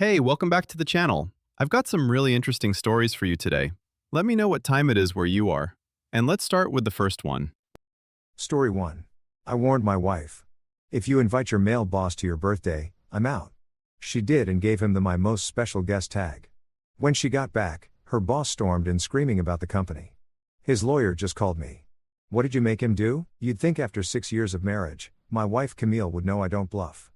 Hey, welcome back to the channel. I've got some really interesting stories for you today. Let me know what time it is where you are. And let's start with the first one. Story 1. I warned my wife. If you invite your male boss to your birthday, I'm out. She did and gave him the my most special guest tag. When she got back, her boss stormed in screaming about the company. His lawyer just called me. What did you make him do? You'd think after 6 years of marriage, my wife Camille would know I don't bluff.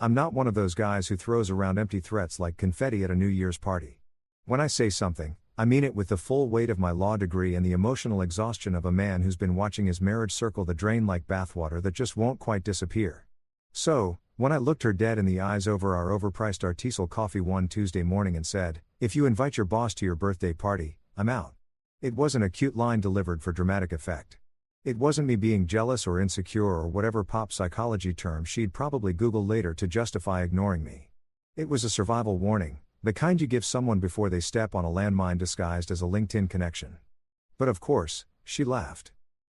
I'm not one of those guys who throws around empty threats like confetti at a New Year's party. When I say something, I mean it with the full weight of my law degree and the emotional exhaustion of a man who's been watching his marriage circle the drain like bathwater that just won't quite disappear. So, when I looked her dead in the eyes over our overpriced artisanal coffee one Tuesday morning and said, "If you invite your boss to your birthday party, I'm out." It wasn't a cute line delivered for dramatic effect. It wasn't me being jealous or insecure or whatever pop psychology term she'd probably Google later to justify ignoring me. It was a survival warning, the kind you give someone before they step on a landmine disguised as a LinkedIn connection. But of course, she laughed.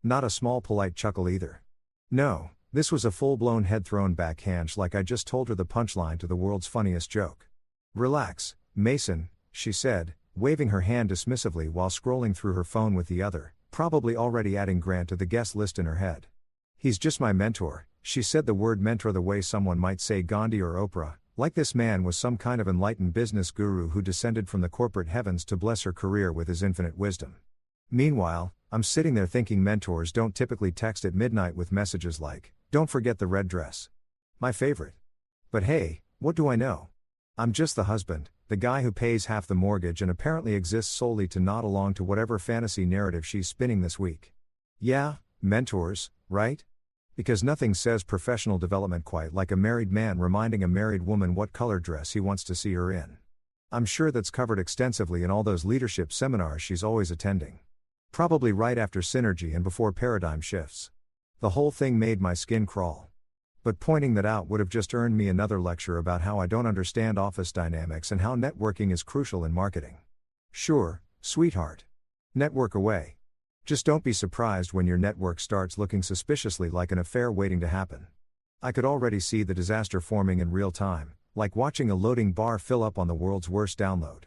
Not a small polite chuckle either. No, this was a full-blown head-thrown backhand like I just told her the punchline to the world's funniest joke. "Relax, Mason," she said, waving her hand dismissively while scrolling through her phone with the other, probably already adding Grant to the guest list in her head. "He's just my mentor," she said, the word mentor the way someone might say Gandhi or Oprah, like this man was some kind of enlightened business guru who descended from the corporate heavens to bless her career with his infinite wisdom. Meanwhile, I'm sitting there thinking mentors don't typically text at midnight with messages like, "Don't forget the red dress." My favorite. But hey, what do I know? I'm just the husband, the guy who pays half the mortgage and apparently exists solely to nod along to whatever fantasy narrative she's spinning this week. Yeah, mentors, right? Because nothing says professional development quite like a married man reminding a married woman what color dress he wants to see her in. I'm sure that's covered extensively in all those leadership seminars she's always attending. Probably right after Synergy and before Paradigm Shifts. The whole thing made my skin crawl. But pointing that out would have just earned me another lecture about how I don't understand office dynamics and how networking is crucial in marketing. Sure, sweetheart. Network away. Just don't be surprised when your network starts looking suspiciously like an affair waiting to happen. I could already see the disaster forming in real time, like watching a loading bar fill up on the world's worst download.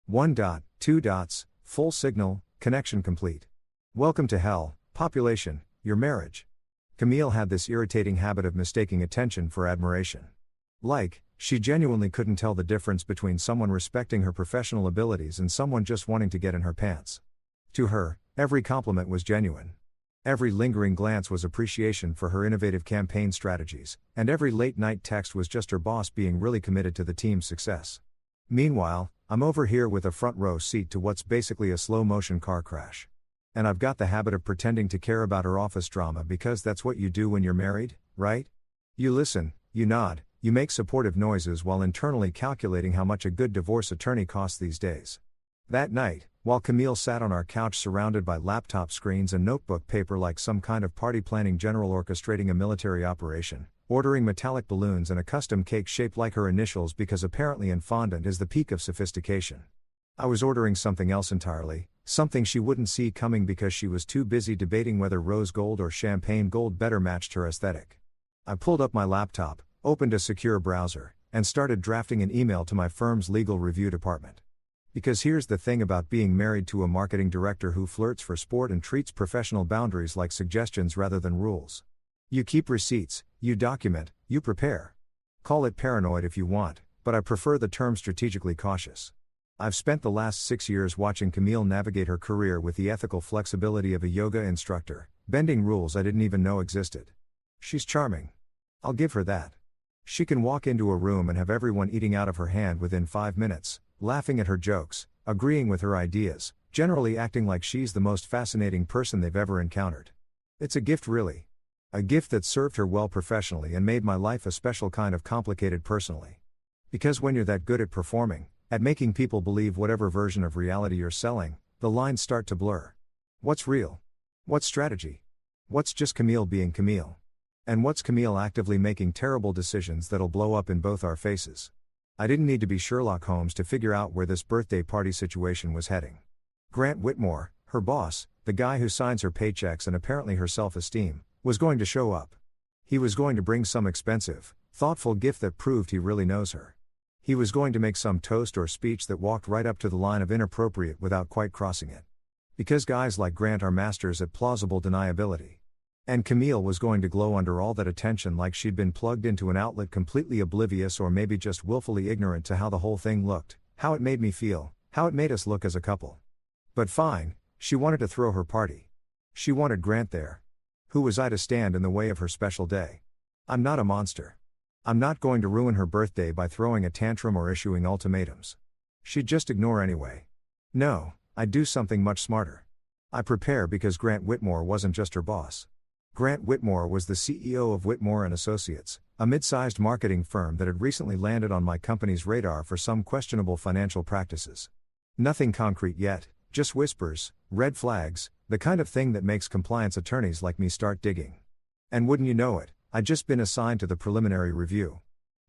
1 dot, 2 dots, full signal, connection complete. Welcome to hell, population, your marriage. Camille had this irritating habit of mistaking attention for admiration. Like, she genuinely couldn't tell the difference between someone respecting her professional abilities and someone just wanting to get in her pants. To her, every compliment was genuine. Every lingering glance was appreciation for her innovative campaign strategies, and every late-night text was just her boss being really committed to the team's success. Meanwhile, I'm over here with a front-row seat to what's basically a slow-motion car crash. And I've got the habit of pretending to care about her office drama because that's what you do when you're married, right? You listen, you nod, you make supportive noises while internally calculating how much a good divorce attorney costs these days. That night, while Camille sat on our couch surrounded by laptop screens and notebook paper like some kind of party planning general orchestrating a military operation, ordering metallic balloons and a custom cake shaped like her initials because apparently in fondant is the peak of sophistication. I was ordering something else entirely, something she wouldn't see coming because she was too busy debating whether rose gold or champagne gold better matched her aesthetic. I pulled up my laptop, opened a secure browser, and started drafting an email to my firm's legal review department. Because here's the thing about being married to a marketing director who flirts for sport and treats professional boundaries like suggestions rather than rules. You keep receipts, you document, you prepare. Call it paranoid if you want, but I prefer the term strategically cautious. I've spent the last 6 years watching Camille navigate her career with the ethical flexibility of a yoga instructor, bending rules I didn't even know existed. She's charming. I'll give her that. She can walk into a room and have everyone eating out of her hand within 5 minutes, laughing at her jokes, agreeing with her ideas, generally acting like she's the most fascinating person they've ever encountered. It's a gift really. A gift that served her well professionally and made my life a special kind of complicated personally. Because when you're that good at performing, at making people believe whatever version of reality you're selling, the lines start to blur. What's real? What's strategy? What's just Camille being Camille? And what's Camille actively making terrible decisions that'll blow up in both our faces? I didn't need to be Sherlock Holmes to figure out where this birthday party situation was heading. Grant Whitmore, her boss, the guy who signs her paychecks and apparently her self-esteem, was going to show up. He was going to bring some expensive, thoughtful gift that proved he really knows her. He was going to make some toast or speech that walked right up to the line of inappropriate without quite crossing it. Because guys like Grant are masters at plausible deniability. And Camille was going to glow under all that attention like she'd been plugged into an outlet completely oblivious or maybe just willfully ignorant to how the whole thing looked, how it made me feel, how it made us look as a couple. But fine, she wanted to throw her party. She wanted Grant there. Who was I to stand in the way of her special day? I'm not a monster. I'm not going to ruin her birthday by throwing a tantrum or issuing ultimatums. She'd just ignore anyway. No, I'd do something much smarter. I prepare because Grant Whitmore wasn't just her boss. Grant Whitmore was the CEO of Whitmore & Associates, a mid-sized marketing firm that had recently landed on my company's radar for some questionable financial practices. Nothing concrete yet, just whispers, red flags, the kind of thing that makes compliance attorneys like me start digging. And wouldn't you know it, I'd just been assigned to the preliminary review.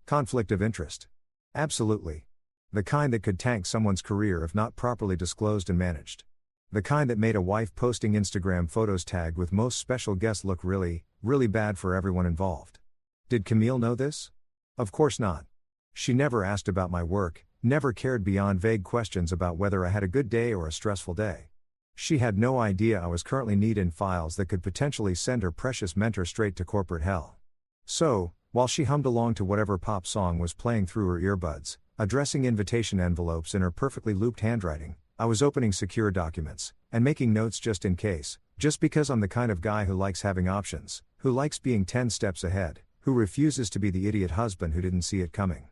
Conflict of interest. Absolutely. The kind that could tank someone's career if not properly disclosed and managed. The kind that made a wife posting Instagram photos tagged with most special guests look really, really bad for everyone involved. Did Camille know this? Of course not. She never asked about my work, never cared beyond vague questions about whether I had a good day or a stressful day. She had no idea I was currently knee-deep in files that could potentially send her precious mentor straight to corporate hell. So, while she hummed along to whatever pop song was playing through her earbuds, addressing invitation envelopes in her perfectly looped handwriting, I was opening secure documents, and making notes just in case, just because I'm the kind of guy who likes having options, who likes being 10 steps ahead, who refuses to be the idiot husband who didn't see it coming.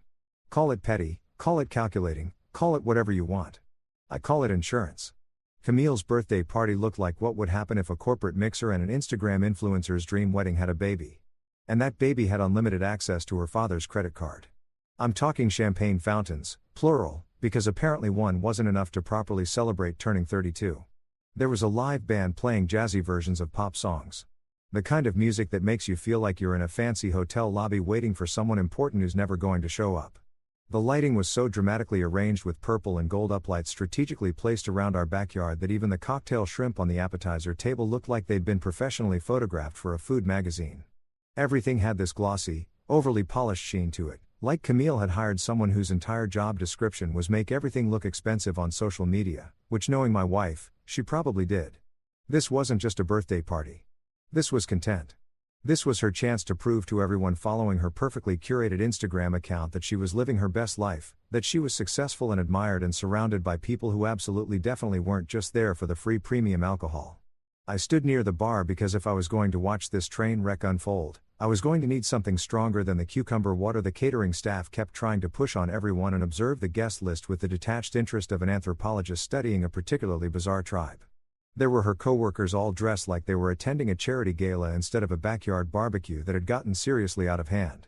Call it petty, call it calculating, call it whatever you want. I call it insurance. Camille's birthday party looked like what would happen if a corporate mixer and an Instagram influencer's dream wedding had a baby. And that baby had unlimited access to her father's credit card. I'm talking champagne fountains, plural, because apparently one wasn't enough to properly celebrate turning 32. There was a live band playing jazzy versions of pop songs. The kind of music that makes you feel like you're in a fancy hotel lobby waiting for someone important who's never going to show up. The lighting was so dramatically arranged with purple and gold uplights strategically placed around our backyard that even the cocktail shrimp on the appetizer table looked like they'd been professionally photographed for a food magazine. Everything had this glossy, overly polished sheen to it, like Camille had hired someone whose entire job description was make everything look expensive on social media, which knowing my wife, she probably did. This wasn't just a birthday party. This was content. This was her chance to prove to everyone following her perfectly curated Instagram account that she was living her best life, that she was successful and admired and surrounded by people who absolutely definitely weren't just there for the free premium alcohol. I stood near the bar because if I was going to watch this train wreck unfold, I was going to need something stronger than the cucumber water the catering staff kept trying to push on everyone and observe the guest list with the detached interest of an anthropologist studying a particularly bizarre tribe. There were her coworkers all dressed like they were attending a charity gala instead of a backyard barbecue that had gotten seriously out of hand.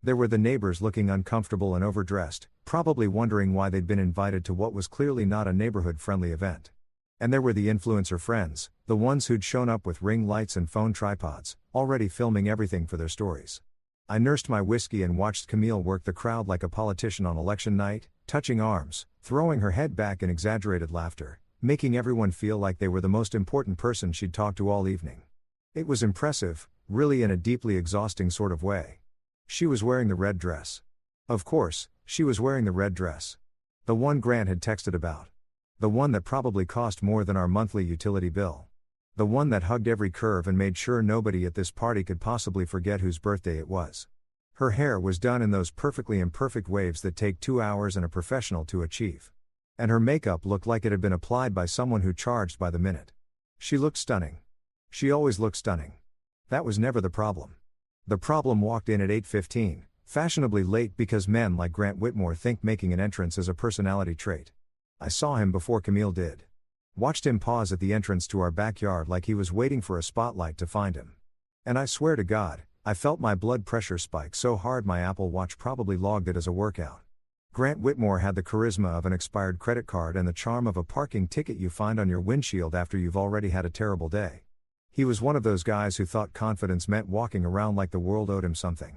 There were the neighbors looking uncomfortable and overdressed, probably wondering why they'd been invited to what was clearly not a neighborhood-friendly event. And there were the influencer friends, the ones who'd shown up with ring lights and phone tripods, already filming everything for their stories. I nursed my whiskey and watched Camille work the crowd like a politician on election night, touching arms, throwing her head back in exaggerated laughter, making everyone feel like they were the most important person she'd talked to all evening. It was impressive, really in a deeply exhausting sort of way. She was wearing the red dress. Of course, she was wearing the red dress. The one Grant had texted about. The one that probably cost more than our monthly utility bill. The one that hugged every curve and made sure nobody at this party could possibly forget whose birthday it was. Her hair was done in those perfectly imperfect waves that take 2 hours and a professional to achieve. And her makeup looked like it had been applied by someone who charged by the minute. She looked stunning. She always looked stunning. That was never the problem. The problem walked in at 8:15, fashionably late because men like Grant Whitmore think making an entrance is a personality trait. I saw him before Camille did. Watched him pause at the entrance to our backyard like he was waiting for a spotlight to find him. And I swear to God, I felt my blood pressure spike so hard my Apple Watch probably logged it as a workout. Grant Whitmore had the charisma of an expired credit card and the charm of a parking ticket you find on your windshield after you've already had a terrible day. He was one of those guys who thought confidence meant walking around like the world owed him something.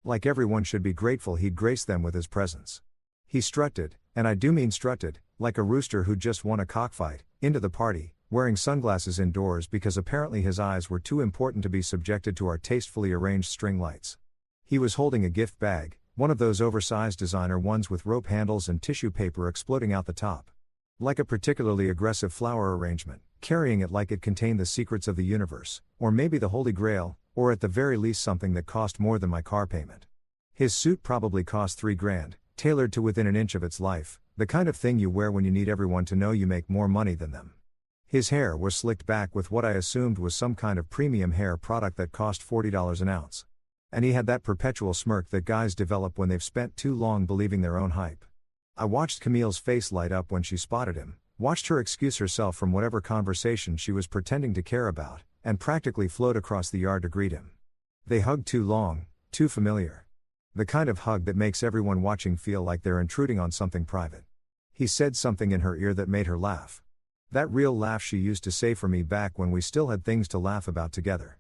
Like everyone should be grateful he'd grace them with his presence. He strutted, and I do mean strutted, like a rooster who just won a cockfight, into the party, wearing sunglasses indoors because apparently his eyes were too important to be subjected to our tastefully arranged string lights. He was holding a gift bag, One of those oversized designer ones with rope handles and tissue paper exploding out the top. Like a particularly aggressive flower arrangement, carrying it like it contained the secrets of the universe, or maybe the Holy Grail, or at the very least something that cost more than my car payment. His suit probably cost $3,000, tailored to within an inch of its life, the kind of thing you wear when you need everyone to know you make more money than them. His hair was slicked back with what I assumed was some kind of premium hair product that cost $40 an ounce. And he had that perpetual smirk that guys develop when they've spent too long believing their own hype. I watched Camille's face light up when she spotted him, watched her excuse herself from whatever conversation she was pretending to care about, and practically float across the yard to greet him. They hugged too long, too familiar. The kind of hug that makes everyone watching feel like they're intruding on something private. He said something in her ear that made her laugh. That real laugh she used to say for me back when we still had things to laugh about together.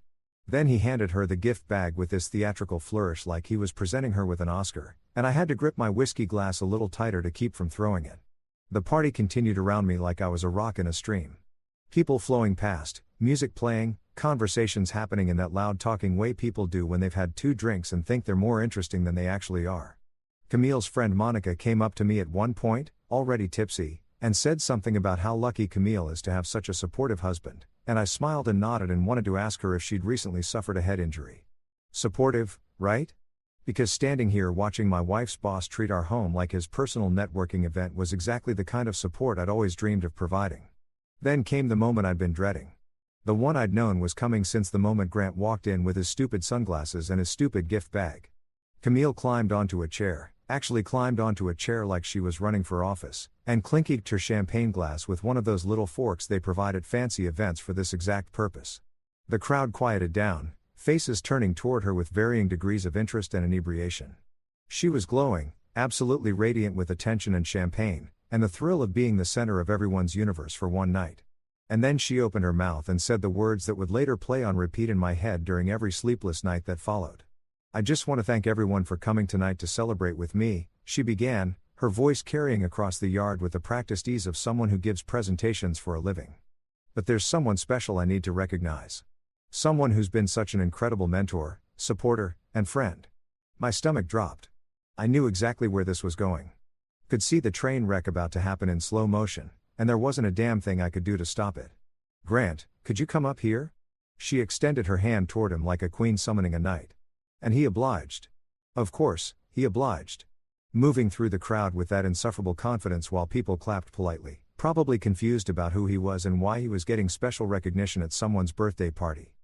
Then he handed her the gift bag with this theatrical flourish like he was presenting her with an Oscar, and I had to grip my whiskey glass a little tighter to keep from throwing it. The party continued around me like I was a rock in a stream. People flowing past, music playing, conversations happening in that loud talking way people do when they've had 2 drinks and think they're more interesting than they actually are. Camille's friend Monica came up to me at one point, already tipsy, and said something about how lucky Camille is to have such a supportive husband, and I smiled and nodded and wanted to ask her if she'd recently suffered a head injury. Supportive, right? Because standing here watching my wife's boss treat our home like his personal networking event was exactly the kind of support I'd always dreamed of providing. Then came the moment I'd been dreading. The one I'd known was coming since the moment Grant walked in with his stupid sunglasses and his stupid gift bag. Camille climbed onto a chair, actually climbed onto a chair like she was running for office, and clinkied her champagne glass with one of those little forks they provide at fancy events for this exact purpose. The crowd quieted down, faces turning toward her with varying degrees of interest and inebriation. She was glowing, absolutely radiant with attention and champagne, and the thrill of being the center of everyone's universe for one night. And then she opened her mouth and said the words that would later play on repeat in my head during every sleepless night that followed. "I just want to thank everyone for coming tonight to celebrate with me," she began, her voice carrying across the yard with the practiced ease of someone who gives presentations for a living. "But there's someone special I need to recognize. Someone who's been such an incredible mentor, supporter, and friend." My stomach dropped. I knew exactly where this was going. Could see the train wreck about to happen in slow motion, and there wasn't a damn thing I could do to stop it. "Grant, could you come up here?" She extended her hand toward him like a queen summoning a knight. And he obliged. Of course, he obliged. Moving through the crowd with that insufferable confidence while people clapped politely, probably confused about who he was and why he was getting special recognition at someone's birthday party.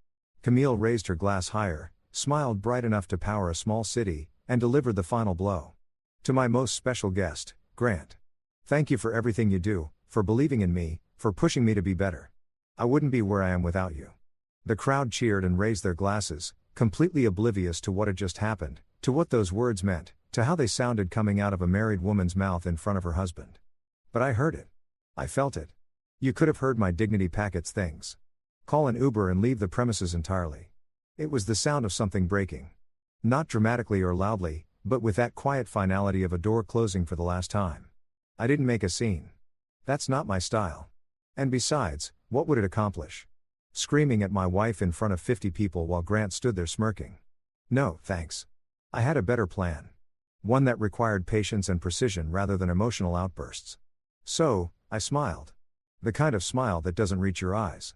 Camille raised her glass higher, smiled bright enough to power a small city, and delivered the final blow. "To my most special guest, Grant. Thank you for everything you do, for believing in me, for pushing me to be better. I wouldn't be where I am without you." The crowd cheered and raised their glasses, completely oblivious to what had just happened, to what those words meant, to how they sounded coming out of a married woman's mouth in front of her husband. But I heard it. I felt it. You could have heard my dignity pack its things. Call an Uber and leave the premises entirely. It was the sound of something breaking. Not dramatically or loudly, but with that quiet finality of a door closing for the last time. I didn't make a scene. That's not my style. And besides, what would it accomplish? Screaming at my wife in front of 50 people while Grant stood there smirking. No, thanks. I had a better plan. One that required patience and precision rather than emotional outbursts. So, I smiled. The kind of smile that doesn't reach your eyes.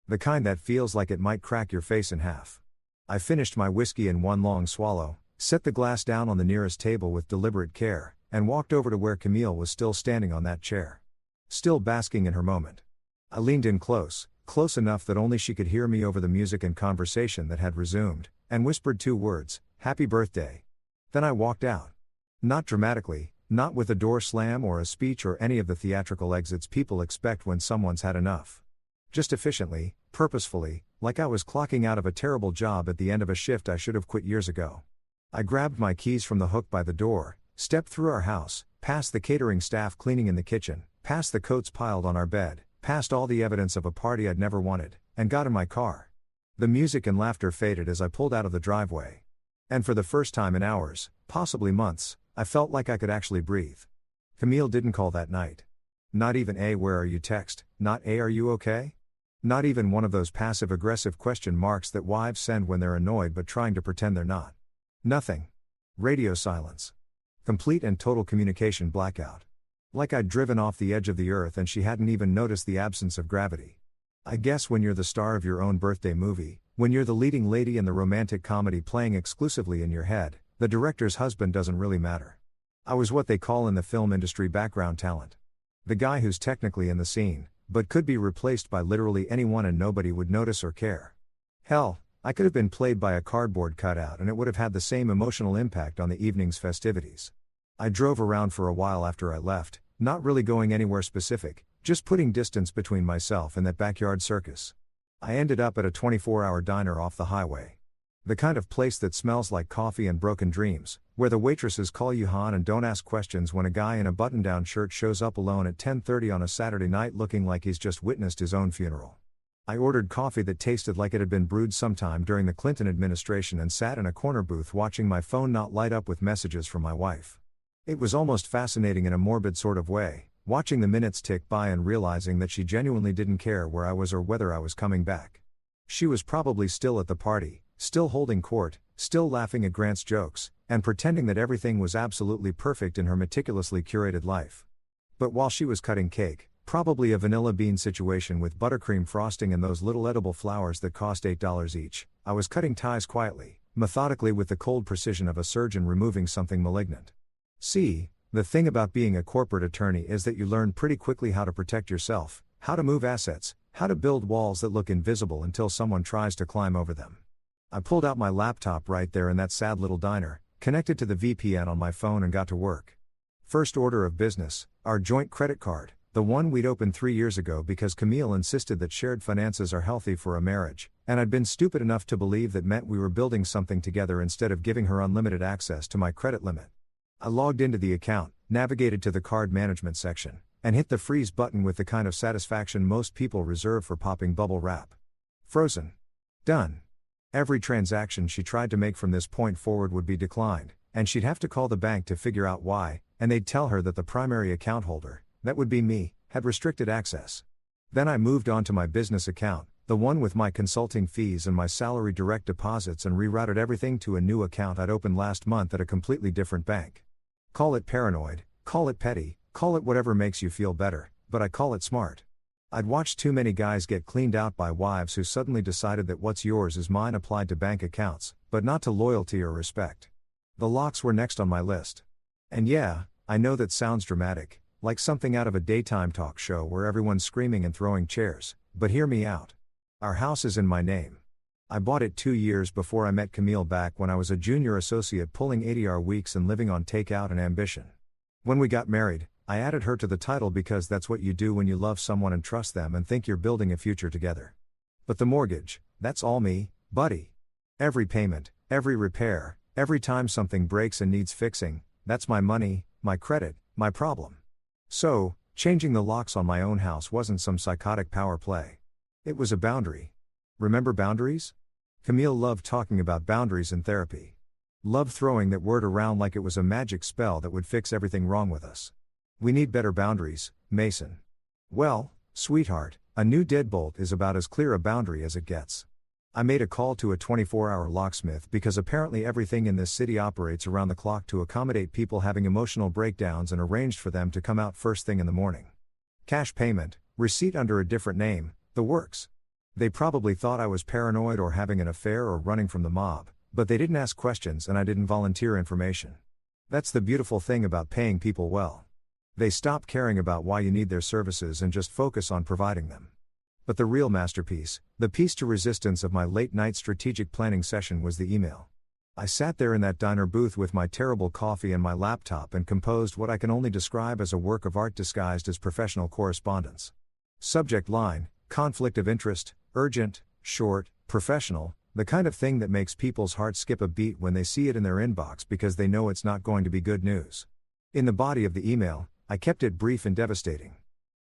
The kind that feels like it might crack your face in half. I finished my whiskey in one long swallow, set the glass down on the nearest table with deliberate care, and walked over to where Camille was still standing on that chair. Still basking in her moment. I leaned in close enough that only she could hear me over the music and conversation that had resumed, and whispered 2 words, "Happy birthday." Then I walked out. Not dramatically, not with a door slam or a speech or any of the theatrical exits people expect when someone's had enough. Just efficiently, purposefully, like I was clocking out of a terrible job at the end of a shift I should have quit years ago. I grabbed my keys from the hook by the door, stepped through our house, past the catering staff cleaning in the kitchen, past the coats piled on our bed, past all the evidence of a party I'd never wanted, and got in my car. The music and laughter faded as I pulled out of the driveway. And for the first time in hours, possibly months, I felt like I could actually breathe. Camille didn't call that night. Not even a "where are you" text, not a "are you okay?" Not even one of those passive-aggressive question marks that wives send when they're annoyed but trying to pretend they're not. Nothing. Radio silence. Complete and total communication blackout. Like I'd driven off the edge of the earth and she hadn't even noticed the absence of gravity. I guess when you're the star of your own birthday movie, when you're the leading lady in the romantic comedy playing exclusively in your head, the director's husband doesn't really matter. I was what they call in the film industry background talent. The guy who's technically in the scene, but could be replaced by literally anyone and nobody would notice or care. Hell, I could have been played by a cardboard cutout and it would have had the same emotional impact on the evening's festivities. I drove around for a while after I left, not really going anywhere specific, just putting distance between myself and that backyard circus. I ended up at a 24-hour diner off the highway. The kind of place that smells like coffee and broken dreams, where the waitresses call you hon and don't ask questions when a guy in a button-down shirt shows up alone at 10:30 on a Saturday night looking like he's just witnessed his own funeral. I ordered coffee that tasted like it had been brewed sometime during the Clinton administration and sat in a corner booth watching my phone not light up with messages from my wife. It was almost fascinating in a morbid sort of way, watching the minutes tick by and realizing that she genuinely didn't care where I was or whether I was coming back. She was probably still at the party, still holding court, still laughing at Grant's jokes, and pretending that everything was absolutely perfect in her meticulously curated life. But while she was cutting cake, probably a vanilla bean situation with buttercream frosting and those little edible flowers that cost $8 each, I was cutting ties quietly, methodically with the cold precision of a surgeon removing something malignant. See, the thing about being a corporate attorney is that you learn pretty quickly how to protect yourself, how to move assets, how to build walls that look invisible until someone tries to climb over them. I pulled out my laptop right there in that sad little diner, connected to the VPN on my phone and got to work. First order of business, our joint credit card, the one we'd opened 3 years ago because Camille insisted that shared finances are healthy for a marriage, and I'd been stupid enough to believe that meant we were building something together instead of giving her unlimited access to my credit limit. I logged into the account, navigated to the card management section, and hit the freeze button with the kind of satisfaction most people reserve for popping bubble wrap. Frozen. Done. Every transaction she tried to make from this point forward would be declined, and she'd have to call the bank to figure out why, and they'd tell her that the primary account holder, that would be me, had restricted access. Then I moved on to my business account, the one with my consulting fees and my salary direct deposits, and rerouted everything to a new account I'd opened last month at a completely different bank. Call it paranoid, call it petty, call it whatever makes you feel better, but I call it smart. I'd watched too many guys get cleaned out by wives who suddenly decided that what's yours is mine applied to bank accounts, but not to loyalty or respect. The locks were next on my list. And yeah, I know that sounds dramatic, like something out of a daytime talk show where everyone's screaming and throwing chairs, but hear me out. Our house is in my name. I bought it 2 years before I met Camille back when I was a junior associate pulling 80-hour weeks and living on takeout and ambition. When we got married, I added her to the title because that's what you do when you love someone and trust them and think you're building a future together. But the mortgage, that's all me, buddy. Every payment, every repair, every time something breaks and needs fixing, that's my money, my credit, my problem. So, changing the locks on my own house wasn't some psychotic power play. It was a boundary. Remember boundaries? Camille loved talking about boundaries in therapy. Loved throwing that word around like it was a magic spell that would fix everything wrong with us. We need better boundaries, Mason. Well, sweetheart, a new deadbolt is about as clear a boundary as it gets. I made a call to a 24-hour locksmith because apparently everything in this city operates around the clock to accommodate people having emotional breakdowns and arranged for them to come out first thing in the morning. Cash payment, receipt under a different name, the works. They probably thought I was paranoid or having an affair or running from the mob, but they didn't ask questions and I didn't volunteer information. That's the beautiful thing about paying people well. They stop caring about why you need their services and just focus on providing them. But the real masterpiece, the piece to resistance of my late-night strategic planning session was the email. I sat there in that diner booth with my terrible coffee and my laptop and composed what I can only describe as a work of art disguised as professional correspondence. Subject line, conflict of interest, urgent, short, professional, the kind of thing that makes people's hearts skip a beat when they see it in their inbox because they know it's not going to be good news. In the body of the email, I kept it brief and devastating.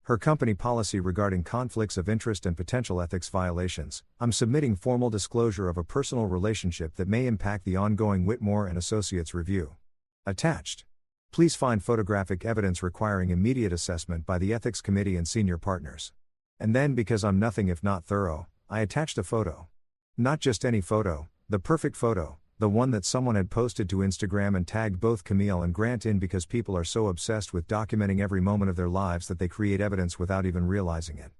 Her company policy regarding conflicts of interest and potential ethics violations. I'm submitting formal disclosure of a personal relationship that may impact the ongoing Whitmore and Associates review. Attached. Please find photographic evidence requiring immediate assessment by the ethics committee and senior partners. And then, because I'm nothing if not thorough, I attached a photo. Not just any photo, the perfect photo, the one that someone had posted to Instagram and tagged both Camille and Grant in because people are so obsessed with documenting every moment of their lives that they create evidence without even realizing it.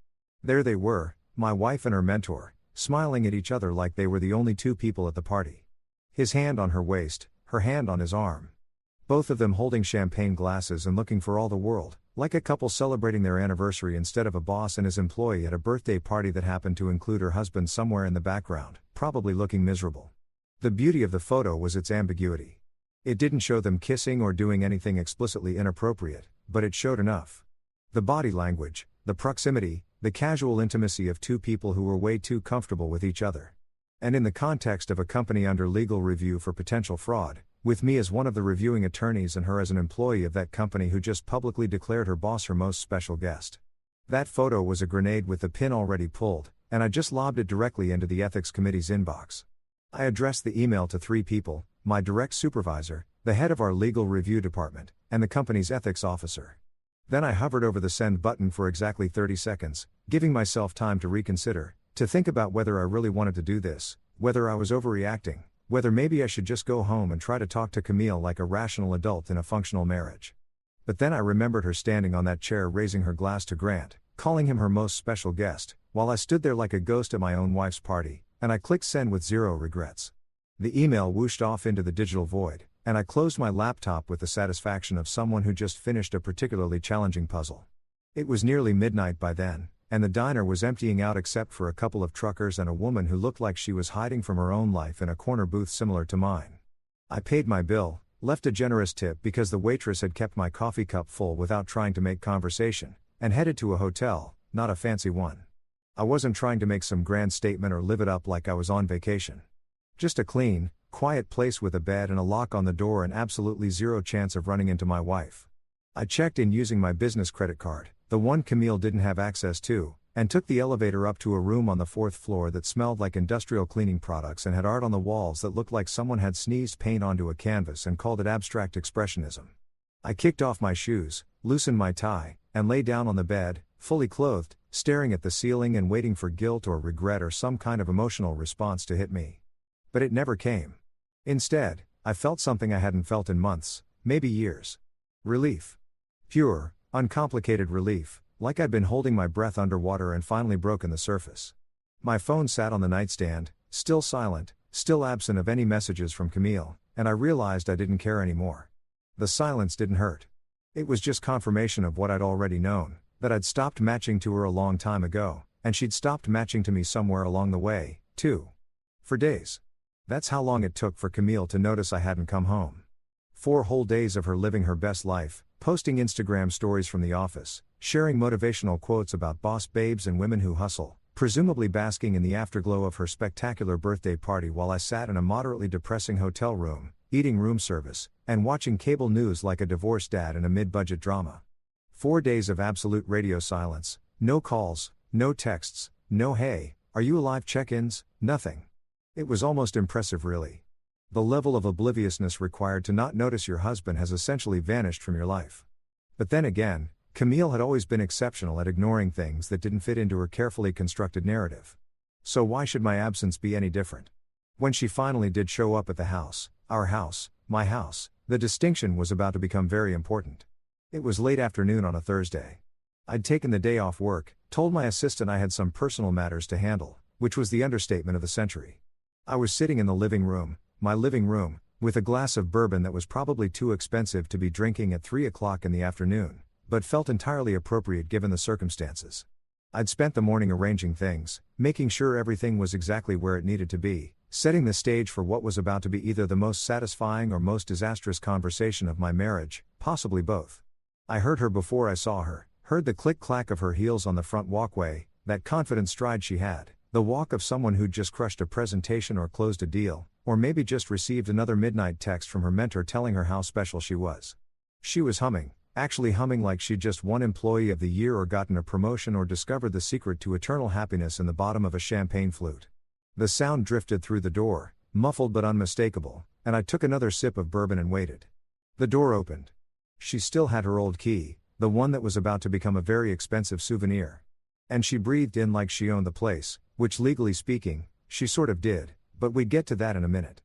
There they were, my wife and her mentor, smiling at each other like they were the only two people at the party. His hand on her waist, her hand on his arm. Both of them holding champagne glasses and looking for all the world, like a couple celebrating their anniversary instead of a boss and his employee at a birthday party that happened to include her husband somewhere in the background, probably looking miserable. The beauty of the photo was its ambiguity. It didn't show them kissing or doing anything explicitly inappropriate, but it showed enough. The body language, the proximity, the casual intimacy of two people who were way too comfortable with each other. And in the context of a company under legal review for potential fraud, with me as one of the reviewing attorneys and her as an employee of that company who just publicly declared her boss her most special guest. That photo was a grenade with the pin already pulled, and I just lobbed it directly into the ethics committee's inbox. I addressed the email to 3 people, my direct supervisor, the head of our legal review department, and the company's ethics officer. Then I hovered over the send button for exactly 30 seconds, giving myself time to reconsider, to think about whether I really wanted to do this, whether I was overreacting, whether maybe I should just go home and try to talk to Camille like a rational adult in a functional marriage. But then I remembered her standing on that chair raising her glass to Grant, calling him her most special guest, while I stood there like a ghost at my own wife's party, and I clicked send with 0 regrets. The email whooshed off into the digital void, and I closed my laptop with the satisfaction of someone who just finished a particularly challenging puzzle. It was nearly midnight by then, and the diner was emptying out except for a couple of truckers and a woman who looked like she was hiding from her own life in a corner booth similar to mine. I paid my bill, left a generous tip because the waitress had kept my coffee cup full without trying to make conversation, and headed to a hotel, not a fancy one. I wasn't trying to make some grand statement or live it up like I was on vacation. Just a clean, quiet place with a bed and a lock on the door and absolutely zero chance of running into my wife. I checked in using my business credit card, the one Camille didn't have access to, and took the elevator up to a room on the 4th floor that smelled like industrial cleaning products and had art on the walls that looked like someone had sneezed paint onto a canvas and called it abstract expressionism. I kicked off my shoes, loosened my tie, and lay down on the bed, fully clothed, staring at the ceiling and waiting for guilt or regret or some kind of emotional response to hit me. But it never came. Instead, I felt something I hadn't felt in months, maybe years. Relief. Pure, uncomplicated relief, like I'd been holding my breath underwater and finally broken the surface. My phone sat on the nightstand, still silent, still absent of any messages from Camille, and I realized I didn't care anymore. The silence didn't hurt. It was just confirmation of what I'd already known, that I'd stopped matching to her a long time ago, and she'd stopped matching to me somewhere along the way, too. For days. That's how long it took for Camille to notice I hadn't come home. 4 whole days of her living her best life, posting Instagram stories from the office, sharing motivational quotes about boss babes and women who hustle, presumably basking in the afterglow of her spectacular birthday party while I sat in a moderately depressing hotel room, eating room service, and watching cable news like a divorced dad in a mid-budget drama. 4 days of absolute radio silence, no calls, no texts, no hey, are you alive check-ins, nothing. It was almost impressive really. The level of obliviousness required to not notice your husband has essentially vanished from your life. But then again, Camille had always been exceptional at ignoring things that didn't fit into her carefully constructed narrative. So why should my absence be any different? When she finally did show up at the house, our house, my house, the distinction was about to become very important. It was late afternoon on a Thursday. I'd taken the day off work, told my assistant I had some personal matters to handle, which was the understatement of the century. I was sitting in the living room, my living room, with a glass of bourbon that was probably too expensive to be drinking at 3 o'clock in the afternoon, but felt entirely appropriate given the circumstances. I'd spent the morning arranging things, making sure everything was exactly where it needed to be, setting the stage for what was about to be either the most satisfying or most disastrous conversation of my marriage, possibly both. I heard her before I saw her, heard the click-clack of her heels on the front walkway, that confident stride she had, the walk of someone who'd just crushed a presentation or closed a deal, or maybe just received another midnight text from her mentor telling her how special she was. She was humming, actually humming like she'd just won Employee of the Year or gotten a promotion or discovered the secret to eternal happiness in the bottom of a champagne flute. The sound drifted through the door, muffled but unmistakable, and I took another sip of bourbon and waited. The door opened. She still had her old key, the one that was about to become a very expensive souvenir. And she breathed in like she owned the place, which legally speaking, she sort of did, but we'd get to that in a minute.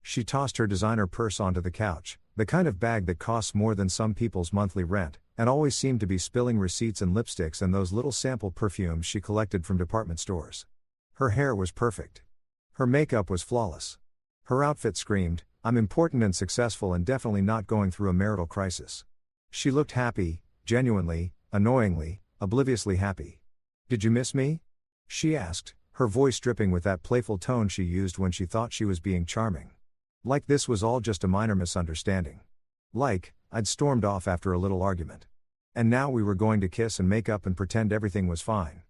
She tossed her designer purse onto the couch, the kind of bag that costs more than some people's monthly rent, and always seemed to be spilling receipts and lipsticks and those little sample perfumes she collected from department stores. Her hair was perfect. Her makeup was flawless. Her outfit screamed, "I'm important and successful and definitely not going through a marital crisis." She looked happy, genuinely, annoyingly, obliviously happy. "Did you miss me?" she asked, her voice dripping with that playful tone she used when she thought she was being charming. Like this was all just a minor misunderstanding. Like, I'd stormed off after a little argument. And now we were going to kiss and make up and pretend everything was fine.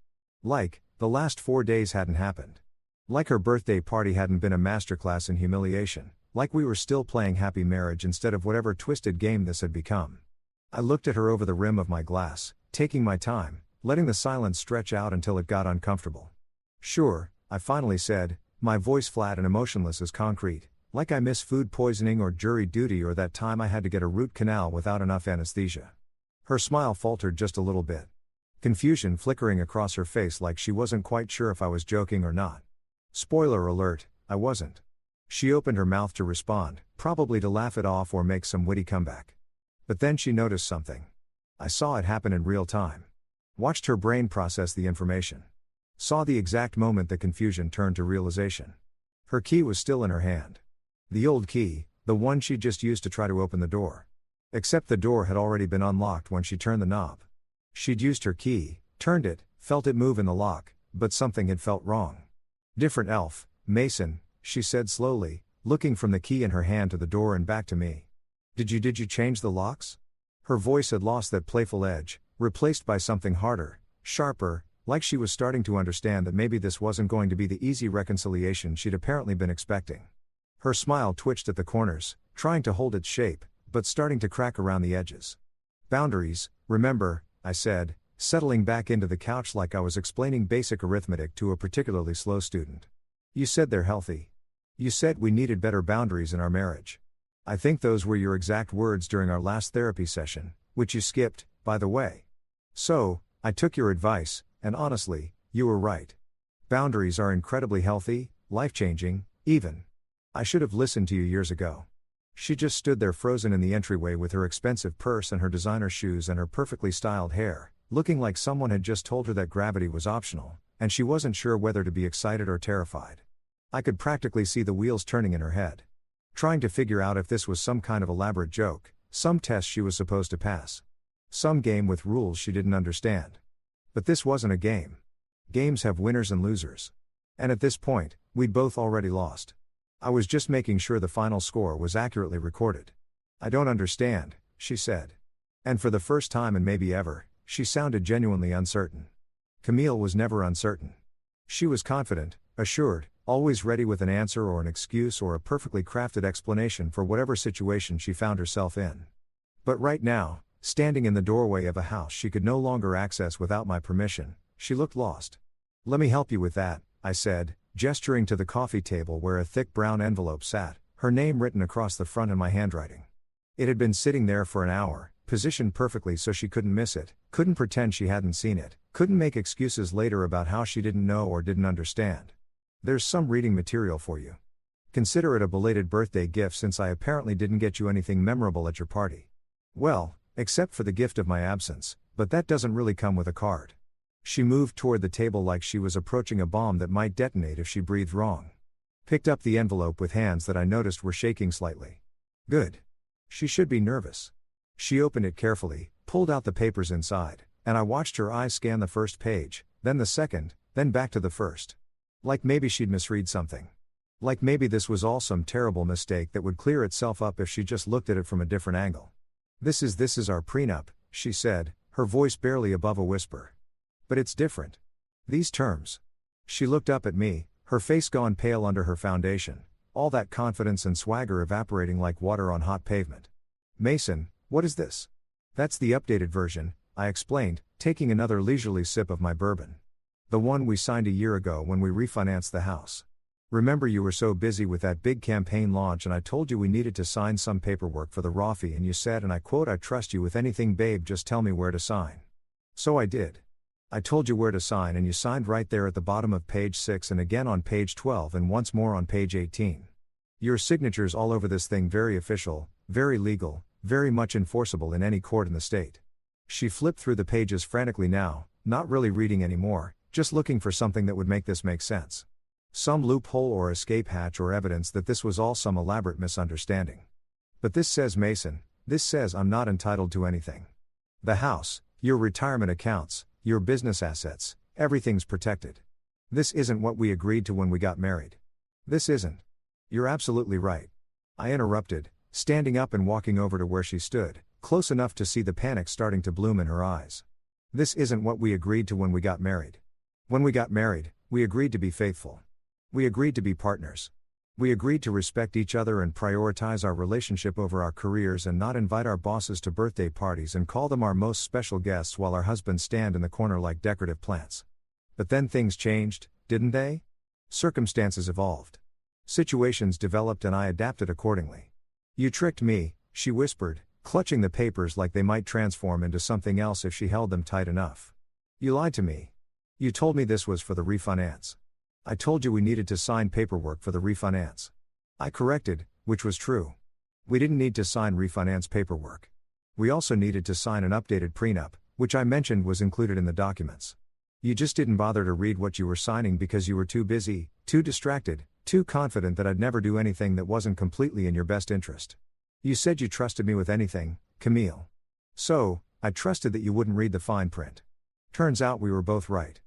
Like, the last 4 days hadn't happened. Like her birthday party hadn't been a masterclass in humiliation. Like we were still playing happy marriage instead of whatever twisted game this had become. I looked at her over the rim of my glass, taking my time, letting the silence stretch out until it got uncomfortable. "Sure," I finally said, my voice flat and emotionless as concrete, like I miss food poisoning or jury duty or that time I had to get a root canal without enough anesthesia. Her smile faltered just a little bit. Confusion flickering across her face like she wasn't quite sure if I was joking or not. Spoiler alert, I wasn't. She opened her mouth to respond, probably to laugh it off or make some witty comeback. But then she noticed something. I saw it happen in real time. Watched her brain process the information. Saw the exact moment the confusion turned to realization. Her key was still in her hand. The old key, the one she'd just used to try to open the door. Except the door had already been unlocked when she turned the knob. She'd used her key, turned it, felt it move in the lock, but something had felt wrong. "Different elf, Mason," she said slowly, looking from the key in her hand to the door and back to me. Did you change the locks?" Her voice had lost that playful edge, replaced by something harder, sharper, like she was starting to understand that maybe this wasn't going to be the easy reconciliation she'd apparently been expecting. Her smile twitched at the corners, trying to hold its shape, but starting to crack around the edges. "Boundaries, remember," I said, settling back into the couch like I was explaining basic arithmetic to a particularly slow student. "You said they're healthy. You said we needed better boundaries in our marriage. I think those were your exact words during our last therapy session, which you skipped, by the way. So, I took your advice, and honestly, you were right. Boundaries are incredibly healthy, life-changing, even. I should have listened to you years ago." She just stood there frozen in the entryway with her expensive purse and her designer shoes and her perfectly styled hair, looking like someone had just told her that gravity was optional, and she wasn't sure whether to be excited or terrified. I could practically see the wheels turning in her head. Trying to figure out if this was some kind of elaborate joke, some test she was supposed to pass. Some game with rules she didn't understand. But this wasn't a game. Games have winners and losers. And at this point, we'd both already lost. I was just making sure the final score was accurately recorded. "I don't understand," she said. And for the first time and maybe ever, she sounded genuinely uncertain. Camille was never uncertain. She was confident, assured, always ready with an answer or an excuse or a perfectly crafted explanation for whatever situation she found herself in. But right now, standing in the doorway of a house she could no longer access without my permission, she looked lost. "Let me help you with that," I said, gesturing to the coffee table where a thick brown envelope sat, her name written across the front in my handwriting. It had been sitting there for an hour, positioned perfectly so she couldn't miss it, couldn't pretend she hadn't seen it, couldn't make excuses later about how she didn't know or didn't understand. "There's some reading material for you. Consider it a belated birthday gift since I apparently didn't get you anything memorable at your party. Well, except for the gift of my absence, but that doesn't really come with a card." She moved toward the table like she was approaching a bomb that might detonate if she breathed wrong. Picked up the envelope with hands that I noticed were shaking slightly. "Good. She should be nervous." She opened it carefully, pulled out the papers inside, and I watched her eyes scan the first page, then the second, then back to the first. Like maybe she'd misread something. Like maybe this was all some terrible mistake that would clear itself up if she just looked at it from a different angle. This is our prenup," she said, her voice barely above a whisper. "But it's different. These terms." She looked up at me, her face gone pale under her foundation, all that confidence and swagger evaporating like water on hot pavement. "Mason, what is this?" "That's the updated version," I explained, taking another leisurely sip of my bourbon. "The one we signed a year ago when we refinanced the house. Remember you were so busy with that big campaign launch and I told you we needed to sign some paperwork for the ROFI and you said, and I quote, 'I trust you with anything babe, just tell me where to sign.' So I did. I told you where to sign and you signed right there at the bottom of page 6 and again on page 12 and once more on page 18. Your signature's all over this thing, very official, very legal, very much enforceable in any court in the state. She flipped through the pages frantically now, not really reading anymore, just looking for something that would make this make sense. Some loophole or escape hatch or evidence that this was all some elaborate misunderstanding. But this says, Mason, this says I'm not entitled to anything. The house, your retirement accounts, your business assets, everything's protected. This isn't what we agreed to when we got married. This isn't. You're absolutely right. I interrupted, standing up and walking over to where she stood, close enough to see the panic starting to bloom in her eyes. This isn't what we agreed to when we got married. When we got married, we agreed to be faithful. We agreed to be partners. We agreed to respect each other and prioritize our relationship over our careers and not invite our bosses to birthday parties and call them our most special guests while our husbands stand in the corner like decorative plants. But then things changed, didn't they? Circumstances evolved. Situations developed and I adapted accordingly. You tricked me, she whispered, clutching the papers like they might transform into something else if she held them tight enough. You lied to me. You told me this was for the refinance. I told you we needed to sign paperwork for the refinance. I corrected, which was true. We didn't need to sign refinance paperwork. We also needed to sign an updated prenup, which I mentioned was included in the documents. You just didn't bother to read what you were signing because you were too busy, too distracted, too confident that I'd never do anything that wasn't completely in your best interest. You said you trusted me with anything, Camille. So, I trusted that you wouldn't read the fine print. Turns out we were both right.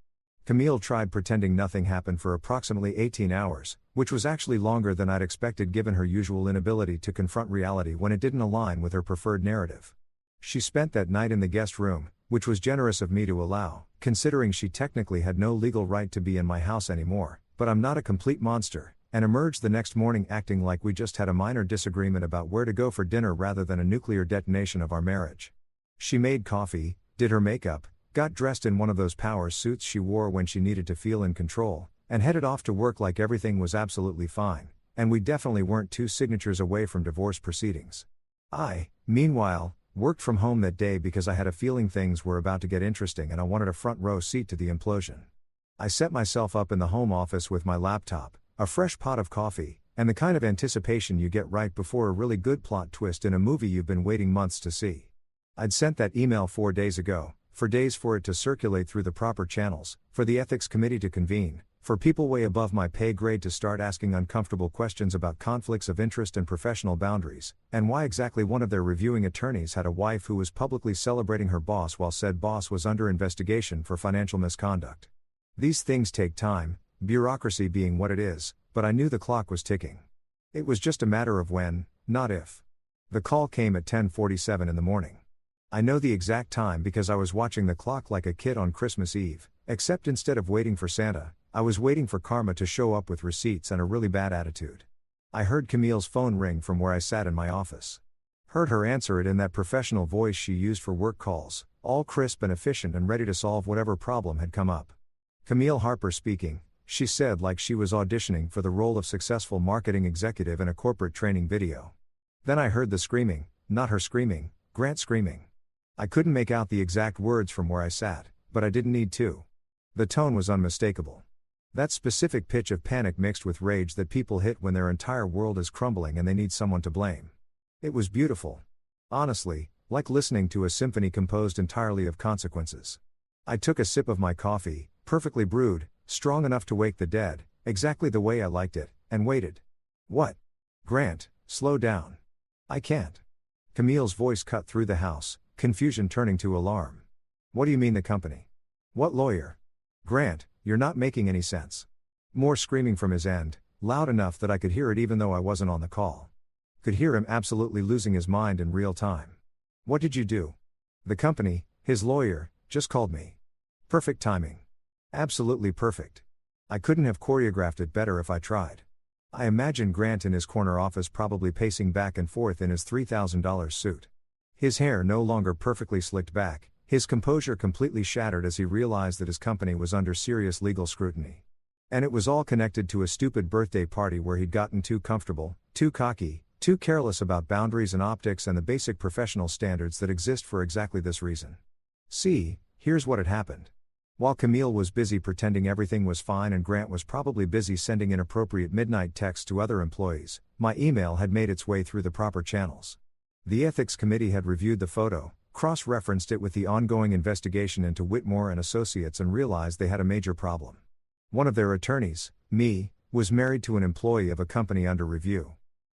Camille tried pretending nothing happened for approximately 18 hours, which was actually longer than I'd expected given her usual inability to confront reality when it didn't align with her preferred narrative. She spent that night in the guest room, which was generous of me to allow, considering she technically had no legal right to be in my house anymore, but I'm not a complete monster, and emerged the next morning acting like we just had a minor disagreement about where to go for dinner rather than a nuclear detonation of our marriage. She made coffee, did her makeup, got dressed in one of those power suits she wore when she needed to feel in control, and headed off to work like everything was absolutely fine, and we definitely weren't 2 signatures away from divorce proceedings. I, meanwhile, worked from home that day because I had a feeling things were about to get interesting and I wanted a front row seat to the implosion. I set myself up in the home office with my laptop, a fresh pot of coffee, and the kind of anticipation you get right before a really good plot twist in a movie you've been waiting months to see. I'd sent that email 4 days ago, for days for it to circulate through the proper channels, for the ethics committee to convene, for people way above my pay grade to start asking uncomfortable questions about conflicts of interest and professional boundaries, and why exactly one of their reviewing attorneys had a wife who was publicly celebrating her boss while said boss was under investigation for financial misconduct. These things take time, bureaucracy being what it is, but I knew the clock was ticking. It was just a matter of when, not if. The call came at 10:47 in the morning. I know the exact time because I was watching the clock like a kid on Christmas Eve, except instead of waiting for Santa, I was waiting for karma to show up with receipts and a really bad attitude. I heard Camille's phone ring from where I sat in my office. Heard her answer it in that professional voice she used for work calls, all crisp and efficient and ready to solve whatever problem had come up. Camille Harper speaking, she said like she was auditioning for the role of successful marketing executive in a corporate training video. Then I heard the screaming, not her screaming, Grant screaming. I couldn't make out the exact words from where I sat, but I didn't need to. The tone was unmistakable. That specific pitch of panic mixed with rage that people hit when their entire world is crumbling and they need someone to blame. It was beautiful. Honestly, like listening to a symphony composed entirely of consequences. I took a sip of my coffee, perfectly brewed, strong enough to wake the dead, exactly the way I liked it, and waited. What? Grant, slow down. I can't. Camille's voice cut through the house, confusion turning to alarm. What do you mean the company? What lawyer? Grant, you're not making any sense. More screaming from his end, loud enough that I could hear it even though I wasn't on the call. Could hear him absolutely losing his mind in real time. What did you do? The company, his lawyer, just called me. Perfect timing. Absolutely perfect. I couldn't have choreographed it better if I tried. I imagine Grant in his corner office probably pacing back and forth in his $3,000 suit. His hair no longer perfectly slicked back, his composure completely shattered as he realized that his company was under serious legal scrutiny. And it was all connected to a stupid birthday party where he'd gotten too comfortable, too cocky, too careless about boundaries and optics and the basic professional standards that exist for exactly this reason. See, here's what had happened. While Camille was busy pretending everything was fine and Grant was probably busy sending inappropriate midnight texts to other employees, my email had made its way through the proper channels. The Ethics Committee had reviewed the photo, cross-referenced it with the ongoing investigation into Whitmore and Associates and realized they had a major problem. One of their attorneys, me, was married to an employee of a company under review.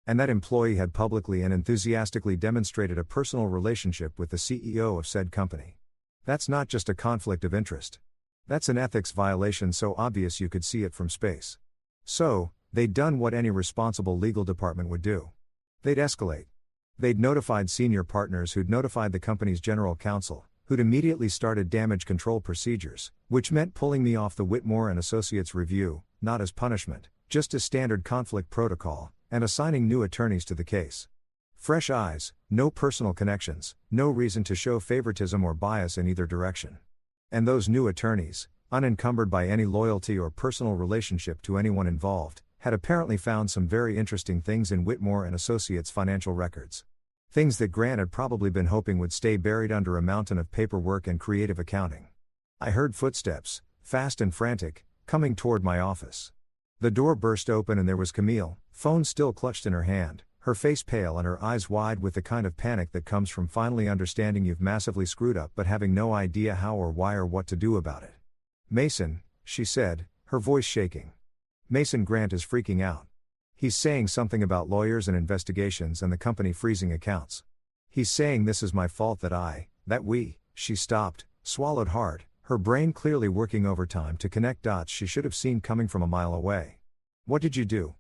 And that employee had publicly and enthusiastically demonstrated a personal relationship with the CEO of said company. That's not just a conflict of interest. That's an ethics violation so obvious you could see it from space. So, they'd done what any responsible legal department would do. They'd escalate. They'd notified senior partners who'd notified the company's general counsel, who'd immediately started damage control procedures, which meant pulling me off the Whitmore and Associates review, not as punishment, just as standard conflict protocol, and assigning new attorneys to the case. Fresh eyes, no personal connections, no reason to show favoritism or bias in either direction. And those new attorneys, unencumbered by any loyalty or personal relationship to anyone involved, had apparently found some very interesting things in Whitmore and Associates' financial records. Things that Grant had probably been hoping would stay buried under a mountain of paperwork and creative accounting. I heard footsteps, fast and frantic, coming toward my office. The door burst open and there was Camille, phone still clutched in her hand, her face pale and her eyes wide with the kind of panic that comes from finally understanding you've massively screwed up but having no idea how or why or what to do about it. "Mason," she said, her voice shaking. "Mason, Grant is freaking out. He's saying something about lawyers and investigations and the company freezing accounts. He's saying this is my fault that we," she stopped, swallowed hard, her brain clearly working overtime to connect dots she should have seen coming from a mile away. "What did you do?"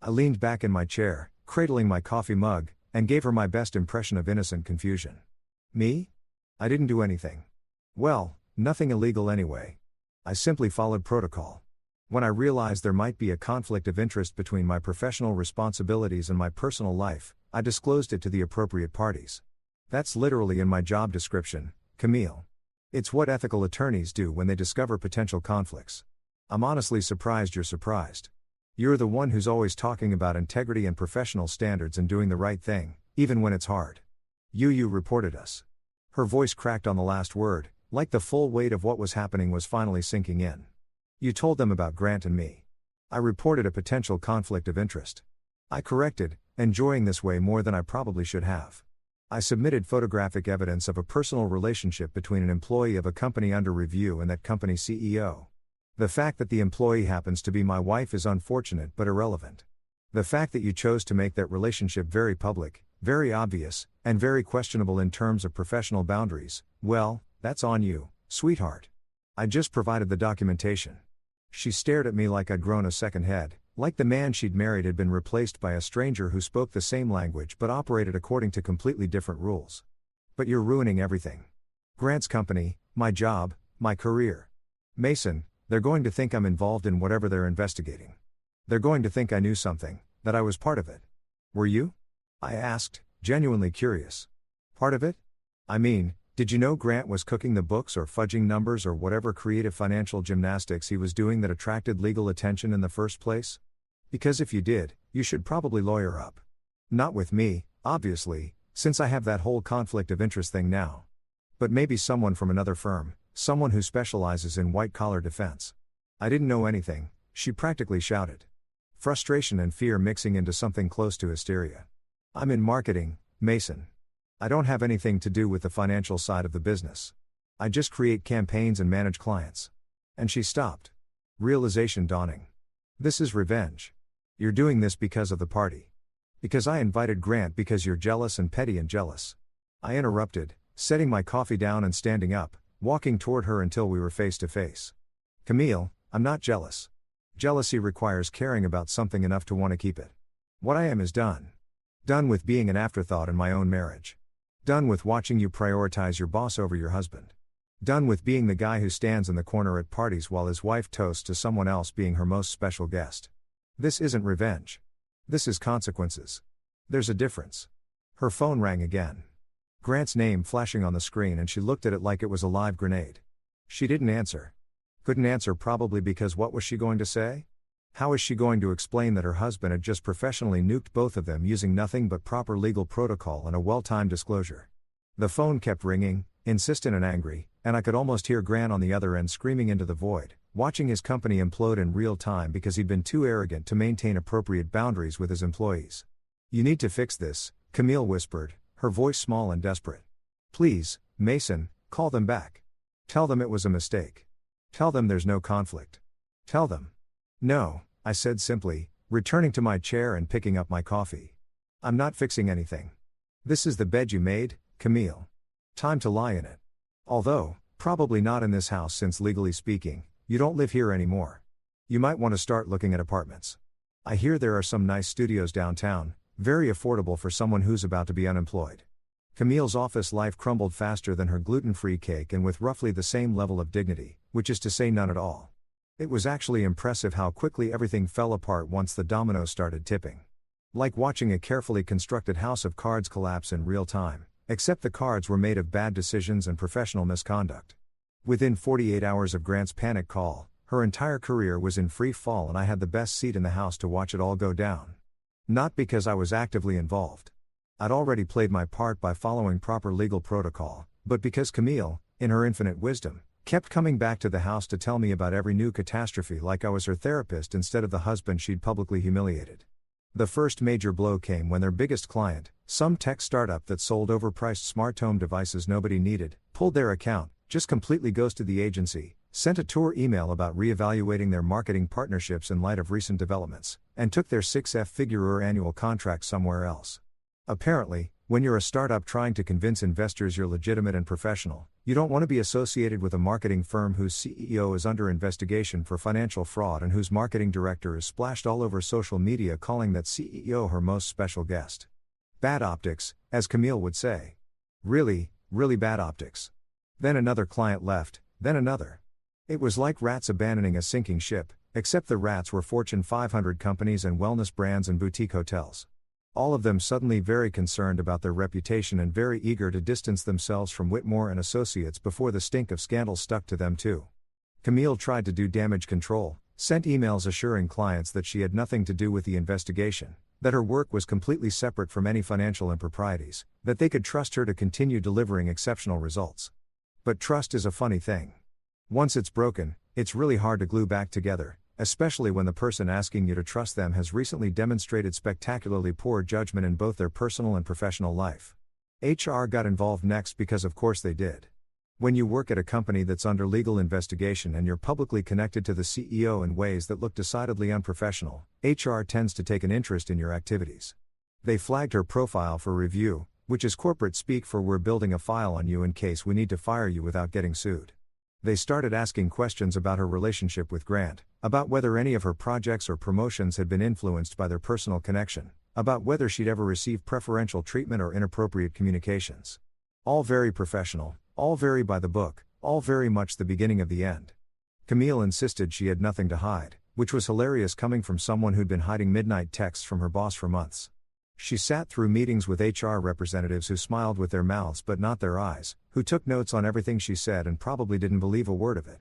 I leaned back in my chair, cradling my coffee mug, and gave her my best impression of innocent confusion. "Me? I didn't do anything. Well, nothing illegal anyway. I simply followed protocol. When I realized there might be a conflict of interest between my professional responsibilities and my personal life, I disclosed it to the appropriate parties. That's literally in my job description, Camille. It's what ethical attorneys do when they discover potential conflicts. I'm honestly surprised you're surprised. You're the one who's always talking about integrity and professional standards and doing the right thing, even when it's hard. You reported us." Her voice cracked on the last word, like the full weight of what was happening was finally sinking in. "You told them about Grant and me. I reported a potential conflict of interest. I corrected, enjoying this way more than I probably should have. I submitted photographic evidence of a personal relationship between an employee of a company under review and that company's CEO. The fact that the employee happens to be my wife is unfortunate but irrelevant. The fact that you chose to make that relationship very public, very obvious, and very questionable in terms of professional boundaries, well, that's on you, sweetheart. I just provided the documentation." She stared at me like I'd grown a second head, like the man she'd married had been replaced by a stranger who spoke the same language but operated according to completely different rules. "But you're ruining everything. Grant's company, my job, my career. Mason, they're going to think I'm involved in whatever they're investigating. They're going to think I knew something, that I was part of it." "Were you?" I asked, genuinely curious. "Part of it? I mean, did you know Grant was cooking the books or fudging numbers or whatever creative financial gymnastics he was doing that attracted legal attention in the first place? Because if you did, you should probably lawyer up. Not with me, obviously, since I have that whole conflict of interest thing now. But maybe someone from another firm, someone who specializes in white-collar defense." "I didn't know anything," she practically shouted. Frustration and fear mixing into something close to hysteria. "I'm in marketing, Mason. I don't have anything to do with the financial side of the business. I just create campaigns and manage clients." And she stopped. Realization dawning. "This is revenge. You're doing this because of the party. Because I invited Grant because you're jealous and petty and jealous." I interrupted, setting my coffee down and standing up, walking toward her until we were face to face. "Camille, I'm not jealous. Jealousy requires caring about something enough to want to keep it. What I am is done. Done with being an afterthought in my own marriage. Done with watching you prioritize your boss over your husband. Done with being the guy who stands in the corner at parties while his wife toasts to someone else being her most special guest. This isn't revenge. This is consequences. There's a difference." Her phone rang again. Grant's name flashing on the screen and she looked at it like it was a live grenade. She didn't answer. Couldn't answer probably because what was she going to say? How is she going to explain that her husband had just professionally nuked both of them using nothing but proper legal protocol and a well-timed disclosure? The phone kept ringing, insistent and angry, and I could almost hear Grant on the other end screaming into the void, watching his company implode in real time because he'd been too arrogant to maintain appropriate boundaries with his employees. "You need to fix this," Camille whispered, her voice small and desperate. "Please, Mason, call them back. Tell them it was a mistake. Tell them there's no conflict. Tell them." "No," I said simply, returning to my chair and picking up my coffee. "I'm not fixing anything. This is the bed you made, Camille. Time to lie in it. Although, probably not in this house since legally speaking, you don't live here anymore. You might want to start looking at apartments. I hear there are some nice studios downtown, very affordable for someone who's about to be unemployed." Camille's office life crumbled faster than her gluten-free cake and with roughly the same level of dignity, which is to say none at all. It was actually impressive how quickly everything fell apart once the dominoes started tipping. Like watching a carefully constructed house of cards collapse in real time, except the cards were made of bad decisions and professional misconduct. Within 48 hours of Grant's panic call, her entire career was in free fall and I had the best seat in the house to watch it all go down. Not because I was actively involved. I'd already played my part by following proper legal protocol, but because Camille, in her infinite wisdom, kept coming back to the house to tell me about every new catastrophe like I was her therapist instead of the husband she'd publicly humiliated. The first major blow came when their biggest client, some tech startup that sold overpriced smart home devices nobody needed, pulled their account, just completely ghosted the agency, sent a tour email about reevaluating their marketing partnerships in light of recent developments, and took their six-figure annual contract somewhere else. Apparently, when you're a startup trying to convince investors you're legitimate and professional, you don't want to be associated with a marketing firm whose CEO is under investigation for financial fraud and whose marketing director is splashed all over social media calling that CEO her most special guest. Bad optics, as Camille would say. Really, really bad optics. Then another client left, then another. It was like rats abandoning a sinking ship, except the rats were Fortune 500 companies and wellness brands and boutique hotels. All of them suddenly very concerned about their reputation and very eager to distance themselves from Whitmore and Associates before the stink of scandal stuck to them too. Camille tried to do damage control, sent emails assuring clients that she had nothing to do with the investigation, that her work was completely separate from any financial improprieties, that they could trust her to continue delivering exceptional results. But trust is a funny thing. Once it's broken, it's really hard to glue back together, especially when the person asking you to trust them has recently demonstrated spectacularly poor judgment in both their personal and professional life. HR got involved next because of course they did. When you work at a company that's under legal investigation and you're publicly connected to the CEO in ways that look decidedly unprofessional, HR tends to take an interest in your activities. They flagged her profile for review, which is corporate speak for "we're building a file on you in case we need to fire you without getting sued." They started asking questions about her relationship with Grant, about whether any of her projects or promotions had been influenced by their personal connection, about whether she'd ever received preferential treatment or inappropriate communications. All very professional, all very by the book, all very much the beginning of the end. Camille insisted she had nothing to hide, which was hilarious coming from someone who'd been hiding midnight texts from her boss for months. She sat through meetings with HR representatives who smiled with their mouths but not their eyes, who took notes on everything she said and probably didn't believe a word of it.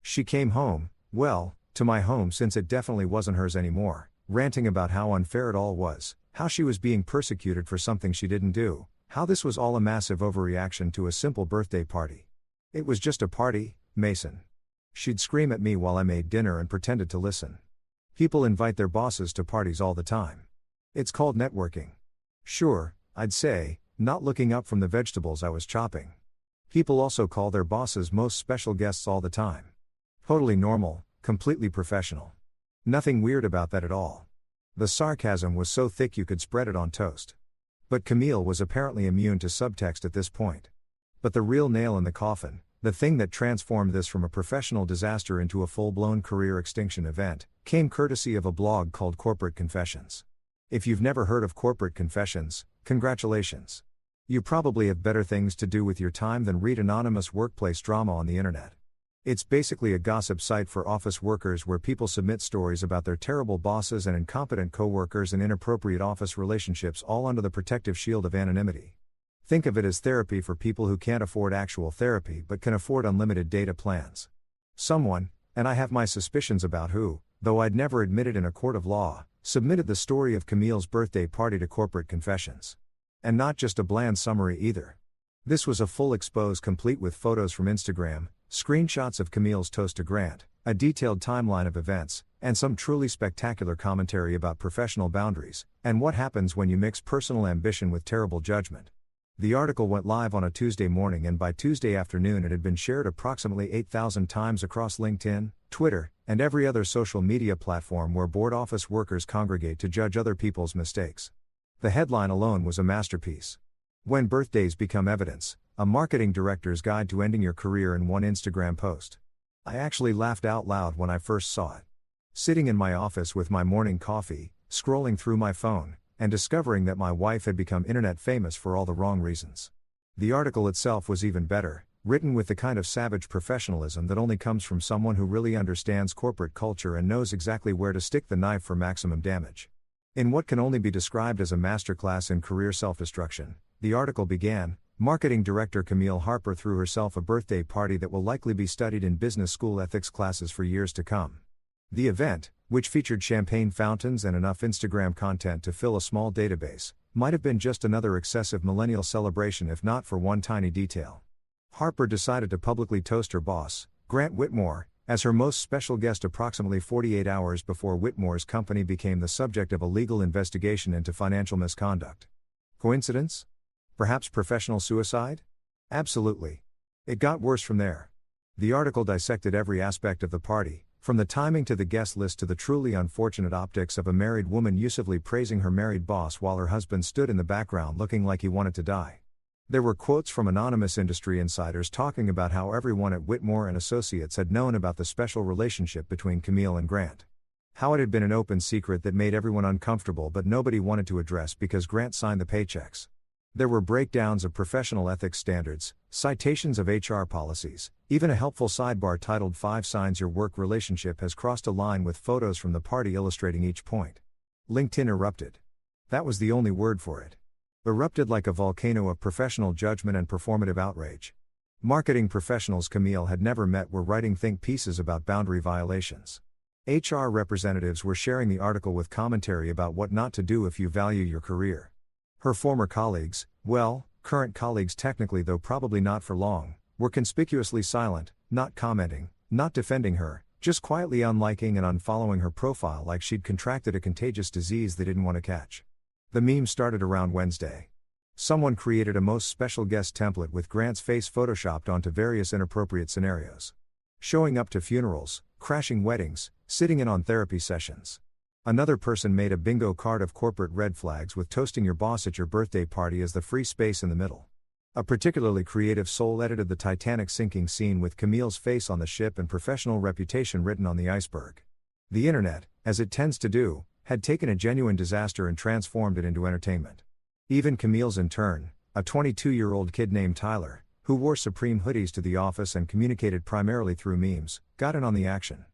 She came home, well, to my home since it definitely wasn't hers anymore, ranting about how unfair it all was, how she was being persecuted for something she didn't do, how this was all a massive overreaction to a simple birthday party. It was just a party, Mason. She'd scream at me while I made dinner and pretended to listen. People invite their bosses to parties all the time. It's called networking. Sure, I'd say, not looking up from the vegetables I was chopping. People also call their bosses most special guests all the time. Totally normal, completely professional. Nothing weird about that at all. The sarcasm was so thick you could spread it on toast. But Camille was apparently immune to subtext at this point. But the real nail in the coffin, the thing that transformed this from a professional disaster into a full-blown career extinction event, came courtesy of a blog called Corporate Confessions. If you've never heard of Corporate Confessions, congratulations. You probably have better things to do with your time than read anonymous workplace drama on the internet. It's basically a gossip site for office workers where people submit stories about their terrible bosses and incompetent coworkers and inappropriate office relationships, all under the protective shield of anonymity. Think of it as therapy for people who can't afford actual therapy but can afford unlimited data plans. Someone, and I have my suspicions about who, though I'd never admit it in a court of law, submitted the story of Camille's birthday party to Corporate Confessions. And not just a bland summary either. This was a full expose complete with photos from Instagram, screenshots of Camille's toast to Grant, a detailed timeline of events, and some truly spectacular commentary about professional boundaries, and what happens when you mix personal ambition with terrible judgment. The article went live on a Tuesday morning, and by Tuesday afternoon it had been shared approximately 8,000 times across LinkedIn, Twitter, and every other social media platform where board office workers congregate to judge other people's mistakes. The headline alone was a masterpiece. When birthdays become evidence, a marketing director's guide to ending your career in one Instagram post. I actually laughed out loud when I first saw it. Sitting in my office with my morning coffee, scrolling through my phone, and discovering that my wife had become internet famous for all the wrong reasons. The article itself was even better, written with the kind of savage professionalism that only comes from someone who really understands corporate culture and knows exactly where to stick the knife for maximum damage. In what can only be described as a masterclass in career self-destruction, the article began, marketing director Camille Harper threw herself a birthday party that will likely be studied in business school ethics classes for years to come. The event, which featured champagne fountains and enough Instagram content to fill a small database, might have been just another excessive millennial celebration if not for one tiny detail. Harper decided to publicly toast her boss, Grant Whitmore, as her most special guest approximately 48 hours before Whitmore's company became the subject of a legal investigation into financial misconduct. Coincidence? Perhaps professional suicide? Absolutely. It got worse from there. The article dissected every aspect of the party, from the timing to the guest list to the truly unfortunate optics of a married woman usively praising her married boss while her husband stood in the background looking like he wanted to die. There were quotes from anonymous industry insiders talking about how everyone at Whitmore and Associates had known about the special relationship between Camille and Grant. How it had been an open secret that made everyone uncomfortable but nobody wanted to address because Grant signed the paychecks. There were breakdowns of professional ethics standards, citations of HR policies, even a helpful sidebar titled 5 Signs Your Work Relationship Has Crossed a Line with photos from the party illustrating each point. LinkedIn erupted. That was the only word for it. Erupted like a volcano of professional judgment and performative outrage. Marketing professionals Camille had never met were writing think pieces about boundary violations. HR representatives were sharing the article with commentary about what not to do if you value your career. Her former colleagues, well, current colleagues technically though probably not for long, were conspicuously silent, not commenting, not defending her, just quietly unliking and unfollowing her profile like she'd contracted a contagious disease they didn't want to catch. The meme started around Wednesday. Someone created a most special guest template with Grant's face photoshopped onto various inappropriate scenarios. Showing up to funerals, crashing weddings, sitting in on therapy sessions. Another person made a bingo card of corporate red flags with toasting your boss at your birthday party as the free space in the middle. A particularly creative soul edited the Titanic sinking scene with Camille's face on the ship and professional reputation written on the iceberg. The internet, as it tends to do, had taken a genuine disaster and transformed it into entertainment. Even Camille's intern, a 22-year-old kid named Tyler, who wore Supreme hoodies to the office and communicated primarily through memes, got in on the action.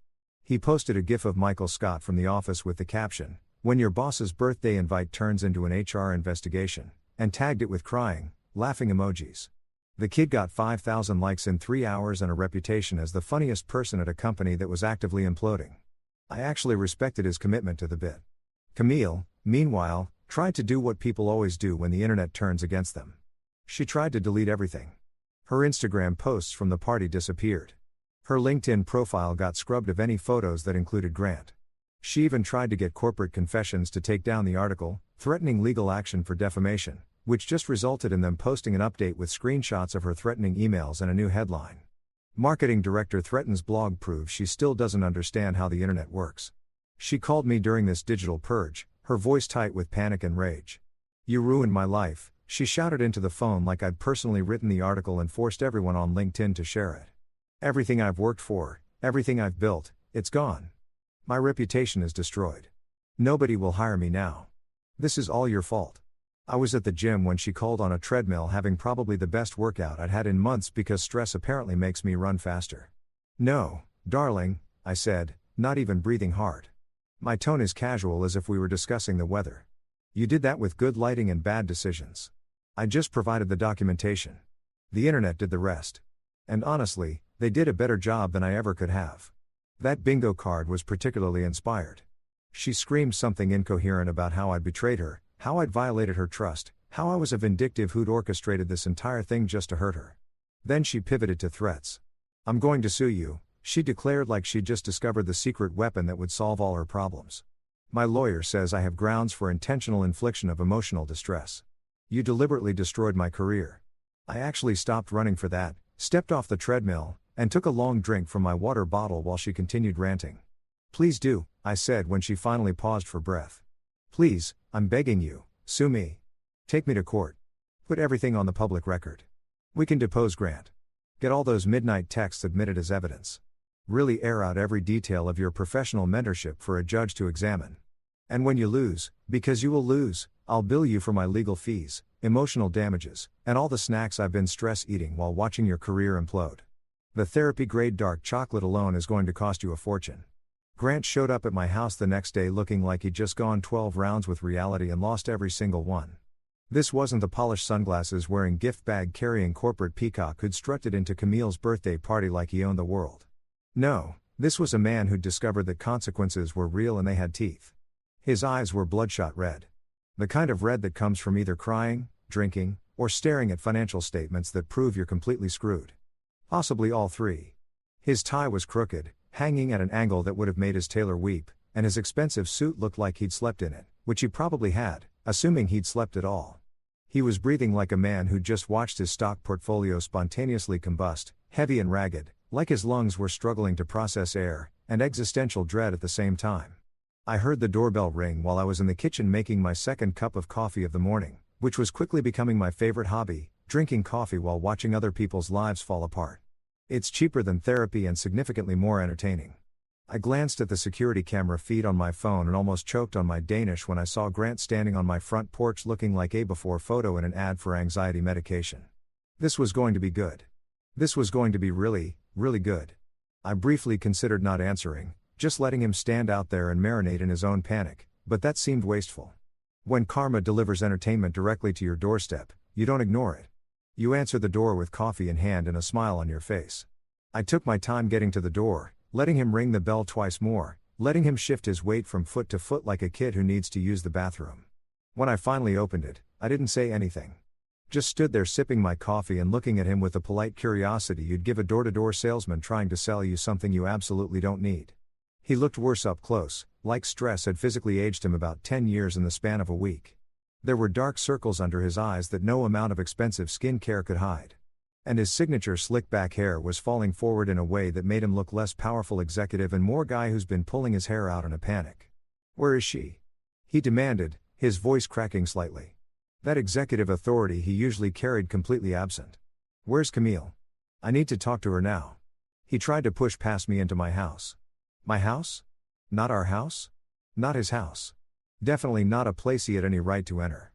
He posted a gif of Michael Scott from The Office with the caption, "When your boss's birthday invite turns into an HR investigation," and tagged it with crying, laughing emojis. The kid got 5,000 likes in 3 hours and a reputation as the funniest person at a company that was actively imploding. I actually respected his commitment to the bit. Camille, meanwhile, tried to do what people always do when the internet turns against them. She tried to delete everything. Her Instagram posts from the party disappeared. Her LinkedIn profile got scrubbed of any photos that included Grant. She even tried to get Corporate Confessions to take down the article, threatening legal action for defamation, which just resulted in them posting an update with screenshots of her threatening emails and a new headline. Marketing director threatens blog proves she still doesn't understand how the internet works. She called me during this digital purge, her voice tight with panic and rage. "You ruined my life," she shouted into the phone like I'd personally written the article and forced everyone on LinkedIn to share it. "Everything I've worked for, everything I've built, it's gone. My reputation is destroyed. Nobody will hire me now. This is all your fault." I was at the gym when she called on a treadmill having probably the best workout I'd had in months because stress apparently makes me run faster. "No, darling," I said, not even breathing hard. My tone is casual as if we were discussing the weather. "You did that with good lighting and bad decisions. I just provided the documentation. The internet did the rest. And honestly, they did a better job than I ever could have." That bingo card was particularly inspired. She screamed something incoherent about how I'd betrayed her, how I'd violated her trust, How I was a vindictive who'd orchestrated this entire thing just to hurt her. Then she pivoted to threats. "I'm going to sue you," she declared like she'd just discovered the secret weapon that would solve all her problems. "My lawyer says I have grounds for intentional infliction of emotional distress. You deliberately destroyed my career." I actually stopped running for that, stepped off the treadmill, and took a long drink from my water bottle while she continued ranting. "Please do," I said when she finally paused for breath. "Please, I'm begging you, sue me. Take me to court. Put everything on the public record. We can depose Grant. Get all those midnight texts admitted as evidence. Really air out every detail of your professional mentorship for a judge to examine. And when you lose, because you will lose, I'll bill you for my legal fees, emotional damages, and all the snacks I've been stress eating while watching your career implode. The therapy-grade dark chocolate alone is going to cost you a fortune." Grant showed up at my house the next day looking like he'd just gone 12 rounds with reality and lost every single one. This wasn't the polished sunglasses wearing gift bag carrying corporate peacock who'd strutted into Camille's birthday party like he owned the world. No, this was a man who'd discovered that consequences were real and they had teeth. His eyes were bloodshot red. The kind of red that comes from either crying, drinking, or staring at financial statements that prove you're completely screwed. Possibly all three. His tie was crooked, hanging at an angle that would have made his tailor weep, and his expensive suit looked like he'd slept in it, which he probably had, assuming he'd slept at all. He was breathing like a man who'd just watched his stock portfolio spontaneously combust, heavy and ragged, like his lungs were struggling to process air, and existential dread at the same time. I heard the doorbell ring while I was in the kitchen making my second cup of coffee of the morning, which was quickly becoming my favorite hobby, drinking coffee while watching other people's lives fall apart. It's cheaper than therapy and significantly more entertaining. I glanced at the security camera feed on my phone and almost choked on my Danish when I saw Grant standing on my front porch looking like a before photo in an ad for anxiety medication. This was going to be good. This was going to be really, really good. I briefly considered not answering, just letting him stand out there and marinate in his own panic, but that seemed wasteful. When karma delivers entertainment directly to your doorstep, you don't ignore it. You answer the door with coffee in hand and a smile on your face. I took my time getting to the door, letting him ring the bell twice more, letting him shift his weight from foot to foot like a kid who needs to use the bathroom. When I finally opened it, I didn't say anything. Just stood there sipping my coffee and looking at him with the polite curiosity you'd give a door-to-door salesman trying to sell you something you absolutely don't need. He looked worse up close, like stress had physically aged him about 10 years in the span of a week. There were dark circles under his eyes that no amount of expensive skin care could hide. And his signature slick-back hair was falling forward in a way that made him look less powerful executive and more guy who's been pulling his hair out in a panic. "Where is she?" he demanded, his voice cracking slightly. That executive authority he usually carried completely absent. "Where's Camille? I need to talk to her now." He tried to push past me into my house. My house? Not our house? Not his house. Definitely not a place he had any right to enter.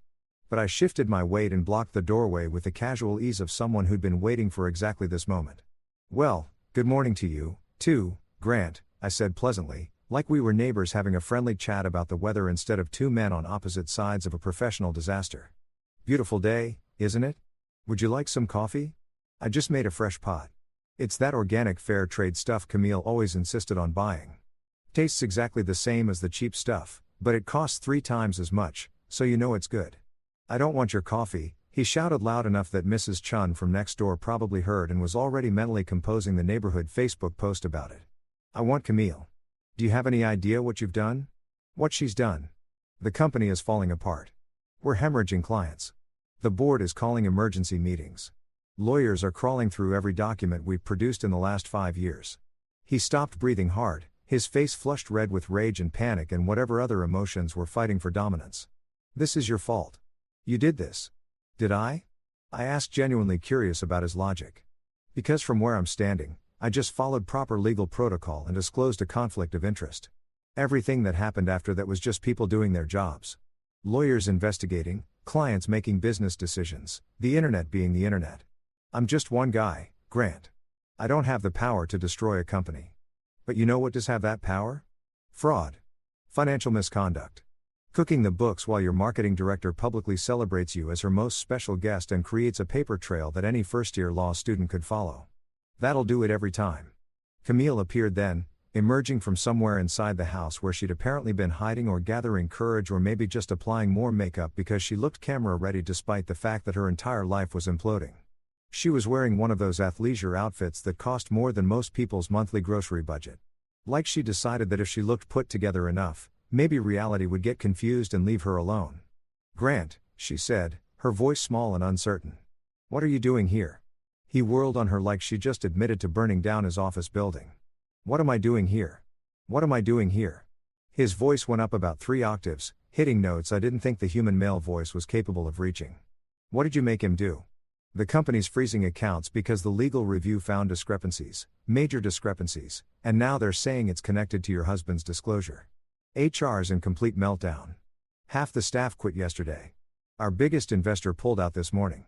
But I shifted my weight and blocked the doorway with the casual ease of someone who'd been waiting for exactly this moment. "Well, good morning to you, too, Grant," I said pleasantly, like we were neighbors having a friendly chat about the weather instead of two men on opposite sides of a professional disaster. "Beautiful day, isn't it? Would you like some coffee? I just made a fresh pot. It's that organic fair trade stuff Camille always insisted on buying. Tastes exactly the same as the cheap stuff, but it costs 3 times as much, so you know it's good." "I don't want your coffee," he shouted loud enough that Mrs. Chun from next door probably heard and was already mentally composing the neighborhood Facebook post about it. "I want Camille. Do you have any idea what you've done? What she's done? The company is falling apart. We're hemorrhaging clients. The board is calling emergency meetings. Lawyers are crawling through every document we've produced in the last 5 years." He stopped breathing hard, his face flushed red with rage and panic and whatever other emotions were fighting for dominance. "This is your fault. You did this." "Did I?" I asked, genuinely curious about his logic. "Because from where I'm standing, I just followed proper legal protocol and disclosed a conflict of interest. Everything that happened after that was just people doing their jobs. Lawyers investigating, clients making business decisions, the internet being the internet. I'm just one guy, Grant. I don't have the power to destroy a company. But you know what does have that power? Fraud. Financial misconduct. Cooking the books while your marketing director publicly celebrates you as her most special guest and creates a paper trail that any first-year law student could follow. That'll do it every time." Camille appeared then, emerging from somewhere inside the house where she'd apparently been hiding or gathering courage or maybe just applying more makeup because she looked camera ready despite the fact that her entire life was imploding. She was wearing one of those athleisure outfits that cost more than most people's monthly grocery budget. Like she decided that if she looked put together enough, maybe reality would get confused and leave her alone. "Grant," she said, her voice small and uncertain. "What are you doing here?" He whirled on her like she just admitted to burning down his office building. "What am I doing here? What am I doing here?" His voice went up about 3 octaves, hitting notes I didn't think the human male voice was capable of reaching. "What did you make him do?" "The company's freezing accounts because the legal review found discrepancies, major discrepancies, and now they're saying it's connected to your husband's disclosure. HR's in complete meltdown. Half the staff quit yesterday. Our biggest investor pulled out this morning.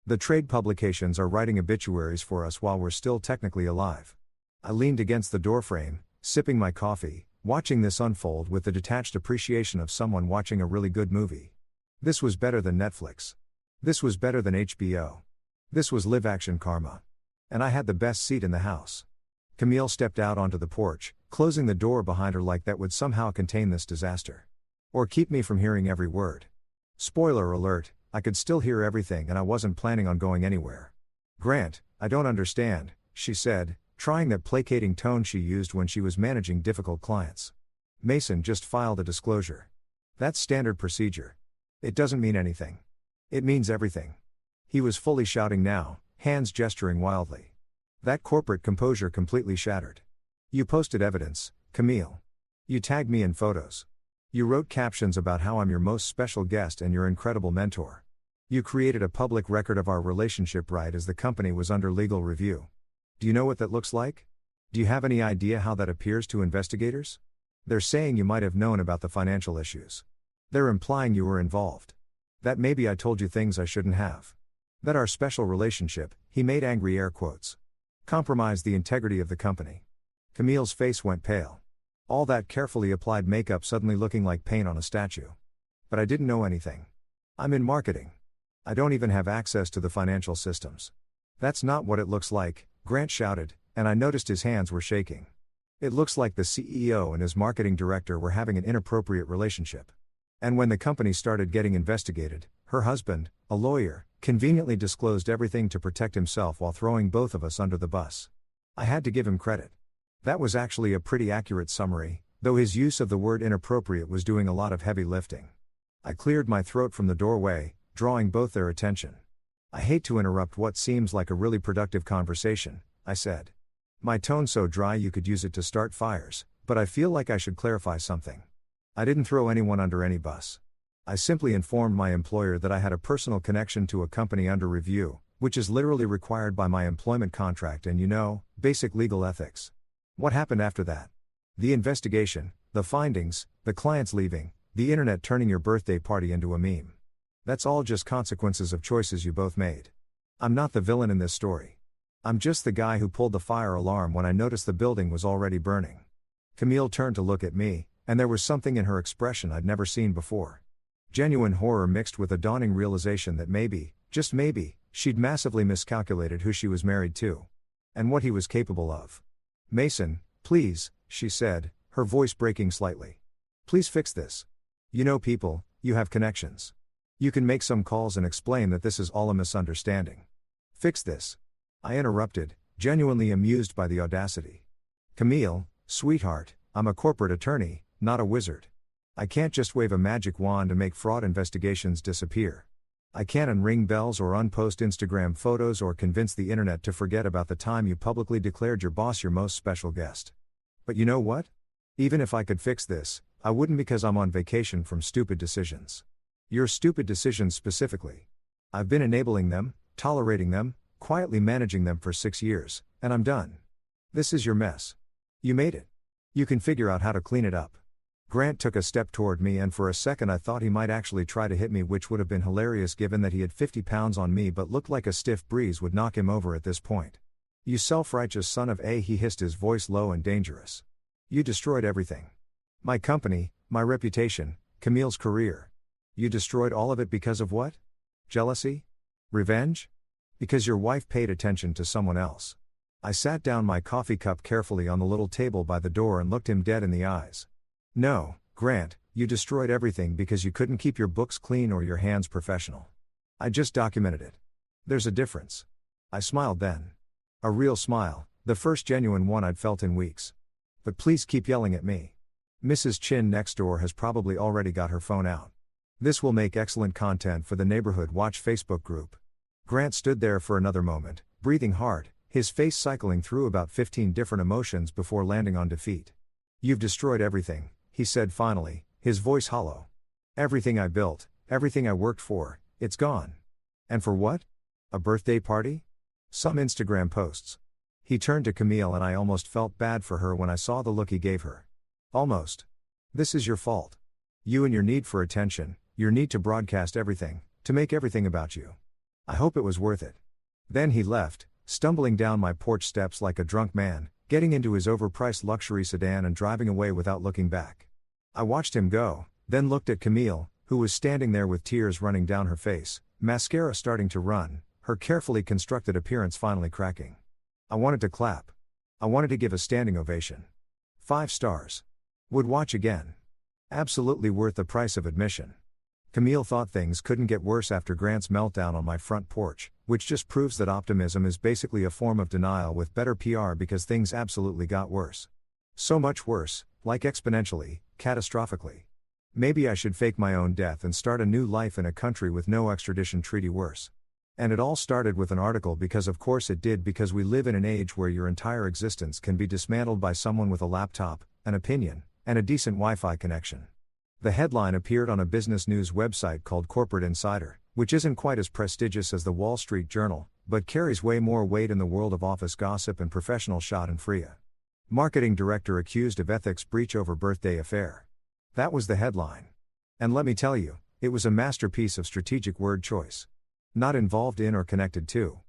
The trade publications are writing obituaries for us while we're still technically alive." I leaned against the doorframe, sipping my coffee, watching this unfold with the detached appreciation of someone watching a really good movie. This was better than Netflix. This was better than HBO. This was live-action karma. And I had the best seat in the house. Camille stepped out onto the porch, closing the door behind her like that would somehow contain this disaster. Or keep me from hearing every word. Spoiler alert, I could still hear everything and I wasn't planning on going anywhere. "Grant, I don't understand," she said, trying that placating tone she used when she was managing difficult clients. "Mason just filed a disclosure. That's standard procedure. It doesn't mean anything. It means everything." He was fully shouting now, hands gesturing wildly. That corporate composure completely shattered. "You posted evidence, Camille. You tagged me in photos. You wrote captions about how I'm your most special guest and your incredible mentor. You created a public record of our relationship right as the company was under legal review. Do you know what that looks like? Do you have any idea how that appears to investigators? They're saying you might have known about the financial issues. They're implying you were involved. That maybe I told you things I shouldn't have. That our special relationship," he made angry air quotes, "compromised the integrity of the company." Camille's face went pale. All that carefully applied makeup suddenly looking like paint on a statue. "But I didn't know anything. I'm in marketing. I don't even have access to the financial systems." "That's not what it looks like," Grant shouted, and I noticed his hands were shaking. "It looks like the CEO and his marketing director were having an inappropriate relationship. And when the company started getting investigated, her husband, a lawyer, conveniently disclosed everything to protect himself while throwing both of us under the bus. I had to give him credit. That was actually a pretty accurate summary, though his use of the word inappropriate was doing a lot of heavy lifting." I cleared my throat from the doorway, drawing both their attention. "I hate to interrupt what seems like a really productive conversation," I said. My tone so dry you could use it to start fires, but I feel like I should clarify something. I didn't throw anyone under any bus. I simply informed my employer that I had a personal connection to a company under review, which is literally required by my employment contract and basic legal ethics. What happened after that? The investigation, the findings, the clients leaving, the internet turning your birthday party into a meme. That's all just consequences of choices you both made. I'm not the villain in this story. I'm just the guy who pulled the fire alarm when I noticed the building was already burning." Camille turned to look at me, and there was something in her expression I'd never seen before. Genuine horror mixed with a dawning realization that maybe, just maybe, she'd massively miscalculated who she was married to. And what he was capable of. "Mason, please," she said, her voice breaking slightly. "Please fix this. You know people, you have connections. You can make some calls and explain that this is all a misunderstanding. Fix this." I interrupted, genuinely amused by the audacity. "Camille, sweetheart, I'm a corporate attorney, not a wizard. I can't just wave a magic wand and make fraud investigations disappear. I can't unring bells or unpost Instagram photos or convince the internet to forget about the time you publicly declared your boss your most special guest. But you know what? Even if I could fix this, I wouldn't because I'm on vacation from stupid decisions. Your stupid decisions specifically. I've been enabling them, tolerating them, quietly managing them for 6 years, and I'm done. This is your mess. You made it. You can figure out how to clean it up." Grant took a step toward me and for a second I thought he might actually try to hit me, which would have been hilarious given that he had 50 pounds on me but looked like a stiff breeze would knock him over at this point. "You self-righteous son of a," he hissed, his voice low and dangerous. "You destroyed everything. My company, my reputation, Camille's career. You destroyed all of it because of what? Jealousy? Revenge? Because your wife paid attention to someone else. I sat down my coffee cup carefully on the little table by the door and looked him dead in the eyes. No, Grant, you destroyed everything because you couldn't keep your books clean or your hands professional. I just documented it. There's a difference. I smiled then. A real smile, the first genuine one I'd felt in weeks. But please keep yelling at me. Mrs. Chin next door has probably already got her phone out. This will make excellent content for the Neighborhood Watch Facebook group. Grant stood there for another moment, breathing hard, his face cycling through about 15 different emotions before landing on defeat. You've destroyed everything, he said finally, his voice hollow. Everything I built, everything I worked for, it's gone. And for what? A birthday party? Some Instagram posts. He turned to Camille and I almost felt bad for her when I saw the look he gave her. Almost. This is your fault. You and your need for attention, your need to broadcast everything, to make everything about you. I hope it was worth it. Then he left, stumbling down my porch steps like a drunk man, getting into his overpriced luxury sedan and driving away without looking back. I watched him go, then looked at Camille, who was standing there with tears running down her face, mascara starting to run, her carefully constructed appearance finally cracking. I wanted to clap. I wanted to give a standing ovation. 5 stars. Would watch again. Absolutely worth the price of admission. Camille thought things couldn't get worse after Grant's meltdown on my front porch, which just proves that optimism is basically a form of denial with better PR because things absolutely got worse. So much worse, like exponentially, catastrophically. Maybe I should fake my own death and start a new life in a country with no extradition treaty worse. And it all started with an article because of course it did, because we live in an age where your entire existence can be dismantled by someone with a laptop, an opinion, and a decent Wi-Fi connection. The headline appeared on a business news website called Corporate Insider, which isn't quite as prestigious as the Wall Street Journal, but carries way more weight in the world of office gossip and professional schadenfreude. Marketing director accused of ethics breach over birthday affair. That was the headline. And let me tell you, it was a masterpiece of strategic word choice. Not involved in or connected to.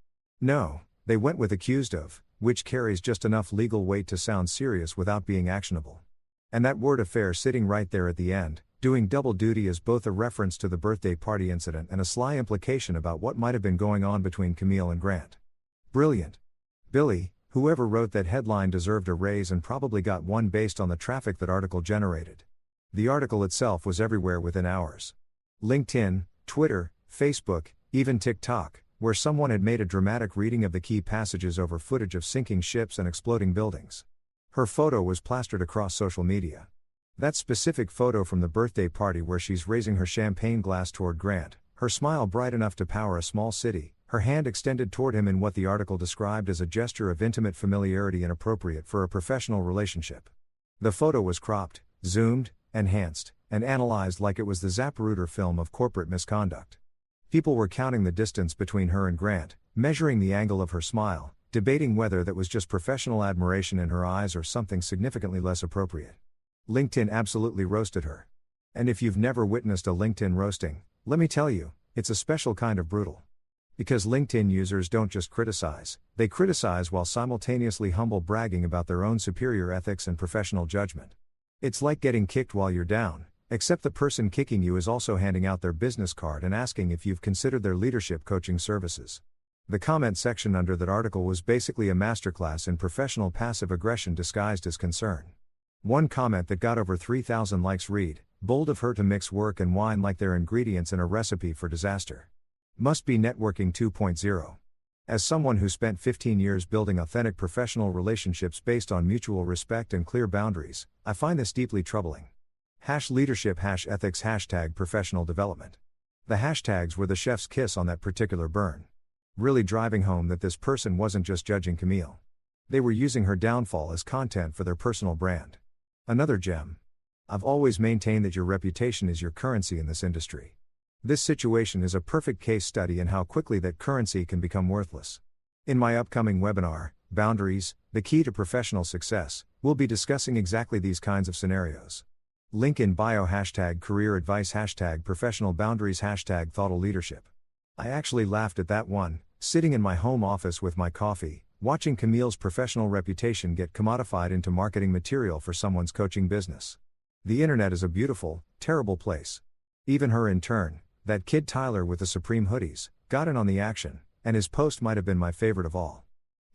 No, they went with accused of, which carries just enough legal weight to sound serious without being actionable. And that word affair sitting right there at the end, doing double duty as both a reference to the birthday party incident and a sly implication about what might have been going on between Camille and Grant. Brilliant. Billy, whoever wrote that headline deserved a raise and probably got one based on the traffic that article generated. The article itself was everywhere within hours. LinkedIn, Twitter, Facebook, even TikTok, where someone had made a dramatic reading of the key passages over footage of sinking ships and exploding buildings. Her photo was plastered across social media. That specific photo from the birthday party where she's raising her champagne glass toward Grant, her smile bright enough to power a small city, her hand extended toward him in what the article described as a gesture of intimate familiarity inappropriate for a professional relationship. The photo was cropped, zoomed, enhanced, and analyzed like it was the Zapruder film of corporate misconduct. People were counting the distance between her and Grant, measuring the angle of her smile, debating whether that was just professional admiration in her eyes or something significantly less appropriate. LinkedIn absolutely roasted her. And if you've never witnessed a LinkedIn roasting, let me tell you, it's a special kind of brutal. Because LinkedIn users don't just criticize, they criticize while simultaneously humble bragging about their own superior ethics and professional judgment. It's like getting kicked while you're down, except the person kicking you is also handing out their business card and asking if you've considered their leadership coaching services. The comment section under that article was basically a masterclass in professional passive aggression disguised as concern. One comment that got over 3,000 likes read, "Bold of her to mix work and wine like they're ingredients in a recipe for disaster. Must be networking 2.0. As someone who spent 15 years building authentic professional relationships based on mutual respect and clear boundaries, I find this deeply troubling. #leadership #ethics #professional development. The hashtags were the chef's kiss on that particular burn. Really driving home that this person wasn't just judging Camille. They were using her downfall as content for their personal brand. Another gem. I've always maintained that your reputation is your currency in this industry. This situation is a perfect case study in how quickly that currency can become worthless. In my upcoming webinar, Boundaries, the Key to Professional Success, we'll be discussing exactly these kinds of scenarios. Link in bio #career advice #professional boundaries #thoughtful leadership. I actually laughed at that one, sitting in my home office with my coffee, watching Camille's professional reputation get commodified into marketing material for someone's coaching business. The internet is a beautiful, terrible place. Even her in turn, that kid Tyler with the Supreme hoodies, got in on the action, and his post might have been my favorite of all.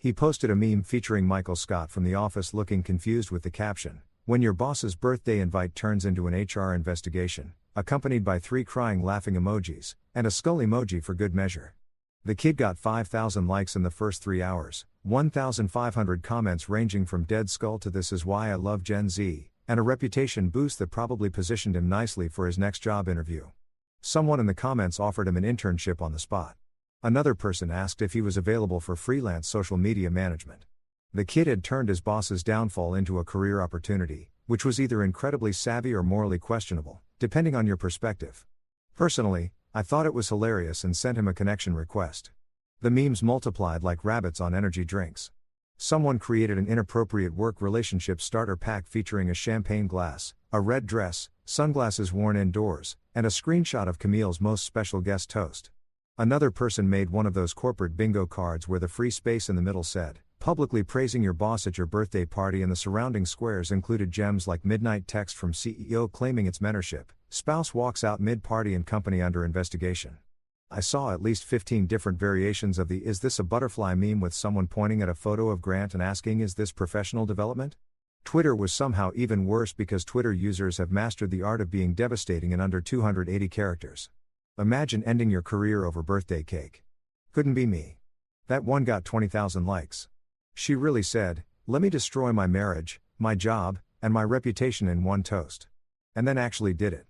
He posted a meme featuring Michael Scott from The Office looking confused with the caption, "When your boss's birthday invite turns into an HR investigation," accompanied by 3 crying laughing emojis, and a skull emoji for good measure. The kid got 5,000 likes in the first 3 hours, 1,500 comments ranging from "dead skull" to "this is why I love Gen Z," and a reputation boost that probably positioned him nicely for his next job interview. Someone in the comments offered him an internship on the spot. Another person asked if he was available for freelance social media management. The kid had turned his boss's downfall into a career opportunity, which was either incredibly savvy or morally questionable, depending on your perspective. Personally, I thought it was hilarious and sent him a connection request. The memes multiplied like rabbits on energy drinks. Someone created an inappropriate work relationship starter pack featuring a champagne glass, a red dress, sunglasses worn indoors, and a screenshot of Camille's most special guest toast. Another person made one of those corporate bingo cards where the free space in the middle said, "Publicly praising your boss at your birthday party," and the surrounding squares included gems like midnight text from CEO claiming its mentorship, spouse walks out mid-party and company under investigation. I saw at least 15 different variations of the "is this a butterfly" meme with someone pointing at a photo of Grant and asking, "is this professional development?" Twitter was somehow even worse because Twitter users have mastered the art of being devastating in under 280 characters. Imagine ending your career over birthday cake. Couldn't be me. That one got 20,000 likes. She really said, "Let me destroy my marriage, my job, and my reputation in one toast." And then actually did it.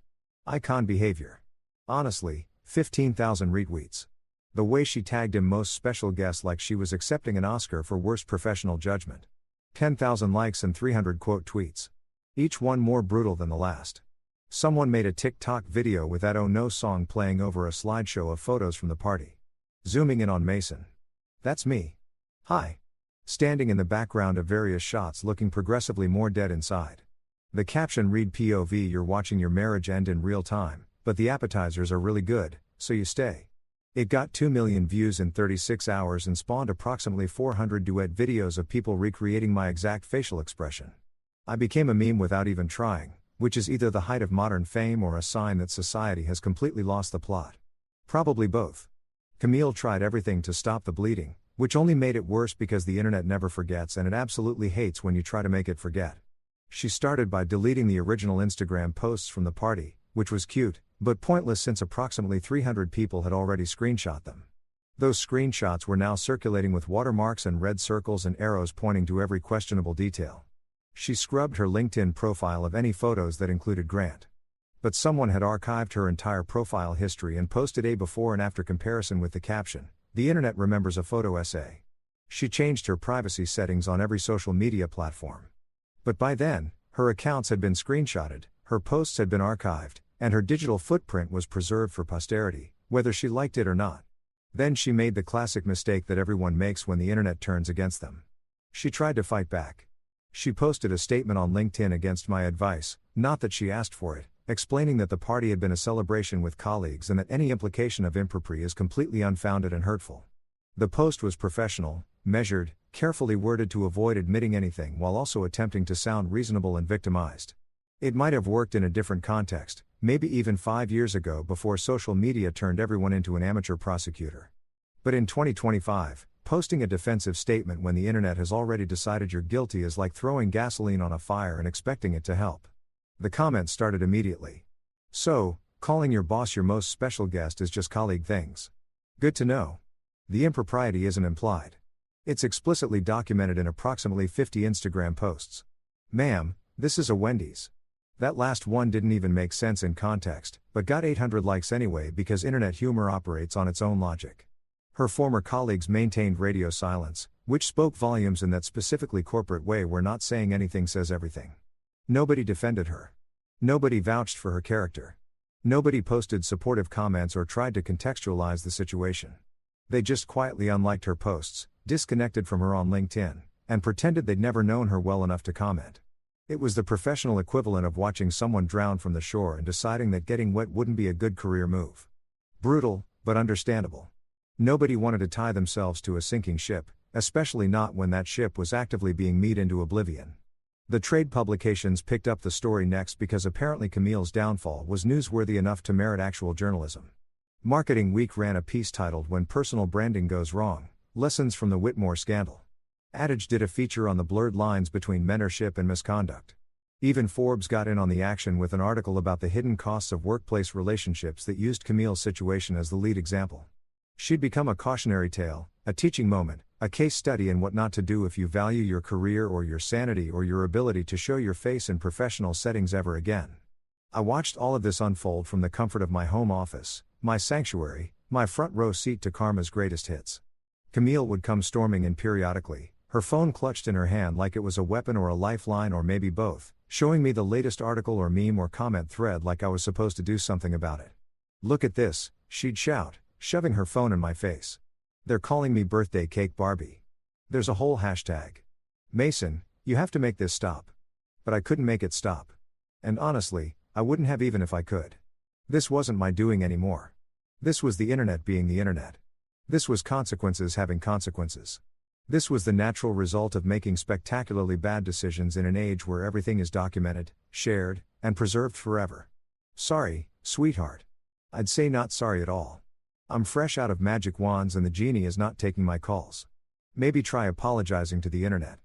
Icon behavior. Honestly, 15,000 retweets. The way she tagged him most special guest like she was accepting an Oscar for worst professional judgment. 10,000 likes and 300 quote tweets. Each one more brutal than the last. Someone made a TikTok video with that "Oh No" song playing over a slideshow of photos from the party. Zooming in on Mason. That's me. Hi. Standing in the background of various shots looking progressively more dead inside. The caption read, "POV, you're watching your marriage end in real time, but the appetizers are really good, so you stay." It got 2 million views in 36 hours and spawned approximately 400 duet videos of people recreating my exact facial expression. I became a meme without even trying, which is either the height of modern fame or a sign that society has completely lost the plot. Probably both. Camille tried everything to stop the bleeding, which only made it worse because the internet never forgets and it absolutely hates when you try to make it forget. She started by deleting the original Instagram posts from the party, which was cute, but pointless since approximately 300 people had already screenshot them. Those screenshots were now circulating with watermarks and red circles and arrows pointing to every questionable detail. She scrubbed her LinkedIn profile of any photos that included Grant. But someone had archived her entire profile history and posted a before and after comparison with the caption, "The internet remembers a photo essay." She changed her privacy settings on every social media platform. But by then, her accounts had been screenshotted, her posts had been archived, and her digital footprint was preserved for posterity, whether she liked it or not. Then she made the classic mistake that everyone makes when the internet turns against them. She tried to fight back. She posted a statement on LinkedIn against my advice, not that she asked for it, explaining that the party had been a celebration with colleagues and that any implication of impropriety is completely unfounded and hurtful. The post was professional, measured, carefully worded to avoid admitting anything while also attempting to sound reasonable and victimized. It might have worked in a different context, maybe even 5 years ago before social media turned everyone into an amateur prosecutor. But in 2025, posting a defensive statement when the internet has already decided you're guilty is like throwing gasoline on a fire and expecting it to help. The comments started immediately. "So, calling your boss your most special guest is just colleague things. Good to know. The impropriety isn't implied. It's explicitly documented in approximately 50 Instagram posts. Ma'am, this is a Wendy's." That last one didn't even make sense in context, but got 800 likes anyway because internet humor operates on its own logic. Her former colleagues maintained radio silence, which spoke volumes in that specifically corporate way where not saying anything says everything. Nobody defended her. Nobody vouched for her character. Nobody posted supportive comments or tried to contextualize the situation. They just quietly unliked her posts, disconnected from her on LinkedIn, and pretended they'd never known her well enough to comment. It was the professional equivalent of watching someone drown from the shore and deciding that getting wet wouldn't be a good career move. Brutal, but understandable. Nobody wanted to tie themselves to a sinking ship, especially not when that ship was actively being mead into oblivion. The trade publications picked up the story next because apparently Camille's downfall was newsworthy enough to merit actual journalism. Marketing Week ran a piece titled "When Personal Branding Goes Wrong, Lessons from the Whitmore Scandal." Adage did a feature on the blurred lines between mentorship and misconduct. Even Forbes got in on the action with an article about the hidden costs of workplace relationships that used Camille's situation as the lead example. She'd become a cautionary tale, a teaching moment, a case study in what not to do if you value your career or your sanity or your ability to show your face in professional settings ever again. I watched all of this unfold from the comfort of my home office, my sanctuary, my front row seat to Karma's greatest hits. Camille would come storming in periodically, her phone clutched in her hand like it was a weapon or a lifeline or maybe both, showing me the latest article or meme or comment thread like I was supposed to do something about it. "Look at this," she'd shout, shoving her phone in my face. "They're calling me birthday cake Barbie. There's a whole hashtag. Mason, you have to make this stop." But I couldn't make it stop. And honestly, I wouldn't have even if I could. This wasn't my doing anymore. This was the internet being the internet. This was consequences having consequences. This was the natural result of making spectacularly bad decisions in an age where everything is documented, shared, and preserved forever. Sorry, sweetheart. I'd say not sorry at all. I'm fresh out of magic wands and the genie is not taking my calls. Maybe try apologizing to the internet.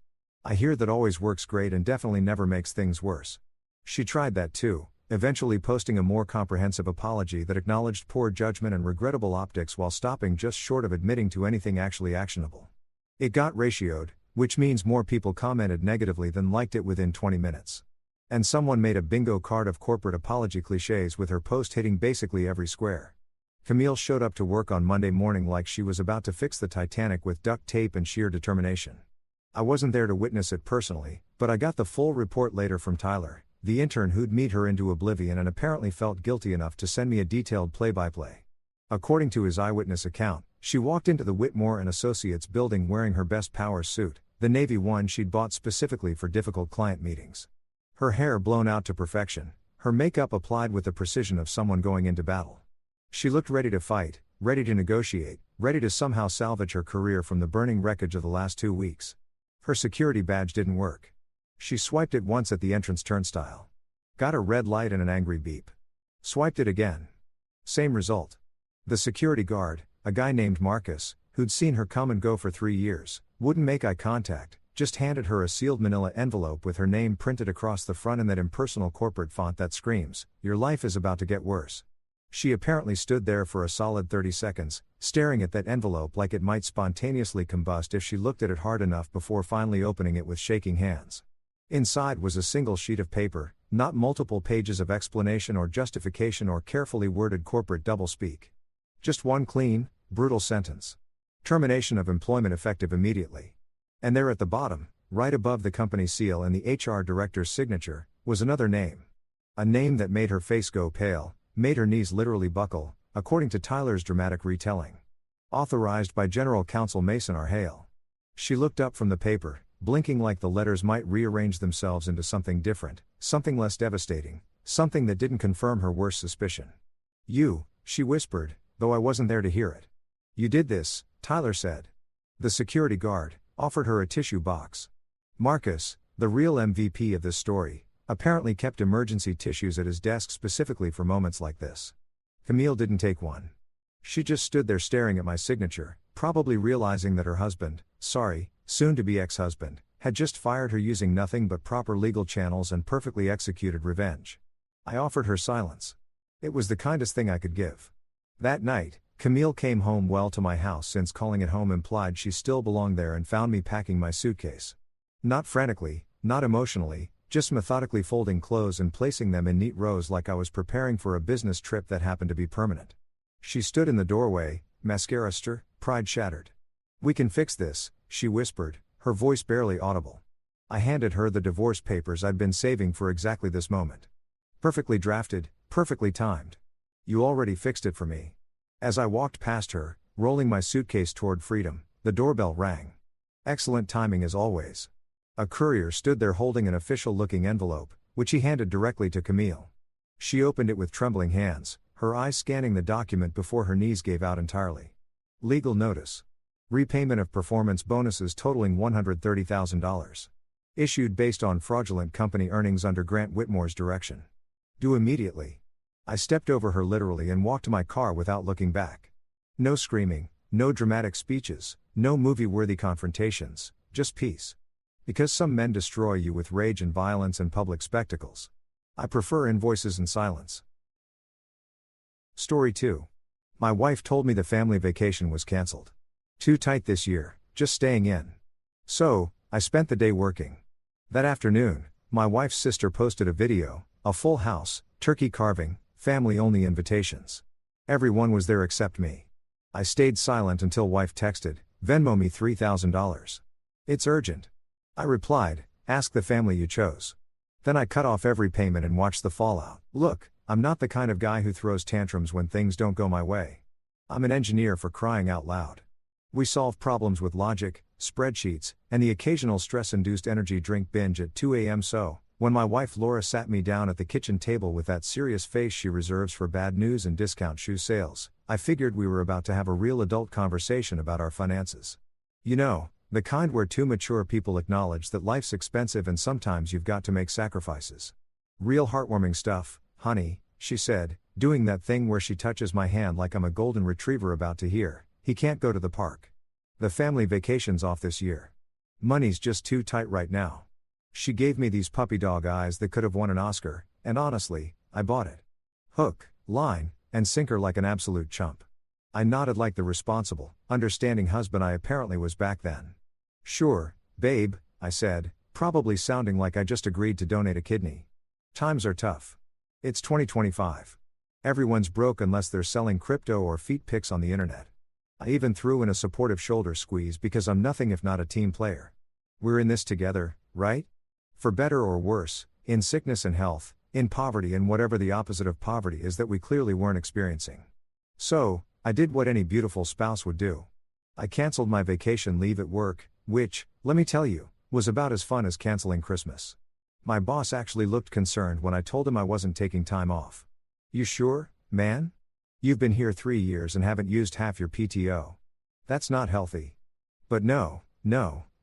I hear that always works great and definitely never makes things worse. She tried that too, eventually posting a more comprehensive apology that acknowledged poor judgment and regrettable optics while stopping just short of admitting to anything actually actionable. It got ratioed, which means more people commented negatively than liked it within 20 minutes. And someone made a bingo card of corporate apology cliches with her post hitting basically every square. Camille showed up to work on Monday morning like she was about to fix the Titanic with duct tape and sheer determination. I wasn't there to witness it personally, but I got the full report later from Tyler, the intern who'd meet her into oblivion and apparently felt guilty enough to send me a detailed play-by-play. According to his eyewitness account, she walked into the Whitmore & Associates building wearing her best power suit, the navy one she'd bought specifically for difficult client meetings. Her hair blown out to perfection, her makeup applied with the precision of someone going into battle. She looked ready to fight, ready to negotiate, ready to somehow salvage her career from the burning wreckage of the last 2 weeks. Her security badge didn't work. She swiped it once at the entrance turnstile. Got a red light and an angry beep. Swiped it again. Same result. The security guard, a guy named Marcus, who'd seen her come and go for 3 years, wouldn't make eye contact, just handed her a sealed manila envelope with her name printed across the front in that impersonal corporate font that screams, "Your life is about to get worse." She apparently stood there for a solid 30 seconds, staring at that envelope like it might spontaneously combust if she looked at it hard enough before finally opening it with shaking hands. Inside was a single sheet of paper, not multiple pages of explanation or justification or carefully worded corporate doublespeak. Just one clean, brutal sentence. Termination of employment effective immediately. And there at the bottom, right above the company seal and the HR director's signature, was another name. A name that made her face go pale, made her knees literally buckle, according to Tyler's dramatic retelling. Authorized by General Counsel Mason R. Hale. She looked up from the paper, blinking like the letters might rearrange themselves into something different, something less devastating, something that didn't confirm her worst suspicion. "You," she whispered, though I wasn't there to hear it. "You did this," Tyler said. The security guard offered her a tissue box. Marcus, the real MVP of this story, apparently kept emergency tissues at his desk specifically for moments like this. Camille didn't take one. She just stood there staring at my signature, probably realizing that her husband, soon-to-be ex-husband, had just fired her using nothing but proper legal channels and perfectly executed revenge. I offered her silence. It was the kindest thing I could give. That night, Camille came home well to my house since calling it home implied she still belonged there and found me packing my suitcase. Not frantically, not emotionally, just methodically folding clothes and placing them in neat rows like I was preparing for a business trip that happened to be permanent. She stood in the doorway, mascara stir, pride shattered. "We can fix this," she whispered, her voice barely audible. I handed her the divorce papers I'd been saving for exactly this moment. Perfectly drafted, perfectly timed. "You already fixed it for me." As I walked past her, rolling my suitcase toward freedom, the doorbell rang. Excellent timing as always. A courier stood there holding an official-looking envelope, which he handed directly to Camille. She opened it with trembling hands, her eyes scanning the document before her knees gave out entirely. Legal notice. Repayment of performance bonuses totaling $130,000. Issued based on fraudulent company earnings under Grant Whitmore's direction. Due immediately. I stepped over her literally and walked to my car without looking back. No screaming, no dramatic speeches, no movie-worthy confrontations, just peace. Because some men destroy you with rage and violence and public spectacles. I prefer invoices and silence. Story 2. My wife told me the family vacation was cancelled. Too tight this year, just staying in. So, I spent the day working. That afternoon, my wife's sister posted a video, a full house, turkey carving, family-only invitations. Everyone was there except me. I stayed silent until wife texted, "Venmo me $3,000. It's urgent." I replied, "Ask the family you chose." Then I cut off every payment and watched the fallout. Look, I'm not the kind of guy who throws tantrums when things don't go my way. I'm an engineer, for crying out loud. We solve problems with logic, spreadsheets, and the occasional stress-induced energy drink binge at 2 a.m. So, when my wife Laura sat me down at the kitchen table with that serious face she reserves for bad news and discount shoe sales, I figured we were about to have a real adult conversation about our finances. You know, the kind where two mature people acknowledge that life's expensive and sometimes you've got to make sacrifices. Real heartwarming stuff, honey, she said, doing that thing where she touches my hand like I'm a golden retriever about to hear, "He can't go to the park. The family vacation's off this year. Money's just too tight right now." She gave me these puppy dog eyes that could have won an Oscar, and honestly, I bought it. Hook, line, and sinker like an absolute chump. I nodded like the responsible, understanding husband I apparently was back then. "Sure, babe," I said, probably sounding like I just agreed to donate a kidney. Times are tough. It's 2025. Everyone's broke unless they're selling crypto or feet pics on the internet. I even threw in a supportive shoulder squeeze because I'm nothing if not a team player. We're in this together, right? For better or worse, in sickness and health, in poverty and whatever the opposite of poverty is that we clearly weren't experiencing. So, I did what any beautiful spouse would do. I canceled my vacation leave at work, which, let me tell you, was about as fun as canceling Christmas. My boss actually looked concerned when I told him I wasn't taking time off. "You sure, man? You've been here 3 years and haven't used half your PTO. That's not healthy." But no,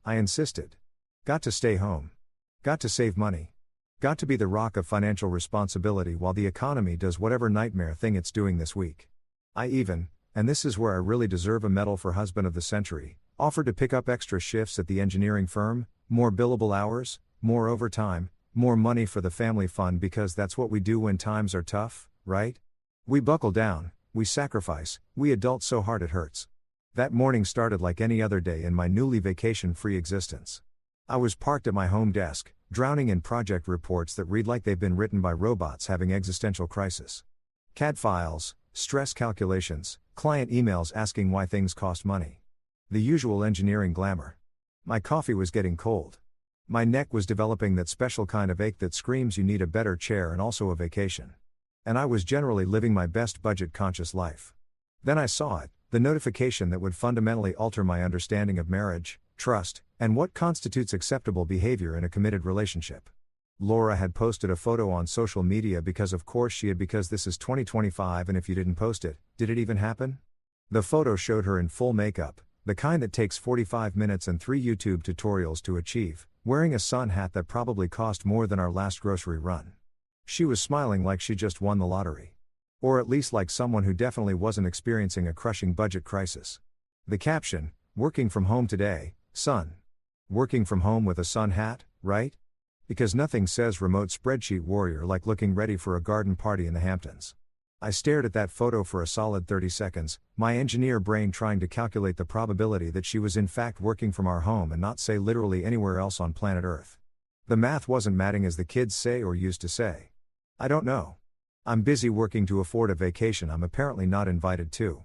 I insisted. Got to stay home. Got to save money. Got to be the rock of financial responsibility while the economy does whatever nightmare thing it's doing this week. I even, and this is where I really deserve a medal for husband of the century, offered to pick up extra shifts at the engineering firm, more billable hours, more overtime, more money for the family fund because that's what we do when times are tough, right? We buckle down, we sacrifice, we adult so hard it hurts. That morning started like any other day in my newly vacation-free existence. I was parked at my home desk, drowning in project reports that read like they've been written by robots having existential crisis. CAD files, stress calculations, client emails asking why things cost money. The usual engineering glamour. My coffee was getting cold. My neck was developing that special kind of ache that screams you need a better chair and also a vacation. And I was generally living my best budget-conscious life. Then I saw it, the notification that would fundamentally alter my understanding of marriage, trust, and what constitutes acceptable behavior in a committed relationship. Laura had posted a photo on social media because of course she had, because this is 2025 and if you didn't post it, did it even happen? The photo showed her in full makeup, the kind that takes 45 minutes and 3 YouTube tutorials to achieve, wearing a sun hat that probably cost more than our last grocery run. She was smiling like she just won the lottery. Or at least like someone who definitely wasn't experiencing a crushing budget crisis. The caption, "Working from home today, son." Working from home with a sun hat, right? Because nothing says remote spreadsheet warrior like looking ready for a garden party in the Hamptons. I stared at that photo for a solid 30 seconds, my engineer brain trying to calculate the probability that she was in fact working from our home and not say literally anywhere else on planet Earth. The math wasn't matting as the kids say or used to say. I don't know. I'm busy working to afford a vacation I'm apparently not invited to.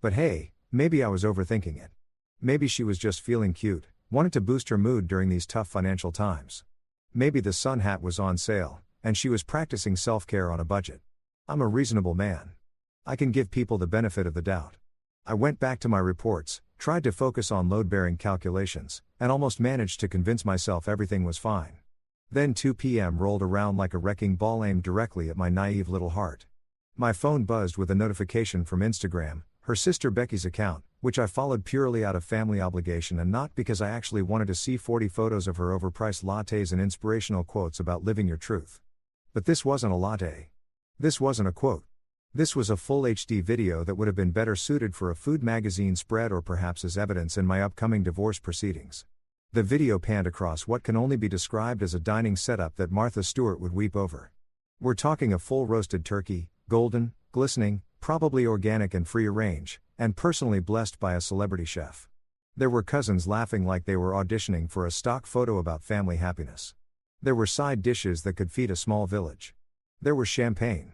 But hey, maybe I was overthinking it. Maybe she was just feeling cute, wanted to boost her mood during these tough financial times. Maybe the sun hat was on sale, and she was practicing self-care on a budget. I'm a reasonable man. I can give people the benefit of the doubt. I went back to my reports, tried to focus on load-bearing calculations, and almost managed to convince myself everything was fine. Then 2 p.m. rolled around like a wrecking ball aimed directly at my naive little heart. My phone buzzed with a notification from Instagram, her sister Becky's account, which I followed purely out of family obligation and not because I actually wanted to see 40 photos of her overpriced lattes and inspirational quotes about living your truth. But this wasn't a latte. This wasn't a quote. This was a full HD video that would have been better suited for a food magazine spread or perhaps as evidence in my upcoming divorce proceedings. The video panned across what can only be described as a dining setup that Martha Stewart would weep over. We're talking a full roasted turkey, golden, glistening, probably organic and free range, and personally blessed by a celebrity chef. There were cousins laughing like they were auditioning for a stock photo about family happiness. There were side dishes that could feed a small village. There was champagne.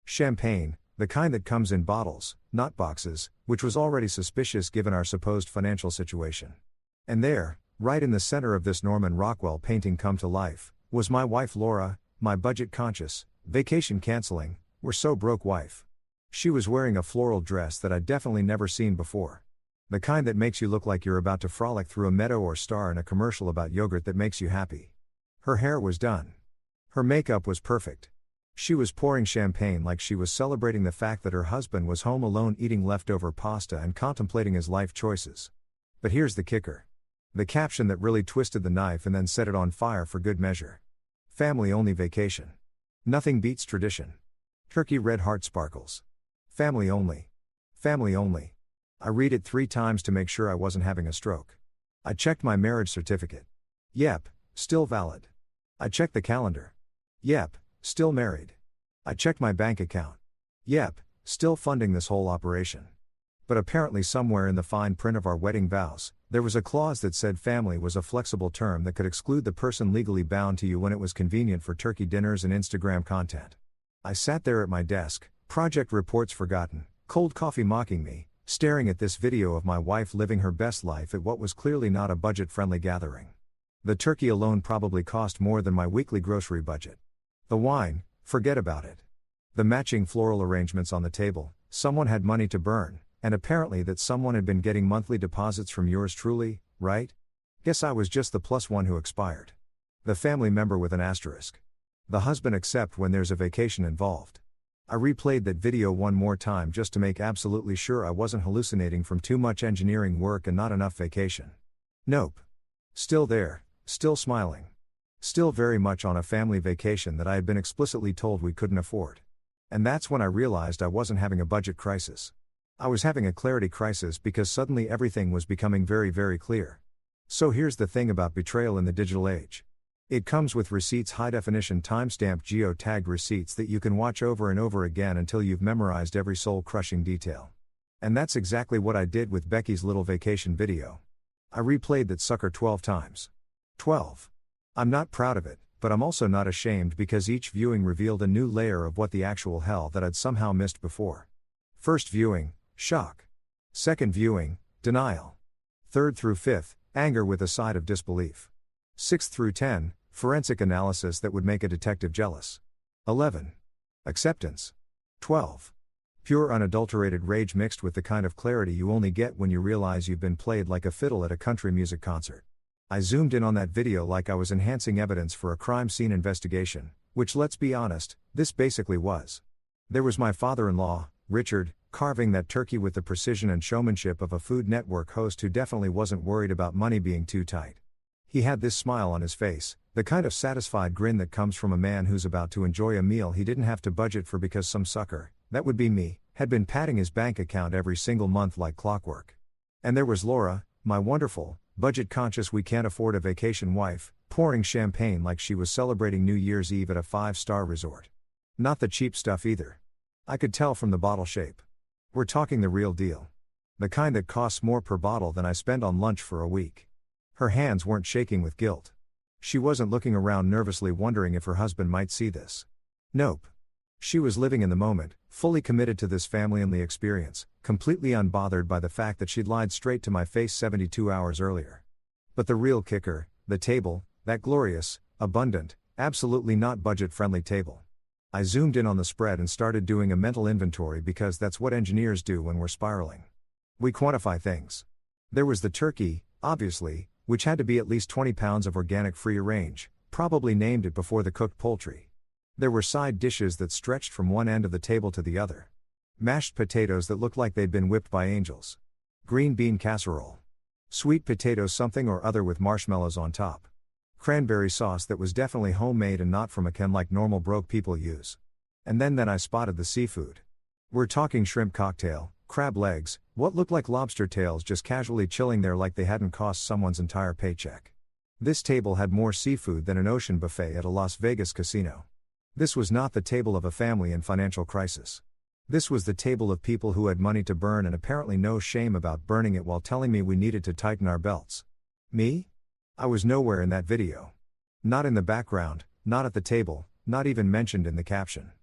Champagne, the kind that comes in bottles, not boxes, which was already suspicious given our supposed financial situation. And there, right in the center of this Norman Rockwell painting come to life, was my wife Laura, my budget-conscious, vacation-canceling, we're so broke wife. She was wearing a floral dress that I'd definitely never seen before. The kind that makes you look like you're about to frolic through a meadow or star in a commercial about yogurt that makes you happy. Her hair was done. Her makeup was perfect. She was pouring champagne like she was celebrating the fact that her husband was home alone eating leftover pasta and contemplating his life choices. But here's the kicker. The caption that really twisted the knife and then set it on fire for good measure. Family only vacation. Nothing beats tradition. Turkey red heart sparkles. Family only. Family only. I read it 3 times to make sure I wasn't having a stroke. I checked my marriage certificate. Yep, still valid. I checked the calendar. Yep, still married. I checked my bank account. Yep, still funding this whole operation. But apparently somewhere in the fine print of our wedding vows, there was a clause that said family was a flexible term that could exclude the person legally bound to you when it was convenient for turkey dinners and Instagram content. I sat there at my desk, project reports forgotten, cold coffee mocking me, staring at this video of my wife living her best life at what was clearly not a budget-friendly gathering. The turkey alone probably cost more than my weekly grocery budget. The wine, forget about it. The matching floral arrangements on the table, someone had money to burn, and apparently that someone had been getting monthly deposits from yours truly, right? Guess I was just the +1 who expired. The family member with an asterisk. The husband except when there's a vacation involved. I replayed that video one more time just to make absolutely sure I wasn't hallucinating from too much engineering work and not enough vacation. Nope. Still there, still smiling. Still very much on a family vacation that I had been explicitly told we couldn't afford. And that's when I realized I wasn't having a budget crisis. I was having a clarity crisis because suddenly everything was becoming very, very clear. So here's the thing about betrayal in the digital age. It comes with receipts, high-definition time-stamped geo-tagged receipts that you can watch over and over again until you've memorized every soul-crushing detail. And that's exactly what I did with Becky's little vacation video. I replayed that sucker 12 times. 12. I'm not proud of it, but I'm also not ashamed because each viewing revealed a new layer of what the actual hell that I'd somehow missed before. First viewing, shock. Second viewing, denial. Third through fifth, anger with a side of disbelief. 6 through 10, forensic analysis that would make a detective jealous. 11. Acceptance. 12. Pure unadulterated rage mixed with the kind of clarity you only get when you realize you've been played like a fiddle at a country music concert. I zoomed in on that video like I was enhancing evidence for a crime scene investigation, which, let's be honest, this basically was. There was my father-in-law, Richard, carving that turkey with the precision and showmanship of a Food Network host who definitely wasn't worried about money being too tight. He had this smile on his face, the kind of satisfied grin that comes from a man who's about to enjoy a meal he didn't have to budget for because some sucker, that would be me, had been padding his bank account every single month like clockwork. And there was Laura, my wonderful, budget-conscious we can't afford a vacation wife, pouring champagne like she was celebrating New Year's Eve at a 5-star resort. Not the cheap stuff either. I could tell from the bottle shape. We're talking the real deal. The kind that costs more per bottle than I spend on lunch for a week. Her hands weren't shaking with guilt. She wasn't looking around nervously wondering if her husband might see this. Nope. She was living in the moment, fully committed to this family and the experience, completely unbothered by the fact that she'd lied straight to my face 72 hours earlier. But the real kicker, the table, that glorious, abundant, absolutely not budget-friendly table. I zoomed in on the spread and started doing a mental inventory because that's what engineers do when we're spiraling. We quantify things. There was the turkey, obviously, which had to be at least 20 pounds of organic free range, probably named it before the cooked poultry. There were side dishes that stretched from one end of the table to the other. Mashed potatoes that looked like they'd been whipped by angels. Green bean casserole. Sweet potato something or other with marshmallows on top. Cranberry sauce that was definitely homemade and not from a can like normal broke people use. And then I spotted the seafood. We're talking shrimp cocktail, crab legs, what looked like lobster tails just casually chilling there like they hadn't cost someone's entire paycheck. This table had more seafood than an ocean buffet at a Las Vegas casino. This was not the table of a family in financial crisis. This was the table of people who had money to burn and apparently no shame about burning it while telling me we needed to tighten our belts. Me? I was nowhere in that video. Not in the background, not at the table, not even mentioned in the caption.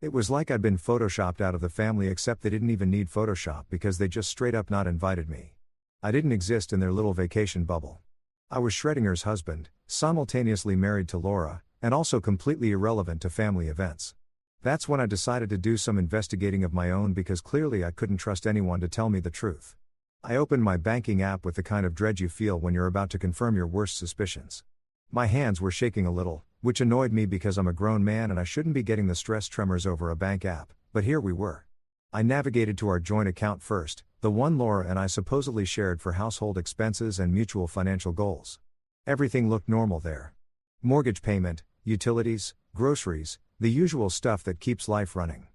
It was like I'd been photoshopped out of the family, except they didn't even need Photoshop because they just straight up not invited me. I didn't exist in their little vacation bubble. I was Schrodinger's husband, simultaneously married to Laura, and also completely irrelevant to family events. That's when I decided to do some investigating of my own because clearly I couldn't trust anyone to tell me the truth. I opened my banking app with the kind of dread you feel when you're about to confirm your worst suspicions. My hands were shaking a little, which annoyed me because I'm a grown man and I shouldn't be getting the stress tremors over a bank app, but here we were. I navigated to our joint account first, the one Laura and I supposedly shared for household expenses and mutual financial goals. Everything looked normal there. Mortgage payment, utilities, groceries, the usual stuff that keeps life running.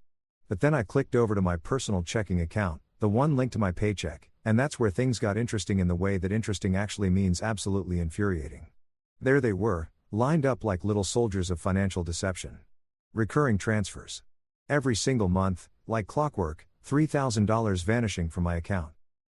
But then I clicked over to my personal checking account, the one linked to my paycheck, and that's where things got interesting in the way that interesting actually means absolutely infuriating. There they were, lined up like little soldiers of financial deception. Recurring transfers. Every single month, like clockwork, $3,000 vanishing from my account.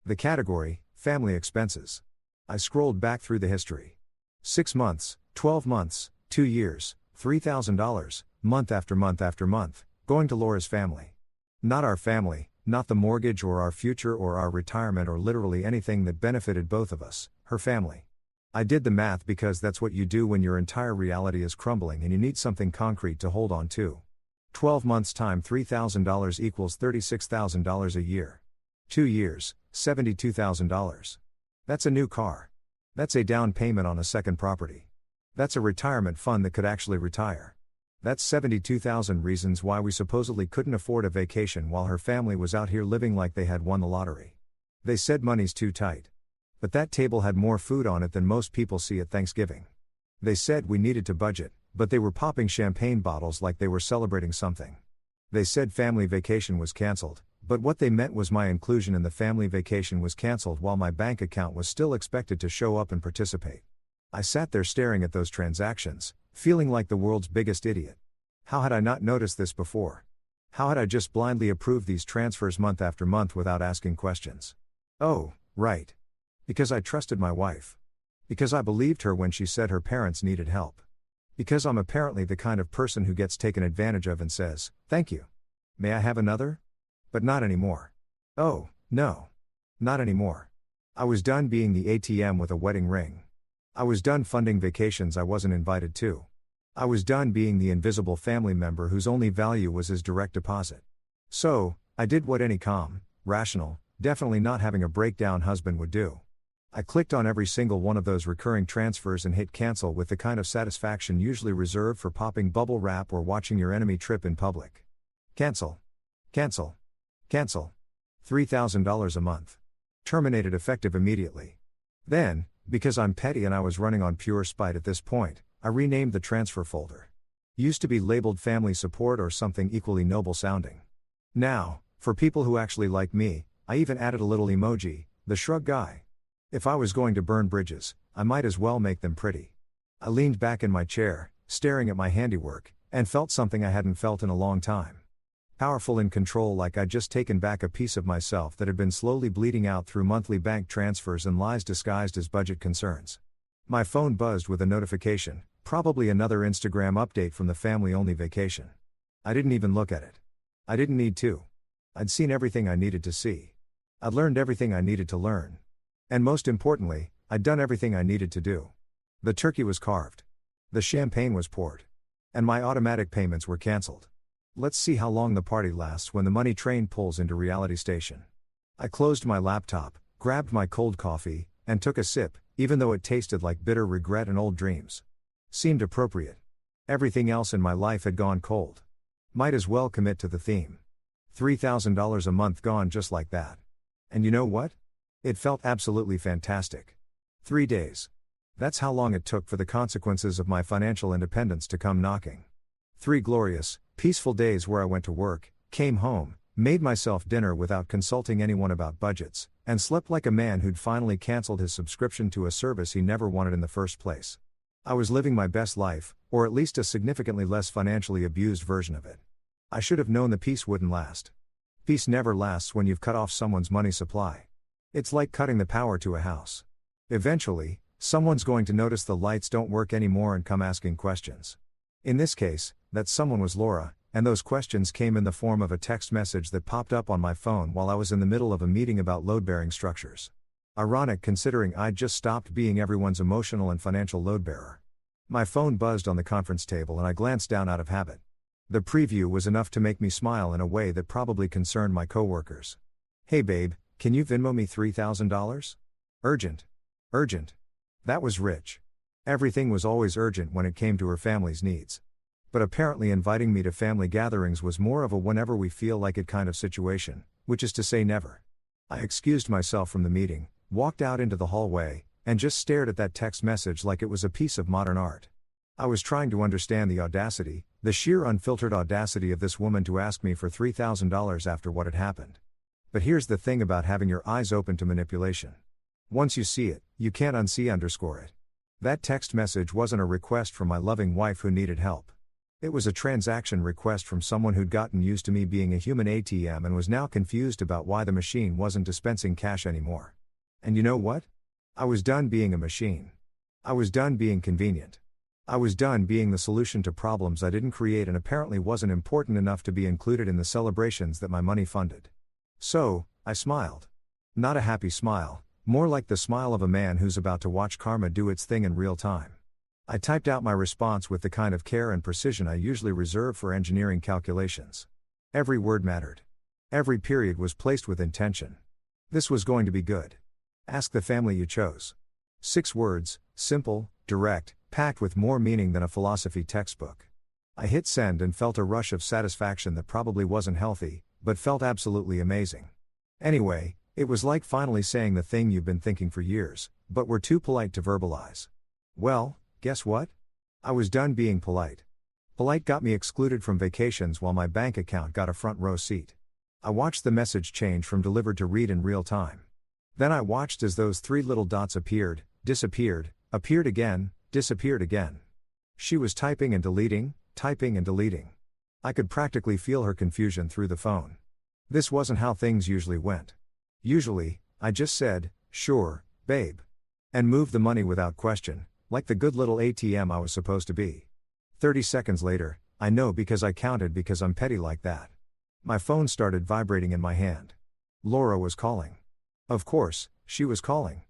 The category, family expenses. I scrolled back through the history. 6 months, 12 months, 2 years, $3,000, month after month after month, going to Laura's family. Not our family, not the mortgage or our future or our retirement or literally anything that benefited both of us, her family. I did the math because that's what you do when your entire reality is crumbling and you need something concrete to hold on to. 12 months time $3,000 equals $36,000 a year. 2 years, $72,000. That's a new car. That's a down payment on a second property. That's a retirement fund that could actually retire. That's 72,000 reasons why we supposedly couldn't afford a vacation while her family was out here living like they had won the lottery. They said money's too tight. But that table had more food on it than most people see at Thanksgiving. They said we needed to budget, but they were popping champagne bottles like they were celebrating something. They said family vacation was canceled, but what they meant was my inclusion in the family vacation was canceled while my bank account was still expected to show up and participate. I sat there staring at those transactions, feeling like the world's biggest idiot. How had I not noticed this before? How had I just blindly approved these transfers month after month without asking questions? Oh, right. Because I trusted my wife. Because I believed her when she said her parents needed help. Because I'm apparently the kind of person who gets taken advantage of and says, "Thank you. May I have another?" But not anymore. Oh, no. Not anymore. I was done being the ATM with a wedding ring. I was done funding vacations I wasn't invited to. I was done being the invisible family member whose only value was his direct deposit. So, I did what any calm, rational, definitely not having a breakdown husband would do. I clicked on every single one of those recurring transfers and hit cancel with the kind of satisfaction usually reserved for popping bubble wrap or watching your enemy trip in public. Cancel. Cancel. Cancel. $3,000 a month. Terminated effective immediately. Then, because I'm petty and I was running on pure spite at this point, I renamed the transfer folder. Used to be labeled family support or something equally noble sounding. Now, for people who actually like me, I even added a little emoji, the shrug guy. If I was going to burn bridges, I might as well make them pretty. I leaned back in my chair, staring at my handiwork, and felt something I hadn't felt in a long time. Powerful in control, like I'd just taken back a piece of myself that had been slowly bleeding out through monthly bank transfers and lies disguised as budget concerns. My phone buzzed with a notification, probably another Instagram update from the family-only vacation. I didn't even look at it. I didn't need to. I'd seen everything I needed to see. I'd learned everything I needed to learn. And most importantly, I'd done everything I needed to do. The turkey was carved. The champagne was poured. And my automatic payments were cancelled. Let's see how long the party lasts when the money train pulls into reality station. I closed my laptop, grabbed my cold coffee, and took a sip, even though it tasted like bitter regret and old dreams. Seemed appropriate. Everything else in my life had gone cold. Might as well commit to the theme. $3,000 a month gone just like that. And you know what? It felt absolutely fantastic. 3 days. That's how long it took for the consequences of my financial independence to come knocking. 3 glorious, peaceful days where I went to work, came home, Made myself dinner without consulting anyone about budgets, and slept like a man who'd finally canceled his subscription to a service he never wanted in the first place. I was living my best life, or at least a significantly less financially abused version of it. I should have known the peace wouldn't last. Peace never lasts when you've cut off someone's money supply. It's like cutting the power to a house. Eventually, someone's going to notice the lights don't work anymore and come asking questions. In this case, that someone was Laura, and those questions came in the form of a text message that popped up on my phone while I was in the middle of a meeting about load-bearing structures. Ironic considering I'd just stopped being everyone's emotional and financial load-bearer. My phone buzzed on the conference table and I glanced down out of habit. The preview was enough to make me smile in a way that probably concerned my coworkers. "Hey babe, can you Venmo me $3,000? Urgent. Urgent." That was rich. Everything was always urgent when it came to her family's needs. But apparently inviting me to family gatherings was more of a whenever we feel like it kind of situation, which is to say never. I excused myself from the meeting, walked out into the hallway, and just stared at that text message like it was a piece of modern art. I was trying to understand the audacity, the sheer unfiltered audacity of this woman to ask me for $3,000 after what had happened. But here's the thing about having your eyes open to manipulation. Once you see it, you can't unsee it. That text message wasn't a request from my loving wife who needed help. It was a transaction request from someone who'd gotten used to me being a human ATM and was now confused about why the machine wasn't dispensing cash anymore. And you know what? I was done being a machine. I was done being convenient. I was done being the solution to problems I didn't create and apparently wasn't important enough to be included in the celebrations that my money funded. So, I smiled. Not a happy smile, more like the smile of a man who's about to watch karma do its thing in real time. I typed out my response with the kind of care and precision I usually reserve for engineering calculations. Every word mattered. Every period was placed with intention. This was going to be good. Ask the family you chose. 6 words, simple, direct, packed with more meaning than a philosophy textbook. I hit send and felt a rush of satisfaction that probably wasn't healthy, but felt absolutely amazing. Anyway, it was like finally saying the thing you've been thinking for years, but were too polite to verbalize. Well, guess what? I was done being polite. Polite got me excluded from vacations while my bank account got a front row seat. I watched the message change from delivered to read in real time. Then I watched as those 3 little dots appeared, disappeared, appeared again, disappeared again. She was typing and deleting, typing and deleting. I could practically feel her confusion through the phone. This wasn't how things usually went. Usually, I just said, "Sure, babe," and moved the money without question, like the good little ATM I was supposed to be. 30 seconds later, I know because I counted because I'm petty like that. My phone started vibrating in my hand. Laura was calling. Of course, she was calling.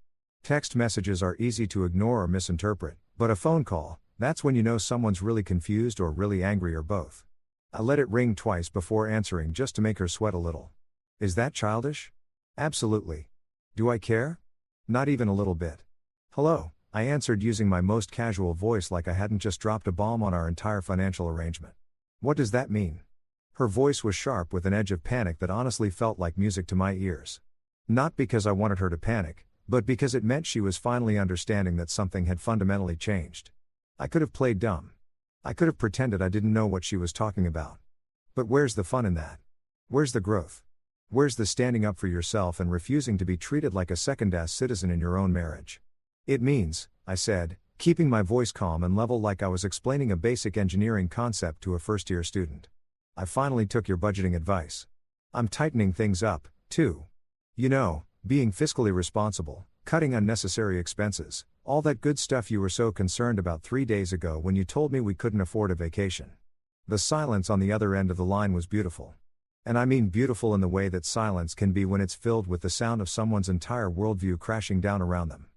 Text messages are easy to ignore or misinterpret, but a phone call, that's when you know someone's really confused or really angry or both. I let it ring twice before answering just to make her sweat a little. Is that childish? Absolutely. Do I care? Not even a little bit. "Hello," I answered using my most casual voice like I hadn't just dropped a bomb on our entire financial arrangement. "What does that mean?" Her voice was sharp with an edge of panic that honestly felt like music to my ears. Not because I wanted her to panic, but because it meant she was finally understanding that something had fundamentally changed. I could have played dumb. I could have pretended I didn't know what she was talking about. But where's the fun in that? Where's the growth? Where's the standing up for yourself and refusing to be treated like a second-class citizen in your own marriage? "It means," I said, keeping my voice calm and level like I was explaining a basic engineering concept to a first-year student. "I finally took your budgeting advice. I'm tightening things up, too. You know, being fiscally responsible, cutting unnecessary expenses, all that good stuff you were so concerned about 3 days ago when you told me we couldn't afford a vacation." The silence on the other end of the line was beautiful. And I mean beautiful in the way that silence can be when it's filled with the sound of someone's entire worldview crashing down around them.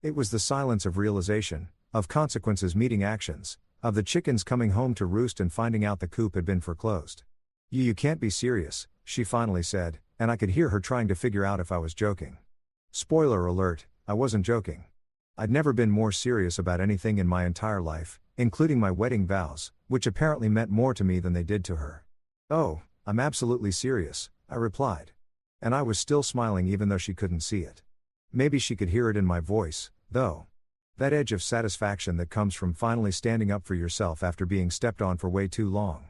It was the silence of realization, of consequences meeting actions, of the chickens coming home to roost and finding out the coop had been foreclosed. You can't be serious," she finally said, and I could hear her trying to figure out if I was joking. Spoiler alert, I wasn't joking. I'd never been more serious about anything in my entire life, including my wedding vows, which apparently meant more to me than they did to her. "Oh, I'm absolutely serious," I replied. And I was still smiling even though she couldn't see it. Maybe she could hear it in my voice, though. That edge of satisfaction that comes from finally standing up for yourself after being stepped on for way too long.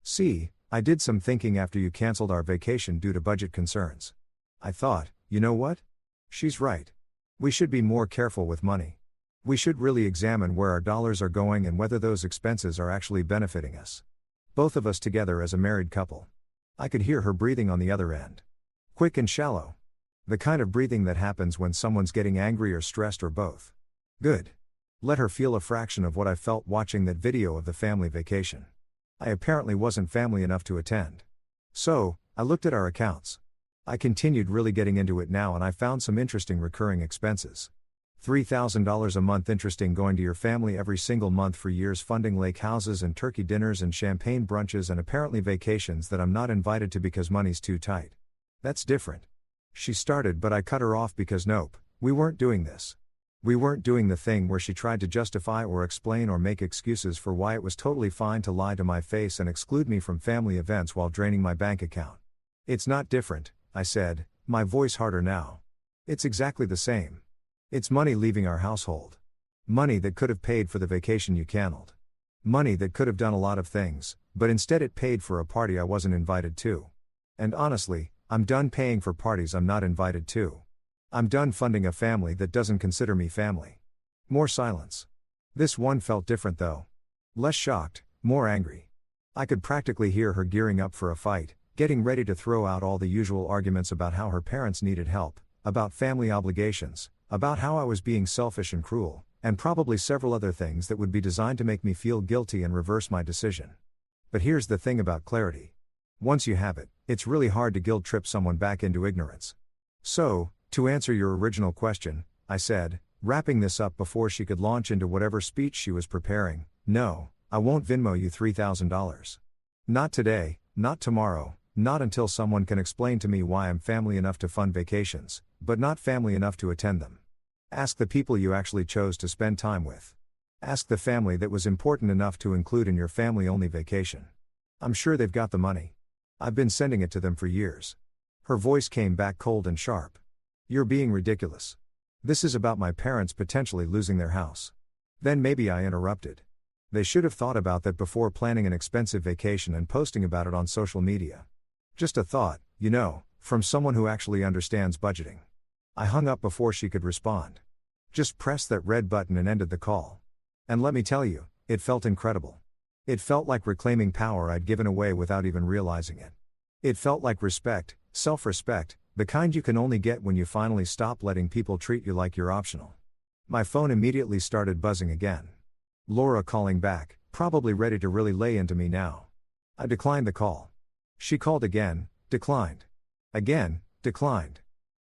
"See, I did some thinking after you canceled our vacation due to budget concerns. I thought, you know what? She's right. We should be more careful with money. We should really examine where our dollars are going and whether those expenses are actually benefiting us. Both of us together as a married couple. I could hear her breathing on the other end. Quick and shallow. The kind of breathing that happens when someone's getting angry or stressed or both. Good. Let her feel a fraction of what I felt watching that video of the family vacation. I apparently wasn't family enough to attend. So, I looked at our accounts. I continued really getting into it now and I found some interesting recurring expenses. $3,000 a month interesting going to your family every single month for years funding lake houses and turkey dinners and champagne brunches and apparently vacations that I'm not invited to because money's too tight. That's different. She started but I cut her off because nope, we weren't doing this. We weren't doing the thing where she tried to justify or explain or make excuses for why it was totally fine to lie to my face and exclude me from family events while draining my bank account. It's not different, I said, my voice harder now. It's exactly the same. It's money leaving our household. Money that could have paid for the vacation you canceled. Money that could have done a lot of things, but instead it paid for a party I wasn't invited to. And honestly, I'm done paying for parties I'm not invited to. I'm done funding a family that doesn't consider me family. More silence. This one felt different though. Less shocked, more angry. I could practically hear her gearing up for a fight, getting ready to throw out all the usual arguments about how her parents needed help, about family obligations, about how I was being selfish and cruel, and probably several other things that would be designed to make me feel guilty and reverse my decision. But here's the thing about clarity. Once you have it, it's really hard to guilt trip someone back into ignorance. So, to answer your original question, I said, wrapping this up before she could launch into whatever speech she was preparing, no, I won't Venmo you $3,000. Not today, not tomorrow, not until someone can explain to me why I'm family enough to fund vacations, but not family enough to attend them. Ask the people you actually chose to spend time with. Ask the family that was important enough to include in your family-only vacation. I'm sure they've got the money. I've been sending it to them for years. Her voice came back cold and sharp. You're being ridiculous. This is about my parents potentially losing their house. Then maybe I interrupted. They should have thought about that before planning an expensive vacation and posting about it on social media. Just a thought, you know, from someone who actually understands budgeting. I hung up before she could respond. Just pressed that red button and ended the call. And let me tell you, it felt incredible. It felt like reclaiming power I'd given away without even realizing it. It felt like respect, self-respect, the kind you can only get when you finally stop letting people treat you like you're optional. My phone immediately started buzzing again. Laura calling back, probably ready to really lay into me now. I declined the call. She called again, declined. Again, declined.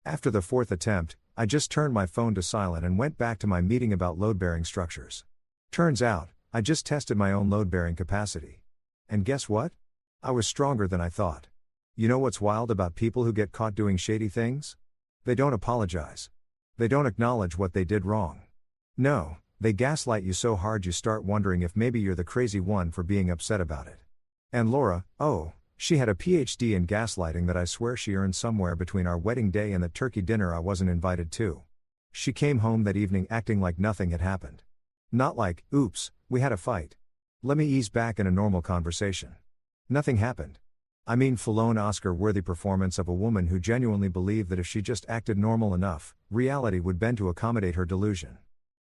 After the fourth attempt, I just turned my phone to silent and went back to my meeting about load-bearing structures. Turns out, I just tested my own load-bearing capacity. And guess what? I was stronger than I thought. You know what's wild about people who get caught doing shady things? They don't apologize. They don't acknowledge what they did wrong. No, they gaslight you so hard you start wondering if maybe you're the crazy one for being upset about it. And Laura, oh, she had a PhD in gaslighting that I swear she earned somewhere between our wedding day and the turkey dinner I wasn't invited to. She came home that evening acting like nothing had happened. Not like, oops, we had a fight. Let me ease back in a normal conversation. Nothing happened. I mean, full-on Oscar-worthy performance of a woman who genuinely believed that if she just acted normal enough, reality would bend to accommodate her delusion.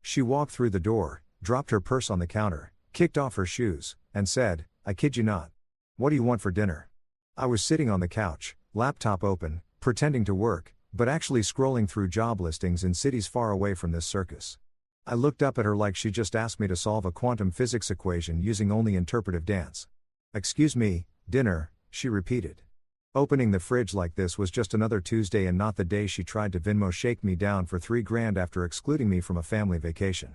She walked through the door, dropped her purse on the counter, kicked off her shoes, and said, I kid you not. What do you want for dinner? I was sitting on the couch, laptop open, pretending to work, but actually scrolling through job listings in cities far away from this circus. I looked up at her like she just asked me to solve a quantum physics equation using only interpretive dance. Excuse me, dinner, she repeated. Opening the fridge like this was just another Tuesday and not the day she tried to Venmo shake me down for $3,000 after excluding me from a family vacation.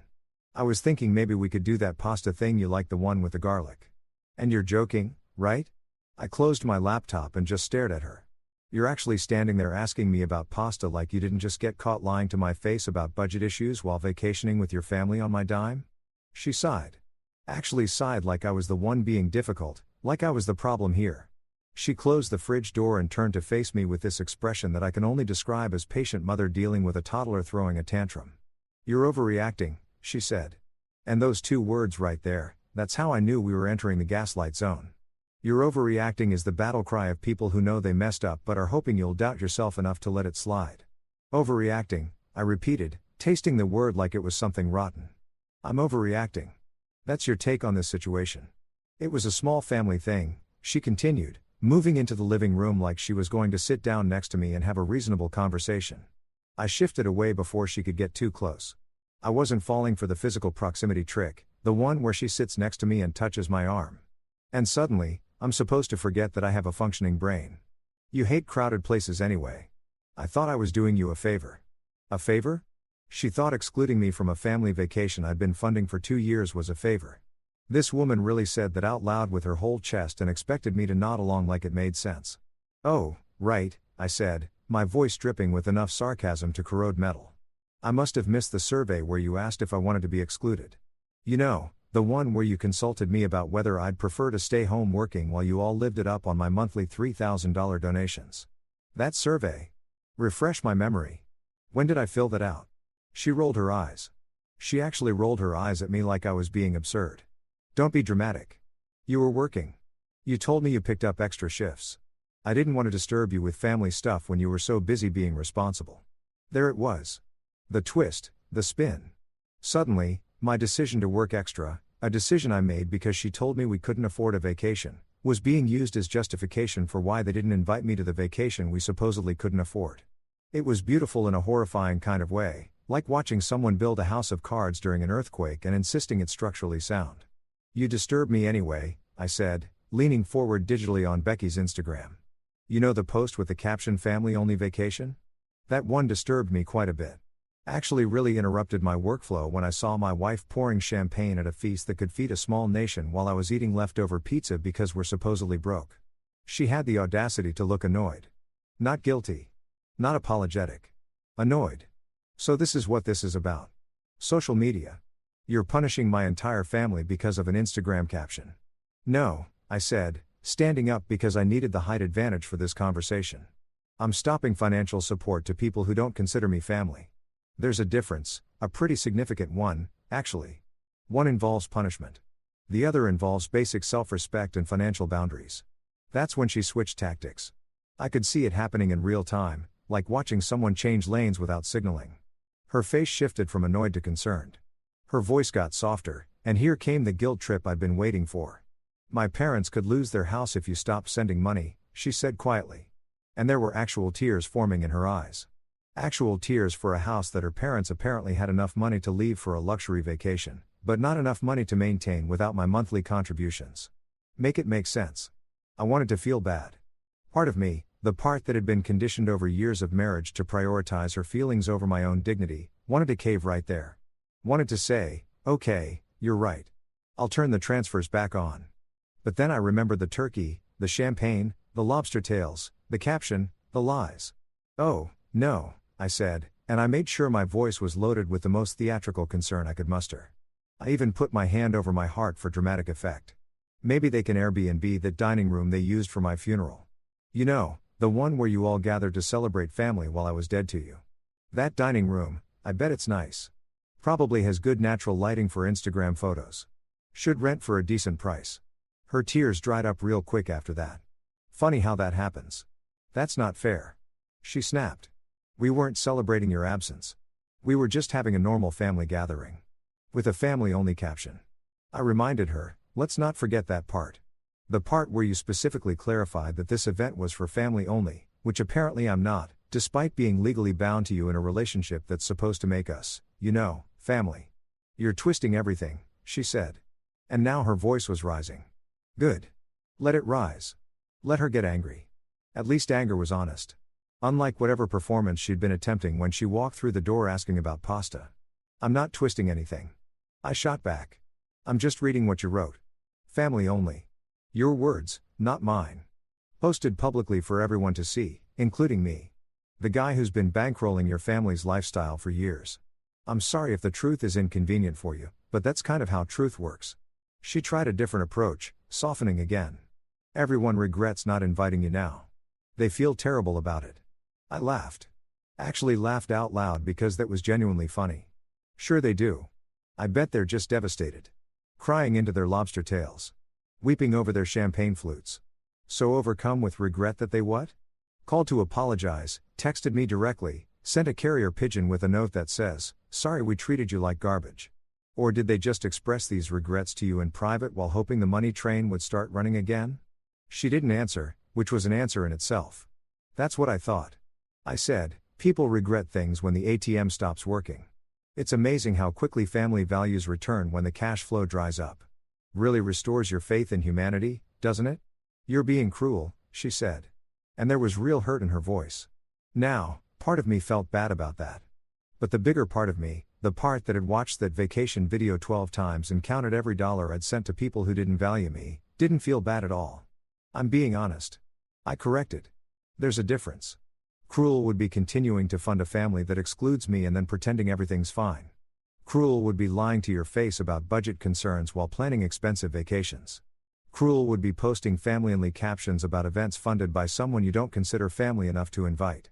I was thinking maybe we could do that pasta thing you like, the one with the garlic. And you're joking, right? I closed my laptop and just stared at her. You're actually standing there asking me about pasta like you didn't just get caught lying to my face about budget issues while vacationing with your family on my dime? She sighed. Actually sighed like I was the one being difficult, like I was the problem here. She closed the fridge door and turned to face me with this expression that I can only describe as patient mother dealing with a toddler throwing a tantrum. You're overreacting, she said. And those two words right there, that's how I knew we were entering the gaslight zone. Your overreacting is the battle cry of people who know they messed up but are hoping you'll doubt yourself enough to let it slide. Overreacting, I repeated, tasting the word like it was something rotten. I'm overreacting. That's your take on this situation. It was a small family thing, she continued, moving into the living room like she was going to sit down next to me and have a reasonable conversation. I shifted away before she could get too close. I wasn't falling for the physical proximity trick, the one where she sits next to me and touches my arm. And suddenly, I'm supposed to forget that I have a functioning brain. You hate crowded places anyway. I thought I was doing you a favor. A favor? She thought excluding me from a family vacation I'd been funding for 2 years was a favor. This woman really said that out loud with her whole chest and expected me to nod along like it made sense. Oh, right, I said, my voice dripping with enough sarcasm to corrode metal. I must have missed the survey where you asked if I wanted to be excluded. You know, the one where you consulted me about whether I'd prefer to stay home working while you all lived it up on my monthly $3,000 donations. That survey. Refresh my memory. When did I fill that out? She rolled her eyes. She actually rolled her eyes at me like I was being absurd. Don't be dramatic. You were working. You told me you picked up extra shifts. I didn't want to disturb you with family stuff when you were so busy being responsible. There it was. The twist, the spin. Suddenly, my decision to work extra, a decision I made because she told me we couldn't afford a vacation, was being used as justification for why they didn't invite me to the vacation we supposedly couldn't afford. It was beautiful in a horrifying kind of way, like watching someone build a house of cards during an earthquake and insisting it's structurally sound. You disturb me anyway, I said, leaning forward digitally on Becky's Instagram. You know the post with the caption family only vacation? That one disturbed me quite a bit. Actually really interrupted my workflow when I saw my wife pouring champagne at a feast that could feed a small nation while I was eating leftover pizza because we're supposedly broke. She had the audacity to look annoyed. Not guilty. Not apologetic. Annoyed. So this is what this is about. Social media. You're punishing my entire family because of an Instagram caption. No, I said, standing up because I needed the height advantage for this conversation. I'm stopping financial support to people who don't consider me family. There's a difference, a pretty significant one, actually. One involves punishment. The other involves basic self-respect and financial boundaries. That's when she switched tactics. I could see it happening in real time, like watching someone change lanes without signaling. Her face shifted from annoyed to concerned. Her voice got softer, and here came the guilt trip I'd been waiting for. My parents could lose their house if you stopped sending money, she said quietly. And there were actual tears forming in her eyes. Actual tears for a house that her parents apparently had enough money to leave for a luxury vacation, but not enough money to maintain without my monthly contributions. Make it make sense. I wanted to feel bad. Part of me, the part that had been conditioned over years of marriage to prioritize her feelings over my own dignity, wanted to cave right there. Wanted to say, okay, you're right. I'll turn the transfers back on. But then I remembered the turkey, the champagne, the lobster tails, the caption, the lies. Oh, no, I said, and I made sure my voice was loaded with the most theatrical concern I could muster. I even put my hand over my heart for dramatic effect. Maybe they can Airbnb that dining room they used for my funeral. You know, the one where you all gathered to celebrate family while I was dead to you. That dining room, I bet it's nice. Probably has good natural lighting for Instagram photos. Should rent for a decent price. Her tears dried up real quick after that. Funny how that happens. That's not fair. She snapped. We weren't celebrating your absence. We were just having a normal family gathering. With a family-only caption. I reminded her, let's not forget that part. The part where you specifically clarified that this event was for family only, which apparently I'm not, despite being legally bound to you in a relationship that's supposed to make us, you know, family. You're twisting everything, she said. And now her voice was rising. Good. Let it rise. Let her get angry. At least anger was honest. Unlike whatever performance she'd been attempting when she walked through the door asking about pasta. I'm not twisting anything. I shot back. I'm just reading what you wrote. Family only. Your words, not mine. Posted publicly for everyone to see, including me. The guy who's been bankrolling your family's lifestyle for years. I'm sorry if the truth is inconvenient for you, but that's kind of how truth works. She tried a different approach, softening again. Everyone regrets not inviting you now. They feel terrible about it. I laughed. Actually laughed out loud because that was genuinely funny. Sure they do. I bet they're just devastated. Crying into their lobster tails. weeping over their champagne flutes. So overcome with regret that they what? Called to apologize, texted me directly, sent a carrier pigeon with a note that says, "Sorry we treated you like garbage." Or did they just express these regrets to you in private while hoping the money train would start running again? She didn't answer, which was an answer in itself. That's what I thought. I said, people regret things when the ATM stops working. It's amazing how quickly family values return when the cash flow dries up. Really restores your faith in humanity, doesn't it? You're being cruel, she said. And there was real hurt in her voice. Now, part of me felt bad about that. But the bigger part of me, the part that had watched that vacation video 12 times and counted every dollar I'd sent to people who didn't value me, didn't feel bad at all. I'm being honest. I corrected. There's a difference. Cruel would be continuing to fund a family that excludes me and then pretending everything's fine. Cruel would be lying to your face about budget concerns while planning expensive vacations. Cruel would be posting family-only captions about events funded by someone you don't consider family enough to invite.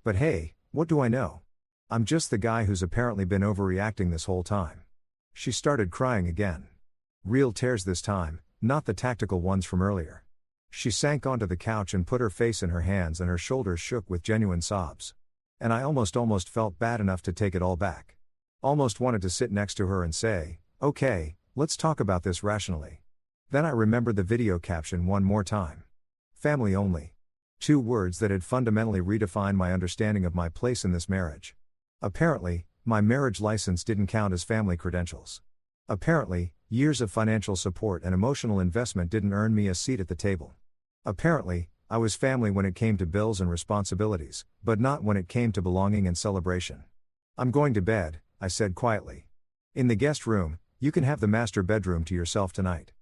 But hey, what do I know? I'm just the guy who's apparently been overreacting this whole time. She started crying again. Real tears this time, not the tactical ones from earlier. She sank onto the couch and put her face in her hands and her shoulders shook with genuine sobs. And I almost felt bad enough to take it all back. Almost wanted to sit next to her and say, "Okay, let's talk about this rationally." Then I remembered the video caption one more time. Family only. 2 words that had fundamentally redefined my understanding of my place in this marriage. Apparently, my marriage license didn't count as family credentials. Apparently, years of financial support and emotional investment didn't earn me a seat at the table. Apparently, I was family when it came to bills and responsibilities, but not when it came to belonging and celebration. "I'm going to bed," I said quietly. "In the guest room, you can have the master bedroom to yourself tonight.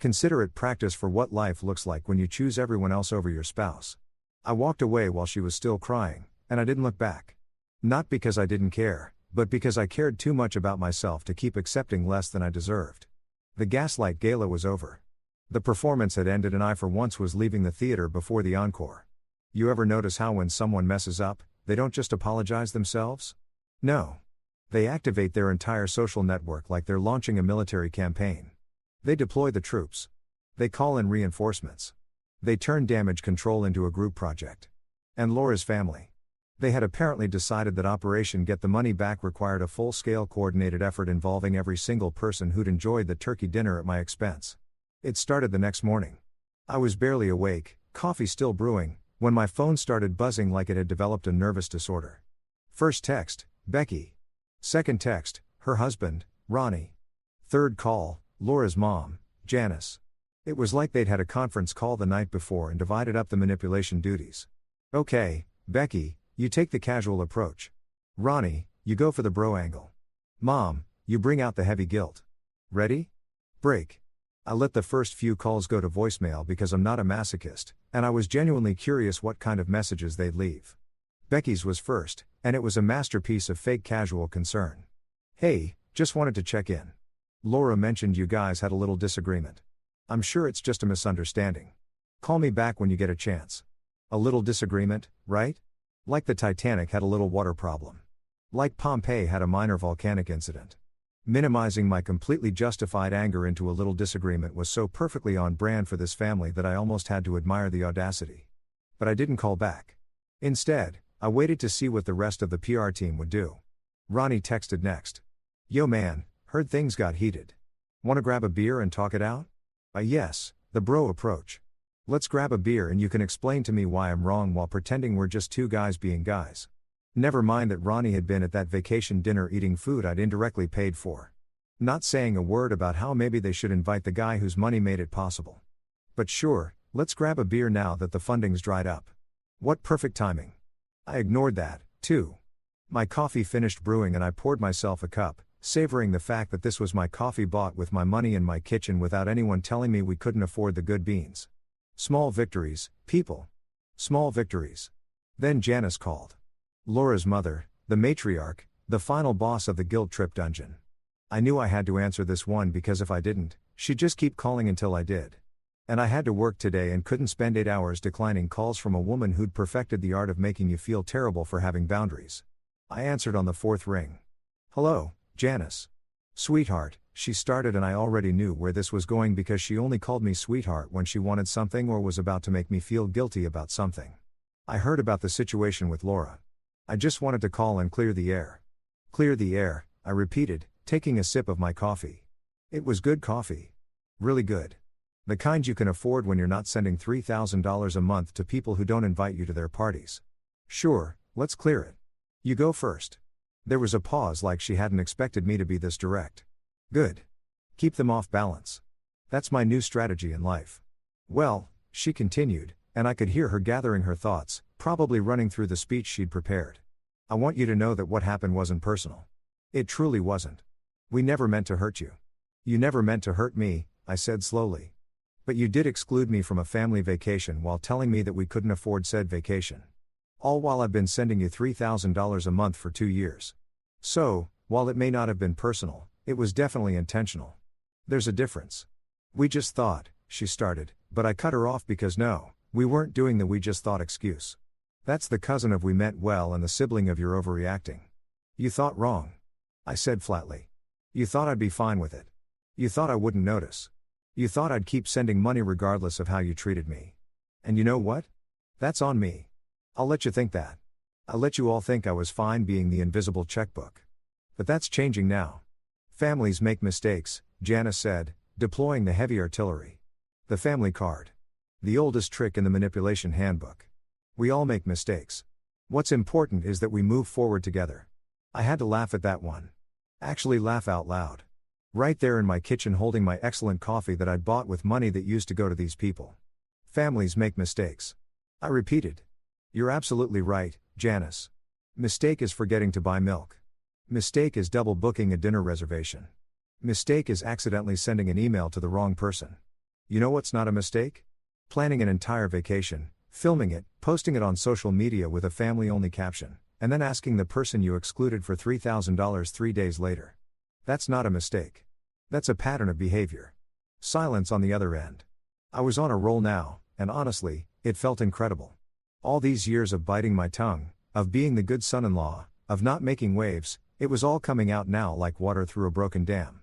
Consider it practice for what life looks like when you choose everyone else over your spouse." I walked away while she was still crying, and I didn't look back. Not because I didn't care, but because I cared too much about myself to keep accepting less than I deserved. The Gaslight Gala was over. The performance had ended and I for once was leaving the theater before the encore. You ever notice how when someone messes up, they don't just apologize themselves? No. They activate their entire social network like they're launching a military campaign. They deploy the troops. They call in reinforcements. They turn damage control into a group project. And Laura's family. They had apparently decided that Operation Get the Money Back required a full-scale coordinated effort involving every single person who'd enjoyed the turkey dinner at my expense. It started the next morning. I was barely awake, coffee still brewing, when my phone started buzzing like it had developed a nervous disorder. First text, Becky. Second text, her husband, Ronnie. Third call, Laura's mom, Janice. It was like they'd had a conference call the night before and divided up the manipulation duties. "Okay, Becky, you take the casual approach. Ronnie, you go for the bro angle. Mom, you bring out the heavy guilt. Ready? Break." I let the first few calls go to voicemail because I'm not a masochist, and I was genuinely curious what kind of messages they'd leave. Becky's was first, and it was a masterpiece of fake casual concern. "Hey, just wanted to check in. Laura mentioned you guys had a little disagreement. I'm sure it's just a misunderstanding. Call me back when you get a chance. A little disagreement, right? Like the Titanic had a little water problem. Like Pompeii had a minor volcanic incident." Minimizing my completely justified anger into a little disagreement was so perfectly on brand for this family that I almost had to admire the audacity. But I didn't call back. Instead, I waited to see what the rest of the PR team would do. Ronnie texted next. "Yo man, heard things got heated. Wanna grab a beer and talk it out?" Yes, the bro approach. "Let's grab a beer and you can explain to me why I'm wrong while pretending we're just 2 guys being guys." Never mind that Ronnie had been at that vacation dinner eating food I'd indirectly paid for. Not saying a word about how maybe they should invite the guy whose money made it possible. But sure, let's grab a beer now that the funding's dried up. What perfect timing. I ignored that, too. My coffee finished brewing and I poured myself a cup, savoring the fact that this was my coffee bought with my money in my kitchen without anyone telling me we couldn't afford the good beans. Small victories, people. Small victories. Then Janice called. Laura's mother, the matriarch, the final boss of the guilt trip dungeon. I knew I had to answer this one because if I didn't, she'd just keep calling until I did. And I had to work today and couldn't spend 8 hours declining calls from a woman who'd perfected the art of making you feel terrible for having boundaries. I answered on the 4th ring. "Hello, Janice. Sweetheart," she started, and I already knew where this was going because she only called me sweetheart when she wanted something or was about to make me feel guilty about something. I heard about the situation with Laura. I just wanted to call and clear the air. Clear the air, I repeated, taking a sip of my coffee. It was good coffee. Really good. The kind you can afford when you're not sending $3,000 a month to people who don't invite you to their parties. Sure, let's clear it. You go first. There was a pause, like she hadn't expected me to be this direct. Good. Keep them off balance. That's my new strategy in life. Well, she continued, and I could hear her gathering her thoughts, probably running through the speech she'd prepared. I want you to know that what happened wasn't personal. It truly wasn't. We never meant to hurt you. You never meant to hurt me, I said slowly. But you did exclude me from a family vacation while telling me that we couldn't afford said vacation. All while I've been sending you $3,000 a month for 2 years. So, while it may not have been personal, it was definitely intentional. There's a difference. We just thought, she started, but I cut her off because no, we weren't doing the we just thought excuse. That's the cousin of we meant well and the sibling of you're overreacting. You thought wrong. I said flatly. You thought I'd be fine with it. You thought I wouldn't notice. You thought I'd keep sending money regardless of how you treated me. And you know what? That's on me. I'll let you think that. I'll let you all think I was fine being the invisible checkbook. But that's changing now. Families make mistakes, Janice said, deploying the heavy artillery. The family card. The oldest trick in the manipulation handbook. We all make mistakes. What's important is that we move forward together. I had to laugh at that one. Actually laugh out loud. Right there in my kitchen, holding my excellent coffee that I'd bought with money that used to go to these people. Families make mistakes. I repeated. You're absolutely right, Janice. Mistake is forgetting to buy milk. Mistake is double booking a dinner reservation. Mistake is accidentally sending an email to the wrong person. You know what's not a mistake? Planning an entire vacation, filming it, posting it on social media with a family-only caption, and then asking the person you excluded for $3,000 3 days later. That's not a mistake. That's a pattern of behavior. Silence on the other end. I was on a roll now, and honestly, it felt incredible. All these years of biting my tongue, of being the good son-in-law, of not making waves, it was all coming out now like water through a broken dam.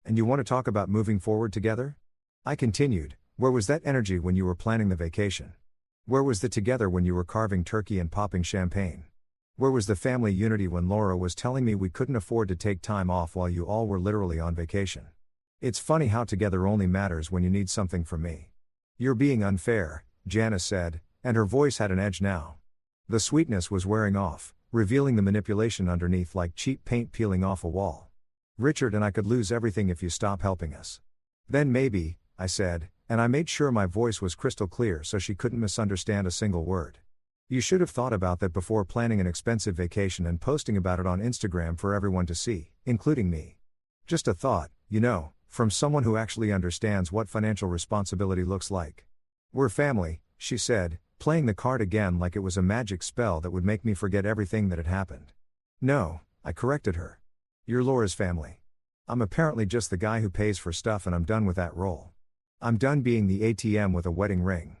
And you want to talk about moving forward together? I continued, where was that energy when you were planning the vacation? Where was the together when you were carving turkey and popping champagne? Where was the family unity when Laura was telling me we couldn't afford to take time off while you all were literally on vacation? It's funny how together only matters when you need something from me. You're being unfair, Janice said, and her voice had an edge now. The sweetness was wearing off, revealing the manipulation underneath like cheap paint peeling off a wall. Richard and I could lose everything if you stop helping us. Then maybe, I said, and I made sure my voice was crystal clear so she couldn't misunderstand a single word. You should have thought about that before planning an expensive vacation and posting about it on Instagram for everyone to see, including me. Just a thought, you know, from someone who actually understands what financial responsibility looks like. We're family, she said, playing the card again like it was a magic spell that would make me forget everything that had happened. No, I corrected her. You're Laura's family. I'm apparently just the guy who pays for stuff, and I'm done with that role. I'm done being the ATM with a wedding ring.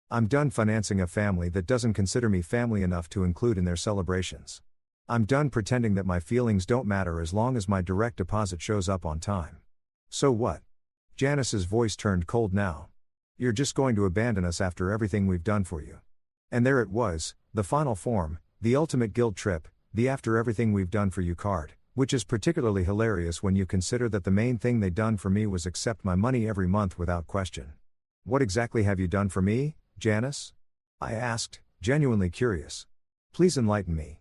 I'm done financing a family that doesn't consider me family enough to include in their celebrations. I'm done pretending that my feelings don't matter as long as my direct deposit shows up on time. So what? Janice's voice turned cold now. You're just going to abandon us after everything we've done for you. And there it was, the final form, the ultimate guilt trip, the after everything we've done for you card, which is particularly hilarious when you consider that the main thing they'd done for me was accept my money every month without question. What exactly have you done for me, Janice? I asked, genuinely curious. Please enlighten me.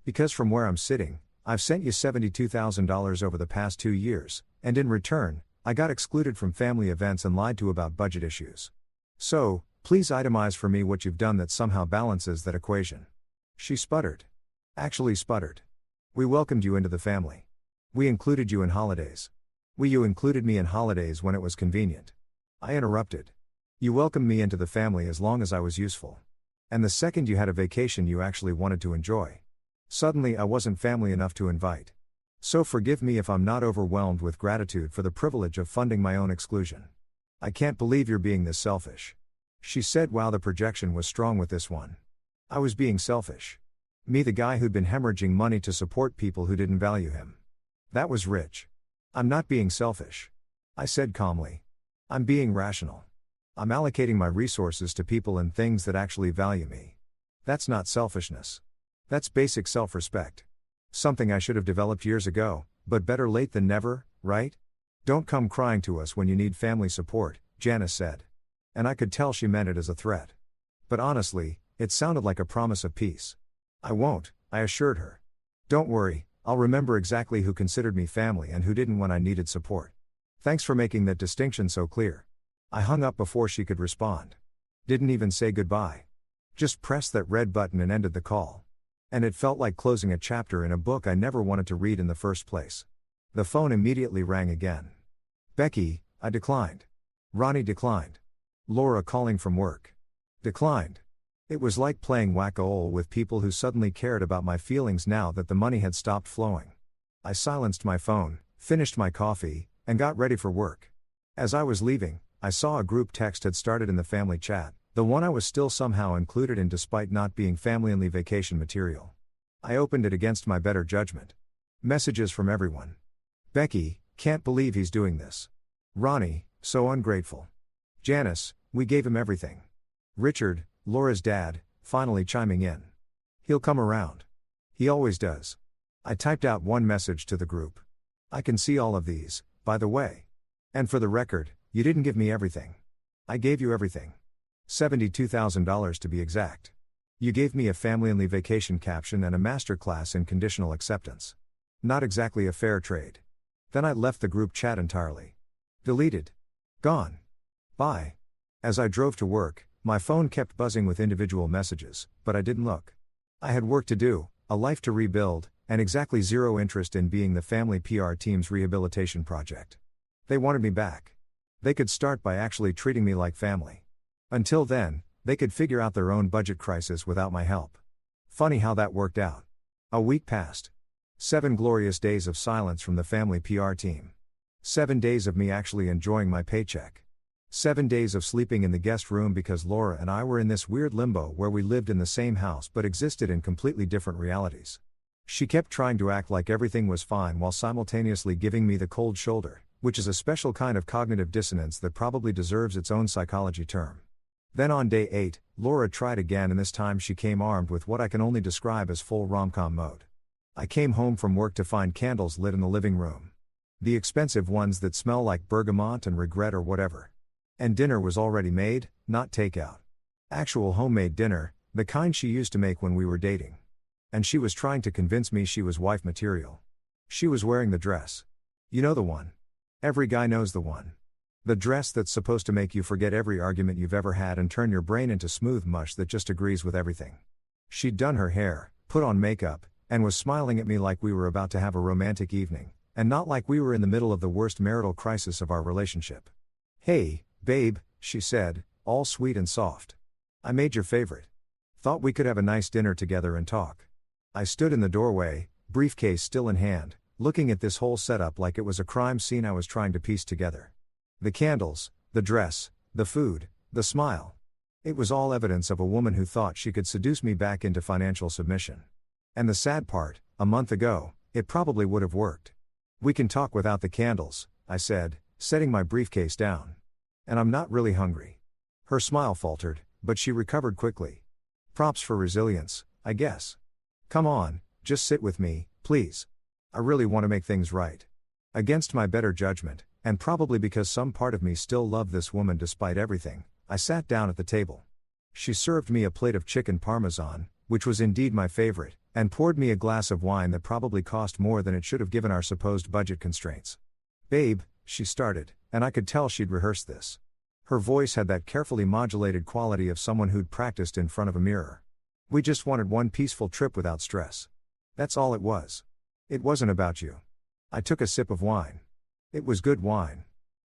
Because from where I'm sitting, I've sent you $72,000 over the past 2 years, and in return, I got excluded from family events and lied to about budget issues. So, please itemize for me what you've done that somehow balances that equation. She sputtered. Actually sputtered. We welcomed you into the family. We included you in holidays. You included me in holidays when it was convenient. I interrupted. You welcomed me into the family as long as I was useful. And the second you had a vacation you actually wanted to enjoy. Suddenly I wasn't family enough to invite. So forgive me if I'm not overwhelmed with gratitude for the privilege of funding my own exclusion. I can't believe you're being this selfish. She said. Wow, the projection was strong with this one. I was being selfish. Me, the guy who'd been hemorrhaging money to support people who didn't value him. That was rich. I'm not being selfish. I said calmly. I'm being rational. I'm allocating my resources to people and things that actually value me. That's not selfishness. That's basic self-respect. Something I should have developed years ago, but better late than never, right? Don't come crying to us when you need family support, Janice said. And I could tell she meant it as a threat. But honestly, it sounded like a promise of peace. I won't, I assured her. Don't worry, I'll remember exactly who considered me family and who didn't when I needed support. Thanks for making that distinction so clear. I hung up before she could respond. Didn't even say goodbye. Just pressed that red button and ended the call. And it felt like closing a chapter in a book I never wanted to read in the first place. The phone immediately rang again. Becky, I declined. Ronnie declined. Laura calling from work. Declined. It was like playing whack-a-mole with people who suddenly cared about my feelings now that the money had stopped flowing. I silenced my phone, finished my coffee, and got ready for work. As I was leaving, I saw a group text had started in the family chat, the one I was still somehow included in despite not being family-only vacation material. I opened it against my better judgment. Messages from everyone. Becky, can't believe he's doing this. Ronnie, so ungrateful. Janice, we gave him everything. Richard, Laura's dad, finally chiming in. He'll come around. He always does. I typed out one message to the group. I can see all of these, by the way. And for the record, you didn't give me everything. I gave you everything. $72,000 to be exact. You gave me a family-only vacation caption and a masterclass in conditional acceptance. Not exactly a fair trade. Then I left the group chat entirely. Deleted. Gone. Bye. As I drove to work, my phone kept buzzing with individual messages, but I didn't look. I had work to do, a life to rebuild, and exactly zero interest in being the family PR team's rehabilitation project. They wanted me back. They could start by actually treating me like family. Until then, they could figure out their own budget crisis without my help. Funny how that worked out. A week passed. 7 glorious days of silence from the family PR team. 7 days of me actually enjoying my paycheck. 7 days of sleeping in the guest room because Laura and I were in this weird limbo where we lived in the same house but existed in completely different realities. She kept trying to act like everything was fine while simultaneously giving me the cold shoulder, which is a special kind of cognitive dissonance that probably deserves its own psychology term. Then on day 8, Laura tried again, and this time she came armed with what I can only describe as full rom-com mode. I came home from work to find candles lit in the living room. The expensive ones that smell like bergamot and regret or whatever. And dinner was already made, not takeout. Actual homemade dinner, the kind she used to make when we were dating. And she was trying to convince me she was wife material. She was wearing the dress. You know the one. Every guy knows the one. The dress that's supposed to make you forget every argument you've ever had and turn your brain into smooth mush that just agrees with everything. She'd done her hair, put on makeup, and was smiling at me like we were about to have a romantic evening, and not like we were in the middle of the worst marital crisis of our relationship. Hey, babe, she said, all sweet and soft. I made your favorite. Thought we could have a nice dinner together and talk. I stood in the doorway, briefcase still in hand, looking at this whole setup like it was a crime scene I was trying to piece together. The candles, the dress, the food, the smile. It was all evidence of a woman who thought she could seduce me back into financial submission. And the sad part, a month ago, it probably would have worked. We can talk without the candles, I said, setting my briefcase down. And I'm not really hungry. Her smile faltered, but she recovered quickly. Props for resilience, I guess. Come on, just sit with me, please. I really want to make things right. Against my better judgment, and probably because some part of me still loved this woman despite everything, I sat down at the table. She served me a plate of chicken parmesan, which was indeed my favorite, and poured me a glass of wine that probably cost more than it should have given our supposed budget constraints. Babe, she started, and I could tell she'd rehearsed this. Her voice had that carefully modulated quality of someone who'd practiced in front of a mirror. We just wanted one peaceful trip without stress. That's all it was. It wasn't about you. I took a sip of wine. It was good wine.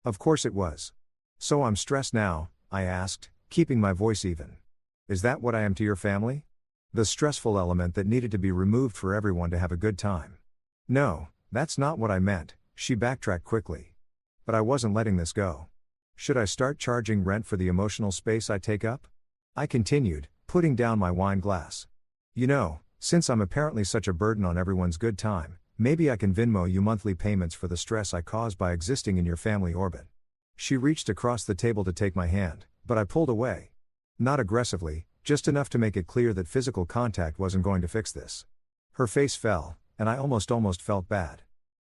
Of course it was. So I'm stressed now, I asked, keeping my voice even. Is that what I am to your family? The stressful element that needed to be removed for everyone to have a good time. No, that's not what I meant, she backtracked quickly. But I wasn't letting this go. Should I start charging rent for the emotional space I take up? I continued, putting down my wine glass. You know, since I'm apparently such a burden on everyone's good time, Maybe I can Venmo you monthly payments for the stress I caused by existing in your family orbit. She reached across the table to take my hand, but I pulled away. Not aggressively, just enough to make it clear that physical contact wasn't going to fix this. Her face fell, and I almost felt bad.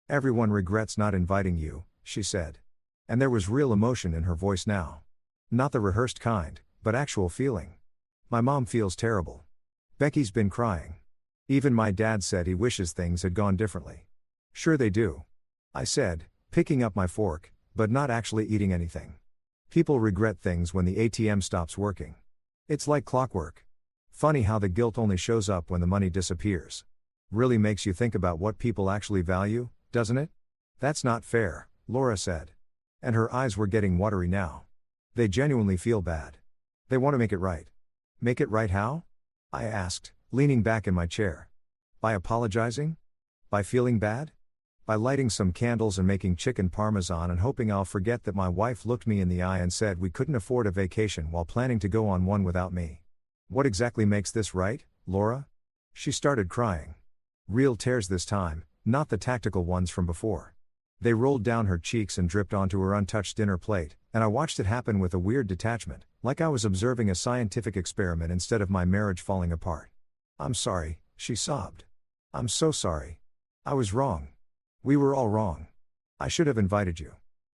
Everyone regrets not inviting you, she said. And there was real emotion in her voice now. Not the rehearsed kind, but actual feeling. My mom feels terrible. Becky's been crying. Even my dad said he wishes things had gone differently. Sure they do, I said, picking up my fork, but not actually eating anything. People regret things when the ATM stops working. It's like clockwork. Funny how the guilt only shows up when the money disappears. Really makes you think about what people actually value, doesn't it? That's not fair, Laura said. And her eyes were getting watery now. They genuinely feel bad. They want to make it right. Make it right how? I asked, leaning back in my chair. By apologizing? By feeling bad? By lighting some candles and making chicken parmesan and hoping I'll forget that my wife looked me in the eye and said we couldn't afford a vacation while planning to go on one without me. What exactly makes this right, Laura? She started crying. Real tears this time, not the tactical ones from before. They rolled down her cheeks and dripped onto her untouched dinner plate, and I watched it happen with a weird detachment, like I was observing a scientific experiment instead of my marriage falling apart. I'm sorry, she sobbed. I'm so sorry. I was wrong. We were all wrong. I should have invited you.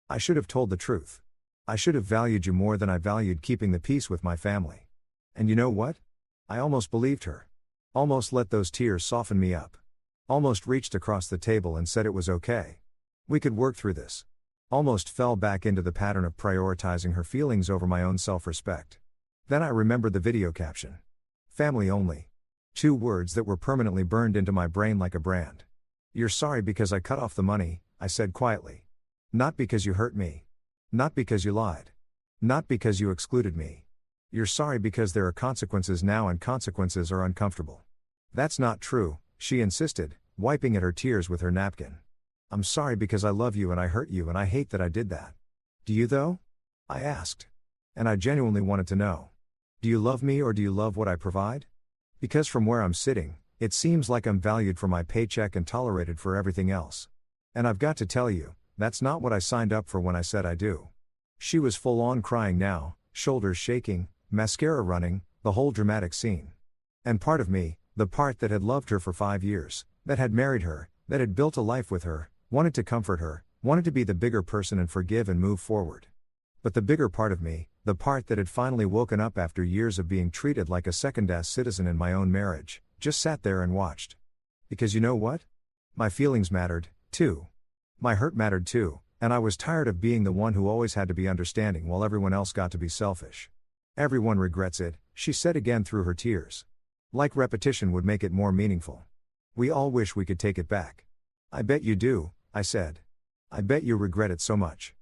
I should have told the truth. I should have valued you more than I valued keeping the peace with my family. And you know what? I almost believed her. Almost let those tears soften me up. Almost reached across the table and said it was okay. We could work through this. Almost fell back into the pattern of prioritizing her feelings over my own self-respect. Then I remembered the video caption. Family only. 2 words that were permanently burned into my brain like a brand. You're sorry because I cut off the money, I said quietly. Not because you hurt me. Not because you lied. Not because you excluded me. You're sorry because there are consequences now and consequences are uncomfortable. That's not true, she insisted, wiping at her tears with her napkin. I'm sorry because I love you and I hurt you and I hate that I did that. Do you though? I asked. And I genuinely wanted to know. Do you love me or do you love what I provide? Because from where I'm sitting, it seems like I'm valued for my paycheck and tolerated for everything else. And I've got to tell you, that's not what I signed up for when I said I do. She was full on crying now, shoulders shaking, mascara running, the whole dramatic scene. And part of me, the part that had loved her for 5 years, that had married her, that had built a life with her, wanted to comfort her, wanted to be the bigger person and forgive and move forward. But the bigger part of me, the part that had finally woken up after years of being treated like a second-class citizen in my own marriage, just sat there and watched. Because you know what? My feelings mattered, too. My hurt mattered too, and I was tired of being the one who always had to be understanding while everyone else got to be selfish. Everyone regrets it, she said again through her tears. Like repetition would make it more meaningful. We all wish we could take it back. I bet you do, I said. I bet you regret it so much.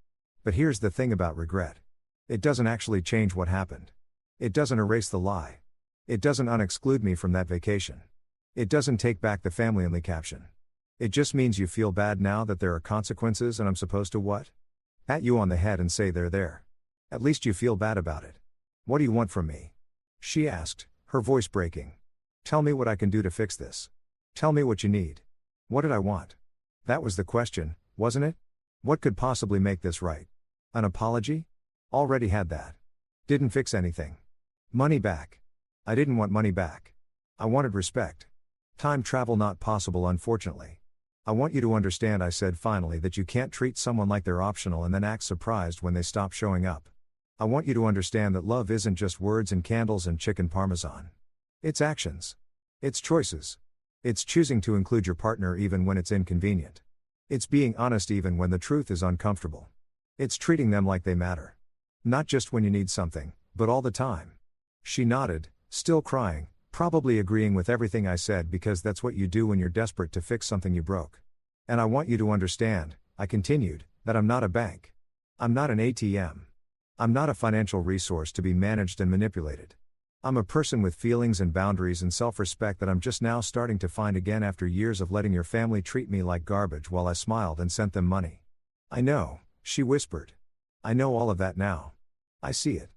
But here's the thing about regret. It doesn't actually change what happened. It doesn't erase the lie. It doesn't unexclude me from that vacation. It doesn't take back the family-only caption. It just means you feel bad now that there are consequences and I'm supposed to what? Pat you on the head and say they're there. At least you feel bad about it. What do you want from me? She asked, her voice breaking. Tell me what I can do to fix this. Tell me what you need. What did I want? That was the question, wasn't it? What could possibly make this right? An apology? Already had that. Didn't fix anything. Money back. I didn't want money back. I wanted respect. Time travel not possible, unfortunately. I want you to understand, I said finally, that you can't treat someone like they're optional and then act surprised when they stop showing up. I want you to understand that love isn't just words and candles and chicken parmesan. It's actions. It's choices. It's choosing to include your partner even when it's inconvenient. It's being honest even when the truth is uncomfortable. It's treating them like they matter. Not just when you need something, but all the time. She nodded, still crying, probably agreeing with everything I said because that's what you do when you're desperate to fix something you broke. And I want you to understand, I continued, that I'm not a bank. I'm not an ATM. I'm not a financial resource to be managed and manipulated. I'm a person with feelings and boundaries and self-respect that I'm just now starting to find again after years of letting your family treat me like garbage while I smiled and sent them money. I know, she whispered. I know all of that now. I see it.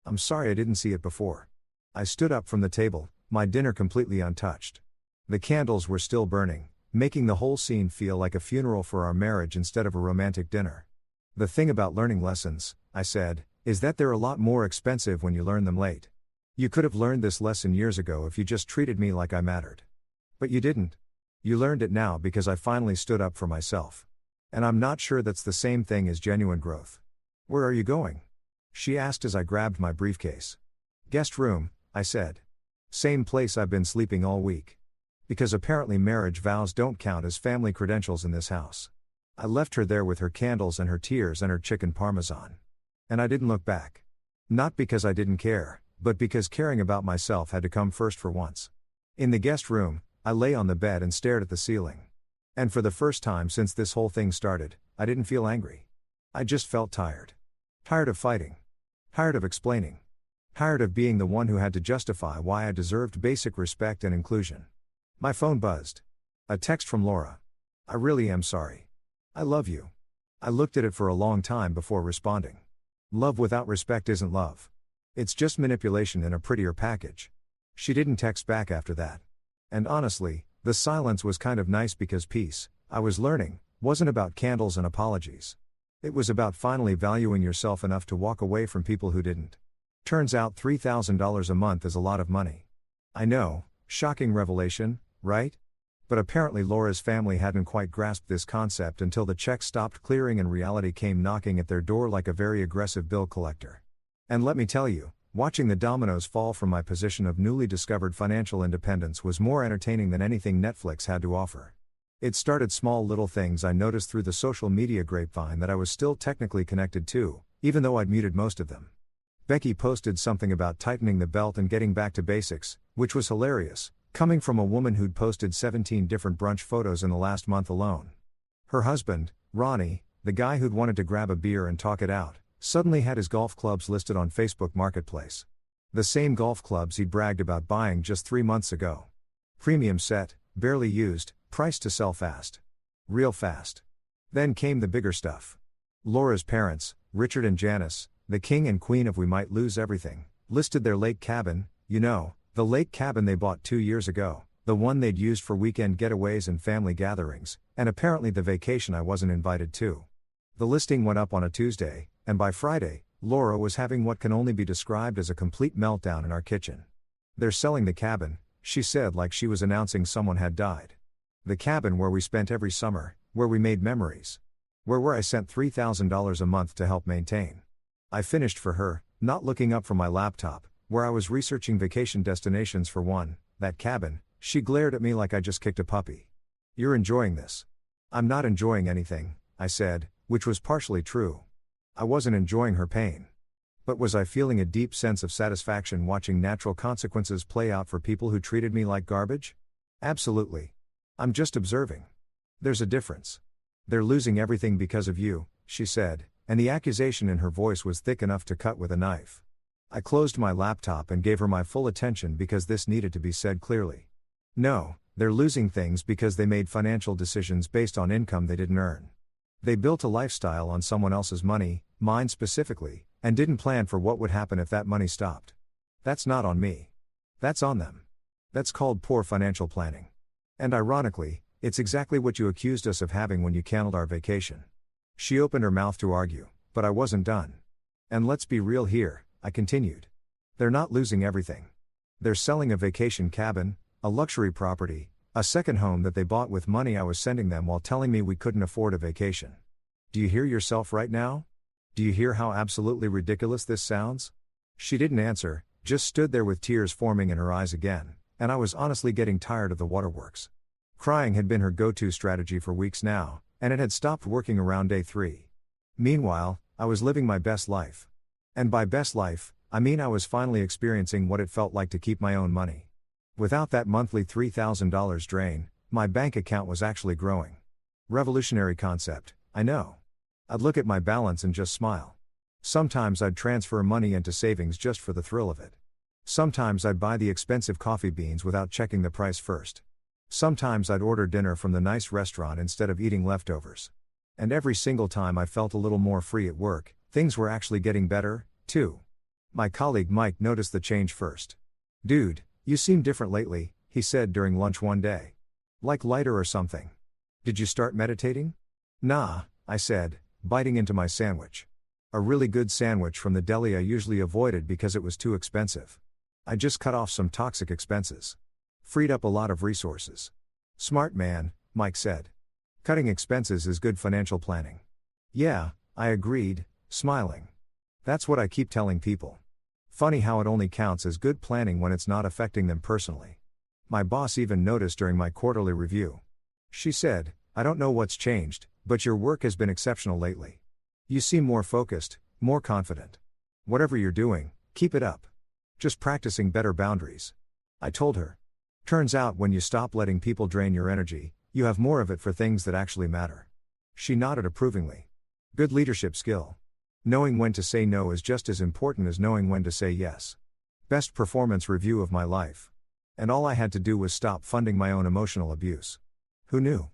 I'm sorry I didn't see it before. I stood up from the table, my dinner completely untouched. The candles were still burning, making the whole scene feel like a funeral for our marriage instead of a romantic dinner. The thing about learning lessons, I said, is that they're a lot more expensive when you learn them late. You could have learned this lesson years ago if you just treated me like I mattered. But you didn't. You learned it now because I finally stood up for myself. And I'm not sure that's the same thing as genuine growth. Where are you going? She asked as I grabbed my briefcase. Guest room, I said. Same place I've been sleeping all week. Because apparently marriage vows don't count as family credentials in this house. I left her there with her candles and her tears and her chicken parmesan. And I didn't look back. Not because I didn't care, but because caring about myself had to come first for once. In the guest room, I lay on the bed and stared at the ceiling. And for the first time since this whole thing started, I didn't feel angry. I just felt tired. Tired of fighting. Tired of explaining. Tired of being the one who had to justify why I deserved basic respect and inclusion. My phone buzzed. A text from Laura. I really am sorry. I love you. I looked at it for a long time before responding. Love without respect isn't love. It's just manipulation in a prettier package. She didn't text back after that. And honestly, the silence was kind of nice because peace, I was learning, wasn't about candles and apologies. It was about finally valuing yourself enough to walk away from people who didn't. Turns out $3,000 a month is a lot of money. I know, shocking revelation, right? But apparently Laura's family hadn't quite grasped this concept until the checks stopped clearing and reality came knocking at their door like a very aggressive bill collector. And let me tell you, watching the dominoes fall from my position of newly discovered financial independence was more entertaining than anything Netflix had to offer. It started small little things I noticed through the social media grapevine that I was still technically connected to, even though I'd muted most of them. Becky posted something about tightening the belt and getting back to basics, which was hilarious, coming from a woman who'd posted 17 different brunch photos in the last month alone. Her husband, Ronnie, the guy who'd wanted to grab a beer and talk it out, suddenly had his golf clubs listed on Facebook Marketplace. The same golf clubs he'd bragged about buying just 3 months ago. Premium set, barely used, priced to sell fast. Real fast. Then came the bigger stuff. Laura's parents, Richard and Janice, the king and queen of We Might Lose Everything, listed their lake cabin, the lake cabin they bought 2 years ago, the one they'd used for weekend getaways and family gatherings, and apparently the vacation I wasn't invited to. The listing went up on a Tuesday, and by Friday, Laura was having what can only be described as a complete meltdown in our kitchen. They're selling the cabin, she said like she was announcing someone had died. The cabin where we spent every summer, where we made memories. Where I sent $3,000 a month to help maintain. I finished for her, not looking up from my laptop, where I was researching vacation destinations for one, that cabin. She glared at me like I just kicked a puppy. You're enjoying this. I'm not enjoying anything, I said, which was partially true. I wasn't enjoying her pain. But was I feeling a deep sense of satisfaction watching natural consequences play out for people who treated me like garbage? Absolutely. I'm just observing. There's a difference. They're losing everything because of you, she said, and the accusation in her voice was thick enough to cut with a knife. I closed my laptop and gave her my full attention because this needed to be said clearly. No, they're losing things because they made financial decisions based on income they didn't earn. They built a lifestyle on someone else's money, mine specifically, and didn't plan for what would happen if that money stopped. That's not on me. That's on them. That's called poor financial planning. And ironically, it's exactly what you accused us of having when you canceled our vacation. She opened her mouth to argue, but I wasn't done. And let's be real here, I continued. They're not losing everything. They're selling a vacation cabin, a luxury property, a second home that they bought with money I was sending them while telling me we couldn't afford a vacation. Do you hear yourself right now? Do you hear how absolutely ridiculous this sounds? She didn't answer, just stood there with tears forming in her eyes again, and I was honestly getting tired of the waterworks. Crying had been her go-to strategy for weeks now, and it had stopped working around day 3. Meanwhile, I was living my best life. And by best life, I mean I was finally experiencing what it felt like to keep my own money. Without that monthly $3,000 drain, my bank account was actually growing. Revolutionary concept, I know. I'd look at my balance and just smile. Sometimes I'd transfer money into savings just for the thrill of it. Sometimes I'd buy the expensive coffee beans without checking the price first. Sometimes I'd order dinner from the nice restaurant instead of eating leftovers. And every single time I felt a little more free at work, things were actually getting better, too. My colleague Mike noticed the change first. "Dude, you seem different lately," he said during lunch one day. Like lighter or something. Did you start meditating? Nah, I said, biting into my sandwich. A really good sandwich from the deli I usually avoided because it was too expensive. I just cut off some toxic expenses. Freed up a lot of resources. Smart man, Mike said. Cutting expenses is good financial planning. Yeah, I agreed, smiling. That's what I keep telling people. Funny how it only counts as good planning when it's not affecting them personally. My boss even noticed during my quarterly review. She said, I don't know what's changed, but your work has been exceptional lately. You seem more focused, more confident. Whatever you're doing, keep it up. Just practicing better boundaries. I told her. Turns out when you stop letting people drain your energy, you have more of it for things that actually matter. She nodded approvingly. Good leadership skill. Knowing when to say no is just as important as knowing when to say yes. Best performance review of my life. And all I had to do was stop funding my own emotional abuse. Who knew?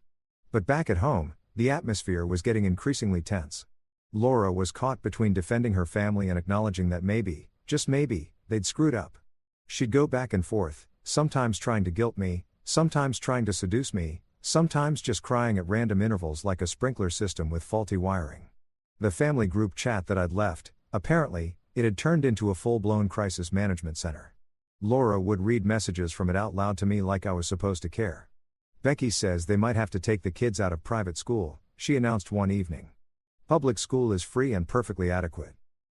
But back at home, the atmosphere was getting increasingly tense. Laura was caught between defending her family and acknowledging that maybe, just maybe, they'd screwed up. She'd go back and forth, sometimes trying to guilt me, sometimes trying to seduce me, sometimes just crying at random intervals like a sprinkler system with faulty wiring. The family group chat that I'd left, apparently, it had turned into a full-blown crisis management center. Laura would read messages from it out loud to me like I was supposed to care. Becky says they might have to take the kids out of private school, she announced one evening. Public school is free and perfectly adequate.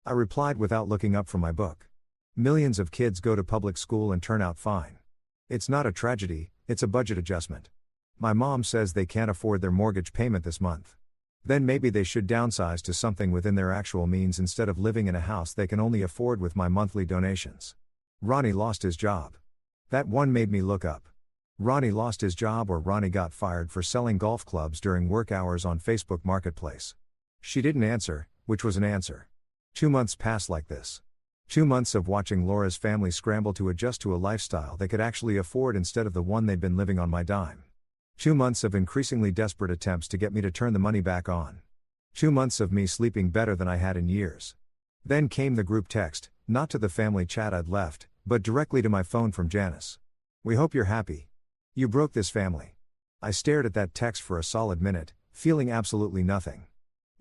I replied without looking up from my book. Millions of kids go to public school and turn out fine. It's not a tragedy, it's a budget adjustment. My mom says they can't afford their mortgage payment this month. Then maybe they should downsize to something within their actual means instead of living in a house they can only afford with my monthly donations. Ronnie lost his job. That one made me look up. Ronnie lost his job or Ronnie got fired for selling golf clubs during work hours on Facebook Marketplace. She didn't answer, which was an answer. 2 months passed like this. 2 months of watching Laura's family scramble to adjust to a lifestyle they could actually afford instead of the one they'd been living on my dime. 2 months of increasingly desperate attempts to get me to turn the money back on. 2 months of me sleeping better than I had in years. Then came the group text, not to the family chat I'd left, but directly to my phone from Janice. We hope you're happy. You broke this family. I stared at that text for a solid minute, feeling absolutely nothing.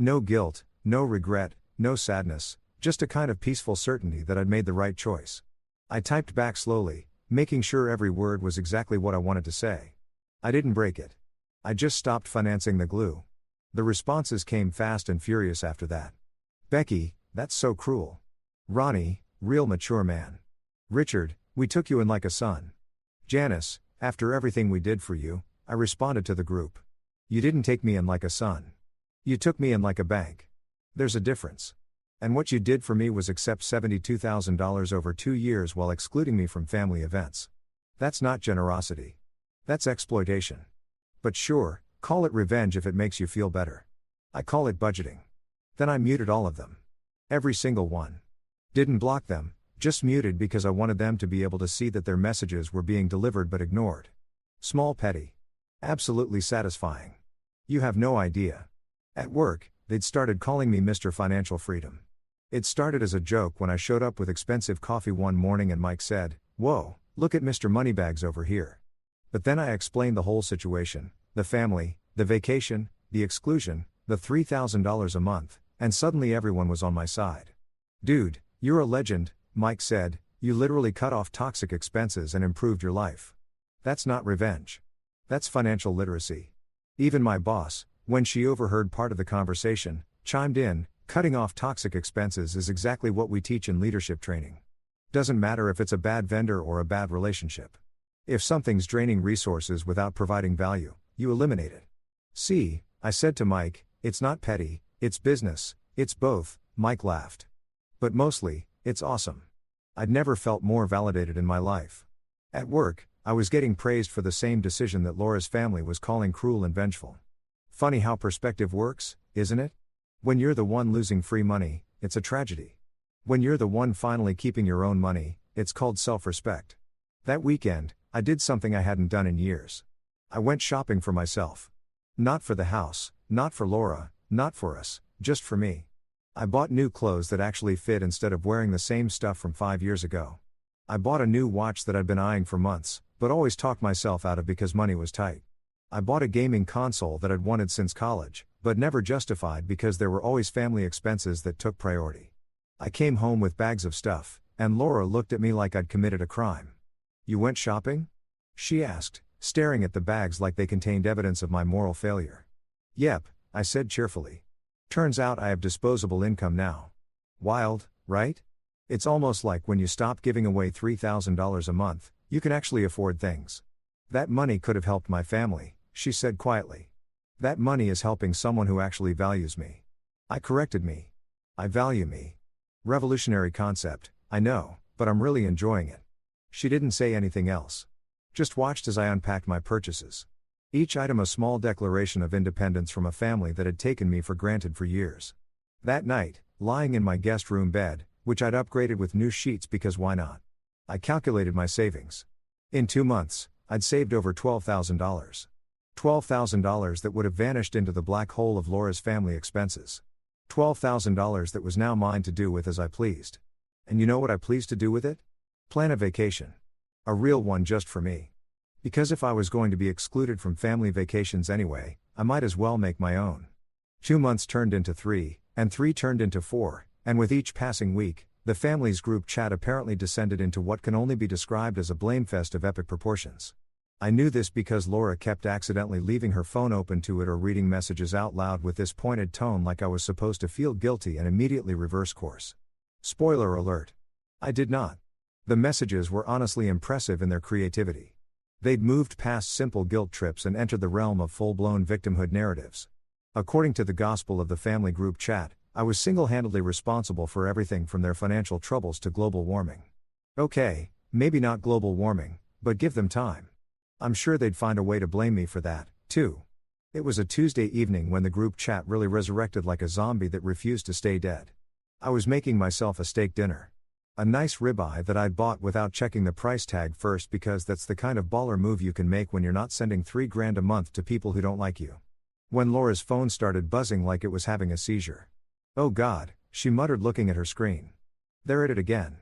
No guilt, no regret, no sadness, just a kind of peaceful certainty that I'd made the right choice. I typed back slowly, making sure every word was exactly what I wanted to say. I didn't break it. I just stopped financing the glue. The responses came fast and furious after that. Becky, that's so cruel. Ronnie, real mature man. Richard, we took you in like a son. Janice, after everything we did for you, I responded to the group. You didn't take me in like a son. You took me in like a bank. There's a difference. And what you did for me was accept $72,000 over 2 years while excluding me from family events. That's not generosity. That's exploitation. But sure, call it revenge if it makes you feel better. I call it budgeting. Then I muted all of them. Every single one. Didn't block them, just muted because I wanted them to be able to see that their messages were being delivered but ignored. Small petty. Absolutely satisfying. You have no idea. At work, they'd started calling me Mr. Financial Freedom. It started as a joke when I showed up with expensive coffee one morning and Mike said, "Whoa, look at Mr. Moneybags over here." But then I explained the whole situation, the family, the vacation, the exclusion, the $3,000 a month, and suddenly everyone was on my side. Dude, you're a legend, Mike said, you literally cut off toxic expenses and improved your life. That's not revenge. That's financial literacy. Even my boss, when she overheard part of the conversation, chimed in, cutting off toxic expenses is exactly what we teach in leadership training. Doesn't matter if it's a bad vendor or a bad relationship. If something's draining resources without providing value, you eliminate it. See, I said to Mike, it's not petty, it's business, it's both, Mike laughed. But mostly, it's awesome. I'd never felt more validated in my life. At work, I was getting praised for the same decision that Laura's family was calling cruel and vengeful. Funny how perspective works, isn't it? When you're the one losing free money, it's a tragedy. When you're the one finally keeping your own money, it's called self-respect. That weekend, I did something I hadn't done in years. I went shopping for myself. Not for the house, not for Laura, not for us, just for me. I bought new clothes that actually fit instead of wearing the same stuff from 5 years ago. I bought a new watch that I'd been eyeing for months, but always talked myself out of because money was tight. I bought a gaming console that I'd wanted since college, but never justified because there were always family expenses that took priority. I came home with bags of stuff, and Laura looked at me like I'd committed a crime. "You went shopping?" she asked, staring at the bags like they contained evidence of my moral failure. "Yep," I said cheerfully. "Turns out I have disposable income now." Wild, right? It's almost like when you stop giving away $3,000 a month, you can actually afford things. "That money could have helped my family," she said quietly. "That money is helping someone who actually values me." I corrected me. I value me. Revolutionary concept, I know, but I'm really enjoying it. She didn't say anything else. Just watched as I unpacked my purchases. Each item a small declaration of independence from a family that had taken me for granted for years. That night, lying in my guest room bed, which I'd upgraded with new sheets because why not? I calculated my savings. In 2 months, I'd saved over $12,000. $12,000 that would have vanished into the black hole of Laura's family expenses. $12,000 that was now mine to do with as I pleased. And you know what I pleased to do with it? Plan a vacation. A real one just for me. Because if I was going to be excluded from family vacations anyway, I might as well make my own. 2 months turned into 3, and 3 turned into 4, and with each passing week, the family's group chat apparently descended into what can only be described as a blamefest of epic proportions. I knew this because Laura kept accidentally leaving her phone open to it or reading messages out loud with this pointed tone like I was supposed to feel guilty and immediately reverse course. Spoiler alert. I did not. The messages were honestly impressive in their creativity. They'd moved past simple guilt trips and entered the realm of full-blown victimhood narratives. According to the gospel of the family group chat, I was single-handedly responsible for everything from their financial troubles to global warming. Okay, maybe not global warming, but give them time. I'm sure they'd find a way to blame me for that, too. It was a Tuesday evening when the group chat really resurrected like a zombie that refused to stay dead. I was making myself a steak dinner. A nice ribeye that I'd bought without checking the price tag first because that's the kind of baller move you can make when you're not sending $3,000 a month to people who don't like you. When Laura's phone started buzzing like it was having a seizure. "Oh God," she muttered looking at her screen. "They're at it again."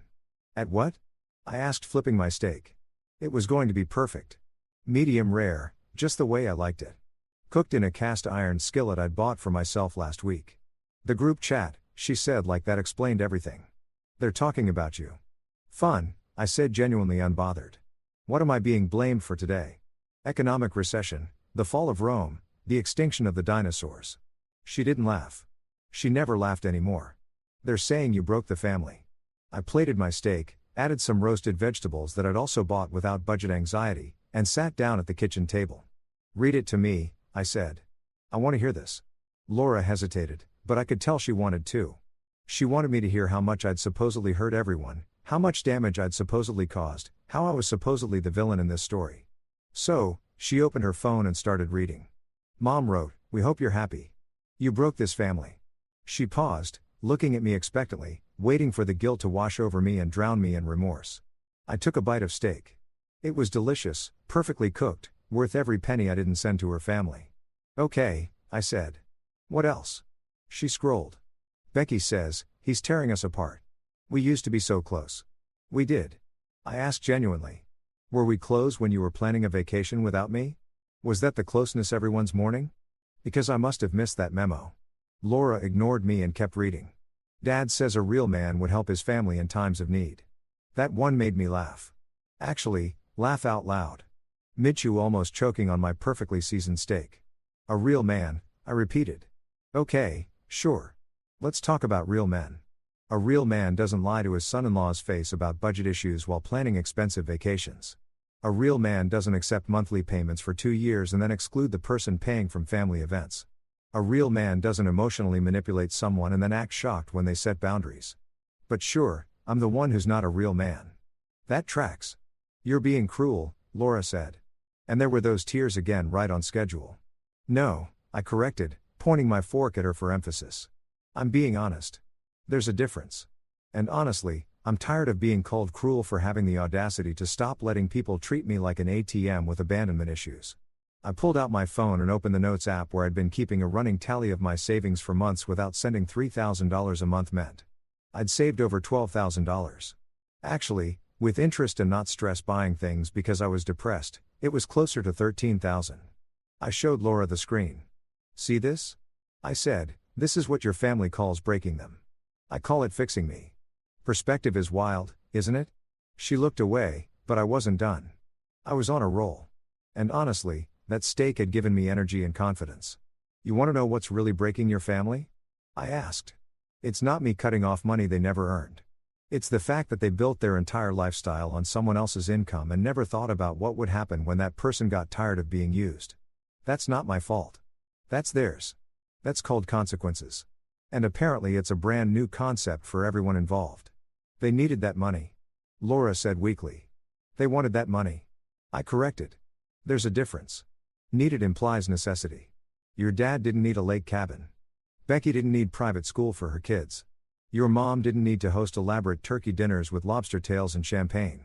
"At what?" I asked flipping my steak. It was going to be perfect. Medium rare, just the way I liked it. Cooked in a cast iron skillet I'd bought for myself last week. "The group chat," she said like that explained everything. "They're talking about you." "Fun," I said genuinely unbothered. "What am I being blamed for today?" "Economic recession, the fall of Rome, the extinction of the dinosaurs." She didn't laugh. She never laughed anymore. "They're saying you broke the family." I plated my steak, added some roasted vegetables that I'd also bought without budget anxiety, and sat down at the kitchen table. "Read it to me," I said. "I want to hear this." Laura hesitated, but I could tell she wanted to. She wanted me to hear how much I'd supposedly hurt everyone, how much damage I'd supposedly caused, how I was supposedly the villain in this story. So, she opened her phone and started reading. "Mom wrote, 'We hope you're happy. You broke this family.'" She paused, looking at me expectantly, waiting for the guilt to wash over me and drown me in remorse. I took a bite of steak. It was delicious, perfectly cooked, worth every penny I didn't send to her family. "Okay," I said. "What else?" She scrolled. "Becky says, he's tearing us apart. We used to be so close." "We did." I asked genuinely. "Were we close when you were planning a vacation without me? Was that the closeness everyone's mourning? Because I must have missed that memo." Laura ignored me and kept reading. "Dad says a real man would help his family in times of need." That one made me laugh. Actually, laugh out loud. Michu almost choking on my perfectly seasoned steak. "A real man," I repeated. "Okay, sure. Let's talk about real men." A real man doesn't lie to his son-in-law's face about budget issues while planning expensive vacations. A real man doesn't accept monthly payments for 2 years and then exclude the person paying from family events. A real man doesn't emotionally manipulate someone and then act shocked when they set boundaries. But sure, I'm the one who's not a real man. That tracks. "You're being cruel," Laura said. And there were those tears again right on schedule. "No," I corrected, pointing my fork at her for emphasis. "I'm being honest. There's a difference. And honestly, I'm tired of being called cruel for having the audacity to stop letting people treat me like an ATM with abandonment issues." I pulled out my phone and opened the Notes app where I'd been keeping a running tally of my savings for months without sending $3,000 a month meant. I'd saved over $12,000. Actually, with interest and not stress buying things because I was depressed, it was closer to $13,000. I showed Laura the screen. See this? I said, this is what your family calls breaking them. I call it fixing me. Perspective is wild, isn't it? She looked away, but I wasn't done. I was on a roll. And honestly, that steak had given me energy and confidence. You want to know what's really breaking your family? I asked. It's not me cutting off money they never earned. It's the fact that they built their entire lifestyle on someone else's income and never thought about what would happen when that person got tired of being used. That's not my fault. That's theirs. That's called consequences. And apparently it's a brand new concept for everyone involved. They needed that money. Laura said weakly. They wanted that money. I corrected. There's a difference. Needed implies necessity. Your dad didn't need a lake cabin. Becky didn't need private school for her kids. Your mom didn't need to host elaborate turkey dinners with lobster tails and champagne.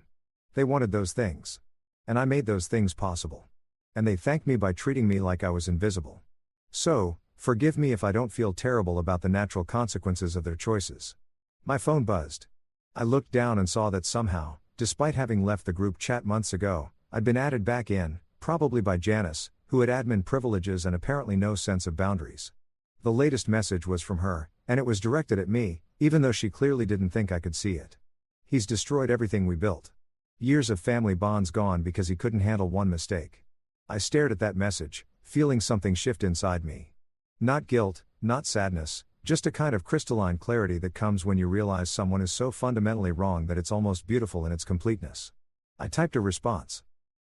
They wanted those things. And I made those things possible. And they thanked me by treating me like I was invisible. So, forgive me if I don't feel terrible about the natural consequences of their choices. My phone buzzed. I looked down and saw that somehow, despite having left the group chat months ago, I'd been added back in, probably by Janice, who had admin privileges and apparently no sense of boundaries. The latest message was from her, and it was directed at me, even though she clearly didn't think I could see it. He's destroyed everything we built. Years of family bonds gone because he couldn't handle one mistake. I stared at that message, feeling something shift inside me. Not guilt, not sadness, just a kind of crystalline clarity that comes when you realize someone is so fundamentally wrong that it's almost beautiful in its completeness. I typed a response.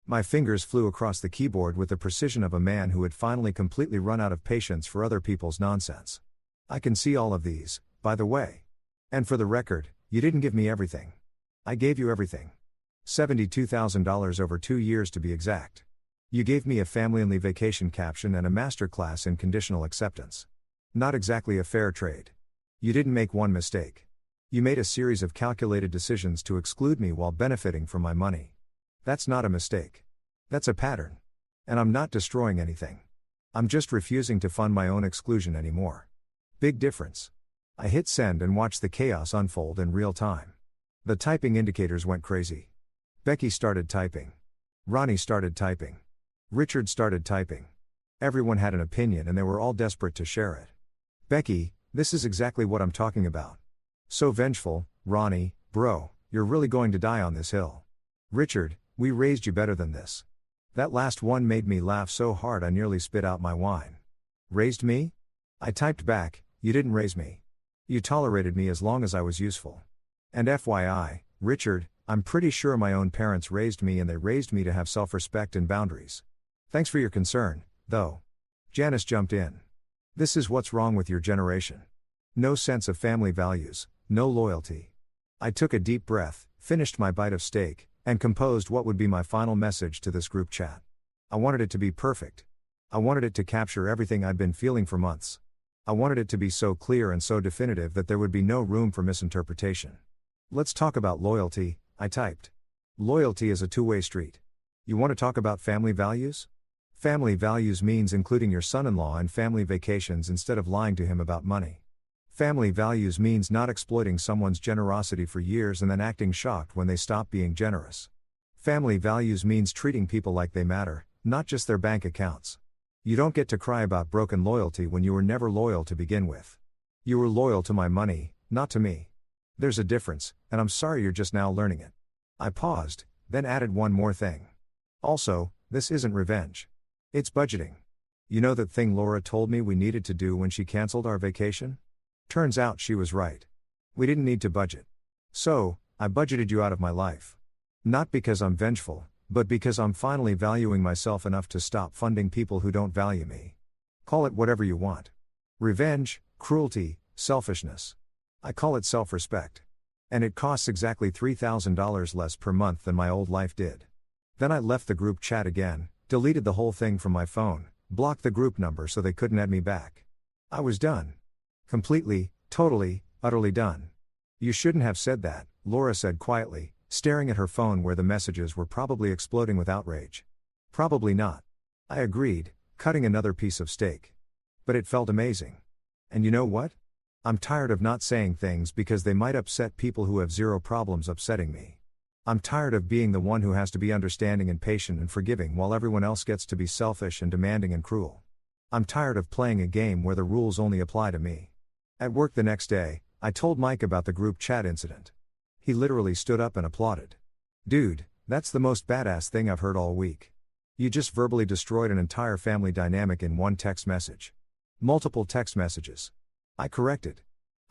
My fingers flew across the keyboard with the precision of a man who had finally completely run out of patience for other people's nonsense. I can see all of these, by the way. And for the record, you didn't give me everything. I gave you everything. $72,000 over 2 years to be exact. You gave me a family-only vacation caption and a masterclass in conditional acceptance. Not exactly a fair trade. You didn't make one mistake. You made a series of calculated decisions to exclude me while benefiting from my money. That's not a mistake. That's a pattern. And I'm not destroying anything. I'm just refusing to fund my own exclusion anymore. Big difference. I hit send and watched the chaos unfold in real time. The typing indicators went crazy. Becky started typing. Ronnie started typing. Richard started typing. Everyone had an opinion and they were all desperate to share it. Becky, this is exactly what I'm talking about. So vengeful, Ronnie, bro, you're really going to die on this hill. Richard, we raised you better than this. That last one made me laugh so hard I nearly spit out my wine. Raised me? I typed back, you didn't raise me. You tolerated me as long as I was useful. And FYI, Richard, I'm pretty sure my own parents raised me and they raised me to have self-respect and boundaries. Thanks for your concern, though. Janice jumped in. This is what's wrong with your generation. No sense of family values, no loyalty. I took a deep breath, finished my bite of steak, and composed what would be my final message to this group chat. I wanted it to be perfect. I wanted it to capture everything I'd been feeling for months. I wanted it to be so clear and so definitive that there would be no room for misinterpretation. Let's talk about loyalty, I typed. Loyalty is a two-way street. You want to talk about family values? Family values means including your son-in-law in family vacations instead of lying to him about money. Family values means not exploiting someone's generosity for years and then acting shocked when they stop being generous. Family values means treating people like they matter, not just their bank accounts. You don't get to cry about broken loyalty when you were never loyal to begin with. You were loyal to my money, not to me. There's a difference, and I'm sorry you're just now learning it. I paused, then added one more thing. Also, this isn't revenge. It's budgeting. You know that thing Laura told me we needed to do when she canceled our vacation? Turns out she was right. We didn't need to budget. So, I budgeted you out of my life. Not because I'm vengeful, but because I'm finally valuing myself enough to stop funding people who don't value me. Call it whatever you want. Revenge, cruelty, selfishness. I call it self-respect. And it costs exactly $3,000 less per month than my old life did. Then I left the group chat again, deleted the whole thing from my phone, blocked the group number so they couldn't add me back. I was done. Completely, totally, utterly done. You shouldn't have said that, Laura said quietly, staring at her phone where the messages were probably exploding with outrage. Probably not. I agreed, cutting another piece of steak. But it felt amazing. And you know what? I'm tired of not saying things because they might upset people who have zero problems upsetting me. I'm tired of being the one who has to be understanding and patient and forgiving while everyone else gets to be selfish and demanding and cruel. I'm tired of playing a game where the rules only apply to me. At work the next day, I told Mike about the group chat incident. He literally stood up and applauded. Dude, that's the most badass thing I've heard all week. You just verbally destroyed an entire family dynamic in one text message. Multiple text messages. I corrected.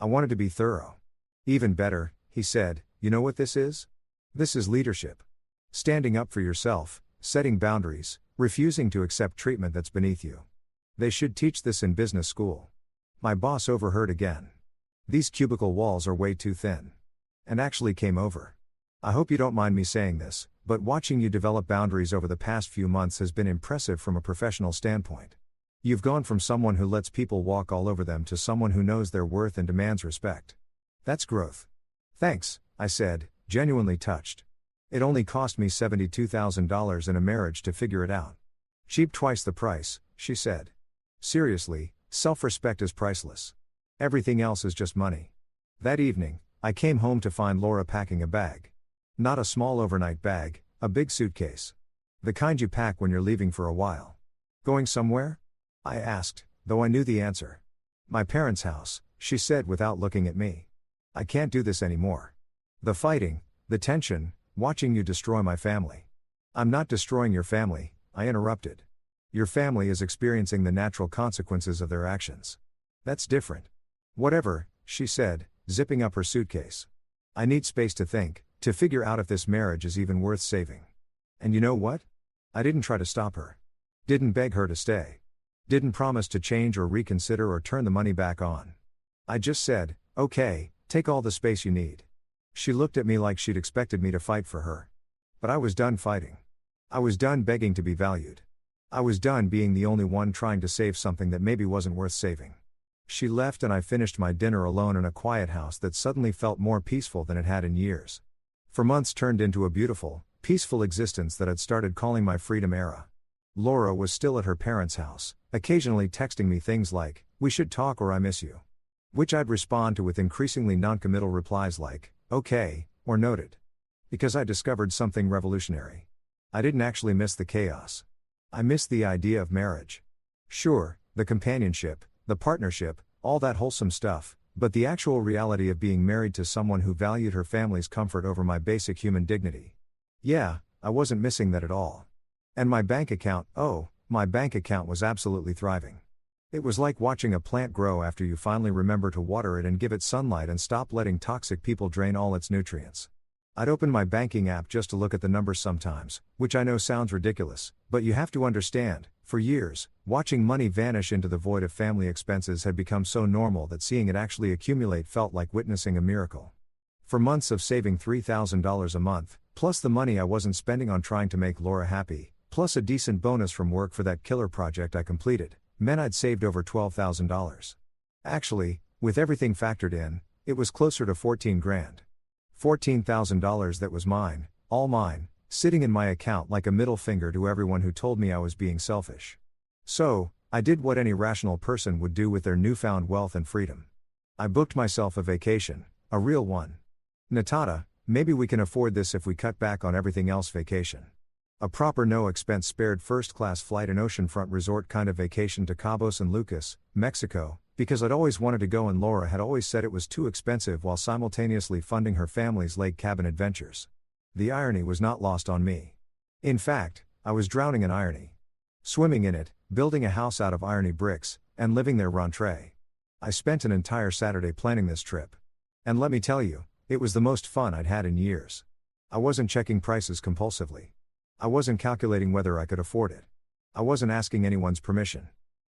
I wanted to be thorough. Even better, he said, you know what this is? This is leadership. Standing up for yourself, setting boundaries, refusing to accept treatment that's beneath you. They should teach this in business school. My boss overheard again. These cubicle walls are way too thin. And actually came over. I hope you don't mind me saying this, but watching you develop boundaries over the past few months has been impressive from a professional standpoint. You've gone from someone who lets people walk all over them to someone who knows their worth and demands respect. That's growth. Thanks, I said, genuinely touched. It only cost me $72,000 in a marriage to figure it out. Cheap twice the price, she said. Seriously, self-respect is priceless. Everything else is just money. That evening, I came home to find Laura packing a bag. Not a small overnight bag, a big suitcase. The kind you pack when you're leaving for a while. Going somewhere? I asked, though I knew the answer. My parents' house, she said without looking at me. I can't do this anymore. The fighting, the tension, watching you destroy my family. I'm not destroying your family, I interrupted. Your family is experiencing the natural consequences of their actions. That's different. Whatever, she said, zipping up her suitcase. I need space to think, to figure out if this marriage is even worth saving. And you know what? I didn't try to stop her. Didn't beg her to stay. Didn't promise to change or reconsider or turn the money back on. I just said, okay, take all the space you need. She looked at me like she'd expected me to fight for her. But I was done fighting. I was done begging to be valued. I was done being the only one trying to save something that maybe wasn't worth saving. She left and I finished my dinner alone in a quiet house that suddenly felt more peaceful than it had in years. For months turned into a beautiful, peaceful existence that I'd started calling my freedom era. Laura was still at her parents' house, occasionally texting me things like, "We should talk" or "I miss you." Which I'd respond to with increasingly non-committal replies like, "Okay," or "Noted." Because I discovered something revolutionary. I didn't actually miss the chaos. I missed the idea of marriage. Sure, the companionship, the partnership, all that wholesome stuff, but the actual reality of being married to someone who valued her family's comfort over my basic human dignity. Yeah, I wasn't missing that at all. And my bank account, my bank account was absolutely thriving. It was like watching a plant grow after you finally remember to water it and give it sunlight and stop letting toxic people drain all its nutrients. I'd open my banking app just to look at the numbers sometimes, which I know sounds ridiculous, but you have to understand, for years, watching money vanish into the void of family expenses had become so normal that seeing it actually accumulate felt like witnessing a miracle. For months of saving $3,000 a month, plus the money I wasn't spending on trying to make Laura happy, plus a decent bonus from work for that killer project I completed, meant I'd saved over $12,000. Actually, with everything factored in, it was closer to 14 grand. $14,000 that was mine, all mine, sitting in my account like a middle finger to everyone who told me I was being selfish. So, I did what any rational person would do with their newfound wealth and freedom. I booked myself a vacation, a real one. Natata, maybe we can afford this if we cut back on everything else vacation. A proper no-expense spared first-class flight and oceanfront resort kind of vacation to Cabo San Lucas, Mexico, because I'd always wanted to go and Laura had always said it was too expensive while simultaneously funding her family's lake cabin adventures. The irony was not lost on me. In fact, I was drowning in irony. Swimming in it, building a house out of irony bricks, and living their rentrée. I spent an entire Saturday planning this trip. And let me tell you, it was the most fun I'd had in years. I wasn't checking prices compulsively. I wasn't calculating whether I could afford it. I wasn't asking anyone's permission.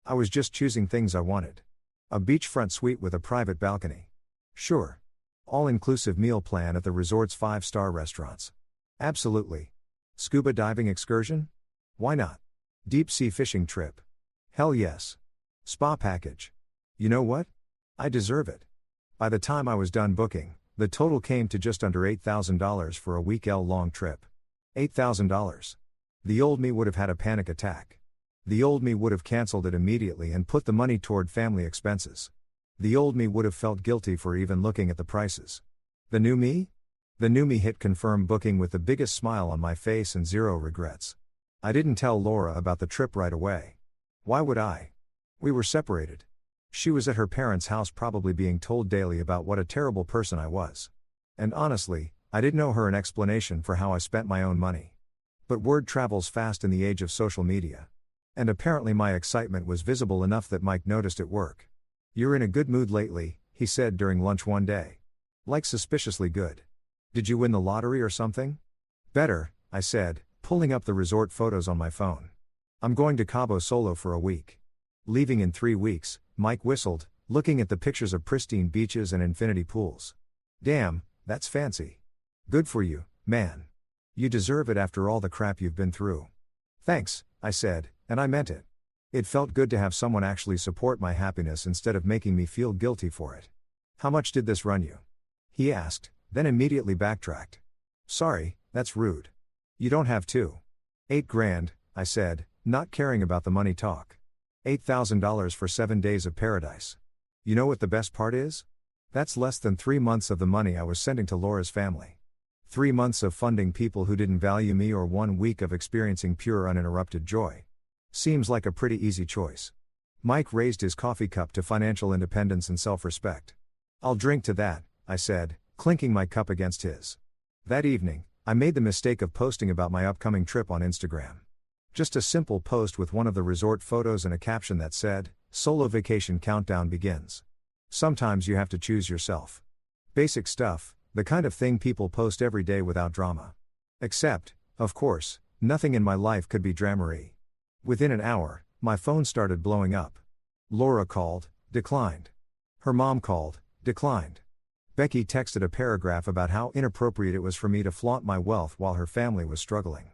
I was just choosing things I wanted. A beachfront suite with a private balcony. Sure. All-inclusive meal plan at the resort's 5-star restaurants. Absolutely. Scuba diving excursion? Why not? Deep sea fishing trip? Hell yes. Spa package? You know what? I deserve it. By the time I was done booking, the total came to just under $8,000 for a week-long trip. $8,000. The old me would have had a panic attack. The old me would have cancelled it immediately and put the money toward family expenses. The old me would have felt guilty for even looking at the prices. The new me? The new me hit confirm booking with the biggest smile on my face and zero regrets. I didn't tell Laura about the trip right away. Why would I? We were separated. She was at her parents' house probably being told daily about what a terrible person I was. And honestly, I didn't owe her an explanation for how I spent my own money. But word travels fast in the age of social media. And apparently my excitement was visible enough that Mike noticed at work. "You're in a good mood lately," he said during lunch one day. "Like suspiciously good. Did you win the lottery or something?" "Better," I said, pulling up the resort photos on my phone. "I'm going to Cabo solo for a week. Leaving in 3 weeks," Mike whistled, looking at the pictures of pristine beaches and infinity pools. "Damn, that's fancy. Good for you, man. You deserve it after all the crap you've been through." "Thanks," I said, and I meant it. It felt good to have someone actually support my happiness instead of making me feel guilty for it. "How much did this run you?" he asked, then immediately backtracked. "Sorry, that's rude. You don't have to." $8,000, I said, not caring about the money talk. $8,000 for 7 days of paradise. You know what the best part is? That's less than 3 months of the money I was sending to Laura's family. 3 months of funding people who didn't value me or 1 week of experiencing pure uninterrupted joy. Seems like a pretty easy choice. Mike raised his coffee cup to financial independence and self-respect. "I'll drink to that," I said, clinking my cup against his. That evening, I made the mistake of posting about my upcoming trip on Instagram. Just a simple post with one of the resort photos and a caption that said, "Solo vacation countdown begins." Sometimes you have to choose yourself. Basic stuff, the kind of thing people post every day without drama. Except, of course, nothing in my life could be dramery. Within an hour, my phone started blowing up. Laura called, declined. Her mom called, declined. Becky texted a paragraph about how inappropriate it was for me to flaunt my wealth while her family was struggling.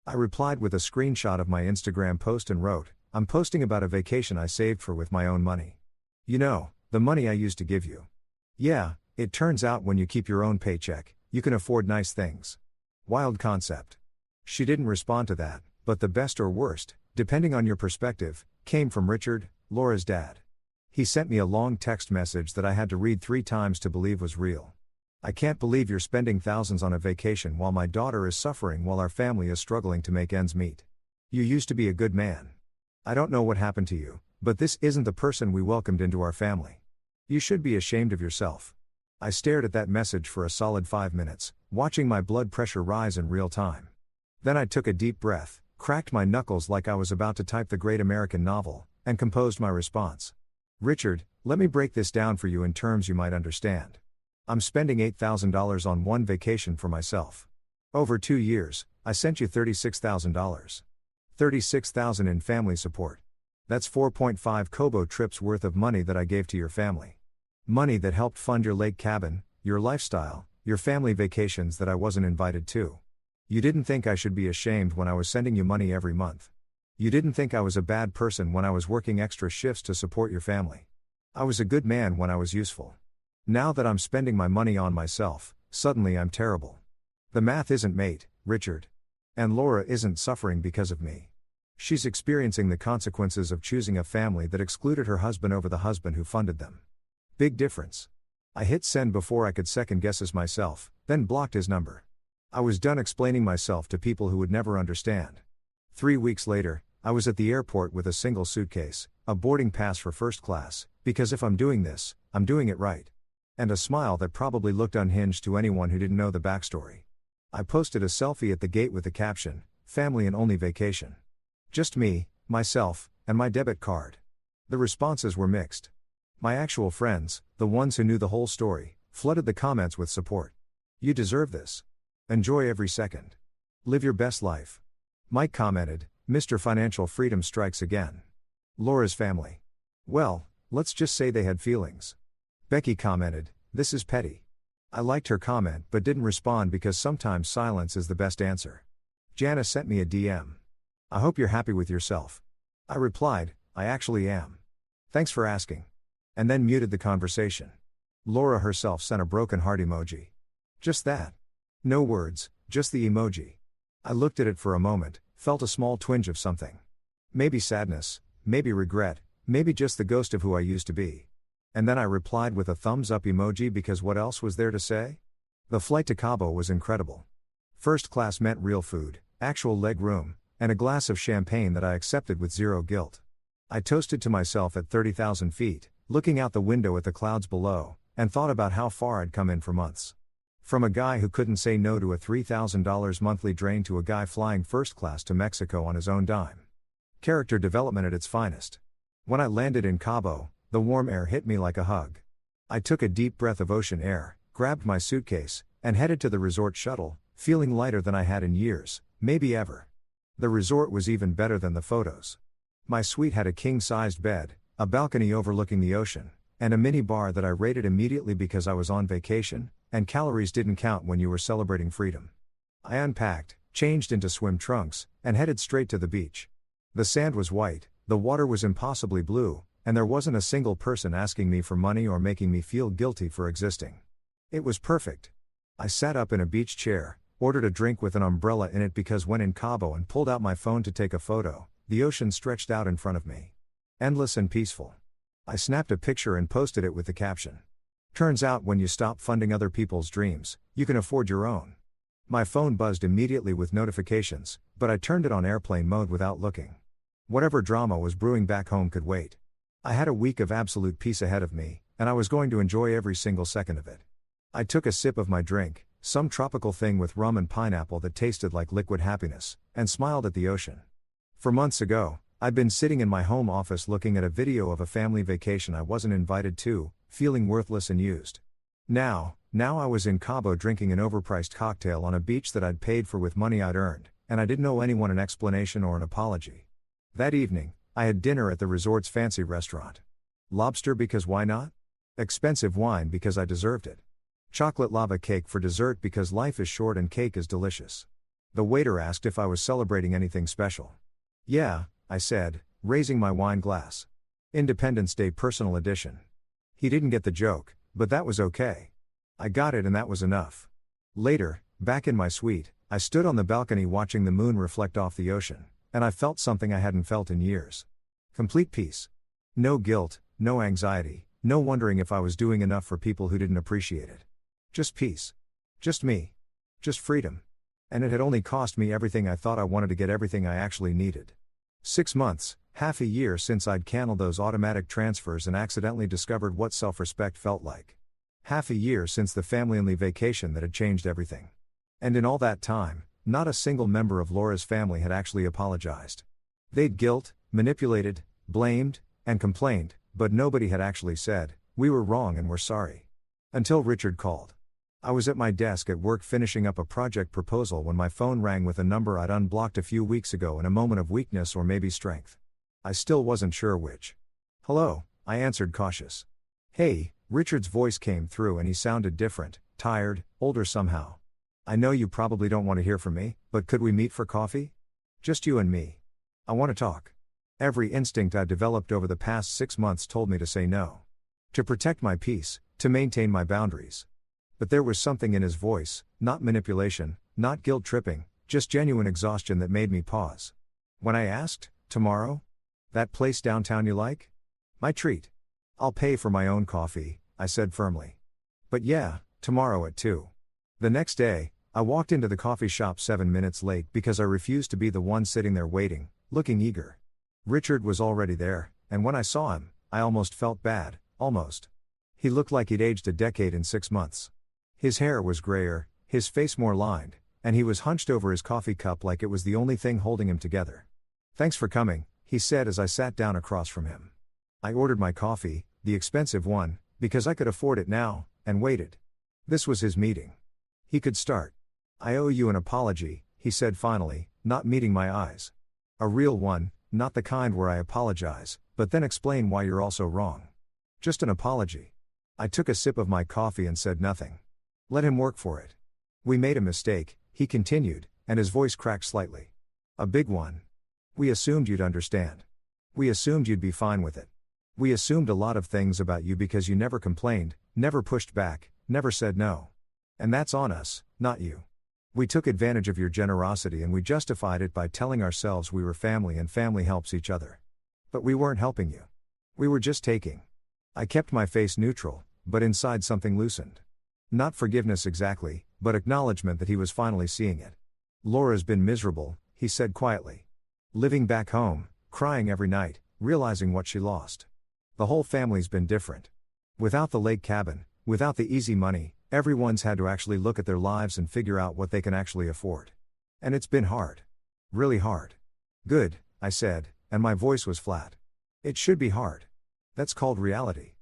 I replied with a screenshot of my Instagram post and wrote, "I'm posting about a vacation I saved for with my own money. You know, the money I used to give you. Yeah, it turns out when you keep your own paycheck, you can afford nice things. Wild concept." She didn't respond to that, but the best or worst, depending on your perspective, came from Richard, Laura's dad. He sent me a long text message that I had to read 3 times to believe was real. "I can't believe you're spending thousands on a vacation while my daughter is suffering while our family is struggling to make ends meet. You used to be a good man. I don't know what happened to you, but this isn't the person we welcomed into our family. You should be ashamed of yourself." I stared at that message for a solid 5 minutes, watching my blood pressure rise in real time. Then I took a deep breath, cracked my knuckles like I was about to type the great American novel, and composed my response. "Richard, let me break this down for you in terms you might understand. I'm spending $8,000 on one vacation for myself. Over 2 years, I sent you $36,000. $36,000 in family support. That's 4.5 Kobo trips worth of money that I gave to your family. Money that helped fund your lake cabin, your lifestyle, your family vacations that I wasn't invited to. You didn't think I should be ashamed when I was sending you money every month. You didn't think I was a bad person when I was working extra shifts to support your family. I was a good man when I was useful. Now that I'm spending my money on myself, suddenly I'm terrible. The math isn't mate, Richard. And Laura isn't suffering because of me. She's experiencing the consequences of choosing a family that excluded her husband over the husband who funded them. Big difference." I hit send before I could second guess his myself, then blocked his number. I was done explaining myself to people who would never understand. 3 weeks later, I was at the airport with a single suitcase, a boarding pass for first class, because if I'm doing this, I'm doing it right. And a smile that probably looked unhinged to anyone who didn't know the backstory. I posted a selfie at the gate with the caption, "Family and only vacation. Just me, myself, and my debit card." The responses were mixed. My actual friends, the ones who knew the whole story, flooded the comments with support. "You deserve this. Enjoy every second. Live your best life." Mike commented, "Mr. Financial Freedom strikes again." Laura's family. "Well, let's just say they had feelings." Becky commented, "This is petty." I liked her comment but didn't respond because sometimes silence is the best answer. Jana sent me a DM. "I hope you're happy with yourself." I replied, "I actually am. Thanks for asking." And then muted the conversation. Laura herself sent a broken heart emoji. Just that. No words, just the emoji. I looked at it for a moment, felt a small twinge of something. Maybe sadness, maybe regret, maybe just the ghost of who I used to be. And then I replied with a thumbs up emoji because what else was there to say? The flight to Cabo was incredible. First class meant real food, actual leg room, and a glass of champagne that I accepted with zero guilt. I toasted to myself at 30,000 feet, looking out the window at the clouds below, and thought about how far I'd come in for months. From a guy who couldn't say no to a $3,000 monthly drain to a guy flying first class to Mexico on his own dime. Character development at its finest. When I landed in Cabo, the warm air hit me like a hug. I took a deep breath of ocean air, grabbed my suitcase, and headed to the resort shuttle, feeling lighter than I had in years, maybe ever. The resort was even better than the photos. My suite had a king-sized bed, a balcony overlooking the ocean, and a mini bar that I raided immediately because I was on vacation, and calories didn't count when you were celebrating freedom. I unpacked, changed into swim trunks, and headed straight to the beach. The sand was white, the water was impossibly blue, and there wasn't a single person asking me for money or making me feel guilty for existing. It was perfect. I sat up in a beach chair, ordered a drink with an umbrella in it because when in Cabo and pulled out my phone to take a photo, the ocean stretched out in front of me. Endless and peaceful. I snapped a picture and posted it with the caption. Turns out when you stop funding other people's dreams, you can afford your own. My phone buzzed immediately with notifications, but I turned it on airplane mode without looking. Whatever drama was brewing back home could wait. I had a week of absolute peace ahead of me, and I was going to enjoy every single second of it. I took a sip of my drink, some tropical thing with rum and pineapple that tasted like liquid happiness, and smiled at the ocean. For months ago, I'd been sitting in my home office looking at a video of a family vacation I wasn't invited to, feeling worthless and used. Now I was in Cabo drinking an overpriced cocktail on a beach that I'd paid for with money I'd earned, and I didn't owe anyone an explanation or an apology. That evening, I had dinner at the resort's fancy restaurant. Lobster because why not? Expensive wine because I deserved it. Chocolate lava cake for dessert because life is short and cake is delicious. The waiter asked if I was celebrating anything special. Yeah, I said, raising my wine glass. Independence Day Personal Edition. He didn't get the joke, but that was okay. I got it and that was enough. Later, back in my suite, I stood on the balcony watching the moon reflect off the ocean, and I felt something I hadn't felt in years. Complete peace. No guilt, no anxiety, no wondering if I was doing enough for people who didn't appreciate it. Just peace. Just me. Just freedom. And it had only cost me everything I thought I wanted to get everything I actually needed. 6 months, half a year since I'd canceled those automatic transfers and accidentally discovered what self-respect felt like. Half a year since the family-only vacation that had changed everything. And in all that time, not a single member of Laura's family had actually apologized. They'd guilt, manipulated, blamed, and complained, but nobody had actually said, "We were wrong and we're sorry." Until Richard called. I was at my desk at work finishing up a project proposal when my phone rang with a number I'd unblocked a few weeks ago in a moment of weakness or maybe strength. I still wasn't sure which. "Hello," I answered cautious. "Hey," Richard's voice came through and he sounded different, tired, older somehow. "I know you probably don't want to hear from me, but could we meet for coffee? Just you and me. I want to talk." Every instinct I'd developed over the past 6 months told me to say no. To protect my peace, to maintain my boundaries. But there was something in his voice, not manipulation, not guilt-tripping, just genuine exhaustion that made me pause. When I asked, "Tomorrow? That place downtown you like?" "My treat. I'll pay for my own coffee," I said firmly. "But yeah, tomorrow at 2. The next day, I walked into the coffee shop 7 minutes late because I refused to be the one sitting there waiting, looking eager. Richard was already there, and when I saw him, I almost felt bad, almost. He looked like he'd aged a decade in 6 months. His hair was grayer, his face more lined, and he was hunched over his coffee cup like it was the only thing holding him together. "Thanks for coming," he said as I sat down across from him. I ordered my coffee, the expensive one, because I could afford it now, and waited. This was his meeting. He could start. "I owe you an apology," he said finally, not meeting my eyes. "A real one, not the kind where I apologize, but then explain why you're also wrong. Just an apology." I took a sip of my coffee and said nothing. Let him work for it. "We made a mistake," he continued, and his voice cracked slightly. "A big one. We assumed you'd understand. We assumed you'd be fine with it. We assumed a lot of things about you because you never complained, never pushed back, never said no. And that's on us, not you. We took advantage of your generosity and we justified it by telling ourselves we were family and family helps each other. But we weren't helping you. We were just taking." I kept my face neutral, but inside something loosened. Not forgiveness exactly, but acknowledgement that he was finally seeing it. Laura's been miserable, he said quietly. Living back home, crying every night, realizing what she lost. The whole family's been different. Without the lake cabin, without the easy money, everyone's had to actually look at their lives and figure out what they can actually afford. And it's been hard. Really hard. Good, I said, and my voice was flat. It should be hard. That's called reality.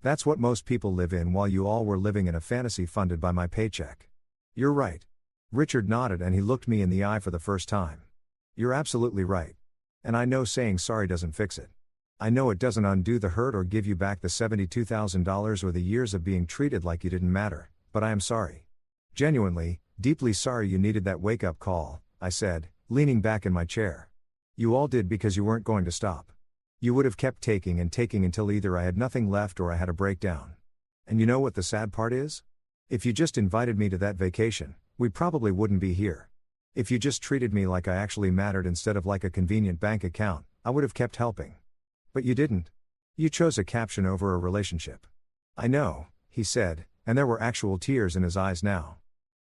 That's what most people live in while you all were living in a fantasy funded by my paycheck. You're right. Richard nodded and he looked me in the eye for the first time. You're absolutely right. And I know saying sorry doesn't fix it. I know it doesn't undo the hurt or give you back the $72,000 or the years of being treated like you didn't matter, but I am sorry. Genuinely, deeply sorry you needed that wake-up call, I said, leaning back in my chair. You all did because you weren't going to stop. You would have kept taking and taking until either I had nothing left or I had a breakdown. And you know what the sad part is? If you just invited me to that vacation, we probably wouldn't be here. If you just treated me like I actually mattered instead of like a convenient bank account, I would have kept helping. But you didn't. You chose a caption over a relationship. I know, he said, and there were actual tears in his eyes now.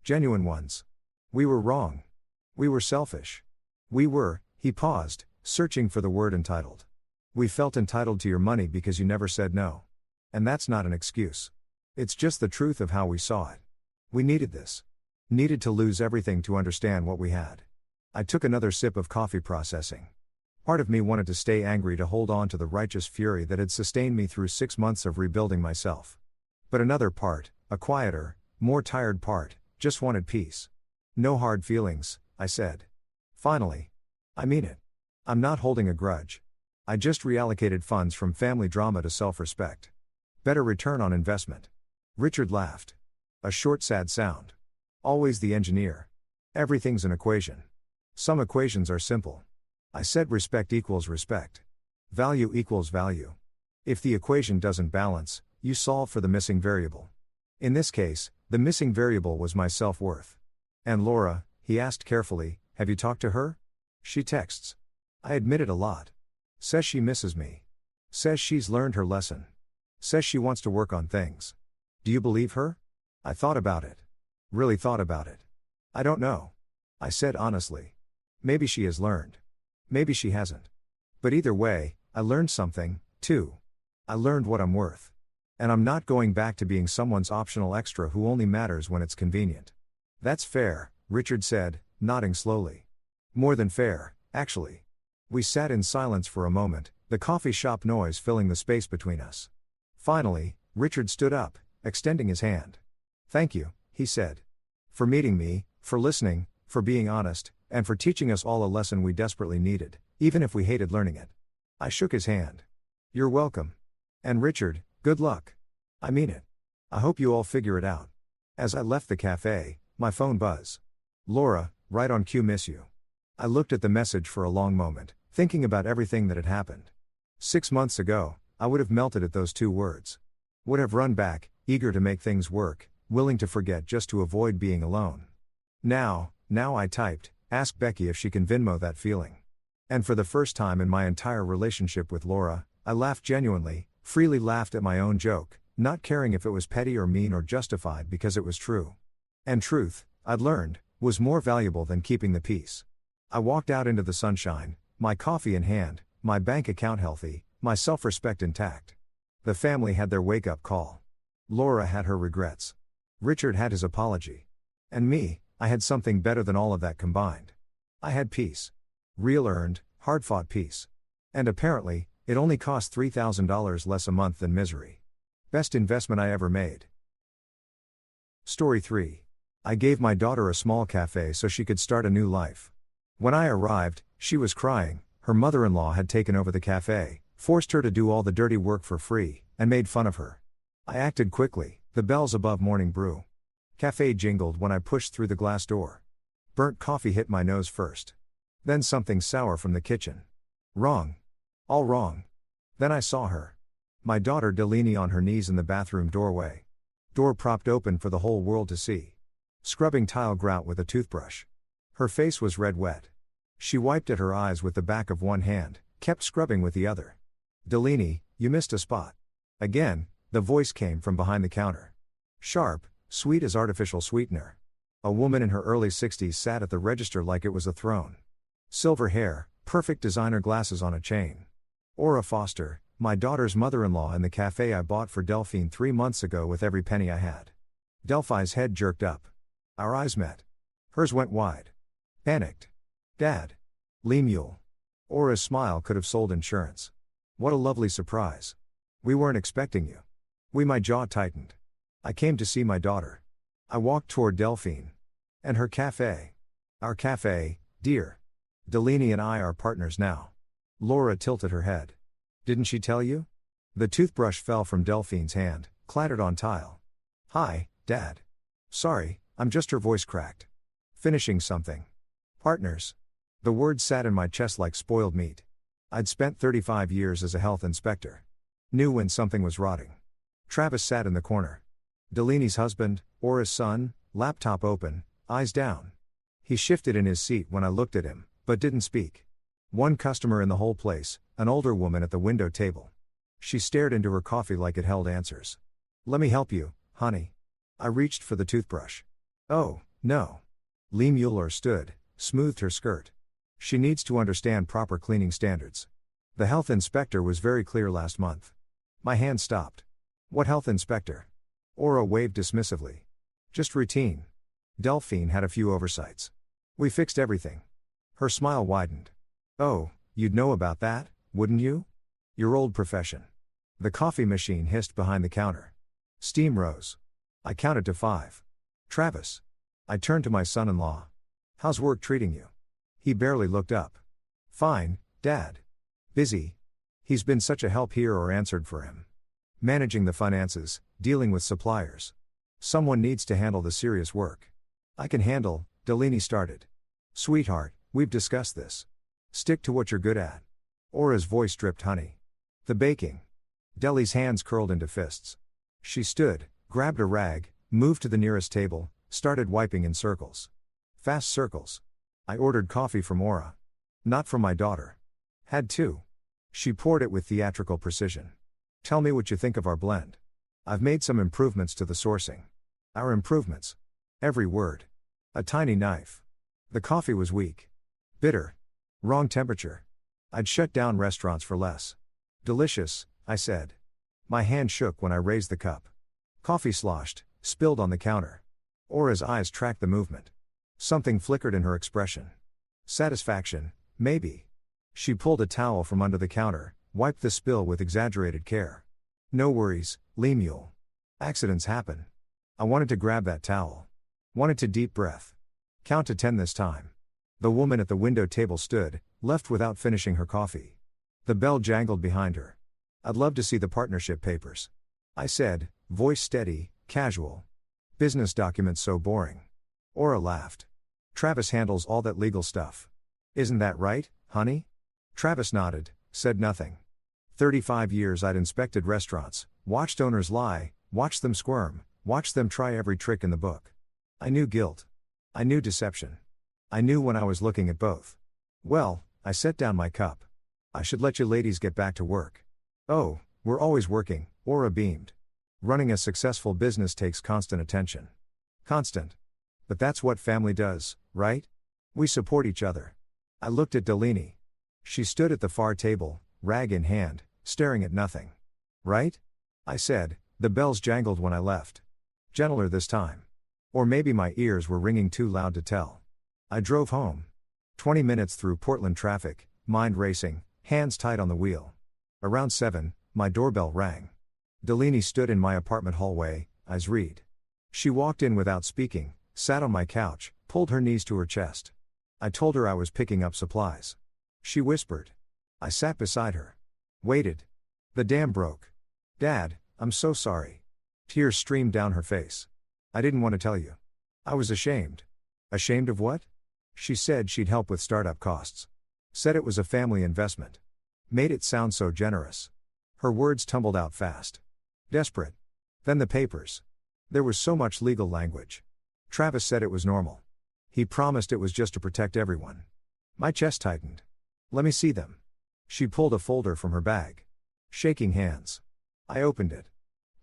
Genuine ones. We were wrong. We were selfish. He paused, searching for the word entitled. We felt entitled to your money because you never said no. And that's not an excuse. It's just the truth of how we saw it. We needed this. Needed to lose everything to understand what we had. I took another sip of coffee processing. Part of me wanted to stay angry to hold on to the righteous fury that had sustained me through 6 months of rebuilding myself. But another part, a quieter, more tired part, just wanted peace. No hard feelings, I said. Finally. I mean it. I'm not holding a grudge. I just reallocated funds from family drama to self-respect. Better return on investment. Richard laughed. A short sad sound. Always the engineer. Everything's an equation. Some equations are simple. I said respect equals respect. Value equals value. If the equation doesn't balance, you solve for the missing variable. In this case, the missing variable was my self-worth. And Laura, he asked carefully, have you talked to her? She texts. I admit it a lot. Says she misses me. Says she's learned her lesson. Says she wants to work on things. Do you believe her? I thought about it. Really thought about it. I don't know. I said honestly. Maybe she has learned. Maybe she hasn't. But either way, I learned something, too. I learned what I'm worth. And I'm not going back to being someone's optional extra who only matters when it's convenient. That's fair, Richard said, nodding slowly. More than fair, actually. We sat in silence for a moment, the coffee shop noise filling the space between us. Finally, Richard stood up, extending his hand. Thank you, he said. For meeting me, for listening, for being honest, and for teaching us all a lesson we desperately needed, even if we hated learning it. I shook his hand. You're welcome. And Richard, good luck. I mean it. I hope you all figure it out. As I left the cafe, my phone buzzed. Laura, right on cue, miss you. I looked at the message for a long moment, thinking about everything that had happened. 6 months ago, I would have melted at those 2 words. Would have run back, eager to make things work, willing to forget just to avoid being alone. Now I typed, ask Becky if she can Venmo that feeling. And for the first time in my entire relationship with Laura, I laughed genuinely, freely laughed at my own joke, not caring if it was petty or mean or justified because it was true. And truth, I'd learned, was more valuable than keeping the peace. I walked out into the sunshine, my coffee in hand, my bank account healthy, my self-respect intact. The family had their wake-up call. Laura had her regrets. Richard had his apology. And me, I had something better than all of that combined. I had peace. Real earned, hard-fought peace. And apparently, it only cost $3,000 less a month than misery. Best investment I ever made. Story 3. I gave my daughter a small cafe so she could start a new life. When I arrived, she was crying. Her mother-in-law had taken over the cafe, forced her to do all the dirty work for free, and made fun of her. I acted quickly, the bells above morning brew. Cafe jingled when I pushed through the glass door. Burnt coffee hit my nose first. Then something sour from the kitchen. Wrong. All wrong. Then I saw her. My daughter Delaney on her knees in the bathroom doorway. Door propped open for the whole world to see. Scrubbing tile grout with a toothbrush. Her face was red wet. She wiped at her eyes with the back of one hand, kept scrubbing with the other. Delaney, you missed a spot. Again, the voice came from behind the counter. Sharp, sweet as artificial sweetener. A woman in her early 60s sat at the register like it was a throne. Silver hair, perfect designer glasses on a chain. Aura Foster, my daughter's mother-in-law in the cafe I bought for Delphine 3 months ago with every penny I had. Delphi's head jerked up. Our eyes met. Hers went wide. Panicked. Dad. Lemuel. Aura's smile could have sold insurance. What a lovely surprise. We weren't expecting you. My jaw tightened. I came to see my daughter. I walked toward Delphine. And her cafe. Our cafe, dear. Delaney and I are partners now. Laura tilted her head. Didn't she tell you? The toothbrush fell from Delphine's hand, clattered on tile. Hi, Dad. Sorry, I'm just, her voice cracked. Finishing something. Partners. The words sat in my chest like spoiled meat. I'd spent 35 years as a health inspector. Knew when something was rotting. Travis sat in the corner. Delaney's husband, Aura's son, laptop open, eyes down. He shifted in his seat when I looked at him, but didn't speak. One customer in the whole place, an older woman at the window table. She stared into her coffee like it held answers. Let me help you, honey. I reached for the toothbrush. Oh, no. Lee Mueller stood, smoothed her skirt. She needs to understand proper cleaning standards. The health inspector was very clear last month. My hand stopped. What health inspector? Aura waved dismissively. Just routine. Delphine had a few oversights. We fixed everything. Her smile widened. Oh, you'd know about that, wouldn't you? Your old profession. The coffee machine hissed behind the counter. Steam rose. I counted to 5. Travis. I turned to my son-in-law. How's work treating you? He barely looked up. Fine, Dad. Busy. He's been such a help here, or answered for him. Managing the finances, dealing with suppliers. Someone needs to handle the serious work. I can handle, Delaney started. Sweetheart, we've discussed this. Stick to what you're good at. Aura's voice dripped honey. The baking. Deli's hands curled into fists. She stood, grabbed a rag, moved to the nearest table, started wiping in circles. Fast circles. I ordered coffee from Aura. Not from my daughter. Had to. She poured it with theatrical precision. Tell me what you think of our blend. I've made some improvements to the sourcing. Our improvements. Every word. A tiny knife. The coffee was weak. Bitter. Wrong temperature. I'd shut down restaurants for less. Delicious, I said. My hand shook when I raised the cup. Coffee sloshed, spilled on the counter. Aura's eyes tracked the movement. Something flickered in her expression. Satisfaction, maybe. She pulled a towel from under the counter, wiped the spill with exaggerated care. No worries, Lemuel. Accidents happen. I wanted to grab that towel. Wanted to deep breath. Count to 10 this time. The woman at the window table stood, left without finishing her coffee. The bell jangled behind her. I'd love to see the partnership papers. I said, voice steady, casual. Business documents so boring. Aura laughed. Travis handles all that legal stuff. Isn't that right, honey? Travis nodded, said nothing. 35 years I'd inspected restaurants, watched owners lie, watched them squirm, watched them try every trick in the book. I knew guilt. I knew deception. I knew when I was looking at both. Well, I set down my cup. I should let you ladies get back to work. Oh, we're always working, Aura beamed. Running a successful business takes constant attention. Constant. But that's what family does, right? We support each other. I looked at Delaney. She stood at the far table, rag in hand, staring at nothing. Right? I said. The bells jangled when I left. Gentler this time. Or maybe my ears were ringing too loud to tell. I drove home. 20 minutes through Portland traffic, mind racing, hands tight on the wheel. Around 7, my doorbell rang. Delaney stood in my apartment hallway, eyes read. She walked in without speaking, sat on my couch, pulled her knees to her chest. I told her I was picking up supplies. She whispered. I sat beside her. Waited. The dam broke. Dad, I'm so sorry. Tears streamed down her face. I didn't want to tell you. I was ashamed. Ashamed of what? She said she'd help with startup costs. Said it was a family investment. Made it sound so generous. Her words tumbled out fast. Desperate. Then the papers. There was so much legal language. Travis said it was normal. He promised it was just to protect everyone. My chest tightened. Let me see them. She pulled a folder from her bag. Shaking hands. I opened it.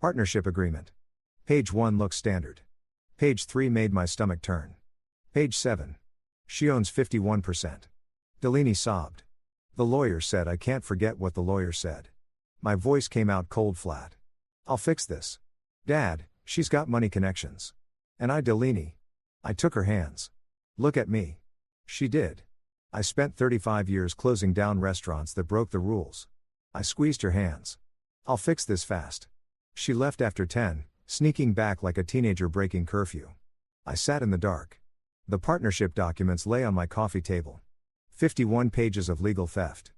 Partnership agreement. Page 1 looks standard. Page 3 made my stomach turn. Page 7. She owns 51%. Delaney sobbed. The lawyer said I can't forget what the lawyer said. My voice came out cold flat. I'll fix this. Dad, she's got money connections. And Delaney. I took her hands. Look at me. She did. I spent 35 years closing down restaurants that broke the rules. I squeezed her hands. I'll fix this fast. She left after 10, sneaking back like a teenager breaking curfew. I sat in the dark. The partnership documents lay on my coffee table. 51 pages of legal theft.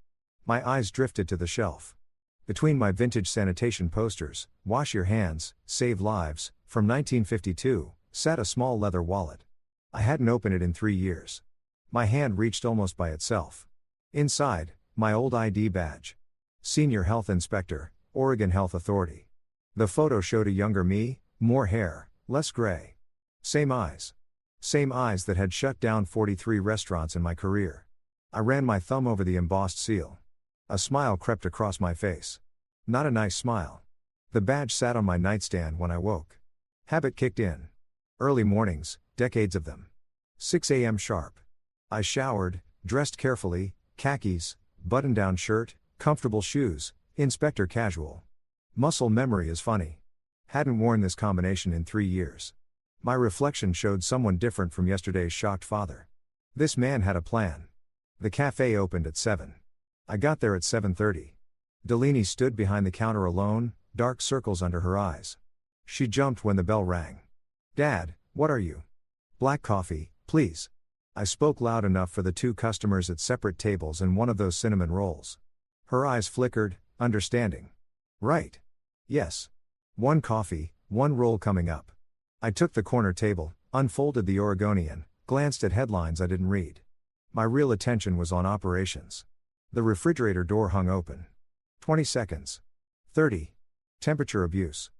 My eyes drifted to the shelf. Between my vintage sanitation posters, Wash Your Hands, Save Lives, from 1952, sat a small leather wallet. I hadn't opened it in 3 years. My hand reached almost by itself. Inside, my old ID badge. Senior Health Inspector, Oregon Health Authority. The photo showed a younger me, more hair, less gray. Same eyes. Same eyes that had shut down 43 restaurants in my career. I ran my thumb over the embossed seal. A smile crept across my face. Not a nice smile. The badge sat on my nightstand when I woke. Habit kicked in. Early mornings, decades of them. 6 a.m. sharp. I showered, dressed carefully, khakis, button-down shirt, comfortable shoes, inspector casual. Muscle memory is funny. Hadn't worn this combination in 3 years. My reflection showed someone different from yesterday's shocked father. This man had a plan. The cafe opened at 7. I got there at 7:30. Delaney stood behind the counter alone, dark circles under her eyes. She jumped when the bell rang. Dad, what are you? Black coffee, please. I spoke loud enough for the 2 customers at separate tables and one of those cinnamon rolls. Her eyes flickered, understanding. Right. Yes. 1 coffee, 1 roll coming up. I took the corner table, unfolded the Oregonian, glanced at headlines I didn't read. My real attention was on operations. The refrigerator door hung open. 20 seconds. 30. Temperature abuse.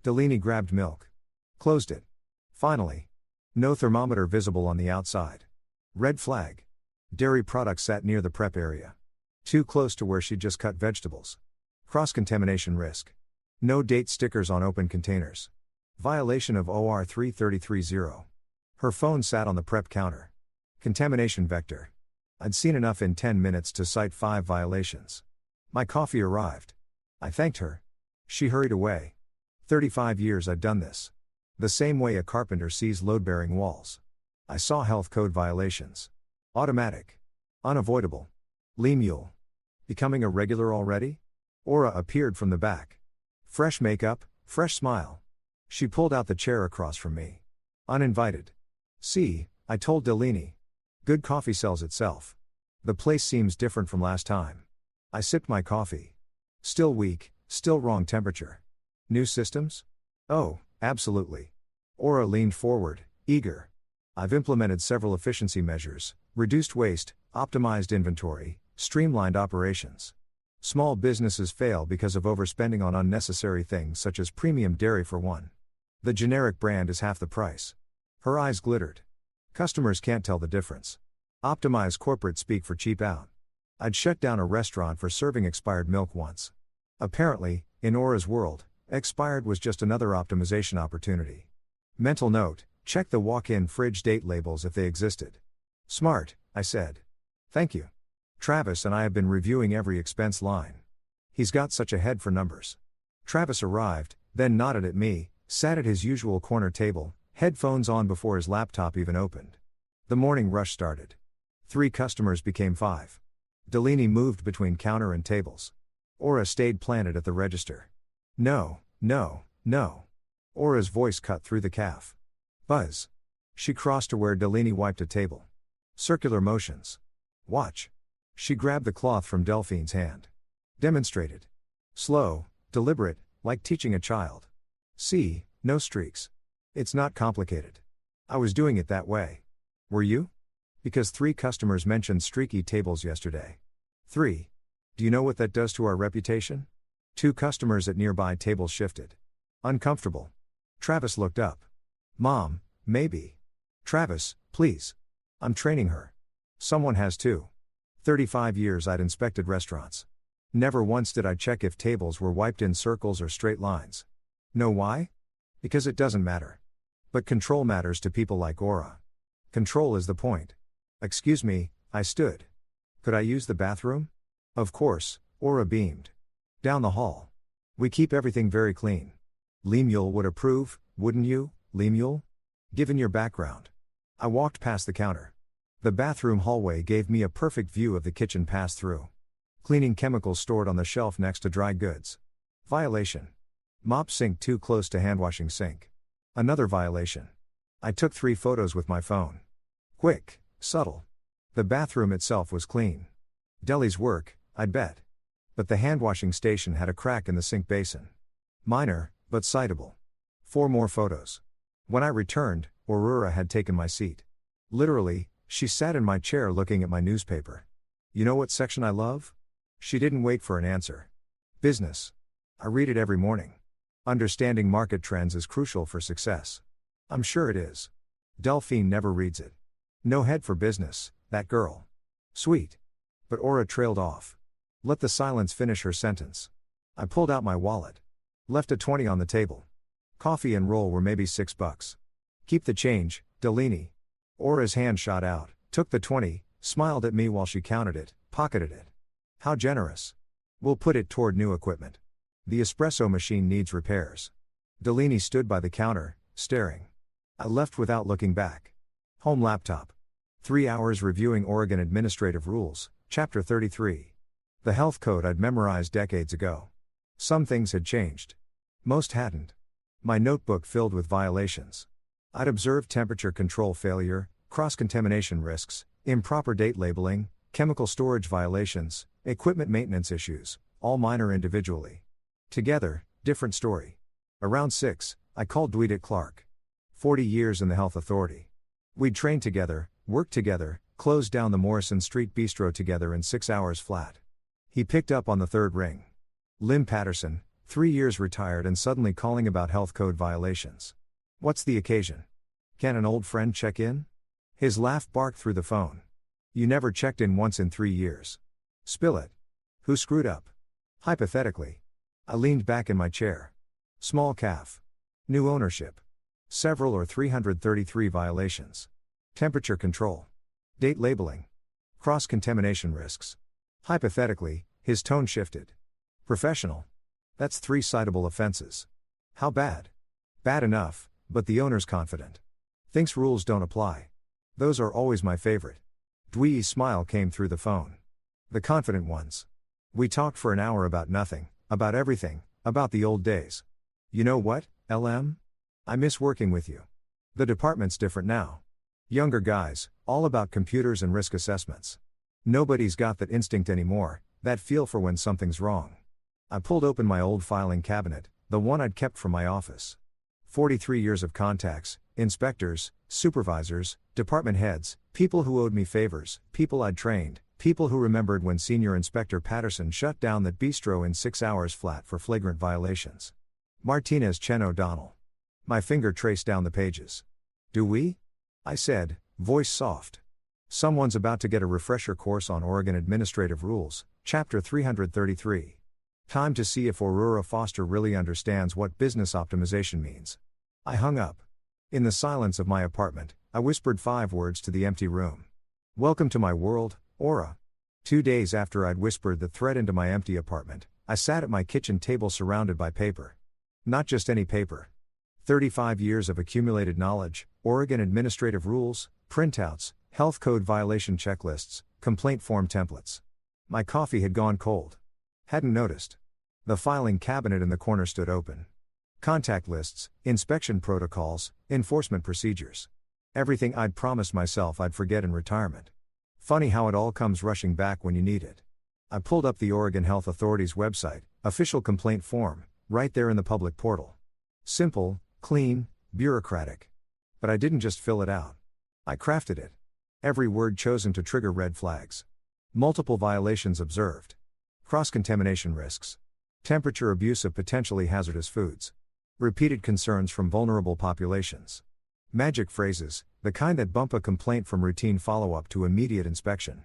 Delaney grabbed milk. Closed it. Finally. No thermometer visible on the outside. Red flag. Dairy products sat near the prep area. Too close to where she'd just cut vegetables. Cross-contamination risk. No date stickers on open containers. Violation of OR 3330. Her phone sat on the prep counter. Contamination vector. I'd seen enough in 10 minutes to cite 5 violations. My coffee arrived. I thanked her. She hurried away. 35 years I'd done this. The same way a carpenter sees load-bearing walls. I saw health code violations. Automatic. Unavoidable. Lemule. Becoming a regular already? Aura appeared from the back. Fresh makeup, fresh smile. She pulled out the chair across from me. Uninvited. See, I told Delaney. Good coffee sells itself. The place seems different from last time. I sipped my coffee. Still weak, still wrong temperature. New systems? Oh, absolutely. Aura leaned forward, eager. I've implemented several efficiency measures, reduced waste, optimized inventory, streamlined operations. Small businesses fail because of overspending on unnecessary things such as premium dairy for one. The generic brand is half the price. Her eyes glittered. Customers can't tell the difference. Optimize corporate speak for cheap out. I'd shut down a restaurant for serving expired milk once. Apparently, in Aura's world, expired was just another optimization opportunity. Mental note, check the walk-in fridge date labels if they existed. Smart, I said. Thank you. Travis and I have been reviewing every expense line. He's got such a head for numbers. Travis arrived, then nodded at me, sat at his usual corner table, headphones on before his laptop even opened. The morning rush started. 3 customers became 5. Delaney moved between counter and tables. Aura stayed planted at the register. No, no, no. Aura's voice cut through the calf. Buzz. She crossed to where Delaney wiped a table. Circular motions. Watch. She grabbed the cloth from Delphine's hand. Demonstrated. Slow, deliberate, like teaching a child. See, no streaks. It's not complicated. I was doing it that way. Were you? Because 3 customers mentioned streaky tables yesterday. 3. Do you know what that does to our reputation? 2 customers at nearby tables shifted. Uncomfortable. Travis looked up. Mom, maybe. Travis, please. I'm training her. Someone has too. 35 years I'd inspected restaurants. Never once did I check if tables were wiped in circles or straight lines. Know why? Because it doesn't matter. But control matters to people like Aura. Control is the point. Excuse me, I stood. Could I use the bathroom? Of course, Aura beamed. Down the hall. We keep everything very clean. Lemuel would approve, wouldn't you, Lemuel? Given your background. I walked past the counter. The bathroom hallway gave me a perfect view of the kitchen pass-through. Cleaning chemicals stored on the shelf next to dry goods. Violation. Mop sink too close to handwashing sink. Another violation. I took 3 photos with my phone. Quick, subtle. The bathroom itself was clean. Deli's work, I'd bet. But the handwashing station had a crack in the sink basin. Minor, but citable. 4 more photos. When I returned, Aurora had taken my seat. Literally, she sat in my chair looking at my newspaper. You know what section I love? She didn't wait for an answer. Business. I read it every morning. Understanding market trends is crucial for success. I'm sure it is. Delphine never reads it. No head for business, that girl. Sweet. But Aura trailed off. Let the silence finish her sentence. I pulled out my wallet. Left a 20 on the table. Coffee and roll were maybe $6. Keep the change, Delaney. Aura's hand shot out, took the 20, smiled at me while she counted it, pocketed it. How generous. We'll put it toward new equipment. The espresso machine needs repairs. Delaney stood by the counter, staring. I left without looking back. Home laptop. 3 hours reviewing Oregon Administrative Rules, Chapter 33. The health code I'd memorized decades ago. Some things had changed. Most hadn't. My notebook filled with violations. I'd observed temperature control failure, cross-contamination risks, improper date labeling, chemical storage violations, equipment maintenance issues, all minor individually. Together, different story. Around 6, I called Dwight Clark. 40 years in the health authority. We'd trained together, worked together, closed down the Morrison Street Bistro together in 6 hours flat. He picked up on the third ring. Lim Patterson, 3 years retired and suddenly calling about health code violations. What's the occasion? Can an old friend check in? His laugh barked through the phone. You never checked in once in 3 years. Spill it. Who screwed up? Hypothetically. I leaned back in my chair. Small calf. New ownership. Several or 333 violations. Temperature control. Date labeling. Cross-contamination risks. Hypothetically, his tone shifted. Professional. That's 3 citable offenses. How bad? Bad enough, but the owner's confident. Thinks rules don't apply. Those are always my favorite. Dwee's smile came through the phone. The confident ones. We talked for an hour about nothing, about everything, about the old days. You know what, LM? I miss working with you. The department's different now. Younger guys, all about computers and risk assessments. Nobody's got that instinct anymore, that feel for when something's wrong. I pulled open my old filing cabinet, the one I'd kept from my office. 43 years of contacts, inspectors, supervisors, department heads, people who owed me favors, people I'd trained, people who remembered when Senior Inspector Patterson shut down that bistro in 6 hours flat for flagrant violations. Martinez Chen O'Donnell. My finger traced down the pages. Do we? I said, voice soft. Someone's about to get a refresher course on Oregon Administrative Rules, Chapter 333. Time to see if Aurora Foster really understands what business optimization means. I hung up. In the silence of my apartment, I whispered 5 words to the empty room. Welcome to my world, Aura. 2 days after I'd whispered the threat into my empty apartment, I sat at my kitchen table surrounded by paper. Not just any paper. 35 years of accumulated knowledge, Oregon Administrative Rules, printouts, health code violation checklists, complaint form templates. My coffee had gone cold. Hadn't noticed. The filing cabinet in the corner stood open. Contact lists, inspection protocols, enforcement procedures. Everything I'd promised myself I'd forget in retirement. Funny how it all comes rushing back when you need it. I pulled up the Oregon Health Authority's website, official complaint form, right there in the public portal. Simple, clean, bureaucratic. But I didn't just fill it out. I crafted it. Every word chosen to trigger red flags. Multiple violations observed. Cross-contamination risks. Temperature abuse of potentially hazardous foods. Repeated concerns from vulnerable populations. Magic phrases, the kind that bump a complaint from routine follow-up to immediate inspection.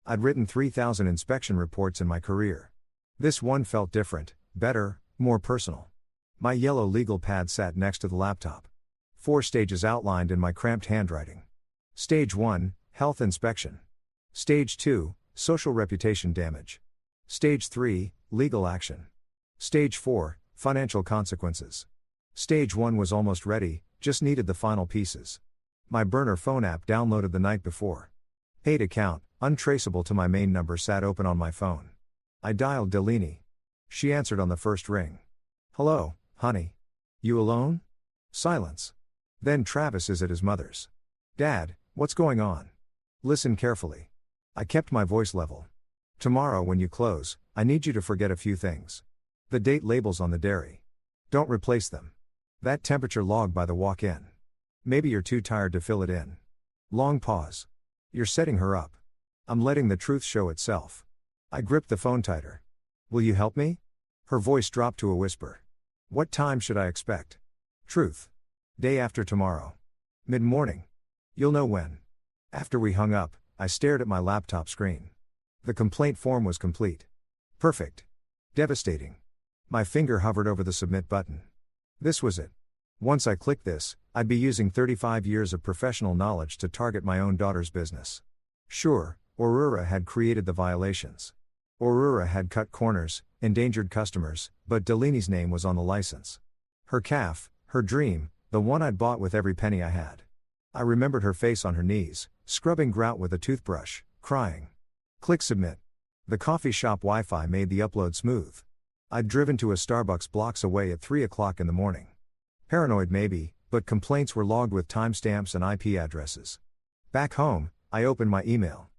I'd written 3,000 inspection reports in my career. This one felt different, better, more personal. My yellow legal pad sat next to the laptop. 4 stages outlined in my cramped handwriting. Stage 1, health inspection. Stage 2, social reputation damage. Stage 3, legal action. Stage 4, financial consequences. Stage 1 was almost ready, just needed the final pieces. My burner phone app downloaded the night before. Paid account, untraceable to my main number, sat open on my phone. I dialed Delaney. She answered on the first ring. "Hello, honey. You alone?" Silence. Then Travis is at his mother's. "Dad, what's going on?" "Listen carefully." I kept my voice level. "Tomorrow when you close, I need you to forget a few things. The date labels on the dairy. Don't replace them. That temperature log by the walk-in. Maybe you're too tired to fill it in." Long pause. "You're setting her up." I'm letting the truth show itself. I gripped the phone tighter. "Will you help me?" Her voice dropped to a whisper. "What time should I expect?" "Truth. Day after tomorrow. Mid-morning. You'll know when." After we hung up, I stared at my laptop screen. The complaint form was complete. Perfect. Devastating. My finger hovered over the submit button. This was it. Once I clicked this, I'd be using 35 years of professional knowledge to target my own daughter's business. Sure, Aurora had created the violations. Aurora had cut corners, endangered customers, but Delaney's name was on the license. Her calf, her dream, the one I'd bought with every penny I had. I remembered her face on her knees, scrubbing grout with a toothbrush, crying. Click submit. The coffee shop Wi-Fi made the upload smooth. I'd driven to a Starbucks blocks away at 3 o'clock in the morning. Paranoid maybe, but complaints were logged with timestamps and IP addresses. Back home, I opened my email.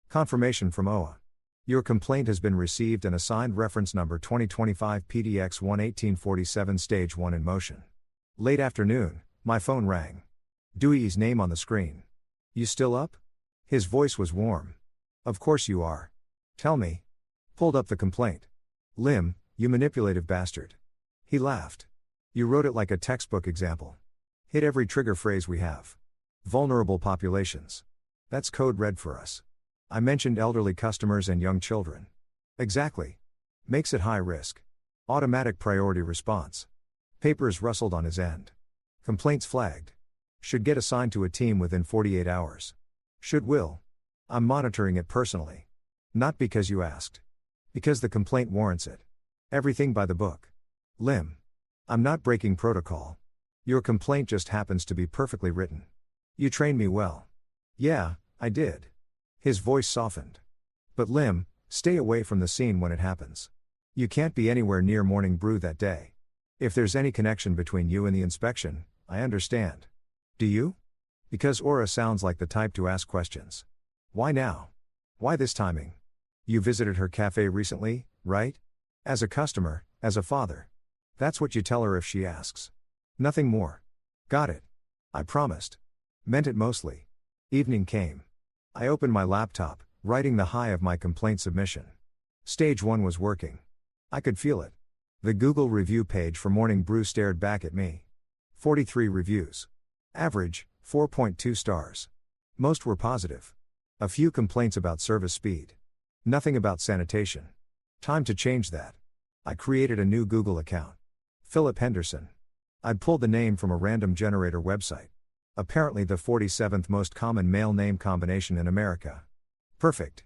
Confirmation from OA. Your complaint has been received and assigned reference number 2025 PDX 11847 stage 1 in motion. Late afternoon, my phone rang. Dewey's name on the screen. "You still up?" His voice was warm. "Of course you are. Tell me." Pulled up the complaint. "Lim, you manipulative bastard." He laughed. "You wrote it like a textbook example. Hit every trigger phrase we have. Vulnerable populations. That's code red for us. I mentioned elderly customers and young children." "Exactly. Makes it high risk. Automatic priority response." Papers rustled on his end. "Complaints flagged. Should get assigned to a team within 48 hours. Should will. I'm monitoring it personally. Not because you asked. Because the complaint warrants it. Everything by the book. Lim. I'm not breaking protocol. Your complaint just happens to be perfectly written. You trained me well." "Yeah, I did." His voice softened. "But Lim, stay away from the scene when it happens. You can't be anywhere near Morning Brew that day. If there's any connection between you and the inspection, I understand." "Do you?" Because Aura sounds like the type to ask questions. "Why now? Why this timing? You visited her cafe recently, right? As a customer, as a father. That's what you tell her if she asks. Nothing more." "Got it. I promised." Meant it mostly. Evening came. I opened my laptop, writing the high of my complaint submission. Stage 1 was working. I could feel it. The Google review page for Morning Brew stared back at me. 43 reviews. Average, 4.2 stars. Most were positive. A few complaints about service speed. Nothing about sanitation. Time to change that. I created a new Google account. Philip Henderson. I'd pulled the name from a random generator website. Apparently the 47th most common male name combination in America. Perfect.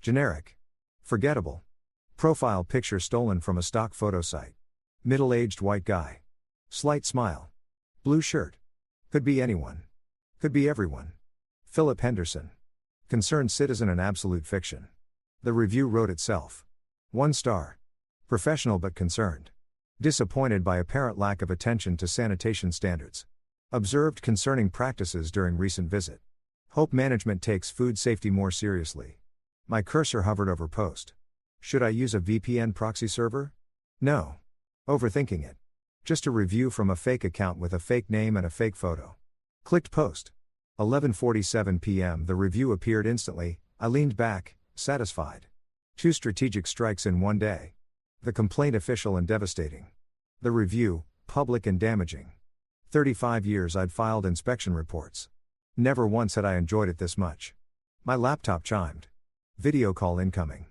Generic. Forgettable. Profile picture stolen from a stock photo site. Middle-aged white guy. Slight smile. Blue shirt. Could be anyone. Could be everyone. Philip Henderson. Concerned citizen and absolute fiction. The review wrote itself. 1 star. Professional but concerned. Disappointed by apparent lack of attention to sanitation standards. Observed concerning practices during recent visit. Hope management takes food safety more seriously. My cursor hovered over post. Should I use a VPN proxy server? No. Overthinking it. Just a review from a fake account with a fake name and a fake photo. Clicked post. 11:47 p.m. The review appeared instantly. I leaned back, satisfied. 2 strategic strikes in one day. The complaint official and devastating. The review, public and damaging. 35 years I'd filed inspection reports. Never once had I enjoyed it this much. My laptop chimed. Video call incoming.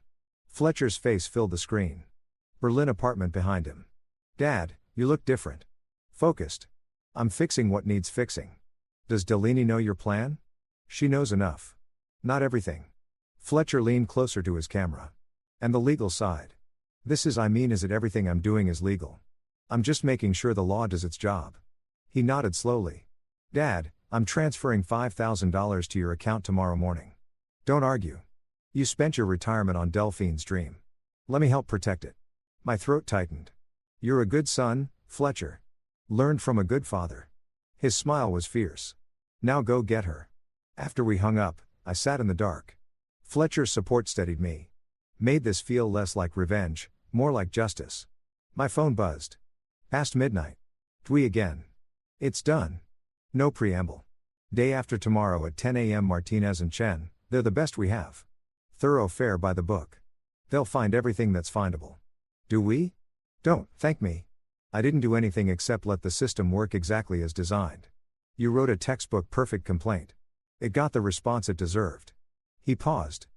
Fletcher's face filled the screen. Berlin apartment behind him. "Dad, you look different. Focused." I'm fixing what needs fixing. Does Delaney know your plan? She knows enough. Not everything. Fletcher leaned closer to his camera. And the legal side. Is it everything I'm doing is legal? I'm just making sure the law does its job. He nodded slowly. Dad, I'm transferring $5,000 to your account tomorrow morning. Don't argue. You spent your retirement on Delphine's dream. Let me help protect it. My throat tightened. You're a good son, Fletcher. Learned from a good father. His smile was fierce. Now go get her. After we hung up, I sat in the dark. Fletcher's support steadied me. Made this feel less like revenge, more like justice. My phone buzzed. Past midnight. Dwee again. It's done. No preamble. Day after tomorrow at 10 a.m. Martinez and Chen, they're the best we have. Thorough fare by the book. They'll find everything that's findable. Do we? Don't thank me. I didn't do anything except let the system work exactly as designed. You wrote a textbook perfect complaint. It got the response it deserved. He paused.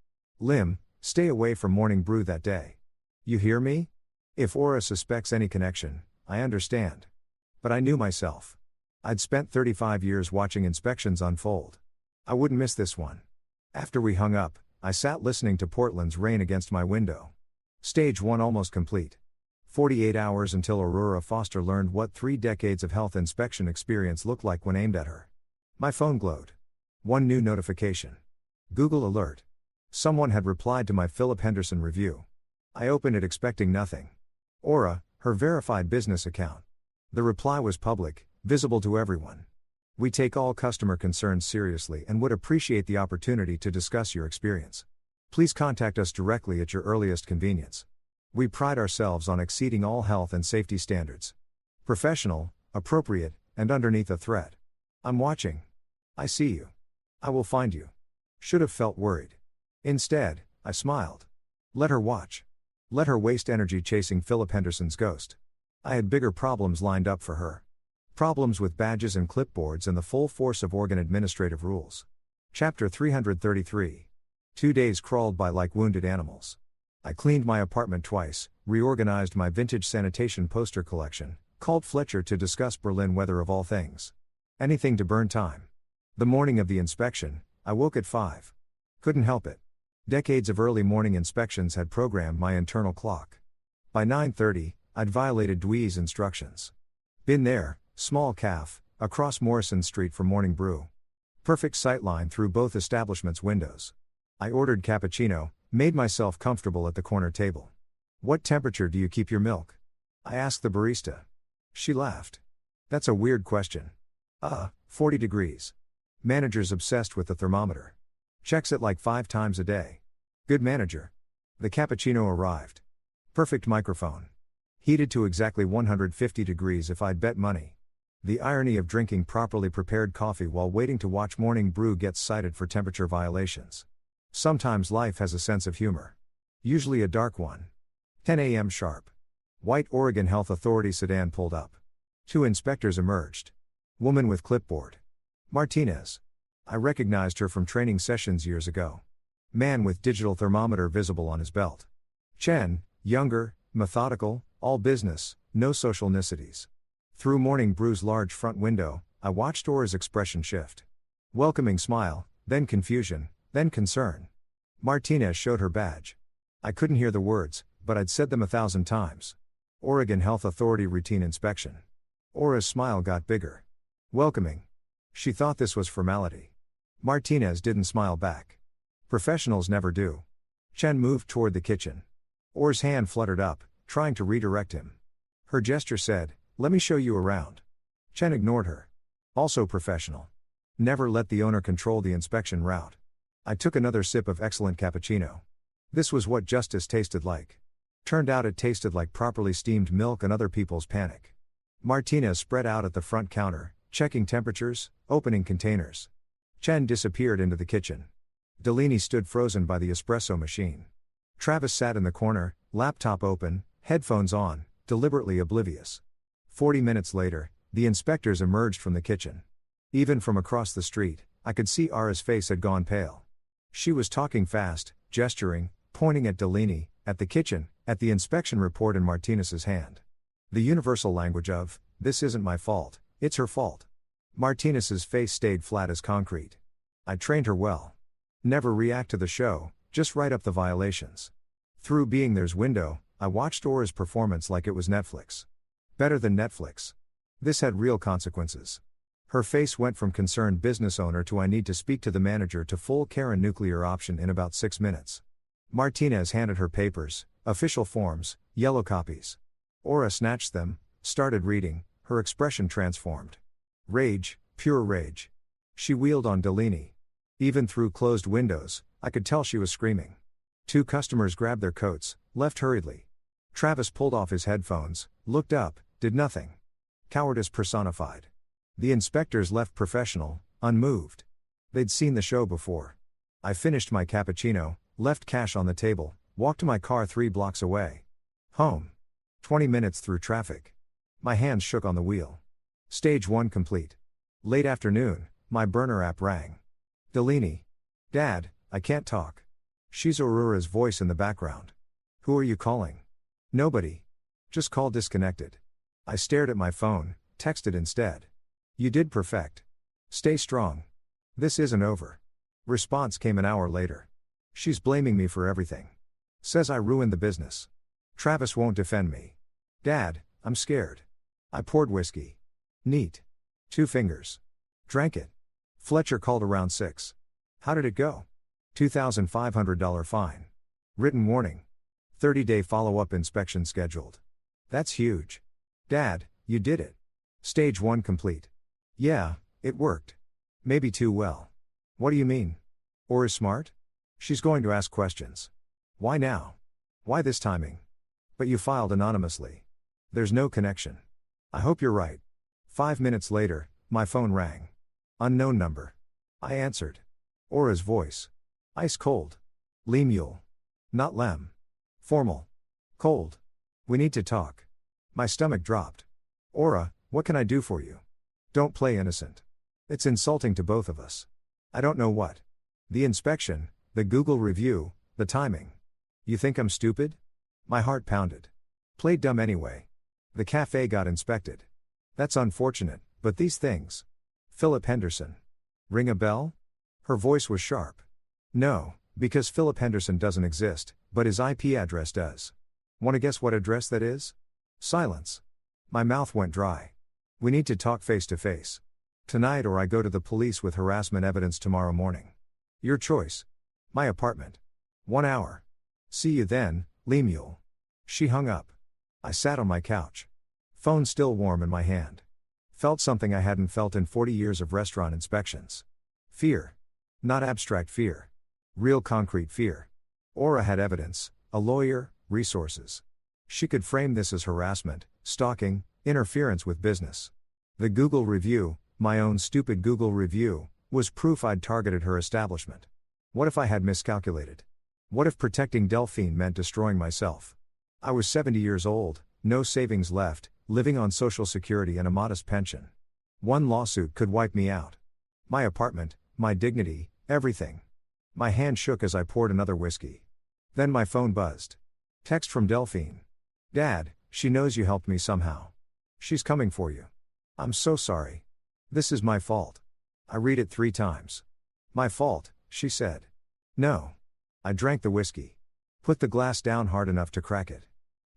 Lim, stay away from Morning Brew that day. You hear me? If Aura suspects any connection, I understand. But I knew myself. I'd spent 35 years watching inspections unfold. I wouldn't miss this one. After we hung up, I sat listening to Portland's rain against my window. Stage 1 almost complete. 48 hours until Aurora Foster learned what 3 decades of health inspection experience looked like when aimed at her. My phone glowed. One new notification. Google alert. Someone had replied to my Philip Henderson review. I opened it expecting nothing. Aura, her verified business account. The reply was public, visible to everyone. We take all customer concerns seriously and would appreciate the opportunity to discuss your experience. Please contact us directly at your earliest convenience. We pride ourselves on exceeding all health and safety standards. Professional, appropriate, and underneath a threat. I'm watching. I see you. I will find you. Should have felt worried. Instead, I smiled. Let her watch. Let her waste energy chasing Philip Henderson's ghost. I had bigger problems lined up for her. Problems with badges and clipboards and the full force of Oregon administrative rules. Chapter 333. 2 days crawled by like wounded animals. I cleaned my apartment twice, reorganized my vintage sanitation poster collection, called Fletcher to discuss Berlin weather of all things. Anything to burn time. The morning of the inspection, I woke at 5. Couldn't help it. Decades of early morning inspections had programmed my internal clock. By 9:30, I'd violated Dwee's instructions. Been there, small calf, across Morrison Street for Morning Brew. Perfect sightline through both establishments' windows. I ordered cappuccino, made myself comfortable at the corner table. What temperature do you keep your milk? I asked the barista. She laughed. That's a weird question. 40 degrees. Manager's obsessed with the thermometer. Checks it like 5 times a day. Good manager. The cappuccino arrived. Perfect microphone. Heated to exactly 150 degrees if I'd bet money. The irony of drinking properly prepared coffee while waiting to watch Morning Brew gets cited for temperature violations. Sometimes life has a sense of humor. Usually a dark one. 10 a.m. sharp. White Oregon Health Authority sedan pulled up. 2 inspectors emerged. Woman with clipboard. Martinez. I recognized her from training sessions years ago. Man with digital thermometer visible on his belt. Chen, younger, methodical, all business, no social niceties. Through Morning Brew's large front window, I watched Aura's expression shift. Welcoming smile, then confusion, then concern. Martinez showed her badge. I couldn't hear the words, but I'd said them 1,000 times. Oregon Health Authority routine inspection. Aura's smile got bigger. Welcoming. She thought this was formality. Martinez didn't smile back. Professionals never do. Chen moved toward the kitchen. Aura's hand fluttered up, trying to redirect him. Her gesture said, "Let me show you around." Chen ignored her. Also professional. Never let the owner control the inspection route. I took another sip of excellent cappuccino. This was what justice tasted like. Turned out it tasted like properly steamed milk and other people's panic. Martinez spread out at the front counter, checking temperatures, opening containers. Chen disappeared into the kitchen. Delaney stood frozen by the espresso machine. Travis sat in the corner, laptop open, headphones on, deliberately oblivious. 40 minutes later, the inspectors emerged from the kitchen. Even from across the street, I could see Ara's face had gone pale. She was talking fast, gesturing, pointing at Delaney, at the kitchen, at the inspection report in Martinez's hand. The universal language of, "This isn't my fault, It's her fault. Martinez's face stayed flat as concrete. I trained her well. Never react to the show, just write up the violations. Through being there's window, I watched Aura's performance like it was Netflix. Better than Netflix. This had real consequences. Her face went from concerned business owner to I need to speak to the manager to full Karen nuclear option in about 6 minutes. Martinez handed her papers, official forms, yellow copies. Aura snatched them, started reading, her expression transformed. Rage, pure rage. She wheeled on Delaney. Even through closed windows, I could tell she was screaming. 2 customers grabbed their coats, left hurriedly. Travis pulled off his headphones, looked up, did nothing. Cowardice personified. The inspectors left professional, unmoved. They'd seen the show before. I finished my cappuccino, left cash on the table, walked to my car 3 blocks away. Home. 20 minutes through traffic. My hands shook on the wheel. Stage 1 complete. Late afternoon, my burner app rang. Delaney. Dad, I can't talk. She's Aurora's voice in the background. Who are you calling? Nobody. Just call disconnected. I stared at my phone, texted instead. You did perfect. Stay strong. This isn't over. Response came an hour later. She's blaming me for everything. Says I ruined the business. Travis won't defend me. Dad, I'm scared. I poured whiskey. Neat. 2 fingers. Drank it. Fletcher called around 6. How did it go? $2,500 fine. Written warning. 30-day follow-up inspection scheduled. That's huge. Dad, you did it. Stage 1 complete. Yeah, it worked. Maybe too well. What do you mean? Or is smart? She's going to ask questions. Why now? Why this timing? But you filed anonymously. There's no connection. I hope you're right. 5 minutes later, my phone rang. Unknown number. I answered. Aura's voice. Ice cold. Lemuel. Not Lem. Formal. Cold. We need to talk. My stomach dropped. Aura, what can I do for you? Don't play innocent. It's insulting to both of us. I don't know what. The inspection, the Google review, the timing. You think I'm stupid? My heart pounded. Played dumb anyway. The cafe got inspected. That's unfortunate, but these things. Philip Henderson. Ring a bell? Her voice was sharp. No, because Philip Henderson doesn't exist, but his IP address does. Want to guess what address that is? Silence. My mouth went dry. We need to talk face to face. Tonight or I go to the police with harassment evidence tomorrow morning. Your choice. My apartment. 1 hour. See you then, Lemuel. She hung up. I sat on my couch. Phone still warm in my hand. Felt something I hadn't felt in 40 years of restaurant inspections. Fear. Not abstract fear. Real concrete fear. Aura had evidence, a lawyer, resources. She could frame this as harassment, stalking, interference with business. The Google review, my own stupid Google review, was proof I'd targeted her establishment. What if I had miscalculated? What if protecting Delphine meant destroying myself? I was 70 years old, no savings left, living on Social Security and a modest pension. One lawsuit could wipe me out. My apartment, my dignity, everything. My hand shook as I poured another whiskey. Then my phone buzzed. Text from Delphine. Dad, she knows you helped me somehow. She's coming for you. I'm so sorry. This is my fault. I read it 3 times. My fault, she said. No. I drank the whiskey. Put the glass down hard enough to crack it.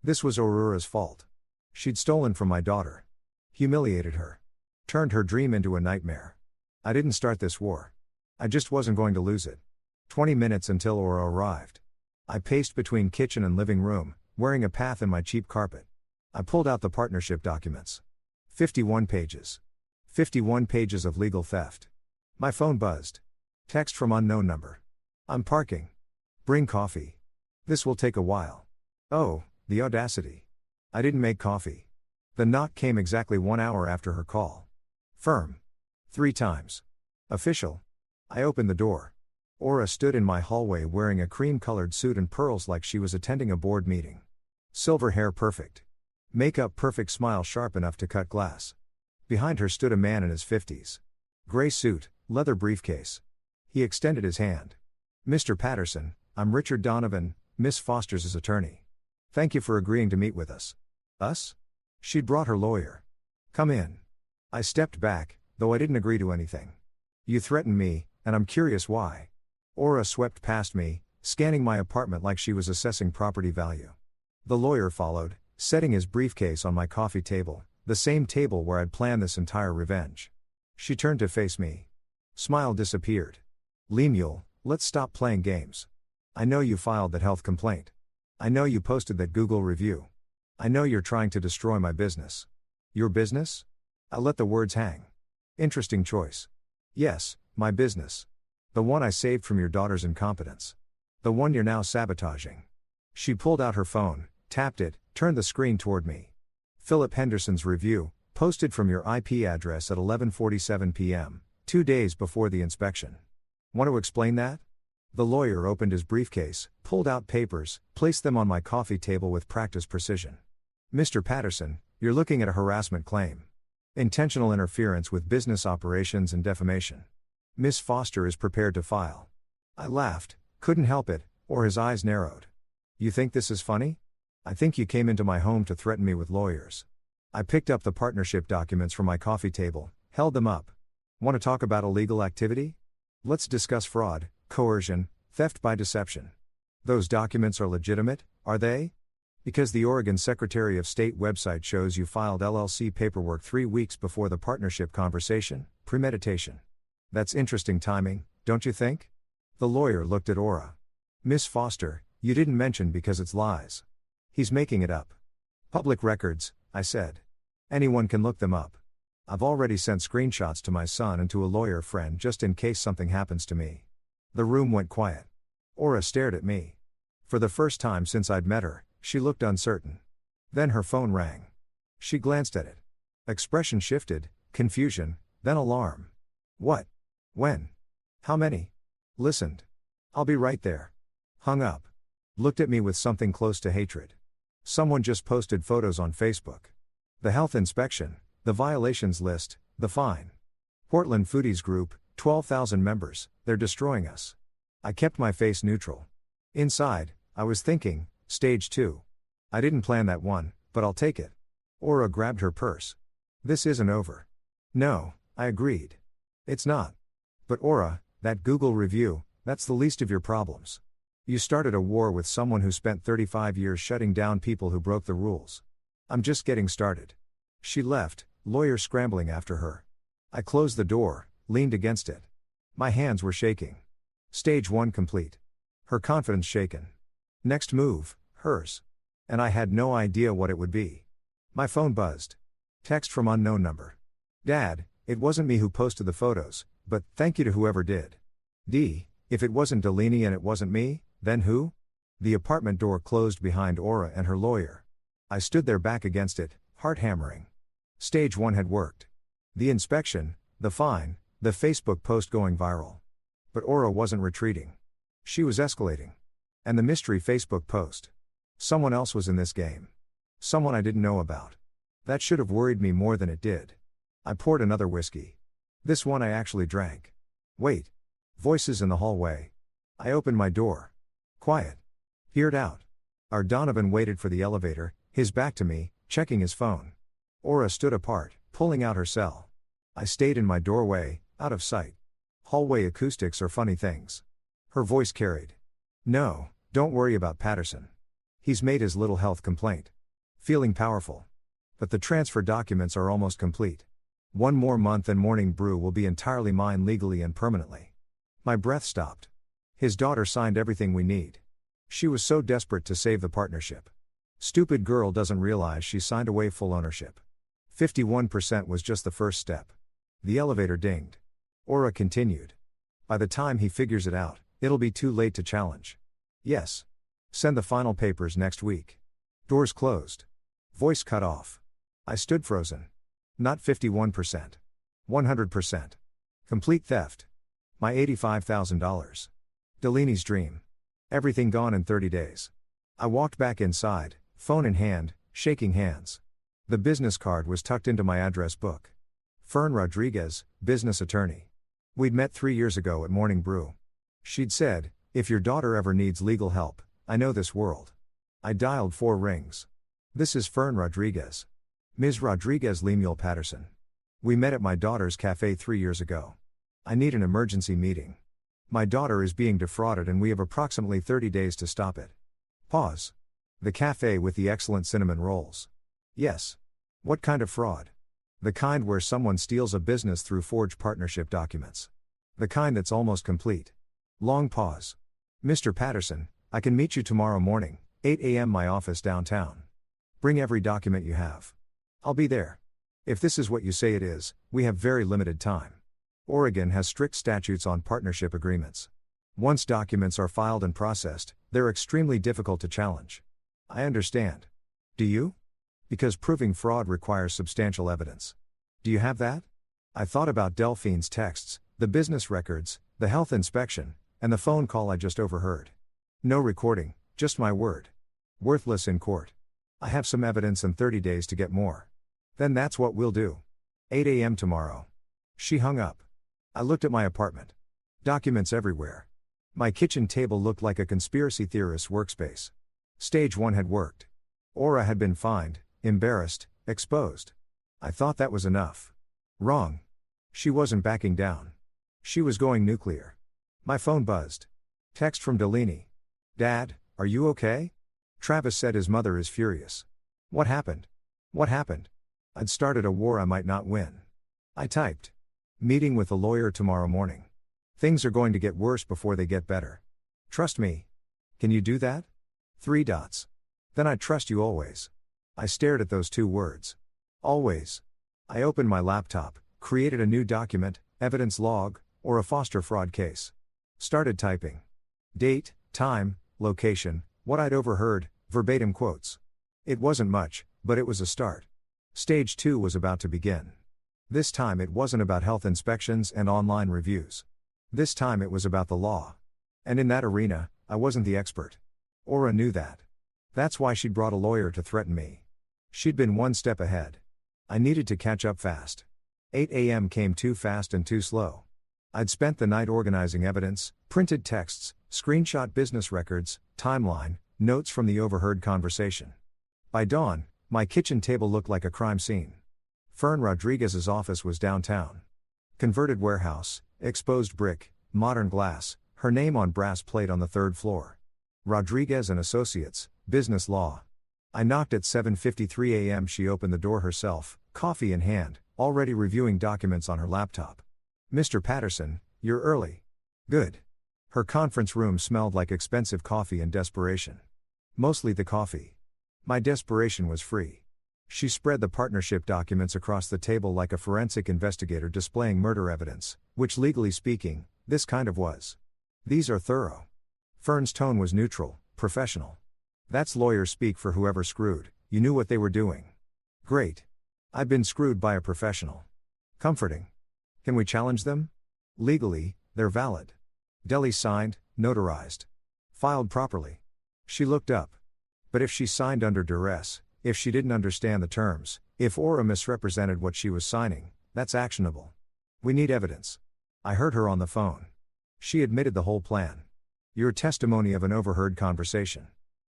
This was Aurora's fault. She'd stolen from my daughter. Humiliated her. Turned her dream into a nightmare. I didn't start this war. I just wasn't going to lose it. 20 minutes until Aura arrived. I paced between kitchen and living room, wearing a path in my cheap carpet. I pulled out the partnership documents. 51 pages. 51 pages of legal theft. My phone buzzed. Text from unknown number. I'm parking. Bring coffee. This will take a while. Oh, the audacity. I didn't make coffee. The knock came exactly 1 hour after her call. Firm. 3 times. Official. I opened the door. Aura stood in my hallway wearing a cream-colored suit and pearls like she was attending a board meeting. Silver hair perfect. Makeup perfect, smile sharp enough to cut glass. Behind her stood a man in his 50s. Gray suit, leather briefcase. He extended his hand. Mr. Patterson, I'm Richard Donovan, Miss Foster's attorney. Thank you for agreeing to meet with us. Us? She'd brought her lawyer. Come in. I stepped back, though I didn't agree to anything. You threatened me, and I'm curious why. Aura swept past me, scanning my apartment like she was assessing property value. The lawyer followed, setting his briefcase on my coffee table, the same table where I'd planned this entire revenge. She turned to face me. Smile disappeared. Lemuel, let's stop playing games. I know you filed that health complaint. I know you posted that Google review. I know you're trying to destroy my business. Your business? I let the words hang. Interesting choice. Yes, my business. The one I saved from your daughter's incompetence. The one you're now sabotaging. She pulled out her phone, tapped it, turned the screen toward me. Philip Henderson's review, posted from your IP address at 11:47 p.m., 2 days before the inspection. Want to explain that? The lawyer opened his briefcase, pulled out papers, placed them on my coffee table with practiced precision. Mr. Patterson, you're looking at a harassment claim. Intentional interference with business operations and defamation. Miss Foster is prepared to file. I laughed, couldn't help it, or his eyes narrowed. You think this is funny? I think you came into my home to threaten me with lawyers. I picked up the partnership documents from my coffee table, held them up. Want to talk about illegal activity? Let's discuss fraud, coercion, theft by deception. Those documents are legitimate, are they? Because the Oregon Secretary of State website shows you filed LLC paperwork 3 weeks before the partnership conversation, premeditation. That's interesting timing, don't you think? The lawyer looked at Aura. Miss Foster, you didn't mention because it's lies. He's making it up. Public records, I said. Anyone can look them up. I've already sent screenshots to my son and to a lawyer friend just in case something happens to me. The room went quiet. Aura stared at me. For the first time since I'd met her, she looked uncertain. Then her phone rang. She glanced at it. Expression shifted, confusion, then alarm. What? When? How many? Listened. I'll be right there. Hung up. Looked at me with something close to hatred. Someone just posted photos on Facebook. The health inspection, the violations list, the fine. Portland Foodies Group, 12,000 members, they're destroying us. I kept my face neutral. Inside, I was thinking, stage 2. I didn't plan that one, but I'll take it. Aura grabbed her purse. This isn't over. No, I agreed. It's not. But Aura, that Google review, that's the least of your problems. You started a war with someone who spent 35 years shutting down people who broke the rules. I'm just getting started. She left, lawyer scrambling after her. I closed the door, leaned against it. My hands were shaking. Stage 1 complete. Her confidence shaken. Next move, hers. And I had no idea what it would be. My phone buzzed. Text from unknown number. Dad, it wasn't me who posted the photos, but thank you to whoever did. D, if it wasn't Delaney and it wasn't me, then who? The apartment door closed behind Aura and her lawyer. I stood there back against it, heart hammering. Stage 1 had worked. The inspection, the fine, the Facebook post going viral. But Aura wasn't retreating. She was escalating. And the mystery Facebook post. Someone else was in this game. Someone I didn't know about. That should have worried me more than it did. I poured another whiskey. This one I actually drank. Wait. Voices in the hallway. I opened my door. Quiet. Peered out. Our Donovan waited for the elevator, his back to me, checking his phone. Aura stood apart, pulling out her cell. I stayed in my doorway, out of sight. Hallway acoustics are funny things. Her voice carried. No, don't worry about Patterson. He's made his little health complaint. Feeling powerful. But the transfer documents are almost complete. 1 more month and Morning Brew will be entirely mine legally and permanently. My breath stopped. His daughter signed everything we need. She was so desperate to save the partnership. Stupid girl doesn't realize she signed away full ownership. 51% was just the first step. The elevator dinged. Aura continued. By the time he figures it out, it'll be too late to challenge. Yes. Send the final papers next week. Doors closed. Voice cut off. I stood frozen. Not 51%. 100%. Complete theft. My $85,000. Delaney's dream. Everything gone in 30 days. I walked back inside, phone in hand, shaking hands. The business card was tucked into my address book. Fern Rodriguez, business attorney. We'd met 3 years ago at Morning Brew. She'd said, if your daughter ever needs legal help, I know this world. I dialed 4 rings. This is Fern Rodriguez. Ms. Rodriguez Lemuel Patterson. We met at my daughter's cafe 3 years ago. I need an emergency meeting. My daughter is being defrauded and we have approximately 30 days to stop it. Pause. The cafe with the excellent cinnamon rolls. Yes. What kind of fraud? The kind where someone steals a business through forged partnership documents. The kind that's almost complete. Long pause. Mr. Patterson, I can meet you tomorrow morning, 8 a.m. my office downtown. Bring every document you have. I'll be there. If this is what you say it is, we have very limited time. Oregon has strict statutes on partnership agreements. Once documents are filed and processed, they're extremely difficult to challenge. I understand. Do you? Because proving fraud requires substantial evidence. Do you have that? I thought about Delphine's texts, the business records, the health inspection, and the phone call I just overheard. No recording, just my word. Worthless in court. I have some evidence and 30 days to get more. Then that's what we'll do. 8 a.m. tomorrow. She hung up. I looked at my apartment. Documents everywhere. My kitchen table looked like a conspiracy theorist's workspace. Stage 1 had worked. Aura had been fined, embarrassed, exposed. I thought that was enough. Wrong. She wasn't backing down. She was going nuclear. My phone buzzed. Text from Delaney. Dad, are you okay? Travis said his mother is furious. What happened? What happened? I'd started a war I might not win. I typed. Meeting with a lawyer tomorrow morning. Things are going to get worse before they get better. Trust me. Can you do that? 3 dots. Then I trust you always. I stared at those 2 words. Always. I opened my laptop, created a new document, evidence log, or a foster fraud case. Started typing. Date, time, location, what I'd overheard, verbatim quotes. It wasn't much, but it was a start. Stage 2 was about to begin. This time it wasn't about health inspections and online reviews. This time it was about the law. And in that arena, I wasn't the expert. Aura knew that. That's why she'd brought a lawyer to threaten me. She'd been one step ahead. I needed to catch up fast. 8 a.m. came too fast and too slow. I'd spent the night organizing evidence, printed texts, screenshot business records, timeline, notes from the overheard conversation. By dawn, my kitchen table looked like a crime scene. Fern Rodriguez's office was downtown. Converted warehouse, exposed brick, modern glass, her name on brass plate on the 3rd floor. Rodriguez and Associates, Business Law. I knocked at 7:53 a.m. She opened the door herself, coffee in hand, already reviewing documents on her laptop. Mr. Patterson, you're early. Good. Her conference room smelled like expensive coffee and desperation. Mostly the coffee. My desperation was free. She spread the partnership documents across the table like a forensic investigator displaying murder evidence, which legally speaking, this kind of was. These are thorough. Fern's tone was neutral, professional. That's lawyer speak for whoever screwed, you knew what they were doing. Great. I've been screwed by a professional. Comforting. Can we challenge them? Legally, they're valid. Deli signed, notarized. Filed properly. She looked up. But if she signed under duress, if she didn't understand the terms, if Aura misrepresented what she was signing, that's actionable. We need evidence. I heard her on the phone. She admitted the whole plan. Your testimony of an overheard conversation.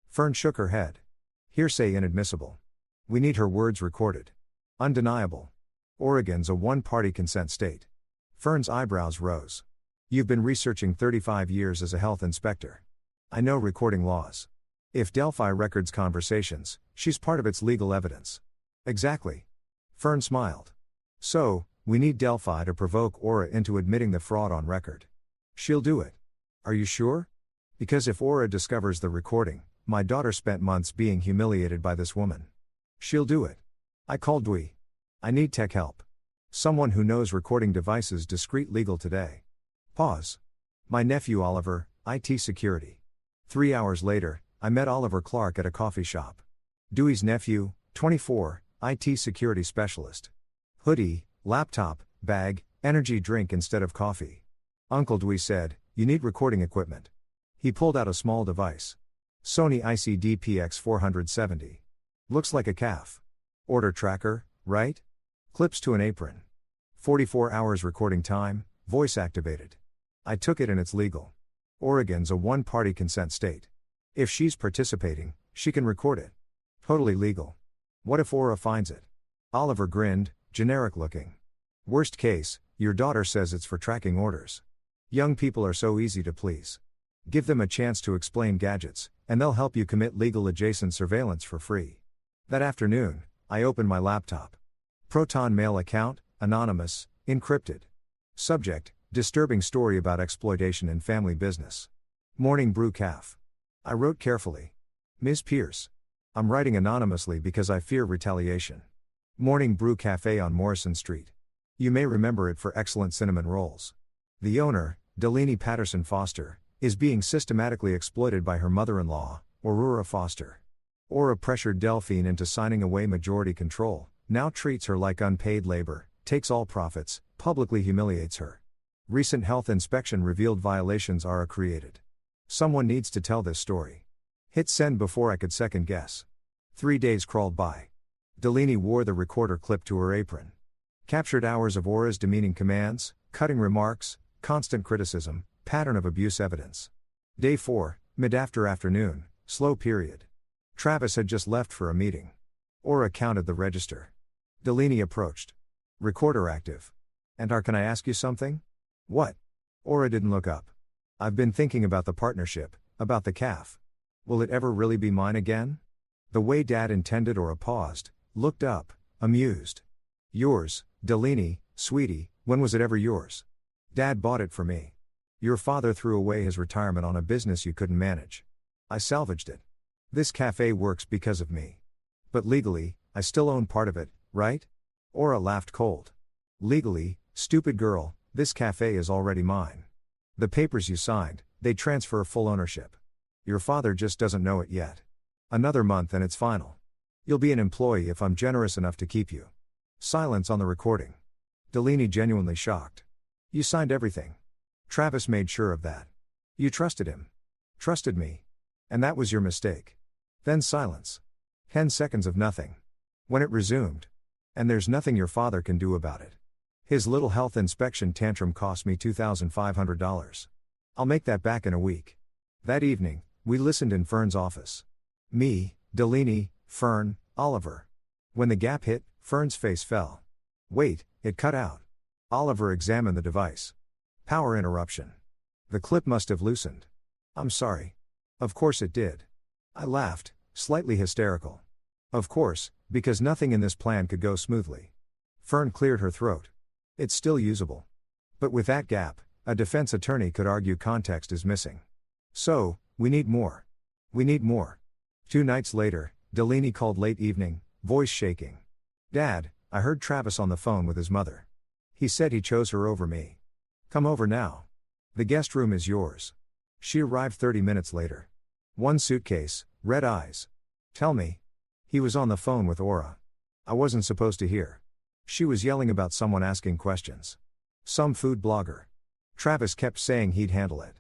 Fern shook her head. Hearsay inadmissible. We need her words recorded. Undeniable. Oregon's a one-party consent state. Fern's eyebrows rose. You've been researching 35 years as a health inspector. I know recording laws. If Delphi records conversations, she's part of its legal evidence. Exactly. Fern smiled. So, we need Delphi to provoke Aura into admitting the fraud on record. She'll do it. Are you sure? Because if Aura discovers the recording, my daughter spent months being humiliated by this woman. She'll do it. I called Dwi. I need tech help. Someone who knows recording devices discreet legal today. Pause. My nephew Oliver, IT security. 3 hours later, I met Oliver Clark at a coffee shop. Dewey's nephew, 24, IT security specialist. Hoodie, laptop, bag, energy drink instead of coffee. Uncle Dewey said, you need recording equipment. He pulled out a small device. Sony ICD-PX 470. Looks like a calf. Order tracker, right? Clips to an apron. 44 hours recording time, voice activated. I took it and it's legal. Oregon's a one-party consent state. If she's participating, she can record it. Totally legal. What if Aura finds it? Oliver grinned, generic looking. Worst case, your daughter says it's for tracking orders. Young people are so easy to please. Give them a chance to explain gadgets, and they'll help you commit legal adjacent surveillance for free. That afternoon, I opened my laptop. Proton Mail account, anonymous, encrypted. Subject, disturbing story about exploitation in family business. Morning brew calf. I wrote carefully. Ms. Pierce. I'm writing anonymously because I fear retaliation. Morning Brew Cafe on Morrison Street. You may remember it for excellent cinnamon rolls. The owner, Delaney Patterson Foster, is being systematically exploited by her mother-in-law, Aurora Foster. Aura pressured Delphine into signing away majority control, now treats her like unpaid labor, takes all profits, publicly humiliates her. Recent health inspection revealed violations are created. Someone needs to tell this story. Hit send before I could second guess. 3 days crawled by. Delaney wore the recorder clip to her apron. Captured hours of Aura's demeaning commands, cutting remarks, constant criticism, pattern of abuse evidence. Day 4, mid-afternoon, slow period. Travis had just left for a meeting. Aura counted the register. Delaney approached. Recorder active. And can I ask you something? What? Aura didn't look up. I've been thinking about the partnership, about the calf. Will it ever really be mine again? The way Dad intended. Aura paused, looked up, amused. Yours, Delaney, sweetie, when was it ever yours? Dad bought it for me. Your father threw away his retirement on a business you couldn't manage. I salvaged it. This cafe works because of me. But legally, I still own part of it, right? Aura laughed cold. Legally, stupid girl, this cafe is already mine. The papers you signed, they transfer full ownership. Your father just doesn't know it yet. Another month and it's final. You'll be an employee if I'm generous enough to keep you. Silence on the recording. Delaney genuinely shocked. You signed everything. Travis made sure of that. You trusted him. Trusted me. And that was your mistake. Then silence. 10 seconds of nothing. When it resumed. And there's nothing your father can do about it. His little health inspection tantrum cost me $2,500. I'll make that back in a week. That evening, we listened in Fern's office. Me, Delaney, Fern, Oliver. When the gap hit, Fern's face fell. Wait, it cut out. Oliver examined the device. Power interruption. The clip must have loosened. I'm sorry. Of course it did. I laughed, slightly hysterical. Of course, because nothing in this plan could go smoothly. Fern cleared her throat. It's still usable. But with that gap, a defense attorney could argue context is missing. So, we need more. We need more. 2 nights later, Delaney called late evening, voice shaking. Dad, I heard Travis on the phone with his mother. He said he chose her over me. Come over now. The guest room is yours. She arrived 30 minutes later. 1 suitcase, red eyes. Tell me. He was on the phone with Aura. I wasn't supposed to hear. She was yelling about someone asking questions. Some food blogger. Travis kept saying he'd handle it.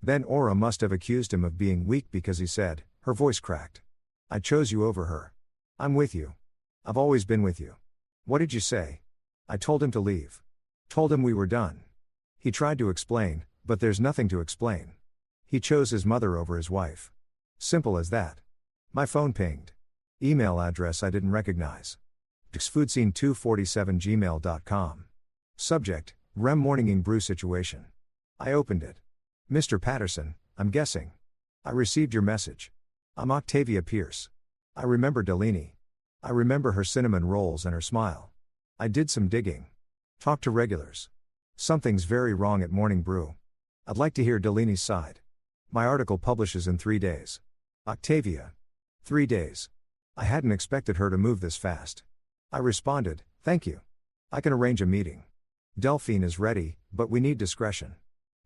Then Aura must have accused him of being weak because he said, her voice cracked. I chose you over her. I'm with you. I've always been with you. What did you say? I told him to leave. Told him we were done. He tried to explain, but there's nothing to explain. He chose his mother over his wife. Simple as that. My phone pinged. Email address I didn't recognize. Foodscheme247gmail.com. Subject, REM morning brew situation. I opened it. Mr. Patterson, I'm guessing. I received your message. I'm Octavia Pierce. I remember Delaney. I remember her cinnamon rolls and her smile. I did some digging. Talked to regulars. Something's very wrong at Morning Brew. I'd like to hear Delaney's side. My article publishes in 3 days. Octavia. 3 days. I hadn't expected her to move this fast. I responded, thank you. I can arrange a meeting. Delphine is ready, but we need discretion.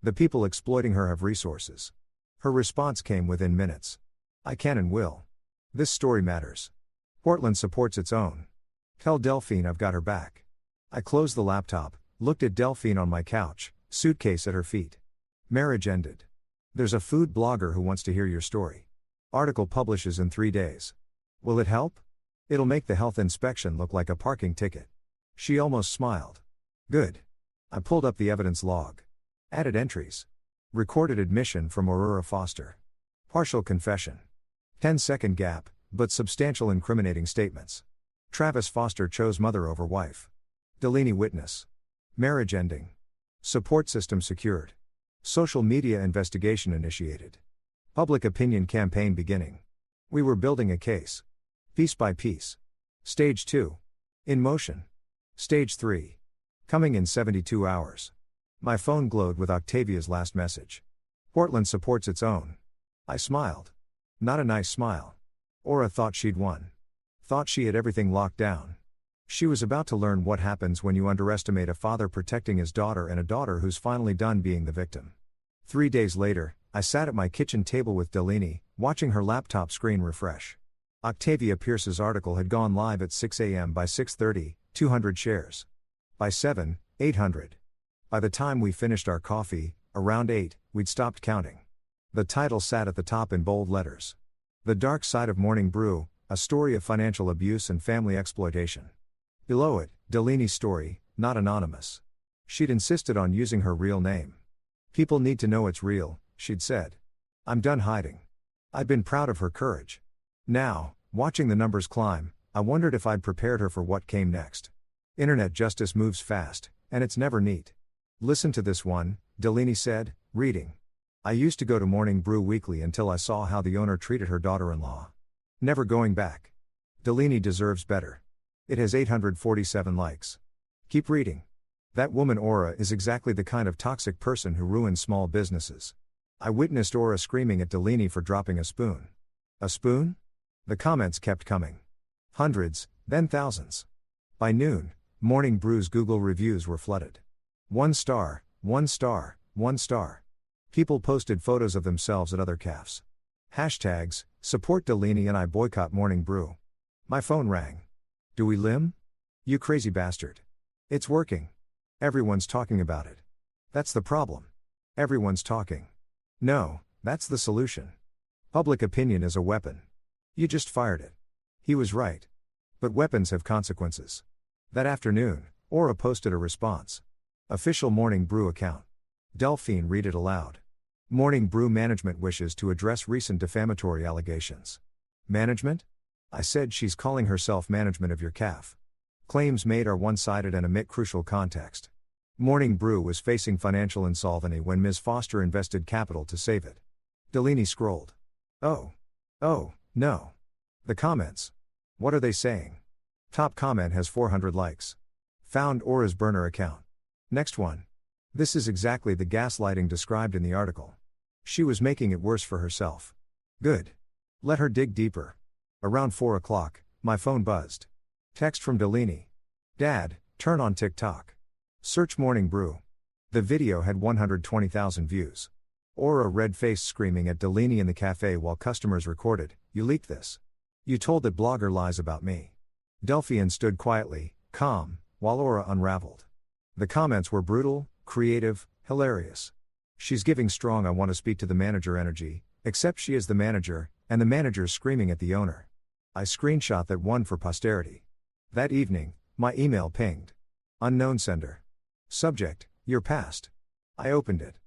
The people exploiting her have resources. Her response came within minutes. I can and will. This story matters. Portland supports its own. Tell Delphine I've got her back. I closed the laptop, looked at Delphine on my couch, suitcase at her feet. Marriage ended. There's a food blogger who wants to hear your story. Article publishes in 3 days. Will it help? It'll make the health inspection look like a parking ticket. She almost smiled. Good. I pulled up the evidence log. Added entries. Recorded admission from Aurora Foster. Partial confession. 10-second gap, but substantial incriminating statements. Travis Foster chose mother over wife. Delaney witness. Marriage ending. Support system secured. Social media investigation initiated. Public opinion campaign beginning. We were building a case. Piece by piece. Stage 2. In motion. Stage 3. Coming in 72 hours. My phone glowed with Octavia's last message. Portland supports its own. I smiled. Not a nice smile. Aura thought she'd won. Thought she had everything locked down. She was about to learn what happens when you underestimate a father protecting his daughter and a daughter who's finally done being the victim. 3 days later, I sat at my kitchen table with Delaney, watching her laptop screen refresh. Octavia Pierce's article had gone live at 6 a.m. By 6:30, 200 shares. By 7, 800. By the time we finished our coffee, around 8, we'd stopped counting. The title sat at the top in bold letters. The Dark Side of Morning Brew, a story of financial abuse and family exploitation. Below it, Delaney's story, not anonymous. She'd insisted on using her real name. People need to know it's real, she'd said. I'm done hiding. I'd been proud of her courage. Now, watching the numbers climb, I wondered if I'd prepared her for what came next. Internet justice moves fast, and it's never neat. Listen to this one, Delaney said, reading. I used to go to Morning Brew weekly until I saw how the owner treated her daughter-in-law. Never going back. Delaney deserves better. It has 847 likes. Keep reading. That woman Aura is exactly the kind of toxic person who ruins small businesses. I witnessed Aura screaming at Delaney for dropping a spoon. A spoon? The comments kept coming. Hundreds, then thousands. By noon, Morning Brew's Google reviews were flooded. 1 star, 1 star, 1 star. People posted photos of themselves at other cafes. Hashtags, support Delaney and I boycott Morning Brew. My phone rang. Do we limb? You crazy bastard. It's working. Everyone's talking about it. That's the problem. Everyone's talking. No, that's the solution. Public opinion is a weapon. You just fired it. He was right. But weapons have consequences. That afternoon, Aura posted a response. Official Morning Brew account. Delphine read it aloud. Morning Brew management wishes to address recent defamatory allegations. Management? I said she's calling herself management of your caf. Claims made are one-sided and omit crucial context. Morning Brew was facing financial insolvency when Ms. Foster invested capital to save it. Delaney scrolled. Oh, no. The comments. What are they saying? Top comment has 400 likes. Found Aura's burner account. Next one. This is exactly the gaslighting described in the article. She was making it worse for herself. Good. Let her dig deeper. Around 4 o'clock, my phone buzzed. Text from Delaney. Dad, turn on TikTok. Search Morning Brew. The video had 120,000 views. Aura red-faced screaming at Delaney in the cafe while customers recorded, "You leaked this. You told that blogger lies about me." Delphine stood quietly, calm, while Aura unraveled. The comments were brutal, creative, hilarious. She's giving strong "I want to speak to the manager" energy, except she is the manager, and the manager's screaming at the owner. I screenshot that one for posterity. That evening, my email pinged. Unknown sender. Subject, your past. I opened it.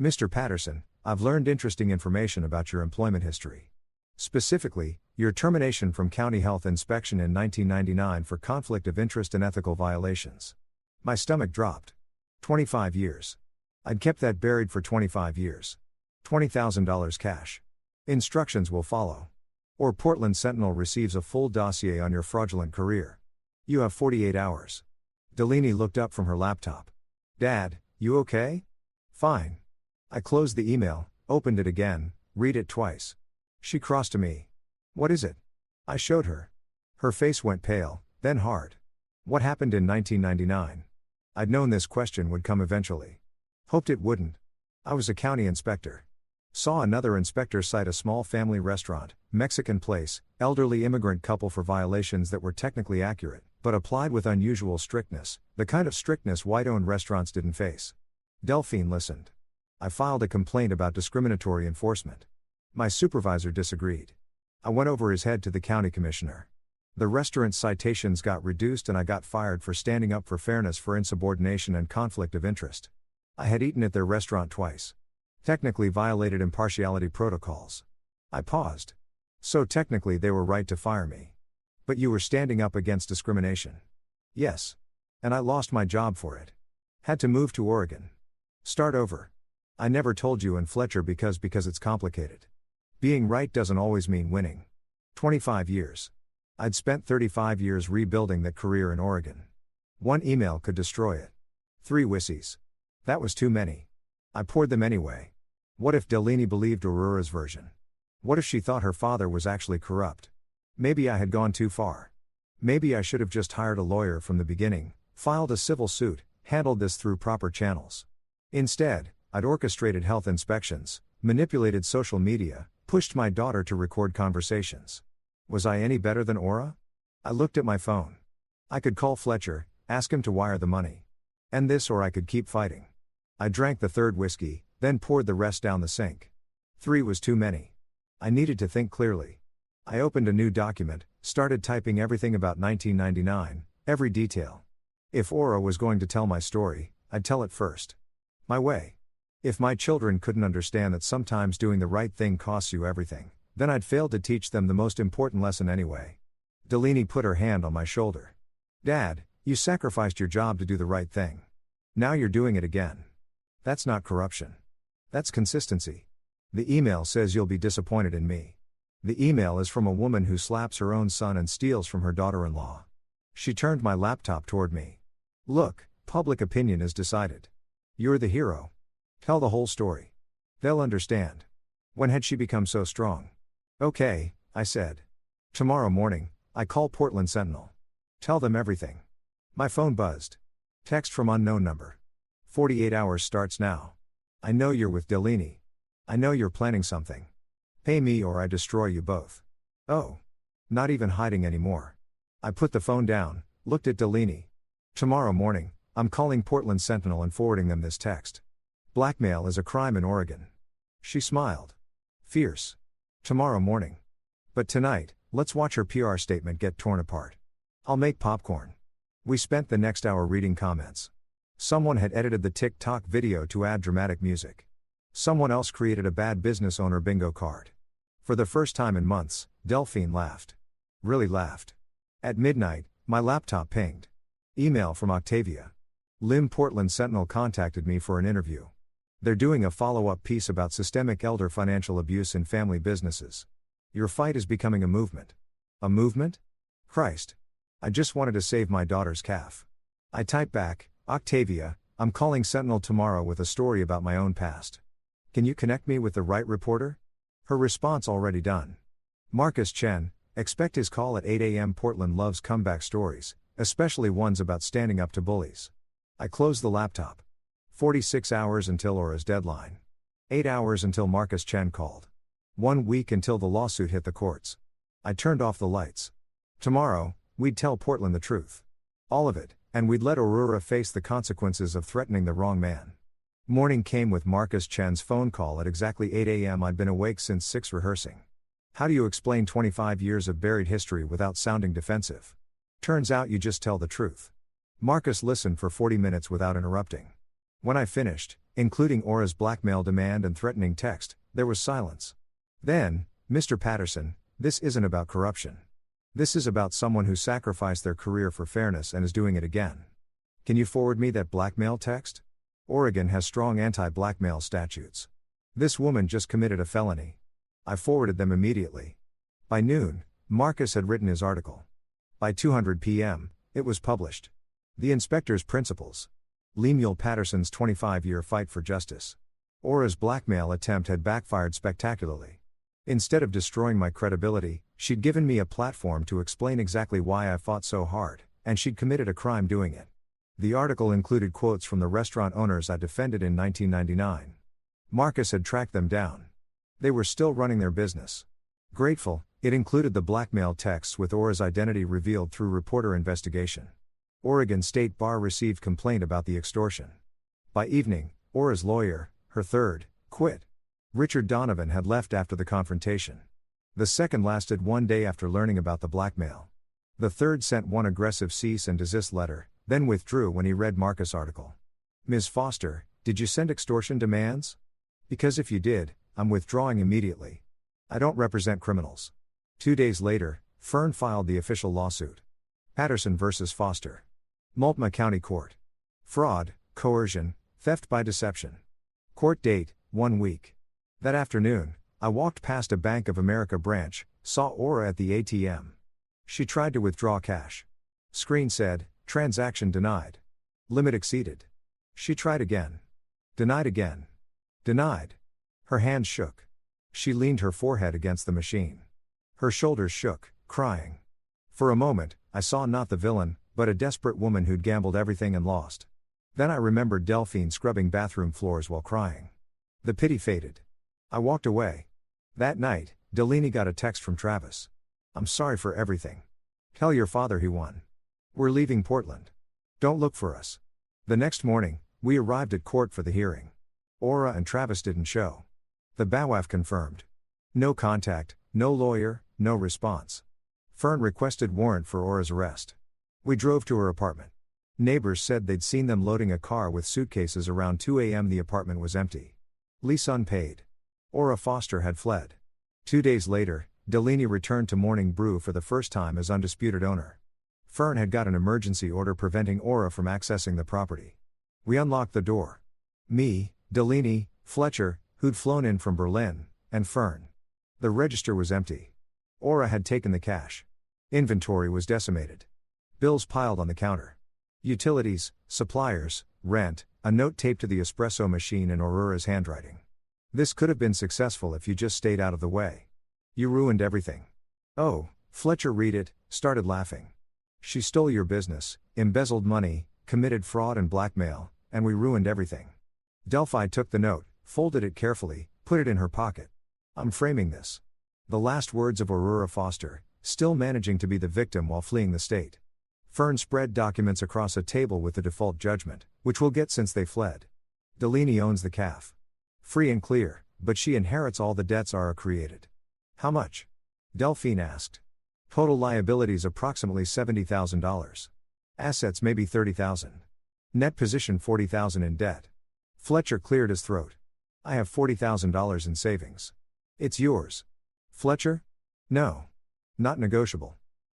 Mr. Patterson, I've learned interesting information about your employment history. Specifically, your termination from County Health Inspection in 1999 for conflict of interest and ethical violations. My stomach dropped. 25 years. I'd kept that buried for 25 years. $20,000 cash. Instructions will follow. Or Portland Sentinel receives a full dossier on your fraudulent career. You have 48 hours. Delaney looked up from her laptop. Dad, you okay? Fine. I closed the email, opened it again, read it twice. She crossed to me. What is it? I showed her. Her face went pale, then hard. What happened in 1999? I'd known this question would come eventually. Hoped it wouldn't. I was a county inspector. Saw another inspector cite a small family restaurant, Mexican place, elderly immigrant couple for violations that were technically accurate, but applied with unusual strictness, the kind of strictness white-owned restaurants didn't face. Delphine listened. I filed a complaint about discriminatory enforcement. My supervisor disagreed. I went over his head to the county commissioner. The restaurant's citations got reduced and I got fired for standing up for fairness for insubordination and conflict of interest. I had eaten at their restaurant twice. Technically violated impartiality protocols. I paused. So technically they were right to fire me. But you were standing up against discrimination. Yes. And I lost my job for it. Had to move to Oregon. Start over. I never told you and Fletcher because it's complicated. Being right doesn't always mean winning. 25 years. I'd spent 35 years rebuilding that career in Oregon. One email could destroy it. 3 whissies. That was too many. I poured them anyway. What if Delaney believed Aurora's version? What if she thought her father was actually corrupt? Maybe I had gone too far. Maybe I should have just hired a lawyer from the beginning, filed a civil suit, handled this through proper channels. Instead, I'd orchestrated health inspections, manipulated social media, pushed my daughter to record conversations. Was I any better than Aura? I looked at my phone. I could call Fletcher, ask him to wire the money. And this, or I could keep fighting. I drank the 3rd whiskey, then poured the rest down the sink. 3 was too many. I needed to think clearly. I opened a new document, started typing everything about 1999, every detail. If Aura was going to tell my story, I'd tell it first. My way. If my children couldn't understand that sometimes doing the right thing costs you everything, then I'd failed to teach them the most important lesson anyway. Delaney put her hand on my shoulder. Dad, you sacrificed your job to do the right thing. Now you're doing it again. That's not corruption. That's consistency. The email says you'll be disappointed in me. The email is from a woman who slaps her own son and steals from her daughter-in-law. She turned my laptop toward me. Look, public opinion is decided. You're the hero. Tell the whole story. They'll understand. When had she become so strong? Okay, I said. Tomorrow morning, I call Portland Sentinel. Tell them everything. My phone buzzed. Text from unknown number. 48 hours starts now. I know you're with Delaney. I know you're planning something. Pay me or I destroy you both. Oh. Not even hiding anymore. I put the phone down, looked at Delaney. Tomorrow morning, I'm calling Portland Sentinel and forwarding them this text. Blackmail is a crime in Oregon. She smiled. Fierce. Tomorrow morning. But tonight, let's watch her PR statement get torn apart. I'll make popcorn. We spent the next hour reading comments. Someone had edited the TikTok video to add dramatic music. Someone else created a bad business owner bingo card. For the first time in months, Delphine laughed. Really laughed. At midnight, my laptop pinged. Email from Octavia. Lim Portland Sentinel contacted me for an interview. They're doing a follow-up piece about systemic elder financial abuse in family businesses. Your fight is becoming a movement. A movement? Christ. I just wanted to save my daughter's calf. I type back, Octavia, I'm calling Sentinel tomorrow with a story about my own past. Can you connect me with the right reporter? Her response already done. Marcus Chen, expect his call at 8 a.m. Portland loves comeback stories, especially ones about standing up to bullies. I closed the laptop. 46 hours until Aura's deadline. 8 hours until Marcus Chen called. 1 week until the lawsuit hit the courts. I turned off the lights. Tomorrow, we'd tell Portland the truth. All of it, and we'd let Aurora face the consequences of threatening the wrong man. Morning came with Marcus Chen's phone call at exactly 8 a.m. I'd been awake since 6 rehearsing. How do you explain 25 years of buried history without sounding defensive? Turns out you just tell the truth. Marcus listened for 40 minutes without interrupting. When I finished, including Aura's blackmail demand and threatening text, there was silence. Then, Mr. Patterson, this isn't about corruption. This is about someone who sacrificed their career for fairness and is doing it again. Can you forward me that blackmail text? Oregon has strong anti-blackmail statutes. This woman just committed a felony. I forwarded them immediately. By noon, Marcus had written his article. By 2:00 p.m., it was published. The Inspector's Principles. Lemuel Patterson's 25-year fight for justice. Aura's blackmail attempt had backfired spectacularly. Instead of destroying my credibility, she'd given me a platform to explain exactly why I fought so hard, and she'd committed a crime doing it. The article included quotes from the restaurant owners I defended in 1999. Marcus had tracked them down. They were still running their business. Grateful, it included the blackmail texts with Aura's identity revealed through reporter investigation. Oregon State Bar received complaint about the extortion. By evening, Aura's lawyer, her third, quit. Richard Donovan had left after the confrontation. The second lasted 1 day after learning about the blackmail. The third sent one aggressive cease and desist letter, then withdrew when he read Marcus' article. Ms. Foster, did you send extortion demands? Because if you did, I'm withdrawing immediately. I don't represent criminals. 2 days later, Fern filed the official lawsuit. Patterson vs. Foster. Multnomah County Court. Fraud, coercion, theft by deception. Court date, 1 week. That afternoon, I walked past a Bank of America branch, saw Aura at the ATM. She tried to withdraw cash. Screen said, transaction denied. Limit exceeded. She tried again. Denied again. Denied. Her hands shook. She leaned her forehead against the machine. Her shoulders shook, crying. For a moment, I saw not the villain, but a desperate woman who'd gambled everything and lost. Then I remembered Delphine scrubbing bathroom floors while crying. The pity faded. I walked away. That night, Delaney got a text from Travis. I'm sorry for everything. Tell your father he won. We're leaving Portland. Don't look for us. The next morning, we arrived at court for the hearing. Aura and Travis didn't show. The BAWAF confirmed. No contact, no lawyer, no response. Fern requested warrant for Aura's arrest. We drove to her apartment. Neighbors said they'd seen them loading a car with suitcases around 2 a.m. The apartment was empty. Lease unpaid. Aura Foster had fled. 2 days later, Delaney returned to Morning Brew for the first time as undisputed owner. Fern had got an emergency order preventing Aura from accessing the property. We unlocked the door. Me, Delaney, Fletcher, who'd flown in from Berlin, and Fern. The register was empty. Aura had taken the cash. Inventory was decimated. Bills piled on the counter. Utilities, suppliers, rent, a note taped to the espresso machine in Aurora's handwriting. This could have been successful if you just stayed out of the way. You ruined everything. Oh, Fletcher read it, started laughing. She stole your business, embezzled money, committed fraud and blackmail, and we ruined everything. Delphi took the note, folded it carefully, put it in her pocket. I'm framing this. The last words of Aurora Foster, still managing to be the victim while fleeing the state. Fern spread documents across a table with the default judgment, which we'll get since they fled. Delaney owns the calf. Free and clear, but she inherits all the debts Aura created. How much? Delphine asked. Total liabilities approximately $70,000. Assets maybe $30,000. Net position $40,000 in debt. Fletcher cleared his throat. I have $40,000 in savings. It's yours. Fletcher? No. Not negotiable.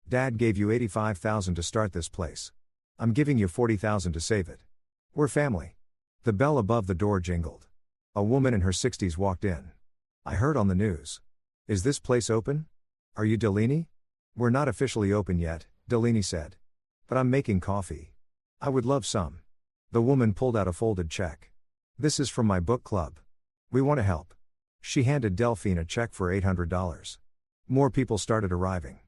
Dad gave you $85,000 to start this place. I'm giving you $40,000 to save it. We're family. The bell above the door jingled. A woman in her 60s walked in. I heard on the news. Is this place open? Are you Delaney? We're not officially open yet, Delaney said. But I'm making coffee. I would love some. The woman pulled out a folded check. This is from my book club. We want to help. She handed Delphine a check for $800. More people started arriving.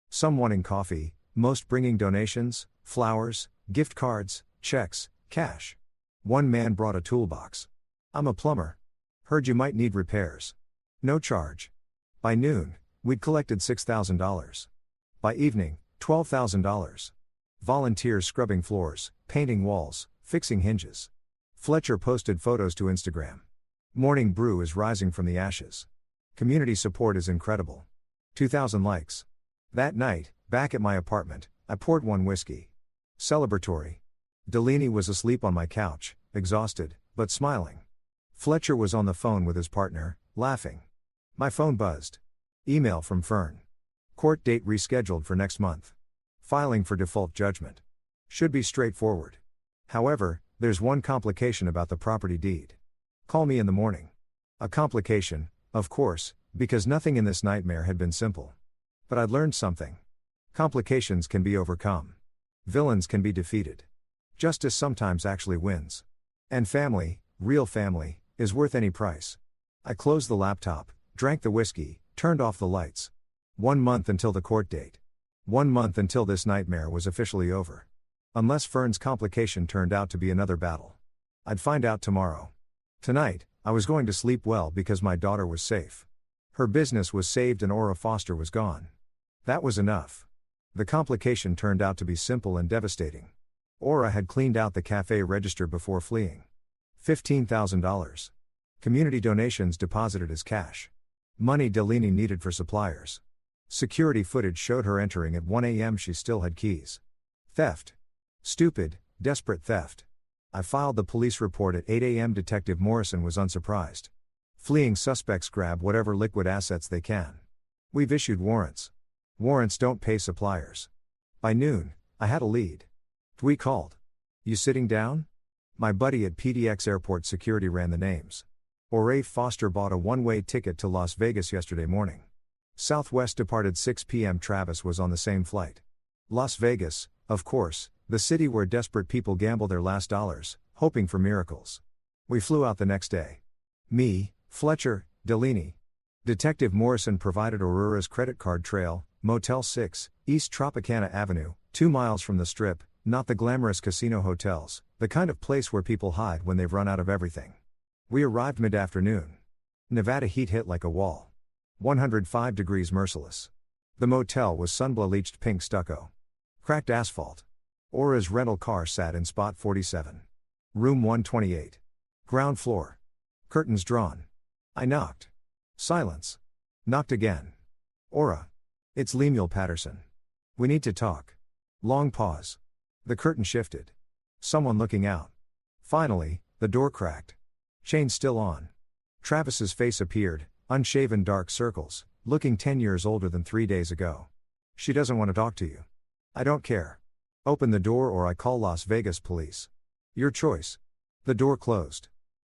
Some wanting coffee, most bringing donations, flowers, gift cards, checks, cash. One man brought a toolbox. I'm a plumber. Heard you might need repairs. No charge. By noon, we'd collected $6,000. By evening, $12,000. Volunteers scrubbing floors, painting walls, fixing hinges. Fletcher posted photos to Instagram. Morning Brew is rising from the ashes. Community support is incredible. 2,000 likes. That night, back at my apartment, I poured one whiskey. Celebratory. Delaney was asleep on my couch, exhausted, but smiling. Fletcher was on the phone with his partner, laughing. My phone buzzed. Email from Fern. Court date rescheduled for next month. Filing for default judgment. Should be straightforward. However, there's one complication about the property deed. Call me in the morning. A complication, of course, because nothing in this nightmare had been simple. But I'd learned something. Complications can be overcome. Villains can be defeated. Justice sometimes actually wins. And family, real family, is worth any price. I closed the laptop, drank the whiskey, turned off the lights. 1 month until the court date. 1 month until this nightmare was officially over. Unless Fern's complication turned out to be another battle. I'd find out tomorrow. Tonight, I was going to sleep well because my daughter was safe. Her business was saved and Aura Foster was gone. That was enough. The complication turned out to be simple and devastating. Aura had cleaned out the cafe register before fleeing. $15,000. Community donations deposited as cash. Money Delaney needed for suppliers. Security footage showed her entering at 1 a.m. She still had keys. Theft. Stupid, desperate theft. I filed the police report at 8 a.m. Detective Morrison was unsurprised. Fleeing suspects grab whatever liquid assets they can. We've issued warrants. Warrants don't pay suppliers. By noon, I had a lead. Dwee called. You sitting down? My buddy at PDX Airport Security ran the names. Ora Foster bought a one-way ticket to Las Vegas yesterday morning. Southwest departed 6 p.m. Travis was on the same flight. Las Vegas, of course, the city where desperate people gamble their last dollars, hoping for miracles. We flew out the next day. Me, Fletcher, Delaney. Detective Morrison provided Aurora's credit card trail, Motel 6, East Tropicana Avenue, 2 miles from the Strip, not the glamorous casino hotels, the kind of place where people hide when they've run out of everything. We arrived mid-afternoon. Nevada heat hit like a wall. 105 degrees merciless. The motel was sunbleached pink stucco. Cracked asphalt. Aura's rental car sat in spot 47. Room 128. Ground floor. Curtains drawn. I knocked. Silence. Knocked again. Aura. It's Lemuel Patterson. We need to talk. Long pause. The curtain shifted. Someone looking out. Finally, the door cracked. Chain still on. Travis's face appeared, unshaven dark circles, looking 10 years older than 3 days ago. She doesn't want to talk to you. I don't care. Open the door or I call Las Vegas police. Your choice. The door closed.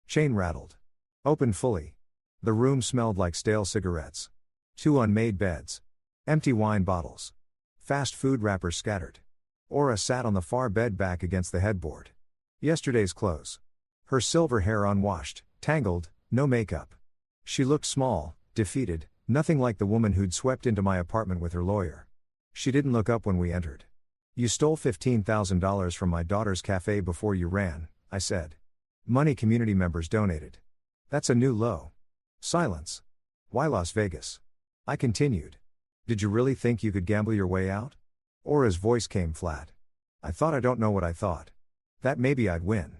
Chain rattled. Opened fully. The room smelled like stale cigarettes. 2 unmade beds. Empty wine bottles. Fast food wrappers scattered. Aura sat on the far bed back against the headboard. Yesterday's clothes. Her silver hair unwashed, tangled, no makeup. She looked small, defeated, nothing like the woman who'd swept into my apartment with her lawyer. She didn't look up when we entered. You stole $15,000 from my daughter's cafe before you ran, I said. Money community members donated. That's a new low. Silence. Why Las Vegas? I continued. Did you really think you could gamble your way out? Aura's voice came flat. I thought I don't know what I thought. That maybe I'd win.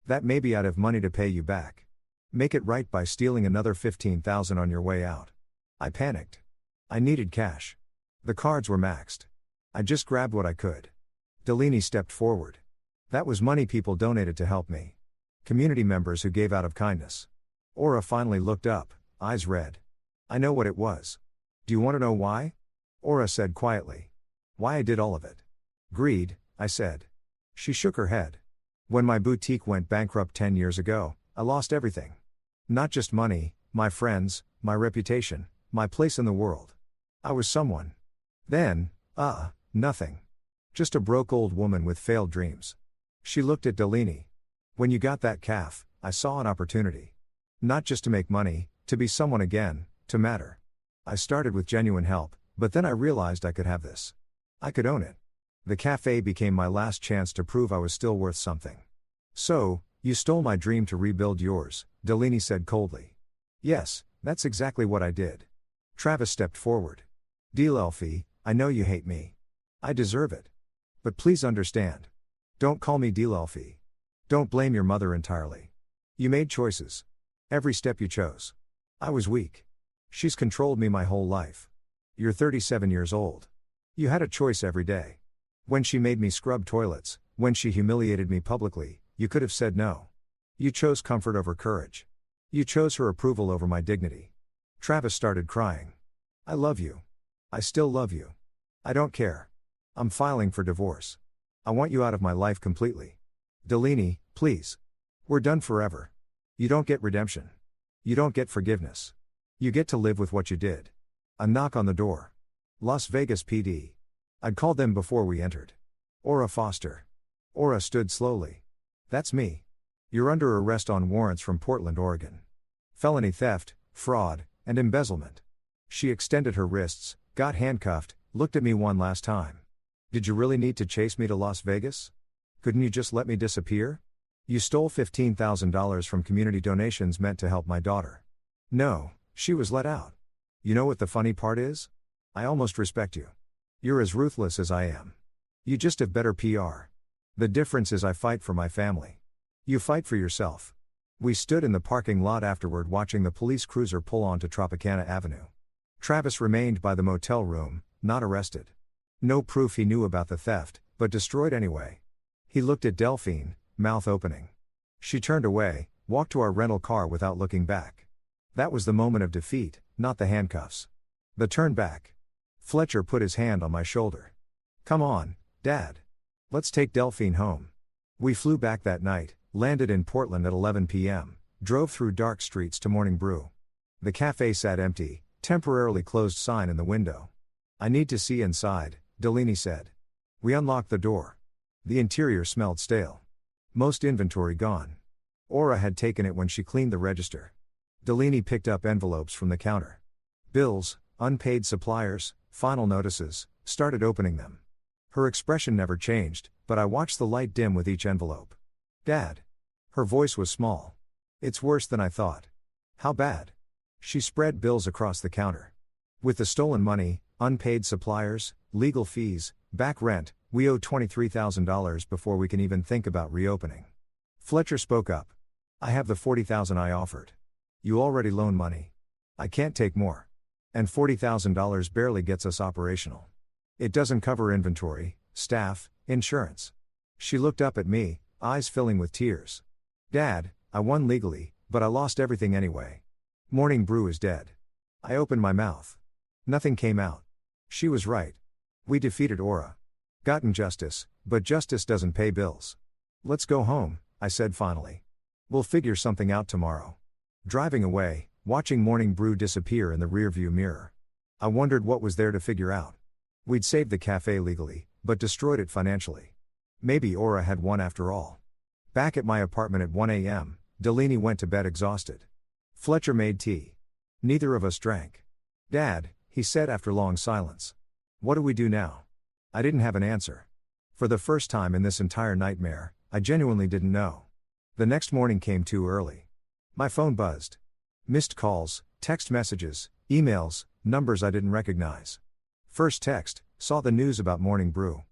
That maybe I'd have money to pay you back. Make it right by stealing another $15,000 on your way out. I panicked. I needed cash. The cards were maxed. I just grabbed what I could. Delaney stepped forward. That was money people donated to help me. Community members who gave out of kindness. Aura finally looked up, eyes red. I know what it was. Do you want to know why? Aura said quietly. Why I did all of it. Greed, I said. She shook her head. When my boutique went bankrupt 10 years ago, I lost everything. Not just money, my friends, my reputation, my place in the world. I was someone. Then, nothing. Just a broke old woman with failed dreams. She looked at Delaney. When you got that calf, I saw an opportunity. Not just to make money, to be someone again, to matter. I started with genuine help, but then I realized I could have this. I could own it. The cafe became my last chance to prove I was still worth something. So, you stole my dream to rebuild yours, Delaney said coldly. Yes, that's exactly what I did. Travis stepped forward. Deal Elfie, I know you hate me. I deserve it. But please understand. Don't call me Deal Elfie. Don't blame your mother entirely. You made choices. Every step you chose. I was weak. She's controlled me my whole life. You're 37 years old. You had a choice every day. When she made me scrub toilets, when she humiliated me publicly, you could have said no. You chose comfort over courage. You chose her approval over my dignity. Travis started crying. I love you. I still love you. I don't care. I'm filing for divorce. I want you out of my life completely. Delaney, please. We're done forever. You don't get redemption. You don't get forgiveness. You get to live with what you did. A knock on the door. Las Vegas PD. I'd called them before we entered. Aura Foster. Aura stood slowly. That's me. You're under arrest on warrants from Portland, Oregon. Felony theft, fraud, and embezzlement. She extended her wrists, got handcuffed, looked at me one last time. Did you really need to chase me to Las Vegas? Couldn't you just let me disappear? You stole $15,000 from community donations meant to help my daughter. No, she was let out. You know what the funny part is? I almost respect you. You're as ruthless as I am. You just have better PR. The difference is I fight for my family. You fight for yourself. We stood in the parking lot afterward watching the police cruiser pull onto Tropicana Avenue. Travis remained by the motel room, not arrested. No proof he knew about the theft, but destroyed anyway. He looked at Delphine, mouth opening. She turned away, walked to our rental car without looking back. That was the moment of defeat, not the handcuffs. The turn back. Fletcher put his hand on my shoulder. Come on, Dad. Let's take Delphine home. We flew back that night, Landed in Portland at 11 p.m., drove through dark streets to Morning Brew. The cafe sat empty, temporarily closed sign in the window. "I need to see inside," Delaney said. We unlocked the door. The interior smelled stale. Most inventory gone. Aura had taken it when she cleaned the register. Delaney picked up envelopes from the counter. Bills, unpaid suppliers, final notices, started opening them. Her expression never changed, but I watched the light dim with each envelope. "Dad." Her voice was small. "It's worse than I thought." "How bad?" She spread bills across the counter. "With the stolen money, unpaid suppliers, legal fees, back rent, we owe $23,000 before we can even think about reopening." Fletcher spoke up. "I have the $40,000 I offered. You already loan money. I can't take more. And $40,000 barely gets us operational. It doesn't cover inventory, staff, insurance." She looked up at me, eyes filling with tears. "Dad, I won legally, but I lost everything anyway. Morning Brew is dead." I opened my mouth. Nothing came out. She was right. We defeated Aura. Gotten justice, but justice doesn't pay bills. "Let's go home," I said finally. "We'll figure something out tomorrow." Driving away, watching Morning Brew disappear in the rearview mirror. I wondered what was there to figure out. We'd saved the cafe legally, but destroyed it financially. Maybe Aura had won after all. Back at my apartment at 1 a.m., Delaney went to bed exhausted. Fletcher made tea. Neither of us drank. "Dad," he said after long silence. "What do we do now?" I didn't have an answer. For the first time in this entire nightmare, I genuinely didn't know. The next morning came too early. My phone buzzed. Missed calls, text messages, emails, numbers I didn't recognize. First text, saw the news about Morning Brew.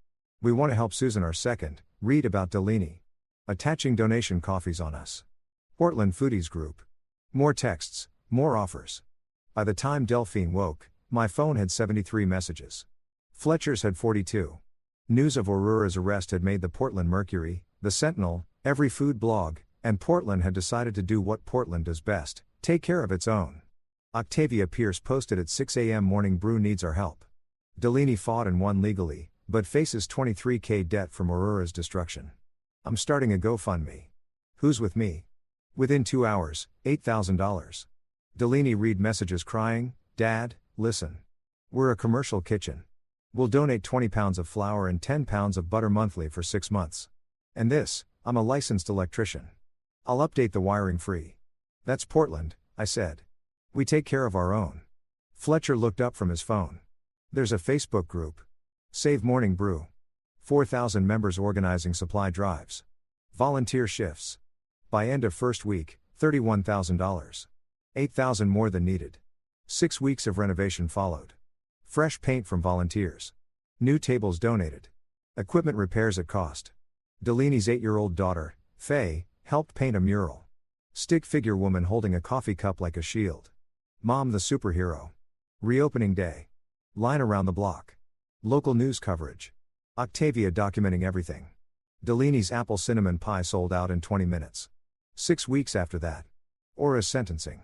"We want to help Susan our second, read about Delaney. Attaching donation coffees on us. Portland Foodies Group." More texts, more offers. By the time Delphine woke, my phone had 73 messages. Fletcher's had 42. News of Aurora's arrest had made the Portland Mercury, the Sentinel, every food blog, and Portland had decided to do what Portland does best, take care of its own. Octavia Pierce posted at 6 a.m. Morning Brew needs our help. Delaney fought and won legally, but faces $23,000 debt from Aurora's destruction. I'm starting a GoFundMe. Who's with me? Within 2 hours, $8,000. Delaney read messages crying, "Dad, listen. We're a commercial kitchen. We'll donate 20 pounds of flour and 10 pounds of butter monthly for 6 months. And this, I'm a licensed electrician. I'll update the wiring free." "That's Portland," I said. "We take care of our own." Fletcher looked up from his phone. "There's a Facebook group. Save Morning Brew. 4,000 members organizing supply drives. Volunteer shifts. By end of first week, $31,000. 8,000 more than needed. 6 weeks of renovation followed. Fresh paint from volunteers. New tables donated. Equipment repairs at cost. Delaney's 8-year-old daughter, Faye, helped paint a mural. Stick figure woman holding a coffee cup like a shield. Mom the superhero. Reopening day. Line around the block. Local news coverage. Octavia documenting everything. Delaney's apple cinnamon pie sold out in 20 minutes. 6 weeks after that. Aura's sentencing.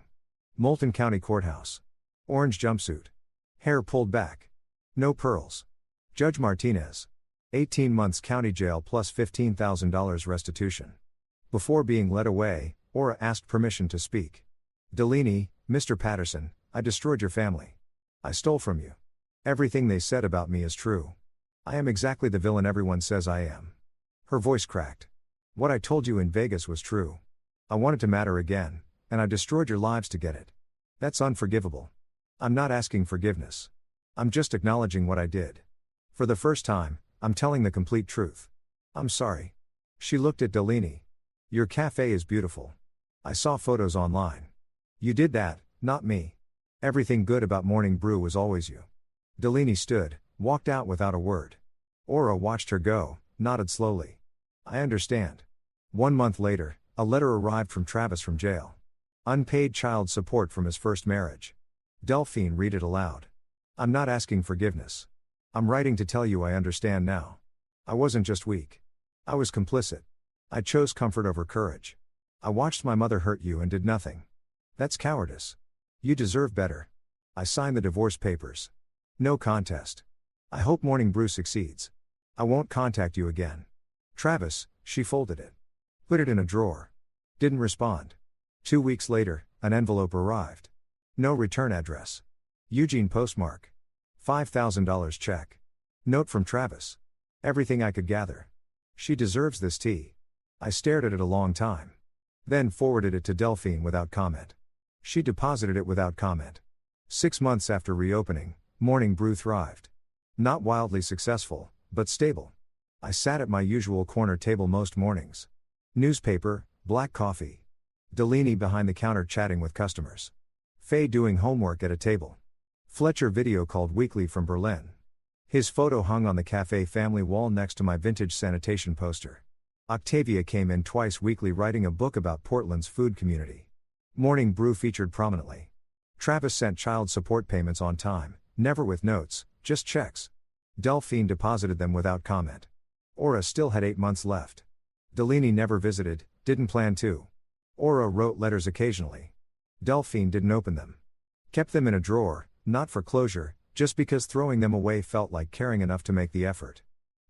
Moulton County Courthouse. Orange jumpsuit. Hair pulled back. No pearls. Judge Martinez. 18 months county jail plus $15,000 restitution. Before being led away, Aura asked permission to speak. "Delaney, Mr. Patterson, I destroyed your family. I stole from you. Everything they said about me is true. I am exactly the villain everyone says I am." Her voice cracked. "What I told you in Vegas was true. I wanted to matter again, and I destroyed your lives to get it. That's unforgivable. I'm not asking forgiveness. I'm just acknowledging what I did. For the first time, I'm telling the complete truth. I'm sorry." She looked at Delaney. "Your cafe is beautiful. I saw photos online. You did that, not me. Everything good about Morning Brew was always you." Delaney stood, walked out without a word. Aura watched her go, nodded slowly. "I understand." 1 month later, a letter arrived from Travis from jail. Unpaid child support from his first marriage. Delphine read it aloud. "I'm not asking forgiveness. I'm writing to tell you I understand now. I wasn't just weak. I was complicit. I chose comfort over courage. I watched my mother hurt you and did nothing. That's cowardice. You deserve better. I signed the divorce papers. No contest. I hope Morning Brew succeeds. I won't contact you again. Travis." She folded it. Put it in a drawer. Didn't respond. 2 weeks later, an envelope arrived. No return address. Eugene postmark. $5,000 check. Note from Travis. Everything I could gather. She deserves this tea. I stared at it a long time. Then forwarded it to Delphine without comment. She deposited it without comment. 6 months after reopening, Morning Brew thrived. Not wildly successful, but stable. I sat at my usual corner table most mornings. Newspaper, black coffee. Delaney behind the counter chatting with customers. Faye doing homework at a table. Fletcher video called weekly from Berlin. His photo hung on the cafe family wall next to my vintage sanitation poster. Octavia came in twice weekly writing a book about Portland's food community. Morning Brew featured prominently. Travis sent child support payments on time, never with notes, just checks. Delphine deposited them without comment. Aura still had 8 months left. Delaney never visited, didn't plan to. Aura wrote letters occasionally. Delphine didn't open them. Kept them in a drawer, not for closure, just because throwing them away felt like caring enough to make the effort.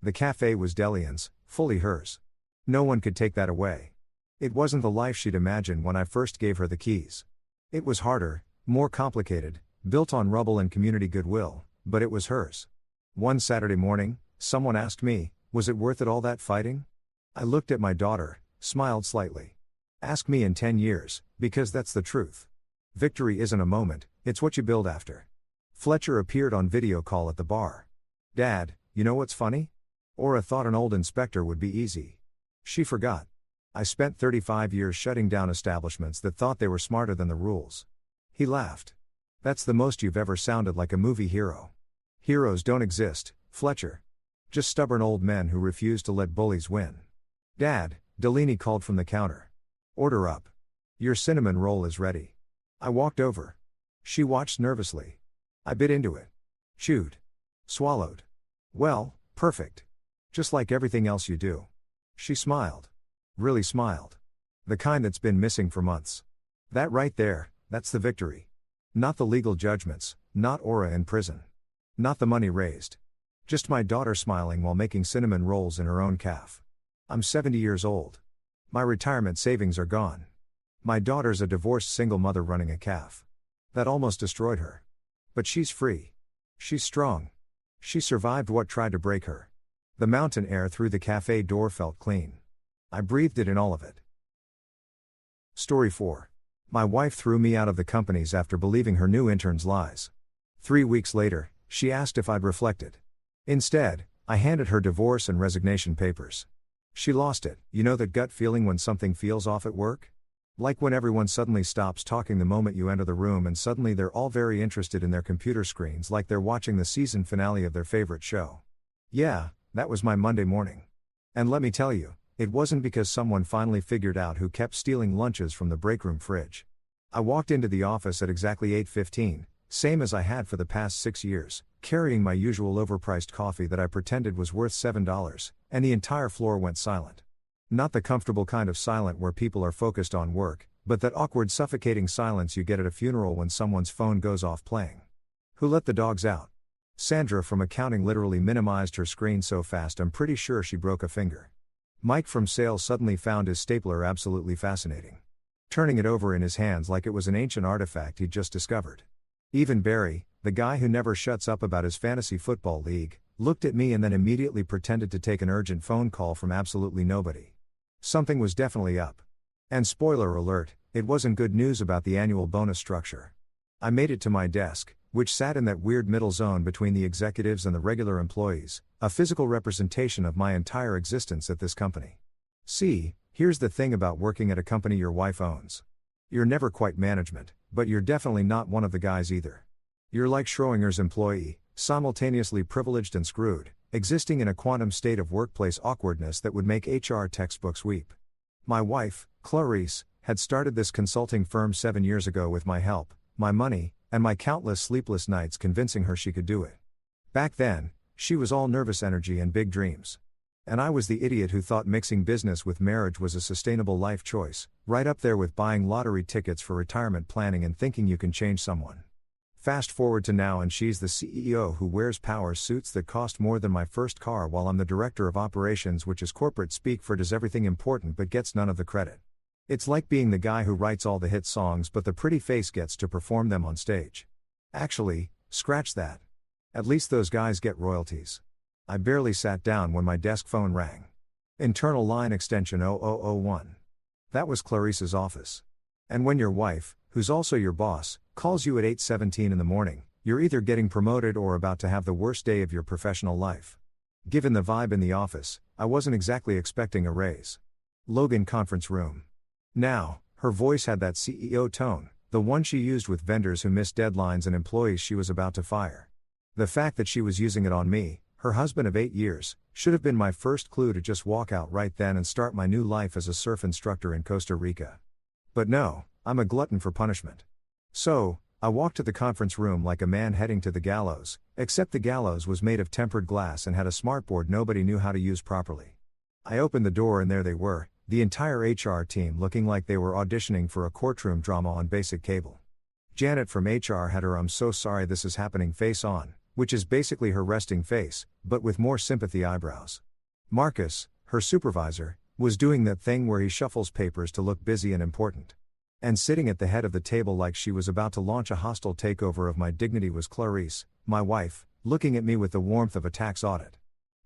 The cafe was Delian's, fully hers. No one could take that away. It wasn't the life she'd imagined when I first gave her the keys. It was harder, more complicated, built on rubble and community goodwill, but it was hers. One Saturday morning, someone asked me, was it worth it all that fighting? I looked at my daughter, smiled slightly. Ask me in 10 years, because that's the truth. Victory isn't a moment, it's what you build after. Fletcher appeared on video call at the bar. Dad, you know what's funny? Aura thought an old inspector would be easy. She forgot. I spent 35 years shutting down establishments that thought they were smarter than the rules. He laughed. That's the most you've ever sounded like a movie hero. Heroes don't exist, Fletcher. Just stubborn old men who refuse to let bullies win. Dad, Delaney called from the counter. Order up. Your cinnamon roll is ready. I walked over. She watched nervously. I bit into it. Chewed. Swallowed. Well, perfect. Just like everything else you do. She smiled. Really smiled. The kind that's been missing for months. That right there, that's the victory. Not the legal judgments, not Aura in prison. Not the money raised. Just my daughter smiling while making cinnamon rolls in her own calf. I'm 70 years old. My retirement savings are gone. My daughter's a divorced single mother running a calf. That almost destroyed her. But she's free. She's strong. She survived what tried to break her. The mountain air through the cafe door felt clean. I breathed it in, all of it. Story 4. My wife threw me out of the companies after believing her new intern's lies. 3 weeks later, she asked if I'd reflected. Instead, I handed her divorce and resignation papers. She lost it, you know that gut feeling when something feels off at work? Like when everyone suddenly stops talking the moment you enter the room and suddenly they're all very interested in their computer screens like they're watching the season finale of their favorite show. Yeah, that was my Monday morning. And let me tell you, it wasn't because someone finally figured out who kept stealing lunches from the breakroom fridge. I walked into the office at exactly 8:15, same as I had for the past 6 years, carrying my usual overpriced coffee that I pretended was worth $7, and the entire floor went silent. Not the comfortable kind of silent where people are focused on work, but that awkward suffocating silence you get at a funeral when someone's phone goes off playing. Who let the dogs out? Sandra from accounting literally minimized her screen so fast I'm pretty sure she broke a finger. Mike from sales suddenly found his stapler absolutely fascinating. Turning it over in his hands like it was an ancient artifact he'd just discovered. Even Barry, the guy who never shuts up about his fantasy football league, looked at me and then immediately pretended to take an urgent phone call from absolutely nobody. Something was definitely up. And spoiler alert, it wasn't good news about the annual bonus structure. I made it to my desk, which sat in that weird middle zone between the executives and the regular employees, a physical representation of my entire existence at this company. See, here's the thing about working at a company your wife owns. You're never quite management, but you're definitely not one of the guys either. You're like Schrodinger's employee, simultaneously privileged and screwed, existing in a quantum state of workplace awkwardness that would make HR textbooks weep. My wife, Clarice, had started this consulting firm 7 years ago with my help, my money, and my countless sleepless nights convincing her she could do it. Back then, she was all nervous energy and big dreams. And I was the idiot who thought mixing business with marriage was a sustainable life choice, right up there with buying lottery tickets for retirement planning and thinking you can change someone. Fast forward to now and she's the CEO who wears power suits that cost more than my first car while I'm the director of operations, which is corporate speak for does everything important but gets none of the credit. It's like being the guy who writes all the hit songs but the pretty face gets to perform them on stage. Actually, scratch that. At least those guys get royalties. I barely sat down when my desk phone rang. Internal line extension 0001. That was Clarice's office. And when your wife, who's also your boss, calls you at 8:17 in the morning, you're either getting promoted or about to have the worst day of your professional life. Given the vibe in the office, I wasn't exactly expecting a raise. Logan conference room. Now, her voice had that CEO tone, the one she used with vendors who missed deadlines and employees she was about to fire. The fact that she was using it on me, her husband of 8 years, should have been my first clue to just walk out right then and start my new life as a surf instructor in Costa Rica. But no, I'm a glutton for punishment. So, I walked to the conference room like a man heading to the gallows, except the gallows was made of tempered glass and had a smartboard nobody knew how to use properly. I opened the door and there they were, the entire HR team looking like they were auditioning for a courtroom drama on basic cable. Janet from HR had her "I'm so sorry this is happening" face on, which is basically her resting face, but with more sympathy eyebrows. Marcus, her supervisor, was doing that thing where he shuffles papers to look busy and important. And sitting at the head of the table like she was about to launch a hostile takeover of my dignity was Clarice, my wife, looking at me with the warmth of a tax audit.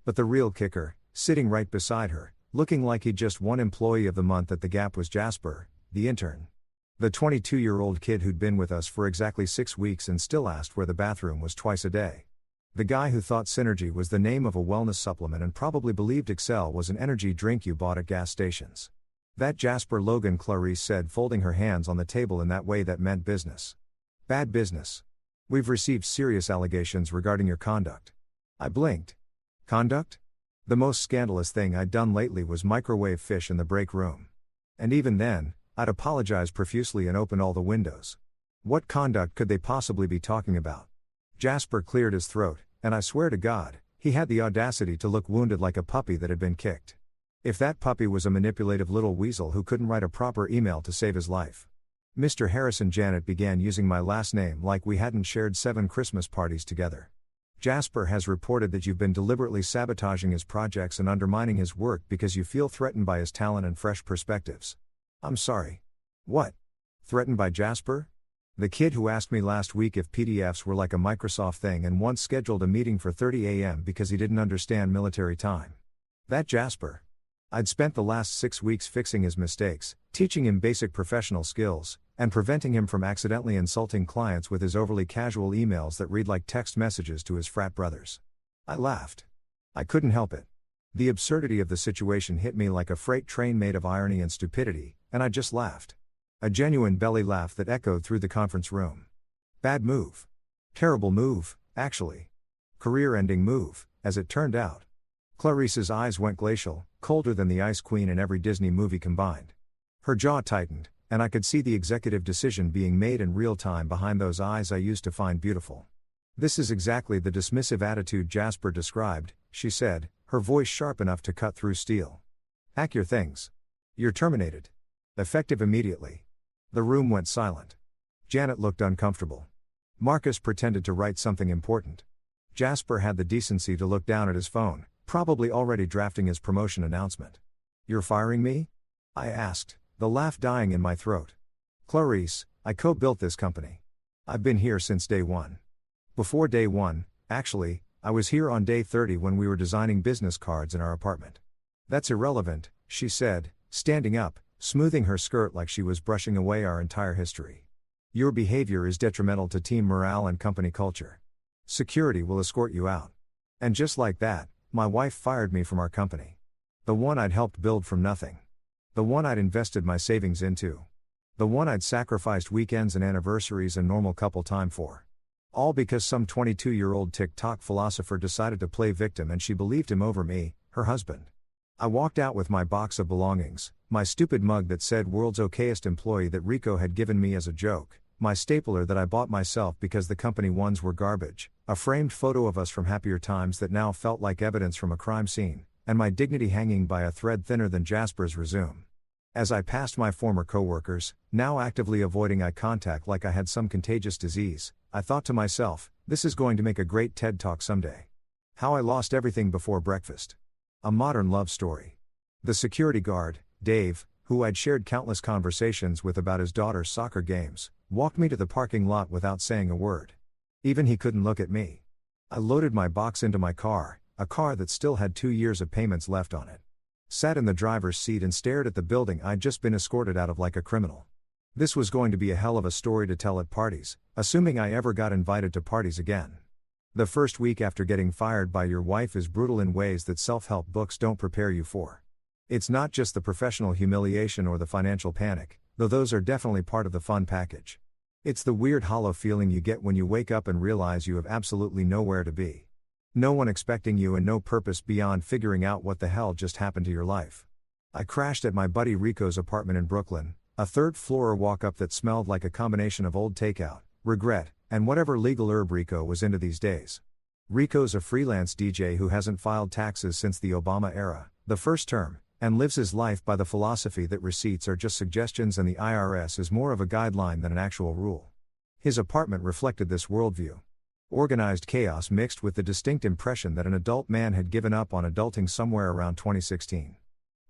But the real kicker, sitting right beside her, looking like he'd just won Employee of the Month at the Gap, was Jasper, the intern. The 22-year-old kid who'd been with us for exactly 6 weeks and still asked where the bathroom was twice a day. The guy who thought Synergy was the name of a wellness supplement and probably believed Excel was an energy drink you bought at gas stations. That Jasper Logan, Clarice said, folding her hands on the table in that way that meant business. Bad business. We've received serious allegations regarding your conduct. I blinked. Conduct? The most scandalous thing I'd done lately was microwave fish in the break room. And even then, I'd apologized profusely and opened all the windows. What conduct could they possibly be talking about? Jasper cleared his throat, and I swear to God, he had the audacity to look wounded like a puppy that had been kicked. If that puppy was a manipulative little weasel who couldn't write a proper email to save his life. Mr. Harrison, Janet began using my last name like we hadn't shared 7 Christmas parties together. Jasper has reported that you've been deliberately sabotaging his projects and undermining his work because you feel threatened by his talent and fresh perspectives. I'm sorry. What? Threatened by Jasper? The kid who asked me last week if PDFs were like a Microsoft thing and once scheduled a meeting for 30 a.m. because he didn't understand military time. That Jasper. I'd spent the last 6 weeks fixing his mistakes, teaching him basic professional skills, and preventing him from accidentally insulting clients with his overly casual emails that read like text messages to his frat brothers. I laughed. I couldn't help it. The absurdity of the situation hit me like a freight train made of irony and stupidity, and I just laughed. A genuine belly laugh that echoed through the conference room. Bad move. Terrible move, actually. Career-ending move, as it turned out. Clarice's eyes went glacial, colder than the Ice Queen in every Disney movie combined. Her jaw tightened, and I could see the executive decision being made in real time behind those eyes I used to find beautiful. This is exactly the dismissive attitude Jasper described, she said, her voice sharp enough to cut through steel. Pack your things. You're terminated. Effective immediately. The room went silent. Janet looked uncomfortable. Marcus pretended to write something important. Jasper had the decency to look down at his phone, probably already drafting his promotion announcement. You're firing me? I asked, the laugh dying in my throat. Clarice, I co-built this company. I've been here since day one. Before day one, actually, I was here on day 30 when we were designing business cards in our apartment. That's irrelevant, she said, standing up, smoothing her skirt like she was brushing away our entire history. Your behavior is detrimental to team morale and company culture. Security will escort you out. And just like that, my wife fired me from our company. The one I'd helped build from nothing. The one I'd invested my savings into. The one I'd sacrificed weekends and anniversaries and normal couple time for. All because some 22-year-old TikTok philosopher decided to play victim and she believed him over me, her husband. I walked out with my box of belongings, my stupid mug that said "World's Okayest Employee" that Rico had given me as a joke, my stapler that I bought myself because the company ones were garbage, a framed photo of us from happier times that now felt like evidence from a crime scene, and my dignity hanging by a thread thinner than Jasper's resume. As I passed my former coworkers, now actively avoiding eye contact like I had some contagious disease, I thought to myself, this is going to make a great TED Talk someday. How I lost everything before breakfast. A modern love story. The security guard, Dave, who I'd shared countless conversations with about his daughter's soccer games, walked me to the parking lot without saying a word. Even he couldn't look at me. I loaded my box into my car, a car that still had 2 years of payments left on it. Sat in the driver's seat and stared at the building I'd just been escorted out of like a criminal. This was going to be a hell of a story to tell at parties, assuming I ever got invited to parties again. The first week after getting fired by your wife is brutal in ways that self-help books don't prepare you for. It's not just the professional humiliation or the financial panic, though those are definitely part of the fun package. It's the weird hollow feeling you get when you wake up and realize you have absolutely nowhere to be. No one expecting you and no purpose beyond figuring out what the hell just happened to your life. I crashed at my buddy Rico's apartment in Brooklyn, a third-floor walk-up that smelled like a combination of old takeout, regret, and whatever legal herb Rico was into these days. Rico's a freelance DJ who hasn't filed taxes since the Obama era, the first term, and lives his life by the philosophy that receipts are just suggestions and the IRS is more of a guideline than an actual rule. His apartment reflected this worldview. Organized chaos mixed with the distinct impression that an adult man had given up on adulting somewhere around 2016.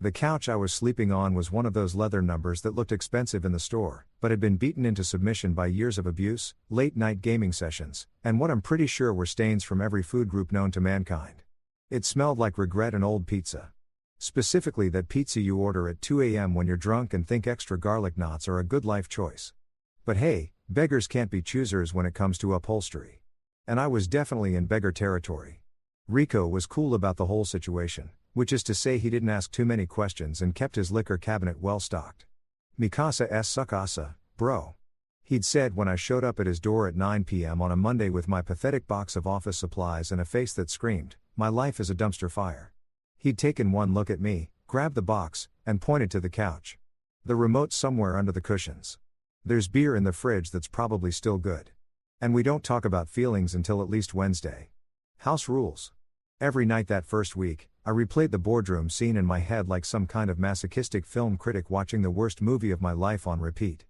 The couch I was sleeping on was one of those leather numbers that looked expensive in the store, but had been beaten into submission by years of abuse, late-night gaming sessions, and what I'm pretty sure were stains from every food group known to mankind. It smelled like regret and old pizza. Specifically that pizza you order at 2 a.m. when you're drunk and think extra garlic knots are a good life choice. But hey, beggars can't be choosers when it comes to upholstery. And I was definitely in beggar territory. Rico was cool about the whole situation, which is to say he didn't ask too many questions and kept his liquor cabinet well stocked. Mikasa s sukasa, bro. He'd said when I showed up at his door at 9 p.m. on a Monday with my pathetic box of office supplies and a face that screamed, "My life is a dumpster fire." He'd taken one look at me, grabbed the box, and pointed to the couch. The remote's somewhere under the cushions. There's beer in the fridge that's probably still good. And we don't talk about feelings until at least Wednesday. House rules. Every night that first week, I replayed the boardroom scene in my head like some kind of masochistic film critic watching the worst movie of my life on repeat.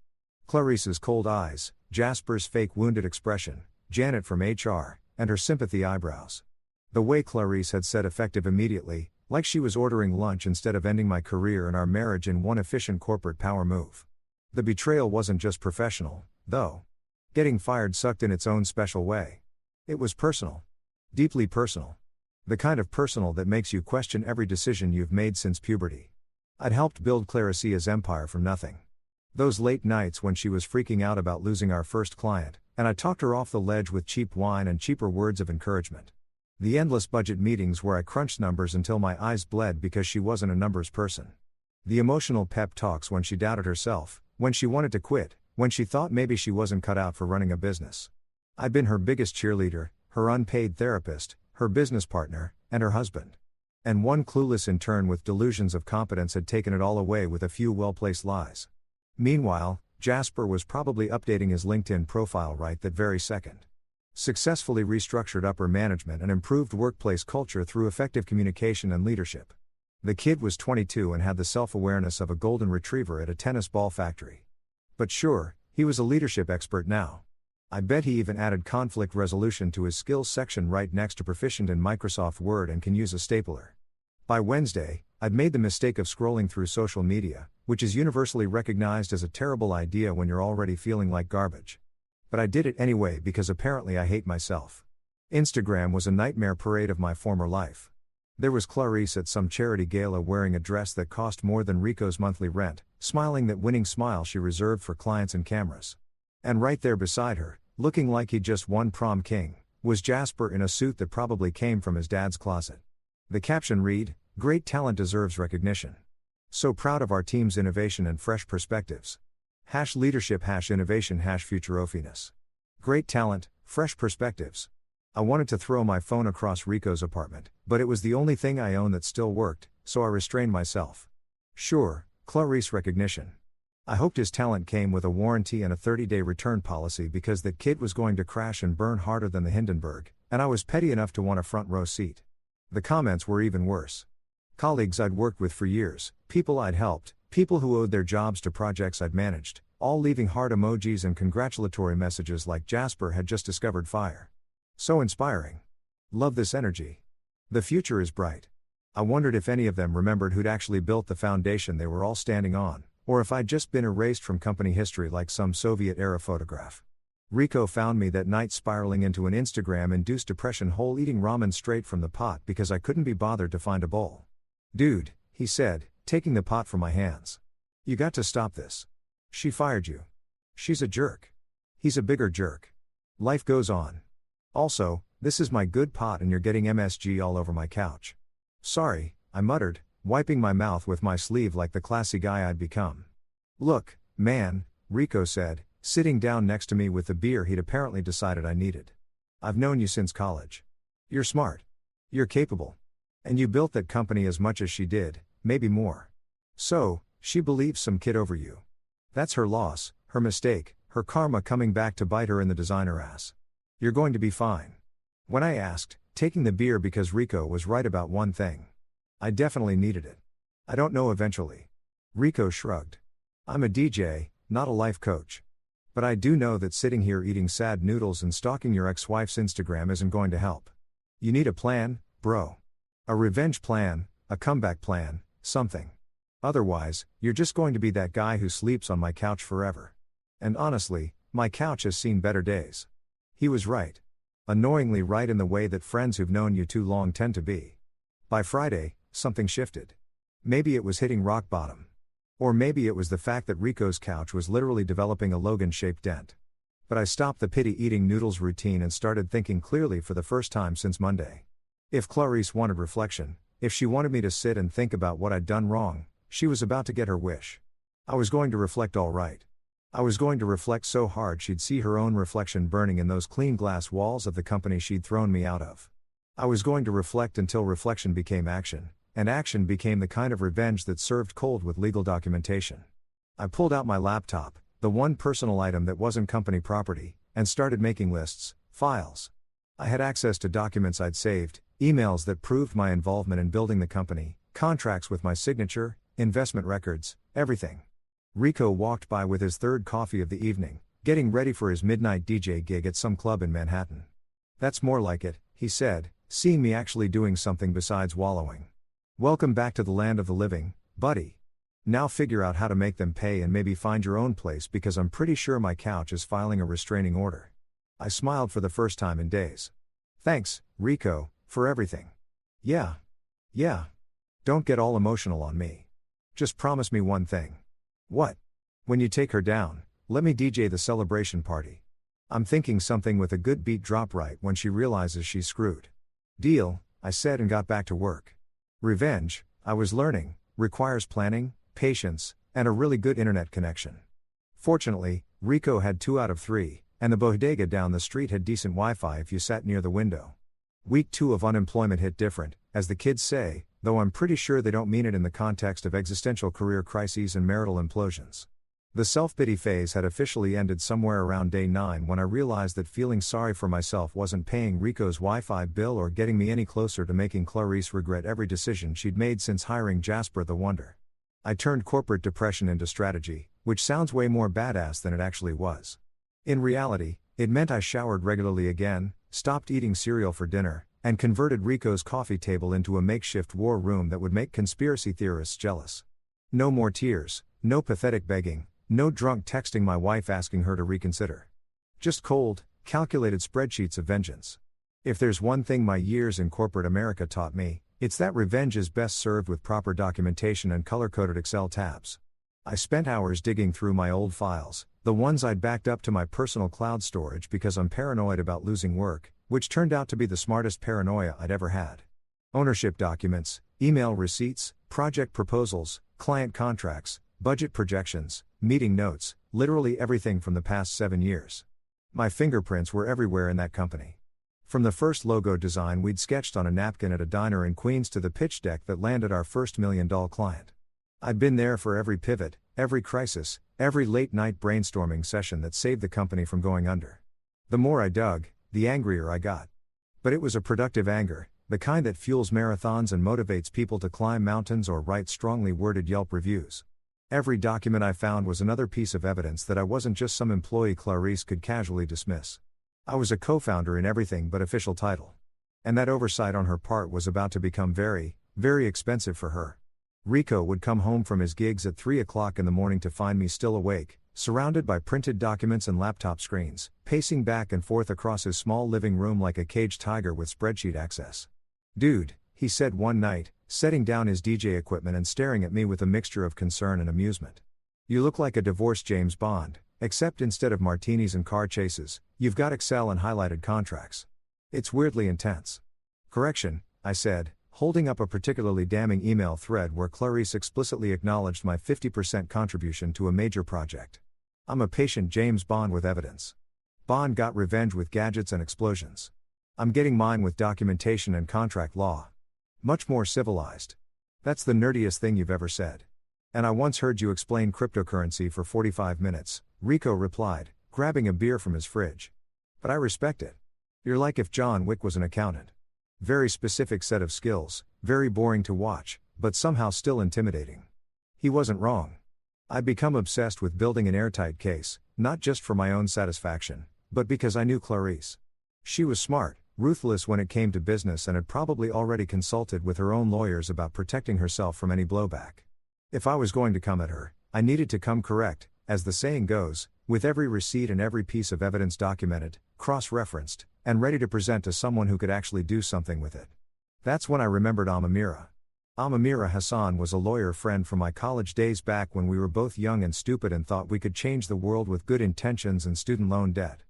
Clarice's cold eyes, Jasper's fake wounded expression, Janet from HR, and her sympathy eyebrows. The way Clarice had said effective immediately, like she was ordering lunch instead of ending my career and our marriage in one efficient corporate power move. The betrayal wasn't just professional, though. Getting fired sucked in its own special way. It was personal. Deeply personal. The kind of personal that makes you question every decision you've made since puberty. I'd helped build Claricia's empire from nothing. Those late nights when she was freaking out about losing our first client, and I talked her off the ledge with cheap wine and cheaper words of encouragement. The endless budget meetings where I crunched numbers until my eyes bled because she wasn't a numbers person. The emotional pep talks when she doubted herself, when she wanted to quit, when she thought maybe she wasn't cut out for running a business. I'd been her biggest cheerleader, her unpaid therapist, her business partner, and her husband. And one clueless intern with delusions of competence had taken it all away with a few well-placed lies. Meanwhile, Jasper was probably updating his LinkedIn profile right that very second. Successfully restructured upper management and improved workplace culture through effective communication and leadership. The kid was 22 and had the self-awareness of a golden retriever at a tennis ball factory. But sure, he was a leadership expert now. I bet he even added conflict resolution to his skills section right next to proficient in Microsoft Word and can use a stapler. By Wednesday, I'd made the mistake of scrolling through social media, which is universally recognized as a terrible idea when you're already feeling like garbage. But I did it anyway because apparently I hate myself. Instagram was a nightmare parade of my former life. There was Clarice at some charity gala wearing a dress that cost more than Rico's monthly rent, smiling that winning smile she reserved for clients and cameras. And right there beside her, looking like he'd just won prom king, was Jasper in a suit that probably came from his dad's closet. The caption read, "Great talent deserves recognition. So proud of our team's innovation and fresh perspectives. #leadership #innovation #futurofiness. Great talent, fresh perspectives." I wanted to throw my phone across Rico's apartment, but it was the only thing I own that still worked, so I restrained myself. Sure, Clarice recognition. I hoped his talent came with a warranty and a 30-day return policy because that kid was going to crash and burn harder than the Hindenburg, and I was petty enough to want a front row seat. The comments were even worse. Colleagues I'd worked with for years, people I'd helped, People who owed their jobs to projects I'd managed, all leaving heart emojis and congratulatory messages like Jasper had just discovered fire. So inspiring. Love this energy. The future is bright. I wondered if any of them remembered who'd actually built the foundation they were all standing on, or if I'd just been erased from company history like some Soviet-era photograph. Rico found me that night spiraling into an Instagram-induced depression hole eating ramen straight from the pot because I couldn't be bothered to find a bowl. "Dude," he said, taking the pot from my hands. "You got to stop this. She fired you. She's a jerk. He's a bigger jerk. Life goes on. Also, this is my good pot and you're getting MSG all over my couch." "Sorry," I muttered, wiping my mouth with my sleeve like the classy guy I'd become. "Look, man," Rico said, sitting down next to me with the beer he'd apparently decided I needed. "I've known you since college. You're smart. You're capable. And you built that company as much as she did, maybe more. So, she believes some kid over you. That's her loss, her mistake, her karma coming back to bite her in the designer ass. You're going to be fine." When I asked, taking the beer because Rico was right about one thing. I definitely needed it. "I don't know eventually." Rico shrugged. "I'm a DJ, not a life coach. But I do know that sitting here eating sad noodles and stalking your ex-wife's Instagram isn't going to help. You need a plan, bro. A revenge plan, a comeback plan, something. Otherwise, you're just going to be that guy who sleeps on my couch forever. And honestly, my couch has seen better days." He was right. Annoyingly right in the way that friends who've known you too long tend to be. By Friday, something shifted. Maybe it was hitting rock bottom. Or maybe it was the fact that Rico's couch was literally developing a Logan-shaped dent. But I stopped the pity-eating noodles routine and started thinking clearly for the first time since Monday. If Clarice wanted reflection, if she wanted me to sit and think about what I'd done wrong, she was about to get her wish. I was going to reflect all right. I was going to reflect so hard she'd see her own reflection burning in those clean glass walls of the company she'd thrown me out of. I was going to reflect until reflection became action, and action became the kind of revenge that served cold with legal documentation. I pulled out my laptop, the one personal item that wasn't company property, and started making lists, files. I had access to documents I'd saved, emails that proved my involvement in building the company, contracts with my signature, investment records, everything. Rico walked by with his third coffee of the evening, getting ready for his midnight DJ gig at some club in Manhattan. "That's more like it," he said, seeing me actually doing something besides wallowing. "Welcome back to the land of the living, buddy. Now figure out how to make them pay and maybe find your own place because I'm pretty sure my couch is filing a restraining order." I smiled for the first time in days. "Thanks, Rico, for everything." Yeah. Don't get all emotional on me. Just promise me one thing." "What?" "When you take her down, let me DJ the celebration party. I'm thinking something with a good beat drop right when she realizes she's screwed." "Deal," I said and got back to work. Revenge, I was learning, requires planning, patience, and a really good internet connection. Fortunately, Rico had 2 out of 3, and the bodega down the street had decent Wi-Fi if you sat near the window. Week 2 of unemployment hit different, as the kids say, though I'm pretty sure they don't mean it in the context of existential career crises and marital implosions. The self-pity phase had officially ended somewhere around day 9 when I realized that feeling sorry for myself wasn't paying Rico's Wi-Fi bill or getting me any closer to making Clarice regret every decision she'd made since hiring Jasper the Wonder. I turned corporate depression into strategy, which sounds way more badass than it actually was. In reality, it meant I showered regularly again, stopped eating cereal for dinner, and converted Rico's coffee table into a makeshift war room that would make conspiracy theorists jealous. No more tears, no pathetic begging, no drunk texting my wife asking her to reconsider. Just cold, calculated spreadsheets of vengeance. If there's one thing my years in corporate America taught me, it's that revenge is best served with proper documentation and color-coded Excel tabs. I spent hours digging through my old files, the ones I'd backed up to my personal cloud storage because I'm paranoid about losing work, which turned out to be the smartest paranoia I'd ever had. Ownership documents, email receipts, project proposals, client contracts, budget projections, meeting notes, literally everything from the past 7 years. My fingerprints were everywhere in that company. From the first logo design we'd sketched on a napkin at a diner in Queens to the pitch deck that landed our first $1 million client. I'd been there for every pivot, every crisis, every late-night brainstorming session that saved the company from going under. The more I dug, the angrier I got. But it was a productive anger, the kind that fuels marathons and motivates people to climb mountains or write strongly worded Yelp reviews. Every document I found was another piece of evidence that I wasn't just some employee Clarice could casually dismiss. I was a co-founder in everything but official title. And that oversight on her part was about to become very, very expensive for her. Rico would come home from his gigs at 3 o'clock in the morning to find me still awake, surrounded by printed documents and laptop screens, pacing back and forth across his small living room like a caged tiger with spreadsheet access. "Dude," he said one night, setting down his DJ equipment and staring at me with a mixture of concern and amusement. "You look like a divorced James Bond, except instead of martinis and car chases, you've got Excel and highlighted contracts. It's weirdly intense." "Correction," I said, holding up a particularly damning email thread where Clarice explicitly acknowledged my 50% contribution to a major project. "I'm a patient James Bond with evidence. Bond got revenge with gadgets and explosions. I'm getting mine with documentation and contract law. Much more civilized. That's the nerdiest thing you've ever said. And I once heard you explain cryptocurrency for 45 minutes, Rico replied, grabbing a beer from his fridge. "But I respect it. You're like if John Wick was an accountant. Very specific set of skills, very boring to watch, but somehow still intimidating." He wasn't wrong. I'd become obsessed with building an airtight case, not just for my own satisfaction, but because I knew Clarice. She was smart, ruthless when it came to business, and had probably already consulted with her own lawyers about protecting herself from any blowback. If I was going to come at her, I needed to come correct, as the saying goes, with every receipt and every piece of evidence documented, cross-referenced, and ready to present to someone who could actually do something with it. That's when I remembered Amamira. Amamira Hassan was a lawyer friend from my college days back when we were both young and stupid and thought we could change the world with good intentions and student loan debt.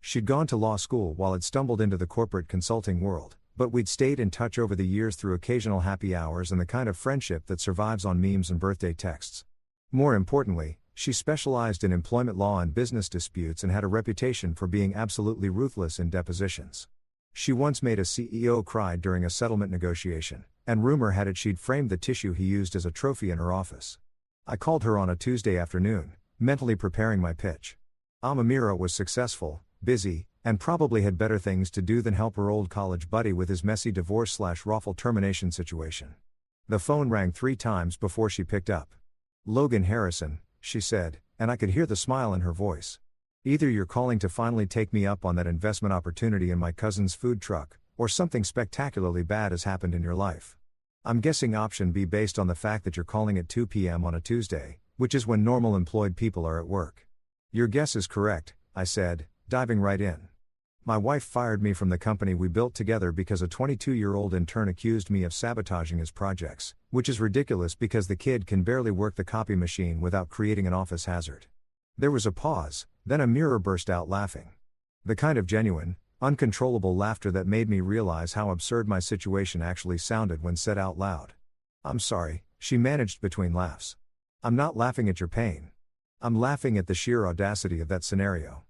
She'd gone to law school while I'd stumbled into the corporate consulting world, but we'd stayed in touch over the years through occasional happy hours and the kind of friendship that survives on memes and birthday texts. More importantly, she specialized in employment law and business disputes and had a reputation for being absolutely ruthless in depositions. She once made a CEO cry during a settlement negotiation, and rumor had it she'd framed the tissue he used as a trophy in her office. I called her on a Tuesday afternoon, mentally preparing my pitch. Amamira was successful, busy, and probably had better things to do than help her old college buddy with his messy divorce/raffle termination situation. The phone rang 3 times before she picked up. "Logan Harrison," she said, and I could hear the smile in her voice. "Either you're calling to finally take me up on that investment opportunity in my cousin's food truck, or something spectacularly bad has happened in your life. I'm guessing option B based on the fact that you're calling at 2 p.m. on a Tuesday, which is when normal employed people are at work." "Your guess is correct," I said, diving right in. "My wife fired me from the company we built together because a 22-year-old intern accused me of sabotaging his projects, which is ridiculous because the kid can barely work the copy machine without creating an office hazard." There was a pause, then Amira burst out laughing. The kind of genuine, uncontrollable laughter that made me realize how absurd my situation actually sounded when said out loud. "I'm sorry," she managed between laughs. "I'm not laughing at your pain. I'm laughing at the sheer audacity of that scenario.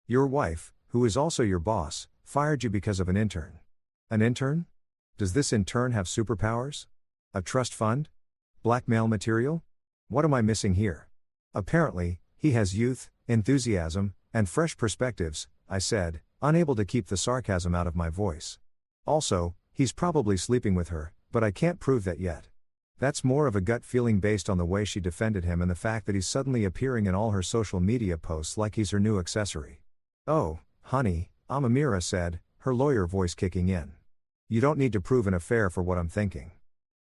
Your wife, who is also your boss, fired you because of an intern. An intern? Does this intern have superpowers? A trust fund? Blackmail material? What am I missing here?" "Apparently, he has youth, enthusiasm, and fresh perspectives," I said, unable to keep the sarcasm out of my voice. "Also, he's probably sleeping with her, but I can't prove that yet." That's more of a gut feeling based on the way she defended him and the fact that he's suddenly appearing in all her social media posts like he's her new accessory. "Oh, honey," Amamira said, her lawyer voice kicking in. "You don't need to prove an affair for what I'm thinking.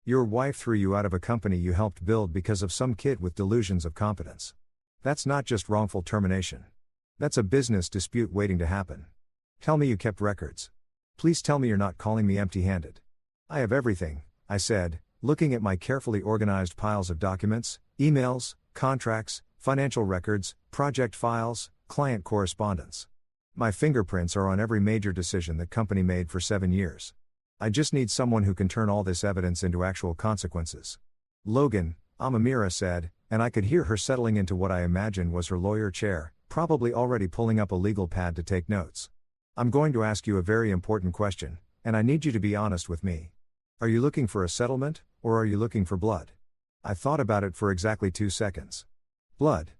Your wife threw you out of a company you helped build because of some kid with delusions of competence. That's not just wrongful termination. That's a business dispute waiting to happen. Tell me you kept records. Please tell me you're not calling me empty-handed." "I have everything," I said, looking at my carefully organized piles of documents, emails, contracts, financial records, project files, client correspondence. "My fingerprints are on every major decision that company made for 7 years. I just need someone who can turn all this evidence into actual consequences." "Logan," Amamira said, and I could hear her settling into what I imagined was her lawyer chair, probably already pulling up a legal pad to take notes. "I'm going to ask you a very important question, and I need you to be honest with me. Are you looking for a settlement, or are you looking for blood?" I thought about it for exactly 2 seconds. Blood.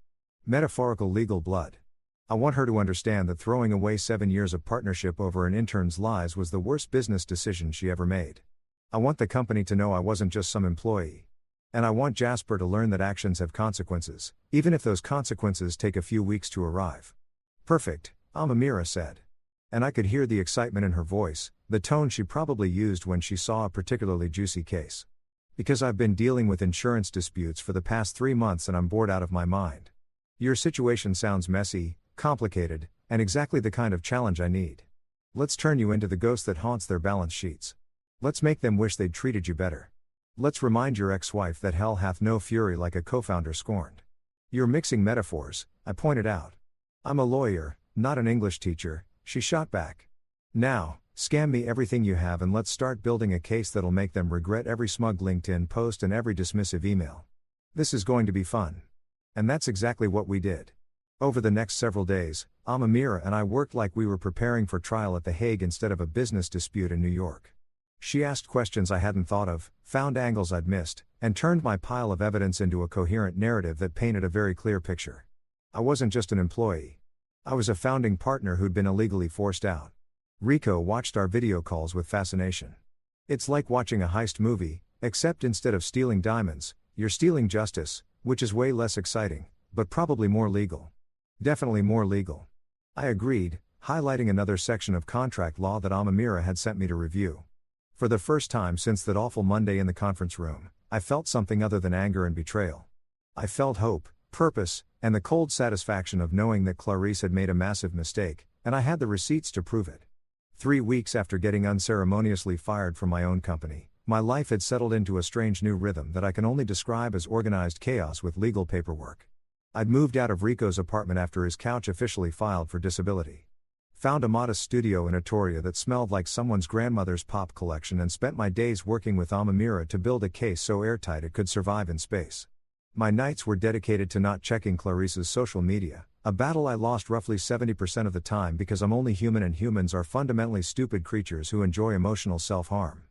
Metaphorical legal blood. I want her to understand that throwing away 7 years of partnership over an intern's lies was the worst business decision she ever made. I want the company to know I wasn't just some employee. And I want Jasper to learn that actions have consequences, even if those consequences take a few weeks to arrive. Perfect, Amamira said. And I could hear the excitement in her voice, the tone she probably used when she saw a particularly juicy case. Because I've been dealing with insurance disputes for the past 3 months and I'm bored out of my mind. Your situation sounds messy, complicated, and exactly the kind of challenge I need. Let's turn you into the ghost that haunts their balance sheets. Let's make them wish they'd treated you better. Let's remind your ex-wife that hell hath no fury like a co-founder scorned. You're mixing metaphors, I pointed out. I'm a lawyer, not an English teacher, she shot back. Now, scam me everything you have and let's start building a case that'll make them regret every smug LinkedIn post and every dismissive email. This is going to be fun. And that's exactly what we did. Over the next several days, Amamira and I worked like we were preparing for trial at The Hague instead of a business dispute in New York. She asked questions I hadn't thought of, found angles I'd missed, and turned my pile of evidence into a coherent narrative that painted a very clear picture. I wasn't just an employee. I was a founding partner who'd been illegally forced out. Rico watched our video calls with fascination. It's like watching a heist movie, except instead of stealing diamonds, you're stealing justice, which is way less exciting, but probably more legal. Definitely more legal. I agreed, highlighting another section of contract law that Amamira had sent me to review. For the first time since that awful Monday in the conference room, I felt something other than anger and betrayal. I felt hope, purpose, and the cold satisfaction of knowing that Clarice had made a massive mistake, and I had the receipts to prove it. 3 weeks after getting unceremoniously fired from my own company, my life had settled into a strange new rhythm that I can only describe as organized chaos with legal paperwork. I'd moved out of Rico's apartment after his couch officially filed for disability. Found a modest studio in Atoria that smelled like someone's grandmother's pop collection and spent my days working with Amamira to build a case so airtight it could survive in space. My nights were dedicated to not checking Clarice's social media, a battle I lost roughly 70% of the time because I'm only human and humans are fundamentally stupid creatures who enjoy emotional self-harm.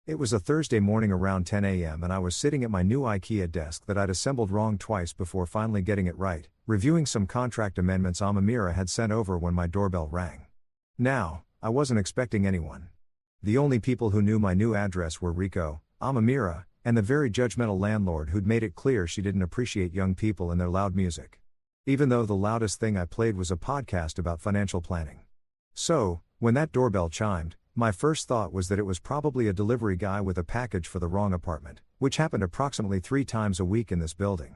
It was a Thursday morning around 10 a.m. and I was sitting at my new IKEA desk that I'd assembled wrong twice before finally getting it right, reviewing some contract amendments Amamira had sent over when my doorbell rang. Now, I wasn't expecting anyone. The only people who knew my new address were Rico, Amamira, and the very judgmental landlord who'd made it clear she didn't appreciate young people and their loud music. Even though the loudest thing I played was a podcast about financial planning. So, when that doorbell chimed, my first thought was that it was probably a delivery guy with a package for the wrong apartment, which happened approximately 3 times a week in this building.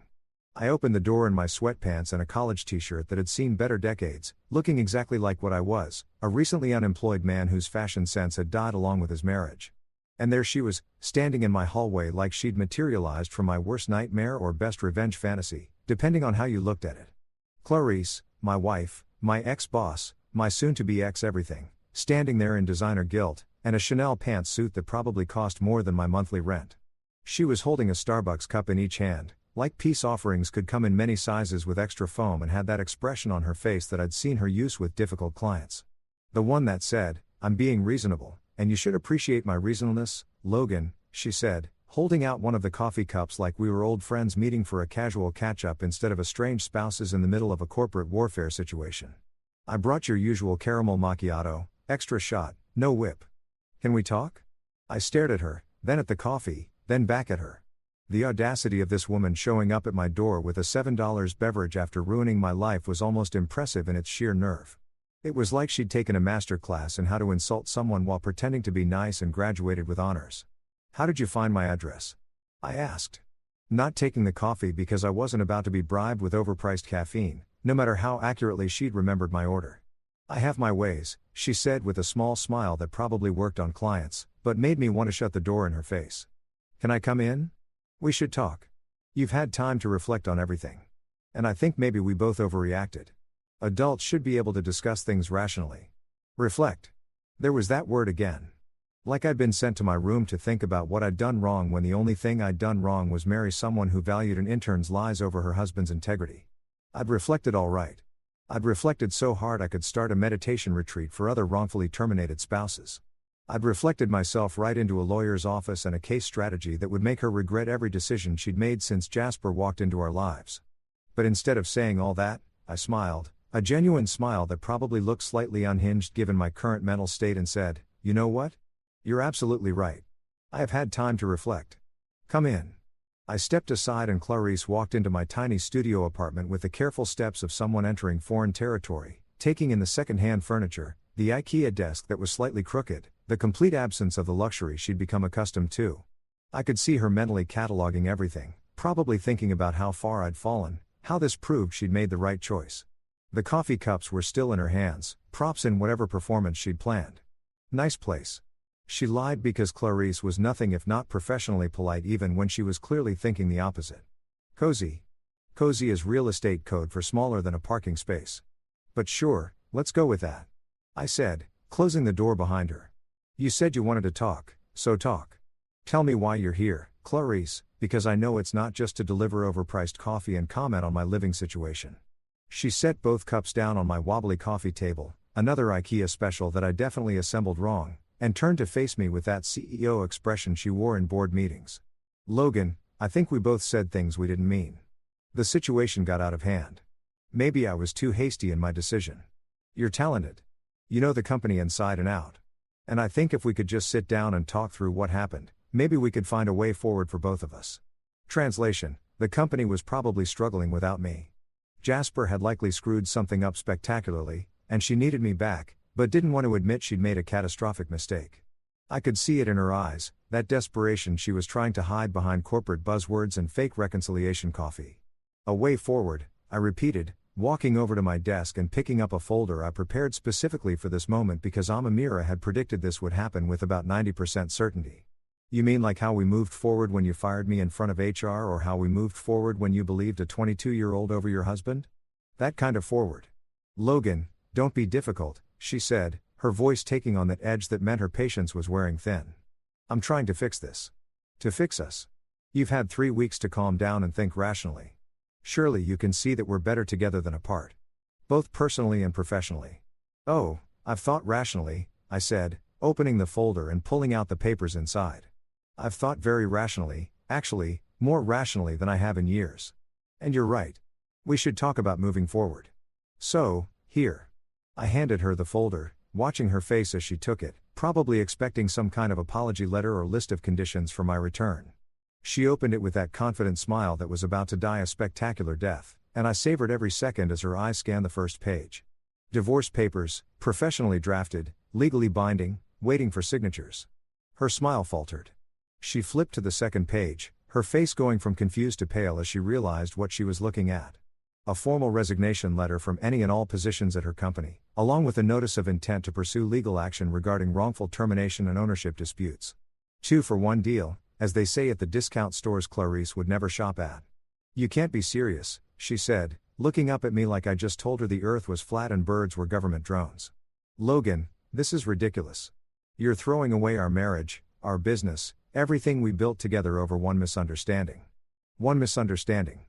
I opened the door in my sweatpants and a college t-shirt that had seen better decades, looking exactly like what I was, a recently unemployed man whose fashion sense had died along with his marriage. And there she was, standing in my hallway like she'd materialized from my worst nightmare or best revenge fantasy, depending on how you looked at it. Clarice, my wife, my ex-boss, my soon-to-be ex-everything, standing there in designer gilt, and a Chanel pantsuit that probably cost more than my monthly rent. She was holding a Starbucks cup in each hand, like peace offerings could come in many sizes with extra foam, and had that expression on her face that I'd seen her use with difficult clients. The one that said, "I'm being reasonable, and you should appreciate my reasonableness, Logan," she said, holding out one of the coffee cups like we were old friends meeting for a casual catch-up instead of estranged spouses in the middle of a corporate warfare situation. "I brought your usual caramel macchiato, extra shot, no whip. Can we talk?" I stared at her, then at the coffee, then back at her. The audacity of this woman showing up at my door with a $7 beverage after ruining my life was almost impressive in its sheer nerve. It was like she'd taken a master class in how to insult someone while pretending to be nice and graduated with honors. "How did you find my address?" I asked. Not taking the coffee because I wasn't about to be bribed with overpriced caffeine, no matter how accurately she'd remembered my order. "I have my ways," she said with a small smile that probably worked on clients, but made me want to shut the door in her face. "Can I come in? We should talk. You've had time to reflect on everything. And I think maybe we both overreacted. Adults should be able to discuss things rationally." Reflect. There was that word again. Like I'd been sent to my room to think about what I'd done wrong when the only thing I'd done wrong was marry someone who valued an intern's lies over her husband's integrity. I'd reflected all right. I'd reflected so hard I could start a meditation retreat for other wrongfully terminated spouses. I'd reflected myself right into a lawyer's office and a case strategy that would make her regret every decision she'd made since Jasper walked into our lives. But instead of saying all that, I smiled, a genuine smile that probably looked slightly unhinged given my current mental state, and said, "You know what? You're absolutely right. I have had time to reflect. Come in." I stepped aside and Clarice walked into my tiny studio apartment with the careful steps of someone entering foreign territory, taking in the second-hand furniture, the IKEA desk that was slightly crooked, the complete absence of the luxury she'd become accustomed to. I could see her mentally cataloging everything, probably thinking about how far I'd fallen, how this proved she'd made the right choice. The coffee cups were still in her hands, props in whatever performance she'd planned. Nice place. She lied because Clarice was nothing if not professionally polite even when she was clearly thinking the opposite. Cozy. Cozy is real estate code for smaller than a parking space. But sure, let's go with that. I said, closing the door behind her. You said you wanted to talk, so talk. Tell me why you're here, Clarice, because I know it's not just to deliver overpriced coffee and comment on my living situation. She set both cups down on my wobbly coffee table, another IKEA special that I definitely assembled wrong, and turned to face me with that CEO expression she wore in board meetings. Logan, I think we both said things we didn't mean. The situation got out of hand. Maybe I was too hasty in my decision. You're talented. You know the company inside and out. And I think if we could just sit down and talk through what happened, maybe we could find a way forward for both of us. Translation: the company was probably struggling without me. Jasper had likely screwed something up spectacularly, and she needed me back, but didn't want to admit she'd made a catastrophic mistake. I could see it in her eyes, that desperation she was trying to hide behind corporate buzzwords and fake reconciliation coffee. A way forward, I repeated, walking over to my desk and picking up a folder I prepared specifically for this moment because Amamira had predicted this would happen with about 90% certainty. You mean like how we moved forward when you fired me in front of HR, or how we moved forward when you believed a 22-year-old over your husband? That kind of forward. Logan, don't be difficult, she said, her voice taking on that edge that meant her patience was wearing thin. I'm trying to fix this. To fix us. You've had 3 weeks to calm down and think rationally. Surely you can see that we're better together than apart. Both personally and professionally. Oh, I've thought rationally, I said, opening the folder and pulling out the papers inside. I've thought very rationally, actually, more rationally than I have in years. And you're right. We should talk about moving forward. So, here. I handed her the folder, watching her face as she took it, probably expecting some kind of apology letter or list of conditions for my return. She opened it with that confident smile that was about to die a spectacular death, and I savored every second as her eyes scanned the first page. Divorce papers, professionally drafted, legally binding, waiting for signatures. Her smile faltered. She flipped to the second page, her face going from confused to pale as she realized what she was looking at. A formal resignation letter from any and all positions at her company, along with a notice of intent to pursue legal action regarding wrongful termination and ownership disputes. 2-for-1 deal, as they say at the discount stores Clarice would never shop at. You can't be serious, she said, looking up at me like I just told her the earth was flat and birds were government drones. Logan, this is ridiculous. You're throwing away our marriage, our business, everything we built together over one misunderstanding. One misunderstanding.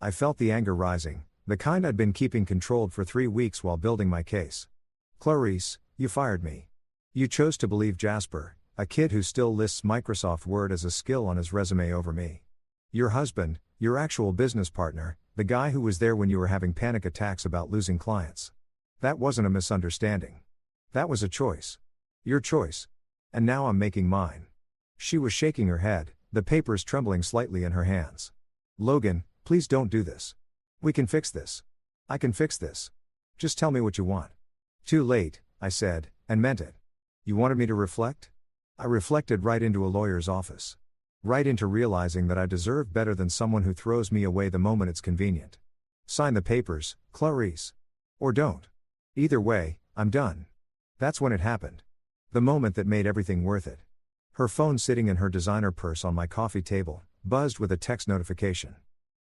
I felt the anger rising, the kind I'd been keeping controlled for 3 weeks while building my case. Clarice, you fired me. You chose to believe Jasper, a kid who still lists Microsoft Word as a skill on his resume over me. Your husband, your actual business partner, the guy who was there when you were having panic attacks about losing clients. That wasn't a misunderstanding. That was a choice. Your choice. And now I'm making mine. She was shaking her head, the papers trembling slightly in her hands. Logan, please don't do this. We can fix this. I can fix this. Just tell me what you want. Too late, I said, and meant it. You wanted me to reflect? I reflected right into a lawyer's office. Right into realizing that I deserve better than someone who throws me away the moment it's convenient. Sign the papers, Clarice. Or don't. Either way, I'm done. That's when it happened. The moment that made everything worth it. Her phone sitting in her designer purse on my coffee table, buzzed with a text notification.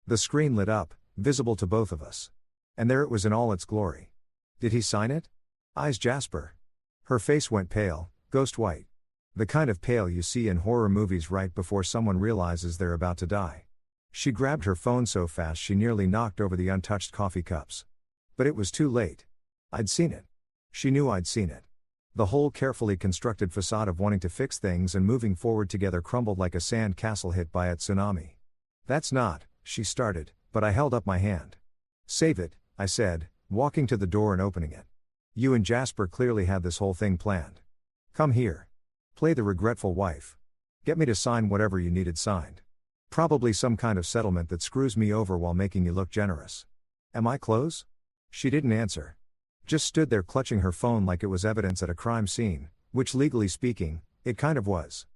The screen lit up, visible to both of us. And there it was in all its glory. Did he sign it? Eyes Jasper. Her face went pale, ghost white. The kind of pale you see in horror movies right before someone realizes they're about to die. She grabbed her phone so fast she nearly knocked over the untouched coffee cups. But it was too late. I'd seen it. She knew I'd seen it. The whole carefully constructed facade of wanting to fix things and moving forward together crumbled like a sand castle hit by a tsunami. That's not, she started, but I held up my hand. Save it, I said, walking to the door and opening it. You and Jasper clearly had this whole thing planned. Come here. Play the regretful wife. Get me to sign whatever you needed signed. Probably some kind of settlement that screws me over while making you look generous. Am I close? She didn't answer. Just stood there clutching her phone like it was evidence at a crime scene, which legally speaking, it kind of was.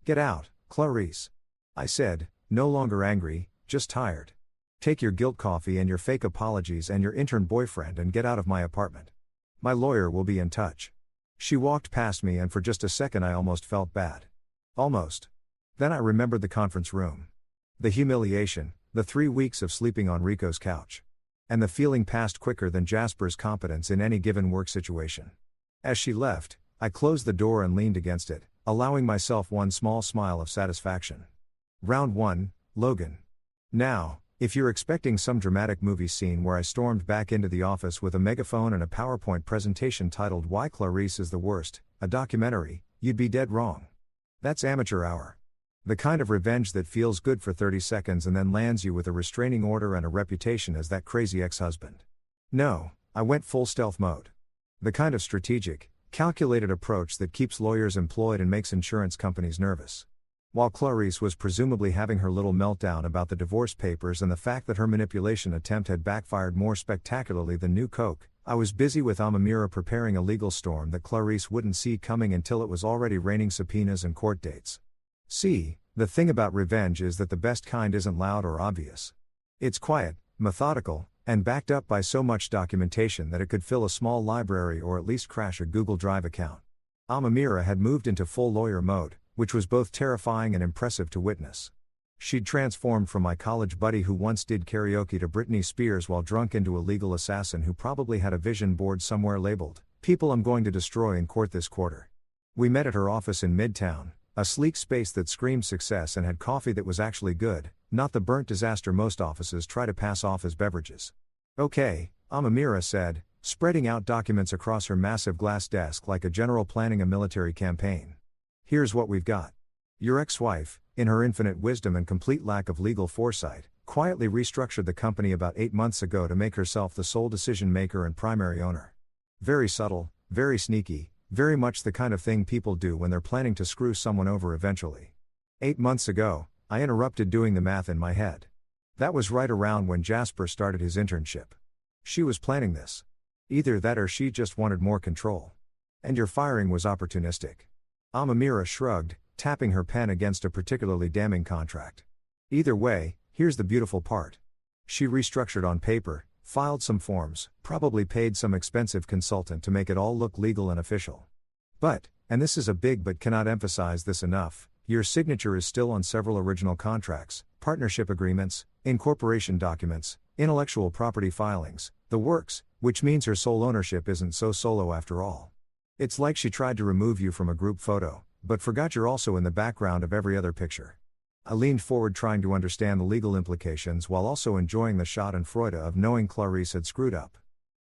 Get out, Clarice. I said, no longer angry, just tired. Take your guilt coffee and your fake apologies and your intern boyfriend and get out of my apartment. My lawyer will be in touch. She walked past me and for just a second I almost felt bad. Almost. Then I remembered the conference room. The humiliation, the 3 weeks of sleeping on Rico's couch. And the feeling passed quicker than Jasper's competence in any given work situation. As she left, I closed the door and leaned against it, allowing myself one small smile of satisfaction. Round 1, Logan. Now, if you're expecting some dramatic movie scene where I stormed back into the office with a megaphone and a PowerPoint presentation titled Why Clarice is the Worst, a documentary, you'd be dead wrong. That's amateur hour. The kind of revenge that feels good for 30 seconds and then lands you with a restraining order and a reputation as that crazy ex-husband. No, I went full stealth mode. The kind of strategic, calculated approach that keeps lawyers employed and makes insurance companies nervous. While Clarice was presumably having her little meltdown about the divorce papers and the fact that her manipulation attempt had backfired more spectacularly than New Coke, I was busy with Amamira preparing a legal storm that Clarice wouldn't see coming until it was already raining subpoenas and court dates. See, the thing about revenge is that the best kind isn't loud or obvious. It's quiet, methodical, and backed up by so much documentation that it could fill a small library or at least crash a Google Drive account. Amamira had moved into full lawyer mode, which was both terrifying and impressive to witness. She'd transformed from my college buddy who once did karaoke to Britney Spears while drunk into a legal assassin who probably had a vision board somewhere labeled, "People I'm going to destroy in court this quarter." We met at her office in Midtown, a sleek space that screamed success and had coffee that was actually good, not the burnt disaster most offices try to pass off as beverages. Okay, Amamira said, spreading out documents across her massive glass desk like a general planning a military campaign. Here's what we've got. Your ex-wife, in her infinite wisdom and complete lack of legal foresight, quietly restructured the company about 8 months ago to make herself the sole decision maker and primary owner. Very subtle, very sneaky, very much the kind of thing people do when they're planning to screw someone over eventually. 8 months ago, I interrupted doing the math in my head. That was right around when Jasper started his internship. She was planning this. Either that or she just wanted more control. And your firing was opportunistic. Amamira shrugged, tapping her pen against a particularly damning contract. Either way, here's the beautiful part. She restructured on paper, filed some forms, probably paid some expensive consultant to make it all look legal and official. But, and this is a big but cannot emphasize this enough, your signature is still on several original contracts, partnership agreements, incorporation documents, intellectual property filings, the works, which means her sole ownership isn't so solo after all. It's like she tried to remove you from a group photo, but forgot you're also in the background of every other picture. I leaned forward trying to understand the legal implications while also enjoying the schadenfreude of knowing Clarice had screwed up.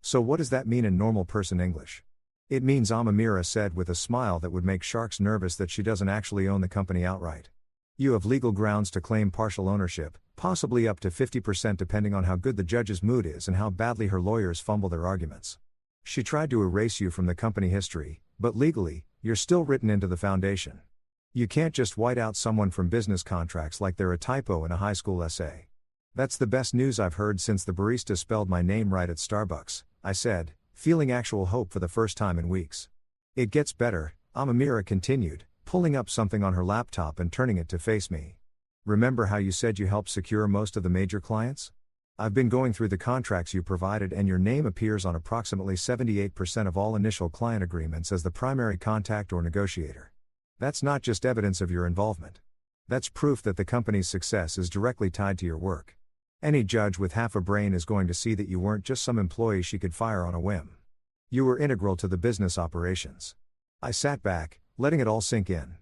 So what does that mean in normal person English? It means, Amamira said with a smile that would make sharks nervous, that she doesn't actually own the company outright. You have legal grounds to claim partial ownership, possibly up to 50% depending on how good the judge's mood is and how badly her lawyers fumble their arguments. She tried to erase you from the company history, but legally, you're still written into the foundation. You can't just white out someone from business contracts like they're a typo in a high school essay. That's the best news I've heard since the barista spelled my name right at Starbucks, I said, feeling actual hope for the first time in weeks. It gets better, Amamira continued, pulling up something on her laptop and turning it to face me. Remember how you said you helped secure most of the major clients? I've been going through the contracts you provided and your name appears on approximately 78% of all initial client agreements as the primary contact or negotiator. That's not just evidence of your involvement. That's proof that the company's success is directly tied to your work. Any judge with half a brain is going to see that you weren't just some employee she could fire on a whim. You were integral to the business operations. I sat back, letting it all sink in.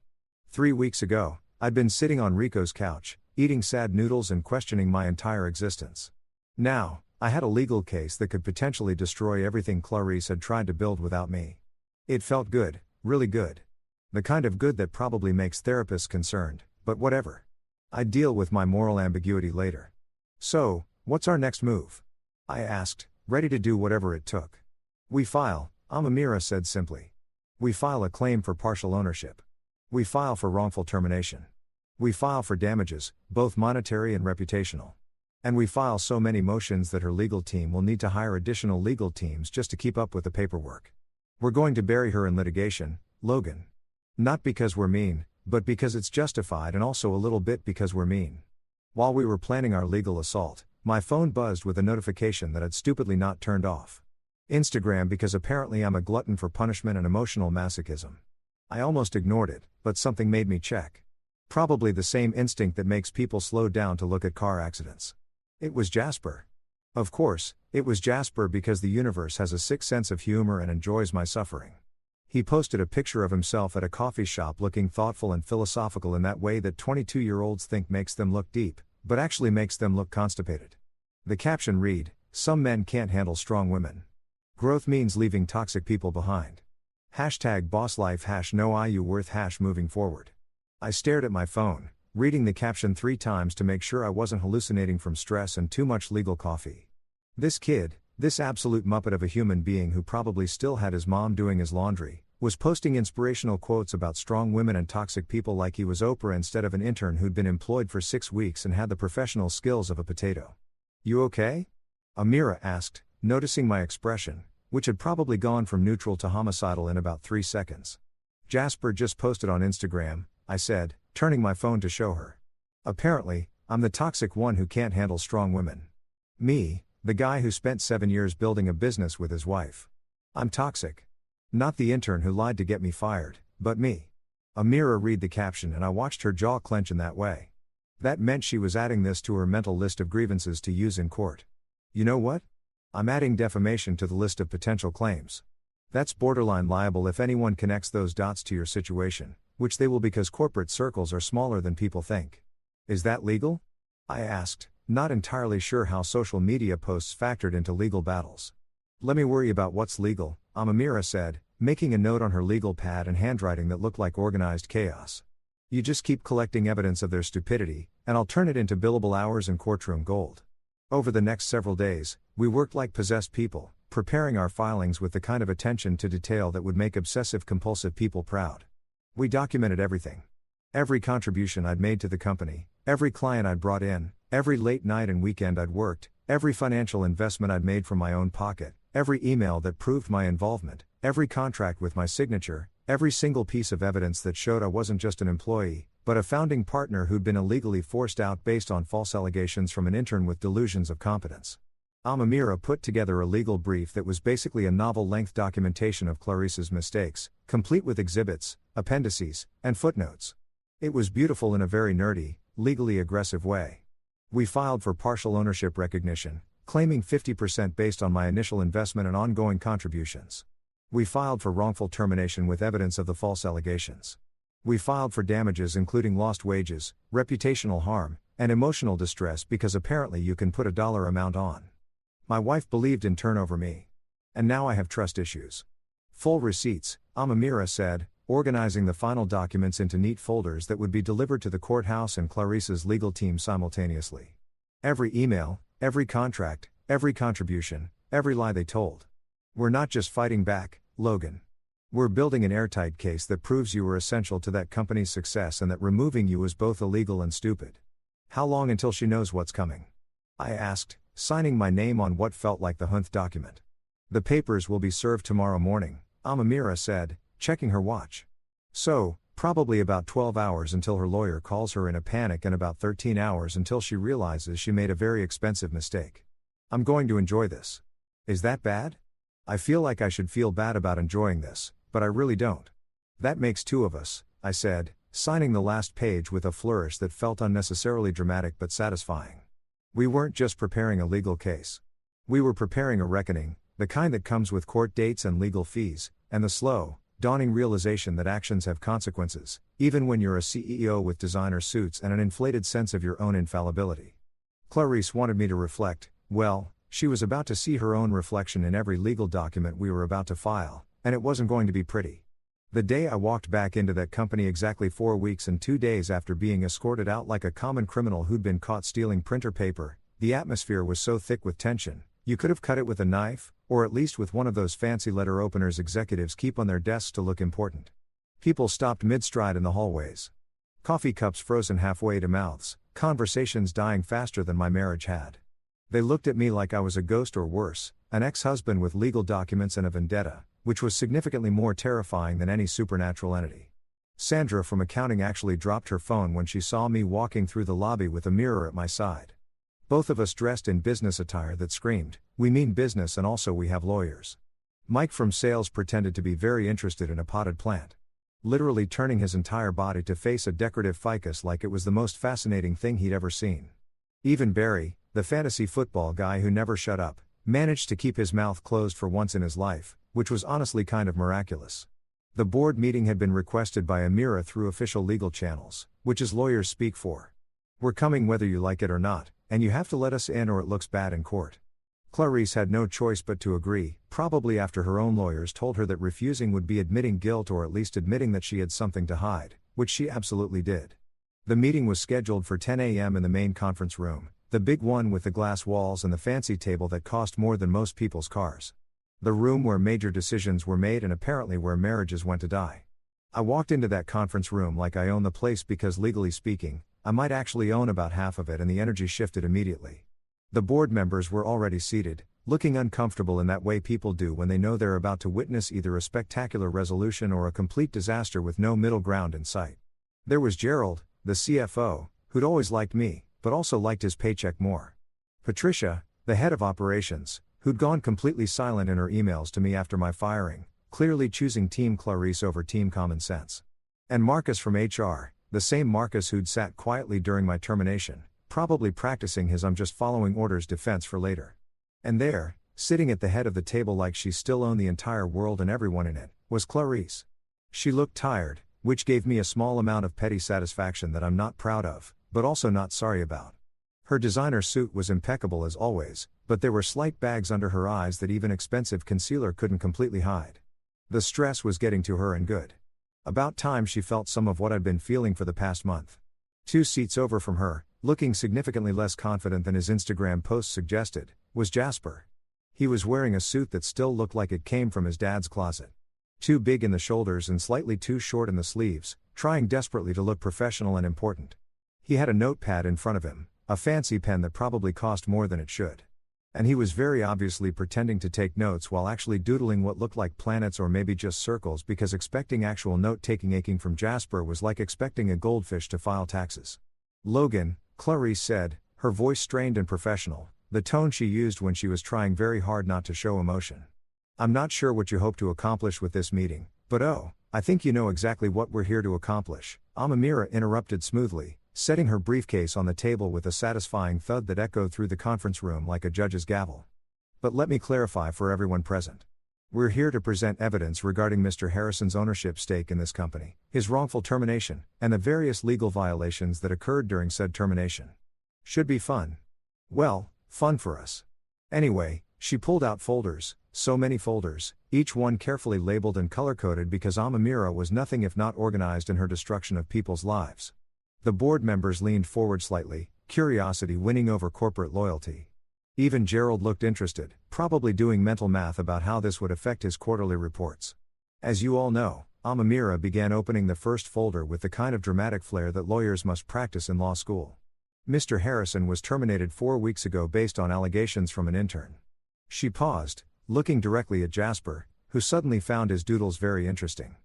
3 weeks ago, I'd been sitting on Rico's couch, eating sad noodles and questioning my entire existence. Now, I had a legal case that could potentially destroy everything Clarice had tried to build without me. It felt good, really good. The kind of good that probably makes therapists concerned, but whatever. I'd deal with my moral ambiguity later. So, what's our next move? I asked, ready to do whatever it took. We file, Amamira said simply. We file a claim for partial ownership. We file for wrongful termination. We file for damages, both monetary and reputational. And we file so many motions that her legal team will need to hire additional legal teams just to keep up with the paperwork. We're going to bury her in litigation, Logan. Not because we're mean, but because it's justified, and also a little bit because we're mean. While we were planning our legal assault, my phone buzzed with a notification that I'd stupidly not turned off. Instagram, because apparently I'm a glutton for punishment and emotional masochism. I almost ignored it, but something made me check. Probably the same instinct that makes people slow down to look at car accidents. It was Jasper. Of course, it was Jasper, because the universe has a sick sense of humor and enjoys my suffering. He posted a picture of himself at a coffee shop looking thoughtful and philosophical in that way that 22-year-olds think makes them look deep, but actually makes them look constipated. The caption read, "Some men can't handle strong women. Growth means leaving toxic people behind. #BossLife #no IU worth #moving forward." I stared at my phone, reading the caption 3 times to make sure I wasn't hallucinating from stress and too much legal coffee. This kid, this absolute muppet of a human being who probably still had his mom doing his laundry, was posting inspirational quotes about strong women and toxic people like he was Oprah instead of an intern who'd been employed for 6 weeks and had the professional skills of a potato. "You okay?" Amira asked, noticing my expression, which had probably gone from neutral to homicidal in about 3 seconds. "Jasper just posted on Instagram," I said, turning my phone to show her. "Apparently, I'm the toxic one who can't handle strong women. Me, the guy who spent 7 years building a business with his wife. I'm toxic. Not the intern who lied to get me fired, but me." Amira read the caption and I watched her jaw clench in that way. That meant she was adding this to her mental list of grievances to use in court. You know what? I'm adding defamation to the list of potential claims. That's borderline liable if anyone connects those dots to your situation, which they will because corporate circles are smaller than people think. Is that legal? I asked, not entirely sure how social media posts factored into legal battles. "Let me worry about what's legal," Amira said, making a note on her legal pad in handwriting that looked like organized chaos. "You just keep collecting evidence of their stupidity, and I'll turn it into billable hours and courtroom gold." Over the next several days, we worked like possessed people, preparing our filings with the kind of attention to detail that would make obsessive-compulsive people proud. We documented everything. Every contribution I'd made to the company, every client I'd brought in, every late night and weekend I'd worked, every financial investment I'd made from my own pocket, every email that proved my involvement, every contract with my signature, every single piece of evidence that showed I wasn't just an employee, but a founding partner who'd been illegally forced out based on false allegations from an intern with delusions of competence. Amira put together a legal brief that was basically a novel-length documentation of Clarice's mistakes, complete with exhibits, appendices, and footnotes. It was beautiful in a very nerdy, legally aggressive way. We filed for partial ownership recognition, claiming 50% based on my initial investment and ongoing contributions. We filed for wrongful termination with evidence of the false allegations. We filed for damages including lost wages, reputational harm, and emotional distress because apparently you can put a dollar amount on. My wife believed in turnover me. And now I have trust issues. "Full receipts," Amira said, organizing the final documents into neat folders that would be delivered to the courthouse and Clarice's legal team simultaneously. Every email, every contract, every contribution, every lie they told. "We're not just fighting back, Logan. We're building an airtight case that proves you were essential to that company's success and that removing you was both illegal and stupid." "How long until she knows what's coming?" I asked, signing my name on what felt like the Hunt document. "The papers will be served tomorrow morning," Amira said, checking her watch. "So, probably about 12 hours until her lawyer calls her in a panic and about 13 hours until she realizes she made a very expensive mistake. I'm going to enjoy this." "Is that bad?" "I feel like I should feel bad about enjoying this, but I really don't." "That makes 2 of us," I said, signing the last page with a flourish that felt unnecessarily dramatic but satisfying. We weren't just preparing a legal case. We were preparing a reckoning, the kind that comes with court dates and legal fees, and the slow, dawning realization that actions have consequences, even when you're a CEO with designer suits and an inflated sense of your own infallibility. Clarice wanted me to reflect. Well, she was about to see her own reflection in every legal document we were about to file, and it wasn't going to be pretty. The day I walked back into that company exactly 4 weeks and 2 days after being escorted out like a common criminal who'd been caught stealing printer paper, the atmosphere was so thick with tension, you could have cut it with a knife, or at least with one of those fancy letter openers executives keep on their desks to look important. People stopped mid-stride in the hallways. Coffee cups frozen halfway to mouths, conversations dying faster than my marriage had. They looked at me like I was a ghost or worse, an ex-husband with legal documents and a vendetta, which was significantly more terrifying than any supernatural entity. Sandra from accounting actually dropped her phone when she saw me walking through the lobby with a mirror at my side. Both of us dressed in business attire that screamed, "We mean business and also we have lawyers." Mike from sales pretended to be very interested in a potted plant, literally turning his entire body to face a decorative ficus like it was the most fascinating thing he'd ever seen. Even Barry, the fantasy football guy who never shut up, managed to keep his mouth closed for once in his life, which was honestly kind of miraculous. The board meeting had been requested by Amira through official legal channels, which is lawyers speak for. "We're coming whether you like it or not, and you have to let us in or it looks bad in court." Clarice had no choice but to agree, probably after her own lawyers told her that refusing would be admitting guilt or at least admitting that she had something to hide, which she absolutely did. The meeting was scheduled for 10 a.m. in the main conference room, the big one with the glass walls and the fancy table that cost more than most people's cars. The room where major decisions were made and apparently where marriages went to die. I walked into that conference room like I own the place because legally speaking, I might actually own about half of it, and the energy shifted immediately. The board members were already seated, looking uncomfortable in that way people do when they know they're about to witness either a spectacular resolution or a complete disaster with no middle ground in sight. There was Gerald, the CFO, who'd always liked me, but also liked his paycheck more. Patricia, the head of operations, who'd gone completely silent in her emails to me after my firing, clearly choosing Team Clarice over Team Common Sense. And Marcus from HR, the same Marcus who'd sat quietly during my termination, probably practicing his "I'm just following orders" defense for later. And there, sitting at the head of the table like she still owned the entire world and everyone in it, was Clarice. She looked tired, which gave me a small amount of petty satisfaction that I'm not proud of, but also not sorry about. Her designer suit was impeccable as always, but there were slight bags under her eyes that even expensive concealer couldn't completely hide. The stress was getting to her, and good. About time she felt some of what I'd been feeling for the past month. 2 seats over from her, looking significantly less confident than his Instagram post suggested, was Jasper. He was wearing a suit that still looked like it came from his dad's closet. Too big in the shoulders and slightly too short in the sleeves, trying desperately to look professional and important. He had a notepad in front of him, a fancy pen that probably cost more than it should. And he was very obviously pretending to take notes while actually doodling what looked like planets or maybe just circles, because expecting actual note-taking aching from Jasper was like expecting a goldfish to file taxes. "Logan," Clarice said, her voice strained and professional, the tone she used when she was trying very hard not to show emotion. "I'm not sure what you hope to accomplish with this meeting, but I think you know exactly what we're here to accomplish." Amira interrupted smoothly, setting her briefcase on the table with a satisfying thud that echoed through the conference room like a judge's gavel. "But let me clarify for everyone present. We're here to present evidence regarding Mr. Harrison's ownership stake in this company, his wrongful termination, and the various legal violations that occurred during said termination. Should be fun. Well, fun for us. Anyway," she pulled out folders, so many folders, each one carefully labeled and color-coded because Amira was nothing if not organized in her destruction of people's lives. The board members leaned forward slightly, curiosity winning over corporate loyalty. Even Gerald looked interested, probably doing mental math about how this would affect his quarterly reports. As you all know, Amira began opening the first folder with the kind of dramatic flair that lawyers must practice in law school. Mr. Harrison was terminated 4 weeks ago based on allegations from an intern. She paused, looking directly at Jasper, who suddenly found his doodles very interesting.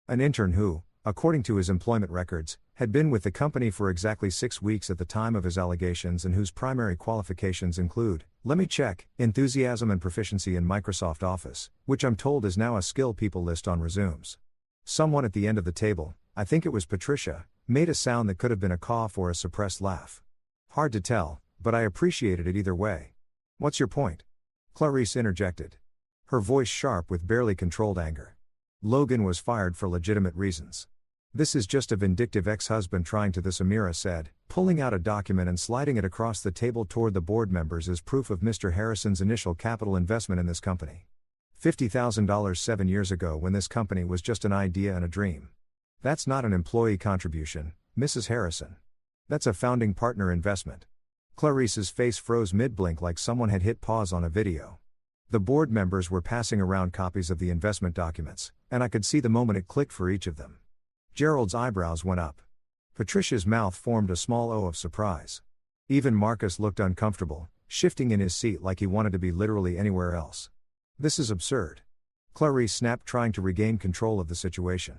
An intern who, according to his employment records, had been with the company for exactly 6 weeks at the time of his allegations and whose primary qualifications include, let me check, enthusiasm and proficiency in Microsoft Office, which I'm told is now a skill people list on resumes. Someone at the end of the table, I think it was Patricia, made a sound that could have been a cough or a suppressed laugh. Hard to tell, but I appreciated it either way. "What's your point?" Clarice interjected. Her voice sharp with barely controlled anger. "Logan was fired for legitimate reasons. This is just a vindictive ex-husband trying to," this Amira said, pulling out a document and sliding it across the table toward the board members as proof of Mr. Harrison's initial capital investment in this company. $50,000 7 years ago when this company was just an idea and a dream. That's not an employee contribution, Mrs. Harrison. That's a founding partner investment." Clarice's face froze mid-blink like someone had hit pause on a video. The board members were passing around copies of the investment documents, and I could see the moment it clicked for each of them. Gerald's eyebrows went up. Patricia's mouth formed a small O of surprise. Even Marcus looked uncomfortable, shifting in his seat like he wanted to be literally anywhere else. This is absurd. Clarice snapped, trying to regain control of the situation.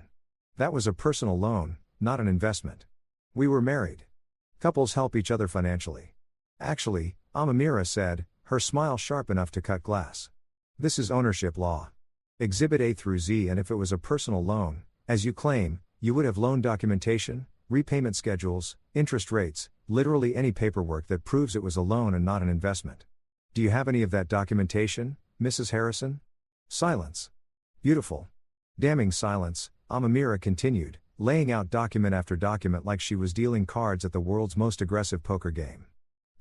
That was a personal loan, not an investment. We were married. Couples help each other financially. Actually, Amamira said, her smile sharp enough to cut glass. This is ownership law. Exhibit A through Z, and if it was a personal loan, as you claim, you would have loan documentation, repayment schedules, interest rates, literally any paperwork that proves it was a loan and not an investment. Do you have any of that documentation, Mrs. Harrison? Silence. Beautiful. Damning silence, Amamira continued, laying out document after document like she was dealing cards at the world's most aggressive poker game.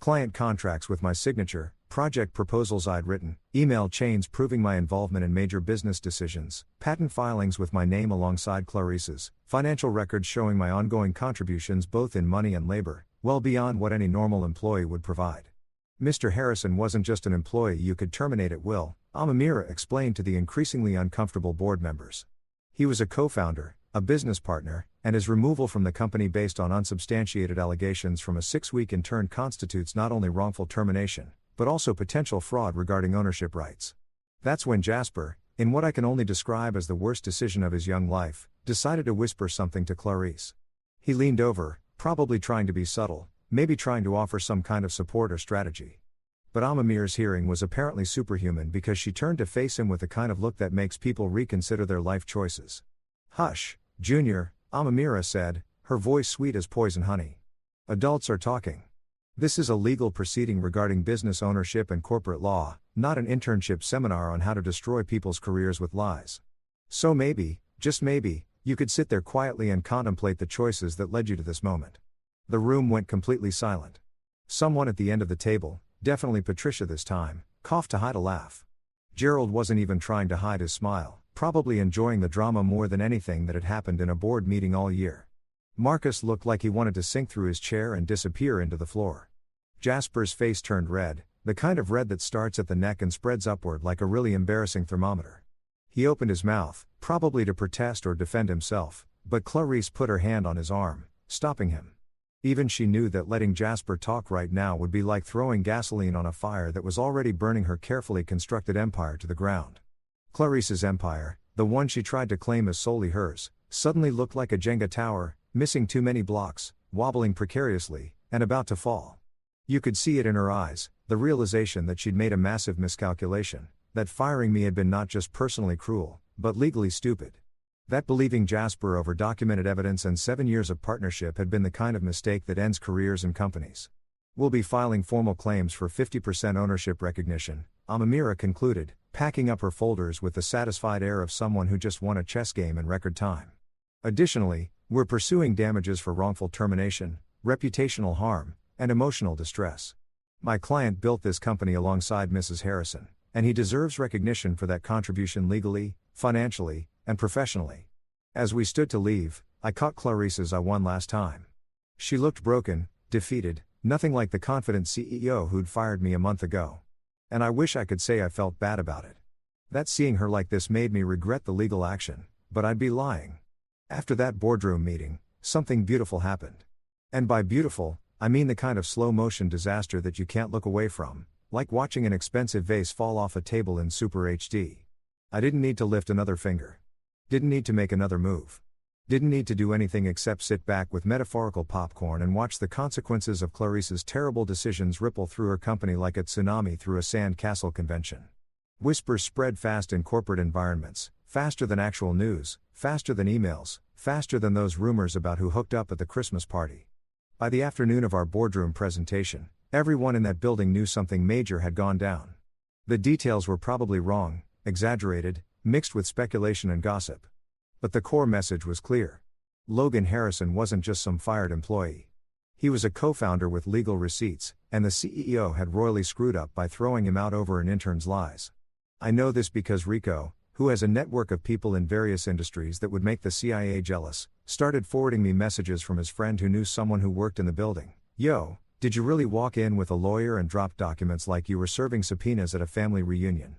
Client contracts with my signature, project proposals I'd written, email chains proving my involvement in major business decisions, patent filings with my name alongside Clarice's, financial records showing my ongoing contributions both in money and labor, well beyond what any normal employee would provide. Mr. Harrison wasn't just an employee you could terminate at will, Amamira explained to the increasingly uncomfortable board members. He was a co-founder, a business partner, and his removal from the company based on unsubstantiated allegations from a 6-week intern constitutes not only wrongful termination, but also potential fraud regarding ownership rights. That's when Jasper, in what I can only describe as the worst decision of his young life, decided to whisper something to Clarice. He leaned over, probably trying to be subtle, maybe trying to offer some kind of support or strategy. But Amamira's hearing was apparently superhuman because she turned to face him with the kind of look that makes people reconsider their life choices. Hush, Junior, Amamira said, her voice sweet as poison honey. Adults are talking. This is a legal proceeding regarding business ownership and corporate law, not an internship seminar on how to destroy people's careers with lies. So maybe, just maybe, you could sit there quietly and contemplate the choices that led you to this moment. The room went completely silent. Someone at the end of the table, definitely Patricia this time, coughed to hide a laugh. Gerald wasn't even trying to hide his smile, probably enjoying the drama more than anything that had happened in a board meeting all year. Marcus looked like he wanted to sink through his chair and disappear into the floor. Jasper's face turned red, the kind of red that starts at the neck and spreads upward like a really embarrassing thermometer. He opened his mouth, probably to protest or defend himself, but Clarice put her hand on his arm, stopping him. Even she knew that letting Jasper talk right now would be like throwing gasoline on a fire that was already burning her carefully constructed empire to the ground. Clarice's empire, the one she tried to claim as solely hers, suddenly looked like a Jenga tower, missing too many blocks, wobbling precariously, and about to fall. You could see it in her eyes, the realization that she'd made a massive miscalculation, that firing me had been not just personally cruel, but legally stupid. That believing Jasper over documented evidence and 7 years of partnership had been the kind of mistake that ends careers and companies. We'll be filing formal claims for 50% ownership recognition, Amamira concluded, packing up her folders with the satisfied air of someone who just won a chess game in record time. Additionally, we're pursuing damages for wrongful termination, reputational harm, and emotional distress. My client built this company alongside Mrs. Harrison, and he deserves recognition for that contribution legally, financially, and professionally. As we stood to leave, I caught Clarice's eye one last time. She looked broken, defeated, nothing like the confident CEO who'd fired me a month ago. And I wish I could say I felt bad about it. That seeing her like this made me regret the legal action, but I'd be lying. After that boardroom meeting, something beautiful happened. And by beautiful, I mean the kind of slow-motion disaster that you can't look away from, like watching an expensive vase fall off a table in Super HD. I didn't need to lift another finger. Didn't need to make another move. Didn't need to do anything except sit back with metaphorical popcorn and watch the consequences of Clarice's terrible decisions ripple through her company like a tsunami through a sand castle convention. Whispers spread fast in corporate environments, faster than actual news, faster than emails, faster than those rumors about who hooked up at the Christmas party. By the afternoon of our boardroom presentation, everyone in that building knew something major had gone down. The details were probably wrong, exaggerated, mixed with speculation and gossip. But the core message was clear. Logan Harrison wasn't just some fired employee. He was a co-founder with legal receipts, and the CEO had royally screwed up by throwing him out over an intern's lies. I know this because Rico, who has a network of people in various industries that would make the CIA jealous, started forwarding me messages from his friend who knew someone who worked in the building. Yo, did you really walk in with a lawyer and drop documents like you were serving subpoenas at a family reunion?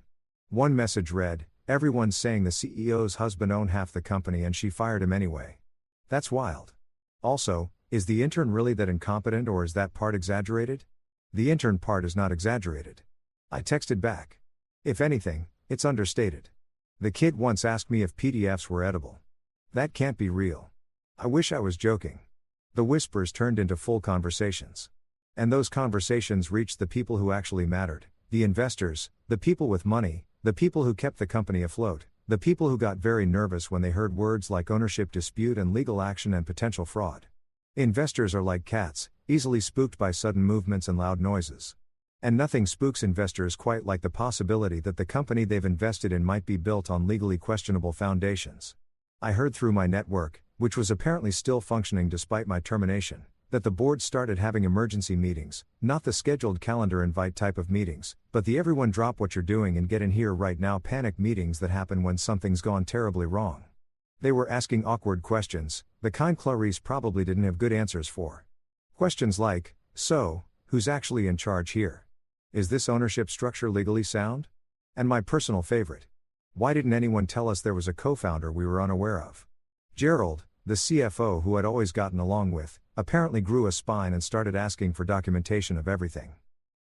One message read, everyone's saying the CEO's husband owned half the company and she fired him anyway. That's wild. Also, Is the intern really that incompetent, or is that part exaggerated? The intern part is not exaggerated. I texted back. If anything, it's understated. The kid once asked me if PDFs were edible. That can't be real. I wish I was joking. The whispers turned into full conversations. And those conversations reached the people who actually mattered, the investors, the people with money, the people who kept the company afloat, the people who got very nervous when they heard words like ownership dispute and legal action and potential fraud. Investors are like cats, easily spooked by sudden movements and loud noises. And nothing spooks investors quite like the possibility that the company they've invested in might be built on legally questionable foundations. I heard through my network, which was apparently still functioning despite my termination, that the board started having emergency meetings, not the scheduled calendar invite type of meetings, but the everyone drop what you're doing and get in here right now panic meetings that happen when something's gone terribly wrong. They were asking awkward questions, the kind Clarice probably didn't have good answers for. Questions like, so, who's actually in charge here? Is this ownership structure legally sound? And my personal favorite. Why didn't anyone tell us there was a co-founder we were unaware of? Gerald, the CFO who I'd always gotten along with, apparently grew a spine and started asking for documentation of everything.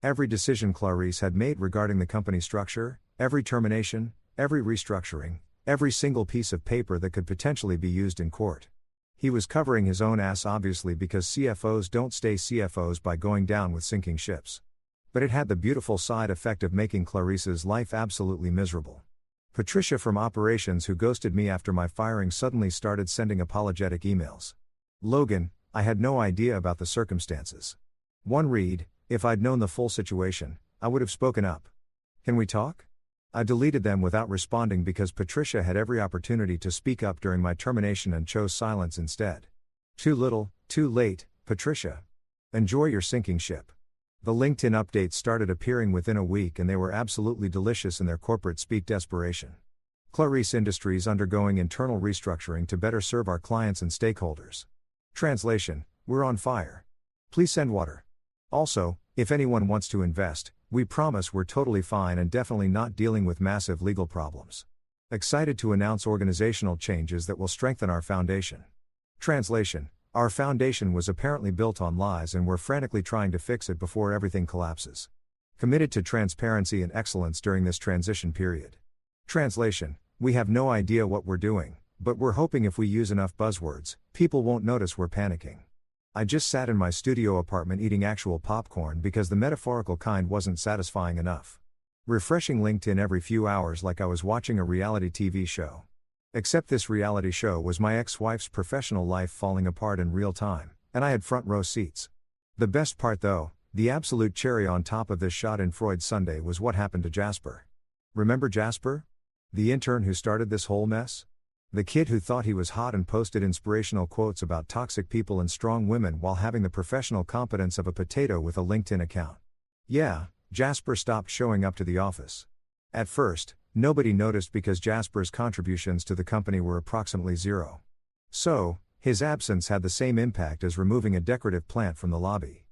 Every decision Clarice had made regarding the company structure, every termination, every restructuring, every single piece of paper that could potentially be used in court. He was covering his own ass obviously, because CFOs don't stay CFOs by going down with sinking ships. But it had the beautiful side effect of making Clarice's life absolutely miserable. Patricia from operations, who ghosted me after my firing, suddenly started sending apologetic emails. Logan, I had no idea about the circumstances. One read, if I'd known the full situation, I would have spoken up. Can we talk? I deleted them without responding because Patricia had every opportunity to speak up during my termination and chose silence instead. Too little, too late, Patricia. Enjoy your sinking ship. The LinkedIn updates started appearing within a week, and they were absolutely delicious in their corporate speak desperation. Clarice Industries undergoing internal restructuring to better serve our clients and stakeholders. Translation, we're on fire. Please send water. Also, if anyone wants to invest, we promise we're totally fine and definitely not dealing with massive legal problems. Excited to announce organizational changes that will strengthen our foundation. Translation, our foundation was apparently built on lies and we're frantically trying to fix it before everything collapses. Committed to transparency and excellence during this transition period. Translation, we have no idea what we're doing, but we're hoping if we use enough buzzwords, people won't notice we're panicking. I just sat in my studio apartment eating actual popcorn because the metaphorical kind wasn't satisfying enough. Refreshing LinkedIn every few hours like I was watching a reality TV show. Except this reality show was my ex-wife's professional life falling apart in real time, and I had front row seats. The best part though, the absolute cherry on top of this shot in Freud's Sunday, was what happened to Jasper. Remember Jasper? The intern who started this whole mess? The kid who thought he was hot and posted inspirational quotes about toxic people and strong women while having the professional competence of a potato with a LinkedIn account. Yeah, Jasper stopped showing up to the office. At first, nobody noticed because Jasper's contributions to the company were approximately zero. So, his absence had the same impact as removing a decorative plant from the lobby.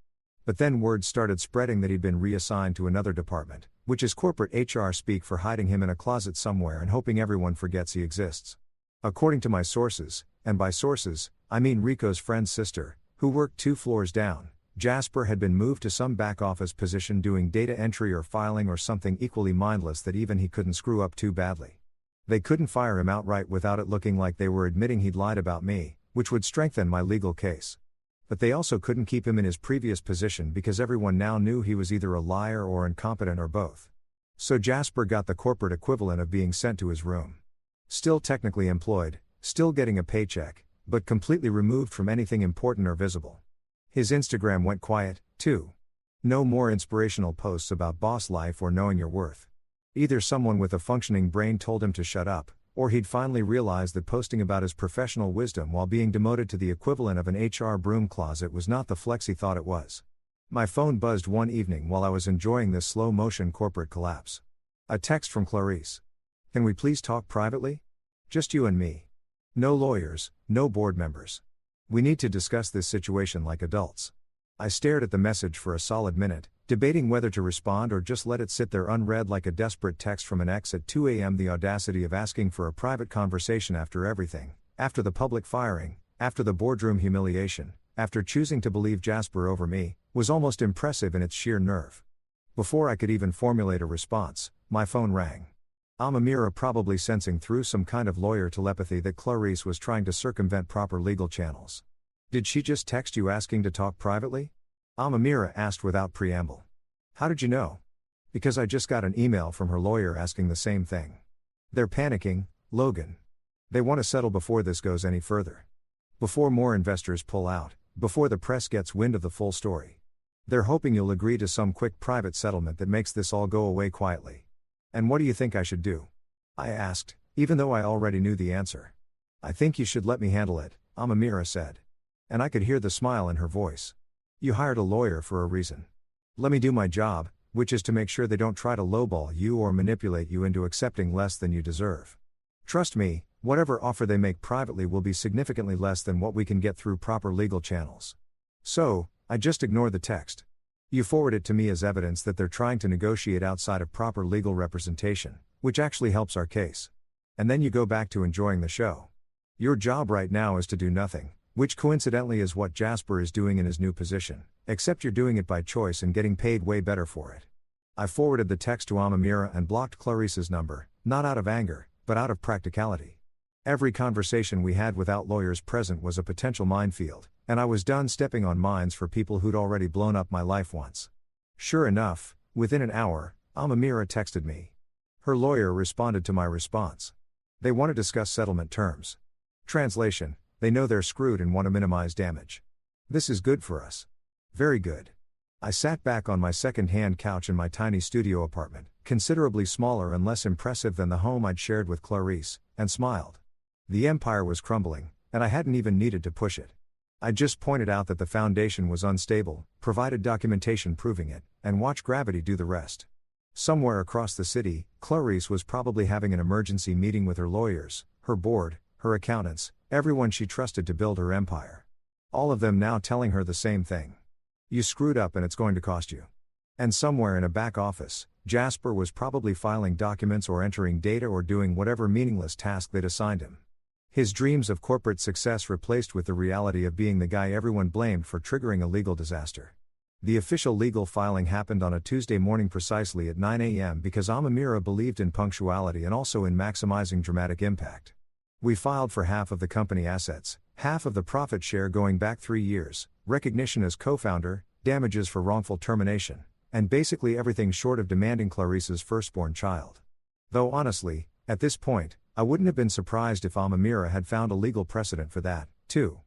But then word started spreading that he'd been reassigned to another department, which is corporate HR speak for hiding him in a closet somewhere and hoping everyone forgets he exists. According to my sources, and by sources, I mean Rico's friend's sister, who worked 2 floors down, Jasper had been moved to some back office position doing data entry or filing or something equally mindless that even he couldn't screw up too badly. They couldn't fire him outright without it looking like they were admitting he'd lied about me, which would strengthen my legal case. But they also couldn't keep him in his previous position because everyone now knew he was either a liar or incompetent or both. So Jasper got the corporate equivalent of being sent to his room. Still technically employed, still getting a paycheck, but completely removed from anything important or visible. His Instagram went quiet, too. No more inspirational posts about boss life or knowing your worth. Either someone with a functioning brain told him to shut up, or he'd finally realized that posting about his professional wisdom while being demoted to the equivalent of an HR broom closet was not the flex he thought it was. My phone buzzed one evening while I was enjoying this slow-motion corporate collapse. A text from Clarice. Can we please talk privately? Just you and me. No lawyers, no board members. We need to discuss this situation like adults. I stared at the message for a solid minute, debating whether to respond or just let it sit there unread like a desperate text from an ex at 2 a.m. The audacity of asking for a private conversation after everything, after the public firing, after the boardroom humiliation, after choosing to believe Jasper over me, was almost impressive in its sheer nerve. Before I could even formulate a response, my phone rang. Amamira, probably sensing through some kind of lawyer telepathy that Clarice was trying to circumvent proper legal channels. "Did she just text you asking to talk privately?" Amamira asked without preamble. "How did you know?" "Because I just got an email from her lawyer asking the same thing. They're panicking, Logan. They want to settle before this goes any further. Before more investors pull out, before the press gets wind of the full story. They're hoping you'll agree to some quick private settlement that makes this all go away quietly." "And what do you think I should do?" I asked, even though I already knew the answer. "I think you should let me handle it," Amamira said. And I could hear the smile in her voice. "You hired a lawyer for a reason. Let me do my job, which is to make sure they don't try to lowball you or manipulate you into accepting less than you deserve. Trust me, whatever offer they make privately will be significantly less than what we can get through proper legal channels. So, I just ignore the text. You forward it to me as evidence that they're trying to negotiate outside of proper legal representation, which actually helps our case. And then you go back to enjoying the show. Your job right now is to do nothing, which coincidentally is what Jasper is doing in his new position, except you're doing it by choice and getting paid way better for it." I forwarded the text to Amamira and blocked Clarice's number, not out of anger, but out of practicality. Every conversation we had without lawyers present was a potential minefield, and I was done stepping on mines for people who'd already blown up my life once. Sure enough, within an hour, Amamira texted me. Her lawyer responded to my response. They want to discuss settlement terms. Translation: they know they're screwed and want to minimize damage. This is good for us. Very good. I sat back on my second-hand couch in my tiny studio apartment, considerably smaller and less impressive than the home I'd shared with Clarice, and smiled. The empire was crumbling, and I hadn't even needed to push it. I just pointed out that the foundation was unstable, provided documentation proving it, and watched gravity do the rest. Somewhere across the city, Clarice was probably having an emergency meeting with her lawyers, her board, her accountants, everyone she trusted to build her empire. All of them now telling her the same thing. You screwed up and it's going to cost you. And somewhere in a back office, Jasper was probably filing documents or entering data or doing whatever meaningless task they'd assigned him. His dreams of corporate success replaced with the reality of being the guy everyone blamed for triggering a legal disaster. The official legal filing happened on a Tuesday morning precisely at 9 a.m. because Amamira believed in punctuality and also in maximizing dramatic impact. We filed for half of the company assets, half of the profit share going back 3 years, recognition as co-founder, damages for wrongful termination, and basically everything short of demanding Clarice's firstborn child. Though honestly, at this point, I wouldn't have been surprised if Amamira had found a legal precedent for that, too.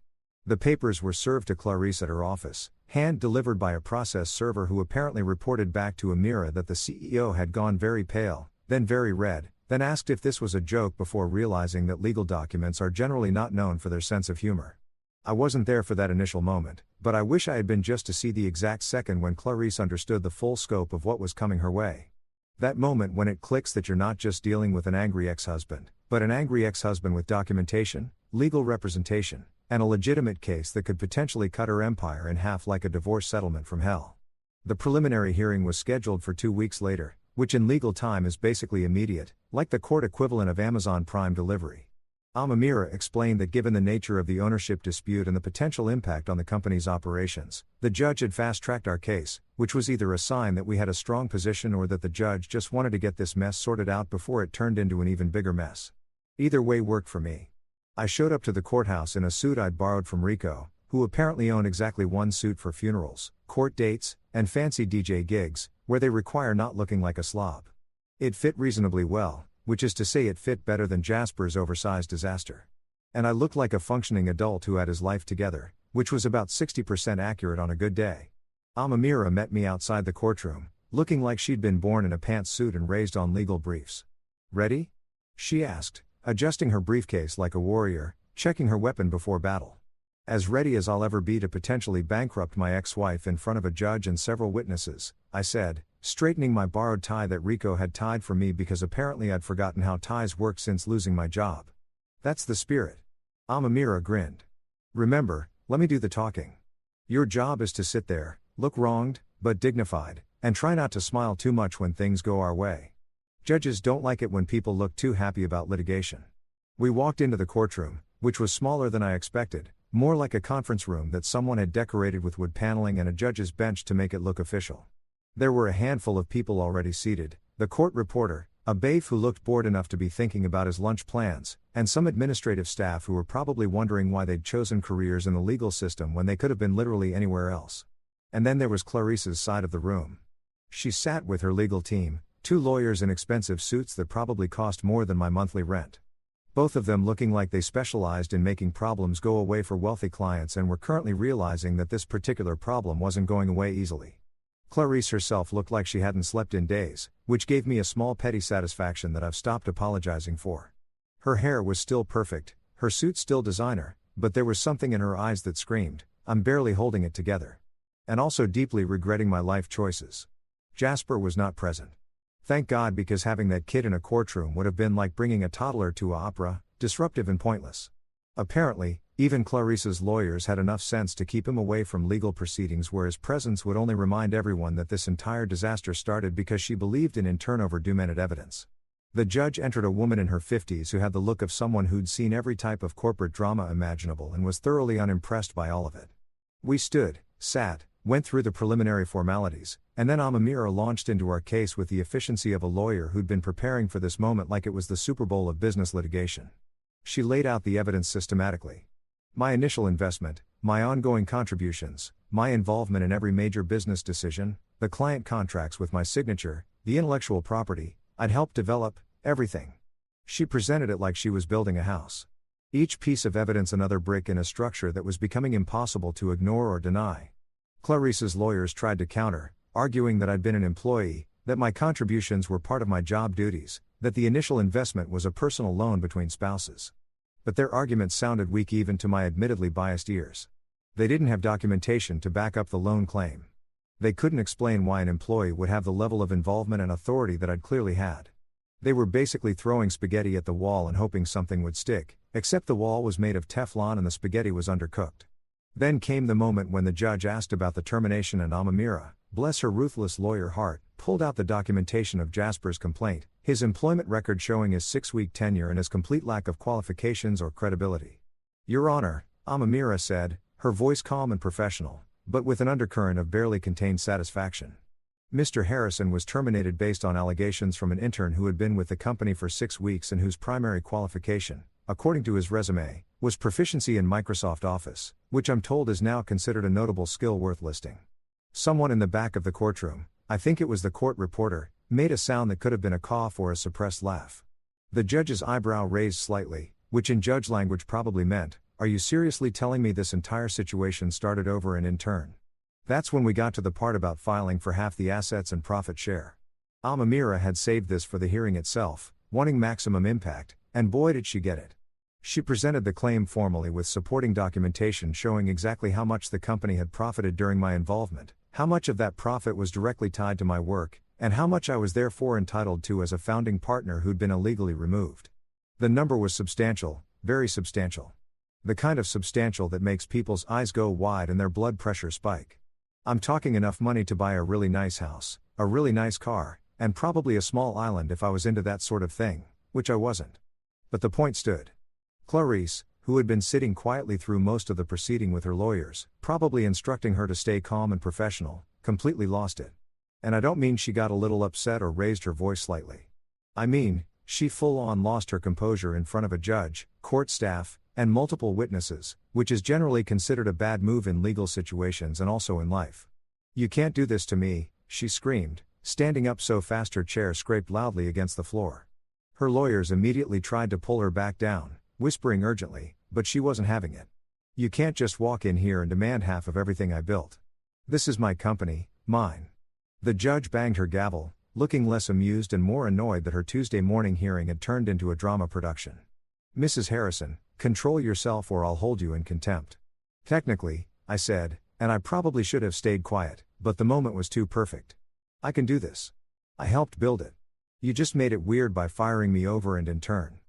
The papers were served to Clarice at her office, hand-delivered by a process server who apparently reported back to Amira that the CEO had gone very pale, then very red, then asked if this was a joke before realizing that legal documents are generally not known for their sense of humor. I wasn't there for that initial moment, but I wish I had been just to see the exact second when Clarice understood the full scope of what was coming her way. That moment when it clicks that you're not just dealing with an angry ex-husband, but an angry ex-husband with documentation, legal representation, and a legitimate case that could potentially cut her empire in half like a divorce settlement from hell. The preliminary hearing was scheduled for 2 weeks later, which in legal time is basically immediate, like the court equivalent of Amazon Prime delivery. Amamira explained that given the nature of the ownership dispute and the potential impact on the company's operations, the judge had fast-tracked our case, which was either a sign that we had a strong position or that the judge just wanted to get this mess sorted out before it turned into an even bigger mess. Either way worked for me. I showed up to the courthouse in a suit I'd borrowed from Rico, who apparently owned exactly one suit for funerals, court dates, and fancy DJ gigs, where they require not looking like a slob. It fit reasonably well, which is to say it fit better than Jasper's oversized disaster. And I looked like a functioning adult who had his life together, which was about 60% accurate on a good day. Amamira met me outside the courtroom, looking like she'd been born in a pantsuit and raised on legal briefs. "Ready?" she asked, adjusting her briefcase like a warrior, checking her weapon before battle. "As ready as I'll ever be to potentially bankrupt my ex-wife in front of a judge and several witnesses," I said, straightening my borrowed tie that Rico had tied for me because apparently I'd forgotten how ties worked since losing my job. "That's the spirit." Amamira grinned. "Remember, let me do the talking. Your job is to sit there, look wronged, but dignified, and try not to smile too much when things go our way. Judges don't like it when people look too happy about litigation." We walked into the courtroom, which was smaller than I expected, More like a conference room that someone had decorated with wood paneling and a judge's bench to make it look official. There were a handful of people already seated, the court reporter, a bailiff who looked bored enough to be thinking about his lunch plans, and some administrative staff who were probably wondering why they'd chosen careers in the legal system when they could have been literally anywhere else. And then there was Clarice's side of the room. She sat with her legal team, 2 lawyers in expensive suits that probably cost more than my monthly rent. Both of them looking like they specialized in making problems go away for wealthy clients and were currently realizing that this particular problem wasn't going away easily. Clarice herself looked like she hadn't slept in days, which gave me a small petty satisfaction that I've stopped apologizing for. Her hair was still perfect, her suit still designer, but there was something in her eyes that screamed, "I'm barely holding it together." And also deeply regretting my life choices. Jasper was not present. Thank God, because having that kid in a courtroom would have been like bringing a toddler to an opera, disruptive and pointless. Apparently, even Clarice's lawyers had enough sense to keep him away from legal proceedings where his presence would only remind everyone that this entire disaster started because she believed in turnover documented evidence. The judge entered a woman in her 50s who had the look of someone who'd seen every type of corporate drama imaginable and was thoroughly unimpressed by all of it. We stood, sat, went through the preliminary formalities, and then Amamira launched into our case with the efficiency of a lawyer who'd been preparing for this moment like it was the Super Bowl of business litigation. She laid out the evidence systematically. My initial investment, my ongoing contributions, my involvement in every major business decision, the client contracts with my signature, the intellectual property I'd helped develop, everything. She presented it like she was building a house. Each piece of evidence another brick in a structure that was becoming impossible to ignore or deny. Clarice's lawyers tried to counter, arguing that I'd been an employee, that my contributions were part of my job duties, that the initial investment was a personal loan between spouses. But their arguments sounded weak even to my admittedly biased ears. They didn't have documentation to back up the loan claim. They couldn't explain why an employee would have the level of involvement and authority that I'd clearly had. They were basically throwing spaghetti at the wall and hoping something would stick, except the wall was made of Teflon and the spaghetti was undercooked. Then came the moment when the judge asked about the termination and Amamira, bless her ruthless lawyer heart, pulled out the documentation of Jasper's complaint, his employment record showing his 6-week tenure and his complete lack of qualifications or credibility. Your Honor, Amamira said, her voice calm and professional, but with an undercurrent of barely contained satisfaction. Mr. Harrison was terminated based on allegations from an intern who had been with the company for 6 weeks and whose primary qualification, according to his resume, was proficiency in Microsoft Office, which I'm told is now considered a notable skill worth listing. Someone in the back of the courtroom, I think it was the court reporter, made a sound that could have been a cough or a suppressed laugh. The judge's eyebrow raised slightly, which in judge language probably meant, "Are you seriously telling me this entire situation started over and in turn?" That's when we got to the part about filing for half the assets and profit share. Amamira had saved this for the hearing itself, wanting maximum impact, and boy did she get it. She presented the claim formally with supporting documentation showing exactly how much the company had profited during my involvement, how much of that profit was directly tied to my work, and how much I was therefore entitled to as a founding partner who'd been illegally removed. The number was substantial, very substantial. The kind of substantial that makes people's eyes go wide and their blood pressure spike. I'm talking enough money to buy a really nice house, a really nice car, and probably a small island if I was into that sort of thing, which I wasn't. But the point stood. Clarice, who had been sitting quietly through most of the proceeding with her lawyers, probably instructing her to stay calm and professional, completely lost it. And I don't mean she got a little upset or raised her voice slightly. I mean, she full-on lost her composure in front of a judge, court staff, and multiple witnesses, which is generally considered a bad move in legal situations and also in life. "You can't do this to me," she screamed, standing up so fast her chair scraped loudly against the floor. Her lawyers immediately tried to pull her back down, whispering urgently, but she wasn't having it. "You can't just walk in here and demand half of everything I built. This is my company, mine." The judge banged her gavel, looking less amused and more annoyed that her Tuesday morning hearing had turned into a drama production. "Mrs. Harrison, control yourself or I'll hold you in contempt." "Technically," I said, and I probably should have stayed quiet, but the moment was too perfect. "I can do this. I helped build it. You just made it weird by firing me over and in turn."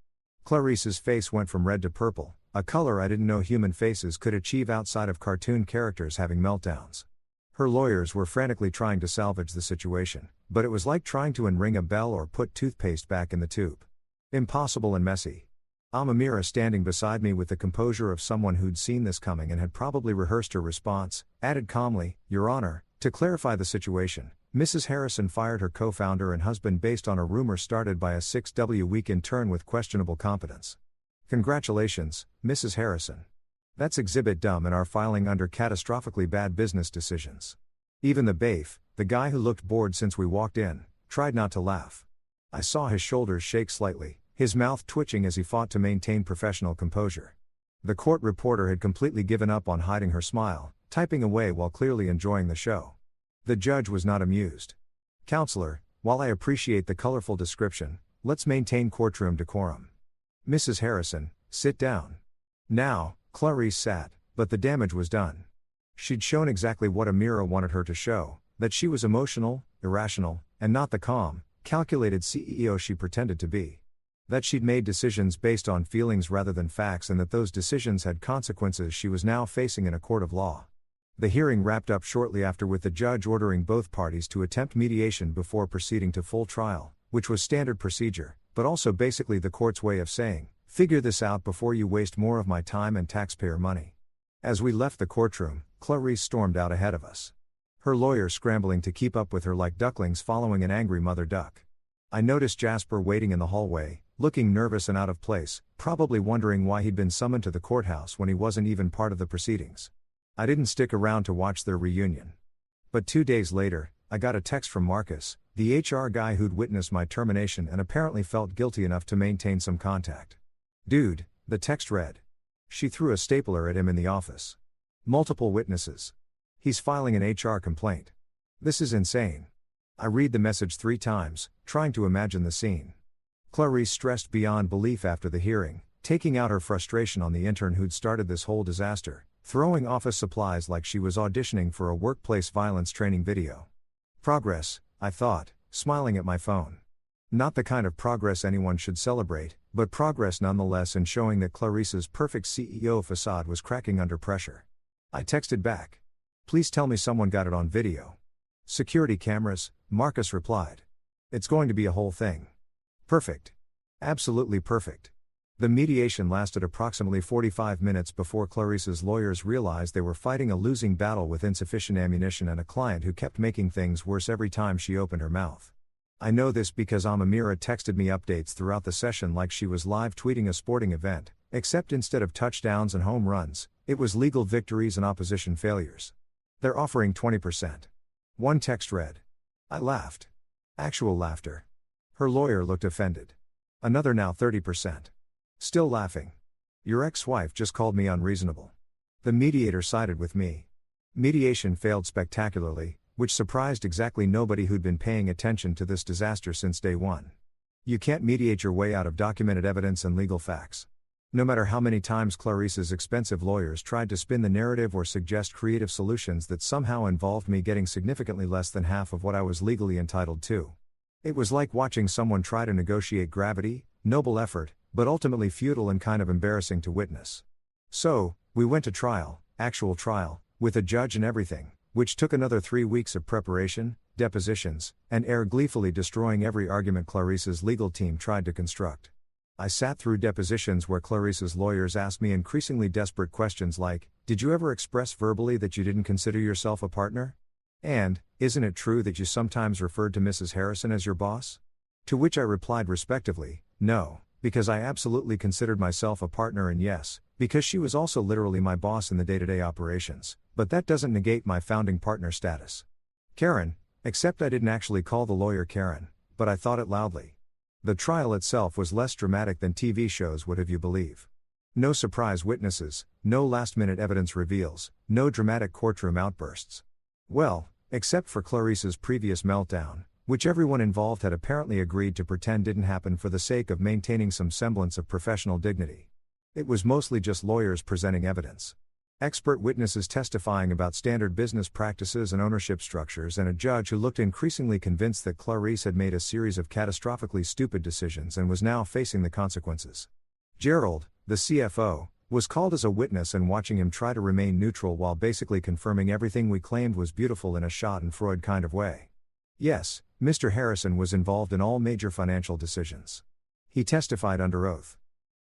Clarice's face went from red to purple, a color I didn't know human faces could achieve outside of cartoon characters having meltdowns. Her lawyers were frantically trying to salvage the situation, but it was like trying to unring a bell or put toothpaste back in the tube. Impossible and messy. Amamira standing beside me with the composure of someone who'd seen this coming and had probably rehearsed her response, added calmly, "Your Honor, to clarify the situation, Mrs. Harrison fired her co-founder and husband based on a rumor started by a 6W intern with questionable competence. Congratulations, Mrs. Harrison. That's exhibit dumb in our filing under catastrophically bad business decisions." Even the baif, the guy who looked bored since we walked in, tried not to laugh. I saw his shoulders shake slightly, his mouth twitching as he fought to maintain professional composure. The court reporter had completely given up on hiding her smile, typing away while clearly enjoying the show. The judge was not amused. "Counselor, while I appreciate the colorful description, let's maintain courtroom decorum. Mrs. Harrison, sit down." Now, Clarice sat, but the damage was done. She'd shown exactly what Amira wanted her to show, that she was emotional, irrational, and not the calm, calculated CEO she pretended to be. That she'd made decisions based on feelings rather than facts and that those decisions had consequences she was now facing in a court of law. The hearing wrapped up shortly after with the judge ordering both parties to attempt mediation before proceeding to full trial, which was standard procedure, but also basically the court's way of saying, "Figure this out before you waste more of my time and taxpayer money." As we left the courtroom, Clarice stormed out ahead of us. Her lawyer scrambling to keep up with her like ducklings following an angry mother duck. I noticed Jasper waiting in the hallway, looking nervous and out of place, probably wondering why he'd been summoned to the courthouse when he wasn't even part of the proceedings. I didn't stick around to watch their reunion. But 2 days later, I got a text from Marcus, the HR guy who'd witnessed my termination and apparently felt guilty enough to maintain some contact. "Dude," the text read. She threw a stapler at him in the office. "Multiple witnesses. He's filing an HR complaint. This is insane." I read the message 3 times, trying to imagine the scene. Clarice stressed beyond belief after the hearing, taking out her frustration on the intern who'd started this whole disaster, throwing office supplies like she was auditioning for a workplace violence training video. Progress, I thought, smiling at my phone. Not the kind of progress anyone should celebrate, but progress nonetheless in showing that Clarice's perfect CEO facade was cracking under pressure. I texted back. "Please tell me someone got it on video." "Security cameras," Marcus replied. "It's going to be a whole thing." Perfect. Absolutely perfect. The mediation lasted approximately 45 minutes before Clarice's lawyers realized they were fighting a losing battle with insufficient ammunition and a client who kept making things worse every time she opened her mouth. I know this because Amamira texted me updates throughout the session like she was live tweeting a sporting event, except instead of touchdowns and home runs, it was legal victories and opposition failures. "They're offering 20%. One text read. I laughed. Actual laughter. Her lawyer looked offended. Another now 30%. Still laughing. "Your ex-wife just called me unreasonable." The mediator sided with me. Mediation failed spectacularly, which surprised exactly nobody who'd been paying attention to this disaster since day one. You can't mediate your way out of documented evidence and legal facts. No matter how many times Clarice's expensive lawyers tried to spin the narrative or suggest creative solutions that somehow involved me getting significantly less than half of what I was legally entitled to. It was like watching someone try to negotiate gravity, noble effort, but ultimately futile and kind of embarrassing to witness. So, we went to trial, actual trial, with a judge and everything, which took another 3 weeks of preparation, depositions, and air gleefully destroying every argument Clarice's legal team tried to construct. I sat through depositions where Clarice's lawyers asked me increasingly desperate questions like, "Did you ever express verbally that you didn't consider yourself a partner?" And, "Isn't it true that you sometimes referred to Mrs. Harrison as your boss?" To which I replied respectively, "No, because I absolutely considered myself a partner, and yes, because she was also literally my boss in the day-to-day operations, but that doesn't negate my founding partner status." Karen, except I didn't actually call the lawyer Karen, but I thought it loudly. The trial itself was less dramatic than TV shows would have you believe. No surprise witnesses, no last-minute evidence reveals, no dramatic courtroom outbursts. Well, except for Clarice's previous meltdown, which everyone involved had apparently agreed to pretend didn't happen for the sake of maintaining some semblance of professional dignity. It was mostly just lawyers presenting evidence. Expert witnesses testifying about standard business practices and ownership structures, and a judge who looked increasingly convinced that Clarice had made a series of catastrophically stupid decisions and was now facing the consequences. Gerald, the CFO, was called as a witness, and watching him try to remain neutral while basically confirming everything we claimed was beautiful in a Schadenfreude kind of way. Yes, Mr. Harrison was involved in all major financial decisions. He testified under oath.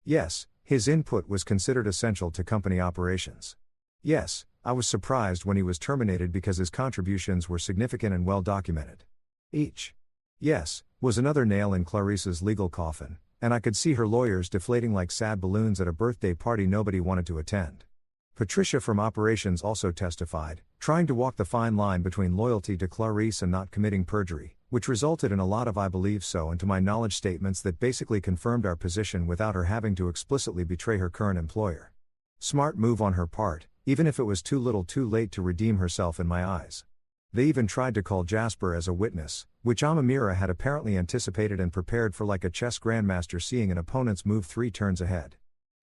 Yes, his input was considered essential to company operations. Yes, I was surprised when he was terminated because his contributions were significant and well documented. Each. Yes, was another nail in Clarice's legal coffin, and I could see her lawyers deflating like sad balloons at a birthday party nobody wanted to attend. Patricia from operations also testified, trying to walk the fine line between loyalty to Clarice and not committing perjury, which resulted in a lot of "I believe so" and to my knowledge statements that basically confirmed our position without her having to explicitly betray her current employer. Smart move on her part, even if it was too little too late to redeem herself in my eyes. They even tried to call Jasper as a witness, which Amamira had apparently anticipated and prepared for, like a chess grandmaster seeing an opponent's move 3 turns ahead.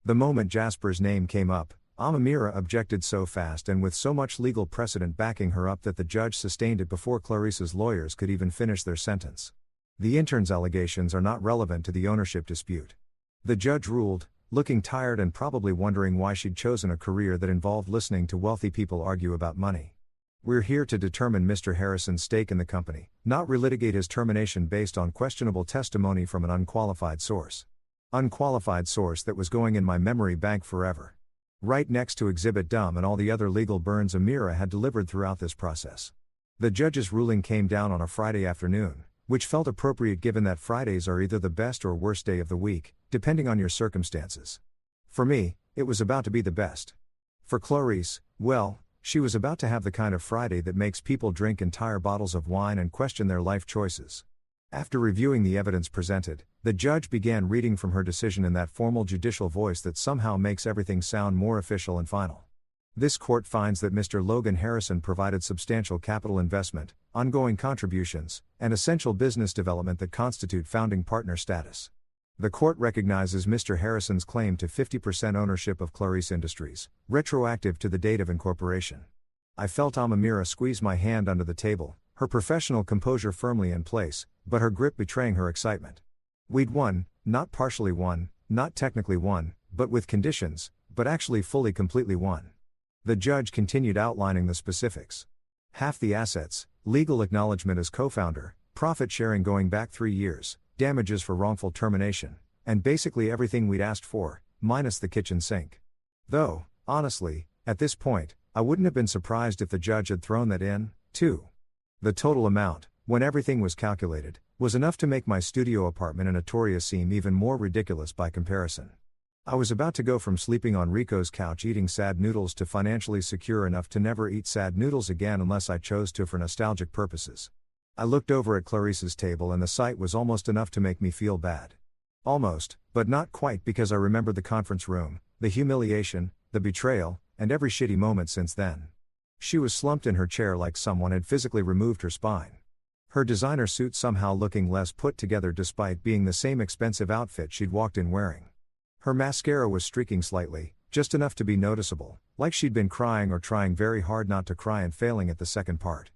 The moment Jasper's name came up, Amamira objected so fast and with so much legal precedent backing her up that the judge sustained it before Clarice's lawyers could even finish their sentence. The intern's allegations are not relevant to the ownership dispute. The judge ruled, looking tired and probably wondering why she'd chosen a career that involved listening to wealthy people argue about money. We're here to determine Mr. Harrison's stake in the company, not relitigate his termination based on questionable testimony from an unqualified source. Unqualified source that was going in my memory bank forever. Right next to Exhibit Dumb and all the other legal burns Amira had delivered throughout this process. The judge's ruling came down on a Friday afternoon, which felt appropriate given that Fridays are either the best or worst day of the week, depending on your circumstances. For me, it was about to be the best. For Clarice, well, she was about to have the kind of Friday that makes people drink entire bottles of wine and question their life choices. After reviewing the evidence presented, the judge began reading from her decision in that formal judicial voice that somehow makes everything sound more official and final. This court finds that Mr. Logan Harrison provided substantial capital investment, ongoing contributions, and essential business development that constitute founding partner status. The court recognizes Mr. Harrison's claim to 50% ownership of Clarice Industries, retroactive to the date of incorporation. I felt Amamira squeeze my hand under the table, her professional composure firmly in place, but her grip betraying her excitement. We'd won, not partially won, not technically won, but with conditions, but actually fully completely won. The judge continued outlining the specifics. Half the assets, legal acknowledgement as co-founder, profit sharing going back 3 years, damages for wrongful termination, and basically everything we'd asked for, minus the kitchen sink. Though, honestly, at this point, I wouldn't have been surprised if the judge had thrown that in, too. The total amount, when everything was calculated, was enough to make my studio apartment in Atoria seem even more ridiculous by comparison. I was about to go from sleeping on Rico's couch eating sad noodles to financially secure enough to never eat sad noodles again unless I chose to for nostalgic purposes. I looked over at Clarice's table and the sight was almost enough to make me feel bad. Almost, but not quite, because I remembered the conference room, the humiliation, the betrayal, and every shitty moment since then. She was slumped in her chair like someone had physically removed her spine. Her designer suit somehow looking less put together despite being the same expensive outfit she'd walked in wearing. Her mascara was streaking slightly, just enough to be noticeable, like she'd been crying or trying very hard not to cry and failing at the second part.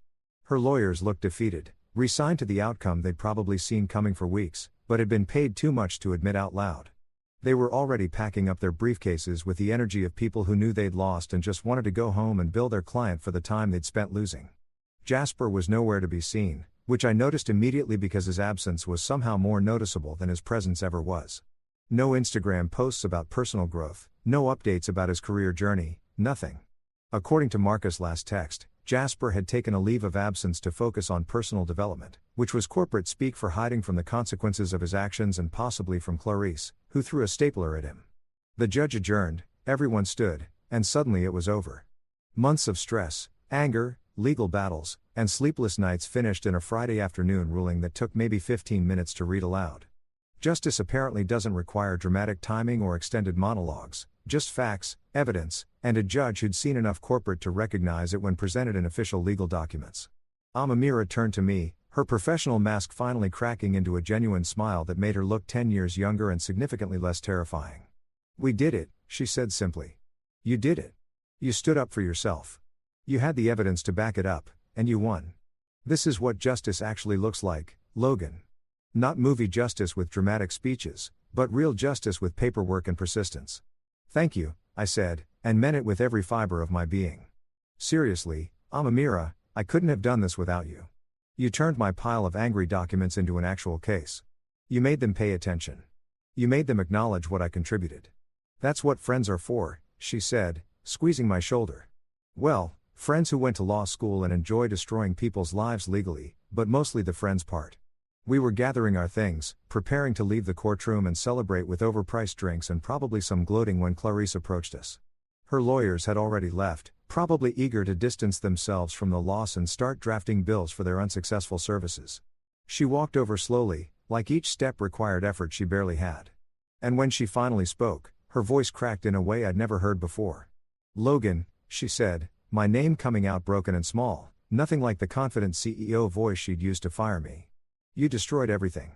Her lawyers looked defeated, resigned to the outcome they'd probably seen coming for weeks, but had been paid too much to admit out loud. They were already packing up their briefcases with the energy of people who knew they'd lost and just wanted to go home and bill their client for the time they'd spent losing. Jasper was nowhere to be seen, which I noticed immediately because his absence was somehow more noticeable than his presence ever was. No Instagram posts about personal growth, no updates about his career journey, nothing. According to Marcus' last text, Jasper had taken a leave of absence to focus on personal development, which was corporate speak for hiding from the consequences of his actions and possibly from Clarice, who threw a stapler at him. The judge adjourned, everyone stood, and suddenly it was over. Months of stress, anger, legal battles, and sleepless nights finished in a Friday afternoon ruling that took maybe 15 minutes to read aloud. Justice apparently doesn't require dramatic timing or extended monologues, just facts, evidence, and a judge who'd seen enough corporate to recognize it when presented in official legal documents. Amamira turned to me, her professional mask finally cracking into a genuine smile that made her look 10 years younger and significantly less terrifying. "We did it," she said simply. "You did it. You stood up for yourself. You had the evidence to back it up, and you won. This is what justice actually looks like, Logan. Not movie justice with dramatic speeches, but real justice with paperwork and persistence." "Thank you," I said, and meant it with every fiber of my being. "Seriously, Amamira, I couldn't have done this without you. You turned my pile of angry documents into an actual case. You made them pay attention. You made them acknowledge what I contributed. That's what friends are for, she said, squeezing my shoulder. Well, friends who went to law school and enjoy destroying people's lives legally, but mostly the friends part. We were gathering our things, preparing to leave the courtroom and celebrate with overpriced drinks and probably some gloating when Clarice approached us. Her lawyers had already left, probably eager to distance themselves from the loss and start drafting bills for their unsuccessful services. She walked over slowly, like each step required effort she barely had. And when she finally spoke, her voice cracked in a way I'd never heard before. "Logan," she said, my name coming out broken and small, nothing like the confident CEO voice she'd used to fire me. "You destroyed everything.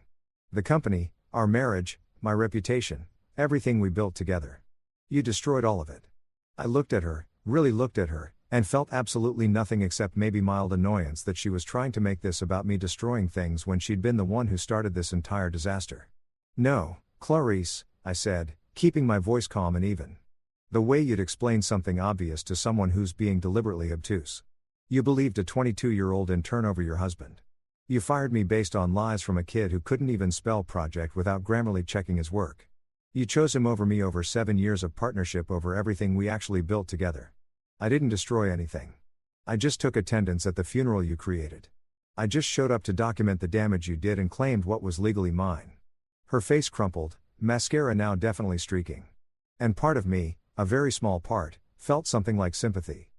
The company, our marriage, my reputation, everything we built together. You destroyed all of it." I looked at her, really looked at her, and felt absolutely nothing except maybe mild annoyance that she was trying to make this about me destroying things when she'd been the one who started this entire disaster. "No, Clarice," I said, keeping my voice calm and even. "The way you'd explain something obvious to someone who's being deliberately obtuse. You believed a 22-year-old intern over your husband. You fired me based on lies from a kid who couldn't even spell project without Grammarly checking his work. You chose him over me over 7 years of partnership over everything we actually built together. I didn't destroy anything. I just took attendance at the funeral you created. I just showed up to document the damage you did and claimed what was legally mine." Her face crumpled, mascara now definitely streaking. And part of me, a very small part, felt something like sympathy.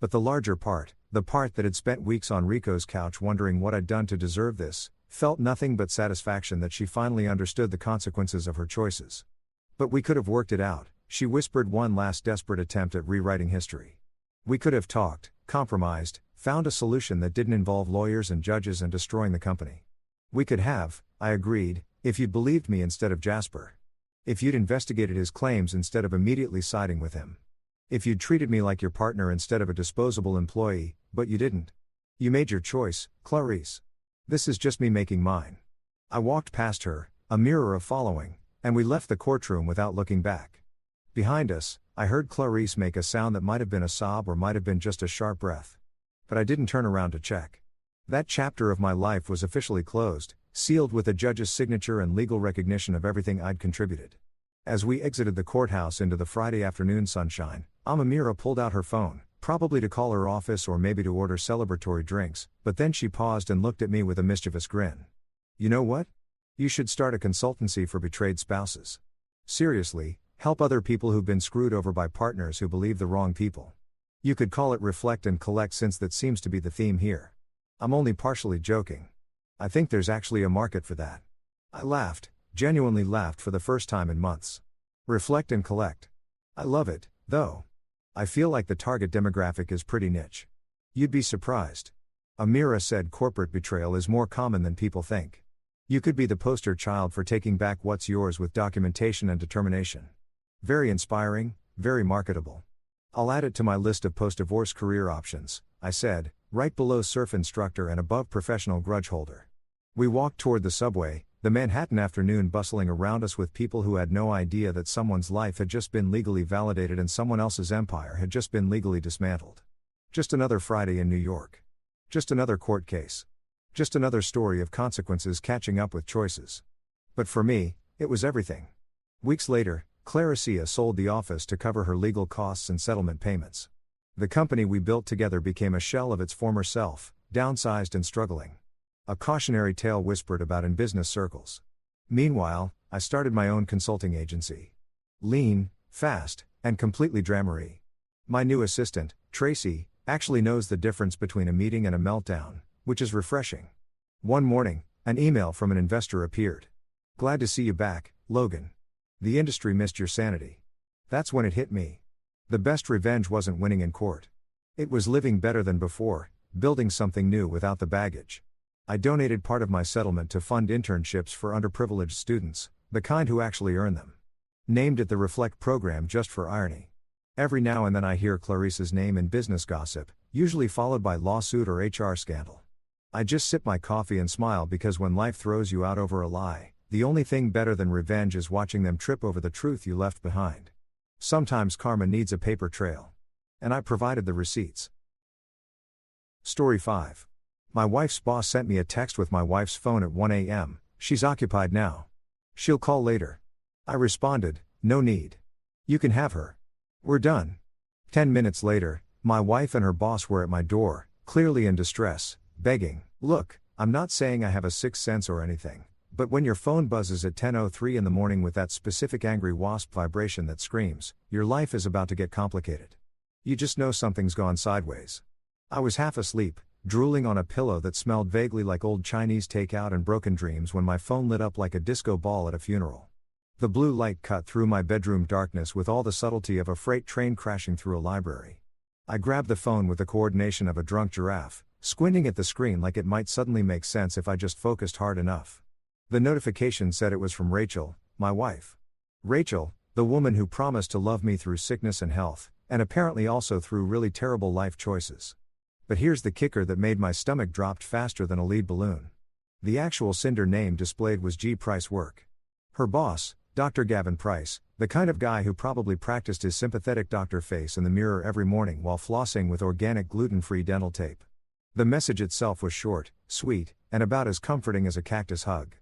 But the larger part, the part that had spent weeks on Rico's couch wondering what I'd done to deserve this, felt nothing but satisfaction that she finally understood the consequences of her choices. "But we could have worked it out," she whispered, one last desperate attempt at rewriting history. "We could have talked, compromised, found a solution that didn't involve lawyers and judges and destroying the company. We could have," I agreed, "if you'd believed me instead of Jasper. If you'd investigated his claims instead of immediately siding with him. If you'd treated me like your partner instead of a disposable employee, but you didn't. You made your choice, Clarice. This is just me making mine." I walked past her, a mirror of following, and we left the courtroom without looking back. Behind us, I heard Clarice make a sound that might have been a sob or might have been just a sharp breath. But I didn't turn around to check. That chapter of my life was officially closed, sealed with a judge's signature and legal recognition of everything I'd contributed. As we exited the courthouse into the Friday afternoon sunshine, Amamira pulled out her phone, probably to call her office or maybe to order celebratory drinks, but then she paused and looked at me with a mischievous grin. "You know what? You should start a consultancy for betrayed spouses. Seriously, help other people who've been screwed over by partners who believe the wrong people. You could call it Reflect and Collect since that seems to be the theme here. I'm only partially joking. I think there's actually a market for that." I laughed, genuinely laughed for the first time in months. Reflect and Collect. I love it, though. I feel like the target demographic is pretty niche. You'd be surprised. Amira said corporate betrayal is more common than people think. You could be the poster child for taking back what's yours with documentation and determination. Very inspiring, very marketable. I'll add it to my list of post-divorce career options, I said, right below surf instructor and above professional grudge holder. We walked toward the subway, the Manhattan afternoon bustling around us with people who had no idea that someone's life had just been legally validated and someone else's empire had just been legally dismantled. Just another Friday in New York. Just another court case. Just another story of consequences catching up with choices. But for me, it was everything. Weeks later, Claricia sold the office to cover her legal costs and settlement payments. The company we built together became a shell of its former self, downsized and struggling. A cautionary tale whispered about in business circles. Meanwhile, I started my own consulting agency. Lean, fast, and completely drama-free. My new assistant, Tracy, actually knows the difference between a meeting and a meltdown, which is refreshing. One morning, an email from an investor appeared. "Glad to see you back, Logan. The industry missed your sanity." That's when it hit me. The best revenge wasn't winning in court. It was living better than before, building something new without the baggage. I donated part of my settlement to fund internships for underprivileged students, the kind who actually earn them. Named it the Reflect program just for irony. Every now and then I hear Clarice's name in business gossip, usually followed by lawsuit or HR scandal. I just sip my coffee and smile because when life throws you out over a lie, the only thing better than revenge is watching them trip over the truth you left behind. Sometimes karma needs a paper trail. And I provided the receipts. Story 5. My wife's boss sent me a text with my wife's phone at 1 a.m. She's occupied now. She'll call later. I responded, "No need. You can have her. We're done." 10 minutes later, my wife and her boss were at my door, clearly in distress, begging, "Look, I'm not saying I have a sixth sense or anything, but when your phone buzzes at 10:03 in the morning with that specific angry wasp vibration that screams, your life is about to get complicated. You just know something's gone sideways." I was half asleep, drooling on a pillow that smelled vaguely like old Chinese takeout and broken dreams when my phone lit up like a disco ball at a funeral. The blue light cut through my bedroom darkness with all the subtlety of a freight train crashing through a library. I grabbed the phone with the coordination of a drunk giraffe, squinting at the screen like it might suddenly make sense if I just focused hard enough. The notification said it was from Rachel, my wife. Rachel, the woman who promised to love me through sickness and health, and apparently also through really terrible life choices. But here's the kicker that made my stomach drop faster than a lead balloon. The actual Cinder name displayed was G. Price Work. Her boss, Dr. Gavin Price, the kind of guy who probably practiced his sympathetic doctor face in the mirror every morning while flossing with organic gluten-free dental tape. The message itself was short, sweet, and about as comforting as a cactus hug.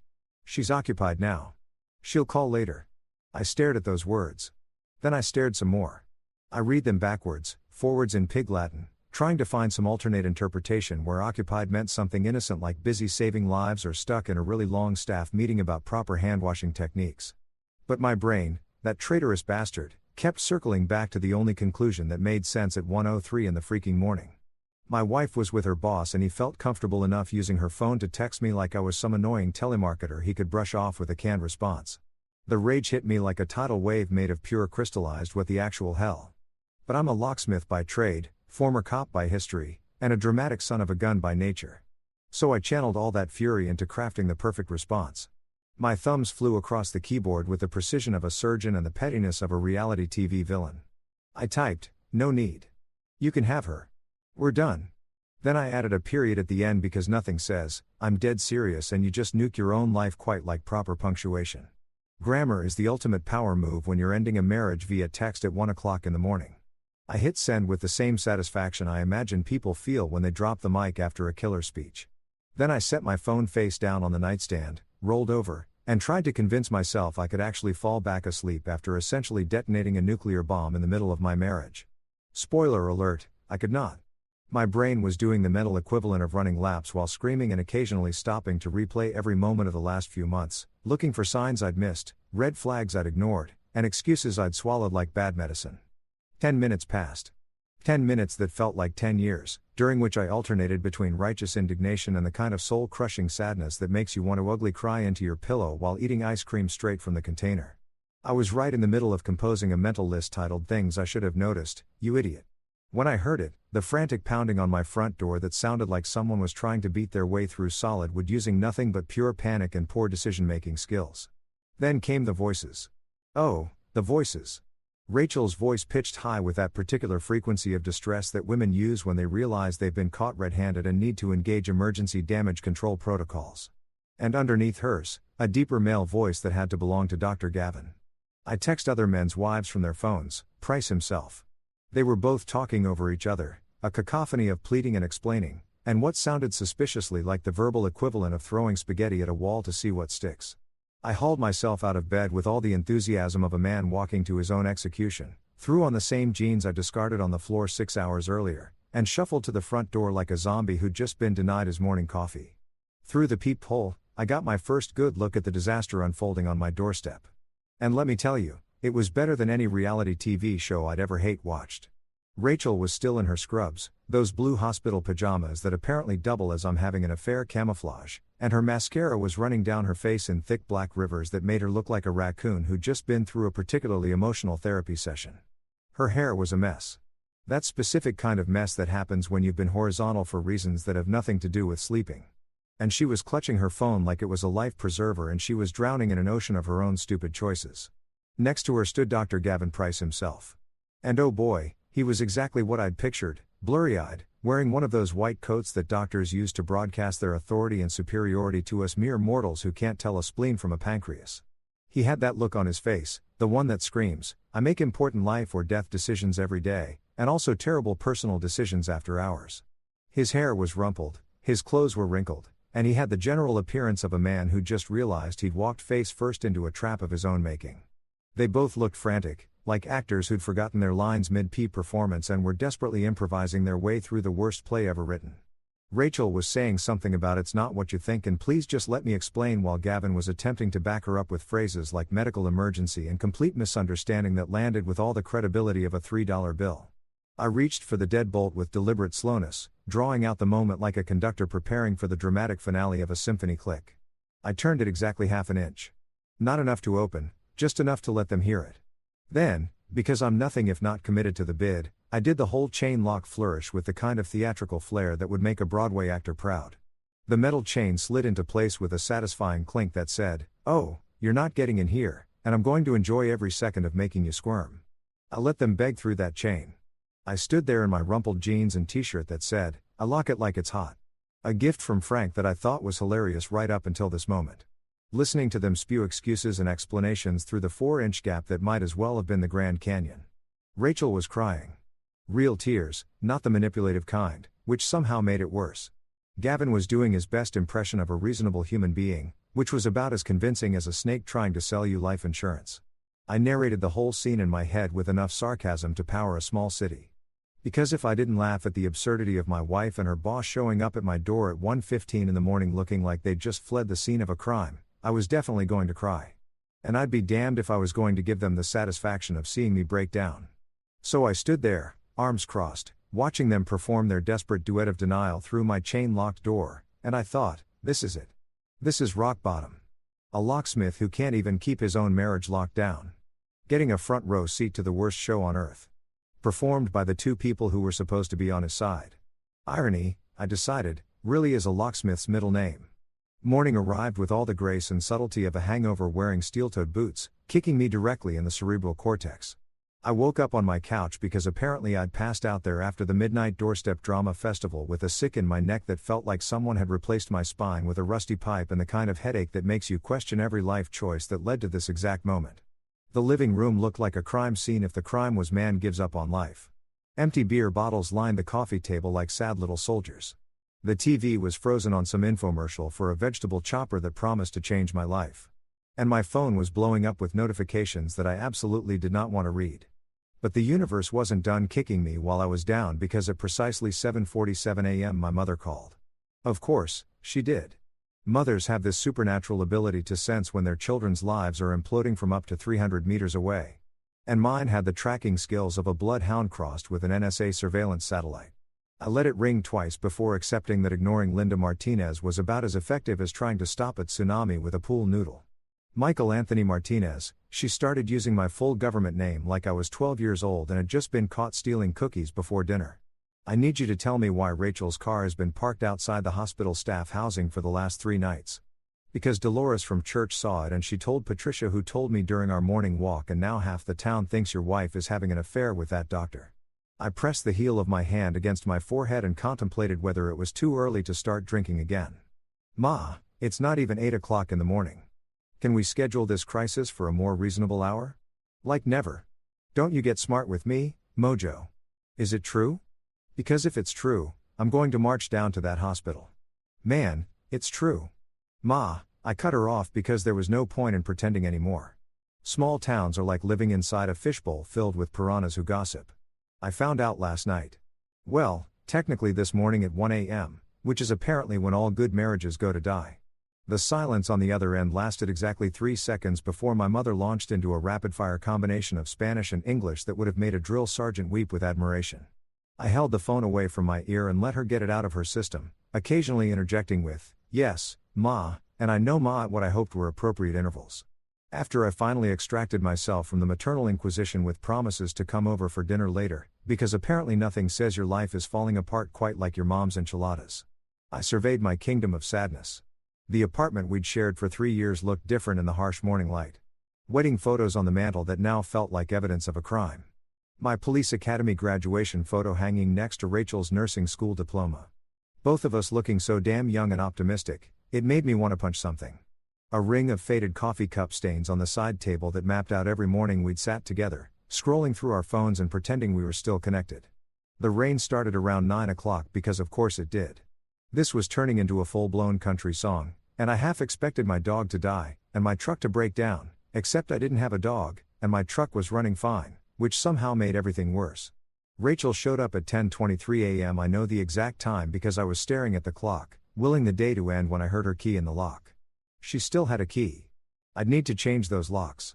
"She's occupied now. She'll call later." I stared at those words. Then I stared some more. I read them backwards, forwards in Pig Latin, trying to find some alternate interpretation where occupied meant something innocent like busy saving lives or stuck in a really long staff meeting about proper hand-washing techniques. But my brain, that traitorous bastard, kept circling back to the only conclusion that made sense at 1:03 in the freaking morning. My wife was with her boss and he felt comfortable enough using her phone to text me like I was some annoying telemarketer he could brush off with a canned response. The rage hit me like a tidal wave made of pure crystallized what the actual hell. But I'm a locksmith by trade, former cop by history, and a dramatic son of a gun by nature. So I channeled all that fury into crafting the perfect response. My thumbs flew across the keyboard with the precision of a surgeon and the pettiness of a reality TV villain. I typed, "No need. You can have her. We're done." Then I added a period at the end because nothing says, "I'm dead serious," and you just nuke your own life quite like proper punctuation. Grammar is the ultimate power move when you're ending a marriage via text at 1 o'clock in the morning. I hit send with the same satisfaction I imagine people feel when they drop the mic after a killer speech. Then I set my phone face down on the nightstand, rolled over, and tried to convince myself I could actually fall back asleep after essentially detonating a nuclear bomb in the middle of my marriage. Spoiler alert, I could not. My brain was doing the mental equivalent of running laps while screaming and occasionally stopping to replay every moment of the last few months, looking for signs I'd missed, red flags I'd ignored, and excuses I'd swallowed like bad medicine. 10 minutes passed. 10 minutes that felt like 10 years, during which I alternated between righteous indignation and the kind of soul-crushing sadness that makes you want to ugly cry into your pillow while eating ice cream straight from the container. I was right in the middle of composing a mental list titled "Things I Should Have Noticed, You Idiot." When I heard it, the frantic pounding on my front door that sounded like someone was trying to beat their way through solid wood using nothing but pure panic and poor decision-making skills. Then came the voices. Oh, the voices. Rachel's voice pitched high with that particular frequency of distress that women use when they realize they've been caught red-handed and need to engage emergency damage control protocols. And underneath hers, a deeper male voice that had to belong to Dr. Gavin. I text other men's wives from their phones, Price himself. They were both talking over each other, a cacophony of pleading and explaining, and what sounded suspiciously like the verbal equivalent of throwing spaghetti at a wall to see what sticks. I hauled myself out of bed with all the enthusiasm of a man walking to his own execution, threw on the same jeans I discarded on the floor 6 hours earlier, and shuffled to the front door like a zombie who'd just been denied his morning coffee. Through the peephole, I got my first good look at the disaster unfolding on my doorstep. And let me tell you, it was better than any reality TV show I'd ever hate-watched. Rachel was still in her scrubs, those blue hospital pajamas that apparently double as I'm having an affair camouflage, and her mascara was running down her face in thick black rivers that made her look like a raccoon who'd just been through a particularly emotional therapy session. Her hair was a mess. That specific kind of mess that happens when you've been horizontal for reasons that have nothing to do with sleeping. And she was clutching her phone like it was a life preserver and she was drowning in an ocean of her own stupid choices. Next to her stood Dr. Gavin Price himself. And oh boy, he was exactly what I'd pictured, blurry-eyed, wearing one of those white coats that doctors use to broadcast their authority and superiority to us mere mortals who can't tell a spleen from a pancreas. He had that look on his face, the one that screams, I make important life or death decisions every day, and also terrible personal decisions after hours. His hair was rumpled, his clothes were wrinkled, and he had the general appearance of a man who just realized he'd walked face first into a trap of his own making. They both looked frantic, like actors who'd forgotten their lines mid-peep performance and were desperately improvising their way through the worst play ever written. Rachel was saying something about "it's not what you think and please just let me explain," while Gavin was attempting to back her up with phrases like medical emergency and complete misunderstanding that landed with all the credibility of a $3 bill. I reached for the deadbolt with deliberate slowness, drawing out the moment like a conductor preparing for the dramatic finale of a symphony click. I turned it exactly half an inch. Not enough to open, just enough to let them hear it. Then, because I'm nothing if not committed to the bid, I did the whole chain lock flourish with the kind of theatrical flair that would make a Broadway actor proud. The metal chain slid into place with a satisfying clink that said, "Oh, you're not getting in here, and I'm going to enjoy every second of making you squirm." I let them beg through that chain. I stood there in my rumpled jeans and t-shirt that said, "I lock it like it's hot." A gift from Frank that I thought was hilarious right up until this moment. Listening to them spew excuses and explanations through the 4-inch gap that might as well have been the Grand Canyon. Rachel was crying. Real tears, not the manipulative kind, which somehow made it worse. Gavin was doing his best impression of a reasonable human being, which was about as convincing as a snake trying to sell you life insurance. I narrated the whole scene in my head with enough sarcasm to power a small city. Because if I didn't laugh at the absurdity of my wife and her boss showing up at my door at 1:15 in the morning looking like they'd just fled the scene of a crime, I was definitely going to cry. And I'd be damned if I was going to give them the satisfaction of seeing me break down. So I stood there, arms crossed, watching them perform their desperate duet of denial through my chain-locked door, and I thought, this is it. This is rock bottom. A locksmith who can't even keep his own marriage locked down. Getting a front row seat to the worst show on earth. Performed by the two people who were supposed to be on his side. Irony, I decided, really is a locksmith's middle name. Morning arrived with all the grace and subtlety of a hangover wearing steel-toed boots, kicking me directly in the cerebral cortex. I woke up on my couch because apparently I'd passed out there after the midnight doorstep drama festival with a sick in my neck that felt like someone had replaced my spine with a rusty pipe and the kind of headache that makes you question every life choice that led to this exact moment. The living room looked like a crime scene if the crime was man gives up on life. Empty beer bottles lined the coffee table like sad little soldiers. The TV was frozen on some infomercial for a vegetable chopper that promised to change my life. And my phone was blowing up with notifications that I absolutely did not want to read. But the universe wasn't done kicking me while I was down because at precisely 7:47 a.m. my mother called. Of course, she did. Mothers have this supernatural ability to sense when their children's lives are imploding from up to 300 meters away. And mine had the tracking skills of a bloodhound crossed with an NSA surveillance satellite. I let it ring twice before accepting that ignoring Linda Martinez was about as effective as trying to stop a tsunami with a pool noodle. Michael Anthony Martinez, she started using my full government name like I was 12 years old and had just been caught stealing cookies before dinner. I need you to tell me why Rachel's car has been parked outside the hospital staff housing for the last 3 nights. Because Dolores from church saw it and she told Patricia, who told me during our morning walk, and now half the town thinks your wife is having an affair with that doctor. I pressed the heel of my hand against my forehead and contemplated whether it was too early to start drinking again. Ma, it's not even 8 o'clock in the morning. Can we schedule this crisis for a more reasonable hour? Like never. Don't you get smart with me, Mojo. Is it true? Because if it's true, I'm going to march down to that hospital. Man, it's true. Ma, I cut her off because there was no point in pretending anymore. Small towns are like living inside a fishbowl filled with piranhas who gossip. I found out last night. Well, technically this morning at 1 a.m., which is apparently when all good marriages go to die. The silence on the other end lasted exactly 3 seconds before my mother launched into a rapid-fire combination of Spanish and English that would have made a drill sergeant weep with admiration. I held the phone away from my ear and let her get it out of her system, occasionally interjecting with, "Yes, Ma," and "I know, Ma," at what I hoped were appropriate intervals. After I finally extracted myself from the maternal inquisition with promises to come over for dinner later, because apparently nothing says your life is falling apart quite like your mom's enchiladas. I surveyed my kingdom of sadness. The apartment we'd shared for 3 years looked different in the harsh morning light. Wedding photos on the mantel that now felt like evidence of a crime. My police academy graduation photo hanging next to Rachel's nursing school diploma. Both of us looking so damn young and optimistic, it made me want to punch something. A ring of faded coffee cup stains on the side table that mapped out every morning we'd sat together, scrolling through our phones and pretending we were still connected. The rain started around 9 o'clock because of course it did. This was turning into a full-blown country song, and I half expected my dog to die, and my truck to break down, except I didn't have a dog, and my truck was running fine, which somehow made everything worse. Rachel showed up at 10:23 a.m. I know the exact time because I was staring at the clock, willing the day to end when I heard her key in the lock. She still had a key. I'd need to change those locks.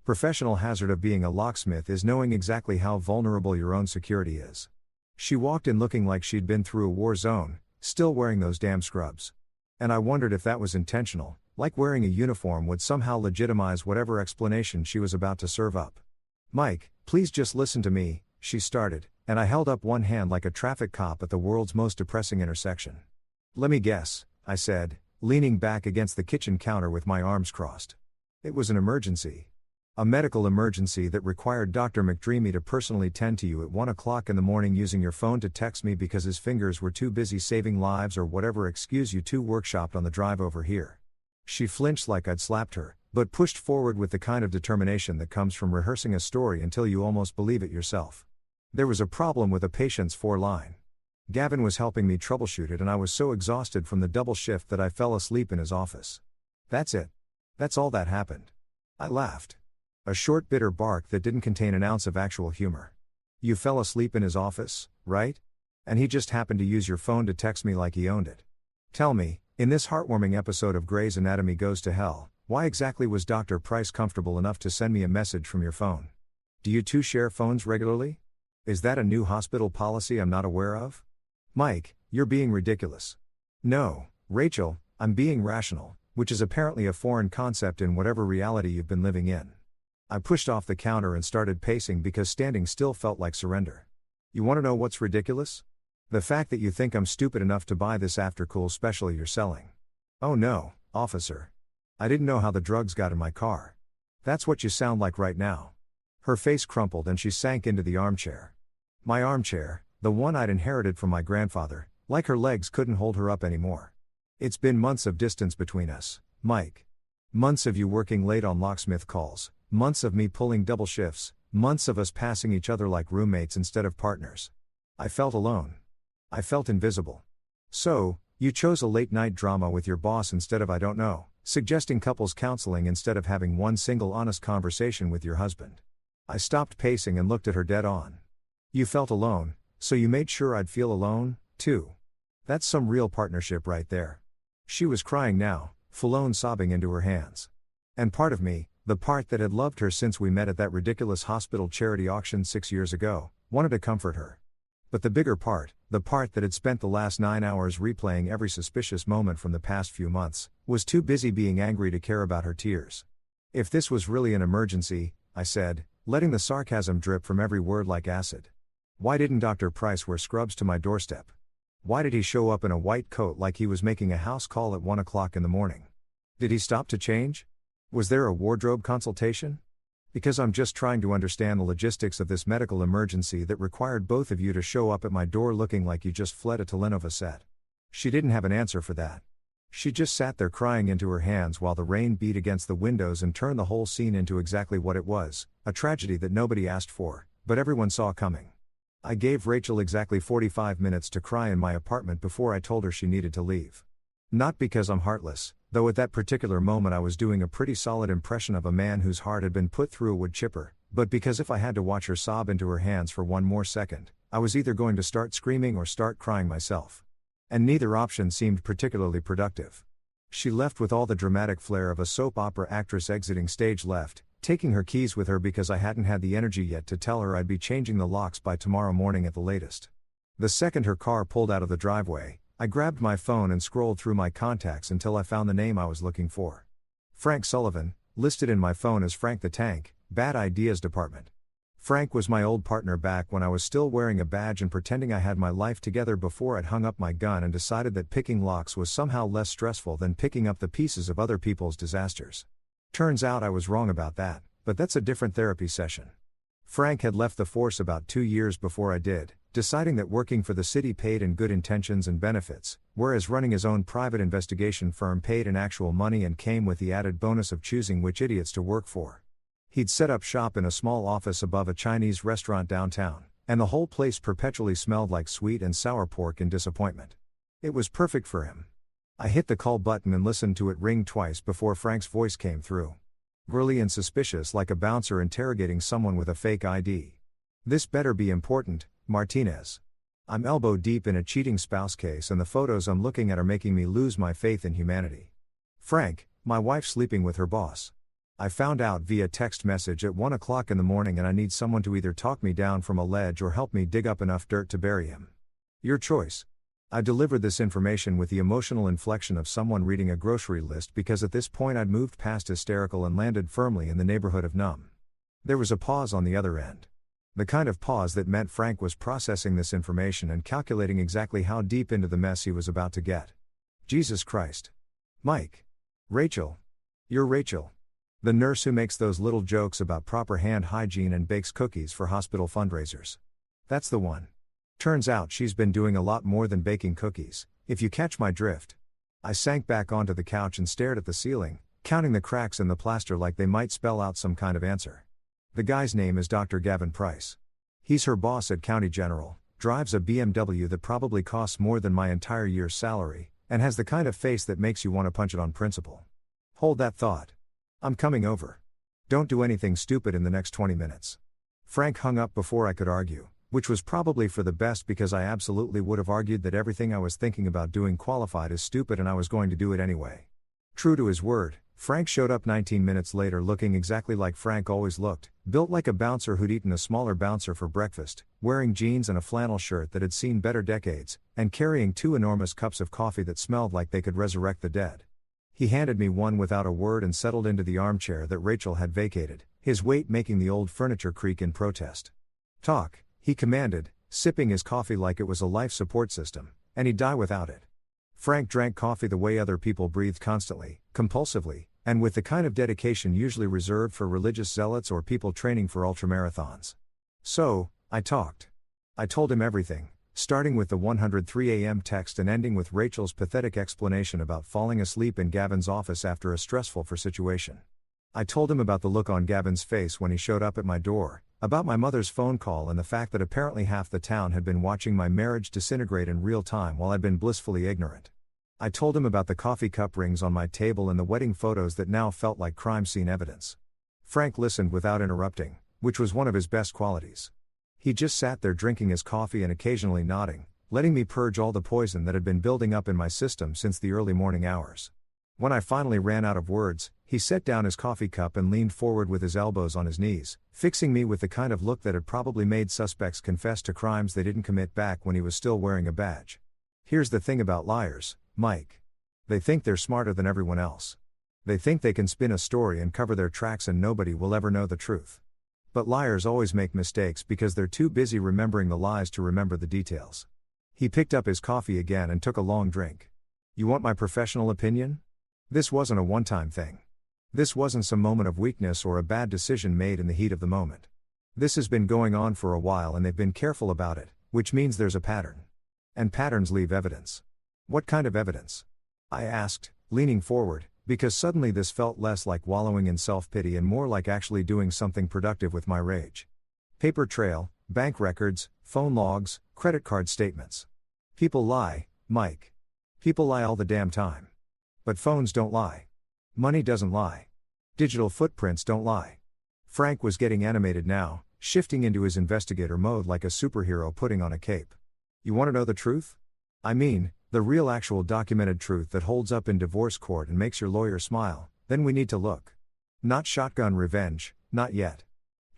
Professional hazard of being a locksmith is knowing exactly how vulnerable your own security is. She walked in looking like she'd been through a war zone, still wearing those damn scrubs. And I wondered if that was intentional, like wearing a uniform would somehow legitimize whatever explanation she was about to serve up. "Mike, please just listen to me," she started, and I held up one hand like a traffic cop at the world's most depressing intersection. "Let me guess," I said, leaning back against the kitchen counter with my arms crossed. "It was an emergency. A medical emergency that required Dr. McDreamy to personally tend to you at 1 o'clock in the morning using your phone to text me because his fingers were too busy saving lives or whatever excuse you two workshopped on the drive over here." She flinched like I'd slapped her, but pushed forward with the kind of determination that comes from rehearsing a story until you almost believe it yourself. "There was a problem with a patient's foreline. Gavin was helping me troubleshoot it and I was so exhausted from the double shift that I fell asleep in his office. That's it. That's all that happened." I laughed. A short bitter bark that didn't contain an ounce of actual humor. "You fell asleep in his office, right? And he just happened to use your phone to text me like he owned it. Tell me, in this heartwarming episode of Grey's Anatomy Goes to Hell, why exactly was Dr. Price comfortable enough to send me a message from your phone? Do you two share phones regularly? Is that a new hospital policy I'm not aware of? Mike, you're being ridiculous." "No, Rachel, I'm being rational, which is apparently a foreign concept in whatever reality you've been living in." I pushed off the counter and started pacing because standing still felt like surrender. "You want to know what's ridiculous? The fact that you think I'm stupid enough to buy this after-cool special you're selling." "Oh no, officer. I didn't know how the drugs got in my car." "That's what you sound like right now." Her face crumpled and she sank into the armchair. My armchair, the one I'd inherited from my grandfather, like her legs couldn't hold her up anymore. "It's been months of distance between us, Mike. Months of you working late on locksmith calls, months of me pulling double shifts, months of us passing each other like roommates instead of partners. I felt alone. I felt invisible. So, you chose a late-night drama with your boss instead of I don't know, suggesting couples counseling instead of having one single honest conversation with your husband." I stopped pacing and looked at her dead on. "You felt alone, so you made sure I'd feel alone, too. That's some real partnership right there." She was crying now, full-on sobbing into her hands. And part of me, the part that had loved her since we met at that ridiculous hospital charity auction 6 years ago, wanted to comfort her. But the bigger part, the part that had spent the last 9 hours replaying every suspicious moment from the past few months, was too busy being angry to care about her tears. "If this was really an emergency," I said, letting the sarcasm drip from every word like acid. "Why didn't Dr. Price wear scrubs to my doorstep? Why did he show up in a white coat like he was making a house call at 1 o'clock in the morning? Did he stop to change? Was there a wardrobe consultation? Because I'm just trying to understand the logistics of this medical emergency that required both of you to show up at my door looking like you just fled a telenovela set." She didn't have an answer for that. She just sat there crying into her hands while the rain beat against the windows and turned the whole scene into exactly what it was, a tragedy that nobody asked for, but everyone saw coming. I gave Rachel exactly 45 minutes to cry in my apartment before I told her she needed to leave. Not because I'm heartless, though at that particular moment I was doing a pretty solid impression of a man whose heart had been put through a wood chipper, but because if I had to watch her sob into her hands for one more second, I was either going to start screaming or start crying myself. And neither option seemed particularly productive. She left with all the dramatic flair of a soap opera actress exiting stage left, taking her keys with her because I hadn't had the energy yet to tell her I'd be changing the locks by tomorrow morning at the latest. The second her car pulled out of the driveway, I grabbed my phone and scrolled through my contacts until I found the name I was looking for. Frank Sullivan, listed in my phone as Frank the Tank, Bad Ideas Department. Frank was my old partner back when I was still wearing a badge and pretending I had my life together before I'd hung up my gun and decided that picking locks was somehow less stressful than picking up the pieces of other people's disasters. Turns out I was wrong about that, but that's a different therapy session. Frank had left the force about 2 years before I did, deciding that working for the city paid in good intentions and benefits, whereas running his own private investigation firm paid in actual money and came with the added bonus of choosing which idiots to work for. He'd set up shop in a small office above a Chinese restaurant downtown, and the whole place perpetually smelled like sweet and sour pork and disappointment. It was perfect for him. I hit the call button and listened to it ring twice before Frank's voice came through. Girly and suspicious, like a bouncer interrogating someone with a fake ID. This better be important, Martinez. I'm elbow deep in a cheating spouse case, and the photos I'm looking at are making me lose my faith in humanity. Frank, my wife sleeping with her boss. I found out via text message at 1 o'clock in the morning, and I need someone to either talk me down from a ledge or help me dig up enough dirt to bury him. Your choice. I delivered this information with the emotional inflection of someone reading a grocery list, because at this point I'd moved past hysterical and landed firmly in the neighborhood of numb. There was a pause on the other end. The kind of pause that meant Frank was processing this information and calculating exactly how deep into the mess he was about to get. Jesus Christ. Mike. Rachel. You're Rachel. The nurse who makes those little jokes about proper hand hygiene and bakes cookies for hospital fundraisers. That's the one. Turns out she's been doing a lot more than baking cookies, if you catch my drift. I sank back onto the couch and stared at the ceiling, counting the cracks in the plaster like they might spell out some kind of answer. The guy's name is Dr. Gavin Price. He's her boss at County General, drives a BMW that probably costs more than my entire year's salary, and has the kind of face that makes you want to punch it on principle. Hold that thought. I'm coming over. Don't do anything stupid in the next 20 minutes. Frank hung up before I could argue, which was probably for the best, because I absolutely would have argued that everything I was thinking about doing qualified as stupid, and I was going to do it anyway. True to his word, Frank showed up 19 minutes later looking exactly like Frank always looked, built like a bouncer who'd eaten a smaller bouncer for breakfast, wearing jeans and a flannel shirt that had seen better decades, and carrying 2 enormous cups of coffee that smelled like they could resurrect the dead. He handed me one without a word and settled into the armchair that Rachel had vacated, his weight making the old furniture creak in protest. Talk, he commanded, sipping his coffee like it was a life support system, and he'd die without it. Frank drank coffee the way other people breathed, constantly, compulsively, and with the kind of dedication usually reserved for religious zealots or people training for ultramarathons. So, I talked. I told him everything, starting with the 103 a.m. text and ending with Rachel's pathetic explanation about falling asleep in Gavin's office after a stressful situation. I told him about the look on Gavin's face when he showed up at my door, about my mother's phone call, and the fact that apparently half the town had been watching my marriage disintegrate in real time while I'd been blissfully ignorant. I told him about the coffee cup rings on my table and the wedding photos that now felt like crime scene evidence. Frank listened without interrupting, which was one of his best qualities. He just sat there drinking his coffee and occasionally nodding, letting me purge all the poison that had been building up in my system since the early morning hours. When I finally ran out of words, he set down his coffee cup and leaned forward with his elbows on his knees, fixing me with the kind of look that had probably made suspects confess to crimes they didn't commit back when he was still wearing a badge. Here's the thing about liars, Mike. They think they're smarter than everyone else. They think they can spin a story and cover their tracks and nobody will ever know the truth. But liars always make mistakes because they're too busy remembering the lies to remember the details. He picked up his coffee again and took a long drink. You want my professional opinion? This wasn't a one-time thing. This wasn't some moment of weakness or a bad decision made in the heat of the moment. This has been going on for a while and they've been careful about it, which means there's a pattern. And patterns leave evidence. What kind of evidence? I asked, leaning forward, because suddenly this felt less like wallowing in self-pity and more like actually doing something productive with my rage. Paper trail, bank records, phone logs, credit card statements. People lie, Mike. People lie all the damn time. But phones don't lie. Money doesn't lie. Digital footprints don't lie. Frank was getting animated now, shifting into his investigator mode like a superhero putting on a cape. You want to know the truth? I mean, the real actual documented truth that holds up in divorce court and makes your lawyer smile, then we need to look. Not shotgun revenge, not yet.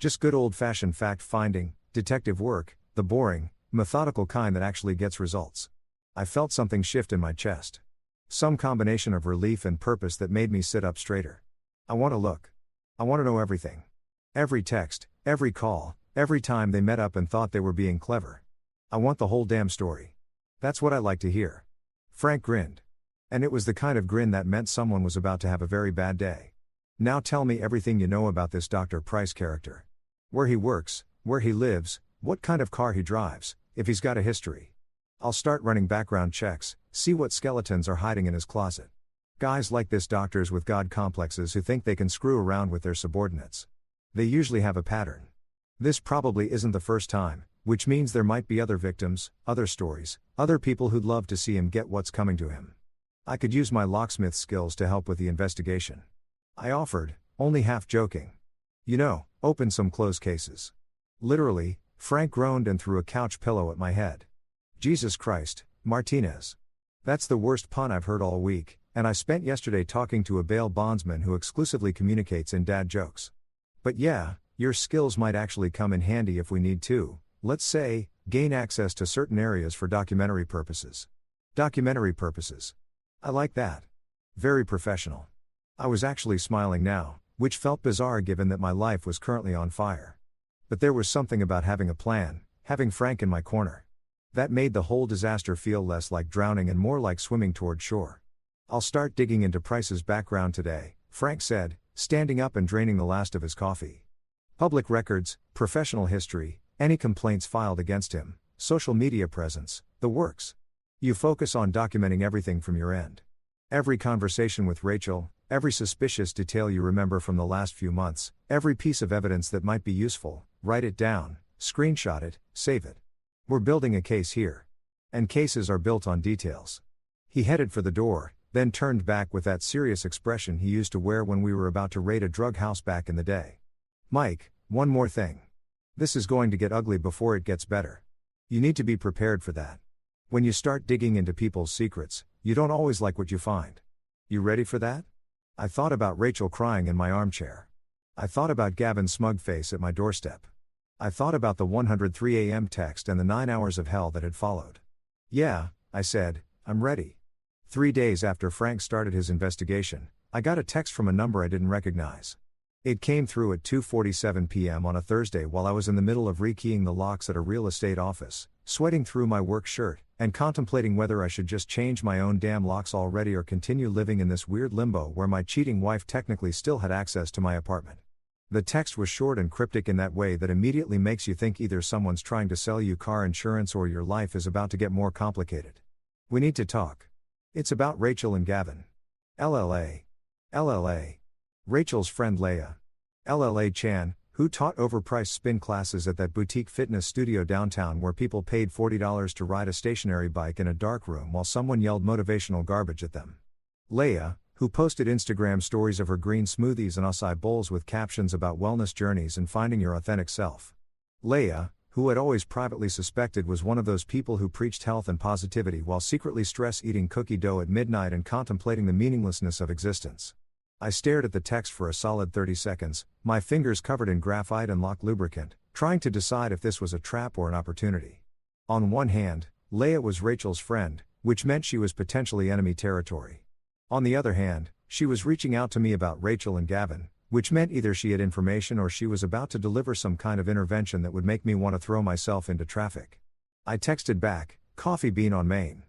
Just good old-fashioned fact-finding, detective work, the boring, methodical kind that actually gets results. I felt something shift in my chest. Some combination of relief and purpose that made me sit up straighter. I want to look. I want to know everything. Every text, every call, every time they met up and thought they were being clever. I want the whole damn story. That's what I like to hear. Frank grinned. And it was the kind of grin that meant someone was about to have a very bad day. Now tell me everything you know about this Dr. Price character. Where he works, where he lives, what kind of car he drives, if he's got a history. I'll start running background checks, see what skeletons are hiding in his closet. Guys like this, doctors with God complexes who think they can screw around with their subordinates. They usually have a pattern. This probably isn't the first time, which means there might be other victims, other stories, other people who'd love to see him get what's coming to him. I could use my locksmith skills to help with the investigation. I offered, only half joking. You know, open some clothes cases. Literally, Frank groaned and threw a couch pillow at my head. Jesus Christ, Martinez. That's the worst pun I've heard all week, and I spent yesterday talking to a bail bondsman who exclusively communicates in dad jokes. But yeah, your skills might actually come in handy if we need to, let's say, gain access to certain areas for documentary purposes. Documentary purposes. I like that. Very professional. I was actually smiling now, which felt bizarre given that my life was currently on fire. But there was something about having a plan, having Frank in my corner. That made the whole disaster feel less like drowning and more like swimming toward shore. I'll start digging into Price's background today, Frank said, standing up and draining the last of his coffee. Public records, professional history, any complaints filed against him, social media presence, the works. You focus on documenting everything from your end. Every conversation with Rachel, every suspicious detail you remember from the last few months, every piece of evidence that might be useful, write it down, screenshot it, save it. We're building a case here. And cases are built on details. He headed for the door, then turned back with that serious expression he used to wear when we were about to raid a drug house back in the day. Mike, one more thing. This is going to get ugly before it gets better. You need to be prepared for that. When you start digging into people's secrets, you don't always like what you find. You ready for that? I thought about Rachel crying in my armchair. I thought about Gavin's smug face at my doorstep. I thought about the 103 a.m. text and the 9 hours of hell that had followed. Yeah, I said, I'm ready. 3 days after Frank started his investigation, I got a text from a number I didn't recognize. It came through at 2:47 p.m. on a Thursday while I was in the middle of rekeying the locks at a real estate office, sweating through my work shirt, and contemplating whether I should just change my own damn locks already or continue living in this weird limbo where my cheating wife technically still had access to my apartment. The text was short and cryptic in that way that immediately makes you think either someone's trying to sell you car insurance or your life is about to get more complicated. We need to talk. It's about Rachel and Gavin. LLA. LLA. Rachel's friend Leah. LLA Chan, who taught overpriced spin classes at that boutique fitness studio downtown where people paid $40 to ride a stationary bike in a dark room while someone yelled motivational garbage at them. Leah, who posted Instagram stories of her green smoothies and acai bowls with captions about wellness journeys and finding your authentic self. Leah, who had always privately suspected was one of those people who preached health and positivity while secretly stress-eating cookie dough at midnight and contemplating the meaninglessness of existence. I stared at the text for a solid 30 seconds, my fingers covered in graphite and lock lubricant, trying to decide if this was a trap or an opportunity. On one hand, Leah was Rachel's friend, which meant she was potentially enemy territory. On the other hand, she was reaching out to me about Rachel and Gavin, which meant either she had information or she was about to deliver some kind of intervention that would make me want to throw myself into traffic. I texted back, coffee bean on Main.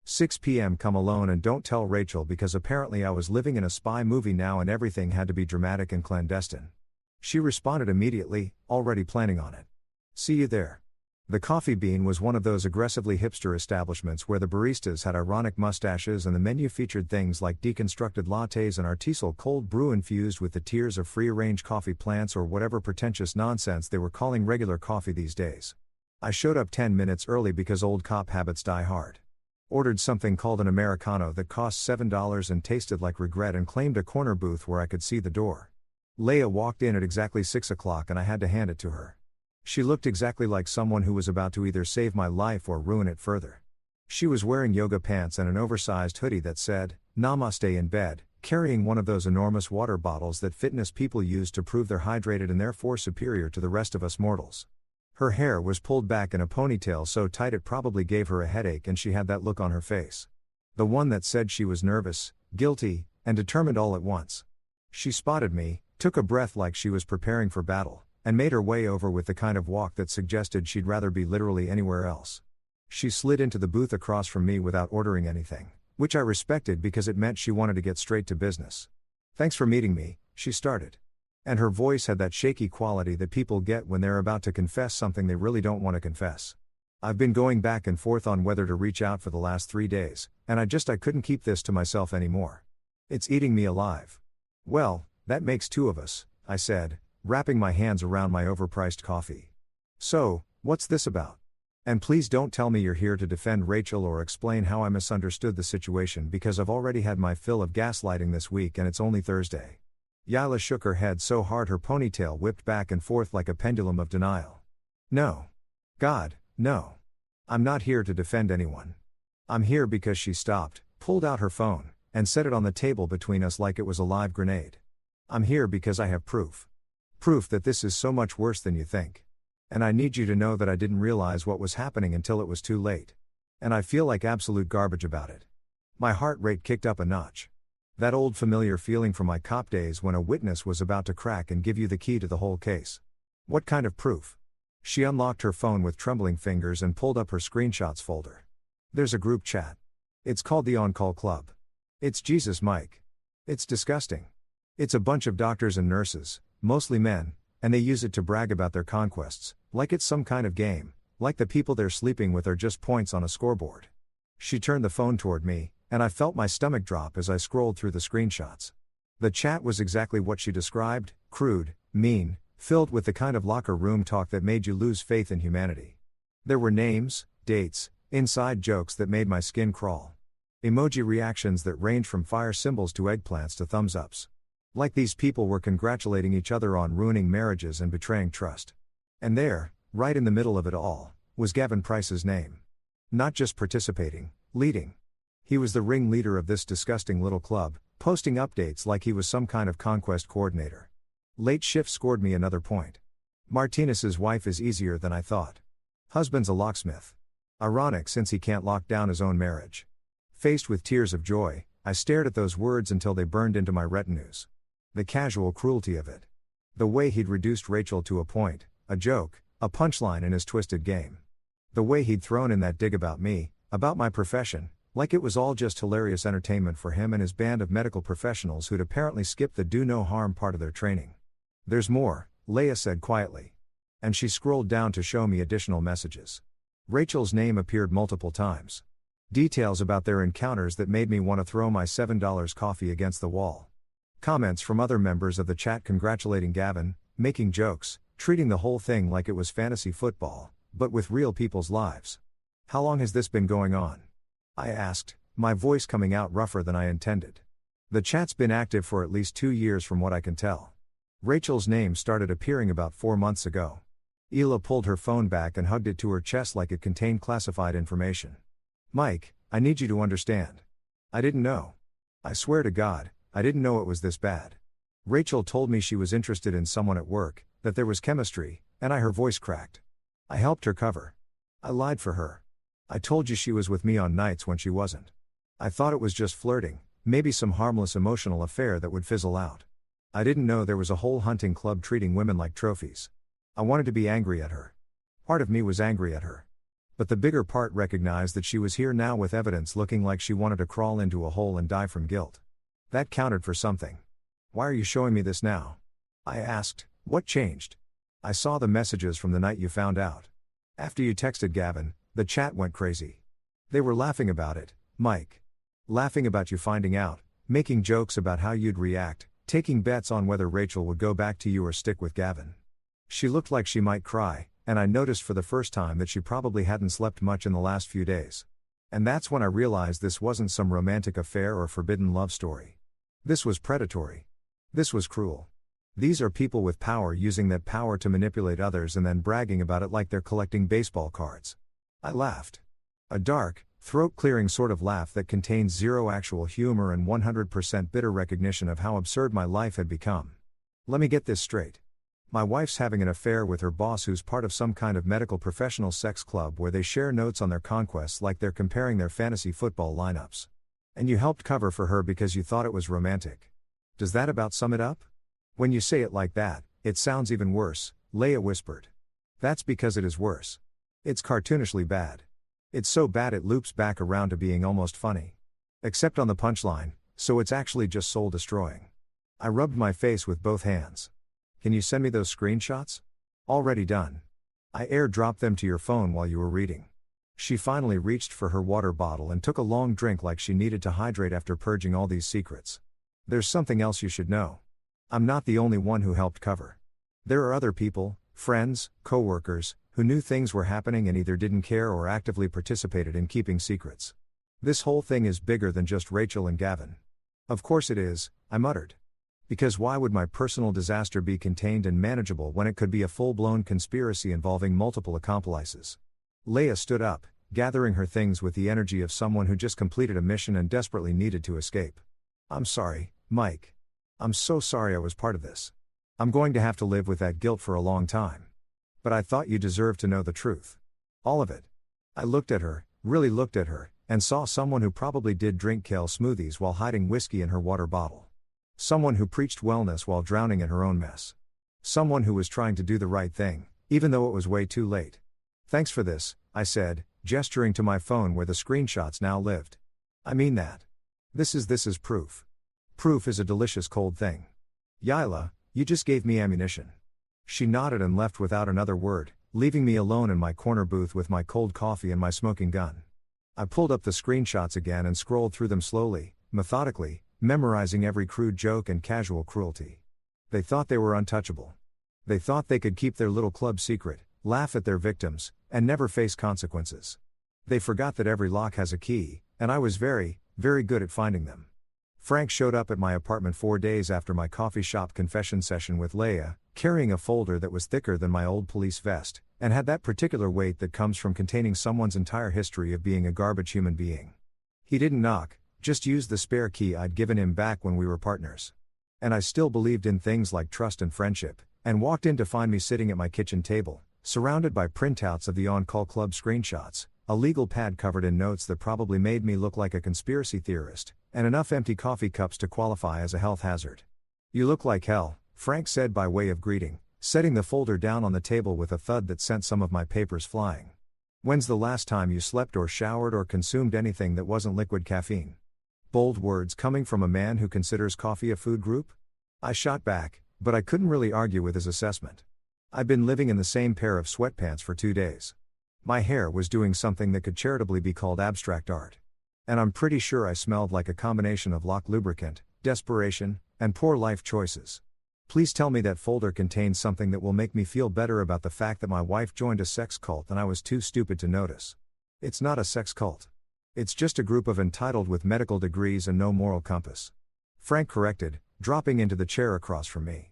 6 p.m. Come alone and don't tell Rachel because apparently I was living in a spy movie now and everything had to be dramatic and clandestine. She responded immediately, already planning on it. See you there. The Coffee Bean was one of those aggressively hipster establishments where the baristas had ironic mustaches and the menu featured things like deconstructed lattes and artisanal cold brew infused with the tears of free-range coffee plants or whatever pretentious nonsense they were calling regular coffee these days. I showed up 10 minutes early because old cop habits die hard. Ordered something called an Americano that cost $7 and tasted like regret and claimed a corner booth where I could see the door. Leah walked in at exactly 6 o'clock and I had to hand it to her. She looked exactly like someone who was about to either save my life or ruin it further. She was wearing yoga pants and an oversized hoodie that said, Namaste in bed, carrying one of those enormous water bottles that fitness people use to prove they're hydrated and therefore superior to the rest of us mortals. Her hair was pulled back in a ponytail so tight it probably gave her a headache and she had that look on her face. The one that said she was nervous, guilty, and determined all at once. She spotted me, took a breath like she was preparing for battle, and made her way over with the kind of walk that suggested she'd rather be literally anywhere else. She slid into the booth across from me without ordering anything, which I respected because it meant she wanted to get straight to business. Thanks for meeting me, she started. And her voice had that shaky quality that people get when they're about to confess something they really don't want to confess. I've been going back and forth on whether to reach out for the last 3 days, and I couldn't keep this to myself anymore. It's eating me alive. Well, that makes 2 of us, I said, wrapping my hands around my overpriced coffee. So, what's this about? And please don't tell me you're here to defend Rachel or explain how I misunderstood the situation because I've already had my fill of gaslighting this week and it's only Thursday. Yila shook her head so hard her ponytail whipped back and forth like a pendulum of denial. No. God, no. I'm not here to defend anyone. I'm here because she stopped, pulled out her phone, and set it on the table between us like it was a live grenade. I'm here because I have proof. Proof that this is so much worse than you think. And I need you to know that I didn't realize what was happening until it was too late. And I feel like absolute garbage about it. My heart rate kicked up a notch. That old familiar feeling from my cop days when a witness was about to crack and give you the key to the whole case. What kind of proof? She unlocked her phone with trembling fingers and pulled up her screenshots folder. There's a group chat. It's called the On-Call Club. It's Jesus Mike. It's disgusting. It's a bunch of doctors and nurses, mostly men, and they use it to brag about their conquests, like it's some kind of game, like the people they're sleeping with are just points on a scoreboard. She turned the phone toward me, and I felt my stomach drop as I scrolled through the screenshots. The chat was exactly what she described, crude, mean, filled with the kind of locker room talk that made you lose faith in humanity. There were names, dates, inside jokes that made my skin crawl. Emoji reactions that ranged from fire symbols to eggplants to thumbs ups. Like these people were congratulating each other on ruining marriages and betraying trust. And there, right in the middle of it all, was Gavin Price's name. Not just participating, leading. He was the ringleader of this disgusting little club, posting updates like he was some kind of conquest coordinator. Late shift scored me another point. Martinez's wife is easier than I thought. Husband's a locksmith. Ironic since he can't lock down his own marriage. Faced with tears of joy, I stared at those words until they burned into my retinas. The casual cruelty of it. The way he'd reduced Rachel to a point, a joke, a punchline in his twisted game. The way he'd thrown in that dig about me, about my profession, like it was all just hilarious entertainment for him and his band of medical professionals who'd apparently skipped the do no harm part of their training. There's more, Leia said quietly. And she scrolled down to show me additional messages. Rachel's name appeared multiple times. Details about their encounters that made me want to throw my $7 coffee against the wall. Comments from other members of the chat congratulating Gavin, making jokes, treating the whole thing like it was fantasy football, but with real people's lives. How long has this been going on? I asked, my voice coming out rougher than I intended. The chat's been active for at least 2 years from what I can tell. Rachel's name started appearing about 4 months ago. Hila pulled her phone back and hugged it to her chest like it contained classified information. Mike, I need you to understand. I didn't know. I swear to God, I didn't know it was this bad. Rachel told me she was interested in someone at work, that there was chemistry, and her voice cracked. I helped her cover. I lied for her. I told you she was with me on nights when she wasn't. I thought it was just flirting, maybe some harmless emotional affair that would fizzle out. I didn't know there was a whole hunting club treating women like trophies. I wanted to be angry at her. Part of me was angry at her. But the bigger part recognized that she was here now with evidence looking like she wanted to crawl into a hole and die from guilt. That counted for something. Why are you showing me this now? I asked, what changed? I saw the messages from the night you found out. After you texted Gavin, the chat went crazy. They were laughing about it, Mike. Laughing about you finding out, making jokes about how you'd react, taking bets on whether Rachel would go back to you or stick with Gavin. She looked like she might cry, and I noticed for the first time that she probably hadn't slept much in the last few days. And that's when I realized this wasn't some romantic affair or forbidden love story. This was predatory. This was cruel. These are people with power using that power to manipulate others and then bragging about it like they're collecting baseball cards. I laughed. A dark, throat-clearing sort of laugh that contained zero actual humor and 100% bitter recognition of how absurd my life had become. Let me get this straight. My wife's having an affair with her boss who's part of some kind of medical professional sex club where they share notes on their conquests like they're comparing their fantasy football lineups. And you helped cover for her because you thought it was romantic. Does that about sum it up? When you say it like that, it sounds even worse, Leia whispered. That's because it is worse. It's cartoonishly bad. It's so bad it loops back around to being almost funny. Except on the punchline, so it's actually just soul-destroying. I rubbed my face with both hands. Can you send me those screenshots? Already done. I airdropped them to your phone while you were reading. She finally reached for her water bottle and took a long drink like she needed to hydrate after purging all these secrets. There's something else you should know. I'm not the only one who helped cover. There are other people, friends, co-workers, who knew things were happening and either didn't care or actively participated in keeping secrets. This whole thing is bigger than just Rachel and Gavin. Of course it is, I muttered. Because why would my personal disaster be contained and manageable when it could be a full-blown conspiracy involving multiple accomplices? Leia stood up, gathering her things with the energy of someone who just completed a mission and desperately needed to escape. I'm sorry, Mike. I'm so sorry I was part of this. I'm going to have to live with that guilt for a long time. But I thought you deserved to know the truth. All of it. I looked at her, really looked at her, and saw someone who probably did drink kale smoothies while hiding whiskey in her water bottle. Someone who preached wellness while drowning in her own mess. Someone who was trying to do the right thing, even though it was way too late. Thanks for this, I said, gesturing to my phone where the screenshots now lived. I mean that. This is proof. Proof is a delicious cold thing. Yila, you just gave me ammunition. She nodded and left without another word, leaving me alone in my corner booth with my cold coffee and my smoking gun. I pulled up the screenshots again and scrolled through them slowly, methodically, memorizing every crude joke and casual cruelty. They thought they were untouchable. They thought they could keep their little club secret, laugh at their victims, and never face consequences. They forgot that every lock has a key, and I was very, very good at finding them. Frank showed up at my apartment 4 days after my coffee shop confession session with Leia, carrying a folder that was thicker than my old police vest, and had that particular weight that comes from containing someone's entire history of being a garbage human being. He didn't knock, just used the spare key I'd given him back when we were partners. And I still believed in things like trust and friendship, and walked in to find me sitting at my kitchen table, surrounded by printouts of the On-Call Club screenshots, a legal pad covered in notes that probably made me look like a conspiracy theorist, and enough empty coffee cups to qualify as a health hazard. You look like hell, Frank said by way of greeting, setting the folder down on the table with a thud that sent some of my papers flying. When's the last time you slept or showered or consumed anything that wasn't liquid caffeine? Bold words coming from a man who considers coffee a food group? I shot back, but I couldn't really argue with his assessment. I'd been living in the same pair of sweatpants for 2 days. My hair was doing something that could charitably be called abstract art. And I'm pretty sure I smelled like a combination of lock lubricant, desperation, and poor life choices. Please tell me that folder contains something that will make me feel better about the fact that my wife joined a sex cult and I was too stupid to notice. It's not a sex cult. It's just a group of entitled with medical degrees and no moral compass. Frank corrected, dropping into the chair across from me.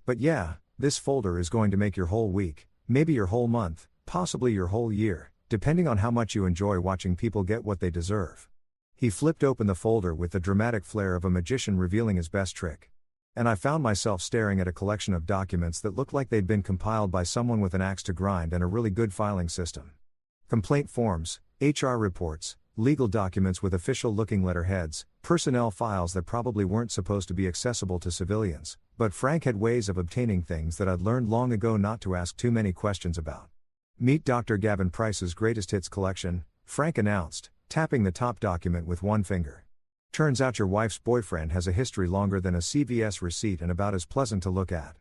But yeah, this folder is going to make your whole week, maybe your whole month, possibly your whole year, depending on how much you enjoy watching people get what they deserve. He flipped open the folder with the dramatic flair of a magician revealing his best trick. And I found myself staring at a collection of documents that looked like they'd been compiled by someone with an axe to grind and a really good filing system. Complaint forms, HR reports, legal documents with official-looking letterheads, personnel files that probably weren't supposed to be accessible to civilians, but Frank had ways of obtaining things that I'd learned long ago not to ask too many questions about. Meet Dr. Gavin Price's Greatest Hits collection, Frank announced, tapping the top document with one finger. Turns out your wife's boyfriend has a history longer than a CVS receipt and about as pleasant to look at.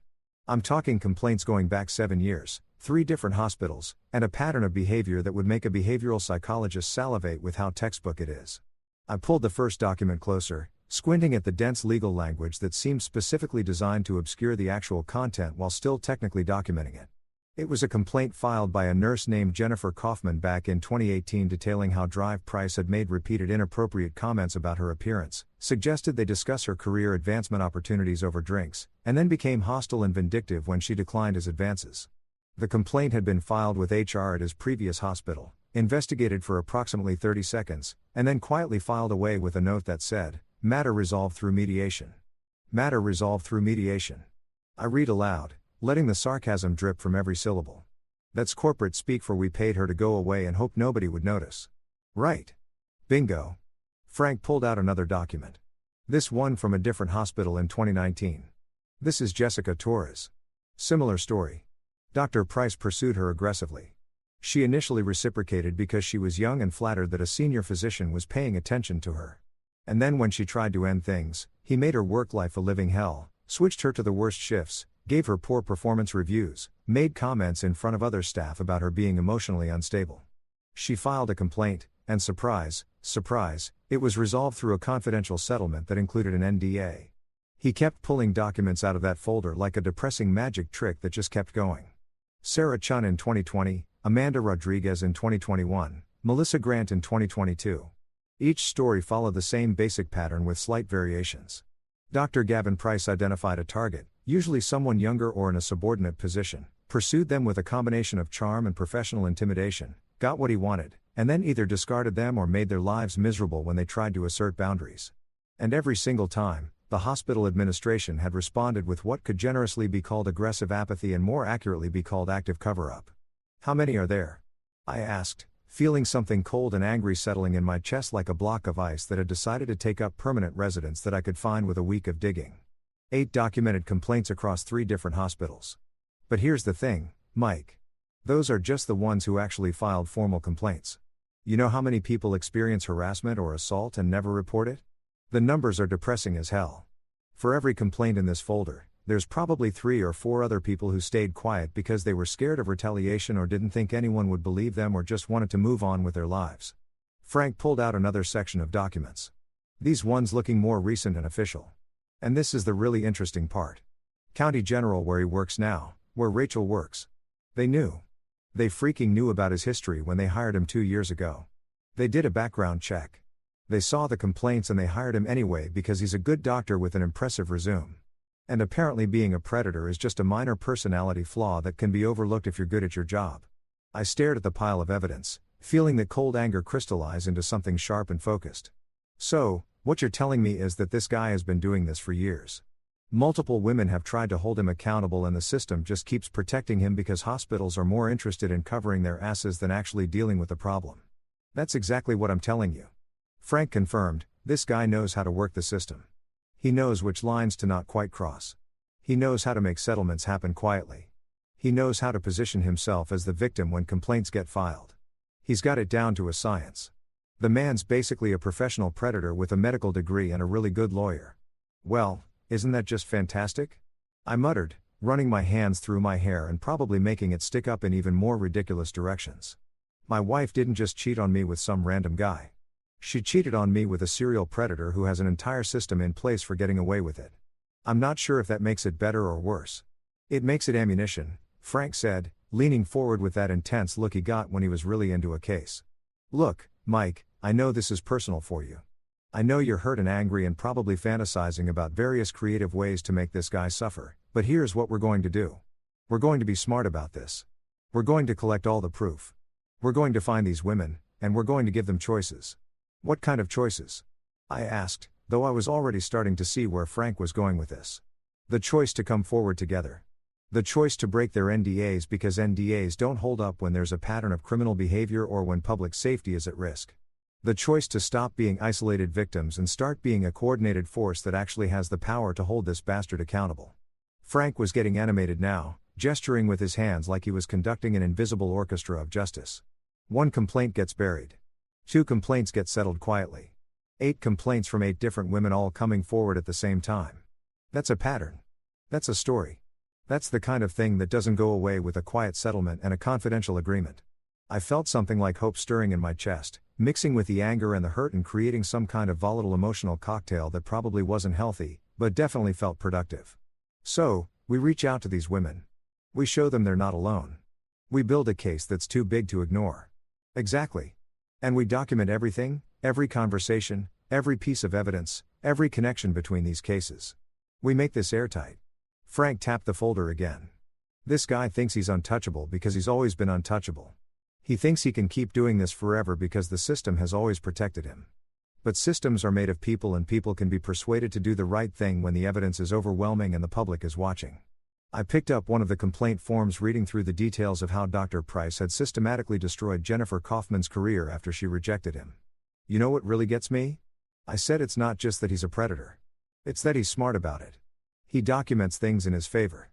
I'm talking complaints going back 7 years, 3 different hospitals, and a pattern of behavior that would make a behavioral psychologist salivate with how textbook it is. I pulled the first document closer, squinting at the dense legal language that seemed specifically designed to obscure the actual content while still technically documenting it. It was a complaint filed by a nurse named Jennifer Kaufman back in 2018 detailing how Drive Price had made repeated inappropriate comments about her appearance, suggested they discuss her career advancement opportunities over drinks, and then became hostile and vindictive when she declined his advances. The complaint had been filed with HR at his previous hospital, investigated for approximately 30 seconds, and then quietly filed away with a note that said, "Matter resolved through mediation." Matter resolved through mediation. I read aloud, letting the sarcasm drip from every syllable. That's corporate speak for we paid her to go away and hoped nobody would notice. Right. Bingo. Frank pulled out another document. This one from a different hospital in 2019. This is Jessica Torres. Similar story. Dr. Price pursued her aggressively. She initially reciprocated because she was young and flattered that a senior physician was paying attention to her. And then when she tried to end things, he made her work life a living hell, switched her to the worst shifts, gave her poor performance reviews, made comments in front of other staff about her being emotionally unstable. She filed a complaint, and surprise, surprise, it was resolved through a confidential settlement that included an NDA. He kept pulling documents out of that folder like a depressing magic trick that just kept going. Sarah Chun in 2020, Amanda Rodriguez in 2021, Melissa Grant in 2022. Each story followed the same basic pattern with slight variations. Dr. Gavin Price identified a target, usually someone younger or in a subordinate position, pursued them with a combination of charm and professional intimidation, got what he wanted, and then either discarded them or made their lives miserable when they tried to assert boundaries. And every single time, the hospital administration had responded with what could generously be called aggressive apathy and more accurately be called active cover-up. How many are there? I asked, feeling something cold and angry settling in my chest like a block of ice that had decided to take up permanent residence that I could find with a week of digging. 8 documented complaints across 3 different hospitals. But here's the thing, Mike. Those are just the ones who actually filed formal complaints. You know how many people experience harassment or assault and never report it? The numbers are depressing as hell. For every complaint in this folder, there's probably 3 or 4 other people who stayed quiet because they were scared of retaliation or didn't think anyone would believe them or just wanted to move on with their lives. Frank pulled out another section of documents. These ones looking more recent and official. And this is the really interesting part. County General where he works now, where Rachel works. They knew. They freaking knew about his history when they hired him 2 years ago. They did a background check. They saw the complaints and they hired him anyway because he's a good doctor with an impressive resume. And apparently being a predator is just a minor personality flaw that can be overlooked if you're good at your job. I stared at the pile of evidence, feeling the cold anger crystallize into something sharp and focused. So, what you're telling me is that this guy has been doing this for years. Multiple women have tried to hold him accountable and the system just keeps protecting him because hospitals are more interested in covering their asses than actually dealing with the problem. That's exactly what I'm telling you. Frank confirmed, this guy knows how to work the system. He knows which lines to not quite cross. He knows how to make settlements happen quietly. He knows how to position himself as the victim when complaints get filed. He's got it down to a science. The man's basically a professional predator with a medical degree and a really good lawyer. Well, isn't that just fantastic? I muttered, running my hands through my hair and probably making it stick up in even more ridiculous directions. My wife didn't just cheat on me with some random guy. She cheated on me with a serial predator who has an entire system in place for getting away with it. I'm not sure if that makes it better or worse. It makes it ammunition, Frank said, leaning forward with that intense look he got when he was really into a case. Look, Mike, I know this is personal for you. I know you're hurt and angry and probably fantasizing about various creative ways to make this guy suffer, but here's what we're going to do. We're going to be smart about this. We're going to collect all the proof. We're going to find these women, and we're going to give them choices. What kind of choices? I asked, though I was already starting to see where Frank was going with this. The choice to come forward together. The choice to break their NDAs because NDAs don't hold up when there's a pattern of criminal behavior or when public safety is at risk. The choice to stop being isolated victims and start being a coordinated force that actually has the power to hold this bastard accountable. Frank was getting animated now, gesturing with his hands like he was conducting an invisible orchestra of justice. 1 complaint gets buried. 2 complaints get settled quietly. 8 complaints from 8 different women all coming forward at the same time. That's a pattern. That's a story. That's the kind of thing that doesn't go away with a quiet settlement and a confidential agreement. I felt something like hope stirring in my chest, mixing with the anger and the hurt and creating some kind of volatile emotional cocktail that probably wasn't healthy, but definitely felt productive. So, we reach out to these women. We show them they're not alone. We build a case that's too big to ignore. Exactly. And we document everything, every conversation, every piece of evidence, every connection between these cases. We make this airtight. Frank tapped the folder again. This guy thinks he's untouchable because he's always been untouchable. He thinks he can keep doing this forever because the system has always protected him. But systems are made of people and people can be persuaded to do the right thing when the evidence is overwhelming and the public is watching. I picked up one of the complaint forms reading through the details of how Dr. Price had systematically destroyed Jennifer Kaufman's career after she rejected him. You know what really gets me? I said it's not just that he's a predator. It's that he's smart about it. He documents things in his favor.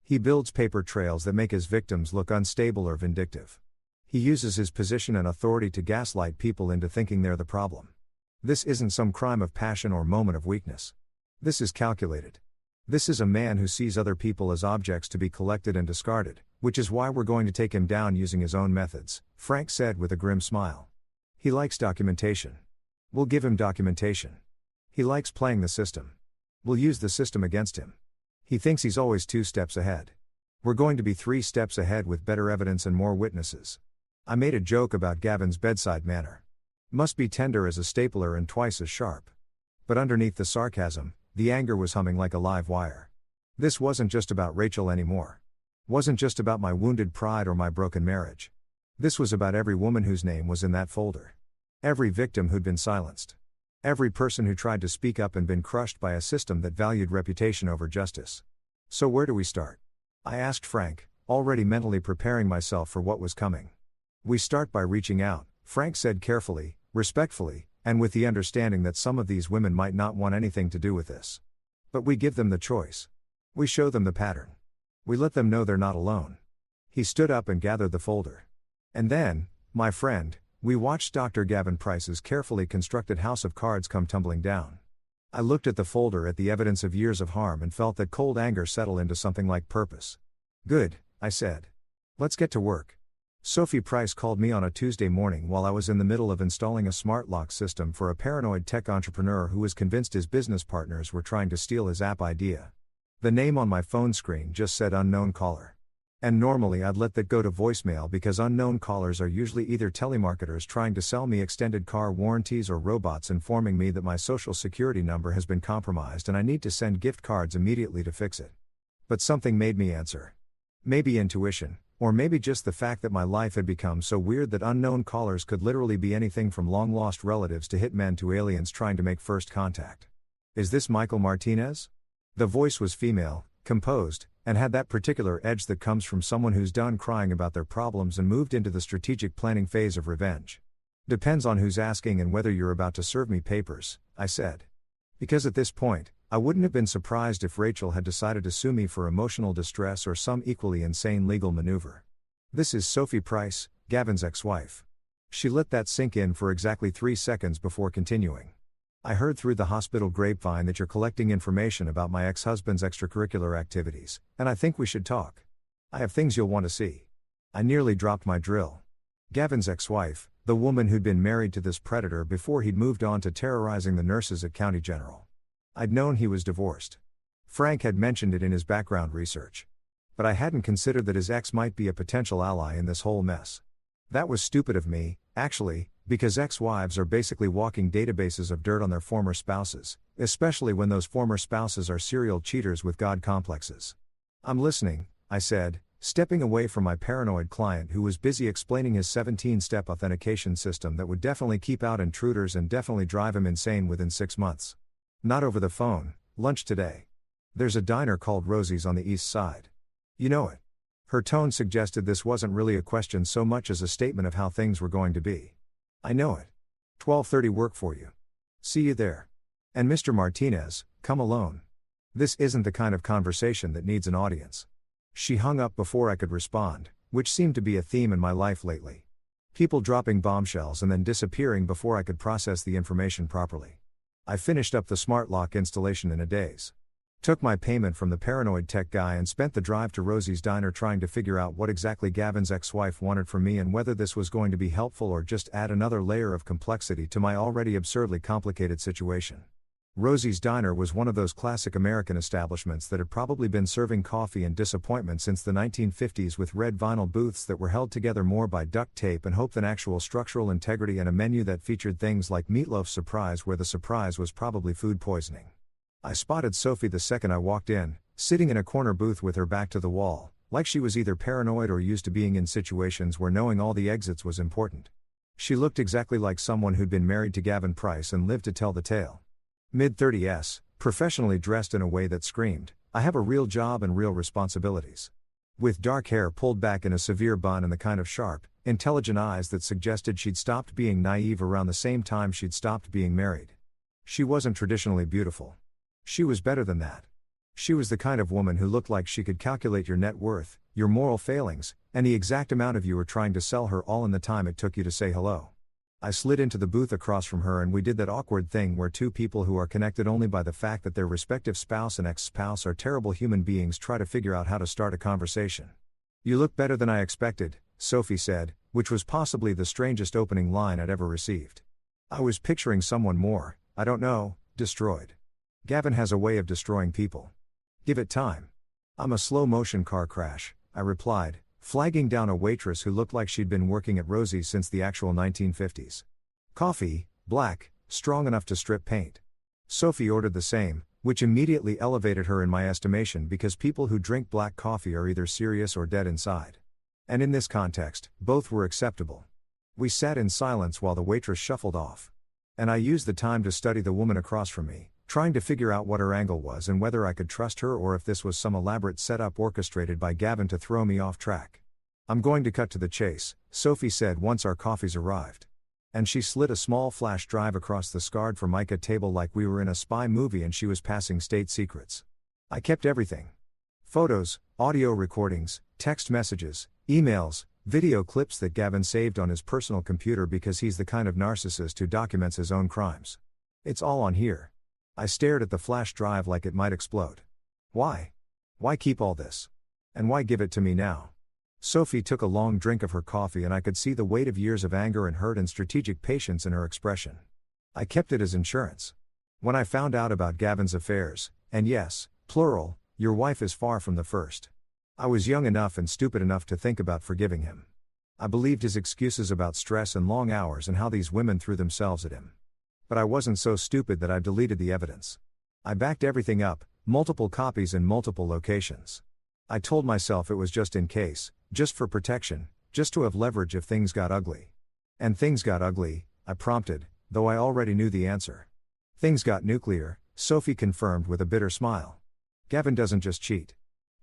He builds paper trails that make his victims look unstable or vindictive. He uses his position and authority to gaslight people into thinking they're the problem. This isn't some crime of passion or moment of weakness. This is calculated. This is a man who sees other people as objects to be collected and discarded, which is why we're going to take him down using his own methods, Frank said with a grim smile. He likes documentation. We'll give him documentation. He likes playing the system. We'll use the system against him. He thinks he's always 2 steps ahead. We're going to be 3 steps ahead with better evidence and more witnesses. I made a joke about Gavin's bedside manner. Must be tender as a stapler and twice as sharp. But underneath the sarcasm, the anger was humming like a live wire. This wasn't just about Rachel anymore. Wasn't just about my wounded pride or my broken marriage. This was about every woman whose name was in that folder. Every victim who'd been silenced. Every person who tried to speak up and been crushed by a system that valued reputation over justice. So where do we start? I asked Frank, already mentally preparing myself for what was coming. We start by reaching out, Frank said carefully, respectfully, and with the understanding that some of these women might not want anything to do with this. But we give them the choice. We show them the pattern. We let them know they're not alone. He stood up and gathered the folder. And then, my friend, we watched Dr. Gavin Price's carefully constructed house of cards come tumbling down. I looked at the folder at the evidence of years of harm and felt that cold anger settle into something like purpose. Good, I said. Let's get to work. Sophie Price called me on a Tuesday morning while I was in the middle of installing a smart lock system for a paranoid tech entrepreneur who was convinced his business partners were trying to steal his app idea. The name on my phone screen just said unknown caller. And normally I'd let that go to voicemail because unknown callers are usually either telemarketers trying to sell me extended car warranties or robots informing me that my social security number has been compromised and I need to send gift cards immediately to fix it. But something made me answer. Maybe intuition, or maybe just the fact that my life had become so weird that unknown callers could literally be anything from long-lost relatives to hitmen to aliens trying to make first contact. Is this Michael Martinez? The voice was female, composed, and had that particular edge that comes from someone who's done crying about their problems and moved into the strategic planning phase of revenge. Depends on who's asking and whether you're about to serve me papers, I said. Because at this point, I wouldn't have been surprised if Rachel had decided to sue me for emotional distress or some equally insane legal maneuver. This is Sophie Price, Gavin's ex-wife. She let that sink in for exactly 3 seconds before continuing. I heard through the hospital grapevine that you're collecting information about my ex-husband's extracurricular activities, and I think we should talk. I have things you'll want to see. I nearly dropped my drill. Gavin's ex-wife, the woman who'd been married to this predator before he'd moved on to terrorizing the nurses at County General. I'd known he was divorced. Frank had mentioned it in his background research. But I hadn't considered that his ex might be a potential ally in this whole mess. That was stupid of me, actually, because ex-wives are basically walking databases of dirt on their former spouses, especially when those former spouses are serial cheaters with God complexes. I'm listening, I said, stepping away from my paranoid client who was busy explaining his 17-step authentication system that would definitely keep out intruders and definitely drive him insane within 6 months. Not over the phone, lunch today. There's a diner called Rosie's on the east side. You know it. Her tone suggested this wasn't really a question so much as a statement of how things were going to be. I know it. 12:30 work for you. See you there. And Mr. Martinez, come alone. This isn't the kind of conversation that needs an audience. She hung up before I could respond, which seemed to be a theme in my life lately. People dropping bombshells and then disappearing before I could process the information properly. I finished up the smart lock installation in a daze. Took my payment from the paranoid tech guy and spent the drive to Rosie's diner trying to figure out what exactly Gavin's ex-wife wanted from me and whether this was going to be helpful or just add another layer of complexity to my already absurdly complicated situation. Rosie's diner was one of those classic American establishments that had probably been serving coffee and disappointment since the 1950s with red vinyl booths that were held together more by duct tape and hope than actual structural integrity and a menu that featured things like meatloaf surprise where the surprise was probably food poisoning. I spotted Sophie the second I walked in, sitting in a corner booth with her back to the wall, like she was either paranoid or used to being in situations where knowing all the exits was important. She looked exactly like someone who'd been married to Gavin Price and lived to tell the tale. Mid-30s, professionally dressed in a way that screamed, I have a real job and real responsibilities. With dark hair pulled back in a severe bun and the kind of sharp, intelligent eyes that suggested she'd stopped being naive around the same time she'd stopped being married. She wasn't traditionally beautiful. She was better than that. She was the kind of woman who looked like she could calculate your net worth, your moral failings, and the exact amount of you were trying to sell her all in the time it took you to say hello. I slid into the booth across from her and we did that awkward thing where two people who are connected only by the fact that their respective spouse and ex-spouse are terrible human beings try to figure out how to start a conversation. You look better than I expected, Sophie said, which was possibly the strangest opening line I'd ever received. I was picturing someone more, I don't know, destroyed. Gavin has a way of destroying people. Give it time. I'm a slow-motion car crash, I replied, flagging down a waitress who looked like she'd been working at Rosie's since the actual 1950s. Coffee, black, strong enough to strip paint. Sophie ordered the same, which immediately elevated her in my estimation because people who drink black coffee are either serious or dead inside. And in this context, both were acceptable. We sat in silence while the waitress shuffled off. And I used the time to study the woman across from me, trying to figure out what her angle was and whether I could trust her or if this was some elaborate setup orchestrated by Gavin to throw me off track. "I'm going to cut to the chase," Sophie said once our coffees arrived. And she slid a small flash drive across the scarred Formica table like we were in a spy movie and she was passing state secrets. I kept everything. Photos, audio recordings, text messages, emails, video clips that Gavin saved on his personal computer because he's the kind of narcissist who documents his own crimes. It's all on here. I stared at the flash drive like it might explode. Why? Why keep all this? And why give it to me now? Sophie took a long drink of her coffee and I could see the weight of years of anger and hurt and strategic patience in her expression. I kept it as insurance. When I found out about Gavin's affairs, and yes, plural, your wife is far from the first. I was young enough and stupid enough to think about forgiving him. I believed his excuses about stress and long hours and how these women threw themselves at him. But I wasn't so stupid that I deleted the evidence. I backed everything up, multiple copies in multiple locations. I told myself it was just in case, just for protection, just to have leverage if things got ugly. And things got ugly, I prompted, though I already knew the answer. Things got nuclear, Sophie confirmed with a bitter smile. Gavin doesn't just cheat.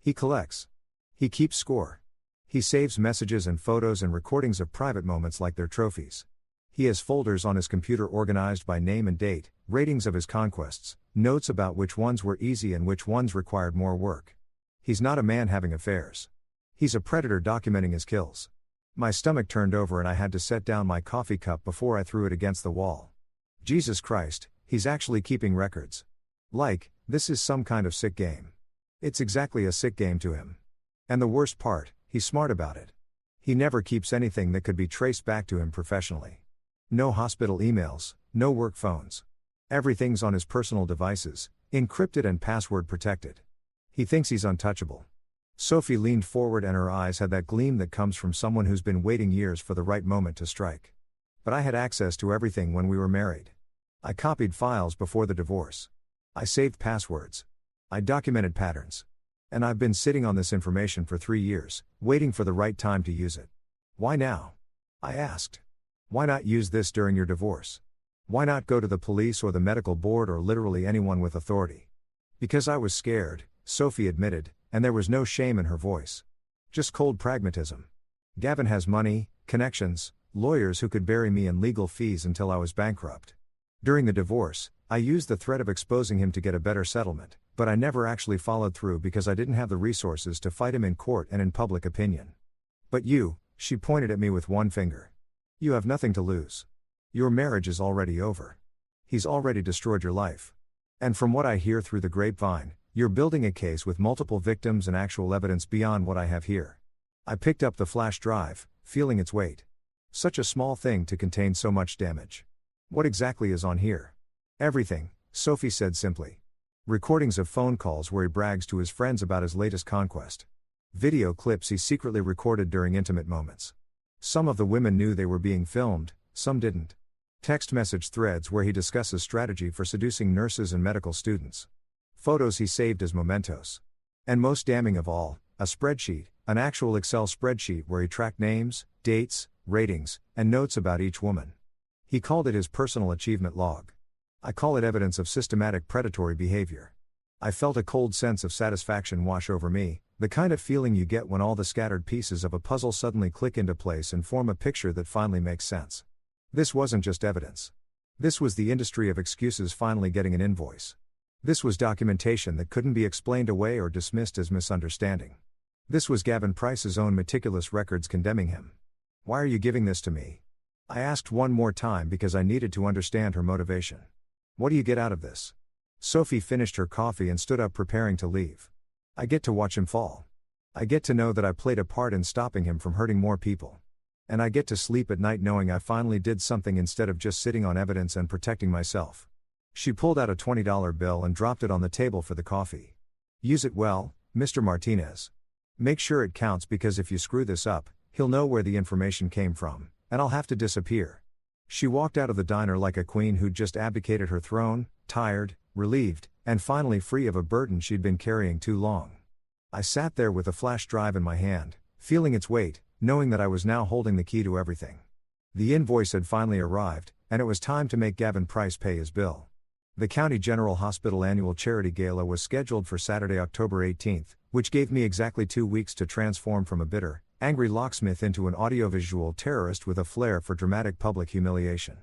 He collects. He keeps score. He saves messages and photos and recordings of private moments like they're trophies. He has folders on his computer organized by name and date, ratings of his conquests, notes about which ones were easy and which ones required more work. He's not a man having affairs. He's a predator documenting his kills. My stomach turned over and I had to set down my coffee cup before I threw it against the wall. Jesus Christ, he's actually keeping records. Like, this is some kind of sick game. It's exactly a sick game to him. And the worst part, he's smart about it. He never keeps anything that could be traced back to him professionally. No hospital emails, no work phones. Everything's on his personal devices, encrypted and password protected. He thinks he's untouchable. Sophie leaned forward and her eyes had that gleam that comes from someone who's been waiting years for the right moment to strike. But I had access to everything when we were married. I copied files before the divorce. I saved passwords. I documented patterns. And I've been sitting on this information for 3 years, waiting for the right time to use it. Why now? I asked. Why not use this during your divorce? Why not go to the police or the medical board or literally anyone with authority? Because I was scared, Sophie admitted, and there was no shame in her voice. Just cold pragmatism. Gavin has money, connections, lawyers who could bury me in legal fees until I was bankrupt. During the divorce, I used the threat of exposing him to get a better settlement, but I never actually followed through because I didn't have the resources to fight him in court and in public opinion. But you, she pointed at me with one finger. You have nothing to lose. Your marriage is already over. He's already destroyed your life. And from what I hear through the grapevine, you're building a case with multiple victims and actual evidence beyond what I have here. I picked up the flash drive, feeling its weight. Such a small thing to contain so much damage. What exactly is on here? Everything, Sophie said simply. Recordings of phone calls where he brags to his friends about his latest conquest. Video clips he secretly recorded during intimate moments. Some of the women knew they were being filmed, some didn't. Text message threads where he discusses strategy for seducing nurses and medical students. Photos he saved as mementos. And most damning of all, a spreadsheet, an actual Excel spreadsheet where he tracked names, dates, ratings, and notes about each woman. He called it his personal achievement log. I call it evidence of systematic predatory behavior. I felt a cold sense of satisfaction wash over me, the kind of feeling you get when all the scattered pieces of a puzzle suddenly click into place and form a picture that finally makes sense. This wasn't just evidence. This was the industry of excuses finally getting an invoice. This was documentation that couldn't be explained away or dismissed as misunderstanding. This was Gavin Price's own meticulous records condemning him. Why are you giving this to me? I asked one more time because I needed to understand her motivation. What do you get out of this? Sophie finished her coffee and stood up preparing to leave. I get to watch him fall. I get to know that I played a part in stopping him from hurting more people. And I get to sleep at night knowing I finally did something instead of just sitting on evidence and protecting myself. She pulled out a $20 bill and dropped it on the table for the coffee. Use it well, Mr. Martinez. Make sure it counts because if you screw this up, he'll know where the information came from, and I'll have to disappear. She walked out of the diner like a queen who'd just abdicated her throne, tired, relieved, and finally free of a burden she'd been carrying too long. I sat there with a flash drive in my hand, feeling its weight, knowing that I was now holding the key to everything. The invoice had finally arrived, and it was time to make Gavin Price pay his bill. The County General Hospital Annual Charity Gala was scheduled for Saturday, October 18th, which gave me exactly 2 weeks to transform from a bitter, angry locksmith into an audiovisual terrorist with a flair for dramatic public humiliation.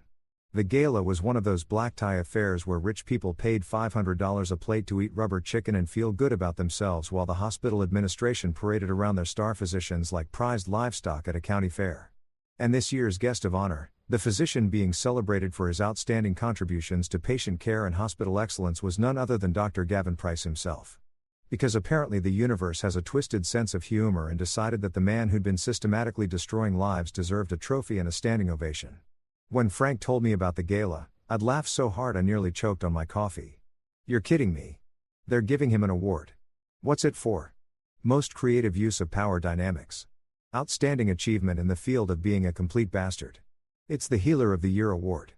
The gala was one of those black tie affairs where rich people paid $500 a plate to eat rubber chicken and feel good about themselves while the hospital administration paraded around their star physicians like prized livestock at a county fair. And this year's guest of honor, the physician being celebrated for his outstanding contributions to patient care and hospital excellence, was none other than Dr. Gavin Price himself. Because apparently the universe has a twisted sense of humor and decided that the man who'd been systematically destroying lives deserved a trophy and a standing ovation. When Frank told me about the gala, I'd laughed so hard I nearly choked on my coffee. "You're kidding me. They're giving him an award. What's it for?" "Most creative use of power dynamics. Outstanding achievement in the field of being a complete bastard. It's the Healer of the Year award,"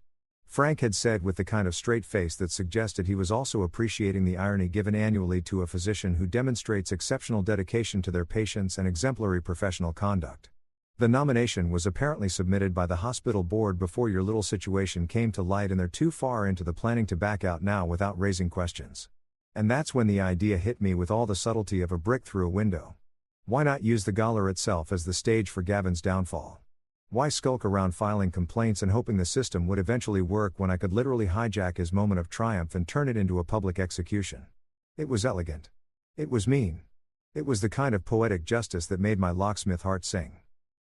Frank had said with the kind of straight face that suggested he was also appreciating the irony given annually to a physician who demonstrates exceptional dedication to their patients and exemplary professional conduct. The nomination was apparently submitted by the hospital board before your little situation came to light, and they're too far into the planning to back out now without raising questions. And that's when the idea hit me with all the subtlety of a brick through a window. Why not use the gala itself as the stage for Gavin's downfall? Why skulk around filing complaints and hoping the system would eventually work when I could literally hijack his moment of triumph and turn it into a public execution? It was elegant. It was mean. It was the kind of poetic justice that made my locksmith heart sing.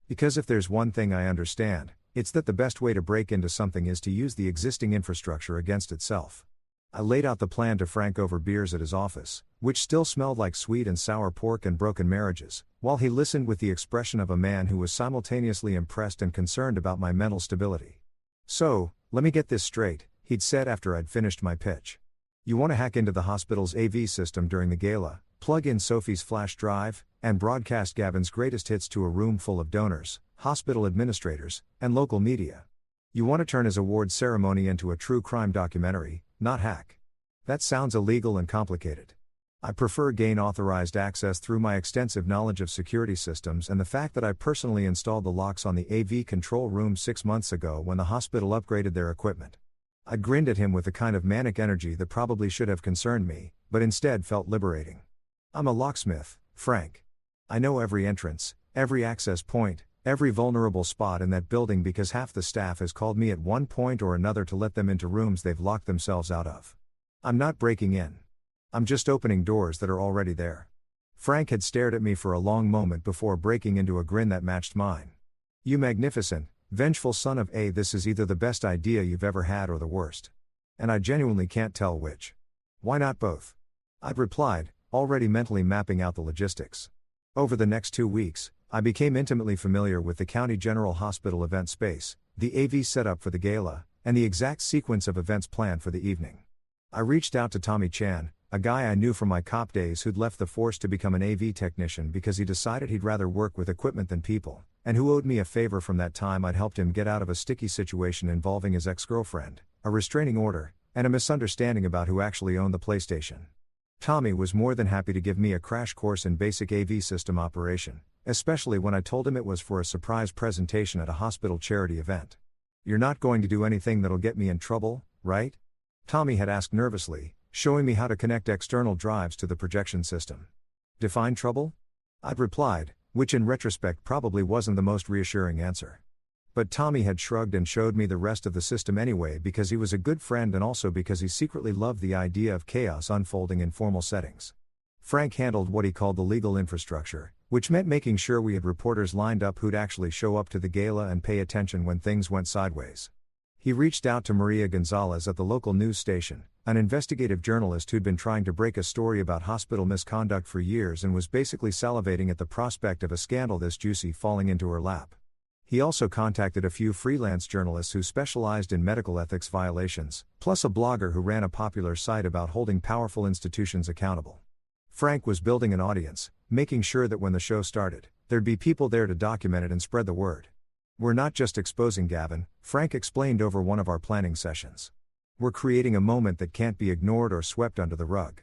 Because if there's one thing I understand, it's that the best way to break into something is to use the existing infrastructure against itself. I laid out the plan to Frank over beers at his office, which still smelled like sweet and sour pork and broken marriages, while he listened with the expression of a man who was simultaneously impressed and concerned about my mental stability. "So, let me get this straight," he'd said after I'd finished my pitch. "You want to hack into the hospital's AV system during the gala, plug in Sophie's flash drive, and broadcast Gavin's greatest hits to a room full of donors, hospital administrators, and local media. You want to turn his award ceremony into a true crime documentary, not hack. That sounds illegal and complicated. I prefer gain authorized access through my extensive knowledge of security systems and the fact that I personally installed the locks on the AV control room 6 months ago when the hospital upgraded their equipment." I grinned at him with the kind of manic energy that probably should have concerned me, but instead felt liberating. "I'm a locksmith, Frank. I know every entrance, every access point, every vulnerable spot in that building because half the staff has called me at one point or another to let them into rooms they've locked themselves out of. I'm not breaking in. I'm just opening doors that are already there." Frank had stared at me for a long moment before breaking into a grin that matched mine. "You magnificent, vengeful son of a, this is either the best idea you've ever had or the worst. And I genuinely can't tell which. Why not both?" I'd replied, already mentally mapping out the logistics. Over the next 2 weeks, I became intimately familiar with the County General Hospital event space, the AV setup for the gala, and the exact sequence of events planned for the evening. I reached out to Tommy Chan, a guy I knew from my cop days who'd left the force to become an AV technician because he decided he'd rather work with equipment than people, and who owed me a favor from that time I'd helped him get out of a sticky situation involving his ex-girlfriend, a restraining order, and a misunderstanding about who actually owned the PlayStation. Tommy was more than happy to give me a crash course in basic AV system operation, especially when I told him it was for a surprise presentation at a hospital charity event. "You're not going to do anything that'll get me in trouble, right?" Tommy had asked nervously, showing me how to connect external drives to the projection system. "Define trouble?" I'd replied, which in retrospect probably wasn't the most reassuring answer. But Tommy had shrugged and showed me the rest of the system anyway because he was a good friend and also because he secretly loved the idea of chaos unfolding in formal settings. Frank handled what he called the legal infrastructure, which meant making sure we had reporters lined up who'd actually show up to the gala and pay attention when things went sideways. He reached out to Maria Gonzalez at the local news station, an investigative journalist who'd been trying to break a story about hospital misconduct for years and was basically salivating at the prospect of a scandal this juicy falling into her lap. He also contacted a few freelance journalists who specialized in medical ethics violations, plus a blogger who ran a popular site about holding powerful institutions accountable. Frank was building an audience, making sure that when the show started, there'd be people there to document it and spread the word. "We're not just exposing Gavin," Frank explained over one of our planning sessions. We're creating a moment that can't be ignored or swept under the rug.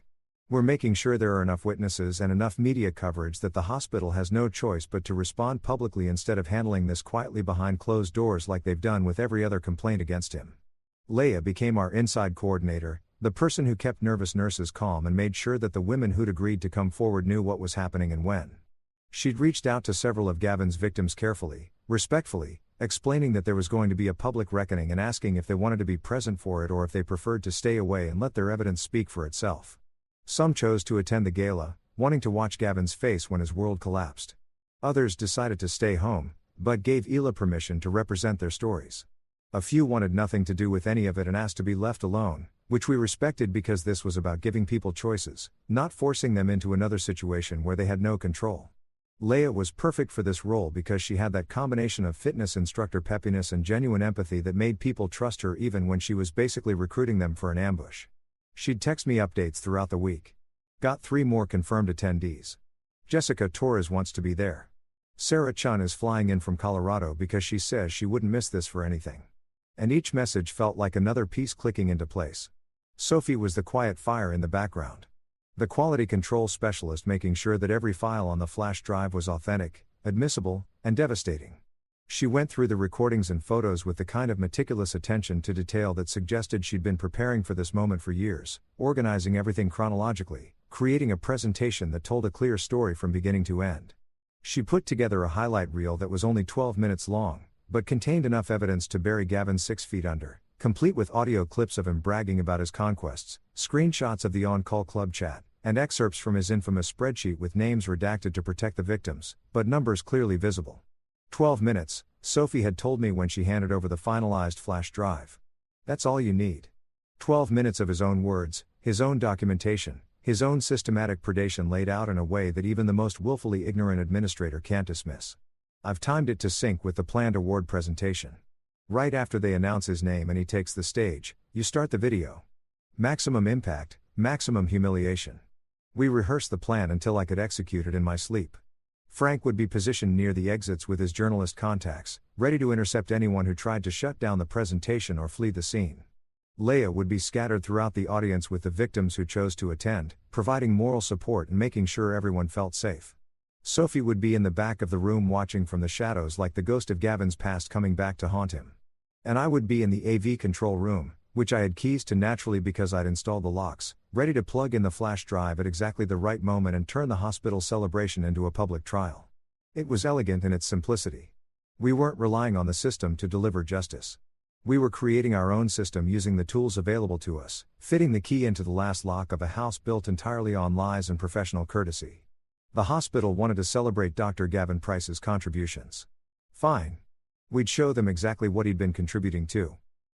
We're making sure there are enough witnesses and enough media coverage that the hospital has no choice but to respond publicly instead of handling this quietly behind closed doors like they've done with every other complaint against him. Leah became our inside coordinator, the person who kept nervous nurses calm and made sure that the women who'd agreed to come forward knew what was happening and when. She'd reached out to several of Gavin's victims carefully, respectfully, explaining that there was going to be a public reckoning and asking if they wanted to be present for it or if they preferred to stay away and let their evidence speak for itself. Some chose to attend the gala, wanting to watch Gavin's face when his world collapsed. Others decided to stay home, but gave AITA permission to represent their stories. A few wanted nothing to do with any of it and asked to be left alone, which we respected because this was about giving people choices, not forcing them into another situation where they had no control. Leah was perfect for this role because she had that combination of fitness instructor peppiness and genuine empathy that made people trust her even when she was basically recruiting them for an ambush. She'd text me updates throughout the week. Got 3 more confirmed attendees. Jessica Torres wants to be there. Sarah Chun is flying in from Colorado because she says she wouldn't miss this for anything. And each message felt like another piece clicking into place. Sophie was the quiet fire in the background. The quality control specialist making sure that every file on the flash drive was authentic, admissible, and devastating. She went through the recordings and photos with the kind of meticulous attention to detail that suggested she'd been preparing for this moment for years, organizing everything chronologically, creating a presentation that told a clear story from beginning to end. She put together a highlight reel that was only 12 minutes long, but contained enough evidence to bury Gavin 6 feet under, complete with audio clips of him bragging about his conquests, screenshots of the on-call club chat, and excerpts from his infamous spreadsheet with names redacted to protect the victims, but numbers clearly visible. 12 minutes, Sophie had told me when she handed over the finalized flash drive. That's all you need. 12 minutes of his own words, his own documentation, his own systematic predation laid out in a way that even the most willfully ignorant administrator can't dismiss. I've timed it to sync with the planned award presentation. Right after they announce his name and he takes the stage, you start the video. Maximum impact, maximum humiliation. We rehearsed the plan until I could execute it in my sleep. Frank would be positioned near the exits with his journalist contacts, ready to intercept anyone who tried to shut down the presentation or flee the scene. Leah would be scattered throughout the audience with the victims who chose to attend, providing moral support and making sure everyone felt safe. Sophie would be in the back of the room watching from the shadows like the ghost of Gavin's past coming back to haunt him. And I would be in the AV control room, which I had keys to naturally because I'd installed the locks, ready to plug in the flash drive at exactly the right moment and turn the hospital celebration into a public trial. It was elegant in its simplicity. We weren't relying on the system to deliver justice. We were creating our own system using the tools available to us, fitting the key into the last lock of a house built entirely on lies and professional courtesy. The hospital wanted to celebrate Dr. Gavin Price's contributions. Fine. We'd show them exactly what he'd been contributing to.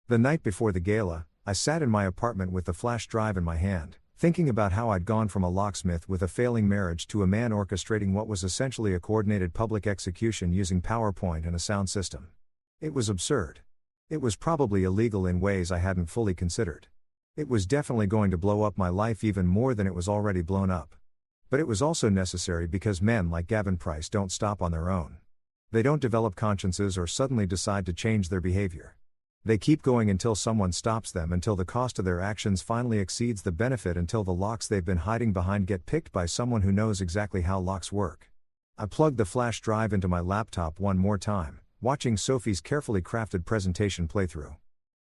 The night before the gala, I sat in my apartment with the flash drive in my hand, thinking about how I'd gone from a locksmith with a failing marriage to a man orchestrating what was essentially a coordinated public execution using PowerPoint and a sound system. It was absurd. It was probably illegal in ways I hadn't fully considered. It was definitely going to blow up my life even more than it was already blown up. But it was also necessary because men like Gavin Price don't stop on their own. They don't develop consciences or suddenly decide to change their behavior. They keep going until someone stops them, until the cost of their actions finally exceeds the benefit, until the locks they've been hiding behind get picked by someone who knows exactly how locks work. I plugged the flash drive into my laptop one more time, watching Sophie's carefully crafted presentation playthrough.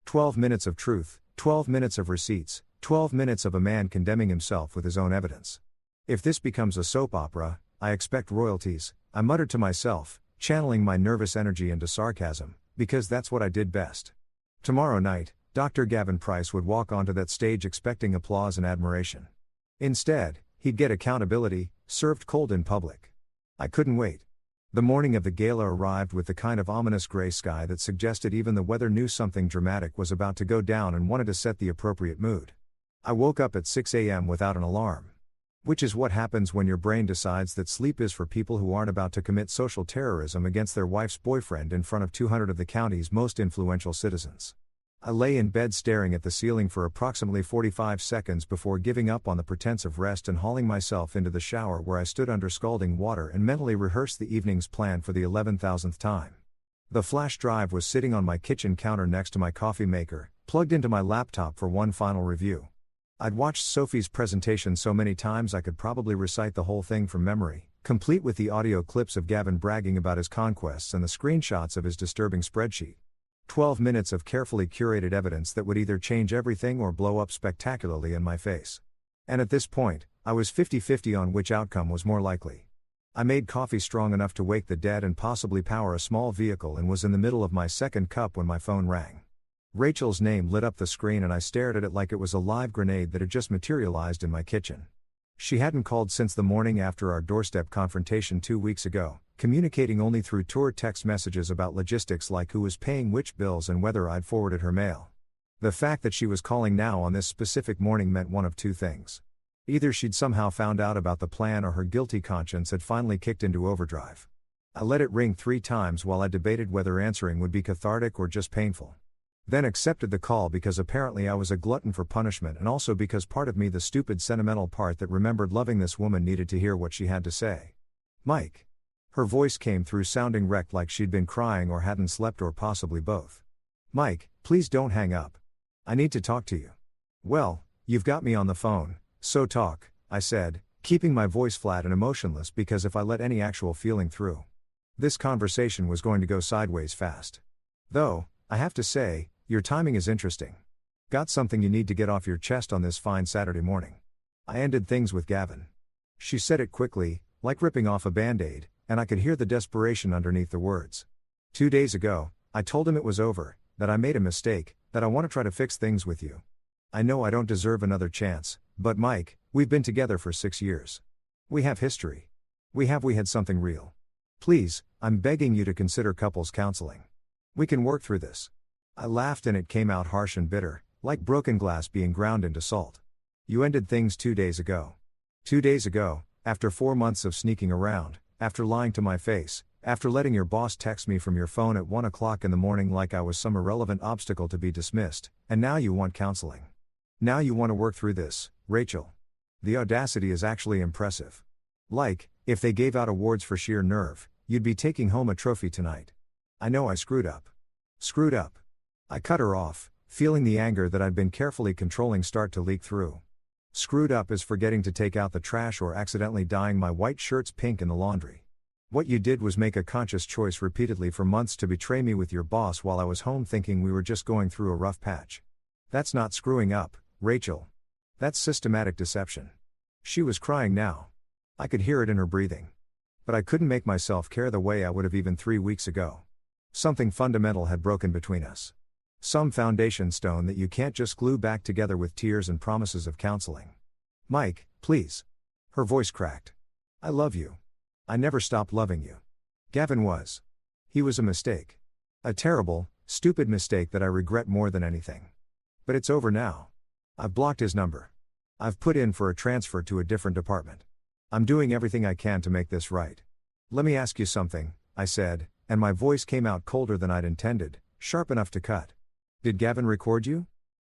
12 minutes of truth, 12 minutes of receipts, 12 minutes of a man condemning himself with his own evidence. If this becomes a soap opera, I expect royalties, I muttered to myself, channeling my nervous energy into sarcasm, because that's what I did best. Tomorrow night, Dr. Gavin Price would walk onto that stage expecting applause and admiration. Instead, he'd get accountability, served cold in public. I couldn't wait. The morning of the gala arrived with the kind of ominous gray sky that suggested even the weather knew something dramatic was about to go down and wanted to set the appropriate mood. I woke up at 6 a.m. without an alarm. Which is what happens when your brain decides that sleep is for people who aren't about to commit social terrorism against their wife's boyfriend in front of 200 of the county's most influential citizens. I lay in bed staring at the ceiling for approximately 45 seconds before giving up on the pretense of rest and hauling myself into the shower, where I stood under scalding water and mentally rehearsed the evening's plan for the 11,000th time. The flash drive was sitting on my kitchen counter next to my coffee maker, plugged into my laptop for one final review. I'd watched Sophie's presentation so many times I could probably recite the whole thing from memory, complete with the audio clips of Gavin bragging about his conquests and the screenshots of his disturbing spreadsheet. 12 minutes of carefully curated evidence that would either change everything or blow up spectacularly in my face. And at this point, I was 50-50 on which outcome was more likely. I made coffee strong enough to wake the dead and possibly power a small vehicle and was in the middle of my second cup when my phone rang. Rachel's name lit up the screen and I stared at it like it was a live grenade that had just materialized in my kitchen. She hadn't called since the morning after our doorstep confrontation 2 weeks ago, communicating only through tour text messages about logistics like who was paying which bills and whether I'd forwarded her mail. The fact that she was calling now on this specific morning meant one of two things. Either she'd somehow found out about the plan or her guilty conscience had finally kicked into overdrive. I let it ring 3 times while I debated whether answering would be cathartic or just painful. Then accepted the call because apparently I was a glutton for punishment and also because part of me, the stupid sentimental part that remembered loving this woman, needed to hear what she had to say. Mike. Her voice came through sounding wrecked like she'd been crying or hadn't slept or possibly both. Mike, please don't hang up. I need to talk to you. Well, you've got me on the phone, so talk, I said, keeping my voice flat and emotionless because if I let any actual feeling through, this conversation was going to go sideways fast. Though, I have to say, your timing is interesting. Got something you need to get off your chest on this fine Saturday morning. I ended things with Gavin. She said it quickly, like ripping off a band-aid, and I could hear the desperation underneath the words. 2 days ago, I told him it was over, that I made a mistake, that I want to try to fix things with you. I know I don't deserve another chance, but Mike, we've been together for 6 years. We have history. We had something real. Please, I'm begging you to consider couples counseling. We can work through this. I laughed and it came out harsh and bitter, like broken glass being ground into salt. You ended things 2 days ago. 2 days ago, after 4 months of sneaking around, after lying to my face, after letting your boss text me from your phone at 1 o'clock in the morning like I was some irrelevant obstacle to be dismissed, and now you want counseling. Now you want to work through this, Rachel. The audacity is actually impressive. Like, if they gave out awards for sheer nerve, you'd be taking home a trophy tonight. I know I screwed up. Screwed up. I cut her off, feeling the anger that I'd been carefully controlling start to leak through. Screwed up is forgetting to take out the trash or accidentally dyeing my white shirts pink in the laundry. What you did was make a conscious choice repeatedly for months to betray me with your boss while I was home thinking we were just going through a rough patch. That's not screwing up, Rachel. That's systematic deception. She was crying now. I could hear it in her breathing. But I couldn't make myself care the way I would have even 3 weeks ago. Something fundamental had broken between us. Some foundation stone that you can't just glue back together with tears and promises of counseling. Mike, please. Her voice cracked. I love you. I never stopped loving you. Gavin was. He was a mistake. A terrible, stupid mistake that I regret more than anything. But it's over now. I've blocked his number. I've put in for a transfer to a different department. I'm doing everything I can to make this right. Let me ask you something, I said, and my voice came out colder than I'd intended, sharp enough to cut. Did Gavin record you?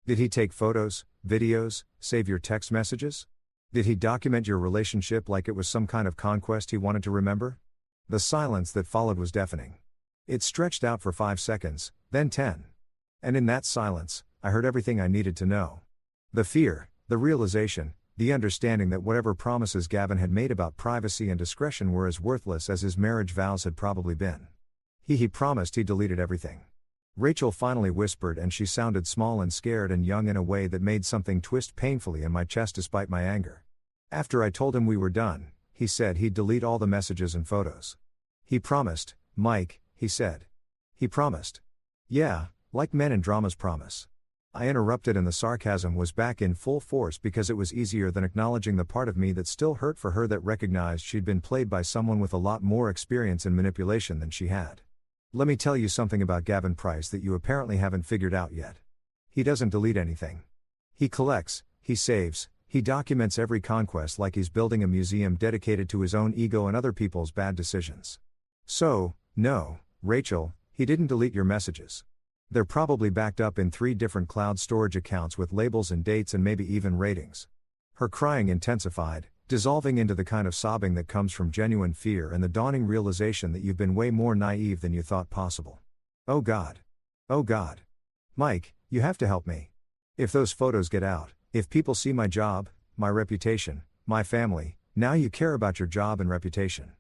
Did he take photos, videos, save your text messages? Did he document your relationship like it was some kind of conquest he wanted to remember? The silence that followed was deafening. It stretched out for 5 seconds, then 10. And in that silence, I heard everything I needed to know. The fear, the realization, the understanding that whatever promises Gavin had made about privacy and discretion were as worthless as his marriage vows had probably been. He promised he'd deleted everything. Rachel finally whispered, and she sounded small and scared and young in a way that made something twist painfully in my chest despite my anger. After I told him we were done, he said he'd delete all the messages and photos. He promised, Mike, he said. He promised. Yeah, like men in dramas promise. I interrupted and the sarcasm was back in full force because it was easier than acknowledging the part of me that still hurt for her that recognized she'd been played by someone with a lot more experience in manipulation than she had. Let me tell you something about Gavin Price that you apparently haven't figured out yet. He doesn't delete anything. He collects, he saves, he documents every conquest like he's building a museum dedicated to his own ego and other people's bad decisions. So, no, Rachel, he didn't delete your messages. They're probably backed up in 3 different cloud storage accounts with labels and dates and maybe even ratings. Her crying intensified, dissolving into the kind of sobbing that comes from genuine fear and the dawning realization that you've been way more naive than you thought possible. Oh God. Oh God. Mike, you have to help me. If those photos get out, if people see my job, my reputation, my family, now you care about your job and reputation.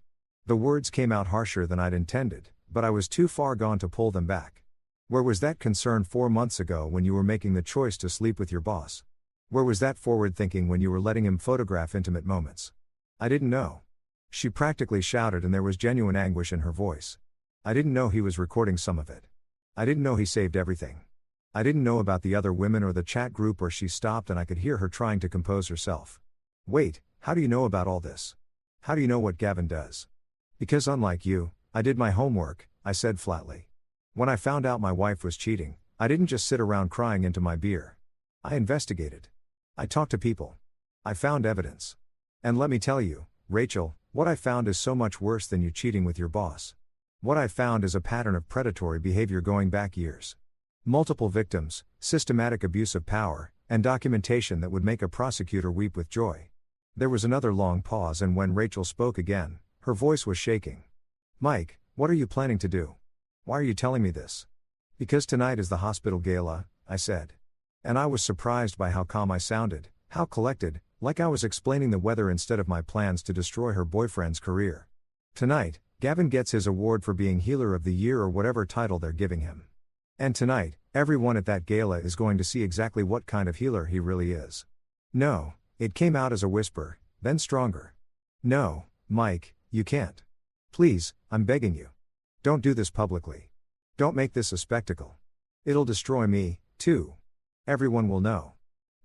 The words came out harsher than I'd intended, but I was too far gone to pull them back. Where was that concern 4 months ago when you were making the choice to sleep with your boss? Where was that forward thinking when you were letting him photograph intimate moments? I didn't know. She practically shouted, and there was genuine anguish in her voice. I didn't know he was recording some of it. I didn't know he saved everything. I didn't know about the other women or the chat group where she stopped and I could hear her trying to compose herself. Wait, how do you know about all this? How do you know what Gavin does? Because unlike you, I did my homework, I said flatly. When I found out my wife was cheating, I didn't just sit around crying into my beer. I investigated. I talked to people. I found evidence. And let me tell you, Rachel, what I found is so much worse than you cheating with your boss. What I found is a pattern of predatory behavior going back years. Multiple victims, systematic abuse of power, and documentation that would make a prosecutor weep with joy. There was another long pause, and when Rachel spoke again, her voice was shaking. Mike, what are you planning to do? Why are you telling me this? Because tonight is the hospital gala, I said. And I was surprised by how calm I sounded, how collected, like I was explaining the weather instead of my plans to destroy her boyfriend's career. Tonight, Gavin gets his award for being Healer of the Year or whatever title they're giving him. And tonight, everyone at that gala is going to see exactly what kind of healer he really is. No, it came out as a whisper, then stronger. No, Mike, you can't. Please, I'm begging you. Don't do this publicly. Don't make this a spectacle. It'll destroy me, too. Everyone will know.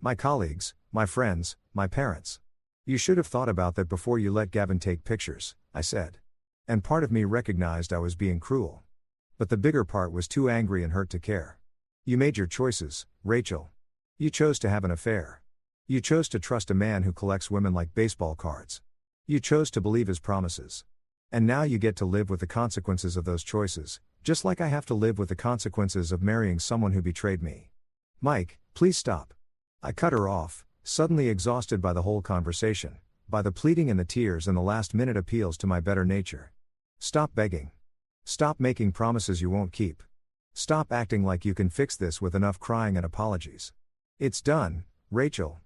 My colleagues, my friends, my parents. You should have thought about that before you let Gavin take pictures, I said. And part of me recognized I was being cruel. But the bigger part was too angry and hurt to care. You made your choices, Rachel. You chose to have an affair. You chose to trust a man who collects women like baseball cards. You chose to believe his promises. And now you get to live with the consequences of those choices, just like I have to live with the consequences of marrying someone who betrayed me. Mike, please stop. I cut her off, suddenly exhausted by the whole conversation, by the pleading and the tears and the last-minute appeals to my better nature. Stop begging. Stop making promises you won't keep. Stop acting like you can fix this with enough crying and apologies. It's done, Rachel.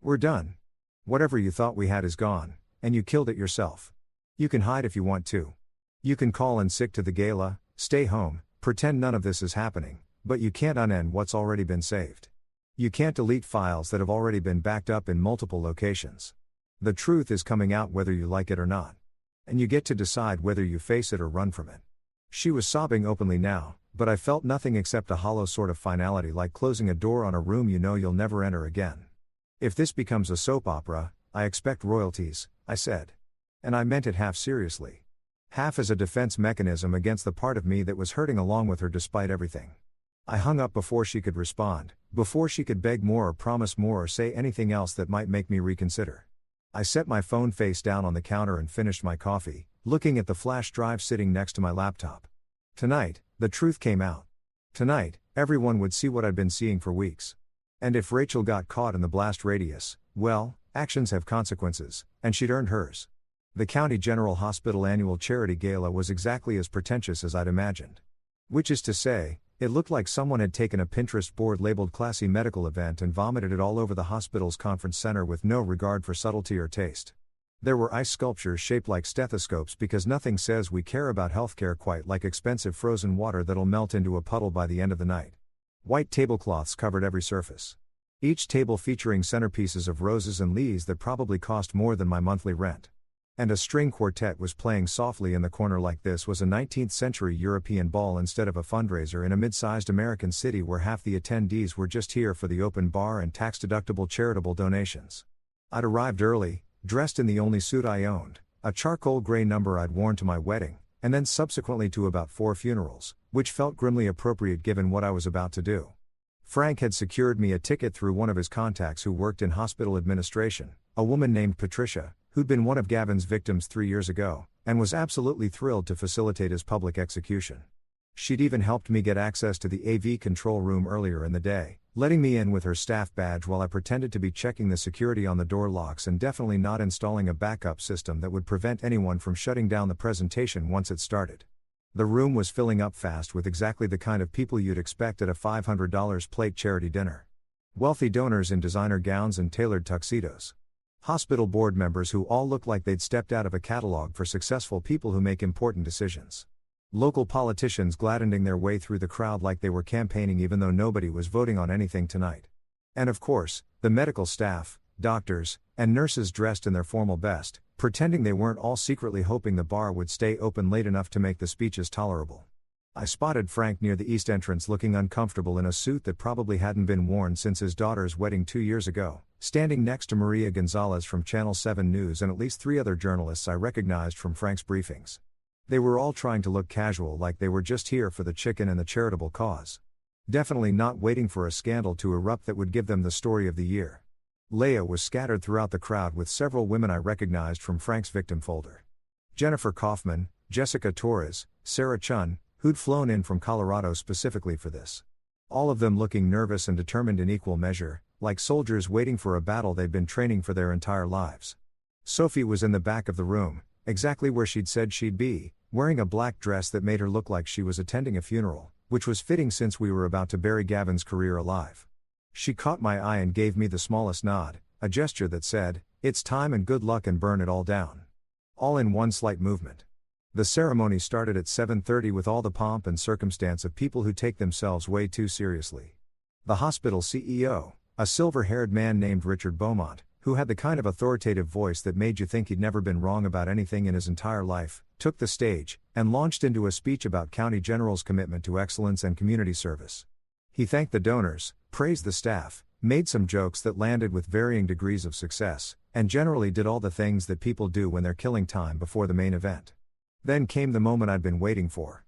We're done. Whatever you thought we had is gone, and you killed it yourself. You can hide if you want to. You can call in sick to the gala, stay home, pretend none of this is happening, but you can't unend what's already been saved. You can't delete files that have already been backed up in multiple locations. The truth is coming out whether you like it or not. And you get to decide whether you face it or run from it. She was sobbing openly now, but I felt nothing except a hollow sort of finality, like closing a door on a room you know you'll never enter again. If this becomes a soap opera, I expect royalties, I said. And I meant it half seriously. Half as a defense mechanism against the part of me that was hurting along with her despite everything. I hung up before she could respond, before she could beg more or promise more or say anything else that might make me reconsider. I set my phone face down on the counter and finished my coffee, looking at the flash drive sitting next to my laptop. Tonight, the truth came out. Tonight, everyone would see what I'd been seeing for weeks. And if Rachel got caught in the blast radius, well, actions have consequences, and she'd earned hers. The County General Hospital annual charity gala was exactly as pretentious as I'd imagined. Which is to say, it looked like someone had taken a Pinterest board labeled classy medical event and vomited it all over the hospital's conference center with no regard for subtlety or taste. There were ice sculptures shaped like stethoscopes because nothing says we care about healthcare quite like expensive frozen water that'll melt into a puddle by the end of the night. White tablecloths covered every surface. Each table featuring centerpieces of roses and leaves that probably cost more than my monthly rent. And a string quartet was playing softly in the corner like this was a 19th century European ball instead of a fundraiser in a mid-sized American city where half the attendees were just here for the open bar and tax-deductible charitable donations. I'd arrived early, dressed in the only suit I owned, a charcoal gray number I'd worn to my wedding, and then subsequently to about 4 funerals, which felt grimly appropriate given what I was about to do. Frank had secured me a ticket through one of his contacts who worked in hospital administration, a woman named Patricia, who'd been one of Gavin's victims 3 years ago, and was absolutely thrilled to facilitate his public execution. She'd even helped me get access to the AV control room earlier in the day, letting me in with her staff badge while I pretended to be checking the security on the door locks and definitely not installing a backup system that would prevent anyone from shutting down the presentation once it started. The room was filling up fast with exactly the kind of people you'd expect at a $500 plate charity dinner. Wealthy donors in designer gowns and tailored tuxedos. Hospital board members who all looked like they'd stepped out of a catalog for successful people who make important decisions. Local politicians gladdening their way through the crowd like they were campaigning even though nobody was voting on anything tonight. And of course, the medical staff, doctors, and nurses dressed in their formal best, pretending they weren't all secretly hoping the bar would stay open late enough to make the speeches tolerable. I spotted Frank near the east entrance looking uncomfortable in a suit that probably hadn't been worn since his daughter's wedding 2 years ago, standing next to Maria Gonzalez from Channel 7 News and at least 3 other journalists I recognized from Frank's briefings. They were all trying to look casual like they were just here for the chicken and the charitable cause. Definitely not waiting for a scandal to erupt that would give them the story of the year. Leia was scattered throughout the crowd with several women I recognized from Frank's victim folder. Jennifer Kaufman, Jessica Torres, Sarah Chun, who'd flown in from Colorado specifically for this. All of them looking nervous and determined in equal measure, like soldiers waiting for a battle they'd been training for their entire lives. Sophie was in the back of the room, exactly where she'd said she'd be, wearing a black dress that made her look like she was attending a funeral, which was fitting since we were about to bury Gavin's career alive. She caught my eye and gave me the smallest nod, a gesture that said, "It's time and good luck and burn it all down." All in one slight movement. The ceremony started at 7:30 with all the pomp and circumstance of people who take themselves way too seriously. The hospital CEO, a silver-haired man named Richard Beaumont, who had the kind of authoritative voice that made you think he'd never been wrong about anything in his entire life, took the stage, and launched into a speech about County General's commitment to excellence and community service. He thanked the donors, praised the staff, made some jokes that landed with varying degrees of success, and generally did all the things that people do when they're killing time before the main event. Then came the moment I'd been waiting for.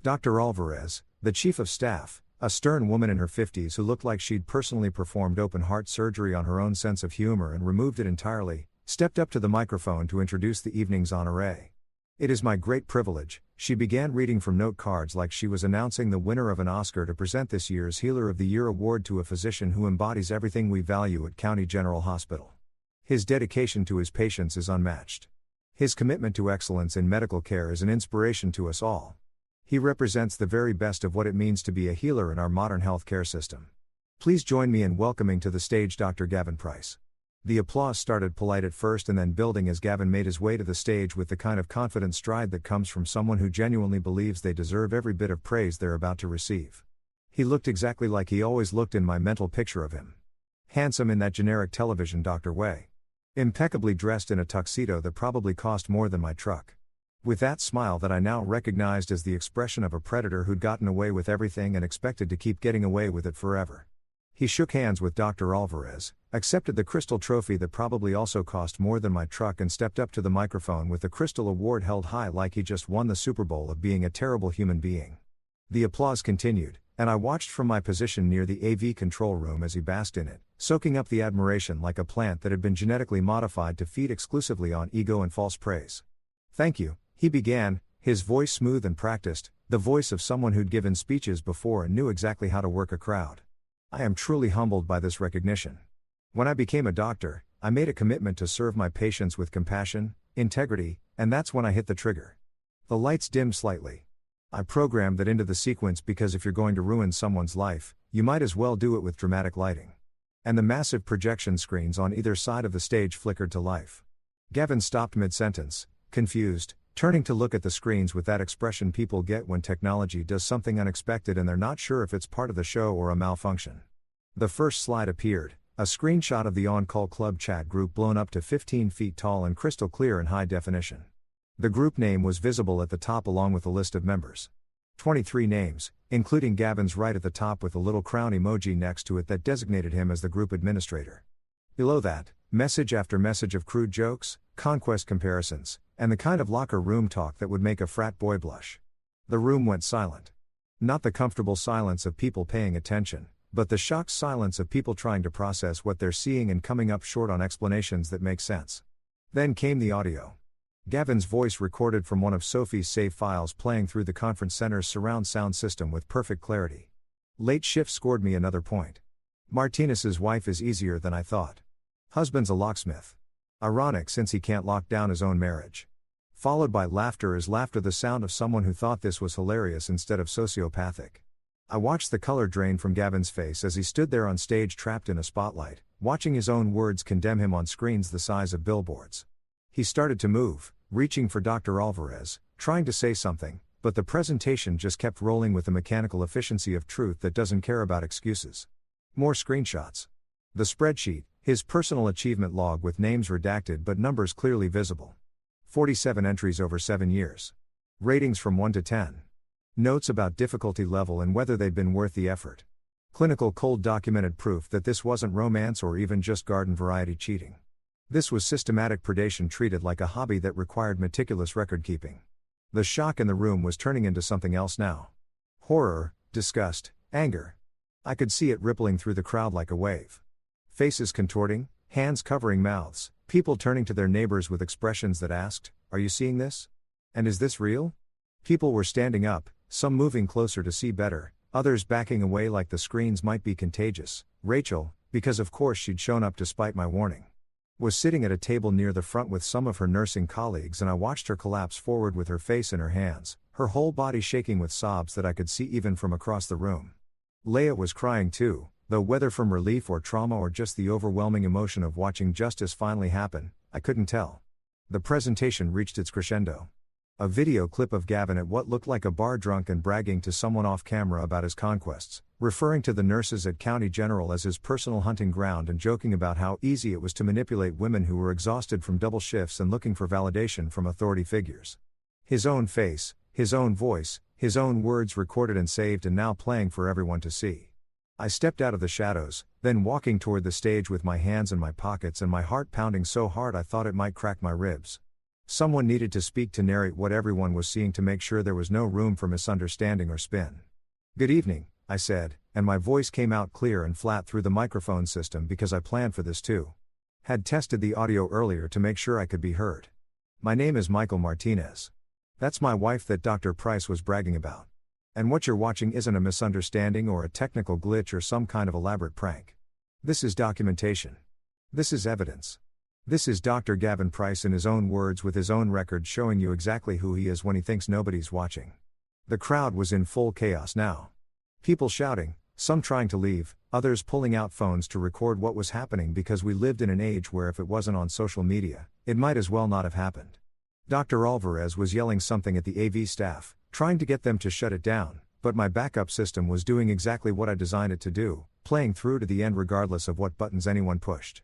Dr. Alvarez, the chief of staff, a stern woman in her 50s who looked like she'd personally performed open-heart surgery on her own sense of humor and removed it entirely, stepped up to the microphone to introduce the evening's honoree. "It is my great privilege," she began reading from note cards like she was announcing the winner of an Oscar, "to present this year's Healer of the Year award to a physician who embodies everything we value at County General Hospital. His dedication to his patients is unmatched. His commitment to excellence in medical care is an inspiration to us all. He represents the very best of what it means to be a healer in our modern healthcare system. Please join me in welcoming to the stage Dr. Gavin Price." The applause started polite at first and then building as Gavin made his way to the stage with the kind of confident stride that comes from someone who genuinely believes they deserve every bit of praise they're about to receive. He looked exactly like he always looked in my mental picture of him. Handsome in that generic television doctor way. Impeccably dressed in a tuxedo that probably cost more than my truck. With that smile that I now recognized as the expression of a predator who'd gotten away with everything and expected to keep getting away with it forever. He shook hands with Dr. Alvarez, accepted the crystal trophy that probably also cost more than my truck, and stepped up to the microphone with the crystal award held high like he just won the Super Bowl of being a terrible human being. The applause continued, and I watched from my position near the AV control room as he basked in it, soaking up the admiration like a plant that had been genetically modified to feed exclusively on ego and false praise. "Thank you," he began, his voice smooth and practiced, the voice of someone who'd given speeches before and knew exactly how to work a crowd. "I am truly humbled by this recognition. When I became a doctor, I made a commitment to serve my patients with compassion, integrity, and that's when I hit the trigger." The lights dimmed slightly. I programmed that into the sequence because if you're going to ruin someone's life, you might as well do it with dramatic lighting. And the massive projection screens on either side of the stage flickered to life. Gavin stopped mid-sentence, confused, turning to look at the screens with that expression people get when technology does something unexpected and they're not sure if it's part of the show or a malfunction. The first slide appeared, a screenshot of the on-call club chat group blown up to 15 feet tall and crystal clear in high definition. The group name was visible at the top along with a list of members. 23 names, including Gavin's right at the top with a little crown emoji next to it that designated him as the group administrator. Below that, message after message of crude jokes, conquest comparisons, and the kind of locker room talk that would make a frat boy blush. The room went silent. Not the comfortable silence of people paying attention, but the shocked silence of people trying to process what they're seeing and coming up short on explanations that make sense. Then came the audio. Gavin's voice recorded from one of Sophie's save files playing through the conference center's surround sound system with perfect clarity. Late shift scored me another point. "Martinez's wife is easier than I thought. Husband's a locksmith. Ironic since he can't lock down his own marriage. Followed by laughter, is laughter the sound of someone who thought this was hilarious instead of sociopathic. I watched the color drain from Gavin's face as he stood there on stage trapped in a spotlight, watching his own words condemn him on screens the size of billboards. He started to move, reaching for Dr. Alvarez, trying to say something, but the presentation just kept rolling with the mechanical efficiency of truth that doesn't care about excuses. More screenshots. The spreadsheet, his personal achievement log with names redacted but numbers clearly visible. 47 entries over 7 years. Ratings from 1 to 10. Notes about difficulty level and whether they'd been worth the effort. Clinical cold documented proof that this wasn't romance or even just garden variety cheating. This was systematic predation treated like a hobby that required meticulous record keeping. The shock in the room was turning into something else now. Horror, disgust, anger. I could see it rippling through the crowd like a wave. Faces contorting, hands covering mouths, people turning to their neighbors with expressions that asked, "Are you seeing this? And is this real?" People were standing up, some moving closer to see better, others backing away like the screens might be contagious. Rachel, because of course she'd shown up despite my warning, was sitting at a table near the front with some of her nursing colleagues, and I watched her collapse forward with her face in her hands, her whole body shaking with sobs that I could see even from across the room. Leah was crying too, though whether from relief or trauma or just the overwhelming emotion of watching justice finally happen, I couldn't tell. The presentation reached its crescendo. A video clip of Gavin at what looked like a bar drunk and bragging to someone off camera about his conquests, referring to the nurses at County General as his personal hunting ground and joking about how easy it was to manipulate women who were exhausted from double shifts and looking for validation from authority figures. His own face, his own voice, his own words recorded and saved and now playing for everyone to see. I stepped out of the shadows, then walking toward the stage with my hands in my pockets and my heart pounding so hard I thought it might crack my ribs. Someone needed to speak to narrate what everyone was seeing to make sure there was no room for misunderstanding or spin. "Good evening," I said, and my voice came out clear and flat through the microphone system because I planned for this too. Had tested the audio earlier to make sure I could be heard. "My name is Michael Martinez. That's my wife that Dr. Price was bragging about. And what you're watching isn't a misunderstanding or a technical glitch or some kind of elaborate prank. This is documentation. This is evidence. This is Dr. Gavin Price in his own words with his own record showing you exactly who he is when he thinks nobody's watching." The crowd was in full chaos now. People shouting, some trying to leave, others pulling out phones to record what was happening because we lived in an age where if it wasn't on social media, it might as well not have happened. Dr. Alvarez was yelling something at the AV staff, trying to get them to shut it down, but my backup system was doing exactly what I designed it to do, playing through to the end regardless of what buttons anyone pushed.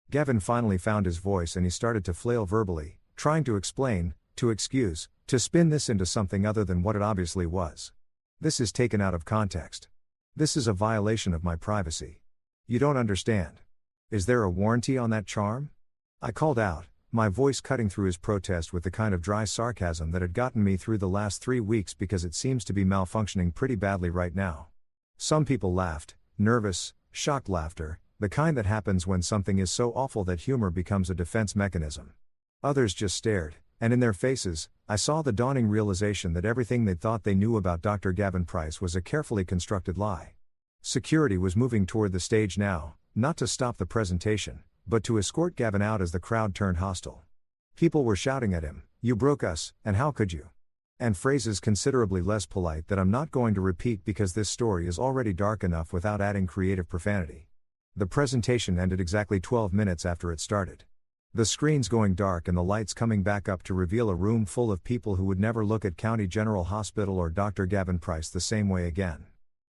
Gavin finally found his voice and he started to flail verbally, trying to explain, to excuse, to spin this into something other than what it obviously was. "This is taken out of context. This is a violation of my privacy. You don't understand. Is there a warranty on that charm?" I called out, my voice cutting through his protest with the kind of dry sarcasm that had gotten me through the last 3 weeks because it seems to be malfunctioning pretty badly right now. Some people laughed, nervous, shocked laughter, the kind that happens when something is so awful that humor becomes a defense mechanism. Others just stared, and in their faces, I saw the dawning realization that everything they'd thought they knew about Dr. Gavin Price was a carefully constructed lie. Security was moving toward the stage now, not to stop the presentation, but to escort Gavin out as the crowd turned hostile. People were shouting at him, "You broke us, and how could you?" And phrases considerably less polite that I'm not going to repeat because this story is already dark enough without adding creative profanity. The presentation ended exactly 12 minutes after it started. The screens going dark and the lights coming back up to reveal a room full of people who would never look at County General Hospital or Dr. Gavin Price the same way again.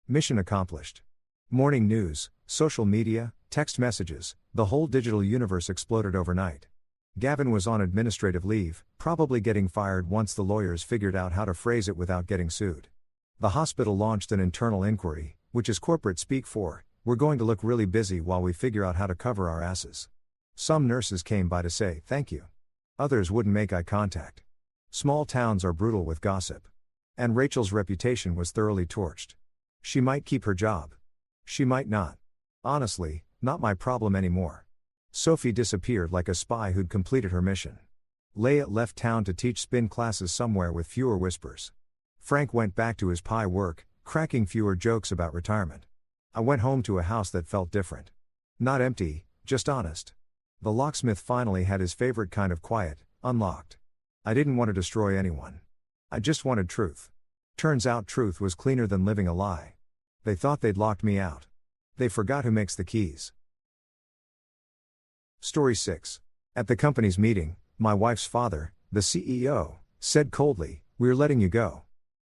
Mission accomplished. Morning news, social media, text messages, the whole digital universe exploded overnight. Gavin was on administrative leave, probably getting fired once the lawyers figured out how to phrase it without getting sued. The hospital launched an internal inquiry, which is corporate speak for, "We're going to look really busy while we figure out how to cover our asses." Some nurses came by to say thank you. Others wouldn't make eye contact. Small towns are brutal with gossip. And Rachel's reputation was thoroughly torched. She might keep her job. She might not. Honestly, not my problem anymore. Sophie disappeared like a spy who'd completed her mission. Leah left town to teach spin classes somewhere with fewer whispers. Frank went back to his pie work, cracking fewer jokes about retirement. I went home to a house that felt different. Not empty, just honest. The locksmith finally had his favorite kind of quiet, unlocked. I didn't want to destroy anyone. I just wanted truth. Turns out truth was cleaner than living a lie. They thought they'd locked me out. They forgot who makes the keys. Story 6. At the company's meeting, my wife's father, the CEO, said coldly, "We're letting you go.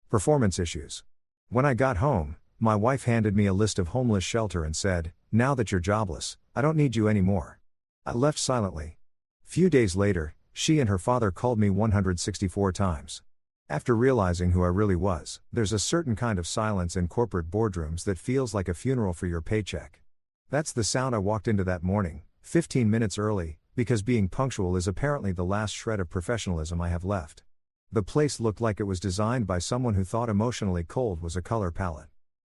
Performance issues." When I got home, my wife handed me a list of homeless shelter and said, "Now that you're jobless, I don't need you anymore." I left silently. Few days later, she and her father called me 164 times. After realizing who I really was, there's a certain kind of silence in corporate boardrooms that feels like a funeral for your paycheck. That's the sound I walked into that morning, 15 minutes early, because being punctual is apparently the last shred of professionalism I have left. The place looked like it was designed by someone who thought emotionally cold was a color palette.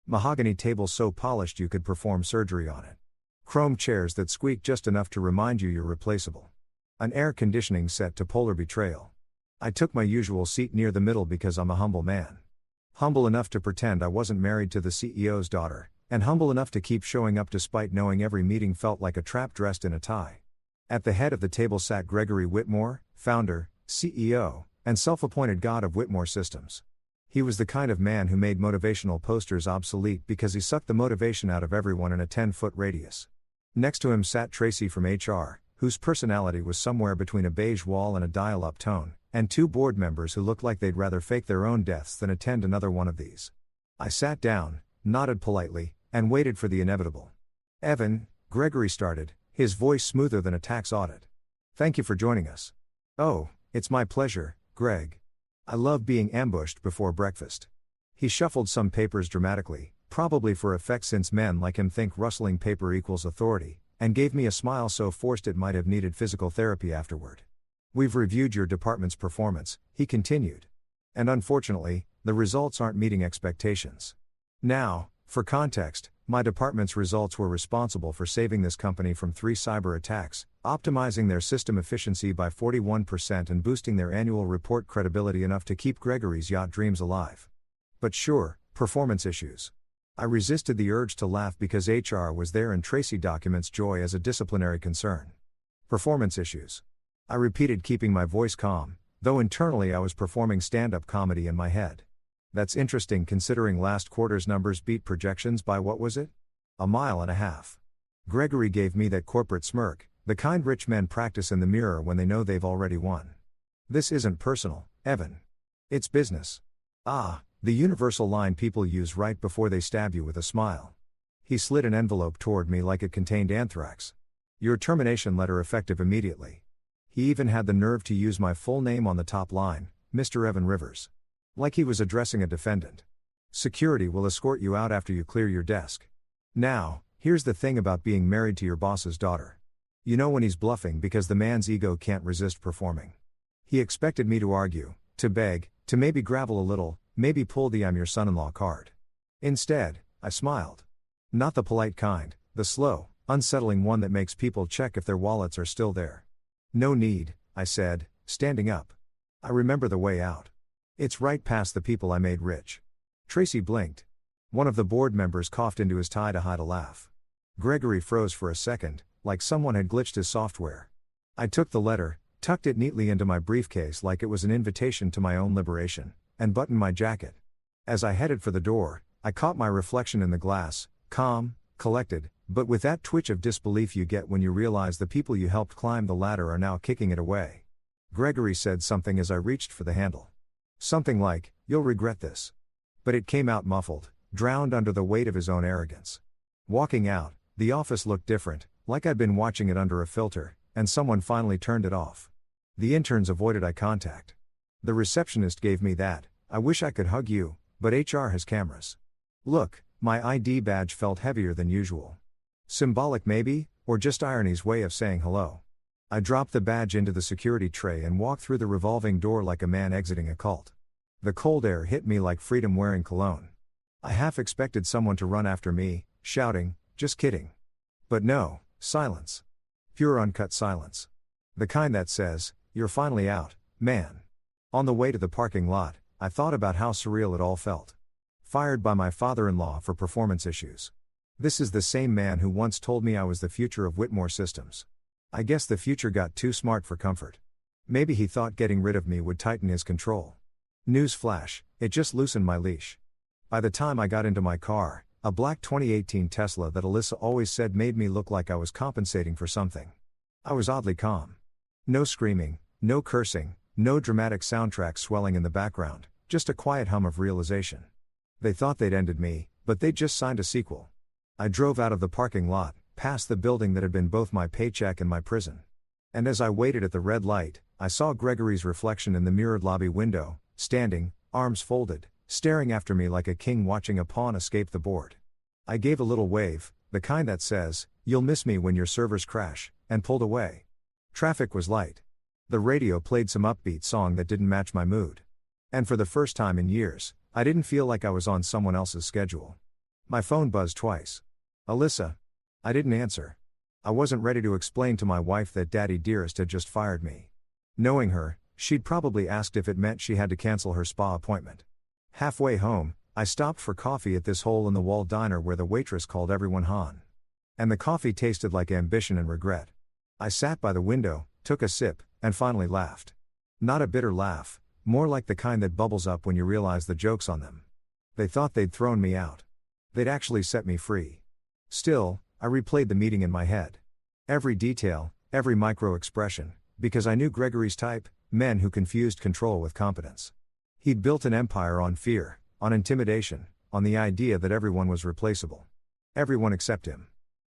Mahogany table so polished you could perform surgery on it. Chrome chairs that squeak just enough to remind you you're replaceable. An air conditioning set to polar betrayal. I took my usual seat near the middle because I'm a humble man. Humble enough to pretend I wasn't married to the CEO's daughter, and humble enough to keep showing up despite knowing every meeting felt like a trap dressed in a tie. At the head of the table sat Gregory Whitmore, founder, CEO, and self-appointed god of Whitmore Systems. He was the kind of man who made motivational posters obsolete because he sucked the motivation out of everyone in a 10-foot radius. Next to him sat Tracy from HR, whose personality was somewhere between a beige wall and a dial-up tone, and two board members who looked like they'd rather fake their own deaths than attend another one of these. I sat down, nodded politely, and waited for the inevitable. "Evan," Gregory started, his voice smoother than a tax audit. "Thank you for joining us." "Oh, it's my pleasure, Greg. I love being ambushed before breakfast." He shuffled some papers dramatically, probably for effect since men like him think rustling paper equals authority, and gave me a smile so forced it might have needed physical therapy afterward. "We've reviewed your department's performance," he continued. "And unfortunately, the results aren't meeting expectations. Now, for context, my department's results were responsible for saving this company from 3 cyber attacks, optimizing their system efficiency by 41% and boosting their annual report credibility enough to keep Gregory's yacht dreams alive. But sure, performance issues." I resisted the urge to laugh because HR was there and Tracy documents joy as a disciplinary concern. "Performance issues." I repeated, keeping my voice calm, though internally I was performing stand-up comedy in my head. "That's interesting considering last quarter's numbers beat projections by what was it? 1.5 miles." Gregory gave me that corporate smirk, the kind rich men practice in the mirror when they know they've already won. "This isn't personal, Evan. It's business." "Ah," the universal line people use right before they stab you with a smile. He slid an envelope toward me like it contained anthrax. "Your termination letter effective immediately." He even had the nerve to use my full name on the top line, Mr. Evan Rivers. Like he was addressing a defendant. "Security will escort you out after you clear your desk." Now, here's the thing about being married to your boss's daughter. You know when he's bluffing because the man's ego can't resist performing. He expected me to argue, to beg, to maybe gravel a little, maybe pull the "I'm your son-in-law" card. Instead, I smiled. Not the polite kind, the slow, unsettling one that makes people check if their wallets are still there. "No need," I said, standing up. "I remember the way out. It's right past the people I made rich." Tracy blinked. One of the board members coughed into his tie to hide a laugh. Gregory froze for a second, like someone had glitched his software. I took the letter, tucked it neatly into my briefcase like it was an invitation to my own liberation, and buttoned my jacket. As I headed for the door, I caught my reflection in the glass, calm, collected, but with that twitch of disbelief you get when you realize the people you helped climb the ladder are now kicking it away. Gregory said something as I reached for the handle. Something like, "You'll regret this." But it came out muffled, drowned under the weight of his own arrogance. Walking out, the office looked different, like I'd been watching it under a filter, and someone finally turned it off. The interns avoided eye contact. The receptionist gave me that, "I wish I could hug you, but HR has cameras." Look, my ID badge felt heavier than usual. Symbolic maybe, or just irony's way of saying hello. I dropped the badge into the security tray and walked through the revolving door like a man exiting a cult. The cold air hit me like freedom wearing cologne. I half expected someone to run after me, shouting, "Just kidding." But no, silence. Pure uncut silence. The kind that says, "You're finally out, man." On the way to the parking lot, I thought about how surreal it all felt. Fired by my father-in-law for performance issues. This is the same man who once told me I was the future of Whitmore Systems. I guess the future got too smart for comfort. Maybe he thought getting rid of me would tighten his control. News flash, it just loosened my leash. By the time I got into my car, a black 2018 Tesla that Alyssa always said made me look like I was compensating for something. I was oddly calm. No screaming, no cursing, no dramatic soundtrack swelling in the background, just a quiet hum of realization. They thought they'd ended me, but they'd just signed a sequel. I drove out of the parking lot, past the building that had been both my paycheck and my prison. And as I waited at the red light, I saw Gregory's reflection in the mirrored lobby window, standing, arms folded, staring after me like a king watching a pawn escape the board. I gave a little wave, the kind that says, "You'll miss me when your servers crash," and pulled away. Traffic was light. The radio played some upbeat song that didn't match my mood. And for the first time in years, I didn't feel like I was on someone else's schedule. My phone buzzed twice. Alyssa. I didn't answer. I wasn't ready to explain to my wife that Daddy Dearest had just fired me. Knowing her, she'd probably asked if it meant she had to cancel her spa appointment. Halfway home, I stopped for coffee at this hole-in-the-wall diner where the waitress called everyone Han. And the coffee tasted like ambition and regret. I sat by the window, took a sip, and finally laughed. Not a bitter laugh, more like the kind that bubbles up when you realize the joke's on them. They thought they'd thrown me out. They'd actually set me free. Still, I replayed the meeting in my head. Every detail, every micro-expression, because I knew Gregory's type, men who confused control with competence. He'd built an empire on fear, on intimidation, on the idea that everyone was replaceable. Everyone except him.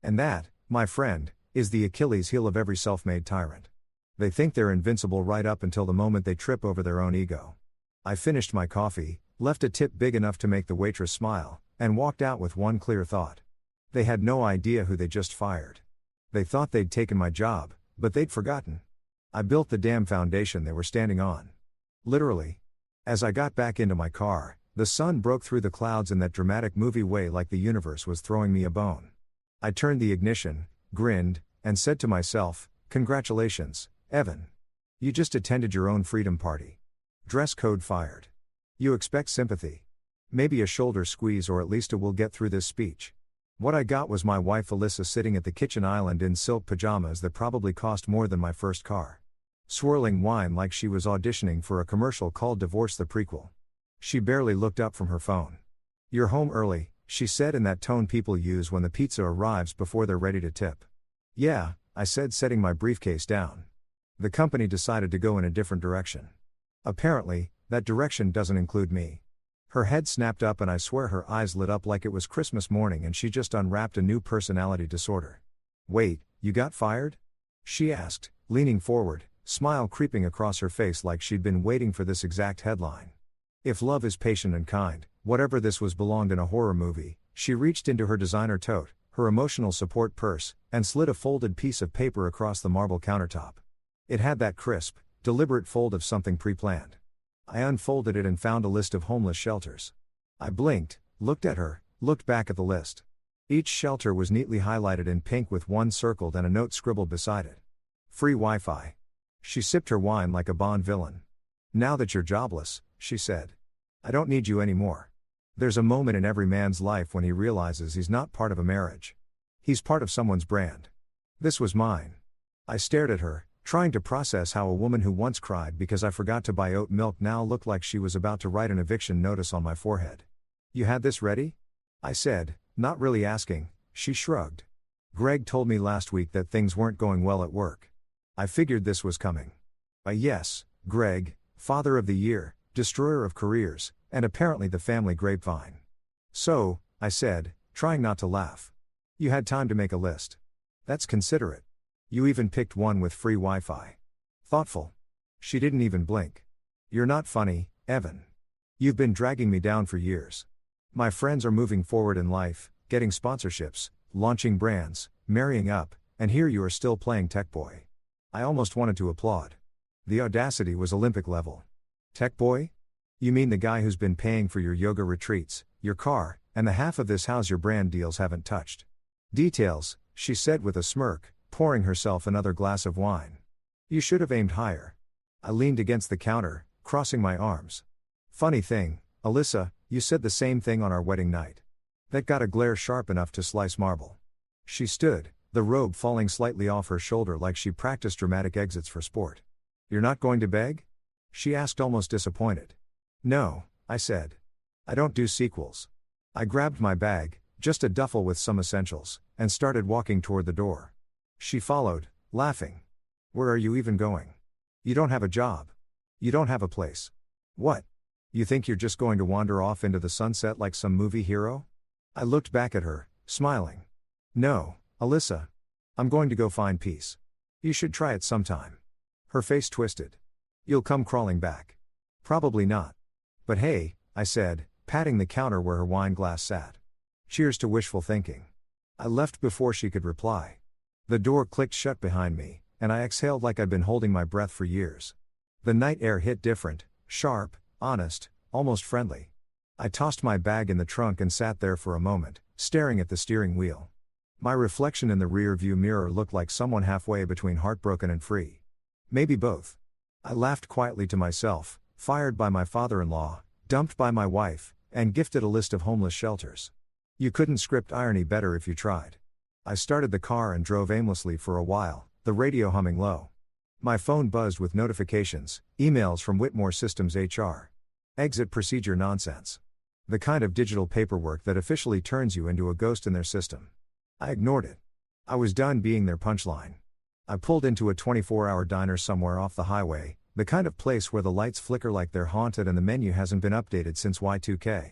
And that, my friend, is the Achilles heel of every self-made tyrant. They think they're invincible right up until the moment they trip over their own ego. I finished my coffee, left a tip big enough to make the waitress smile, and walked out with one clear thought. They had no idea who they just fired. They thought they'd taken my job, but they'd forgotten. I built the damn foundation they were standing on. Literally. As I got back into my car, the sun broke through the clouds in that dramatic movie way like the universe was throwing me a bone. I turned the ignition, grinned, and said to myself, "Congratulations, Evan. You just attended your own freedom party. Dress code fired. You expect sympathy. Maybe a shoulder squeeze or at least a 'we'll get through this' speech." What I got was my wife Alyssa sitting at the kitchen island in silk pajamas that probably cost more than my first car. Swirling wine like she was auditioning for a commercial called Divorce the Prequel. She barely looked up from her phone. "You're home early," she said in that tone people use when the pizza arrives before they're ready to tip. "Yeah," I said, setting my briefcase down. The company decided to go in a different direction. Apparently, that direction doesn't include me. Her head snapped up and I swear her eyes lit up like it was Christmas morning and she just unwrapped a new personality disorder. "Wait, you got fired?" she asked, leaning forward, smile creeping across her face like she'd been waiting for this exact headline. If love is patient and kind, whatever this was belonged in a horror movie. She reached into her designer tote, her emotional support purse, and slid a folded piece of paper across the marble countertop. It had that crisp, deliberate fold of something pre-planned. I unfolded it and found a list of homeless shelters. I blinked, looked at her, looked back at the list. Each shelter was neatly highlighted in pink with one circled and a note scribbled beside it. "Free Wi-Fi." She sipped her wine like a Bond villain. "Now that you're jobless," she said, "I don't need you anymore." There's a moment in every man's life when he realizes he's not part of a marriage. He's part of someone's brand. This was mine. I stared at her, trying to process how a woman who once cried because I forgot to buy oat milk now looked like she was about to write an eviction notice on my forehead. "You had this ready?" I said, not really asking. She shrugged. "Greg told me last week that things weren't going well at work. I figured this was coming." Yes, Greg, father of the year, destroyer of careers, and apparently the family grapevine. "So," I said, trying not to laugh. "You had time to make a list. That's considerate. You even picked one with free Wi-Fi. Thoughtful." She didn't even blink. "You're not funny, Evan. You've been dragging me down for years. My friends are moving forward in life, getting sponsorships, launching brands, marrying up, and here you are still playing tech boy." I almost wanted to applaud. The audacity was Olympic level. "Tech boy? You mean the guy who's been paying for your yoga retreats, your car, and the half of this house your brand deals haven't touched?" "Details," she said with a smirk, pouring herself another glass of wine. "You should have aimed higher." I leaned against the counter, crossing my arms. "Funny thing, Alyssa, you said the same thing on our wedding night. That got a glare sharp enough to slice marble." She stood, the robe falling slightly off her shoulder like she practiced dramatic exits for sport. You're not going to beg? She asked, almost disappointed. No, I said. I don't do sequels. I grabbed my bag, just a duffel with some essentials, and started walking toward the door. She followed, laughing. Where are you even going? You don't have a job. You don't have a place. What? You think you're just going to wander off into the sunset like some movie hero? I looked back at her, smiling. No, Alyssa. I'm going to go find peace. You should try it sometime. Her face twisted. You'll come crawling back. Probably not. But hey, I said, patting the counter where her wine glass sat. Cheers to wishful thinking. I left before she could reply. The door clicked shut behind me, and I exhaled like I'd been holding my breath for years. The night air hit different, sharp, honest, almost friendly. I tossed my bag in the trunk and sat there for a moment, staring at the steering wheel. My reflection in the rear-view mirror looked like someone halfway between heartbroken and free. Maybe both. I laughed quietly to myself, fired by my father-in-law, dumped by my wife, and gifted a list of homeless shelters. You couldn't script irony better if you tried. I started the car and drove aimlessly for a while, the radio humming low. My phone buzzed with notifications, emails from Whitmore Systems HR. Exit procedure nonsense. The kind of digital paperwork that officially turns you into a ghost in their system. I ignored it. I was done being their punchline. I pulled into a 24-hour diner somewhere off the highway, the kind of place where the lights flicker like they're haunted and the menu hasn't been updated since Y2K.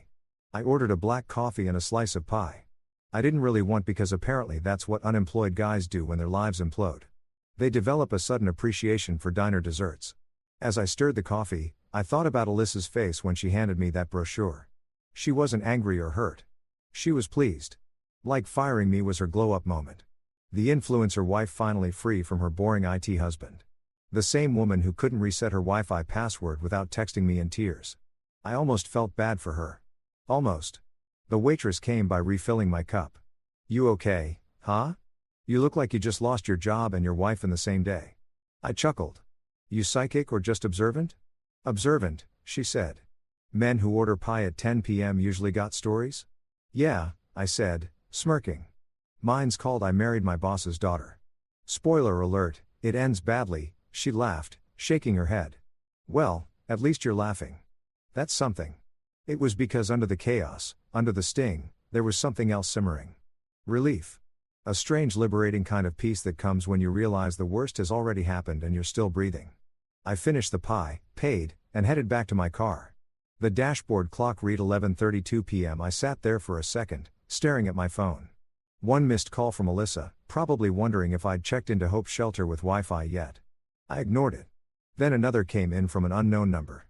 I ordered a black coffee and a slice of pie. I didn't really want because apparently that's what unemployed guys do when their lives implode. They develop a sudden appreciation for diner desserts. As I stirred the coffee, I thought about Alyssa's face when she handed me that brochure. She wasn't angry or hurt. She was pleased. Like firing me was her glow-up moment. The influencer wife finally free from her boring IT husband. The same woman who couldn't reset her Wi-Fi password without texting me in tears. I almost felt bad for her. Almost. The waitress came by refilling my cup. You okay, huh? You look like you just lost your job and your wife in the same day. I chuckled. You psychic or just observant? Observant, she said. Men who order pie at 10 p.m. usually got stories? Yeah, I said, smirking. Mine's called I Married My Boss's Daughter. Spoiler alert, it ends badly, she laughed, shaking her head. Well, at least you're laughing. That's something. It was because under the chaos, under the sting, there was something else simmering. Relief. A strange liberating kind of peace that comes when you realize the worst has already happened and you're still breathing. I finished the pie, paid, and headed back to my car. The dashboard clock read 11:32 p.m. I sat there for a second, staring at my phone. One missed call from Alyssa, probably wondering if I'd checked into Hope's shelter with Wi-Fi yet. I ignored it. Then another came in from an unknown number.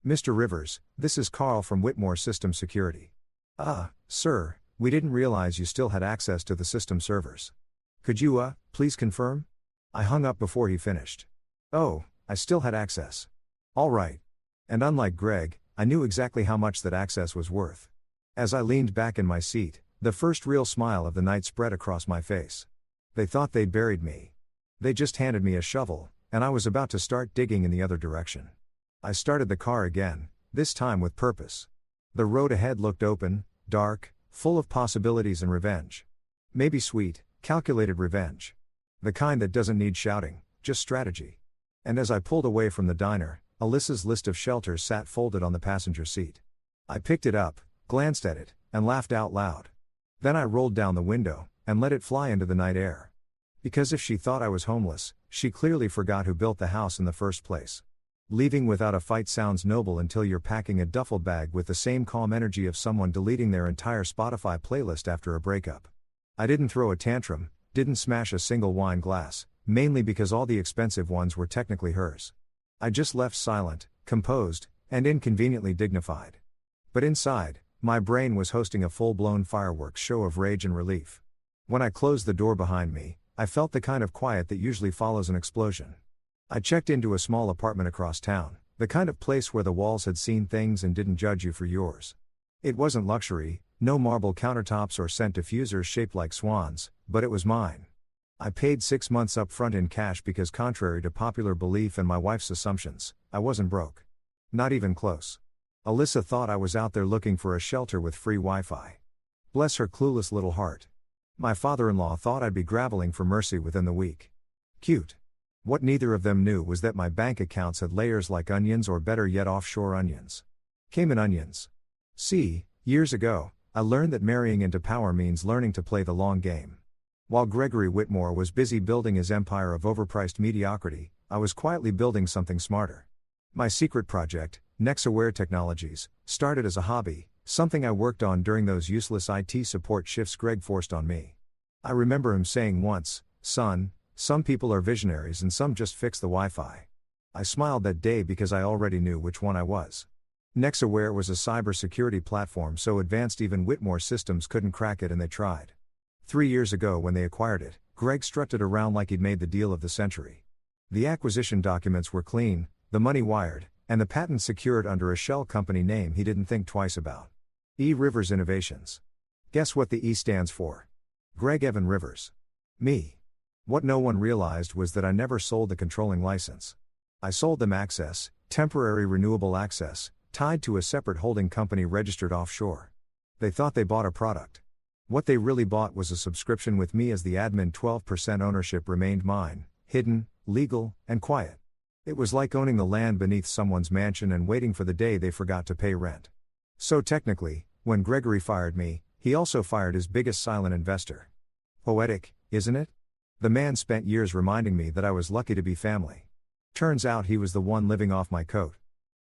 Mr. Rivers, this is Carl from Whitmore System Security. Sir, we didn't realize you still had access to the system servers. Could you, please confirm? I hung up before he finished. Oh, I still had access. All right. And unlike Greg, I knew exactly how much that access was worth. As I leaned back in my seat, the first real smile of the night spread across my face. They thought they'd buried me. They just handed me a shovel, and I was about to start digging in the other direction. I started the car again, this time with purpose. The road ahead looked open, dark, full of possibilities and revenge. Maybe sweet, calculated revenge. The kind that doesn't need shouting, just strategy. And as I pulled away from the diner, Alyssa's list of shelters sat folded on the passenger seat. I picked it up, glanced at it, and laughed out loud. Then I rolled down the window, and let it fly into the night air. Because if she thought I was homeless, she clearly forgot who built the house in the first place. Leaving without a fight sounds noble until you're packing a duffel bag with the same calm energy of someone deleting their entire Spotify playlist after a breakup. I didn't throw a tantrum, didn't smash a single wine glass, mainly because all the expensive ones were technically hers. I just left silent, composed, and inconveniently dignified. But inside, my brain was hosting a full-blown fireworks show of rage and relief. When I closed the door behind me, I felt the kind of quiet that usually follows an explosion. I checked into a small apartment across town, the kind of place where the walls had seen things and didn't judge you for yours. It wasn't luxury, no marble countertops or scent diffusers shaped like swans, but it was mine. I paid 6 months up front in cash because contrary to popular belief and my wife's assumptions, I wasn't broke. Not even close. Alyssa thought I was out there looking for a shelter with free Wi-Fi. Bless her clueless little heart. My father-in-law thought I'd be graveling for mercy within the week. Cute. What neither of them knew was that my bank accounts had layers like onions, or better yet, offshore onions. Cayman onions. See, years ago, I learned that marrying into power means learning to play the long game. While Gregory Whitmore was busy building his empire of overpriced mediocrity, I was quietly building something smarter. My secret project, NextAware Technologies, started as a hobby, something I worked on during those useless IT support shifts Greg forced on me. I remember him saying once, "Son, some people are visionaries and some just fix the Wi-Fi." I smiled that day because I already knew which one I was. NextAware was a cybersecurity platform so advanced even Whitmore Systems couldn't crack it, and they tried. 3 years ago when they acquired it, Greg strutted around like he'd made the deal of the century. The acquisition documents were clean, the money wired, and the patent secured under a shell company name he didn't think twice about. E. Rivers Innovations. Guess what the E stands for? Greg Evan Rivers. Me. What no one realized was that I never sold the controlling license. I sold them access, temporary renewable access, tied to a separate holding company registered offshore. They thought they bought a product. What they really bought was a subscription with me as the admin. 12% ownership remained mine, hidden, legal, and quiet. It was like owning the land beneath someone's mansion and waiting for the day they forgot to pay rent. So technically, when Gregory fired me, he also fired his biggest silent investor. Poetic, isn't it? The man spent years reminding me that I was lucky to be family. Turns out he was the one living off my coat.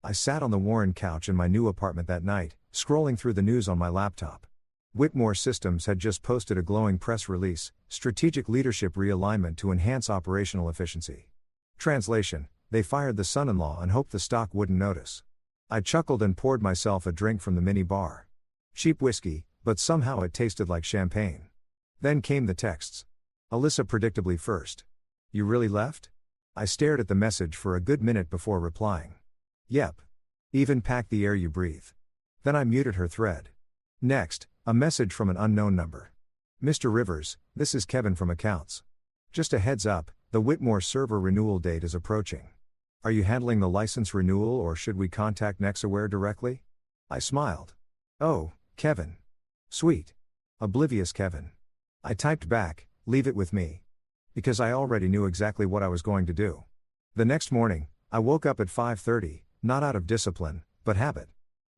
I sat on the Warren couch in my new apartment that night, scrolling through the news on my laptop. Whitmore Systems had just posted a glowing press release, Strategic Leadership Realignment to Enhance Operational Efficiency. Translation: they fired the son-in-law and hoped the stock wouldn't notice. I chuckled and poured myself a drink from the mini bar. Cheap whiskey, but somehow it tasted like champagne. Then came the texts. Alyssa predictably first. "You really left?" I stared at the message for a good minute before replying. "Yep. Even packed the air you breathe." Then I muted her thread. Next, a message from an unknown number. "Mr. Rivers, this is Kevin from Accounts. Just a heads up, the Whitmore server renewal date is approaching. Are you handling the license renewal or should we contact NextAware directly?" I smiled. "Oh, Kevin. Sweet." Oblivious Kevin. I typed back, "Leave it with me." Because I already knew exactly what I was going to do. The next morning, I woke up at 5:30, not out of discipline, but habit.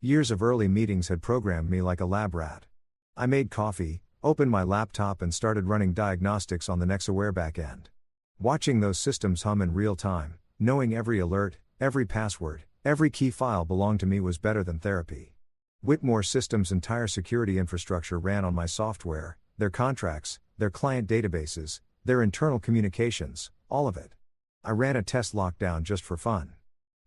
Years of early meetings had programmed me like a lab rat. I made coffee, opened my laptop and started running diagnostics on the NextAware backend. Watching those systems hum in real time, knowing every alert, every password, every key file belonged to me was better than therapy. Whitmore Systems' entire security infrastructure ran on my software, their contracts, their client databases, their internal communications, all of it. I ran a test lockdown just for fun.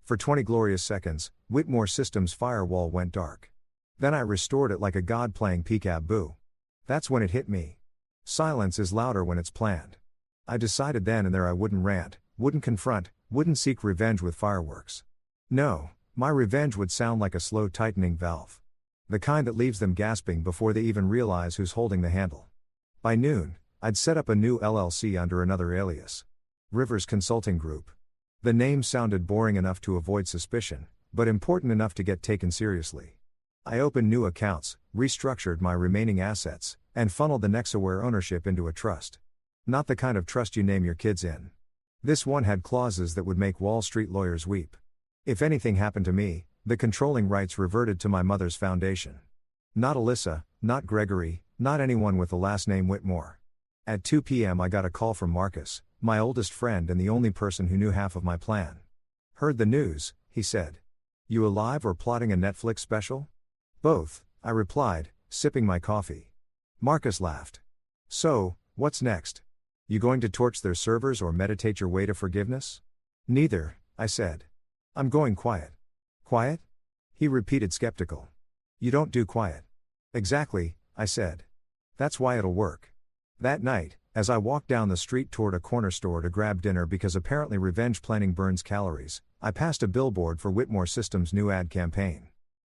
For 20 glorious seconds, Whitmore Systems' firewall went dark. Then I restored it like a god playing peekaboo. That's when it hit me. Silence is louder when it's planned. I decided then and there I wouldn't rant, wouldn't confront, wouldn't seek revenge with fireworks. No, my revenge would sound like a slow tightening valve. The kind that leaves them gasping before they even realize who's holding the handle. By noon, I'd set up a new LLC under another alias. Rivers Consulting Group. The name sounded boring enough to avoid suspicion, but important enough to get taken seriously. I opened new accounts, restructured my remaining assets, and funneled the NextAware ownership into a trust. Not the kind of trust you name your kids in. This one had clauses that would make Wall Street lawyers weep. If anything happened to me, the controlling rights reverted to my mother's foundation. Not Alyssa, not Gregory, not anyone with the last name Whitmore. At 2 p.m. I got a call from Marcus, my oldest friend and the only person who knew half of my plan. "Heard the news," he said. "You alive or plotting a Netflix special?" "Both," I replied, sipping my coffee. Marcus laughed. "So, what's next? You going to torch their servers or meditate your way to forgiveness?" "Neither," I said. "I'm going quiet." "Quiet?" He repeated skeptical. "You don't do quiet." "Exactly," I said. "That's why it'll work." That night, as I walked down the street toward a corner store to grab dinner because apparently revenge planning burns calories, I passed a billboard for Whitmore Systems' new ad campaign.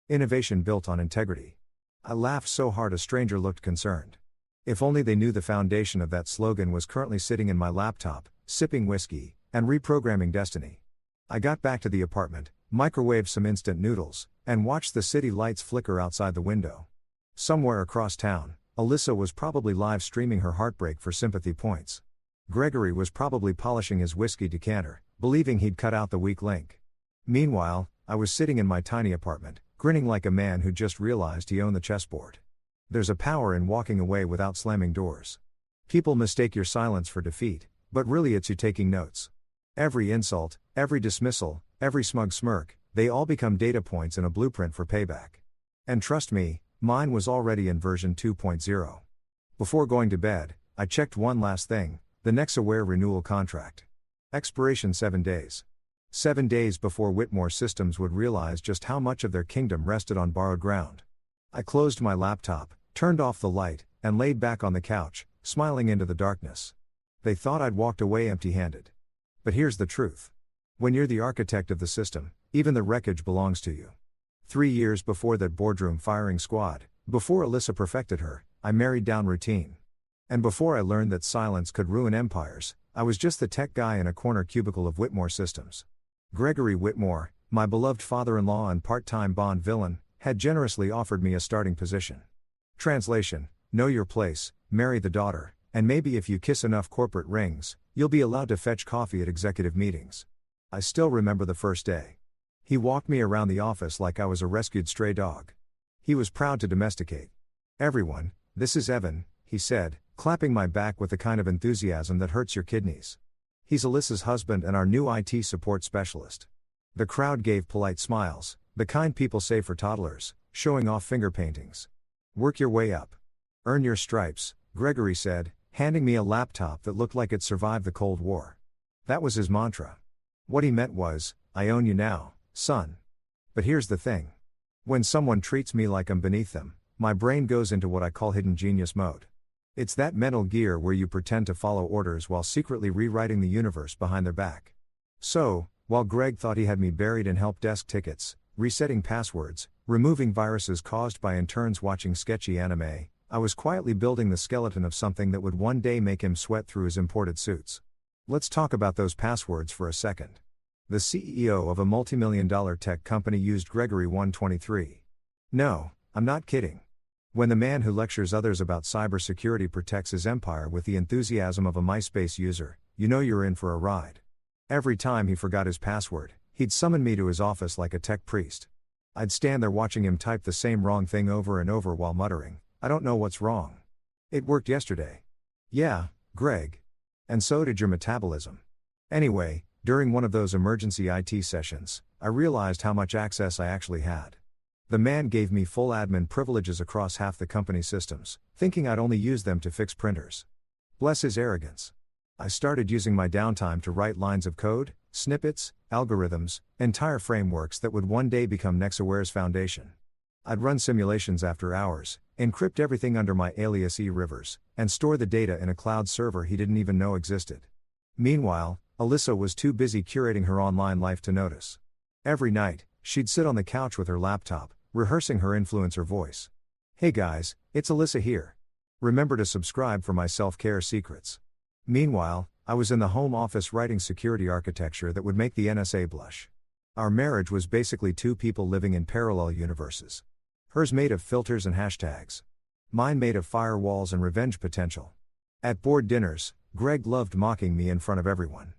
Innovation built on integrity. I laughed so hard a stranger looked concerned. If only they knew the foundation of that slogan was currently sitting in my laptop, sipping whiskey, and reprogramming destiny. I got back to the apartment, microwaved some instant noodles, and watched the city lights flicker outside the window. Somewhere across town, Alyssa was probably live streaming her heartbreak for sympathy points. Gregory was probably polishing his whiskey decanter, believing he'd cut out the weak link. Meanwhile, I was sitting in my tiny apartment, grinning like a man who just realized he owned the chessboard. There's a power in walking away without slamming doors. People mistake your silence for defeat, but really it's you taking notes. Every insult, every dismissal, every smug smirk, they all become data points in a blueprint for payback. And trust me, mine was already in version 2.0. Before going to bed, I checked one last thing, the NextAware renewal contract. Expiration 7 days. 7 days before Whitmore Systems would realize just how much of their kingdom rested on borrowed ground. I closed my laptop, turned off the light, and laid back on the couch, smiling into the darkness. They thought I'd walked away empty-handed. But here's the truth. When you're the architect of the system, even the wreckage belongs to you. 3 years before that boardroom firing squad, before Alyssa perfected her, I married down routine. And before I learned that silence could ruin empires, I was just the tech guy in a corner cubicle of Whitmore Systems. Gregory Whitmore, my beloved father-in-law and part-time Bond villain, had generously offered me a starting position. Translation: know your place, marry the daughter, and maybe if you kiss enough corporate rings, you'll be allowed to fetch coffee at executive meetings. I still remember the first day. He walked me around the office like I was a rescued stray dog. He was proud to domesticate. "Everyone, this is Evan," he said, clapping my back with the kind of enthusiasm that hurts your kidneys. "He's Alyssa's husband and our new IT support specialist." The crowd gave polite smiles, the kind people say for toddlers, showing off finger paintings. "Work your way up. Earn your stripes," Gregory said, handing me a laptop that looked like it survived the Cold War. That was his mantra. What he meant was, "I own you now, son." But here's the thing. When someone treats me like I'm beneath them, my brain goes into what I call hidden genius mode. It's that mental gear where you pretend to follow orders while secretly rewriting the universe behind their back. So, while Greg thought he had me buried in help desk tickets, resetting passwords, removing viruses caused by interns watching sketchy anime, I was quietly building the skeleton of something that would one day make him sweat through his imported suits. Let's talk about those passwords for a second. The CEO of a multimillion-dollar tech company used Gregory 123. No, I'm not kidding. When the man who lectures others about cybersecurity protects his empire with the enthusiasm of a MySpace user, you know you're in for a ride. Every time he forgot his password, he'd summon me to his office like a tech priest. I'd stand there watching him type the same wrong thing over and over while muttering, "I don't know what's wrong. It worked yesterday." "Yeah, Greg. And so did your metabolism." Anyway, during one of those emergency IT sessions, I realized how much access I actually had. The man gave me full admin privileges across half the company's systems, thinking I'd only use them to fix printers. Bless his arrogance. I started using my downtime to write lines of code, snippets, algorithms, entire frameworks that would one day become NextAware's foundation. I'd run simulations after hours, encrypt everything under my alias E-Rivers, and store the data in a cloud server he didn't even know existed. Meanwhile, Alyssa was too busy curating her online life to notice. Every night, she'd sit on the couch with her laptop, rehearsing her influencer voice. "Hey guys, it's Alyssa here. Remember to subscribe for my self-care secrets." Meanwhile, I was in the home office writing security architecture that would make the NSA blush. Our marriage was basically two people living in parallel universes. Hers made of filters and hashtags. Mine made of firewalls and revenge potential. At board dinners, Greg loved mocking me in front of everyone.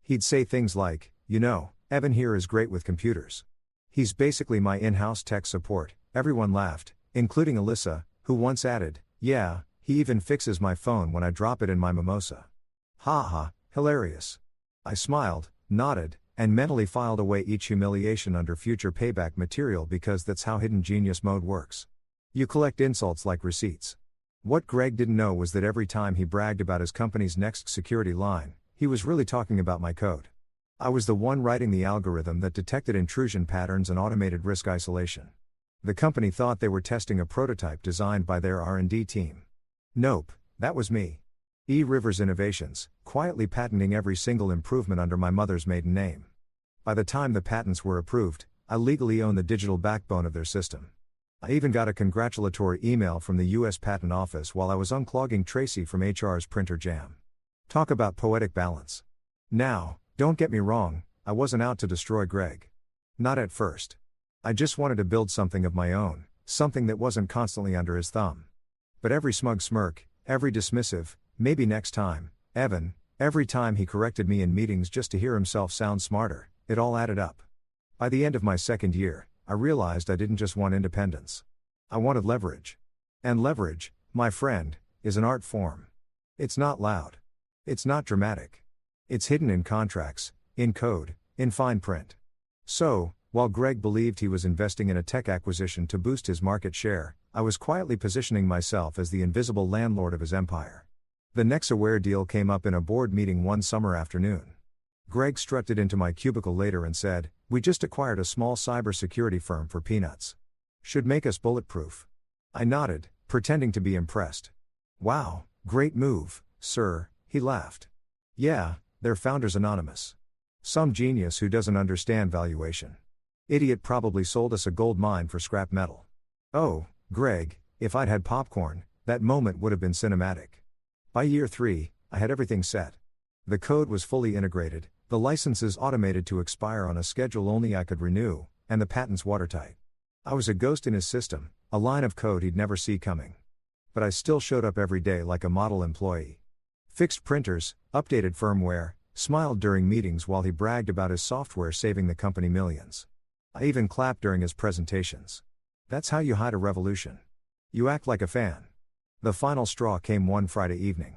He'd say things like, "You know, Evan here is great with computers. He's basically my in-house tech support." Everyone laughed, including Alyssa, who once added, "Yeah, he even fixes my phone when I drop it in my mimosa." Ha ha, hilarious. I smiled, nodded, and mentally filed away each humiliation under future payback material because that's how hidden genius mode works. You collect insults like receipts. What Greg didn't know was that every time he bragged about his company's next security line, he was really talking about my code. I was the one writing the algorithm that detected intrusion patterns and automated risk isolation. The company thought they were testing a prototype designed by their R&D team. Nope, that was me. E-Rivers Innovations, quietly patenting every single improvement under my mother's maiden name. By the time the patents were approved, I legally owned the digital backbone of their system. I even got a congratulatory email from the US Patent Office while I was unclogging Tracy from HR's printer jam. Talk about poetic balance. Now, don't get me wrong, I wasn't out to destroy Greg. Not at first. I just wanted to build something of my own, something that wasn't constantly under his thumb. But every smug smirk, every dismissive, "maybe next time, Evan," Every time he corrected me in meetings just to hear himself sound smarter, it all added up. By the end of my second year, I realized I didn't just want independence. I wanted leverage. And leverage, my friend, is an art form. It's not loud. It's not dramatic. It's hidden in contracts, in code, in fine print. So, while Greg believed he was investing in a tech acquisition to boost his market share, I was quietly positioning myself as the invisible landlord of his empire. The Nexaware deal came up in a board meeting one summer afternoon. Greg strutted into my cubicle later and said, "We just acquired a small cybersecurity firm for peanuts. Should make us bulletproof." I nodded, pretending to be impressed. "Wow, great move, sir," he laughed. "Yeah, their founder's anonymous. Some genius who doesn't understand valuation. Idiot probably sold us a gold mine for scrap metal." Oh, Greg, if I'd had popcorn, that moment would have been cinematic. By year 3, I had everything set. The code was fully integrated, the licenses automated to expire on a schedule only I could renew, and the patents watertight. I was a ghost in his system, a line of code he'd never see coming. But I still showed up every day like a model employee. Fixed printers, updated firmware, smiled during meetings while he bragged about his software saving the company millions. I even clapped during his presentations. That's how you hide a revolution. You act like a fan. The final straw came one Friday evening.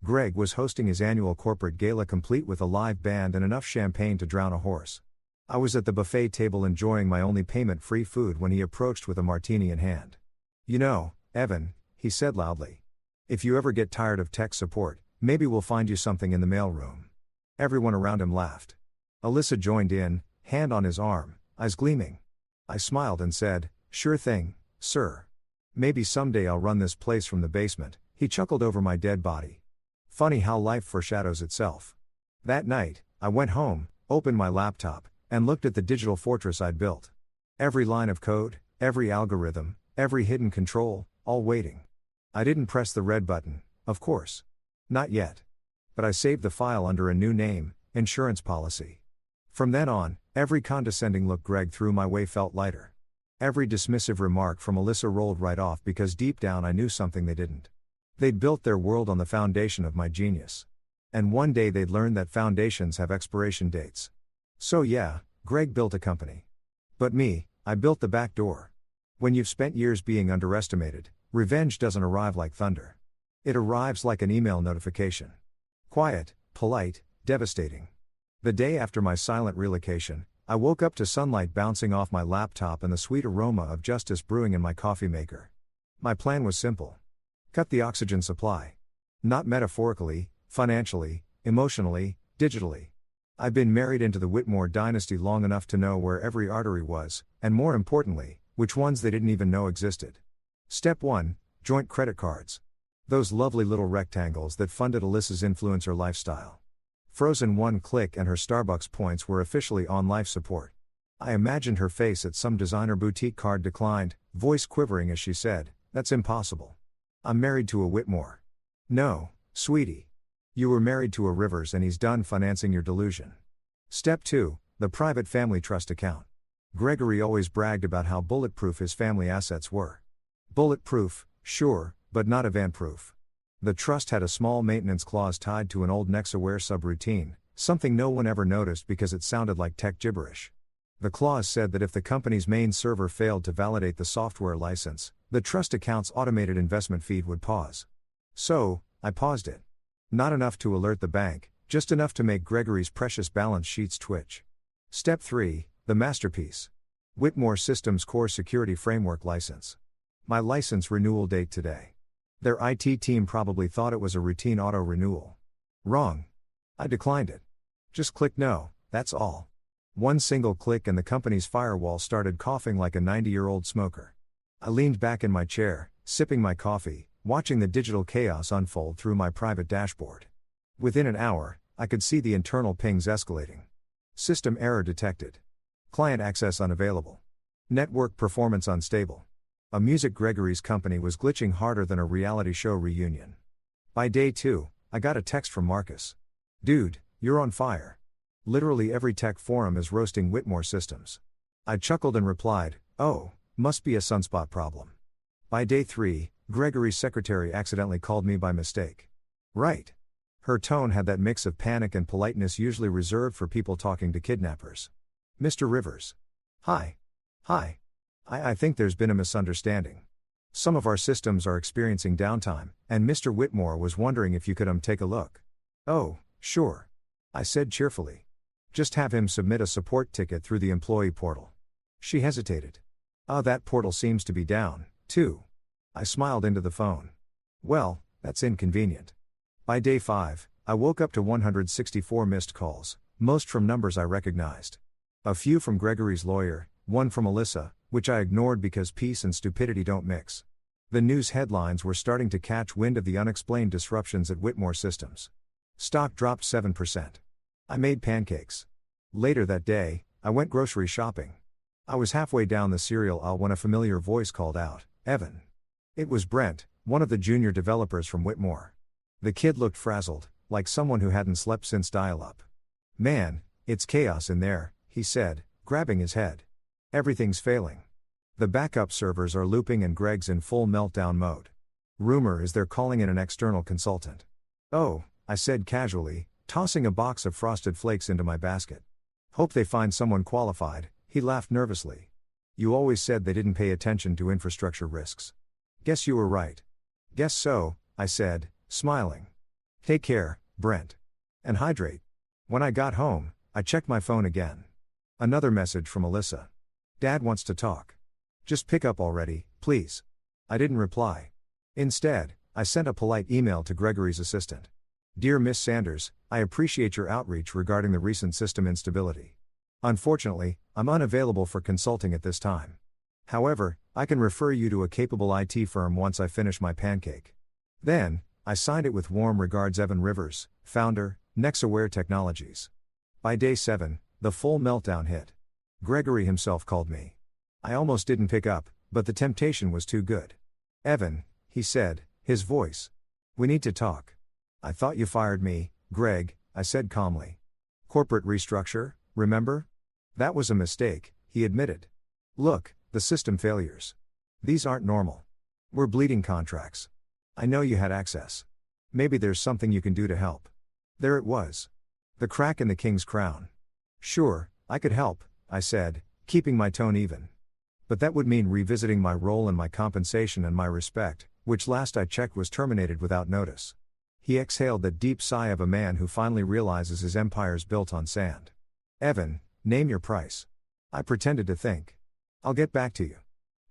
Greg was hosting his annual corporate gala complete with a live band and enough champagne to drown a horse. I was at the buffet table enjoying my only payment-free food when he approached with a martini in hand. "You know, Evan," he said loudly. "If you ever get tired of tech support, maybe we'll find you something in the mailroom." Everyone around him laughed. Alyssa joined in, hand on his arm, eyes gleaming. I smiled and said, "Sure thing, sir. Maybe someday I'll run this place from the basement." He chuckled over my dead body. Funny how life foreshadows itself. That night, I went home, opened my laptop, and looked at the digital fortress I'd built. Every line of code, every algorithm, every hidden control, all waiting. I didn't press the red button, of course. Not yet. But I saved the file under a new name, insurance policy. From then on, every condescending look Greg threw my way felt lighter. Every dismissive remark from Alyssa rolled right off because deep down I knew something they didn't. They'd built their world on the foundation of my genius. And one day they'd learn that foundations have expiration dates. So yeah, Greg built a company. But me, I built the back door. When you've spent years being underestimated, revenge doesn't arrive like thunder. It arrives like an email notification. Quiet, polite, devastating. The day after my silent relocation, I woke up to sunlight bouncing off my laptop and the sweet aroma of justice brewing in my coffee maker. My plan was simple. Cut the oxygen supply. Not metaphorically, financially, emotionally, digitally. I've been married into the Whitmore dynasty long enough to know where every artery was, and more importantly, which ones they didn't even know existed. Step 1, joint credit cards. Those lovely little rectangles that funded Alyssa's influencer lifestyle. Frozen one click and her Starbucks points were officially on life support. I imagined her face at some designer boutique card declined, voice quivering as she said, "That's impossible. I'm married to a Whitmore." "No, sweetie. You were married to a Rivers and he's done financing your delusion." Step 2, the private family trust account. Gregory always bragged about how bulletproof his family assets were. Bulletproof, sure, but not event-proof. The trust had a small maintenance clause tied to an old Nexaware subroutine, something no one ever noticed because it sounded like tech gibberish. The clause said that if the company's main server failed to validate the software license, the trust account's automated investment feed would pause. So, I paused it. Not enough to alert the bank, just enough to make Gregory's precious balance sheets twitch. Step 3, the masterpiece. Whitmore Systems Core Security Framework License. My license renewal date today. Their IT team probably thought it was a routine auto-renewal. Wrong. I declined it. Just click no, that's all. One single click and the company's firewall started coughing like a 90-year-old smoker. I leaned back in my chair, sipping my coffee, watching the digital chaos unfold through my private dashboard. Within an hour, I could see the internal pings escalating. System error detected. Client access unavailable. Network performance unstable. Music Gregory's company was glitching harder than a reality show reunion. By day 2, I got a text from Marcus. "Dude, you're on fire. Literally every tech forum is roasting Whitmore Systems." I chuckled and replied, "Oh, must be a sunspot problem." By day 3, Gregory's secretary accidentally called me by mistake. Right. Her tone had that mix of panic and politeness usually reserved for people talking to kidnappers. "Mr. Rivers. Hi. Hi. I think there's been a misunderstanding. Some of our systems are experiencing downtime, and Mr. Whitmore was wondering if you could take a look." "Oh, sure," I said cheerfully. "Just have him submit a support ticket through the employee portal." She hesitated. That portal seems to be down, too." I smiled into the phone. "Well, that's inconvenient." By day 5, I woke up to 164 missed calls, most from numbers I recognized. A few from Gregory's lawyer, one from Alyssa, which I ignored because peace and stupidity don't mix. The news headlines were starting to catch wind of the unexplained disruptions at Whitmore Systems. Stock dropped 7%. I made pancakes. Later that day, I went grocery shopping. I was halfway down the cereal aisle when a familiar voice called out, "Evan." It was Brent, one of the junior developers from Whitmore. The kid looked frazzled, like someone who hadn't slept since dial-up. "Man, it's chaos in there," he said, grabbing his head. "Everything's failing. The backup servers are looping and Greg's in full meltdown mode. Rumor is they're calling in an external consultant." "Oh," I said casually, tossing a box of Frosted Flakes into my basket. "Hope they find someone qualified," he laughed nervously. "You always said they didn't pay attention to infrastructure risks." "Guess you were right." "Guess so," I said, smiling. "Take care, Brent. And hydrate." When I got home, I checked my phone again. Another message from Alyssa. "Dad wants to talk. Just pick up already, please." I didn't reply. Instead, I sent a polite email to Gregory's assistant. "Dear Miss Sanders, I appreciate your outreach regarding the recent system instability. Unfortunately, I'm unavailable for consulting at this time. However, I can refer you to a capable IT firm once I finish my pancake." Then, I signed it with warm regards, Evan Rivers, founder, Nexaware Technologies. By day 7, the full meltdown hit. Gregory himself called me. I almost didn't pick up, but the temptation was too good. "Evan," he said, his voice. "We need to talk." "I thought you fired me, Greg," I said calmly. "Corporate restructure, remember? That was a mistake," he admitted. "Look, the system failures. These aren't normal. We're bleeding contracts. I know you had access. Maybe there's something you can do to help." There it was. The crack in the king's crown. "Sure, I could help," I said, keeping my tone even. "But that would mean revisiting my role and my compensation and my respect, which last I checked was terminated without notice." He exhaled that deep sigh of a man who finally realizes his empire's built on sand. "Evan, name your price." I pretended to think. "I'll get back to you."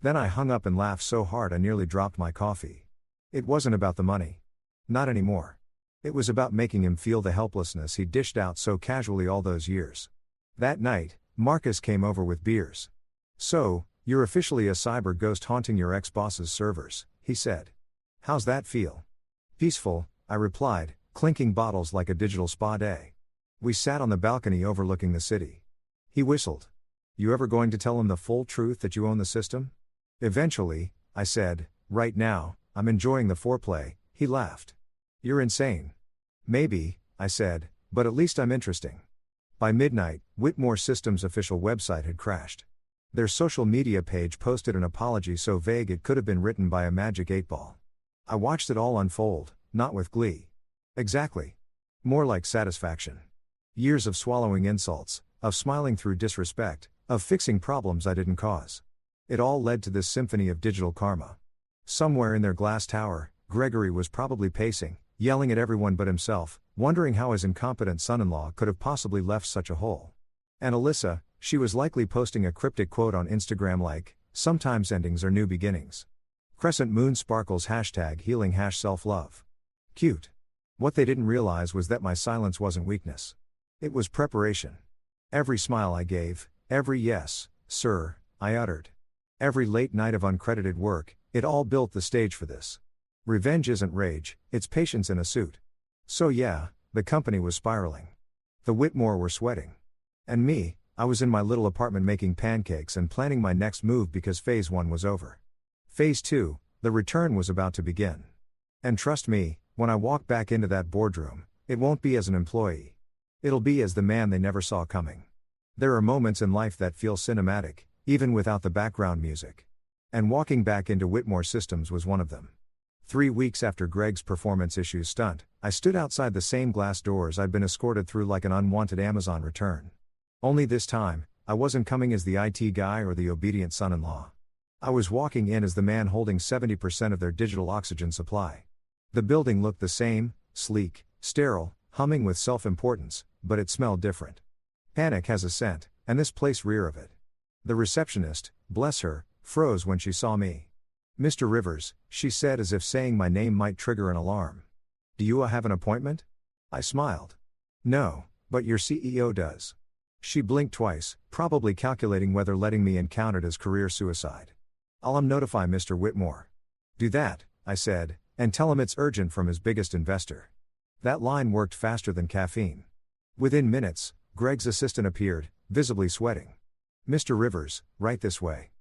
Then I hung up and laughed so hard I nearly dropped my coffee. It wasn't about the money. Not anymore. It was about making him feel the helplessness he dished out so casually all those years. That night, Marcus came over with beers. "So, you're officially a cyber ghost haunting your ex-boss's servers," he said. "How's that feel?" "Peaceful," I replied, clinking bottles like a digital spa day. We sat on the balcony overlooking the city. He whistled. "You ever going to tell him the full truth that you own the system?" "Eventually," I said. "Right now, I'm enjoying the foreplay." He laughed. "You're insane." "Maybe," I said, "but at least I'm interesting." By midnight, Whitmore Systems' official website had crashed. Their social media page posted an apology so vague it could have been written by a magic 8-ball. I watched it all unfold, not with glee. Exactly. More like satisfaction. Years of swallowing insults, of smiling through disrespect, of fixing problems I didn't cause. It all led to this symphony of digital karma. Somewhere in their glass tower, Gregory was probably pacing, yelling at everyone but himself, wondering how his incompetent son-in-law could have possibly left such a hole. And Alyssa, she was likely posting a cryptic quote on Instagram like, "Sometimes endings are new beginnings. Crescent moon sparkles #healing #self-love. Cute. What they didn't realize was that my silence wasn't weakness. It was preparation. Every smile I gave, every "yes, sir," I uttered. Every late night of uncredited work, it all built the stage for this. Revenge isn't rage, it's patience in a suit. So yeah, the company was spiraling. The Whitmore were sweating. And me, I was in my little apartment making pancakes and planning my next move because phase 1 was over. Phase 2, the return, was about to begin. And trust me, when I walk back into that boardroom, it won't be as an employee. It'll be as the man they never saw coming. There are moments in life that feel cinematic, even without the background music. And walking back into Whitmore Systems was one of them. 3 weeks after Greg's performance issues stunt, I stood outside the same glass doors I'd been escorted through like an unwanted Amazon return. Only this time, I wasn't coming as the IT guy or the obedient son-in-law. I was walking in as the man holding 70% of their digital oxygen supply. The building looked the same, sleek, sterile, humming with self-importance, but it smelled different. Panic has a scent, and this place reeked of it. The receptionist, bless her, froze when she saw me. "Mr. Rivers," she said as if saying my name might trigger an alarm. "Do you have an appointment?" I smiled. "No, but your CEO does." She blinked twice, probably calculating whether letting me in counted as career suicide. "I'll notify Mr. Whitmore." "Do that," I said, "and tell him it's urgent from his biggest investor." That line worked faster than caffeine. Within minutes, Greg's assistant appeared, visibly sweating. "Mr. Rivers, right this way."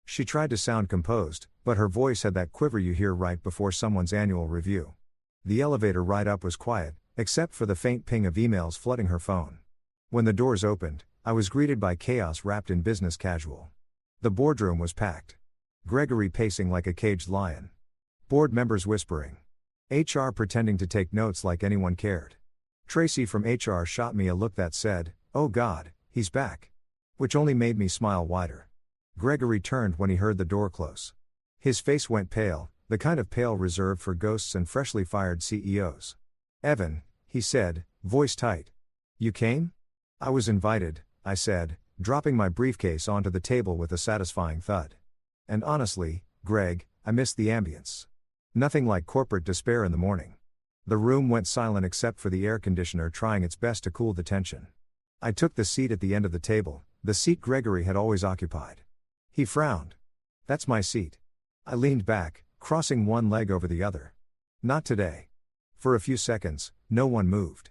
She tried to sound composed, but her voice had that quiver you hear right before someone's annual review. The elevator ride up was quiet, except for the faint ping of emails flooding her phone. When the doors opened, I was greeted by chaos wrapped in business casual. The boardroom was packed. Gregory pacing like a caged lion. Board members whispering. HR pretending to take notes like anyone cared. Tracy from HR shot me a look that said, "Oh God, he's back." Which only made me smile wider. Gregory turned when he heard the door close. His face went pale, the kind of pale reserved for ghosts and freshly fired CEOs. "Evan," he said, voice tight. "You came?" "I was invited," I said, dropping my briefcase onto the table with a satisfying thud. And honestly, Greg, I missed the ambience. Nothing like corporate despair in the morning. The room went silent except for the air conditioner trying its best to cool the tension. I took the seat at the end of the table, the seat Gregory had always occupied. He frowned. "That's my seat." I leaned back, crossing one leg over the other. "Not today." For a few seconds, no one moved.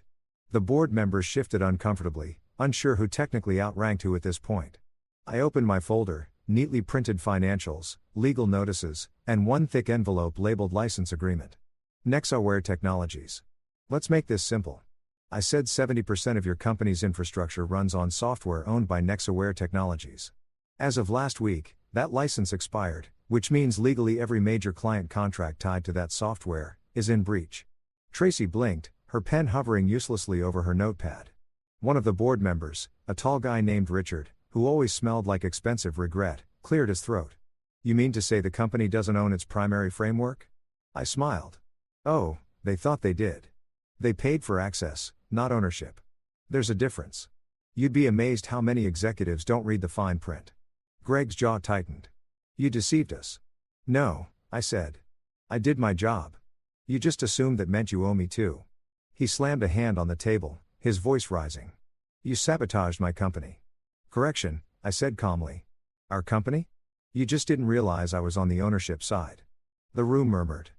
The board members shifted uncomfortably, unsure who technically outranked who at this point. I opened my folder, neatly printed financials, legal notices, and one thick envelope labeled license agreement. Nexaware Technologies. "Let's make this simple." I said 70% of your company's infrastructure runs on software owned by Nexaware Technologies. As of last week, that license expired, which means legally every major client contract tied to that software is in breach. Tracy blinked, her pen hovering uselessly over her notepad. One of the board members, a tall guy named Richard, who always smelled like expensive regret, cleared his throat. "You mean to say the company doesn't own its primary framework?" I smiled. "Oh, they thought they did. They paid for access, not ownership. There's a difference. You'd be amazed how many executives don't read the fine print." Greg's jaw tightened. "You deceived us." "No," I said. "I did my job. You just assumed that meant you owe me too." He slammed a hand on the table, his voice rising. "You sabotaged my company." "Correction," I said calmly. "Our company? You just didn't realize I was on the ownership side." The room murmured.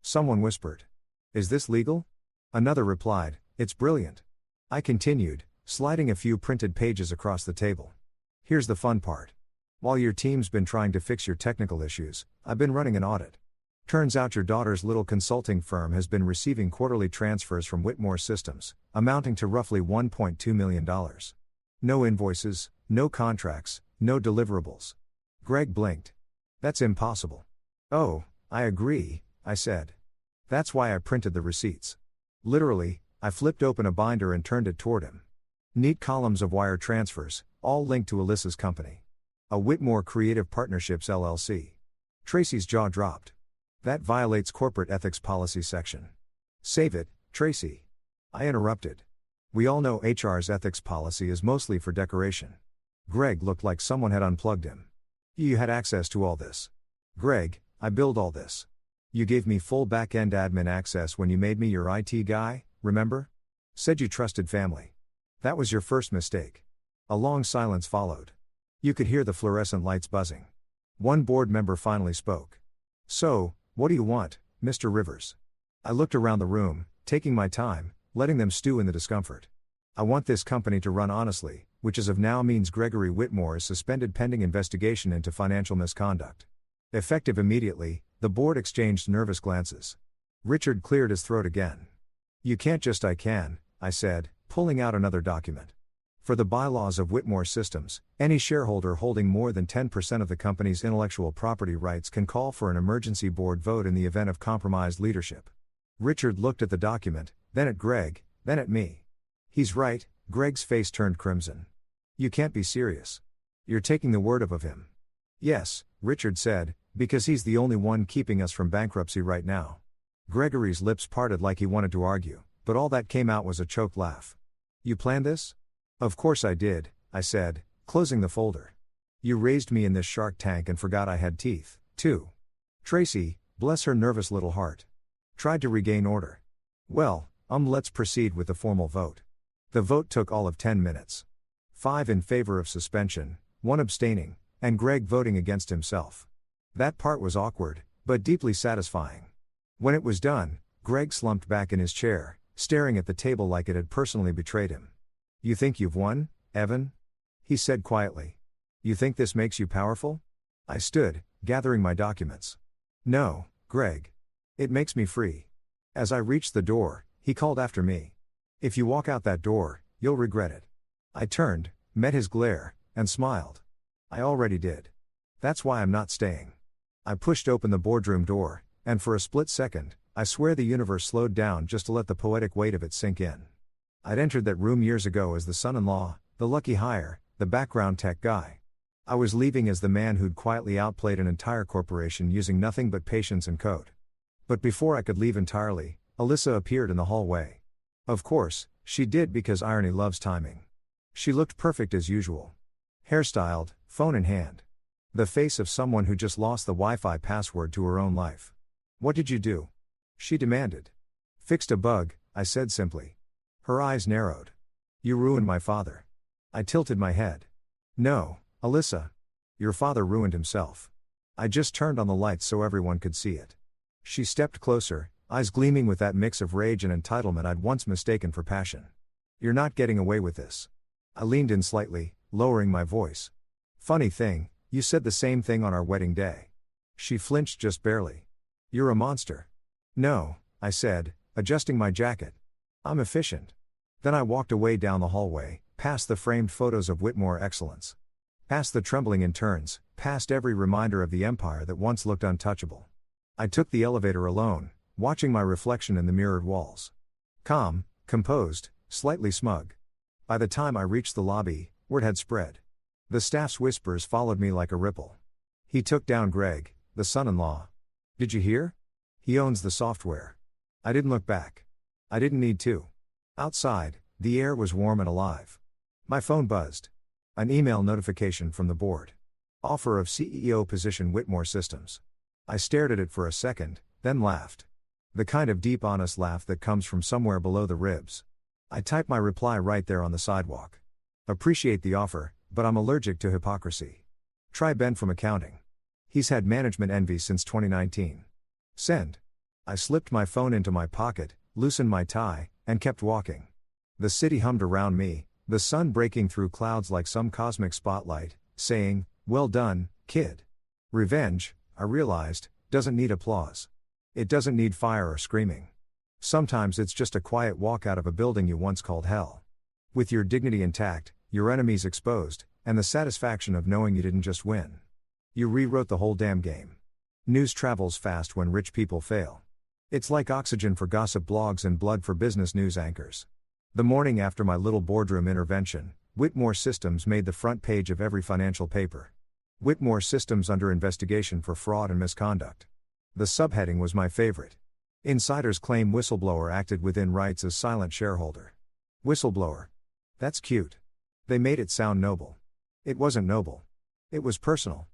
Someone whispered, "Is this legal?" Another replied, "It's brilliant." I continued, sliding a few printed pages across the table. "Here's the fun part. While your team's been trying to fix your technical issues, I've been running an audit. Turns out your daughter's little consulting firm has been receiving quarterly transfers from Whitmore Systems, amounting to roughly $1.2 million. No invoices, no contracts, no deliverables." Greg blinked. "That's impossible." "Oh, I agree," I said. "That's why I printed the receipts." Literally, I flipped open a binder and turned it toward him. Neat columns of wire transfers, all linked to Alyssa's company. A Whitmore Creative Partnerships LLC. Tracy's jaw dropped. "That violates corporate ethics policy section." "Save it, Tracy." I interrupted. "We all know HR's ethics policy is mostly for decoration." Greg looked like someone had unplugged him. "You had access to all this." "Greg, I build all this. You gave me full back-end admin access when you made me your IT guy, remember? Said you trusted family. That was your first mistake." A long silence followed. You could hear the fluorescent lights buzzing. One board member finally spoke. "So, what do you want, Mr. Rivers?" I looked around the room, taking my time, letting them stew in the discomfort. "I want this company to run honestly, which as of now means Gregory Whitmore is suspended pending investigation into financial misconduct." Effective immediately, the board exchanged nervous glances. Richard cleared his throat again. "You can't just I can," I said, pulling out another document. For the bylaws of Whitmore Systems, any shareholder holding more than 10% of the company's intellectual property rights can call for an emergency board vote in the event of compromised leadership. Richard looked at the document, then at Greg, then at me. He's right, Greg's face turned crimson. You can't be serious. You're taking the word of him. Yes, Richard said, because he's the only one keeping us from bankruptcy right now. Gregory's lips parted like he wanted to argue, but all that came out was a choked laugh. You planned this? Of course I did, I said, closing the folder. You raised me in this shark tank and forgot I had teeth, too. Tracy, bless her nervous little heart, tried to regain order. Well, let's proceed with the formal vote. The vote took all of 10 minutes. 5 in favor of suspension, 1 abstaining, and Greg voting against himself. That part was awkward, but deeply satisfying. When it was done, Greg slumped back in his chair, staring at the table like it had personally betrayed him. You think you've won, Evan? He said quietly. You think this makes you powerful? I stood, gathering my documents. No, Greg. It makes me free. As I reached the door, he called after me. If you walk out that door, you'll regret it. I turned, met his glare, and smiled. I already did. That's why I'm not staying. I pushed open the boardroom door, and for a split second, I swear the universe slowed down just to let the poetic weight of it sink in. I'd entered that room years ago as the son-in-law, the lucky hire, the background tech guy. I was leaving as the man who'd quietly outplayed an entire corporation using nothing but patience and code. But before I could leave entirely, Alyssa appeared in the hallway. Of course, she did because irony loves timing. She looked perfect as usual. Hairstyled, phone in hand. The face of someone who just lost the Wi-Fi password to her own life. What did you do? She demanded. Fixed a bug, I said simply. Her eyes narrowed. You ruined my father. I tilted my head. No, Alyssa. Your father ruined himself. I just turned on the lights so everyone could see it. She stepped closer, eyes gleaming with that mix of rage and entitlement I'd once mistaken for passion. You're not getting away with this. I leaned in slightly, lowering my voice. Funny thing, you said the same thing on our wedding day. She flinched just barely. You're a monster. No, I said, adjusting my jacket. I'm efficient. Then I walked away down the hallway, past the framed photos of Whitmore excellence. Past the trembling interns, past every reminder of the empire that once looked untouchable. I took the elevator alone, watching my reflection in the mirrored walls. Calm, composed, slightly smug. By the time I reached the lobby, word had spread. The staff's whispers followed me like a ripple. He took down Greg, the son-in-law. Did you hear? He owns the software. I didn't look back. I didn't need to. Outside, the air was warm and alive. My phone buzzed. An email notification from the board. Offer of CEO position Whitmore Systems. I stared at it for a second, then laughed. The kind of deep honest laugh that comes from somewhere below the ribs. I typed my reply right there on the sidewalk. Appreciate the offer, but I'm allergic to hypocrisy. Try Ben from accounting. He's had management envy since 2019. Send. I slipped my phone into my pocket, loosened my tie, and kept walking. The city hummed around me, the sun breaking through clouds like some cosmic spotlight, saying, well done, kid. Revenge, I realized, doesn't need applause. It doesn't need fire or screaming. Sometimes it's just a quiet walk out of a building you once called hell. With your dignity intact, your enemies exposed, and the satisfaction of knowing you didn't just win. You rewrote the whole damn game. News travels fast when rich people fail. It's like oxygen for gossip blogs and blood for business news anchors. The morning after my little boardroom intervention, Whitmore Systems made the front page of every financial paper. Whitmore Systems under investigation for fraud and misconduct. The subheading was my favorite. Insiders claim whistleblower acted within rights as silent shareholder. Whistleblower. That's cute. They made it sound noble. It wasn't noble. It was personal.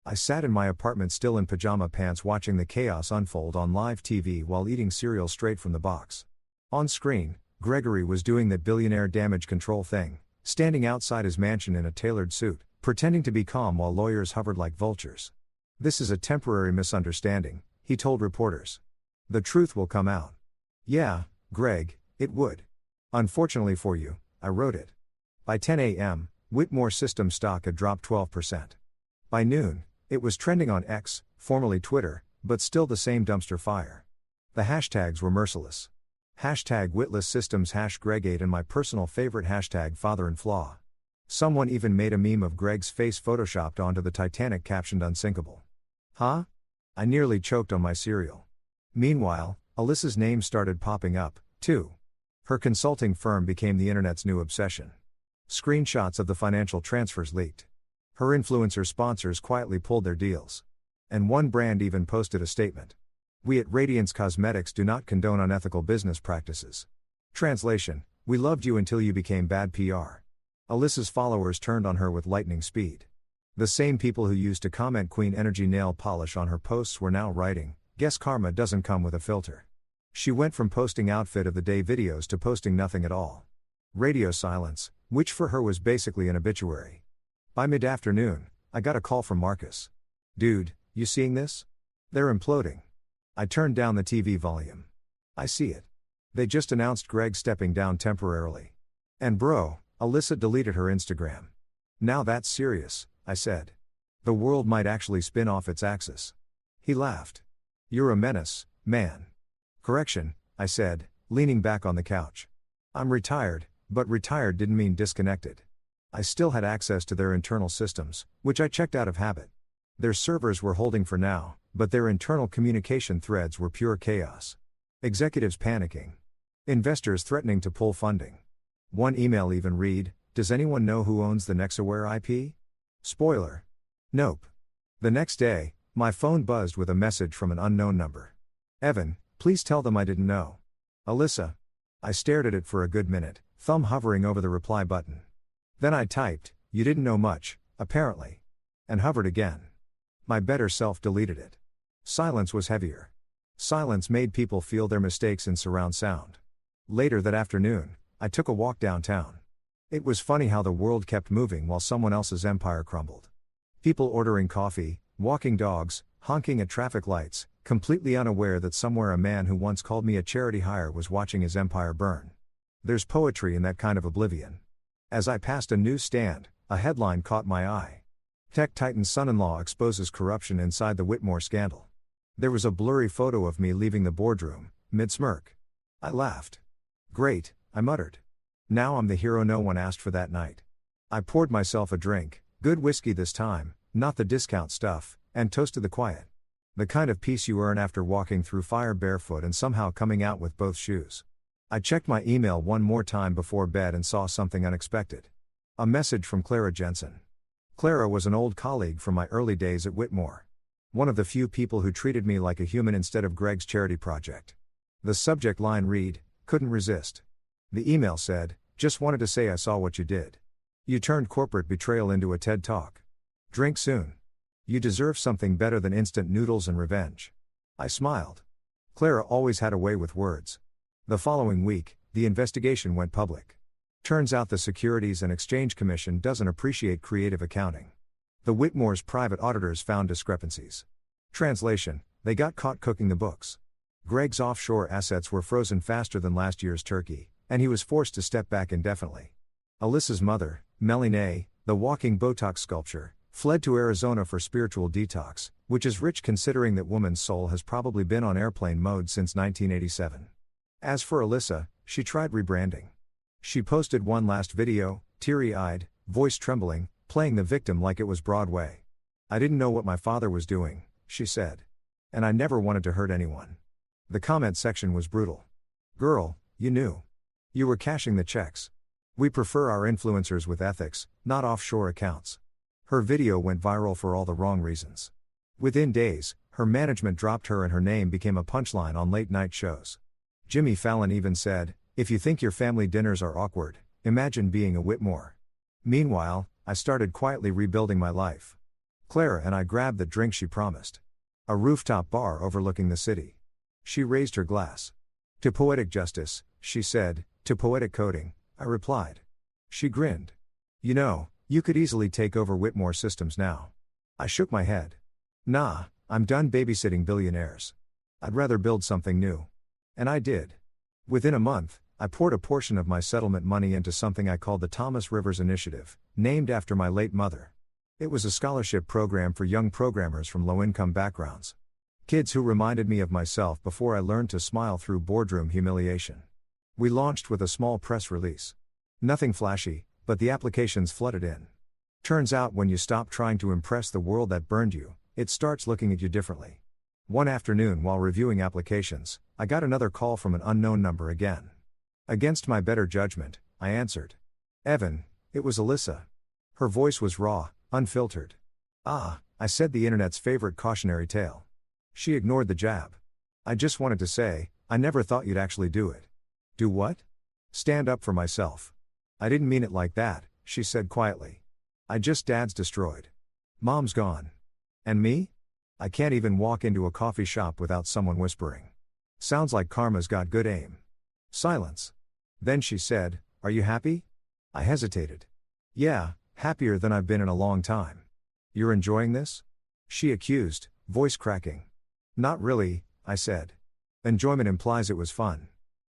I sat in my apartment still in pajama pants watching the chaos unfold on live TV while eating cereal straight from the box. On screen, Gregory was doing that billionaire damage control thing, standing outside his mansion in a tailored suit, pretending to be calm while lawyers hovered like vultures. This is a temporary misunderstanding, he told reporters. The truth will come out. Yeah, Greg, it would. Unfortunately for you, I wrote it. By 10 a.m., Whitmore Systems stock had dropped 12%. By noon, it was trending on X, formerly Twitter, but still the same dumpster fire. The hashtags were merciless. Hashtag Witless Systems #Greg8 and my personal favorite hashtag Father and Flaw. Someone even made a meme of Greg's face photoshopped onto the Titanic captioned unsinkable. Huh? I nearly choked on my cereal. Meanwhile, Alyssa's name started popping up, too. Her consulting firm became the internet's new obsession. Screenshots of the financial transfers leaked. Her influencer sponsors quietly pulled their deals. And one brand even posted a statement. We at Radiance Cosmetics do not condone unethical business practices. Translation: we loved you until you became bad PR. Alyssa's followers turned on her with lightning speed. The same people who used to comment Queen Energy nail polish on her posts were now writing, "Guess karma doesn't come with a filter." She went from posting outfit of the day videos to posting nothing at all. Radio silence, which for her was basically an obituary. By mid-afternoon, I got a call from Marcus. "Dude, you seeing this? They're imploding." I turned down the TV volume. "I see it. They just announced Greg stepping down temporarily. And bro, Alyssa deleted her Instagram." "Now that's serious," I said. "The world might actually spin off its axis." He laughed. "You're a menace, man." "Correction," I said, leaning back on the couch. "I'm retired, but retired didn't mean disconnected. I still had access to their internal systems, which I checked out of habit. Their servers were holding for now, but their internal communication threads were pure chaos. Executives panicking. Investors threatening to pull funding. One email even read, 'Does anyone know who owns the Nexaware IP?' Spoiler. Nope. The next day, my phone buzzed with a message from an unknown number. 'Evan, please tell them I didn't know.' Alyssa. I stared at it for a good minute, thumb hovering over the reply button. Then I typed, 'You didn't know much, apparently.' And hovered again. My better self deleted it. Silence was heavier. Silence made people feel their mistakes in surround sound. Later that afternoon, I took a walk downtown. It was funny how the world kept moving while someone else's empire crumbled. People ordering coffee, walking dogs, honking at traffic lights, completely unaware that somewhere a man who once called me a charity hire was watching his empire burn. There's poetry in that kind of oblivion. As I passed a newsstand, a headline caught my eye. Tech Titan's son-in-law exposes corruption inside the Whitmore scandal. There was a blurry photo of me leaving the boardroom, mid-smirk. I laughed. "Great," I muttered. "Now I'm the hero no one asked for that night." I poured myself a drink, good whiskey this time, not the discount stuff, and toasted the quiet. The kind of peace you earn after walking through fire barefoot and somehow coming out with both shoes. I checked my email one more time before bed and saw something unexpected. A message from Clara Jensen. Clara was an old colleague from my early days at Whitmore. One of the few people who treated me like a human instead of Greg's charity project. The subject line read, "Couldn't resist." The email said, "Just wanted to say I saw what you did. You turned corporate betrayal into a TED Talk. Drink soon. You deserve something better than instant noodles and revenge." I smiled. Clara always had a way with words. The following week, the investigation went public. Turns out the Securities and Exchange Commission doesn't appreciate creative accounting. The Whitmore's private auditors found discrepancies. Translation: they got caught cooking the books. Greg's offshore assets were frozen faster than last year's turkey, and he was forced to step back indefinitely. Alyssa's mother, Melanie, the walking Botox sculpture, fled to Arizona for spiritual detox, which is rich considering that woman's soul has probably been on airplane mode since 1987. As for Alyssa, she tried rebranding. She posted one last video, teary-eyed, voice trembling, playing the victim like it was Broadway. "I didn't know what my father was doing," she said. "And I never wanted to hurt anyone." The comment section was brutal. "Girl, you knew. You were cashing the checks. We prefer our influencers with ethics, not offshore accounts." Her video went viral for all the wrong reasons. Within days, her management dropped her and her name became a punchline on late-night shows. Jimmy Fallon even said, "If you think your family dinners are awkward, imagine being a Whitmore." Meanwhile, I started quietly rebuilding my life. Clara and I grabbed the drink she promised. A rooftop bar overlooking the city. She raised her glass. "To poetic justice," she said. "To poetic coding," I replied. She grinned. "You know, you could easily take over Whitmore Systems now." I shook my head. "Nah, I'm done babysitting billionaires. I'd rather build something new." And I did. Within a month, I poured a portion of my settlement money into something I called the Thomas Rivers Initiative, named after my late mother. It was a scholarship program for young programmers from low-income backgrounds. Kids who reminded me of myself before I learned to smile through boardroom humiliation. We launched with a small press release. Nothing flashy, but the applications flooded in. Turns out when you stop trying to impress the world that burned you, it starts looking at you differently. One afternoon while reviewing applications, I got another call from an unknown number again. Against my better judgment, I answered. Evan, it was Alyssa. Her voice was raw, unfiltered. Ah, I said, the internet's favorite cautionary tale. She ignored the jab. I just wanted to say, I never thought you'd actually do it. Do what? Stand up for myself. I didn't mean it like that, she said quietly. Dad's destroyed. Mom's gone. And me? I can't even walk into a coffee shop without someone whispering. Sounds like karma's got good aim. Silence. Then she said, are you happy? I hesitated. Yeah, happier than I've been in a long time. You're enjoying this? She accused, voice cracking. Not really, I said. Enjoyment implies it was fun.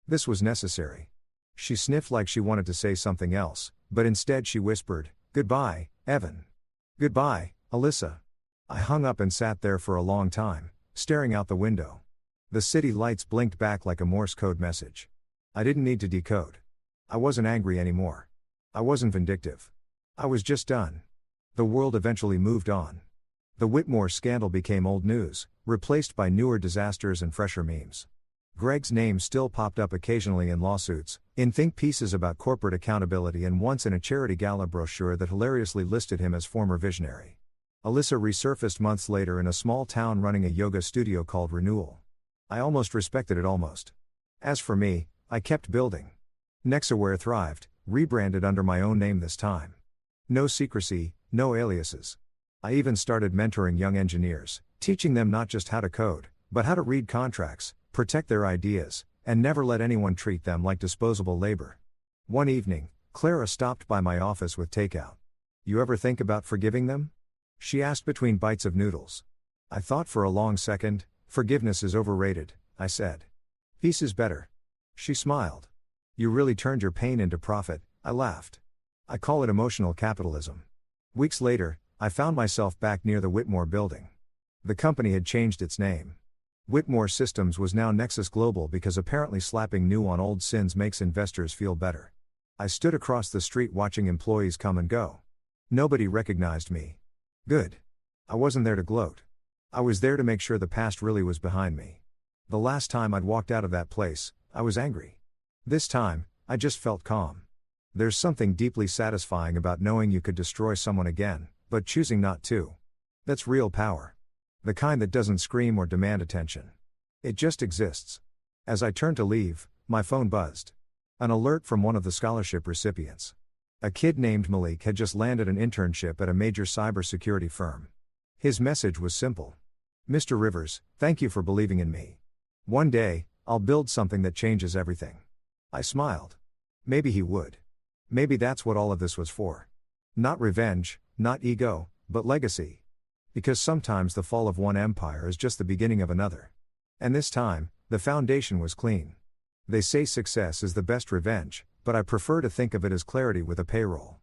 This was necessary. She sniffed like she wanted to say something else, but instead she whispered, goodbye, Evan. Goodbye, Alyssa. I hung up and sat there for a long time, staring out the window. The city lights blinked back like a Morse code message. I didn't need to decode. I wasn't angry anymore. I wasn't vindictive. I was just done. The world eventually moved on. The Whitmore scandal became old news, replaced by newer disasters and fresher memes. Greg's name still popped up occasionally in lawsuits, in think pieces about corporate accountability, and once in a charity gala brochure that hilariously listed him as former visionary. Alyssa resurfaced months later in a small town running a yoga studio called Renewal. I almost respected it almost. As for me, I kept building. Nexaware thrived, rebranded under my own name this time. No secrecy, no aliases. I even started mentoring young engineers, teaching them not just how to code, but how to read contracts, protect their ideas, and never let anyone treat them like disposable labor. One evening, Clara stopped by my office with takeout. You ever think about forgiving them? She asked between bites of noodles. I thought for a long second. Forgiveness is overrated, I said. Peace is better. She smiled. You really turned your pain into profit, I laughed. I call it emotional capitalism. Weeks later, I found myself back near the Whitmore building. The company had changed its name. Whitmore Systems was now Nexus Global because apparently slapping new on old sins makes investors feel better. I stood across the street watching employees come and go. Nobody recognized me. Good. I wasn't there to gloat. I was there to make sure the past really was behind me. The last time I'd walked out of that place, I was angry. This time, I just felt calm. There's something deeply satisfying about knowing you could destroy someone again, but choosing not to. That's real power. The kind that doesn't scream or demand attention. It just exists. As I turned to leave, my phone buzzed. An alert from one of the scholarship recipients. A kid named Malik had just landed an internship at a major cybersecurity firm. His message was simple. Mr. Rivers, thank you for believing in me. One day, I'll build something that changes everything. I smiled. Maybe he would. Maybe that's what all of this was for. Not revenge, not ego, but legacy. Because sometimes the fall of one empire is just the beginning of another. And this time, the foundation was clean. They say success is the best revenge, but I prefer to think of it as clarity with a payroll.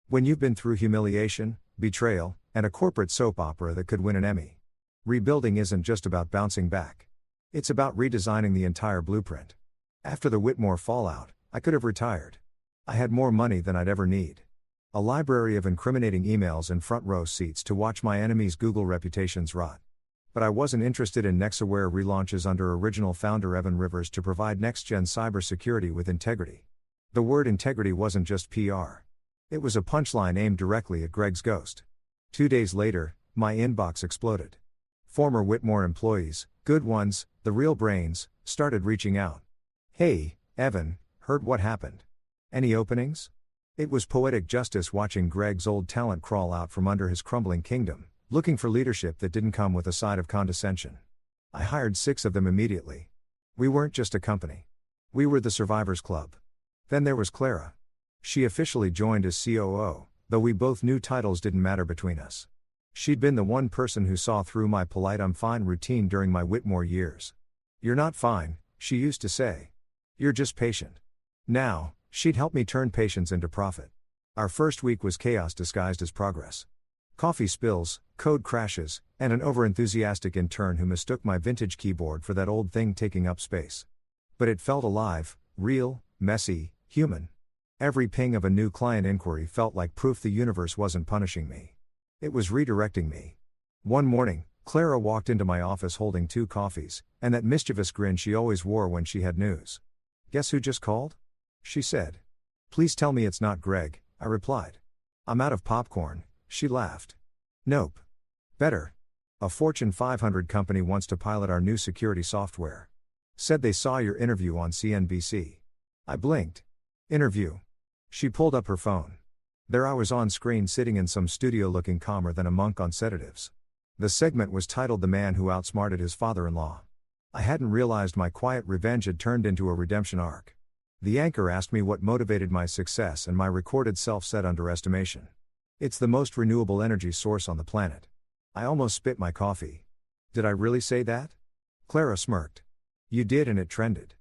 When you've been through humiliation, betrayal, and a corporate soap opera that could win an Emmy. Rebuilding isn't just about bouncing back. It's about redesigning the entire blueprint. After the Whitmore fallout, I could have retired. I had more money than I'd ever need. A library of incriminating emails and front row seats to watch my enemies' Google reputations rot. But I wasn't interested in Nexaware relaunches under original founder Evan Rivers to provide next-gen cybersecurity with integrity. The word integrity wasn't just PR. It was a punchline aimed directly at Greg's ghost. 2 days later, my inbox exploded. Former Whitmore employees, good ones, the real brains, started reaching out. Hey, Evan, heard what happened? Any openings? It was poetic justice watching Greg's old talent crawl out from under his crumbling kingdom, looking for leadership that didn't come with a side of condescension. I hired 6 of them immediately. We weren't just a company. We were the Survivors Club. Then there was Clara. She officially joined as COO, though we both knew titles didn't matter between us. She'd been the one person who saw through my polite "I'm fine" routine during my Whitmore years. You're not fine, she used to say. You're just patient. Now, she'd help me turn patience into profit. Our first week was chaos disguised as progress. Coffee spills, code crashes, and an overenthusiastic intern who mistook my vintage keyboard for that old thing taking up space. But it felt alive, real, messy, human. Every ping of a new client inquiry felt like proof the universe wasn't punishing me. It was redirecting me. One morning, Clara walked into my office holding 2 coffees, and that mischievous grin she always wore when she had news. "Guess who just called?" she said. "Please tell me it's not Greg," I replied. "I'm out of popcorn," she laughed. "Nope. Better. A Fortune 500 company wants to pilot our new security software. Said they saw your interview on CNBC. I blinked. "Interview?" She pulled up her phone. There I was on screen sitting in some studio looking calmer than a monk on sedatives. The segment was titled "The Man Who Outsmarted His Father-in-Law." I hadn't realized my quiet revenge had turned into a redemption arc. The anchor asked me what motivated my success, and my recorded self said underestimation. It's the most renewable energy source on the planet. I almost spit my coffee. Did I really say that? Clara smirked. You did, and it trended.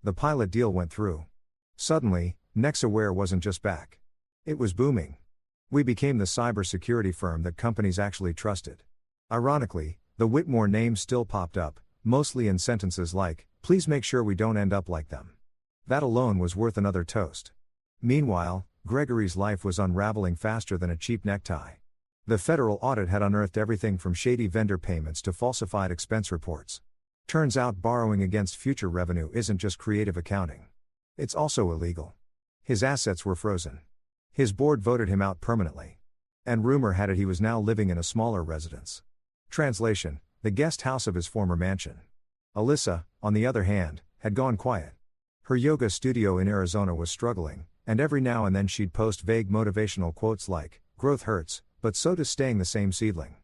The pilot deal went through. Suddenly, Nexaware wasn't just back. It was booming. We became the cybersecurity firm that companies actually trusted. Ironically, the Whitmore name still popped up, mostly in sentences like, "Please make sure we don't end up like them." That alone was worth another toast. Meanwhile, Gregory's life was unraveling faster than a cheap necktie. The federal audit had unearthed everything from shady vendor payments to falsified expense reports. Turns out borrowing against future revenue isn't just creative accounting. It's also illegal. His assets were frozen. His board voted him out permanently. And rumor had it he was now living in a smaller residence. Translation: the guest house of his former mansion. Alyssa, on the other hand, had gone quiet. Her yoga studio in Arizona was struggling, and every now and then she'd post vague motivational quotes like, "Growth hurts, but so does staying the same seedling."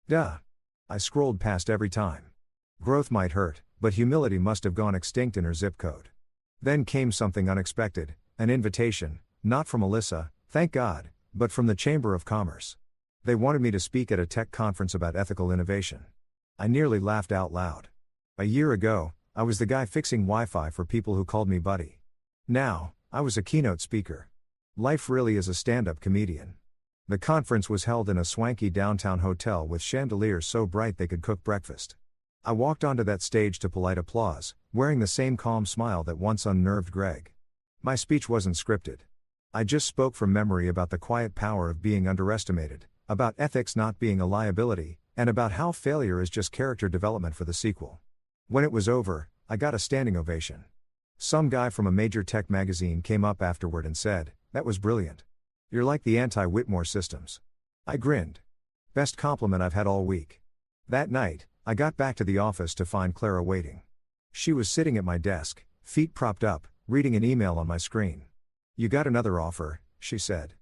Duh. I scrolled past every time. Growth might hurt, but humility must have gone extinct in her zip code. Then came something unexpected, an invitation, not from Alyssa, thank God, but from the Chamber of Commerce. They wanted me to speak at a tech conference about ethical innovation. I nearly laughed out loud. A year ago, I was the guy fixing Wi-Fi for people who called me buddy. Now, I was a keynote speaker. Life really is a stand-up comedian. The conference was held in a swanky downtown hotel with chandeliers so bright they could cook breakfast. I walked onto that stage to polite applause, wearing the same calm smile that once unnerved Greg. My speech wasn't scripted. I just spoke from memory about the quiet power of being underestimated, about ethics not being a liability, and about how failure is just character development for the sequel. When it was over, I got a standing ovation. Some guy from a major tech magazine came up afterward and said, "That was brilliant. You're like the anti-Whitmore systems." I grinned. Best compliment I've had all week. That night, I got back to the office to find Clara waiting. She was sitting at my desk, feet propped up, reading an email on my screen. "You got another offer," she said.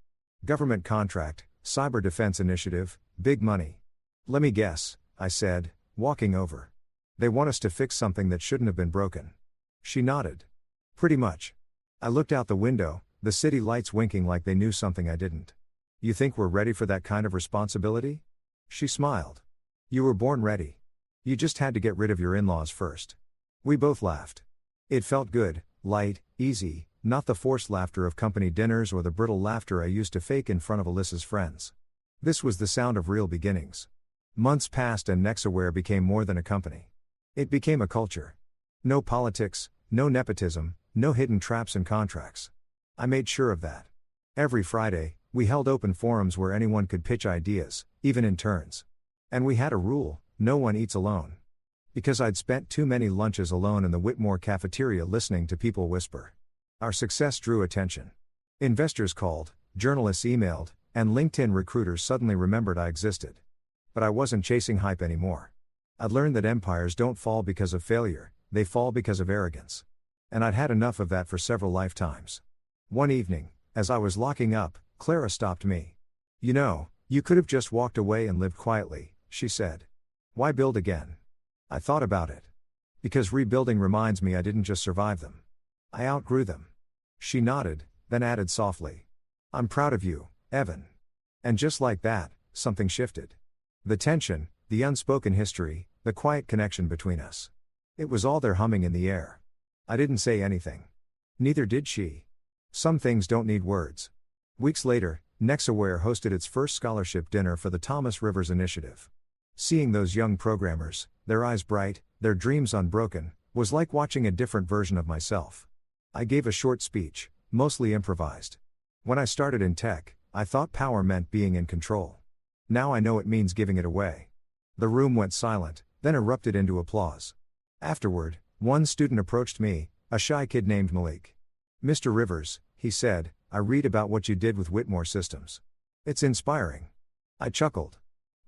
"Government contract, cyber defense initiative, big money." "Let me guess," I said, walking over. "They want us to fix something that shouldn't have been broken." She nodded. "Pretty much." I looked out the window, the city lights winking like they knew something I didn't. "You think we're ready for that kind of responsibility?" She smiled. "You were born ready. You just had to get rid of your in-laws first." We both laughed. It felt good, light, easy, not the forced laughter of company dinners or the brittle laughter I used to fake in front of Alyssa's friends. This was the sound of real beginnings. Months passed and Nexaware became more than a company. It became a culture. No politics, no nepotism, no hidden traps and contracts. I made sure of that. Every Friday, we held open forums where anyone could pitch ideas, even interns. And we had a rule: no one eats alone. Because I'd spent too many lunches alone in the Whitmore cafeteria listening to people whisper. Our success drew attention. Investors called, journalists emailed, and LinkedIn recruiters suddenly remembered I existed. But I wasn't chasing hype anymore. I'd learned that empires don't fall because of failure, they fall because of arrogance. And I'd had enough of that for several lifetimes. One evening, as I was locking up, Clara stopped me. "You know, you could have just walked away and lived quietly," she said. "Why build again?" I thought about it. Because rebuilding reminds me I didn't just survive them. I outgrew them. She nodded, then added softly, "I'm proud of you, Evan." And just like that, something shifted. The tension, the unspoken history, the quiet connection between us. It was all there humming in the air. I didn't say anything. Neither did she. Some things don't need words. Weeks later, Nexaware hosted its first scholarship dinner for the Thomas Rivers Initiative. Seeing those young programmers, their eyes bright, their dreams unbroken, was like watching a different version of myself. I gave a short speech, mostly improvised. When I started in tech, I thought power meant being in control. Now I know it means giving it away. The room went silent, then erupted into applause. Afterward, one student approached me, a shy kid named Malik. "Mr. Rivers," he said, "I read about what you did with Whitmore Systems. It's inspiring." I chuckled.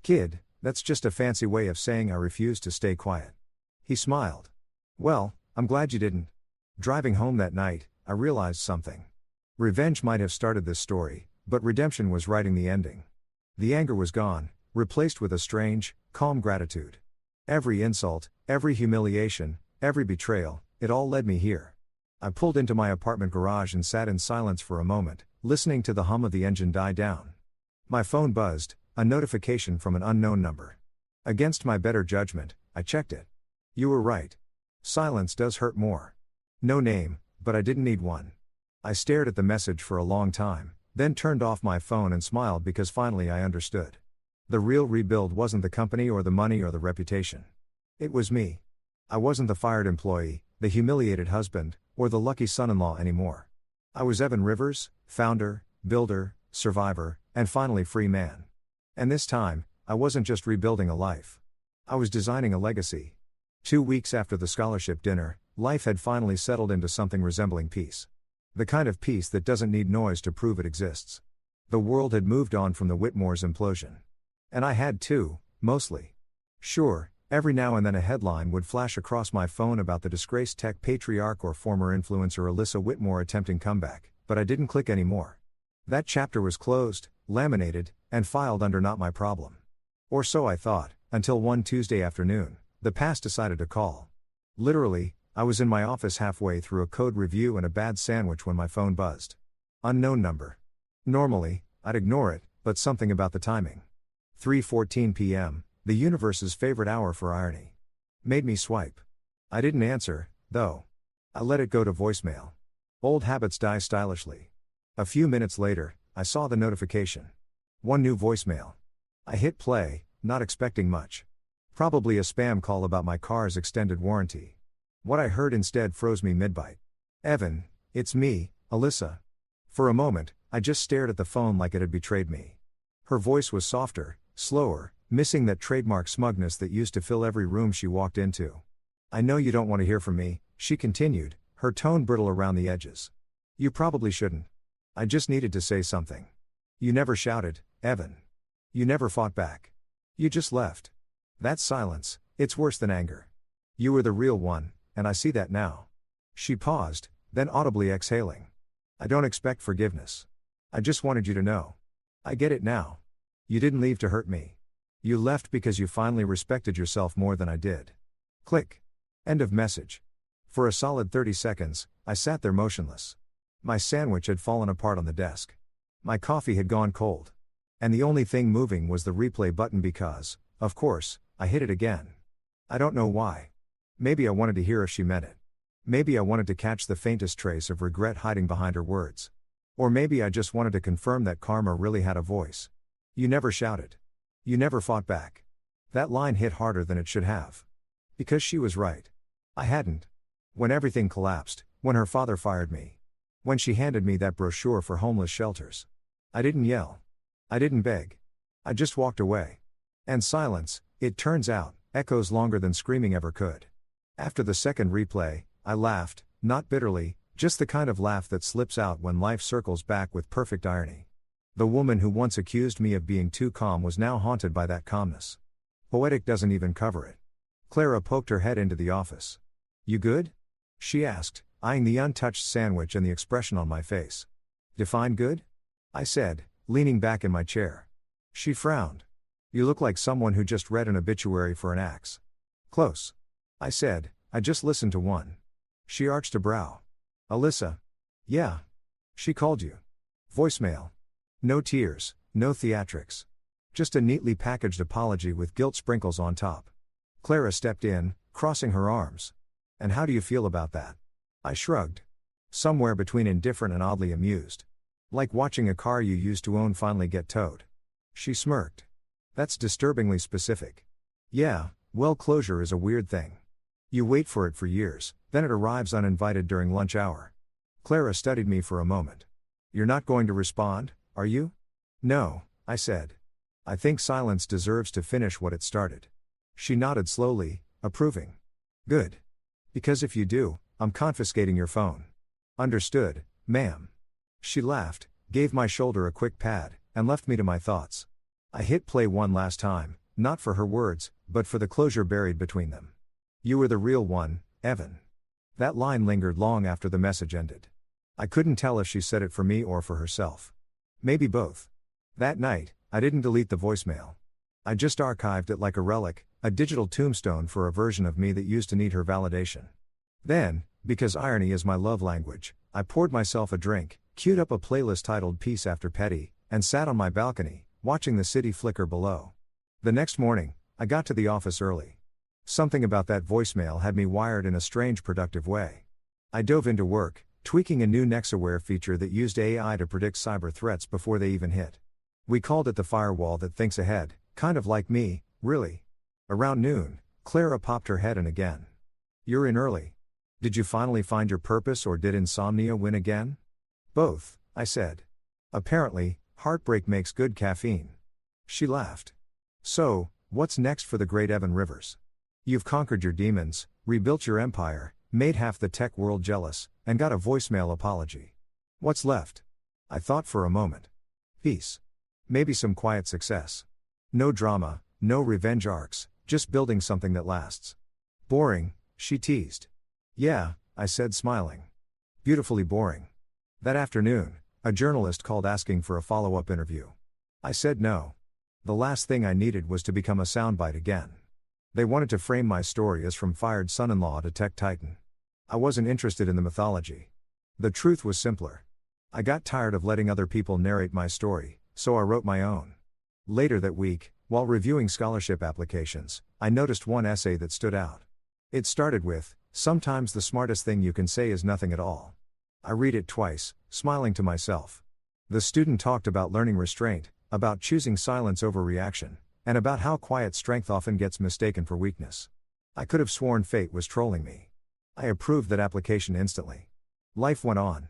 "Kid, that's just a fancy way of saying I refuse to stay quiet." He smiled. "Well, I'm glad you didn't." Driving home that night, I realized something. Revenge might have started this story, but redemption was writing the ending. The anger was gone, replaced with a strange, calm gratitude. Every insult, every humiliation, every betrayal, it all led me here. I pulled into my apartment garage and sat in silence for a moment, listening to the hum of the engine die down. My phone buzzed, a notification from an unknown number. Against my better judgment, I checked it. You were right. Silence does hurt more. No name, but I didn't need one. I stared at the message for a long time, then turned off my phone and smiled because finally I understood. The real rebuild wasn't the company or the money or the reputation. It was me. I wasn't the fired employee, the humiliated husband, or the lucky son-in-law anymore. I was Evan Rivers, founder, builder, survivor, and finally free man. And this time, I wasn't just rebuilding a life. I was designing a legacy. 2 weeks after the scholarship dinner, life had finally settled into something resembling peace. The kind of peace that doesn't need noise to prove it exists. The world had moved on from the Whitmore's implosion. And I had too, mostly. Sure, every now and then a headline would flash across my phone about the disgraced tech patriarch or former influencer Alyssa Whitmore attempting comeback, but I didn't click anymore. That chapter was closed, laminated, and filed under not my problem. Or so I thought, until one Tuesday afternoon, the past decided to call. Literally, I was in my office halfway through a code review and a bad sandwich when my phone buzzed. Unknown number. Normally, I'd ignore it, but something about the timing. 3:14 p.m., the universe's favorite hour for irony, made me swipe. I didn't answer, though. I let it go to voicemail. Old habits die stylishly. A few minutes later, I saw the notification. One new voicemail. I hit play, not expecting much. Probably a spam call about my car's extended warranty. What I heard instead froze me mid-bite. "Evan, it's me, Alyssa." For a moment, I just stared at the phone like it had betrayed me. Her voice was softer, slower, missing that trademark smugness that used to fill every room she walked into. "I know you don't want to hear from me," she continued, her tone brittle around the edges. "You probably shouldn't. I just needed to say something. You never shouted, Evan. You never fought back. You just left. That silence, it's worse than anger. You were the real one, and I see that now." She paused, then audibly exhaling. "I don't expect forgiveness. I just wanted you to know. I get it now. You didn't leave to hurt me. You left because you finally respected yourself more than I did." Click. End of message. For a solid 30 seconds, I sat there motionless. My sandwich had fallen apart on the desk. My coffee had gone cold. And the only thing moving was the replay button because, of course, I hit it again. I don't know why. Maybe I wanted to hear if she meant it. Maybe I wanted to catch the faintest trace of regret hiding behind her words. Or maybe I just wanted to confirm that karma really had a voice. "You never shouted. You never fought back." That line hit harder than it should have. Because she was right. I hadn't. When everything collapsed, when her father fired me. When she handed me that brochure for homeless shelters. I didn't yell. I didn't beg. I just walked away. And silence, it turns out, echoes longer than screaming ever could. After the second replay, I laughed, not bitterly, just the kind of laugh that slips out when life circles back with perfect irony. The woman who once accused me of being too calm was now haunted by that calmness. Poetic doesn't even cover it. Clara poked her head into the office. "You good?" she asked, eyeing the untouched sandwich and the expression on my face. "Define good?" I said, leaning back in my chair. She frowned. "You look like someone who just read an obituary for an axe." "Close." I said, "I just listened to one." She arched a brow. "Alyssa." "Yeah. She called you." Voicemail. No tears, no theatrics. Just a neatly packaged apology with guilt sprinkles on top. Clara stepped in, crossing her arms. "And how do you feel about that?" I shrugged. Somewhere between indifferent and oddly amused. Like watching a car you used to own finally get towed. She smirked. "That's disturbingly specific." "Yeah, well, closure is a weird thing. You wait for it for years, then it arrives uninvited during lunch hour." Clara studied me for a moment. You're not going to respond, are you? No, I said. I think silence deserves to finish what it started. She nodded slowly, approving. Good. Because if you do, I'm confiscating your phone. Understood, ma'am. She laughed, gave my shoulder a quick pat, and left me to my thoughts. I hit play one last time, not for her words, but for the closure buried between them. You were the real one, Evan. That line lingered long after the message ended. I couldn't tell if she said it for me or for herself. Maybe both. That night, I didn't delete the voicemail. I just archived it like a relic, a digital tombstone for a version of me that used to need her validation. Then, because irony is my love language, I poured myself a drink, queued up a playlist titled Peace After Petty, and sat on my balcony, watching the city flicker below. The next morning, I got to the office early. Something about that voicemail had me wired in a strange productive way. I dove into work, tweaking a new Nexaware feature that used AI to predict cyber threats before they even hit. We called it the firewall that thinks ahead, kind of like me, really. Around noon, Clara popped her head in again. You're in early. Did you finally find your purpose or did insomnia win again? Both, I said. Apparently, heartbreak makes good caffeine. She laughed. So, what's next for the great Evan Rivers? You've conquered your demons, rebuilt your empire, made half the tech world jealous, and got a voicemail apology. What's left? I thought for a moment. Peace. Maybe some quiet success. No drama, no revenge arcs, just building something that lasts. Boring, she teased. Yeah, I said smiling. Beautifully boring. That afternoon, a journalist called asking for a follow-up interview. I said no. The last thing I needed was to become a soundbite again. They wanted to frame my story as from fired son-in-law to tech titan. I wasn't interested in the mythology. The truth was simpler. I got tired of letting other people narrate my story, so I wrote my own. Later that week, while reviewing scholarship applications, I noticed one essay that stood out. It started with, "Sometimes the smartest thing you can say is nothing at all." I read it twice, smiling to myself. The student talked about learning restraint, about choosing silence over reaction, and about how quiet strength often gets mistaken for weakness. I could have sworn fate was trolling me. I approved that application instantly. Life went on.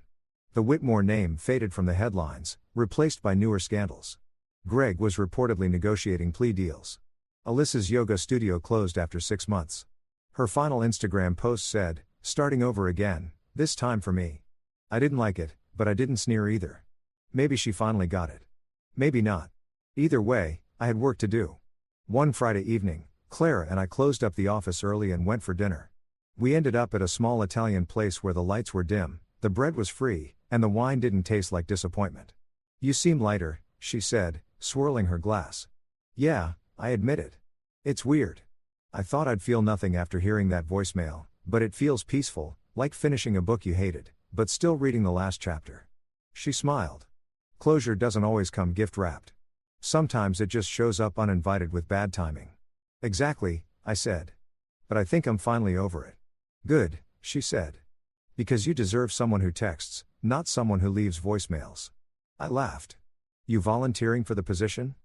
The Whitmore name faded from the headlines, replaced by newer scandals. Greg was reportedly negotiating plea deals. Alyssa's yoga studio closed after 6 months. Her final Instagram post said, "Starting over again, this time for me." I didn't like it, but I didn't sneer either. Maybe she finally got it. Maybe not. Either way, I had work to do. One Friday evening, Clara and I closed up the office early and went for dinner. We ended up at a small Italian place where the lights were dim, the bread was free, and the wine didn't taste like disappointment. "You seem lighter," she said, swirling her glass. "Yeah, I admit it. It's weird. I thought I'd feel nothing after hearing that voicemail, but it feels peaceful, like finishing a book you hated, but still reading the last chapter." She smiled. Closure doesn't always come gift-wrapped. Sometimes it just shows up uninvited with bad timing. "Exactly," I said. "But I think I'm finally over it." "Good," she said. "Because you deserve someone who texts, not someone who leaves voicemails." I laughed. "You volunteering for the position?"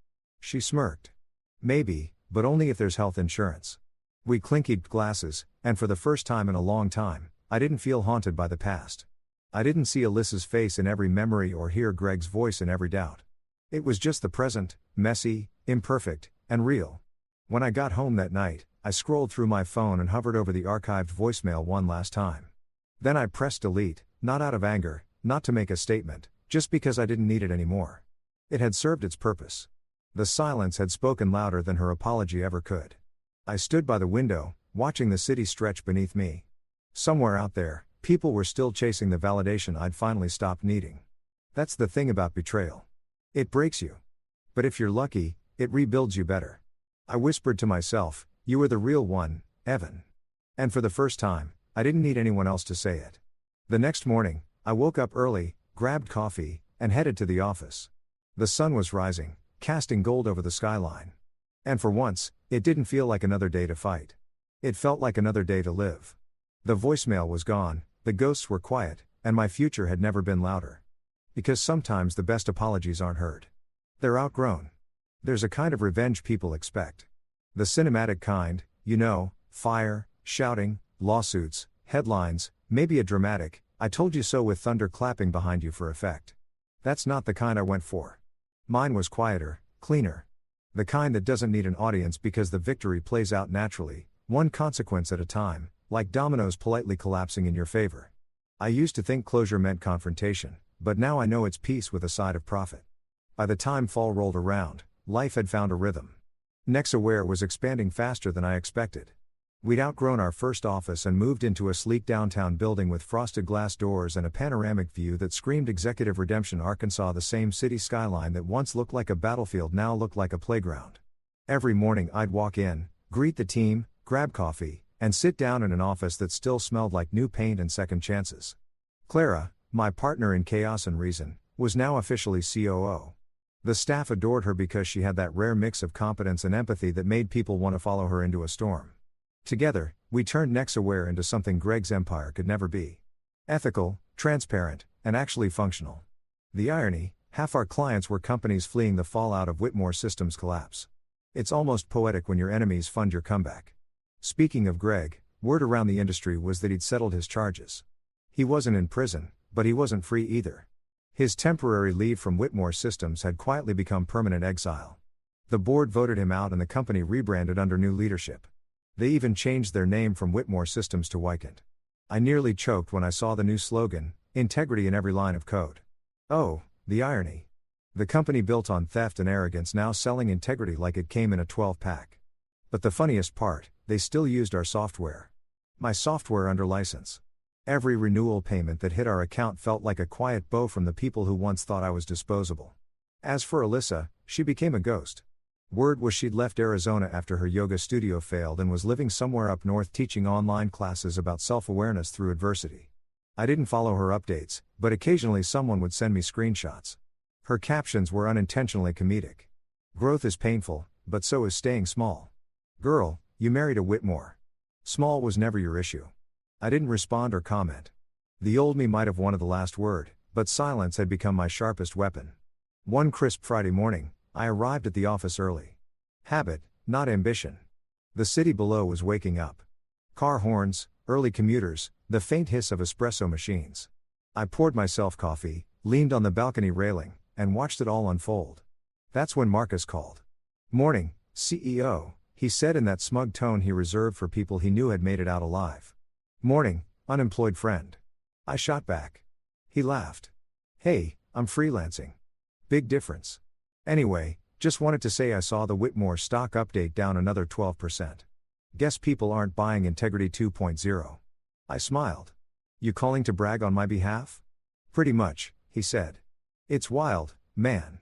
She smirked. "Maybe, but only if there's health insurance." We clinkied glasses, and for the first time in a long time, I didn't feel haunted by the past. I didn't see Alyssa's face in every memory or hear Greg's voice in every doubt. It was just the present, messy, imperfect, and real. When I got home that night, I scrolled through my phone and hovered over the archived voicemail one last time. Then I pressed delete, not out of anger, not to make a statement, just because I didn't need it anymore. It had served its purpose. The silence had spoken louder than her apology ever could. I stood by the window, watching the city stretch beneath me. Somewhere out there, people were still chasing the validation I'd finally stopped needing. That's the thing about betrayal. It breaks you. But if you're lucky, it rebuilds you better. I whispered to myself, "You were the real one, Evan." And for the first time, I didn't need anyone else to say it. The next morning, I woke up early, grabbed coffee, and headed to the office. The sun was rising, casting gold over the skyline. And for once, it didn't feel like another day to fight. It felt like another day to live. The voicemail was gone, the ghosts were quiet, and my future had never been louder. Because sometimes the best apologies aren't heard. They're outgrown. There's a kind of revenge people expect. The cinematic kind, you know, fire, shouting, lawsuits, headlines, maybe a dramatic, "I told you so" with thunder clapping behind you for effect. That's not the kind I went for. Mine was quieter, cleaner. The kind that doesn't need an audience because the victory plays out naturally, one consequence at a time, like dominoes politely collapsing in your favor. I used to think closure meant confrontation, but now I know it's peace with a side of profit. By the time fall rolled around, life had found a rhythm. Nexaware was expanding faster than I expected. We'd outgrown our first office and moved into a sleek downtown building with frosted glass doors and a panoramic view that screamed Executive Redemption, Arkansas. The same city skyline that once looked like a battlefield now looked like a playground. Every morning I'd walk in, greet the team, grab coffee, and sit down in an office that still smelled like new paint and second chances. Clara, my partner in chaos and reason, was now officially COO. The staff adored her because she had that rare mix of competence and empathy that made people want to follow her into a storm. Together, we turned Nexaware into something Greg's empire could never be. Ethical, transparent, and actually functional. The irony, half our clients were companies fleeing the fallout of Whitmore Systems' collapse. It's almost poetic when your enemies fund your comeback. Speaking of Greg, word around the industry was that he'd settled his charges. He wasn't in prison, but he wasn't free either. His temporary leave from Whitmore Systems had quietly become permanent exile. The board voted him out and the company rebranded under new leadership. They even changed their name from Whitmore Systems to Wykant. I nearly choked when I saw the new slogan, integrity in every line of code. Oh, the irony. The company built on theft and arrogance now selling integrity like it came in a 12-pack. But the funniest part, they still used our software. My software under license. Every renewal payment that hit our account felt like a quiet bow from the people who once thought I was disposable. As for Alyssa, she became a ghost. Word was she'd left Arizona after her yoga studio failed and was living somewhere up north teaching online classes about self-awareness through adversity. I didn't follow her updates, but occasionally someone would send me screenshots. Her captions were unintentionally comedic. Growth is painful, but so is staying small. Girl, you married a Whitmore. Small was never your issue. I didn't respond or comment. The old me might have wanted the last word, but silence had become my sharpest weapon. One crisp Friday morning, I arrived at the office early. Habit, not ambition. The city below was waking up. Car horns, early commuters, the faint hiss of espresso machines. I poured myself coffee, leaned on the balcony railing, and watched it all unfold. That's when Marcus called. "Morning, CEO," he said in that smug tone he reserved for people he knew had made it out alive. "Morning, unemployed friend." I shot back. He laughed. "Hey, I'm freelancing." Big difference. Anyway, just wanted to say I saw the Whitmore stock update down another 12%. Guess people aren't buying Integrity 2.0. I smiled. "You calling to brag on my behalf?" "Pretty much," he said. "It's wild, man.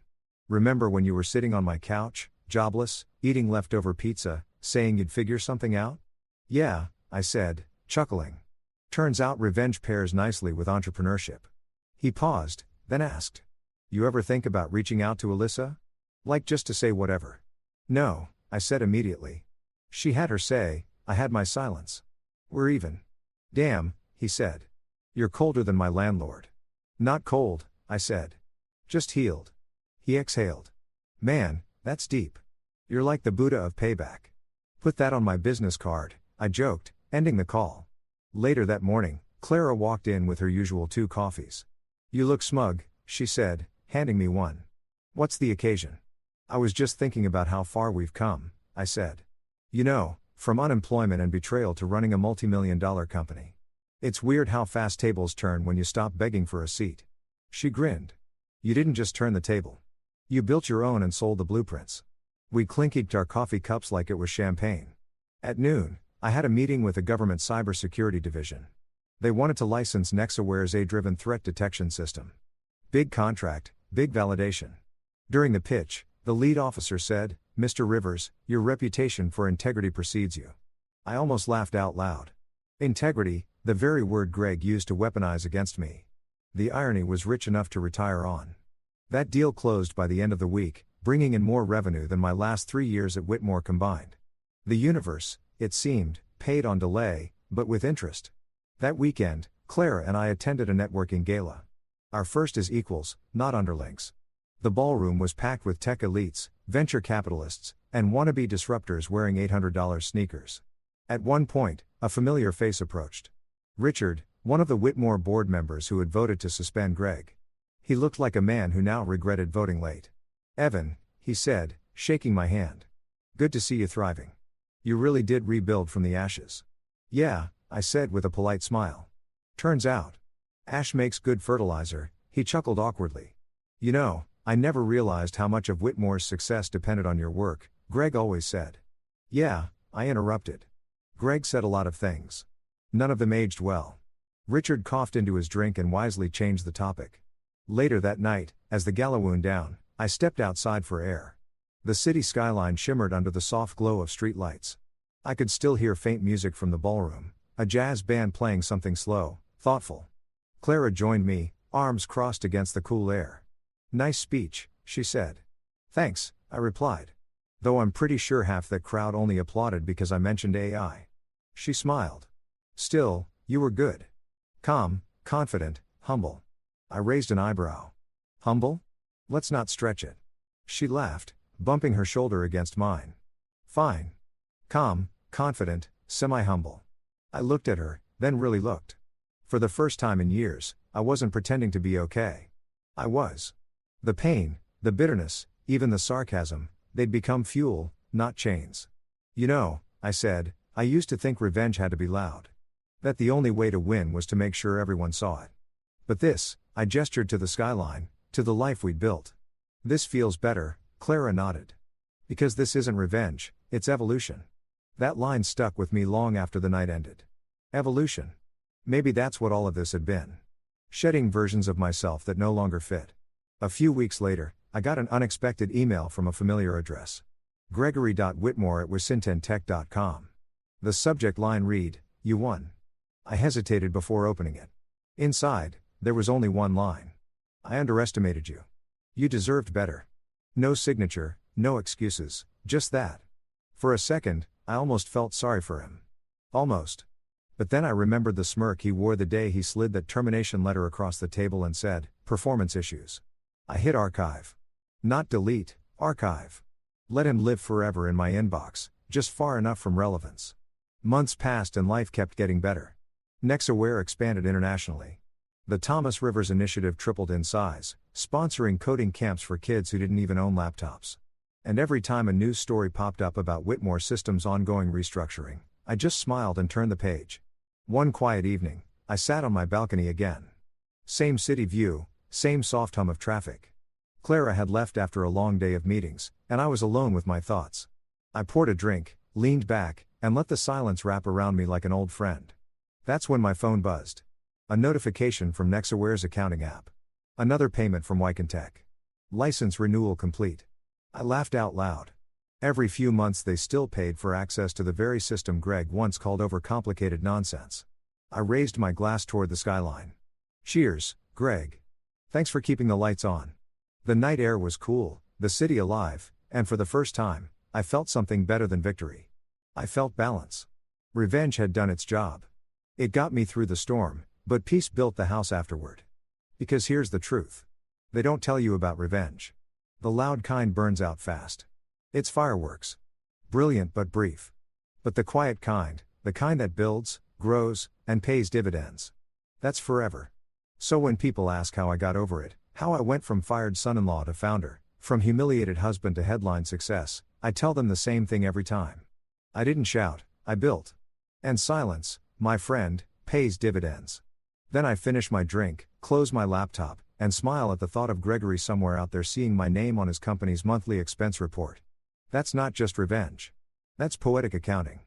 Remember when you were sitting on my couch, jobless, eating leftover pizza, saying you'd figure something out?" "Yeah," I said, chuckling. "Turns out revenge pairs nicely with entrepreneurship." He paused, then asked, "You ever think about reaching out to Alyssa? Like just to say whatever?" "No," I said immediately. She had her say, I had my silence. "We're even." "Damn," he said. "You're colder than my landlord." "Not cold," I said. "Just healed." He exhaled. "Man, that's deep. You're like the Buddha of payback." "Put that on my business card," I joked, ending the call. Later that morning, Clara walked in with her usual 2 coffees. "You look smug," she said, handing me one. "What's the occasion?" "I was just thinking about how far we've come," I said. "You know, from unemployment and betrayal to running a multi-million-dollar company. It's weird how fast tables turn when you stop begging for a seat." She grinned. "You didn't just turn the table. You built your own and sold the blueprints." We clinkied our coffee cups like it was champagne. At noon, I had a meeting with the government cybersecurity division. They wanted to license Nexaware's AI-driven threat detection system. Big contract, big validation. During the pitch, the lead officer said, "Mr. Rivers, your reputation for integrity precedes you." I almost laughed out loud. Integrity, the very word Greg used to weaponize against me. The irony was rich enough to retire on. That deal closed by the end of the week, bringing in more revenue than my last 3 years at Whitmore combined. The universe, it seemed, paid on delay, but with interest. That weekend, Clara and I attended a networking gala. Our first as equals, not underlings. The ballroom was packed with tech elites, venture capitalists, and wannabe disruptors wearing $800 sneakers. At one point, a familiar face approached. Richard, one of the Whitmore board members who had voted to suspend Greg. He looked like a man who now regretted voting late. "Evan," he said, shaking my hand. "Good to see you thriving. You really did rebuild from the ashes." "Yeah," I said with a polite smile. "Turns out. Ash makes good fertilizer," he chuckled awkwardly. "You know, I never realized how much of Whitmore's success depended on your work," Greg always said. "Yeah," I interrupted. Greg said a lot of things. None of them aged well. Richard coughed into his drink and wisely changed the topic. Later that night, as the gala wound down, I stepped outside for air. The city skyline shimmered under the soft glow of street lights. I could still hear faint music from the ballroom, a jazz band playing something slow, thoughtful. Clara joined me, arms crossed against the cool air. "Nice speech," she said. "Thanks," I replied. Though I'm pretty sure half that crowd only applauded because I mentioned AI. She smiled. "Still, you were good. Calm, confident, humble." I raised an eyebrow. "Humble? Let's not stretch it." She laughed, bumping her shoulder against mine. "Fine. Calm, confident, semi-humble." I looked at her, then really looked. For the first time in years, I wasn't pretending to be okay. I was. The pain, the bitterness, even the sarcasm, they'd become fuel, not chains. "You know," I said, "I used to think revenge had to be loud. That the only way to win was to make sure everyone saw it. But this," I gestured to the skyline, "to the life we'd built. This feels better." Clara nodded. "Because this isn't revenge, it's evolution." That line stuck with me long after the night ended. Evolution. Maybe that's what all of this had been. Shedding versions of myself that no longer fit. A few weeks later, I got an unexpected email from a familiar address. Gregory.whitmore@wisintentech.com. The subject line read, "You won." I hesitated before opening it. Inside, there was only one line. "I underestimated you. You deserved better." No signature, no excuses, just that. For a second, I almost felt sorry for him. Almost. But then I remembered the smirk he wore the day he slid that termination letter across the table and said, "Performance issues." I hit archive. Not delete, archive. Let him live forever in my inbox, just far enough from relevance. Months passed and life kept getting better. Nexaware expanded internationally. The Thomas Rivers Initiative tripled in size, sponsoring coding camps for kids who didn't even own laptops. And every time a news story popped up about Whitmore Systems' ongoing restructuring, I just smiled and turned the page. One quiet evening, I sat on my balcony again. Same city view, same soft hum of traffic. Clara had left after a long day of meetings, and I was alone with my thoughts. I poured a drink, leaned back, and let the silence wrap around me like an old friend. That's when my phone buzzed. A notification from Nexaware's accounting app. Another payment from Tech. License renewal complete. I laughed out loud. Every few months they still paid for access to the very system Greg once called overcomplicated nonsense. I raised my glass toward the skyline. "Cheers, Greg. Thanks for keeping the lights on." The night air was cool, the city alive, and for the first time, I felt something better than victory. I felt balance. Revenge had done its job. It got me through the storm, but peace built the house afterward. Because here's the truth. They don't tell you about revenge. The loud kind burns out fast. It's fireworks. Brilliant but brief. But the quiet kind, the kind that builds, grows, and pays dividends. That's forever. So when people ask how I got over it, how I went from fired son-in-law to founder, from humiliated husband to headline success, I tell them the same thing every time. I didn't shout, I built. And silence, my friend, pays dividends. Then I finish my drink, close my laptop, and smile at the thought of Gregory somewhere out there seeing my name on his company's monthly expense report. That's not just revenge. That's poetic accounting.